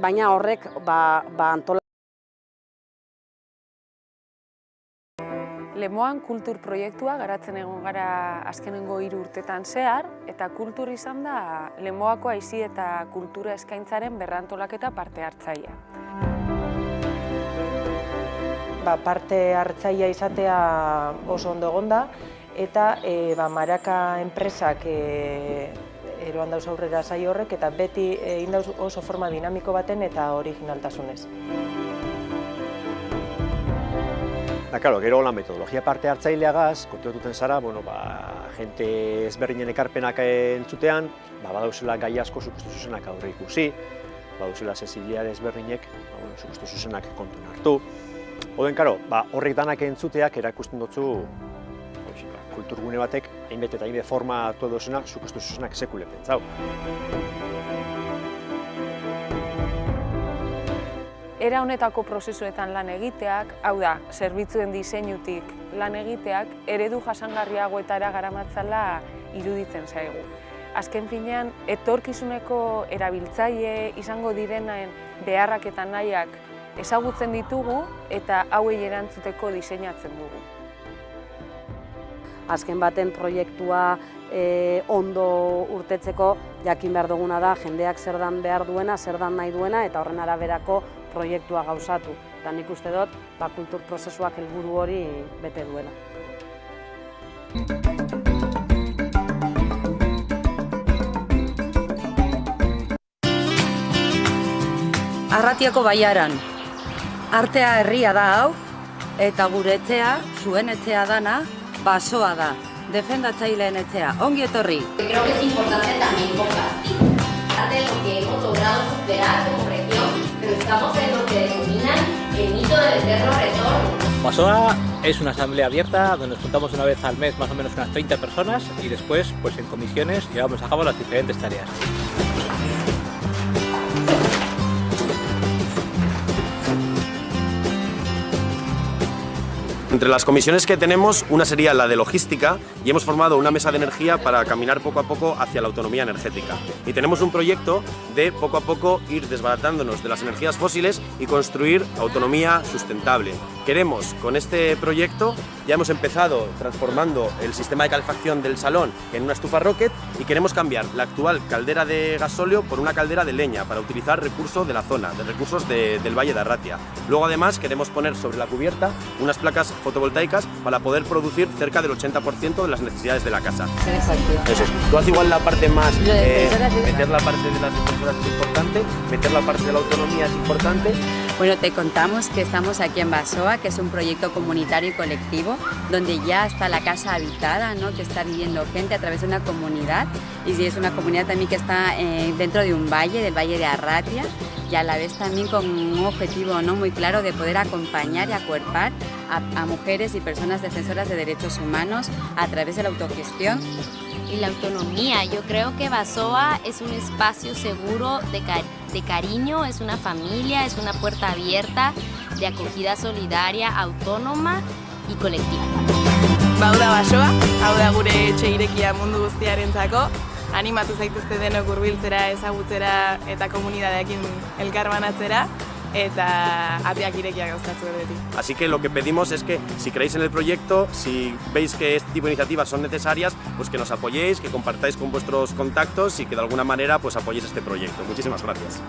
baina horrek antolatu. Lemoan kultur proiektua garatzen egon gara azkenengo 3 urtetan zehar, eta kultur izan da Lemoako aisi eta kultura eskaintzaren berrantolaketa parte hartzailea. Parte hartzailea izatea oso ondo egonda, eta Maraka enpresak eroan dauz aurrera saio horrek, eta beti egin dauz oso forma dinamiko baten eta originaltasunez. Gero la metodologia parte hartzaileagaz, kontuetuten zara, jente ezberdinen ekarpenak entzutean, badauzela gai asko supuesto zuzenak aurre ikusi, badauzela sensibilitate ezberdinek supuesto zuzenak kontun hartu. Oden, horrek danak entzuteak erakusten dutzu kulturgune batek, hainbet eta hainbet forma atu duzena, supuesto zuzenak sekule pentsau. Era honetako prozesuetan lan egiteak, hau da, zerbitzuen diseinutik lan egiteak, eredu jasangarriagoetara garamatzala iruditzen zaigu. Azken finean, etorkizuneko erabiltzaile izango direnen beharrak eta nahiak ezagutzen ditugu eta hauei erantzuteko diseinatzen dugu. Azken baten proiektua ondo urtetzeko jakin behar duguna da jendeak zer dan behar duena, zer dan nahi duena eta horren araberako proiektua gauzatu. Eta nik uste dut, kultur prozesuak helburu hori bete duela. Arratiako Baiaran. Artea herria da hau, eta gure etxea, zuen etxea dana, basoa da. Defendatzaileen etxea. Ongi etorri. Creo que es importante también compartir parte de lo que hemos logrado superar como región, pero estamos en lo que denominan el mito del eterno retorno. Basoa es una asamblea abierta donde nos juntamos una vez al mes más o menos unas 30 personas y después en comisiones llevamos a cabo las diferentes tareas. Entre las comisiones que tenemos, una sería la de logística y hemos formado una mesa de energía para caminar poco a poco hacia la autonomía energética. Y tenemos un proyecto de poco a poco ir desbaratándonos de las energías fósiles y construir autonomía sustentable. Queremos, con este proyecto, ya hemos empezado transformando el sistema de calefacción del salón en una estufa rocket y queremos cambiar la actual caldera de gasóleo por una caldera de leña para utilizar recursos de la zona, de recursos del Valle de Arratia. Luego además queremos poner sobre la cubierta unas placas fotovoltaicas para poder producir cerca del 80% de las necesidades de la casa. Eso es. Tú haces igual la parte más, meter la parte de las defensoras es importante, meter la parte de la autonomía es importante. Bueno, te contamos que estamos aquí en Basoa, que es un proyecto comunitario y colectivo, donde ya está la casa habitada, ¿no? Que está viviendo gente a través de una comunidad, y sí, es una comunidad también que está dentro de un valle, del Valle de Arratia, y a la vez también con un objetivo, ¿no?, muy claro de poder acompañar y acuerpar a mujeres y personas defensoras de derechos humanos a través de la autogestión. Y la autonomía, yo creo que Basoa es un espacio seguro de cariño, es una familia, es una puerta abierta de acogida solidaria, autónoma y colectiva. Bauda Basoa, hau da gure etxe irekia mundu guztiarentzako. Animatu zaituzte denok hurbiltzera, ezagutzera eta komunidadeekin elkarbanatzera. Eta ateak irekiak dauzkatzu beti. Así que lo que pedimos es que si creéis en el proyecto, si veis que este tipo de iniciativas son necesarias, pues que nos apoyéis, que compartáis con vuestros contactos y que de alguna manera pues apoyéis este proyecto. Muchísimas gracias.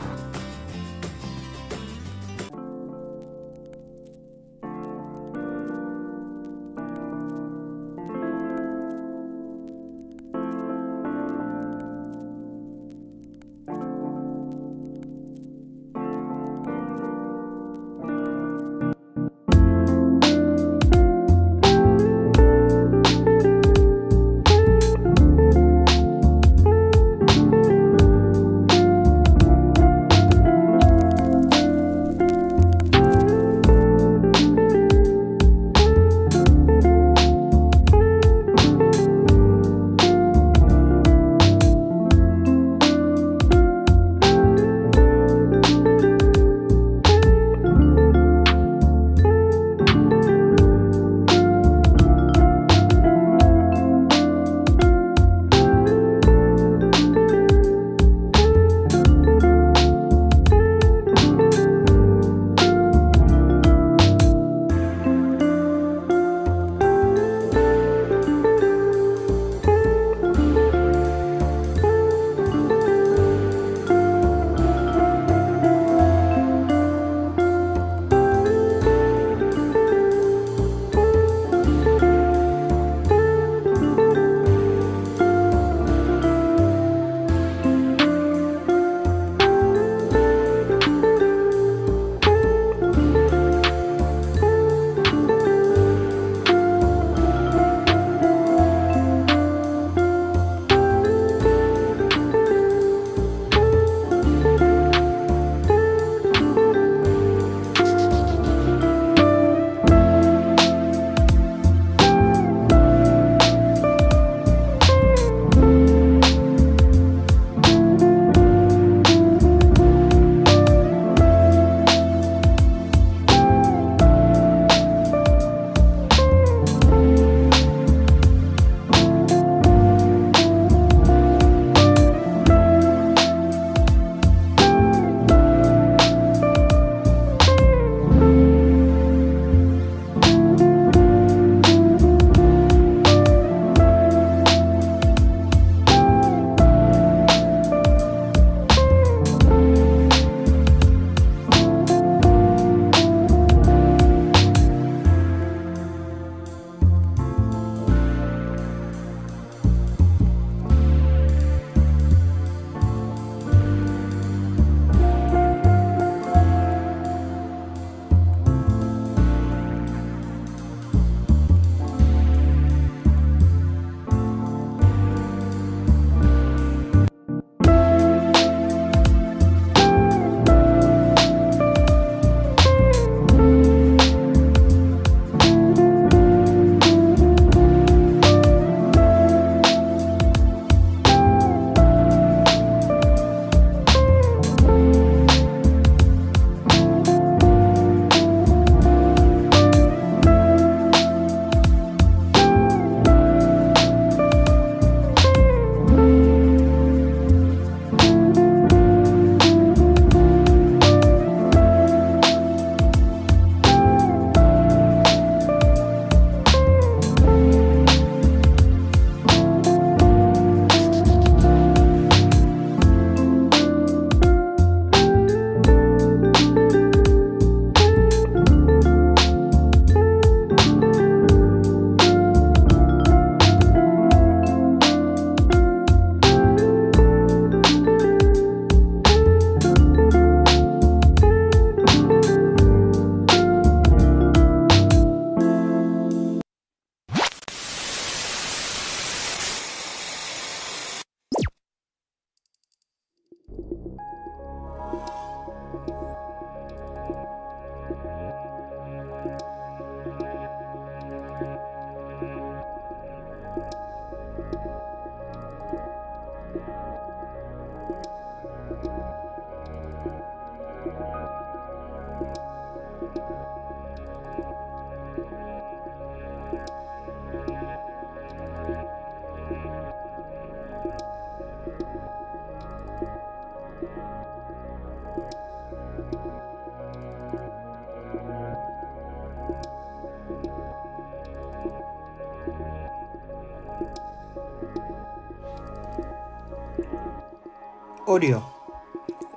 Orio.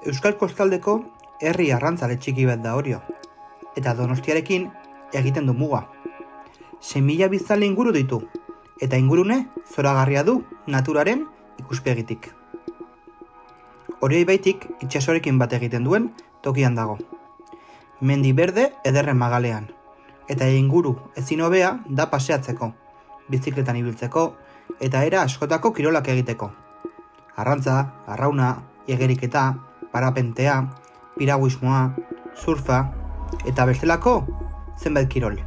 Euskal Kostaldeko herri arrantzale txiki bat da Orio, eta Donostiarekin egiten du muga. 6.000 biztanle inguru ditu, eta ingurune zoragarria du naturaren ikuspegitik. Orio ibaitik itsasoarekin bat egiten duen tokian dago. Mendi berde ederren magalean, eta inguru ezin hobea da paseatzeko, bizikletan ibiltzeko, eta era askotako kirolak egiteko. Arrantza, arrauna, igeriketa, parapentea, piraguismoa, surfa eta bestelako zenbait kirol.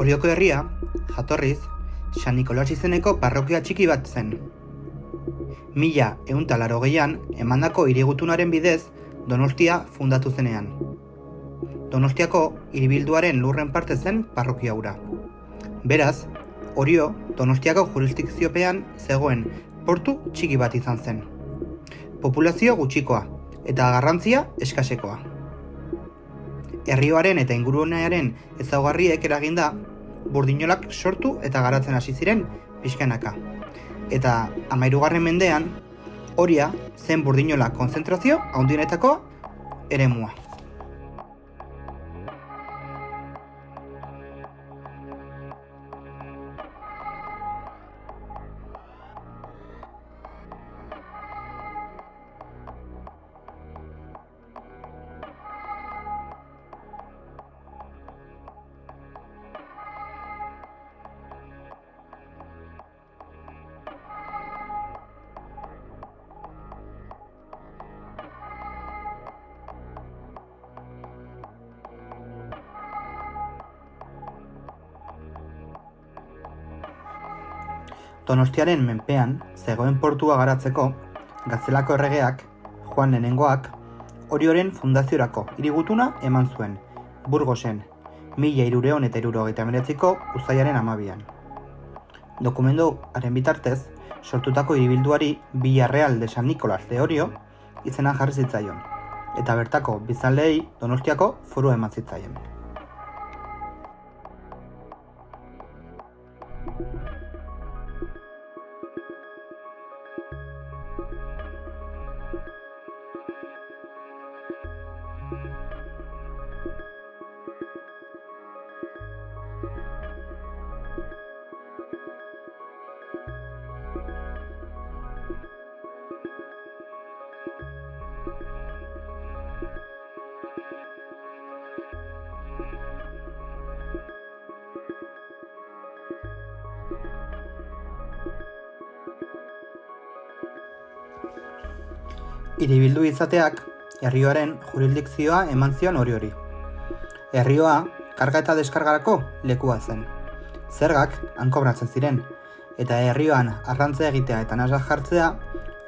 Orioko herria, jatorriz, San Nikolas izeneko parrokia txiki bat zen. 1180an emandako hirigutunaren bidez Donostia fundatu zenean. Donostiako hiribilduaren lurren parte zen parrokia hura. Beraz, Orio Donostiako jurisdikziopean zegoen portu txiki bat izan zen. Populazio gutxikoa eta garrantzia eskasekoa. Herrioaren eta ingurunearen ezaugarriek eraginda, burdinolak sortu eta garatzen hasi ziren pixkanaka. Eta 13. mendean, Oria zen burdinola konzentrazio handienetako eremua. Donostiaren menpean zegoen portua garatzeko, Gaztelako erregeak, Juan Lehenengoak, Orioren fundaziorako hirigutuna eman zuen, Burgosen, 1379ko uztailaren 12an. Dokumentuaren bitartez, sortutako hiribilduari Villa Real de San Nicolás de Orio izena jarri zitzaion, eta bertako biztanleei Donostiako forua eman zitzaien. Hiribildu izateak, herrioaren jurisdikzioa eman zion Oriori. Herrioa, karga eta deskargarako lekua zen. Zergak han kobratzen ziren, eta herrioan arrantza egitea eta nasak jartzea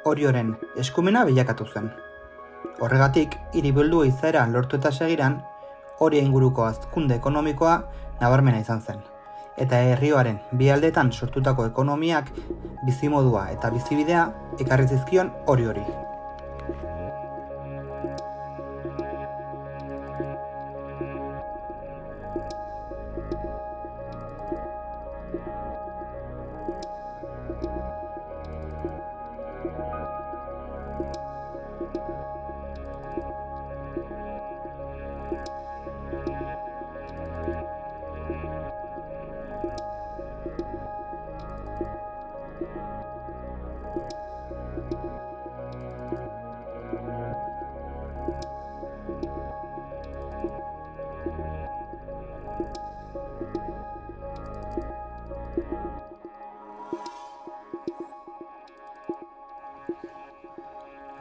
Orioren eskumena bilakatu zen. Horregatik, hiribildu izaera lortu eta segiran, Oria inguruko hazkunde ekonomikoa nabarmena izan zen. Eta herrioaren bi aldeetan sortutako ekonomiak bizimodua eta bizibidea ekarri zizkion Oriori.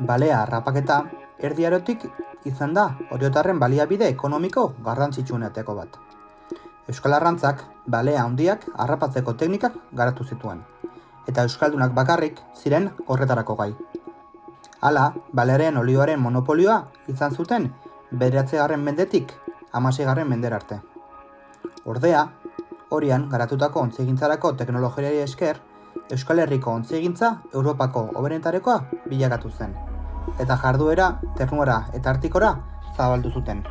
Balea harrapaketa Erdi Arotik izan da oriotarren baliabide ekonomiko garrantzitsuenetako bat. Euskal Arrantzak balea handiak harrapatzeko teknikak garatu zituen, eta euskaldunak bakarrik ziren horretarako gai. Hala, balearen olioaren monopolioa izan zuten 9. mendetik 16. mendera arte. Ordea, horian garatutako ontzigintzarako teknologiari esker, Euskal Herriko ontzigintza Europako hoberenetakoa bilakatu zen, eta jarduera Ternura eta Artikora zabaldu zuten.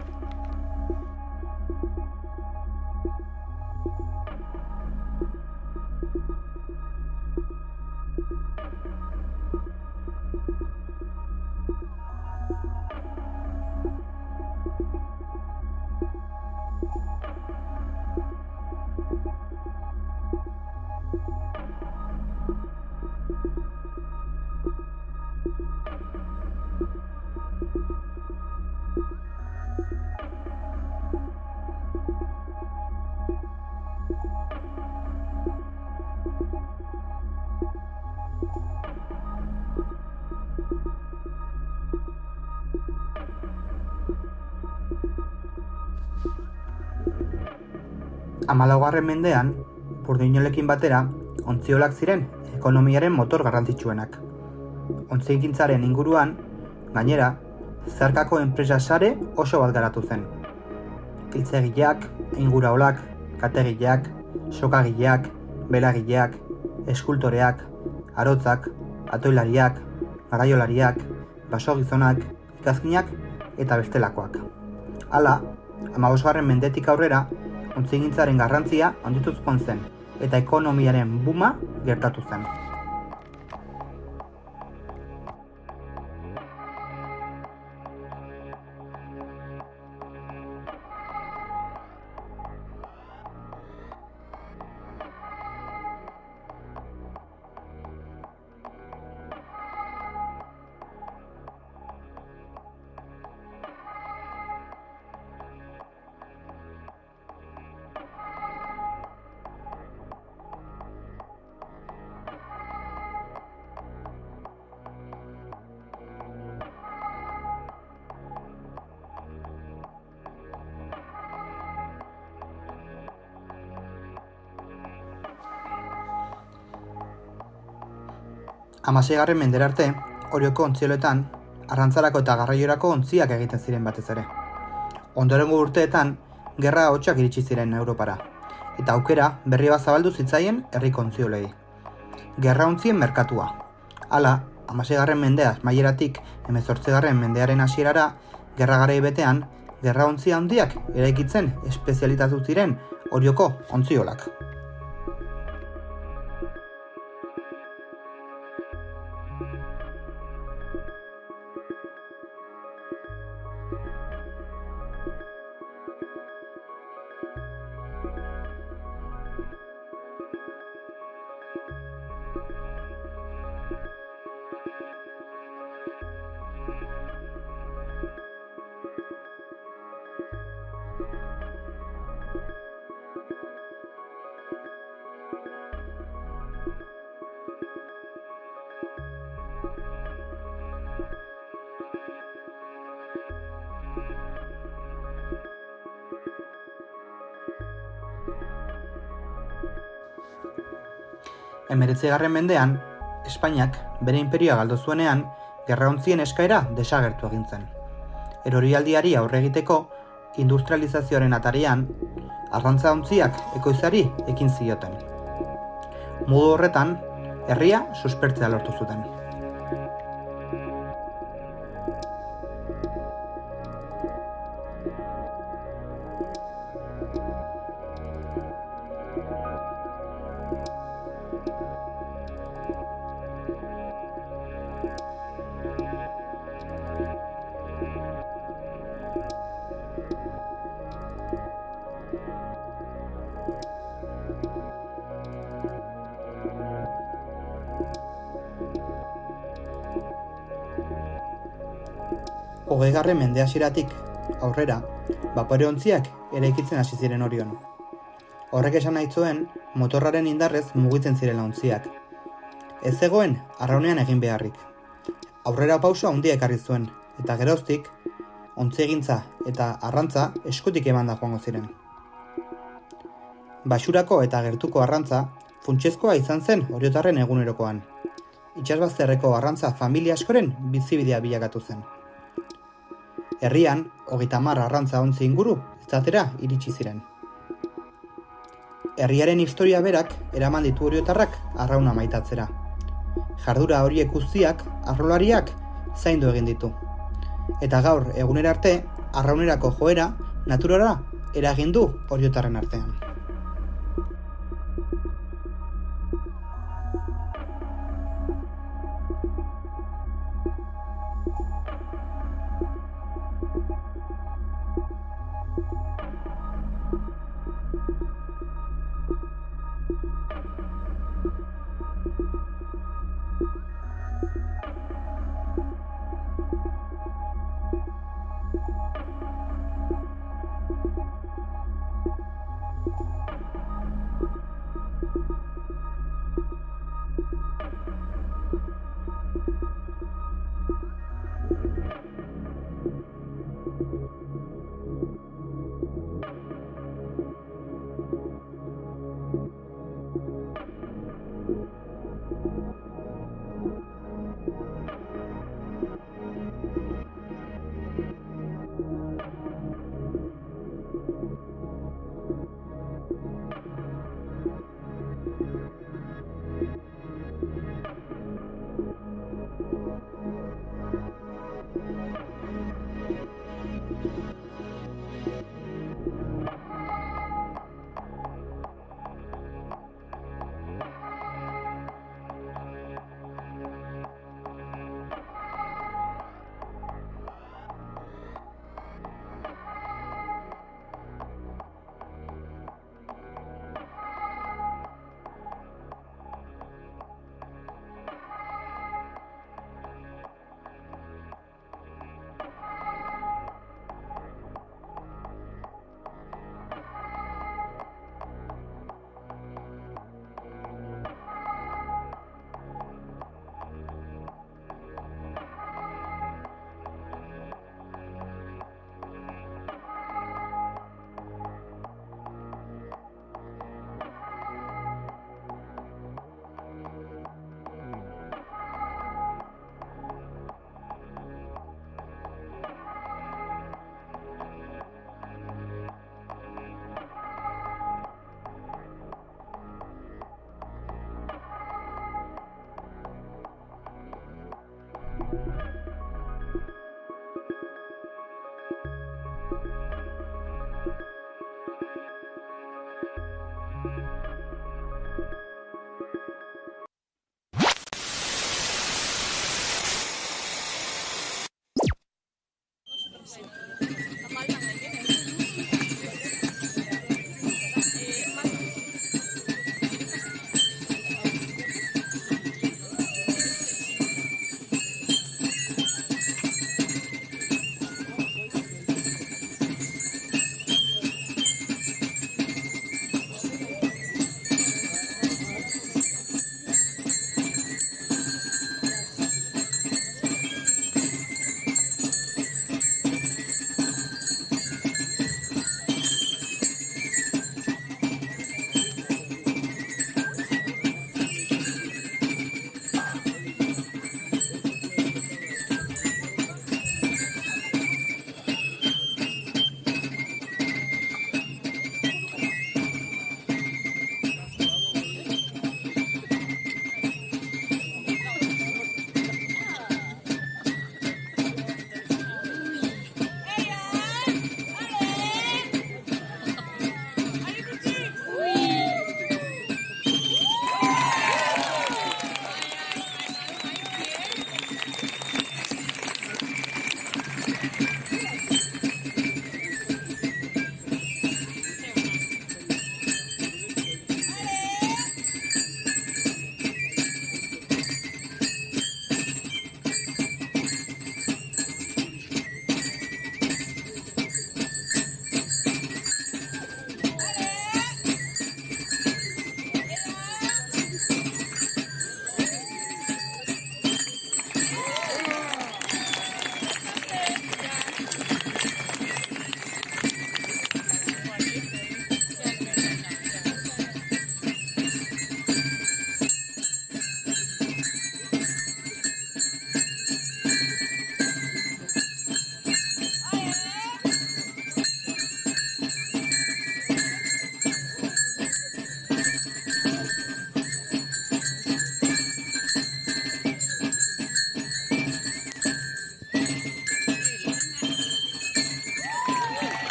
Hamalaugarren mendean, burdinolekin batera, ontziolak ziren ekonomiaren motor garrantzitsuenak. Ontzigintzaren inguruan, gainera, zeharkako enpresa sare oso bat garatu zen. Hiltzegileak, inguraolak, kategileak, sokagileak, belagileak, eskultoreak, arotzak, atoilariak, garaiolariak, basogizonak, ikazkinak eta bestelakoak. Hala, 15. mendetik aurrera, ontzigintzaren garrantzia handituz joan zen, eta ekonomiaren booma gertatu zen. Hamaseigarren mendera arte, Orioko ontzieloetan, arrantzarako eta garraiorako ontziak egiten ziren batez ere. Ondorengo urteetan, gerra hotsak iritsi ziren Europara, eta aukera berri bat zabaldu zitzaien herriko ontziolei. Gerra ontzien merkatua. Hala, 16. mendea amaieratik 18. mendearen hasierara, gerra garai betean, gerra ontzia handiak eraikitzen espezialitatu ziren Orioko ontziolak. Hemeretzigarren mendean, Espainiak bere inperioa galdu zuenean, gerraontzien eskaera desagertu egin zen. Erorialdiari aurre egiteko, industrializazioaren atarian, arrantza-ontziak ekoizari ekin zioten. Modu horretan, herria suspertzea lortu zuten. 20. mende hasieratik aurrera, bapore-ontziak eraikitzen hasi ziren Orion. Horrek esan nahi zuen, motorraren indarrez mugitzen zirela ontziak. Ez zegoen arraunean egin beharrik. Aurrera pauso handia ekarri zuen, eta geroztik, ontziegintza eta arrantza eskutik emanda joango ziren. Baxurako eta gertuko arrantza funtsezkoa izan zen oriotarren egunerokoan. Itsasbazterreko arrantza familia askoren bizibidea bilakatu zen. Herrian, 30 arrantza ontzi inguru izatera iritsi ziren. Herriaren historia berak eraman ditu oriotarrak arrauna maitatzera. Jardura horiek guztiak, arrolariak, zaindu egin ditu. Eta gaur egunera arte, arraunerako joera naturara eragin du oriotarren artean.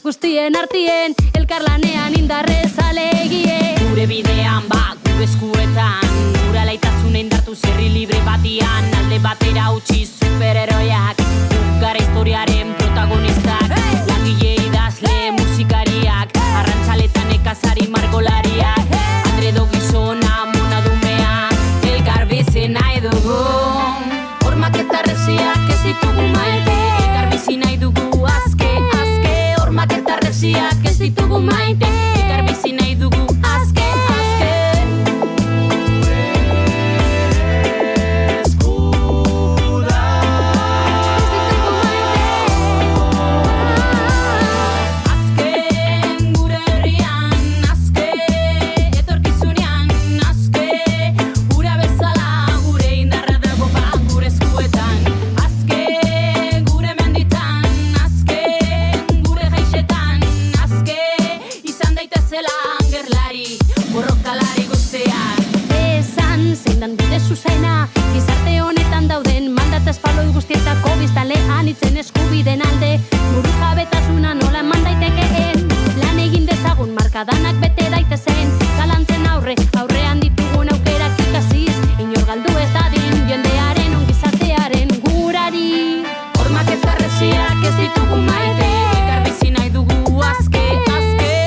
guztien artien, elkarlanean indarrez alegie. Gure bidean gure eskuetan, gure alaitasuna indartu herri libre batian, alde batera utzi superheroiak, gara historiaren protagonistak, langile idazle musikariak, arrantzaletan nekazari margolariak, Andredo gizona monadumea, elkar bizi nahi dugu. Hormak eta reziak ez ditugu maite, elkar bizi nahi dugu azke, hormak eta reziak ez ditugu maite, elkar bizi nahi dugu azke. Zuzena, gizarte honetan dauden mandata espaloi guztietako biztanlean itzen eskubiden alde, burujabetasuna nola eman daitekeen, lan egin dezagun markadanak bete daitezen, zalantzen aurrean ditugun aukerak ikasiz, inor galdu ez dadin jendearen ongizatearen gurari. Hormak eta reziak ez ditugu maite, elkar bizi nahi dugu azke,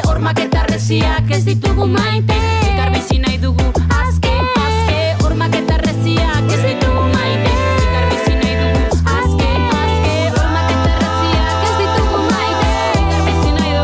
hormak eta reziak ez ditugu maite, elkar bizi nahi dugu azke, hormak eta reziak ez ditugu maite, elkar bizi nahi dugu azke, hormak eta reziak ez ditugu maite, elkar bizi nahi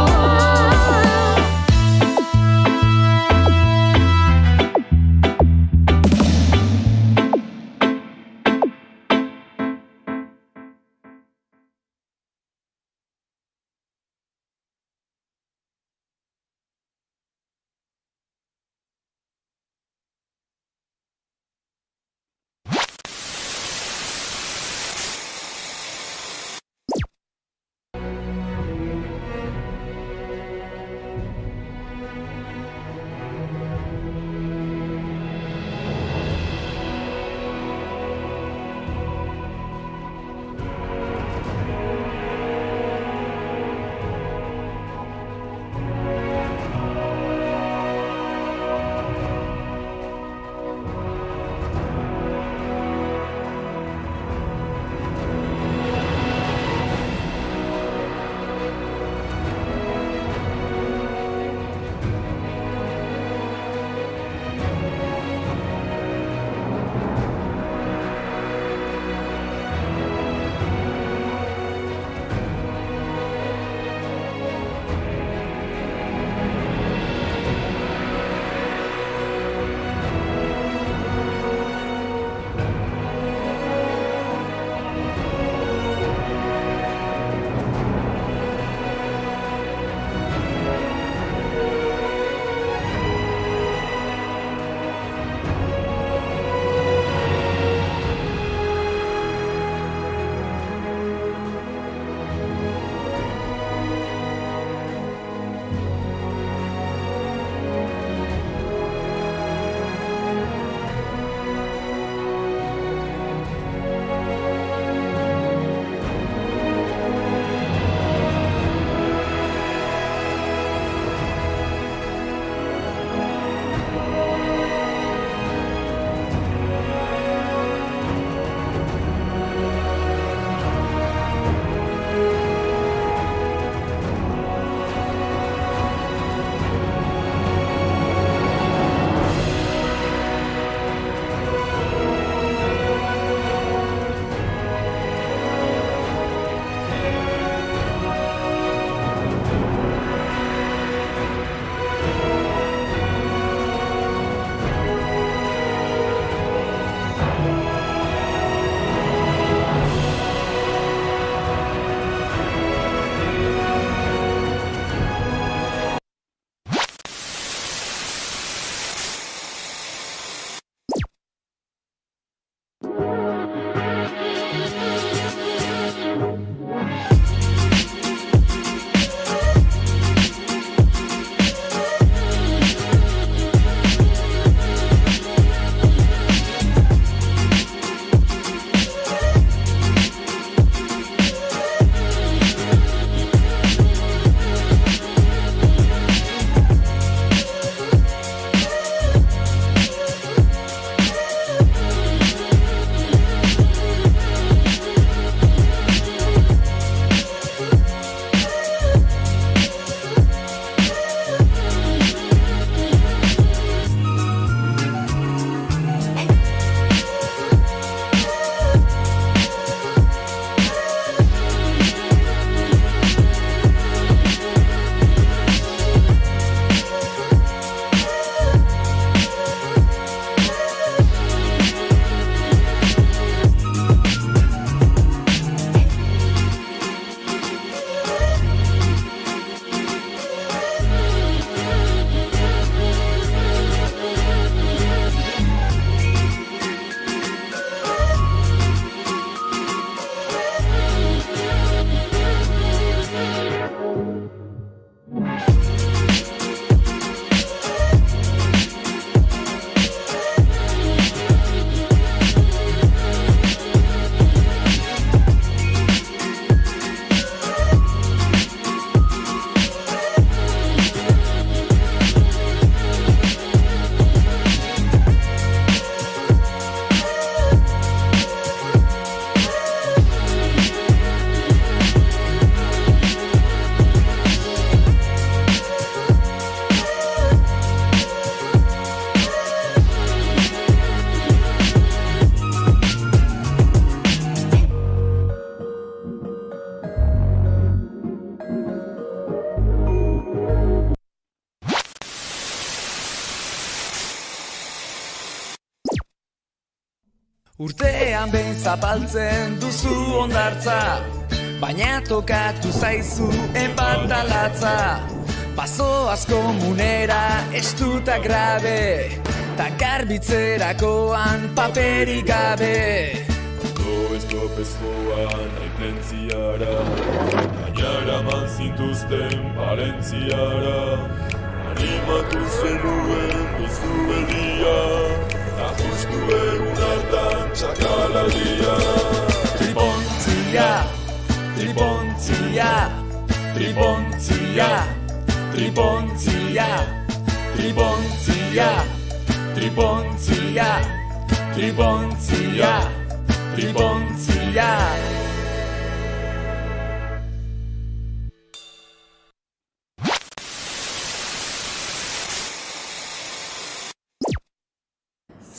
Urtean behin zapaltzen duzu ondartza, baina tokatu zaizu enbatalatza. Bazoaz komunera estuta grabe, ta garbitzerakoan paperik gabe. Estropezkoan naipentziara, baina eraman zintuzten Valentziara. Animatu zenuen duzu bedia, ta justu egun hartan txakalaldia. Tripontzia, tripontzia, tripontzia, tripontzia, tripontzia, tripontzia, tripontzia, tripontzia.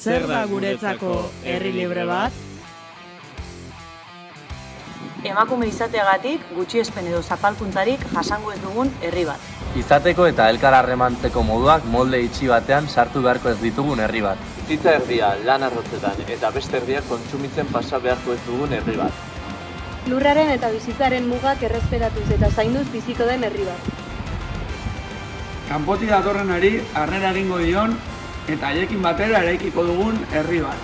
Zer da guretzako herri libre bat? Emakume izateagatik gutxiespen edo zapalkuntzarik jasango ez dugun herri bat. Izateko eta elkar harremantzeko moduak molde itxi batean sartu beharko ez ditugun herri bat. Bizitza erdia lan arrotzetan eta beste erdiak kontsumitzen pasa beharko ez dugun herri bat. Lurraren eta bizitzaren mugak errespetatuz eta zainduz biziko den herri bat. Kanpotik datorrenari harrera egingo dion eta haiekin batera eraikiko dugun herri bat.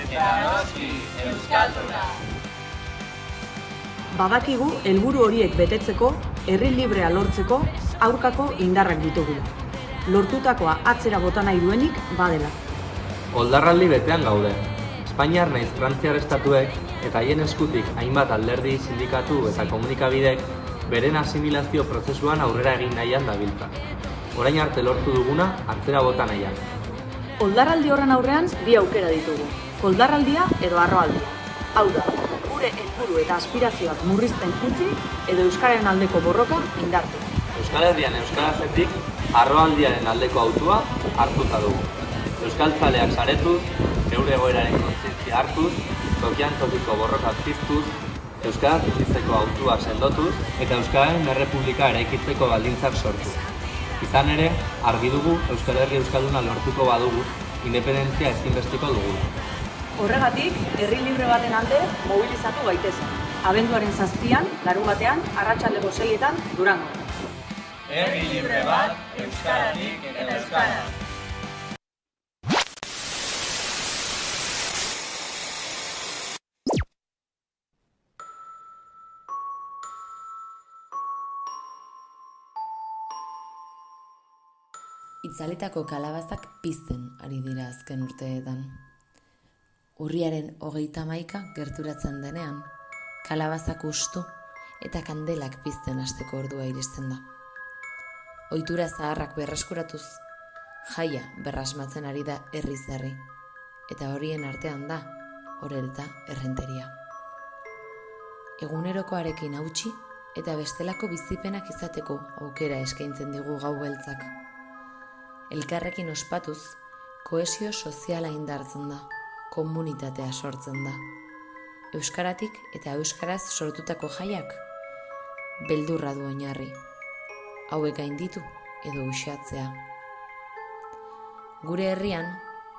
Eta noski, euskalduna! Badakigu helburu horiek betetzeko, herri librea lortzeko aurkako indarrak ditugula. Lortutakoa atzera bota nahi duenik badela. Oldarraldi betean gaude. Espainiar naiz Frantziar estatuek eta haien eskutik hainbat alderdi, sindikatu eta komunikabidek beren asimilazio prozesuan aurrera egin nahian dabiltza. Orain arte lortu duguna atzera bota nahian. Oldarraldi horren aurrean bi aukera ditugu. Koldarraldia edo arroaldia. Hau da, gure helburu eta aspirazioak murrizten utzi edo euskararen aldeko borroka indartu. Euskal Herrian euskarazetik arroaldiaren aldeko autua hartuta dugu. Euskaltzaleak saretuz, geure egoeraren kontzientzia hartuz, tokian tokiko borrokak piztuz, euskaraz bizitzeko autua sendotuz eta Euskararen errepublika eraikitzeko baldintzak sortuz. Izan ere, argi dugu Euskal Herri euskalduna lortuko badugu, independentzia ezinbesteko dugu. Horregatik, herri libre baten alde mobilizatu gaitezen. Abenduaren 7an, larunbatean, arratsaldeko 6etan, Durango. Herri libre bat, euskaratik eta euskaraz. Itzaletako kalabazak pizten ari dira azken urteetan. Urriaren 31 gerturatzen denean, kalabazak ustu eta kandelak pizten hasteko ordua iristen da. Ohitura zaharrak berreskuratuz, jaia berrasmatzen ari da herriz herri, eta horien artean da, orereta errenteria. Egunerokoarekin hautsi eta bestelako bizipenak izateko aukera eskaintzen digu gau beltzak. Elkarrekin ospatuz, kohesio soziala indartzen da, komunitatea sortzen da. Euskaratik eta euskaraz sortutako jaiak, beldurra du oinarri, hauek gainditu edo uxatzea. Gure herrian,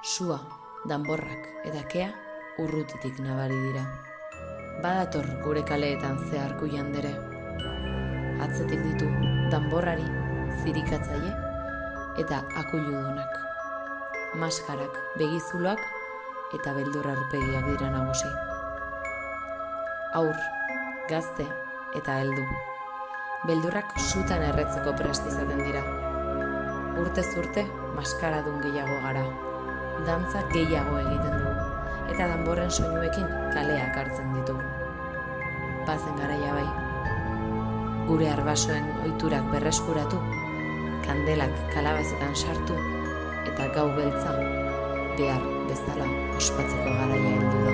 sua, danborrak eta kea urrutitik nabari dira. Badator gure kaleetan zeharku jandere. Atzetik ditu danborrari, zirikatzaile eta akuludunak. Maskarak, begizuloak eta beldurra aurpegiak dira nagusi. Haur, gazte eta heldu. Beldurrak sutan erretzeko prest izaten dira. Urtez urte maskaradun gehiago gara. Dantza gehiago egiten dugu eta danborren soinuekin kaleak hartzen ditugu. Bazen garaia bai. Gure arbasoen ohiturak berreskuratu, kandelak kalabazetan sartu eta gau beltza behar bezala ospatzeko garaia heldu da.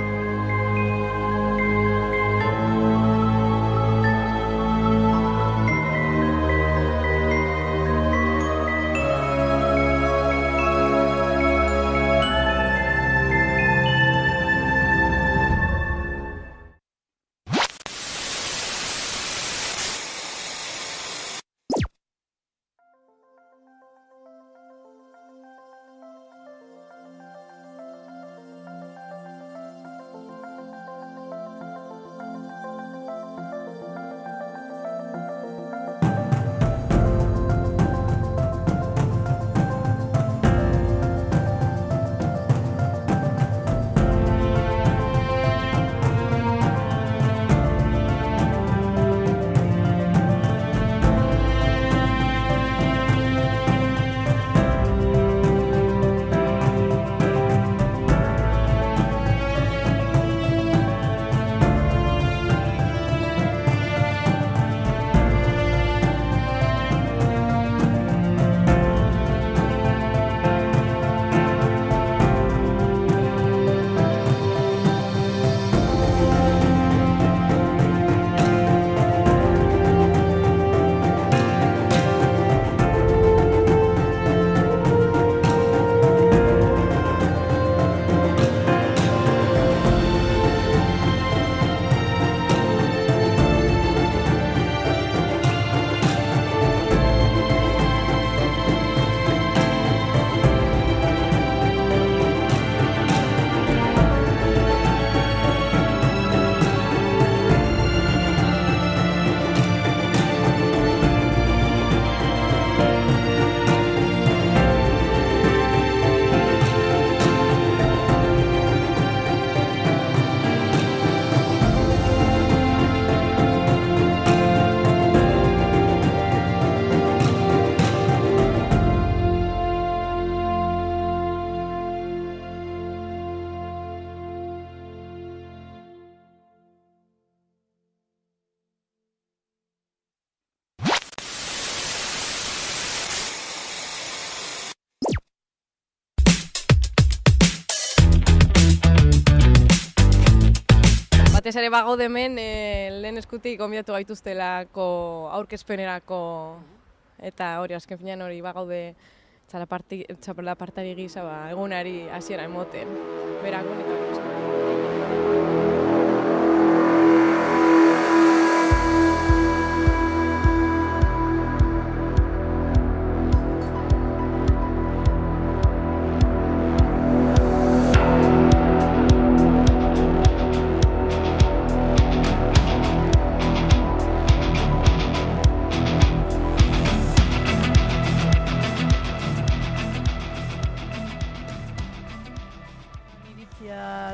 batez ere bagaude hemen lehen eskutik gonbidatu gaituztelako aurkezpenerako eta hori azken finean hori bagaude txapelapartari gisa egunari hasiera emoten. Berak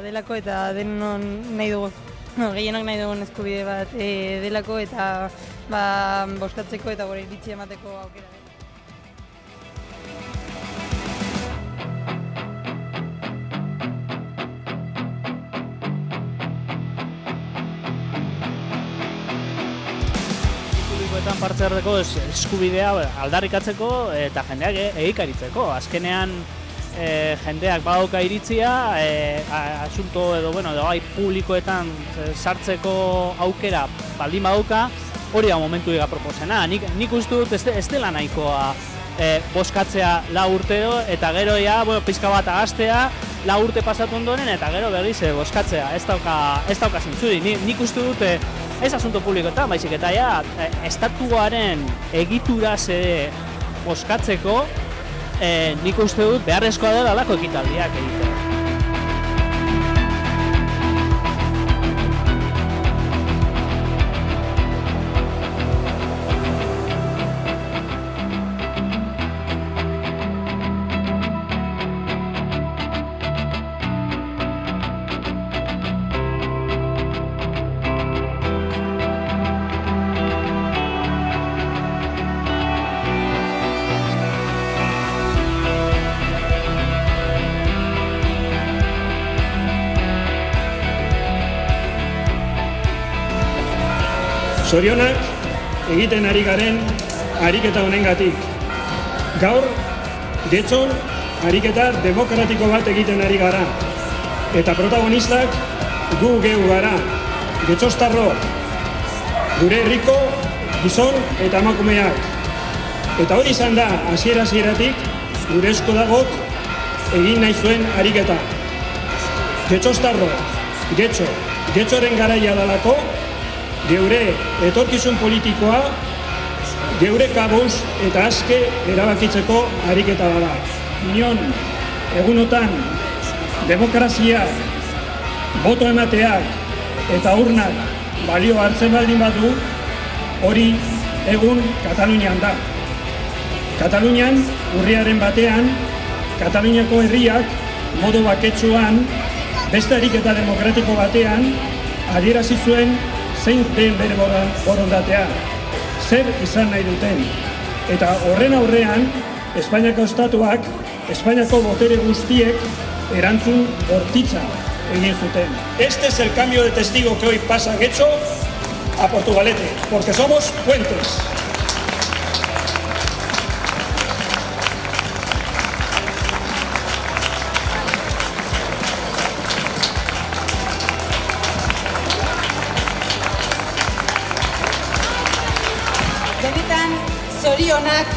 delako eta denon nahi dugu, gehienok nahi dugun eskubide bat delako eta bozkatzeko eta gure iritzi emateko aukera. Publikoetan parte hartzeko eskubidea aldarrikatzeko eta jendeak egikaritzeko. Azkenean jendeak badauka iritzia, asunto edo gai publikoetan sartzeko aukera baldin badauka, hori da momentu ega proposena. Nik uste dut ez dela nahikoa bozkatzea 4 urte eta gero pixka bat ahaztea, 4 urte pasatu ondoren eta gero berriz bozkatzea. Ez dauka zentzuri. Nik uste dut ez asunto publikoetan, baizik eta estatuaren egituraz bozkatzeko nik uste dut beharrezkoa dela halako ekitaldiak egitea. Zorionak egiten ari garen ariketa honengatik. Gaur, Getxon, ariketa demokratiko bat egiten ari gara. Eta protagonistak gu geu gara, getxostarrok, gure herriko gizon eta emakumeak. Eta hori izan da, hasieratik gure esko dagok egin nahi zuen ariketa. Getxostarrok, Getxoren garaia dalako, geure etorkizun politikoa, geure kabuz eta azke erabakitzeko ariketa bada. Inon, egunotan, demokraziak, boto emateak eta urnak balio hartzen baldin badu, hori egun Katalunian da. Katalunian, urriaren batean, Kataluniako herriak modu baketsuan, beste ariketa demokratiko batean, adierazi zuen zein den bere borondatea, zer izan nahi duten. Eta horren aurrean, Espainiako estatuak, Espainiako botere guztiek erantzun bortitza egin zuten. Este es el cambio de testigo que hoy pasa Getxo a Portugalete, porque somos puentes. Zorionak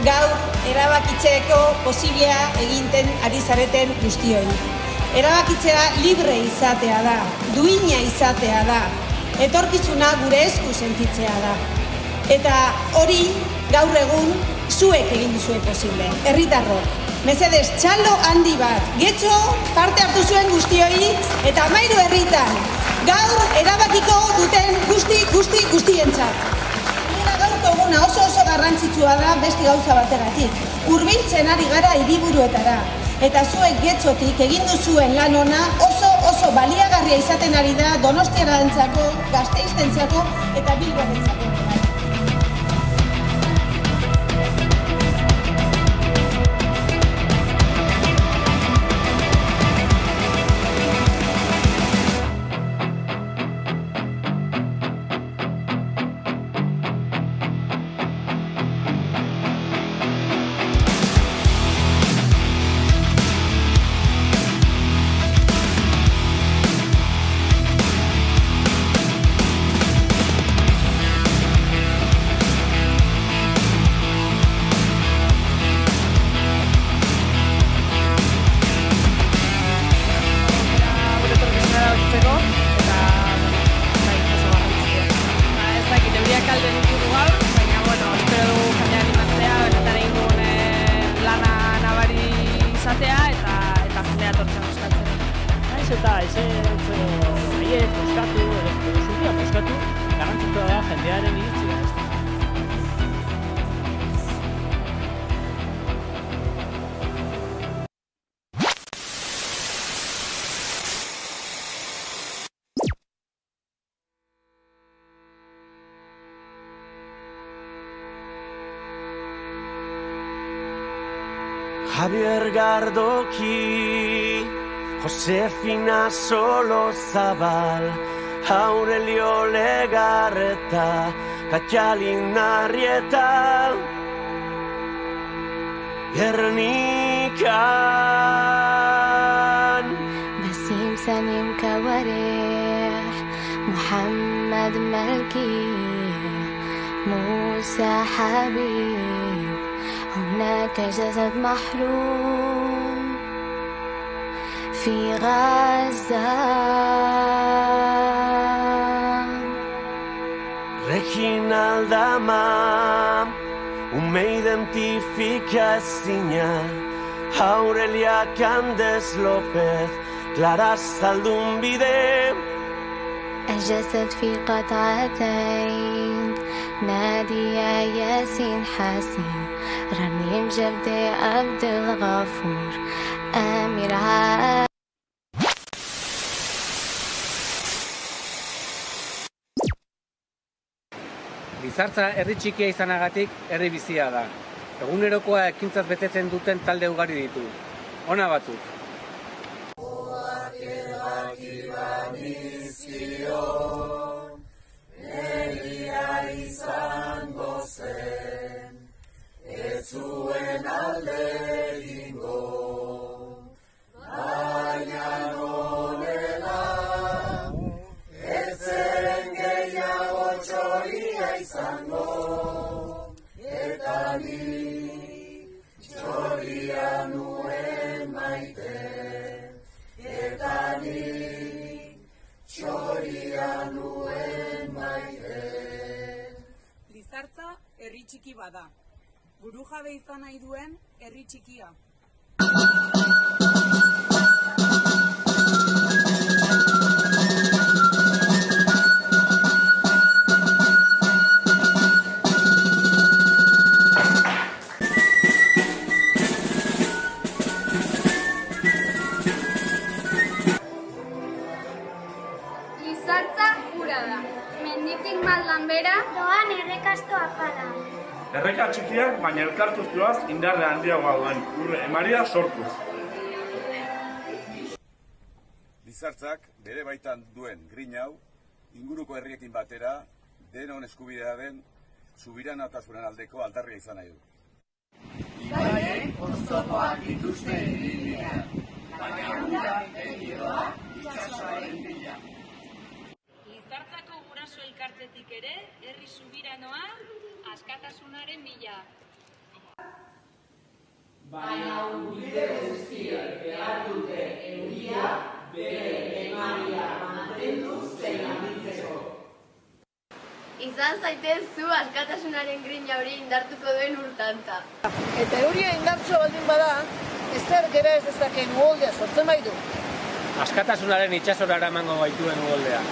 gaur erabakitzeko posiblea eginten ari zareten guztioi. Erabakitzea libre izatea da, duina izatea da, etorkizuna gure esku sentitzea da. Eta hori gaur egun zuek egin duzue posible, herritarrok. Mesedez, txalo handi bat, Getxo parte hartu zuen guztioi eta 13 herritan gaur erabakiko duten guztientzat. Eguna oso garrantzitsua da beste gauza bategatik. Hurbiltzen ari gara hiriburuetara eta zuek Getxotik egin duzuen lan ona oso baliagarria izaten ari da Donostiarentzako, Gasteiztentzako eta Bilborentzako. eta haiek poskatu, zurtia poskatu, garrantzitsua da jendearen iritzia. Javier Gardoki, Josefina Solozabal, Aurelio Legarreta, Katxalin Arrieta, Gernikan. بسيم سليم كوارح محمد ملكي موسى حبيب هناك جسد محروم في غزة Reginalda Mam, me identifica ezina, Aurelia Candes López, Clara Zaldunbide. الجسد في قطعتين نادية ياسين حسين رنيم جبدة عبد الغفور أمير عاد. Bizartza herri txikia izanagatik herri bizia da. Egunerokoa ekintzaz betetzen duten talde ugari ditu. Hona batzuk. Ez zuen alde egingo, baina nolela, ez zen gehiago txoria izango, eta ni txoria nuen maite, eta ni txoria nuen maite. Lizartza herri txiki bada. Burujabe izan nahi duen herri txikia. Lizartza ura da. Menditik maldan bera doan errekasto apala. Erreka txikiak, baina elkartuz joaz indarre handiagoa duen, urre emaria sortuz. Lizartzak bere baitan duen grin hau, inguruko herriekin batera, denon eskubidea den subiranotasunaren aldeko aldarria izan nahi du. Ibaiek oztopoak dituzten ibilbidean, baina ura begiroa itsasoaren bila. Lizartzako guraso elkartetik ere, herri subiranoa, askatasunaren bila. Baina ubide guztiek behar dute euria bere emaria mantendu zein handitzeko. Izan zaitez zu askatasunaren grina hori indartuko duen urtantza. Eta euria indartxo baldin bada, ezer gera ez dezakeen uholdea sortzen baitu. Askatasunaren itsasora eramango gaituen uholdea.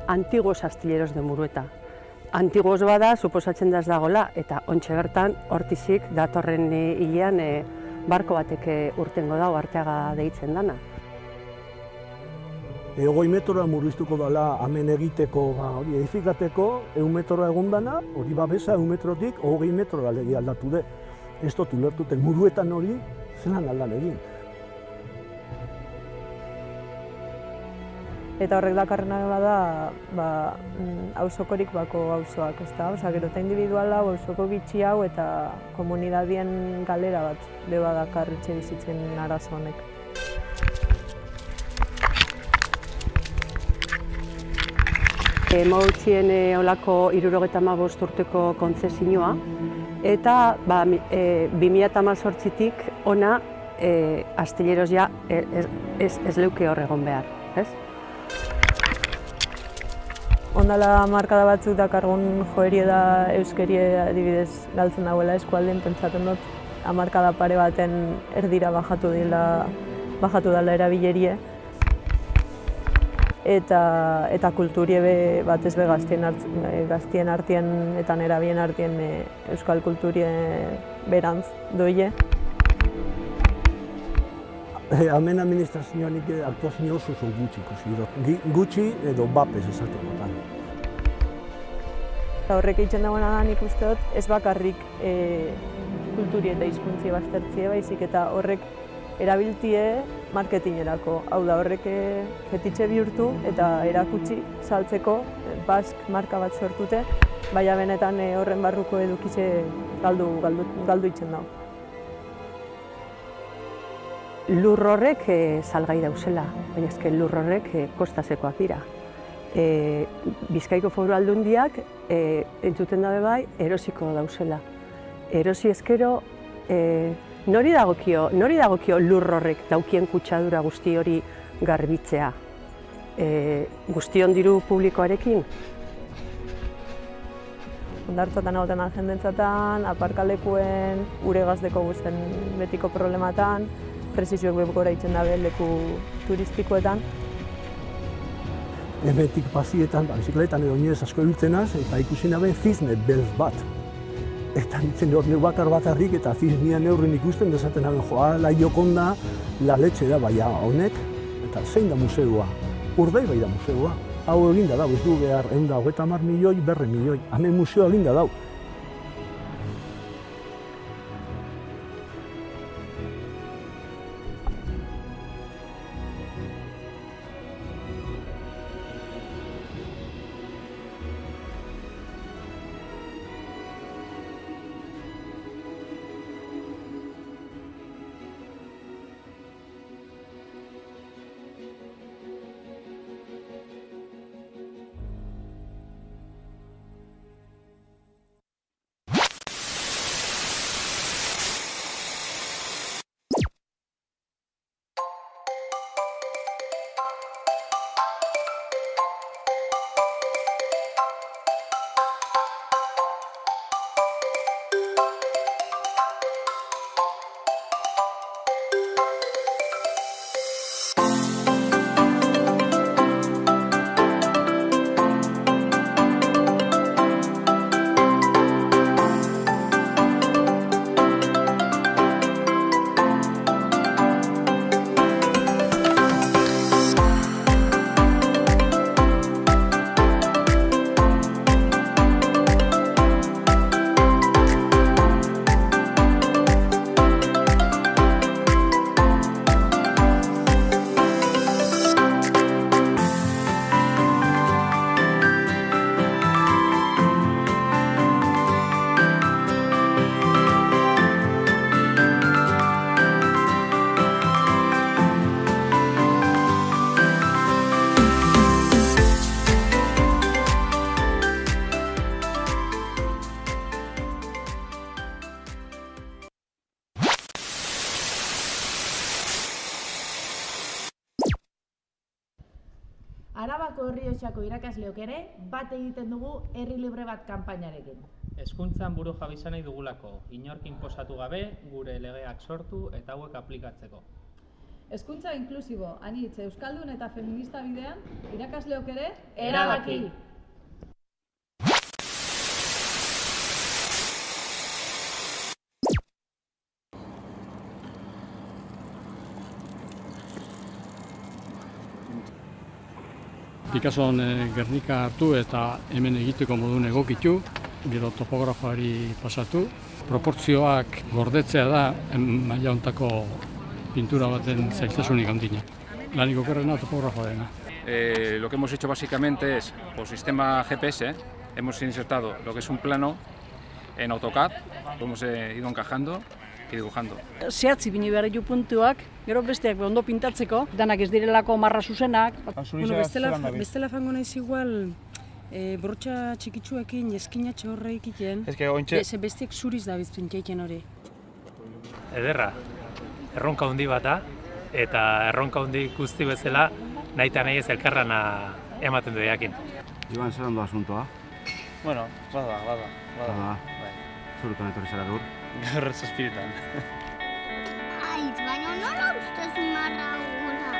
antiguos astilleros de Murueta. Antiguos bada, suposatzen da ez dagoela, eta ontxe bertan, hortizik, datorren hilean, barko batek urtengo dago, Arteaga deitzen dana. 20 metrora murriztuko dela hemen egiteko, hori edifikatzeko, 100 metrora egon dana, hori babesa 100 metrotik 20 metrora legi aldatu de. Ez dut ulertuten Muruetan hori, zelan aldan egin. Eta horrek dakarrena bada, auzokorik bako auzoak, ezta? Osea, gero eta individuala, auzoko gitxi hau eta komunidadien galera bat beba dakar etxe bizitzen arazo honek. Emautzien olako 75 urteko kontzesioa, eta 2018tik ona astilleros ja ez leuke hor egon behar, ez? Ondala markada batzuk dakargun joerie da euskerie adibidez galtzen dagoela eskualden, pentsatzen dut hamarkada pare baten erdira bajatu dela erabilerie. Eta kulturie batez be gaztien artien eta nerabien artien euskal kulturie berantz doile. Hemen administrazioanik aktuazio oso gutxi ikusi dut. Gutxi edo bapez esatekotan. Horrek egiten dagoena da nik uste dut ez bakarrik kulturi eta hizkuntzi baztertzie baizik eta horrek erabiltie marketingerako. Hau da horrek fetitxe bihurtu eta erakutsi saltzeko bask marka bat sortute, baina benetan horren barruko edukitze galdu itzen dago. Lur horrek salgai dauzela, baina ezke lur horrek kostasekoak dira. Bizkaiko Foru Aldundiak entzuten dabe bai erosiko dauzela. Erosi ezkero nori dagokio lur horrek daukien kutsadura guzti hori garbitzea? Guztion diru publikoarekin? Hondartzatan egoten jendentzatan, aparkalekuen, ure gazdeko guzen betiko problematan, prezizioak bebgora itzen dabe leku turistikoetan. Hemetik pasietan, bizikletan edo nirez asko ebiltzenaz, eta ikusi nabe zizne belz bat. Eta nintzen hor bakar bakarrik eta ziznian neurrin ikusten dezaten nabe joa, la jokonda, la letxe da baina honek, eta zein da museua? Urdei bai da museua. Hau eginda dau, ez du behar 130 milioi, 200 milioi. Hemen museoa eginda dau. Arabako Errioxako irakasleok ere bat egiten dugu herri libre bat kanpainarekin. Hezkuntzan buru jabe izan nahi dugulako, inork inposatu gabe gure legeak sortu eta hauek aplikatzeko. Hezkuntza inklusibo, anitz, euskaldun eta feminista bidean, irakasleok ere, erabaki! Picasson Gernika hartu eta hemen egiteko modun egokitu, gero topografoari pasatu. Proportzioak gordetzea da maila hontako pintura baten zailtasunik handina. Lanik okerrena topografoarena. Lo que hemos hecho básicamente es, por sistema GPS, hemos insertado lo que es un plano en AutoCAD, lo hemos ido encajando y dibujando. Zehatzi bini behar ditu puntuak, gero besteak ondo pintatzeko, danak ez direlako marra zuzenak. Bestela fango naiz igual, bortxa txikitsuekin, eskinatxe horreik iten, besteak zuriz da biztu inteiken hori. Ederra, erronka handi bata, eta erronka handi guzti bezala nahi eta nahi ez elkarrana ematen du jakin. Iban, zer ondo asuntoa? Bueno, bada. Zurutan etorri zara gaur? Gaur zazpiretan. Aitz, baina nola ustez marra gula?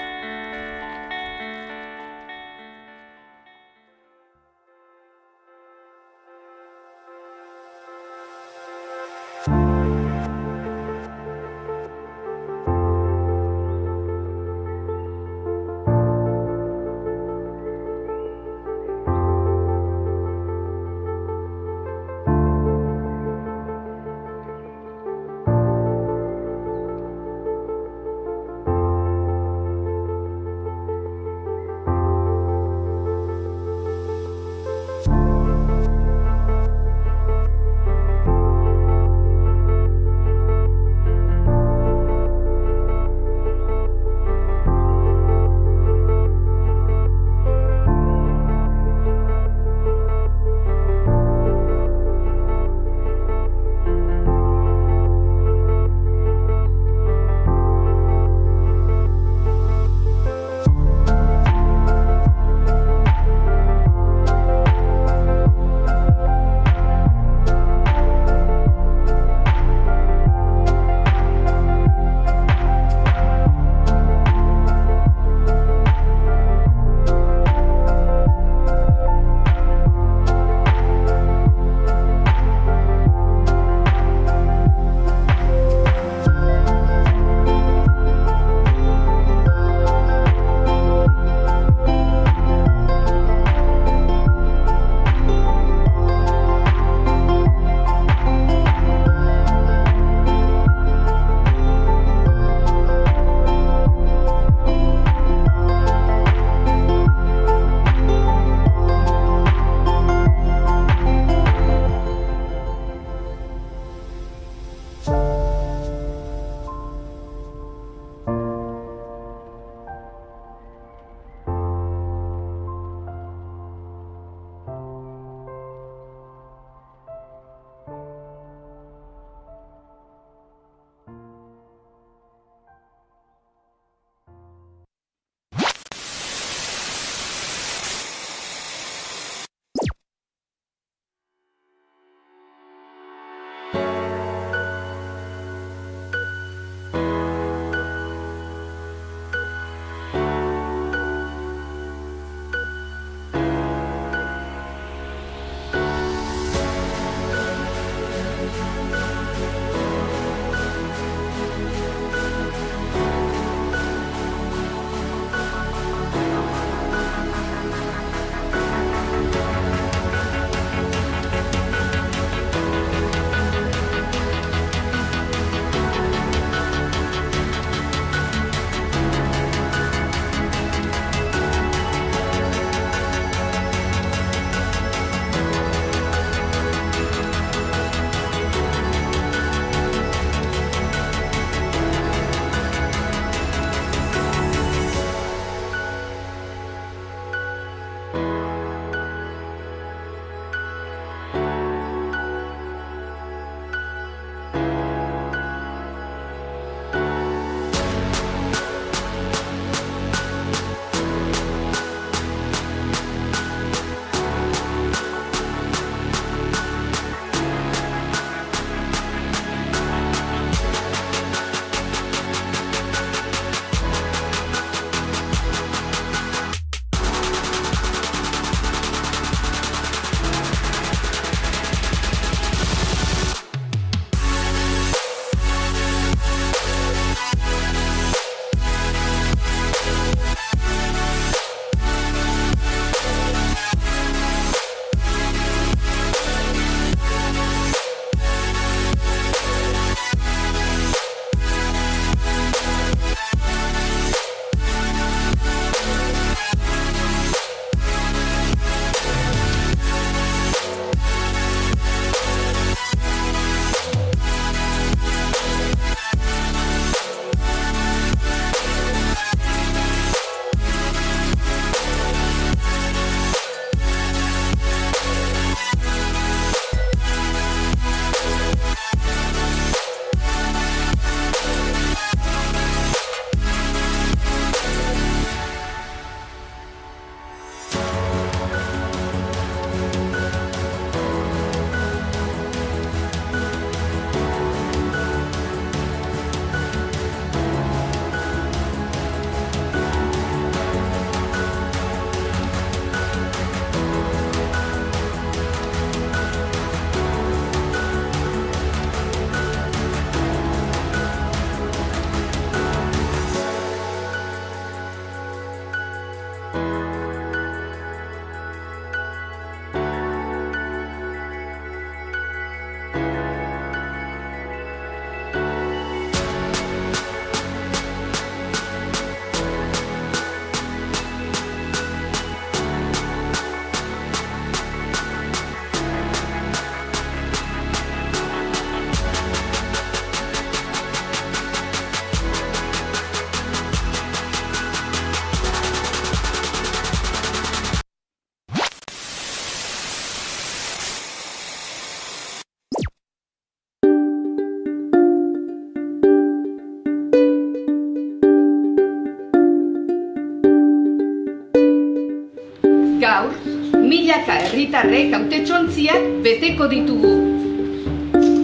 milaka herritarrek hautetsontziak beteko ditugu.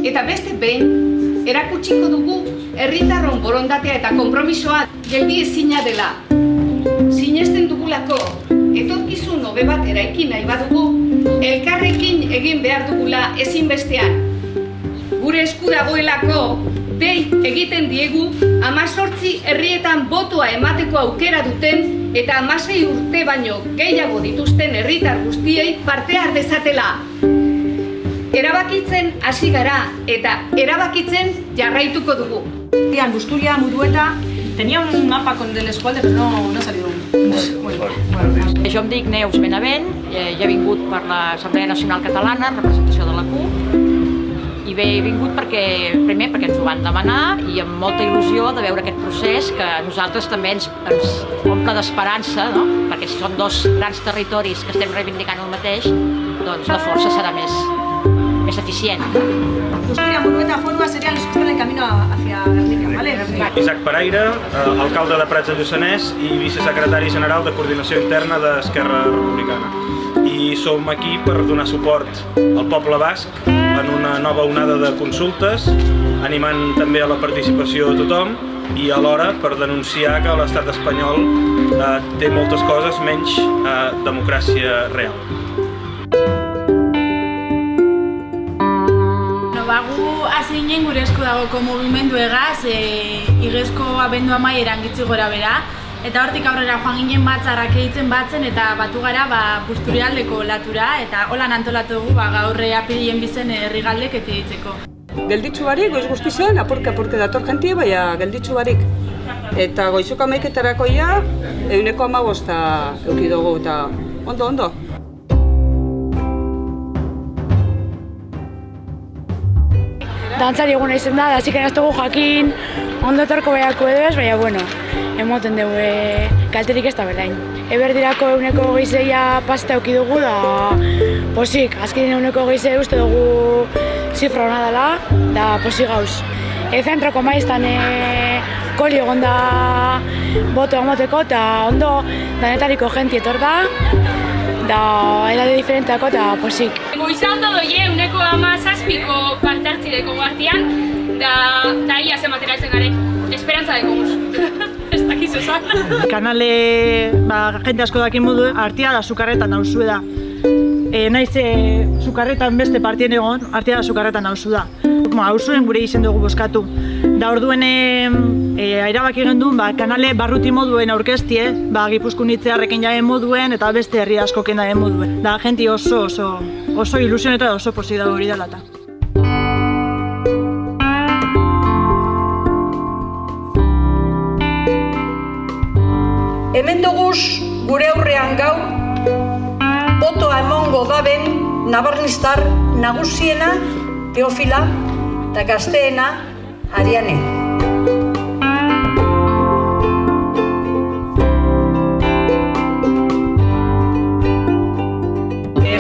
Eta beste behin, erakutsiko dugu herritarron borondatea eta konpromisoa geldi ezina dela. Sinesten dugulako, etorkizun hobe bat eraiki nahi badugu, elkarrekin egin behar dugula ezinbestean. Gure esku dagoelako, dei egiten diegu 18 herrietan botoa emateko aukera duten eta 16 urte baino gehiago dituzten herritar guztiei parte har dezatela. Erabakitzen hasi gara eta erabakitzen jarraituko dugu. Busturia, Murueta, tenía un mapa con del escuadre, pero no salió. Jo em dic Neus Benavent, he vingut per l'Assemblea Nacional Catalana, representació de la CUP, i bé, he vingut primer perquè ens ho van demanar i amb molta il·lusió de veure aquest procés que a nosaltres també ens omple d'esperança, no? Perquè si són dos grans territoris que estem reivindicant el mateix, doncs la força serà més eficient. Busturia, Murueta, Fonua serían los que están en camino hacia Guernica, ¿vale? Isaac Paraire, alcalde de Prats de Lluçanès i vicesecretari general de Coordinació Interna d'Esquerra Republicana. I som aquí per donar suport al poble basc en una nova onada de consultes, animant també a la participació de tothom i alhora per denunciar que l'estat espanyol té moltes coses menys democràcia real. Bagu hasi ginen gure esku dagoko mugimendu egaz, igezko abendu amaieran gitzi gora bera, eta hortik aurrera joan ginen batzarrak egiten batzen eta batu gara Busturialdeko latura, eta holan antolatu dugu gaur apirilien bizen herrigaldek etiditzeko. Gelditzu barik, goiz guztizan, apurke dator jentie, baina gelditzu barik. Eta goizuko 11etarako ja, 115 euki dugu, eta ondo. Dantzari eguna izen da, da ziken ez dugu jakin ondo etorko beharko edo ez, baina bueno, emoten dugu kalterik ez da berain. Eberdirako 126 pasta euki dugu da posik, azkenin 126 uste dugu zifra hona dela, da posik gauz. Zentroko maiztan koli egon da boto emoteko eta ondo danetariko jenti etor da, da edade diferenteako eta posik. Goizaldo doie 1,7ko parte hartzireko guartian, da ia zematera ezen gare, esperantza deko guz. Ez dakiz esan. Kanale, jente asko dakin modu, artia da sukarretan nauzue da. Naiz sukarretan beste partien egon, artia da sukarretan nauzu da. Hauzuen gure izen dugu boskatu. Da orduen erabaki gendun, kanale barruti moduen aurkeztie, Gipuzkoan itzearrekin jaen moduen eta beste herri askoken daen moduen. Da jenti oso ilusion eta oso pozik dago hori dela eta. Hemen duguz gure aurrean gaur, botoa emongo daben nabarnistar nagusiena Teofila eta gazteena Ariane.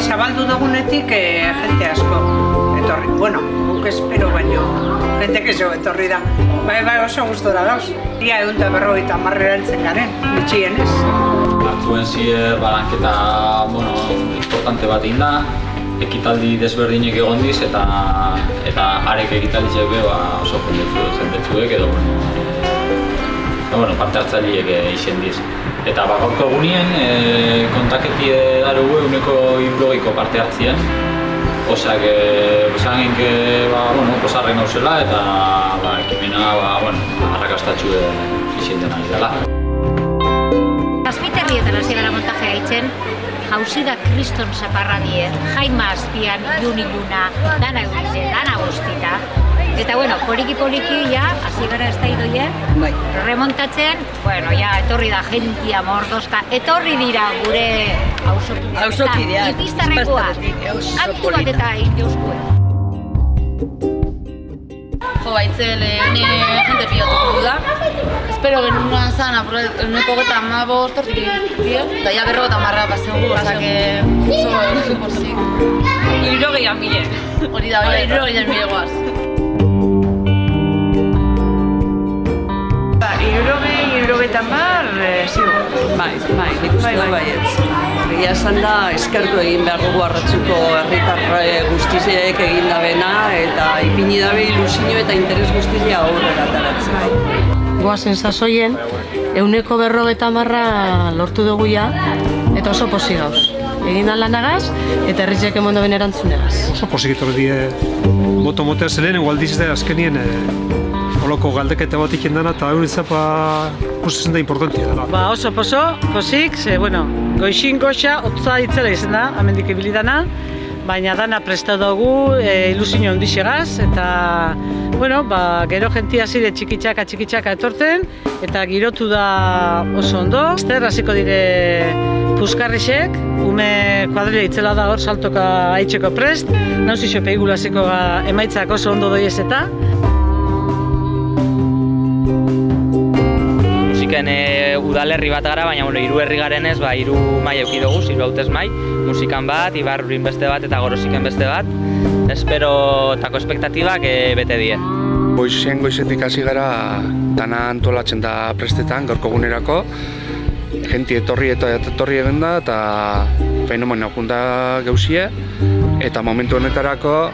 Zabaldu dugunetik jente asko etorri. Bueno, guk espero baino jente kezo etorri da. Bai oso gustora dauz. Ia 150 heltzen garen, bitxienez. Hartzuen zier balanketa importante bat egin da. Ekitaldi desberdinek egon diz eta arek ekitaldiek be oso jendetzuek edo parte hartzaileek izen diz. Eta gaurko egunien kontaketie darugu 160ko parte hartzien. Osak esan genke posarren nauzela eta ekimena arrakastatxu izen dena dela. Azpiterrietan hasi gara montajea itzen, jauzi da kriston zaparradie, jaima azpian, iluna, dana eurize, dana guztita. Eta poliki ja, hasi gara ez da idoie, remontatzen, etorri da jentia mordoska, etorri dira gure hausokideak, ipiztarrekoa, aktu bat eta indeuskue. Jo, baitzel, jente pilotuko da. Espero genuna zan, uneko gota 15 hortik eta ja 50 pasegu, oso pozik. 60.000. Hori da, 60.000 goaz. 60 ziur. Bai, nik uste baietz. egia esan da, eskertu egin behar dugu Arratzuko herritar guztiek egin dabena, eta ipini dabe ilusio eta interes guztia aurrera ataratzen. Goazen sasoien, 150 lortu dugu ja, eta oso posi gauz. Egin lanagaz eta herritzek emondo ben erantzunegaz. Oso posikitor die moto-motea zelen, aldiz da azkenien holoko galdeketa bat iken dana, eta hori zapa gustatzen da importantia dela. Ba oso posik, ze, bueno, goixin goxa, otza itzela izan da, amendik ibilidana, baina dana presta dugu, ilusio handixegaz, eta, bueno, ba, gero jentia zide txikitxaka etortzen, eta girotu da oso ondo. Ester, hasiko dire puskarrisek, ume kuadrilla itzela da hor saltoka aitzeko prest, nauzixo peigulazeko emaitzak oso ondo doiez eta. Udalerri bat gara, baina hiru herri garenez, hiru mai eduki dugu, hiru hautez mai, musikan bat, Ibarrurin beste bat eta Gorosiken beste bat. Espero tako espektatibak bete die. Goizetik hasi gara dana antolatzen da prestetan, gaurko egunerako. Jenti etorri egin da, eta fenomeno junta gauzie, eta momentu honetarako,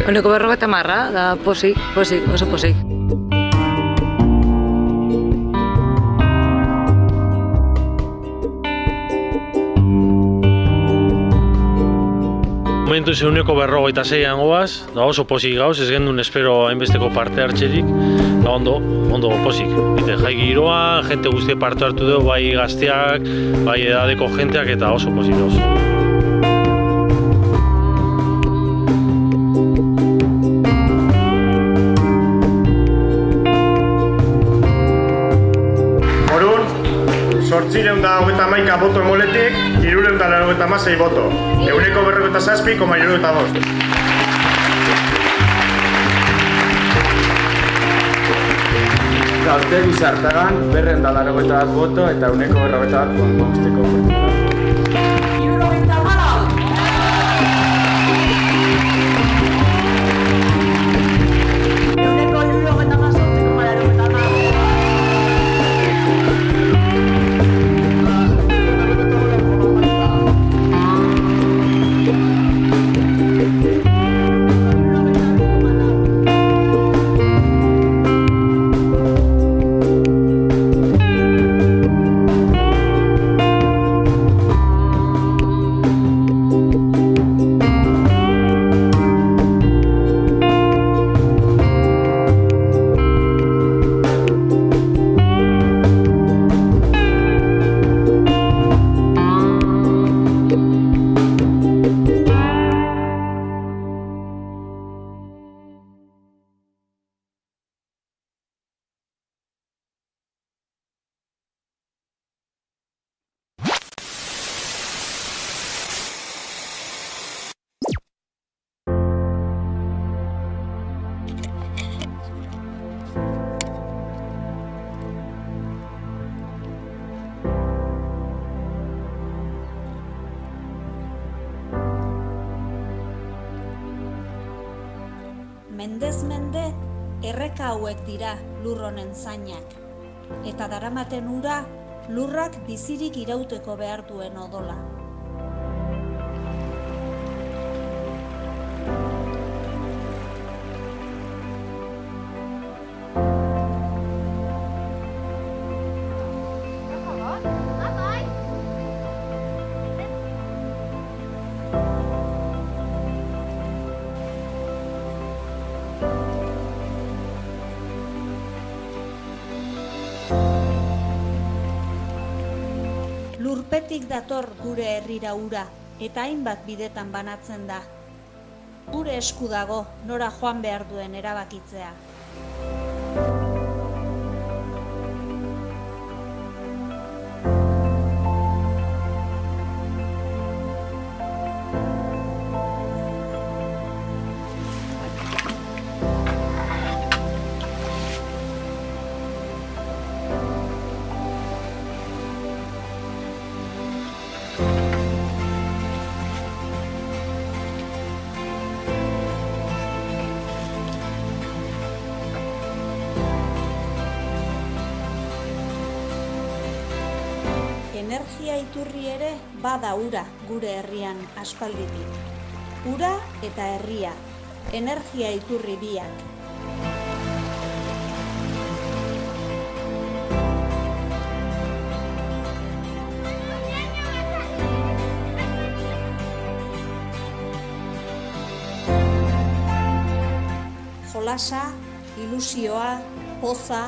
Honeko 50, da posik, oso posik. Momentuz 156an goaz, da oso posik gauz, ez gendun espero hainbesteko parte hartzerik, da ondo posik. Jai giroa, jente guztiek parte hartu dugu, bai gazteak, bai edadeko jenteak eta oso posik gauz. Orduan, 891 boto emoletik, 396 boto. 147,75. Gaute Bizartagan 291 boto eta 141,5 boto. Mendez mende, erreka hauek dira lur honen zainak. Eta daramaten ura, lurrak bizirik irauteko behar duen odola. Lurpetik dator gure herrira ura, eta hainbat bidetan banatzen da. Gure esku dago nora joan behar duen erabakitzea. energia iturri ere bada ura gure herrian aspalditik. Ura eta herria, energia iturri biak. Jolasa, ilusioa, poza,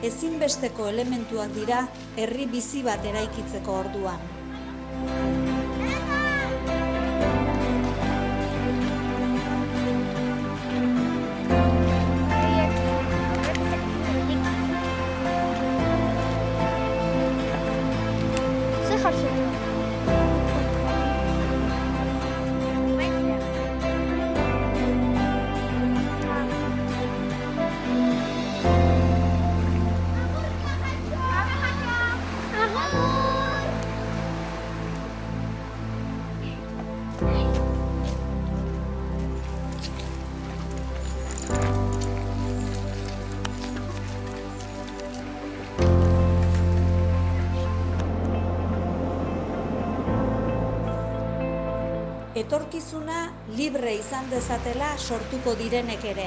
ezinbesteko elementuak dira herri bizi bat eraikitzeko orduan. Etorkizuna libre izan dezatela sortuko direnek ere,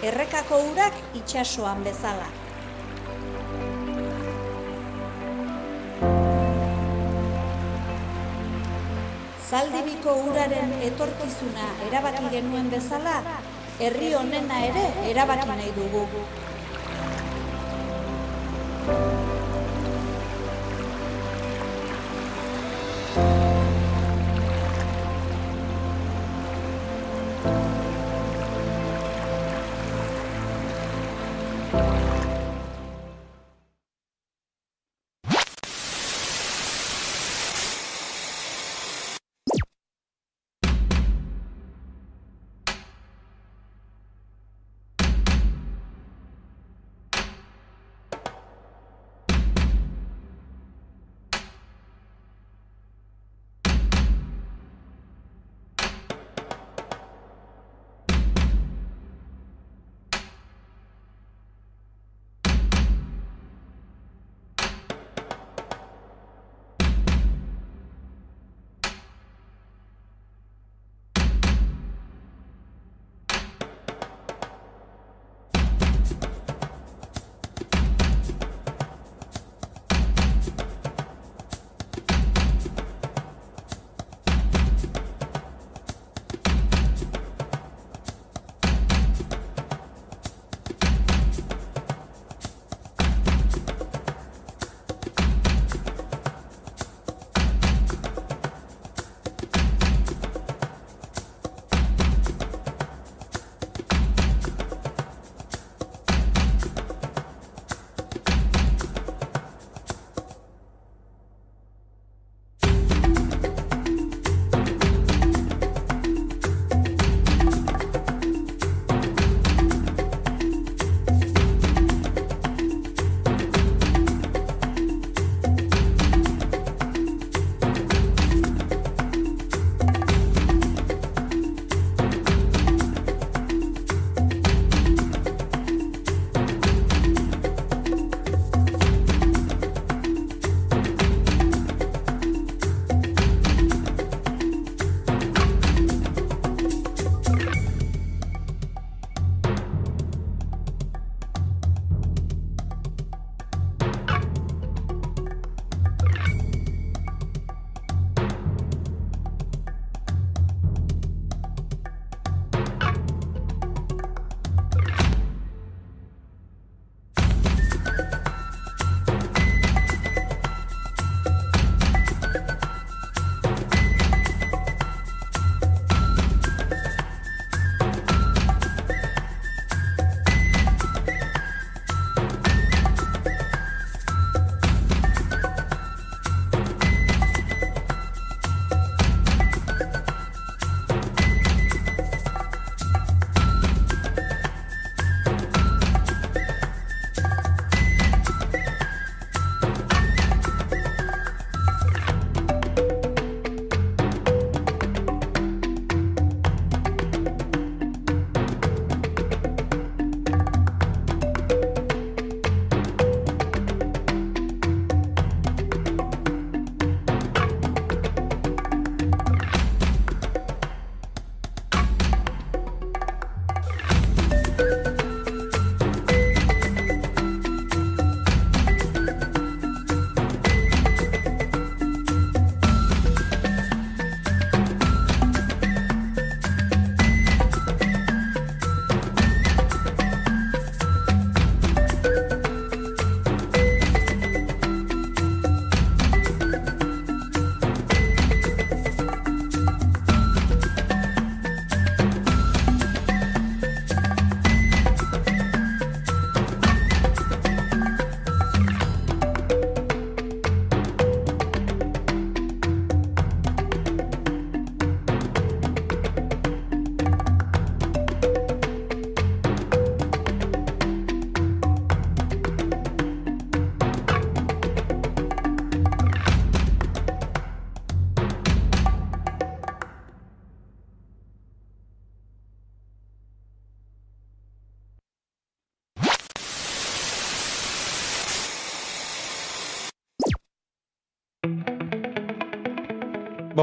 errekako urak itsasoan bezala. Zaldibiko uraren etorkizuna erabaki genuen bezala, herri honena ere erabaki nahi dugu.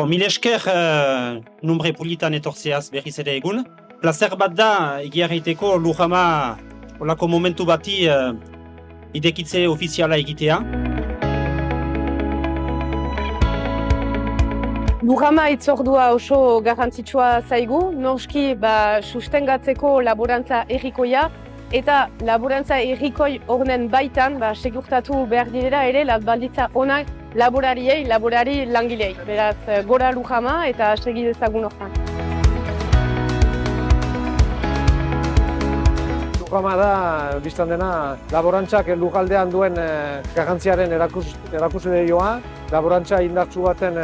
Mil esker numbre pulitan etortzeaz berriz ere egun. Plazer bat da, egia egiteko Lujama olako momentu bati idekitze ofiziala egitea. Lujama itzordua oso garrantzitsua zaigu, noski sustengatzeko laborantza errikoia eta laborantza errikoi horren baitan segurtatu behar direla ere baldintza onak laborari langilei. Beraz, gora Lujama eta segi dezagun hortan. Lujama da, biztan dena, laborantzak lujaldean duen garrantziaren erakusleioa. Laborantza indartsu baten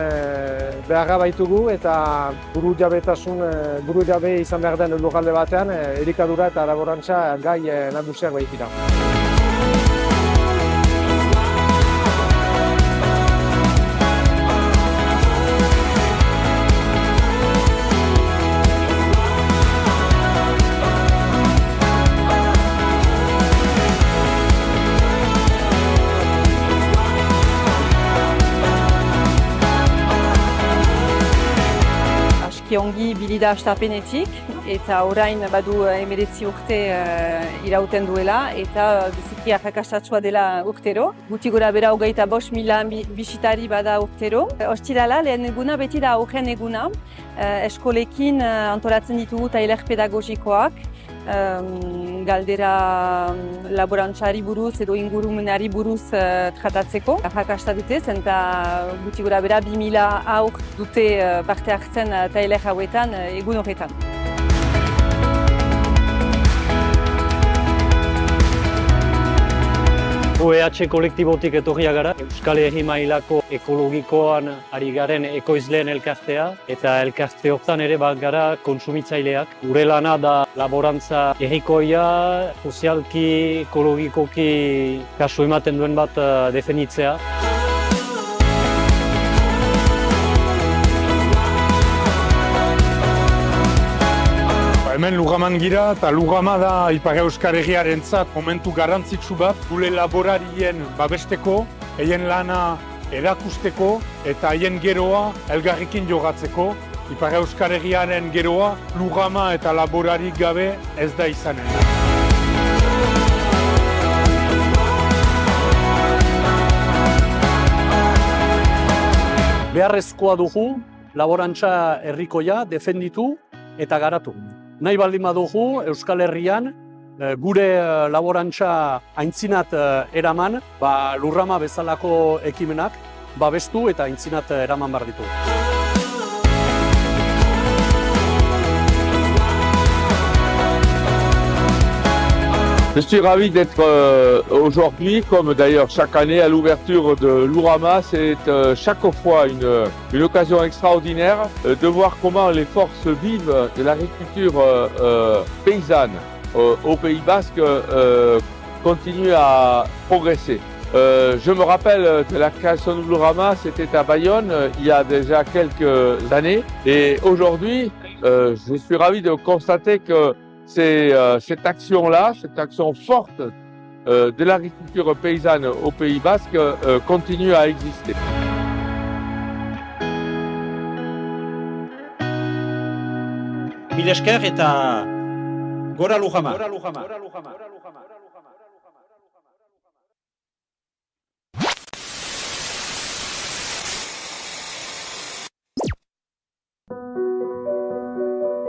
beharra baitugu eta buru jabe izan behar den lujalde batean elikadura eta laborantza gai nagusiak baitira. Ongi bilida astapenetik eta orain badu 19 urte irauten duela eta biziki arrakastatsua dela urtero. Guti gora bera 25.000 bisitari bada urtero. Ostirala lehen eguna beti da aurren eguna. Eskolekin antolatzen ditugu tailer pedagogikoak. Galdera laborantzari buruz edo ingurumenari buruz tratatzeko. Arrakasta dute zen eta guti gora bera 2.000 aur dute parte hartzen tailer hauetan egun horretan. OEH kolektibotik etorria gara, Euskal Herri mailako ekologikoan ari garen ekoizleen elkartea eta elkarte hortan ere gara kontsumitzaileak. Gure lana da laborantza errikoia, sozialki, ekologikoki kasu ematen duen bat definitzea. Hemen Lugaman gira eta Lugama da Ipar Euskal Herriarentzat momentu garrantzitsu bat gure laborarien babesteko, haien lana erakusteko eta haien geroa elgarrekin jogatzeko. Ipar Euskal Herriaren geroa Lugama eta laborarik gabe ez da izanen. Beharrezkoa dugu laborantza herrikoia defenditu eta garatu. Nahi baldin badugu Euskal Herrian gure laborantza aintzinat eraman, Lurrama bezalako ekimenak babestu eta aintzinat eraman behar ditu. Je suis ravi d'être aujourd'hui, comme d'ailleurs chaque année à l'ouverture de l'Ourama. C'est chaque fois une occasion extraordinaire de voir comment les forces vives de l'agriculture paysanne au Pays Basque continuent à progresser. Je me rappelle de la création de l'Ourama, c'était à Bayonne il y a déjà quelques années. Et aujourd'hui, je suis ravi de constater que cette action-là, cette action forte de l'agriculture paysanne au Pays Basque continue à exister. Mil esker eta gora Lujama.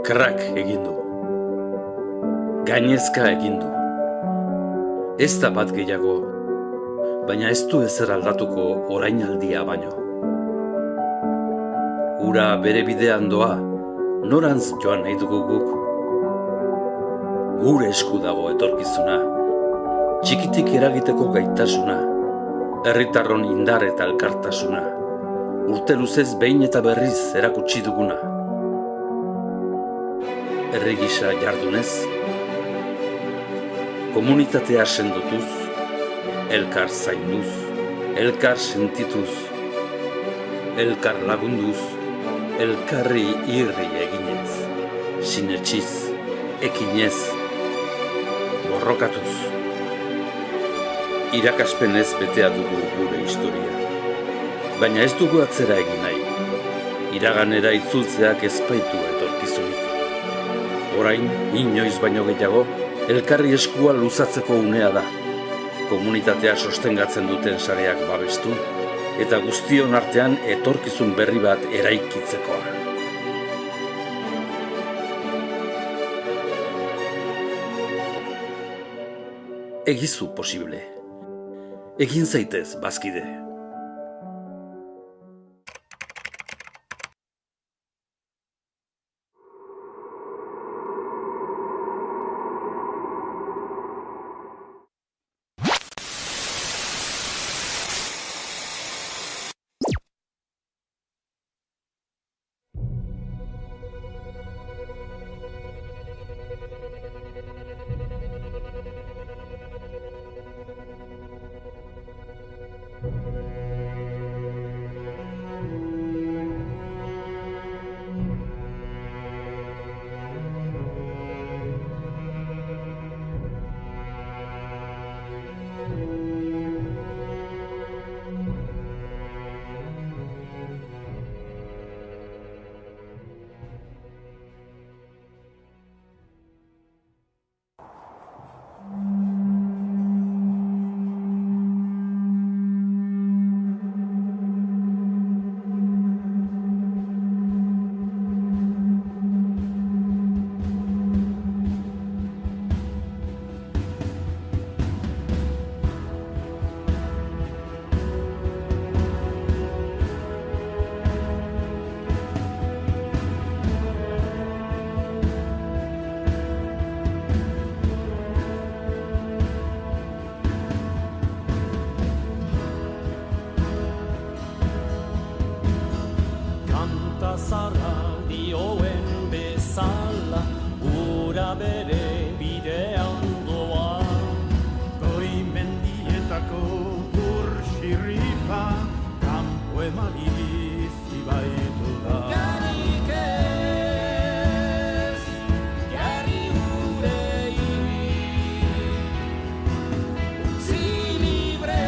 Krak egin du. Gainezka egin du. Ez da bat gehiago, baina ez du ezer aldatuko orainaldia baino. Ura bere bidean doa, norantz joan nahi dugu guk. Gure esku dago etorkizuna, txikitik eragiteko gaitasuna, herritarron indar eta elkartasuna, urte luzez behin eta berriz erakutsi duguna. Herri gisa jardunez, komunitatea sendotuz, elkar zainduz, elkar sentituz, elkar lagunduz, elkarri irri eginez, sinetsiz, ekinez, borrokatuz. Irakaspenez betea dugu gure historia, baina ez dugu atzera egin nahi. iraganera itzultzeak ezpaitu etorkizunik. Orain, inoiz baino gehiago, elkarri eskua luzatzeko unea da. Komunitatea sostengatzen duten sareak babestu, eta guztion artean etorkizun berri bat eraikitzekoa. Egizu posible. Egin zaitez, bazkide. Zara dioen bezala, ura bere bidean doa. Goi mendietako urxirripa, kanpo emaliz ibaitu da. Garik ez, jarri gure hiri, utzi libre.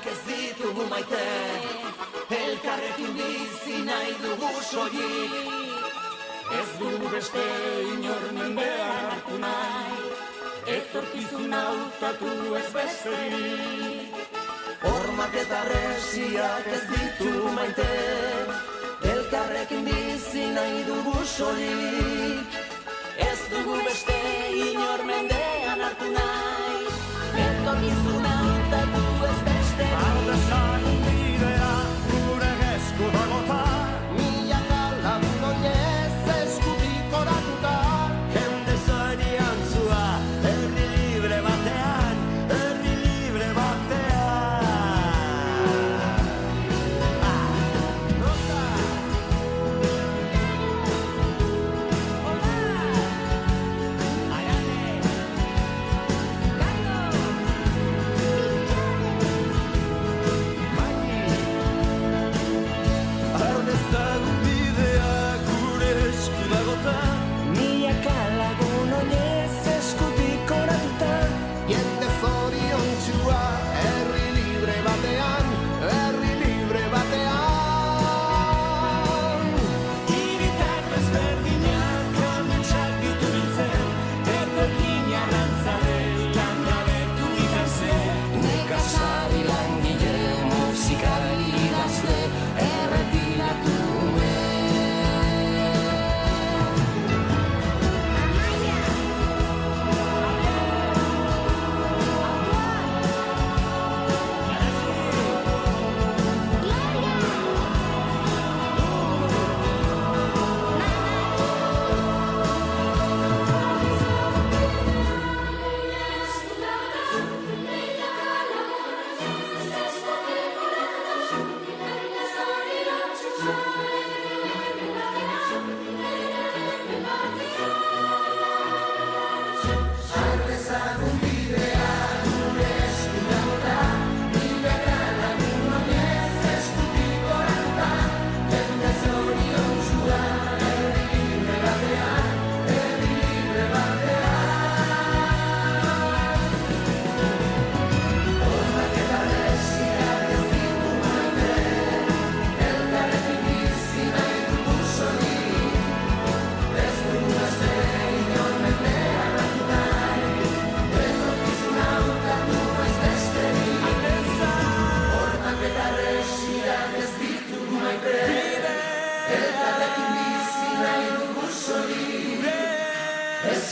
Ez ditugu maite, elkarrekin bizi nahi dugu soilik. Ez dugu beste inor mendean hartu nahi, etorkizuna hautatu ez besterik. Hormak eta resiak ez ditugu maite, elkarrekin bizi nahi dugu soilik. Ez dugu beste inor mendean hartu nahi, etorkizuna hautatu ez besterik. Ardesan bidea gure esku dagota, milaka lagungoiez eskutik oratuta. Jende zorian zua, herri libre batean, herri libre batean. Nota!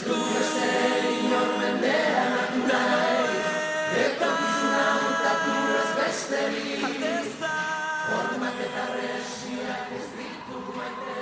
du beste inor mendean hartu nahi, etorkizuna mutatu ez besterik. Hormak eta resiak ez ditugu maite.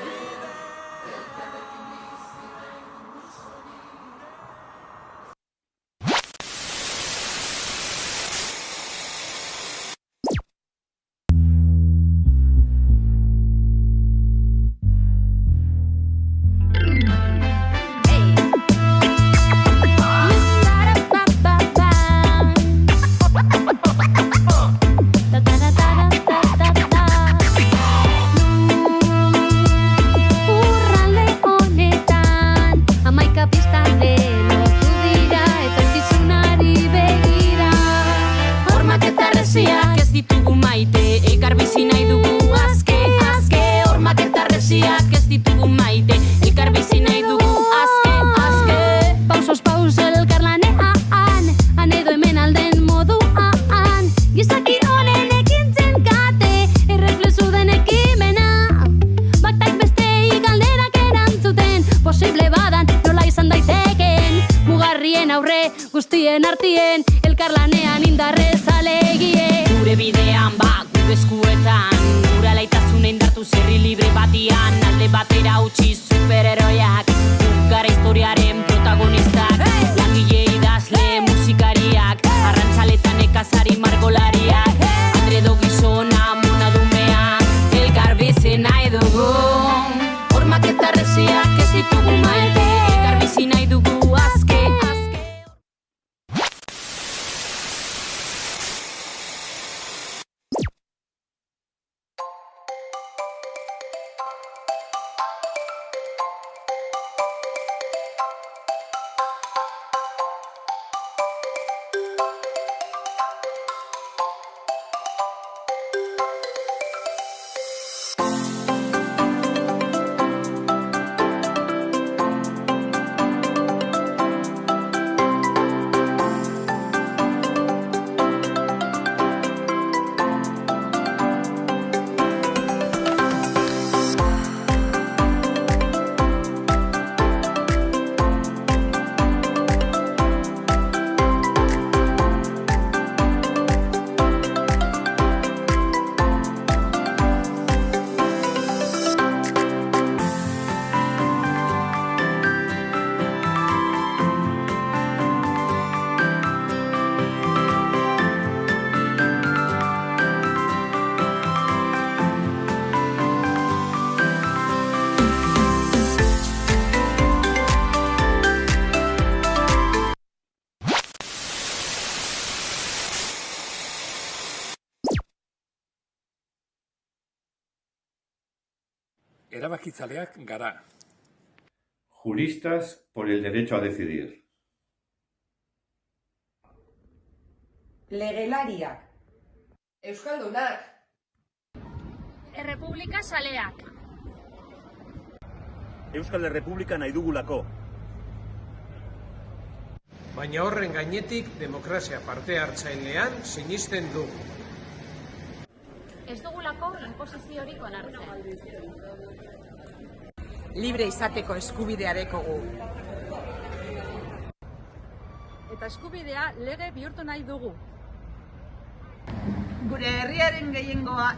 Ez ditugu maite, elkar bizi nahi dugu azke, azke. Hormak eta resiak ez ditugu maite, elkar bizi nahi dugu azke, azke. Pausos paus elkar lanean, han edo hemen alden moduan. Gizaki honen ekintzen kate, erreflezu den ekimena. Batak bestei galderak erantzuten, posible badan nola izan daiteken. Mugarrien aurre guztien artien, elkar lanean indarrez alegie. Gure bidean gure eskuetan, gure alaitasuna indartu zerri libre batian, alde batera utzi superheroiak, gara historiaren protagonistak, langile idazle musikariak, arrantzaletan ekazari margolariak, Andredo gizona monadumea, elkar bizi nahi dugu. Hormak eta resiak ez ditugu maite, elkar bizi nahi dugu azke, azke. Erabakitzaleak gara. Juristas por el derecho a decidir. Legelariak. Euskaldunak. Errepublika saleak. Euskal Errepublika nahi dugulako. Baina horren gainetik demokrazia parte hartzailean sinisten dugu. Ez dugulako inposiziorik onartzen. Libre izateko eskubidea dekogu. Eta eskubidea lege bihurtu nahi dugu. Gure herriaren gehiengoa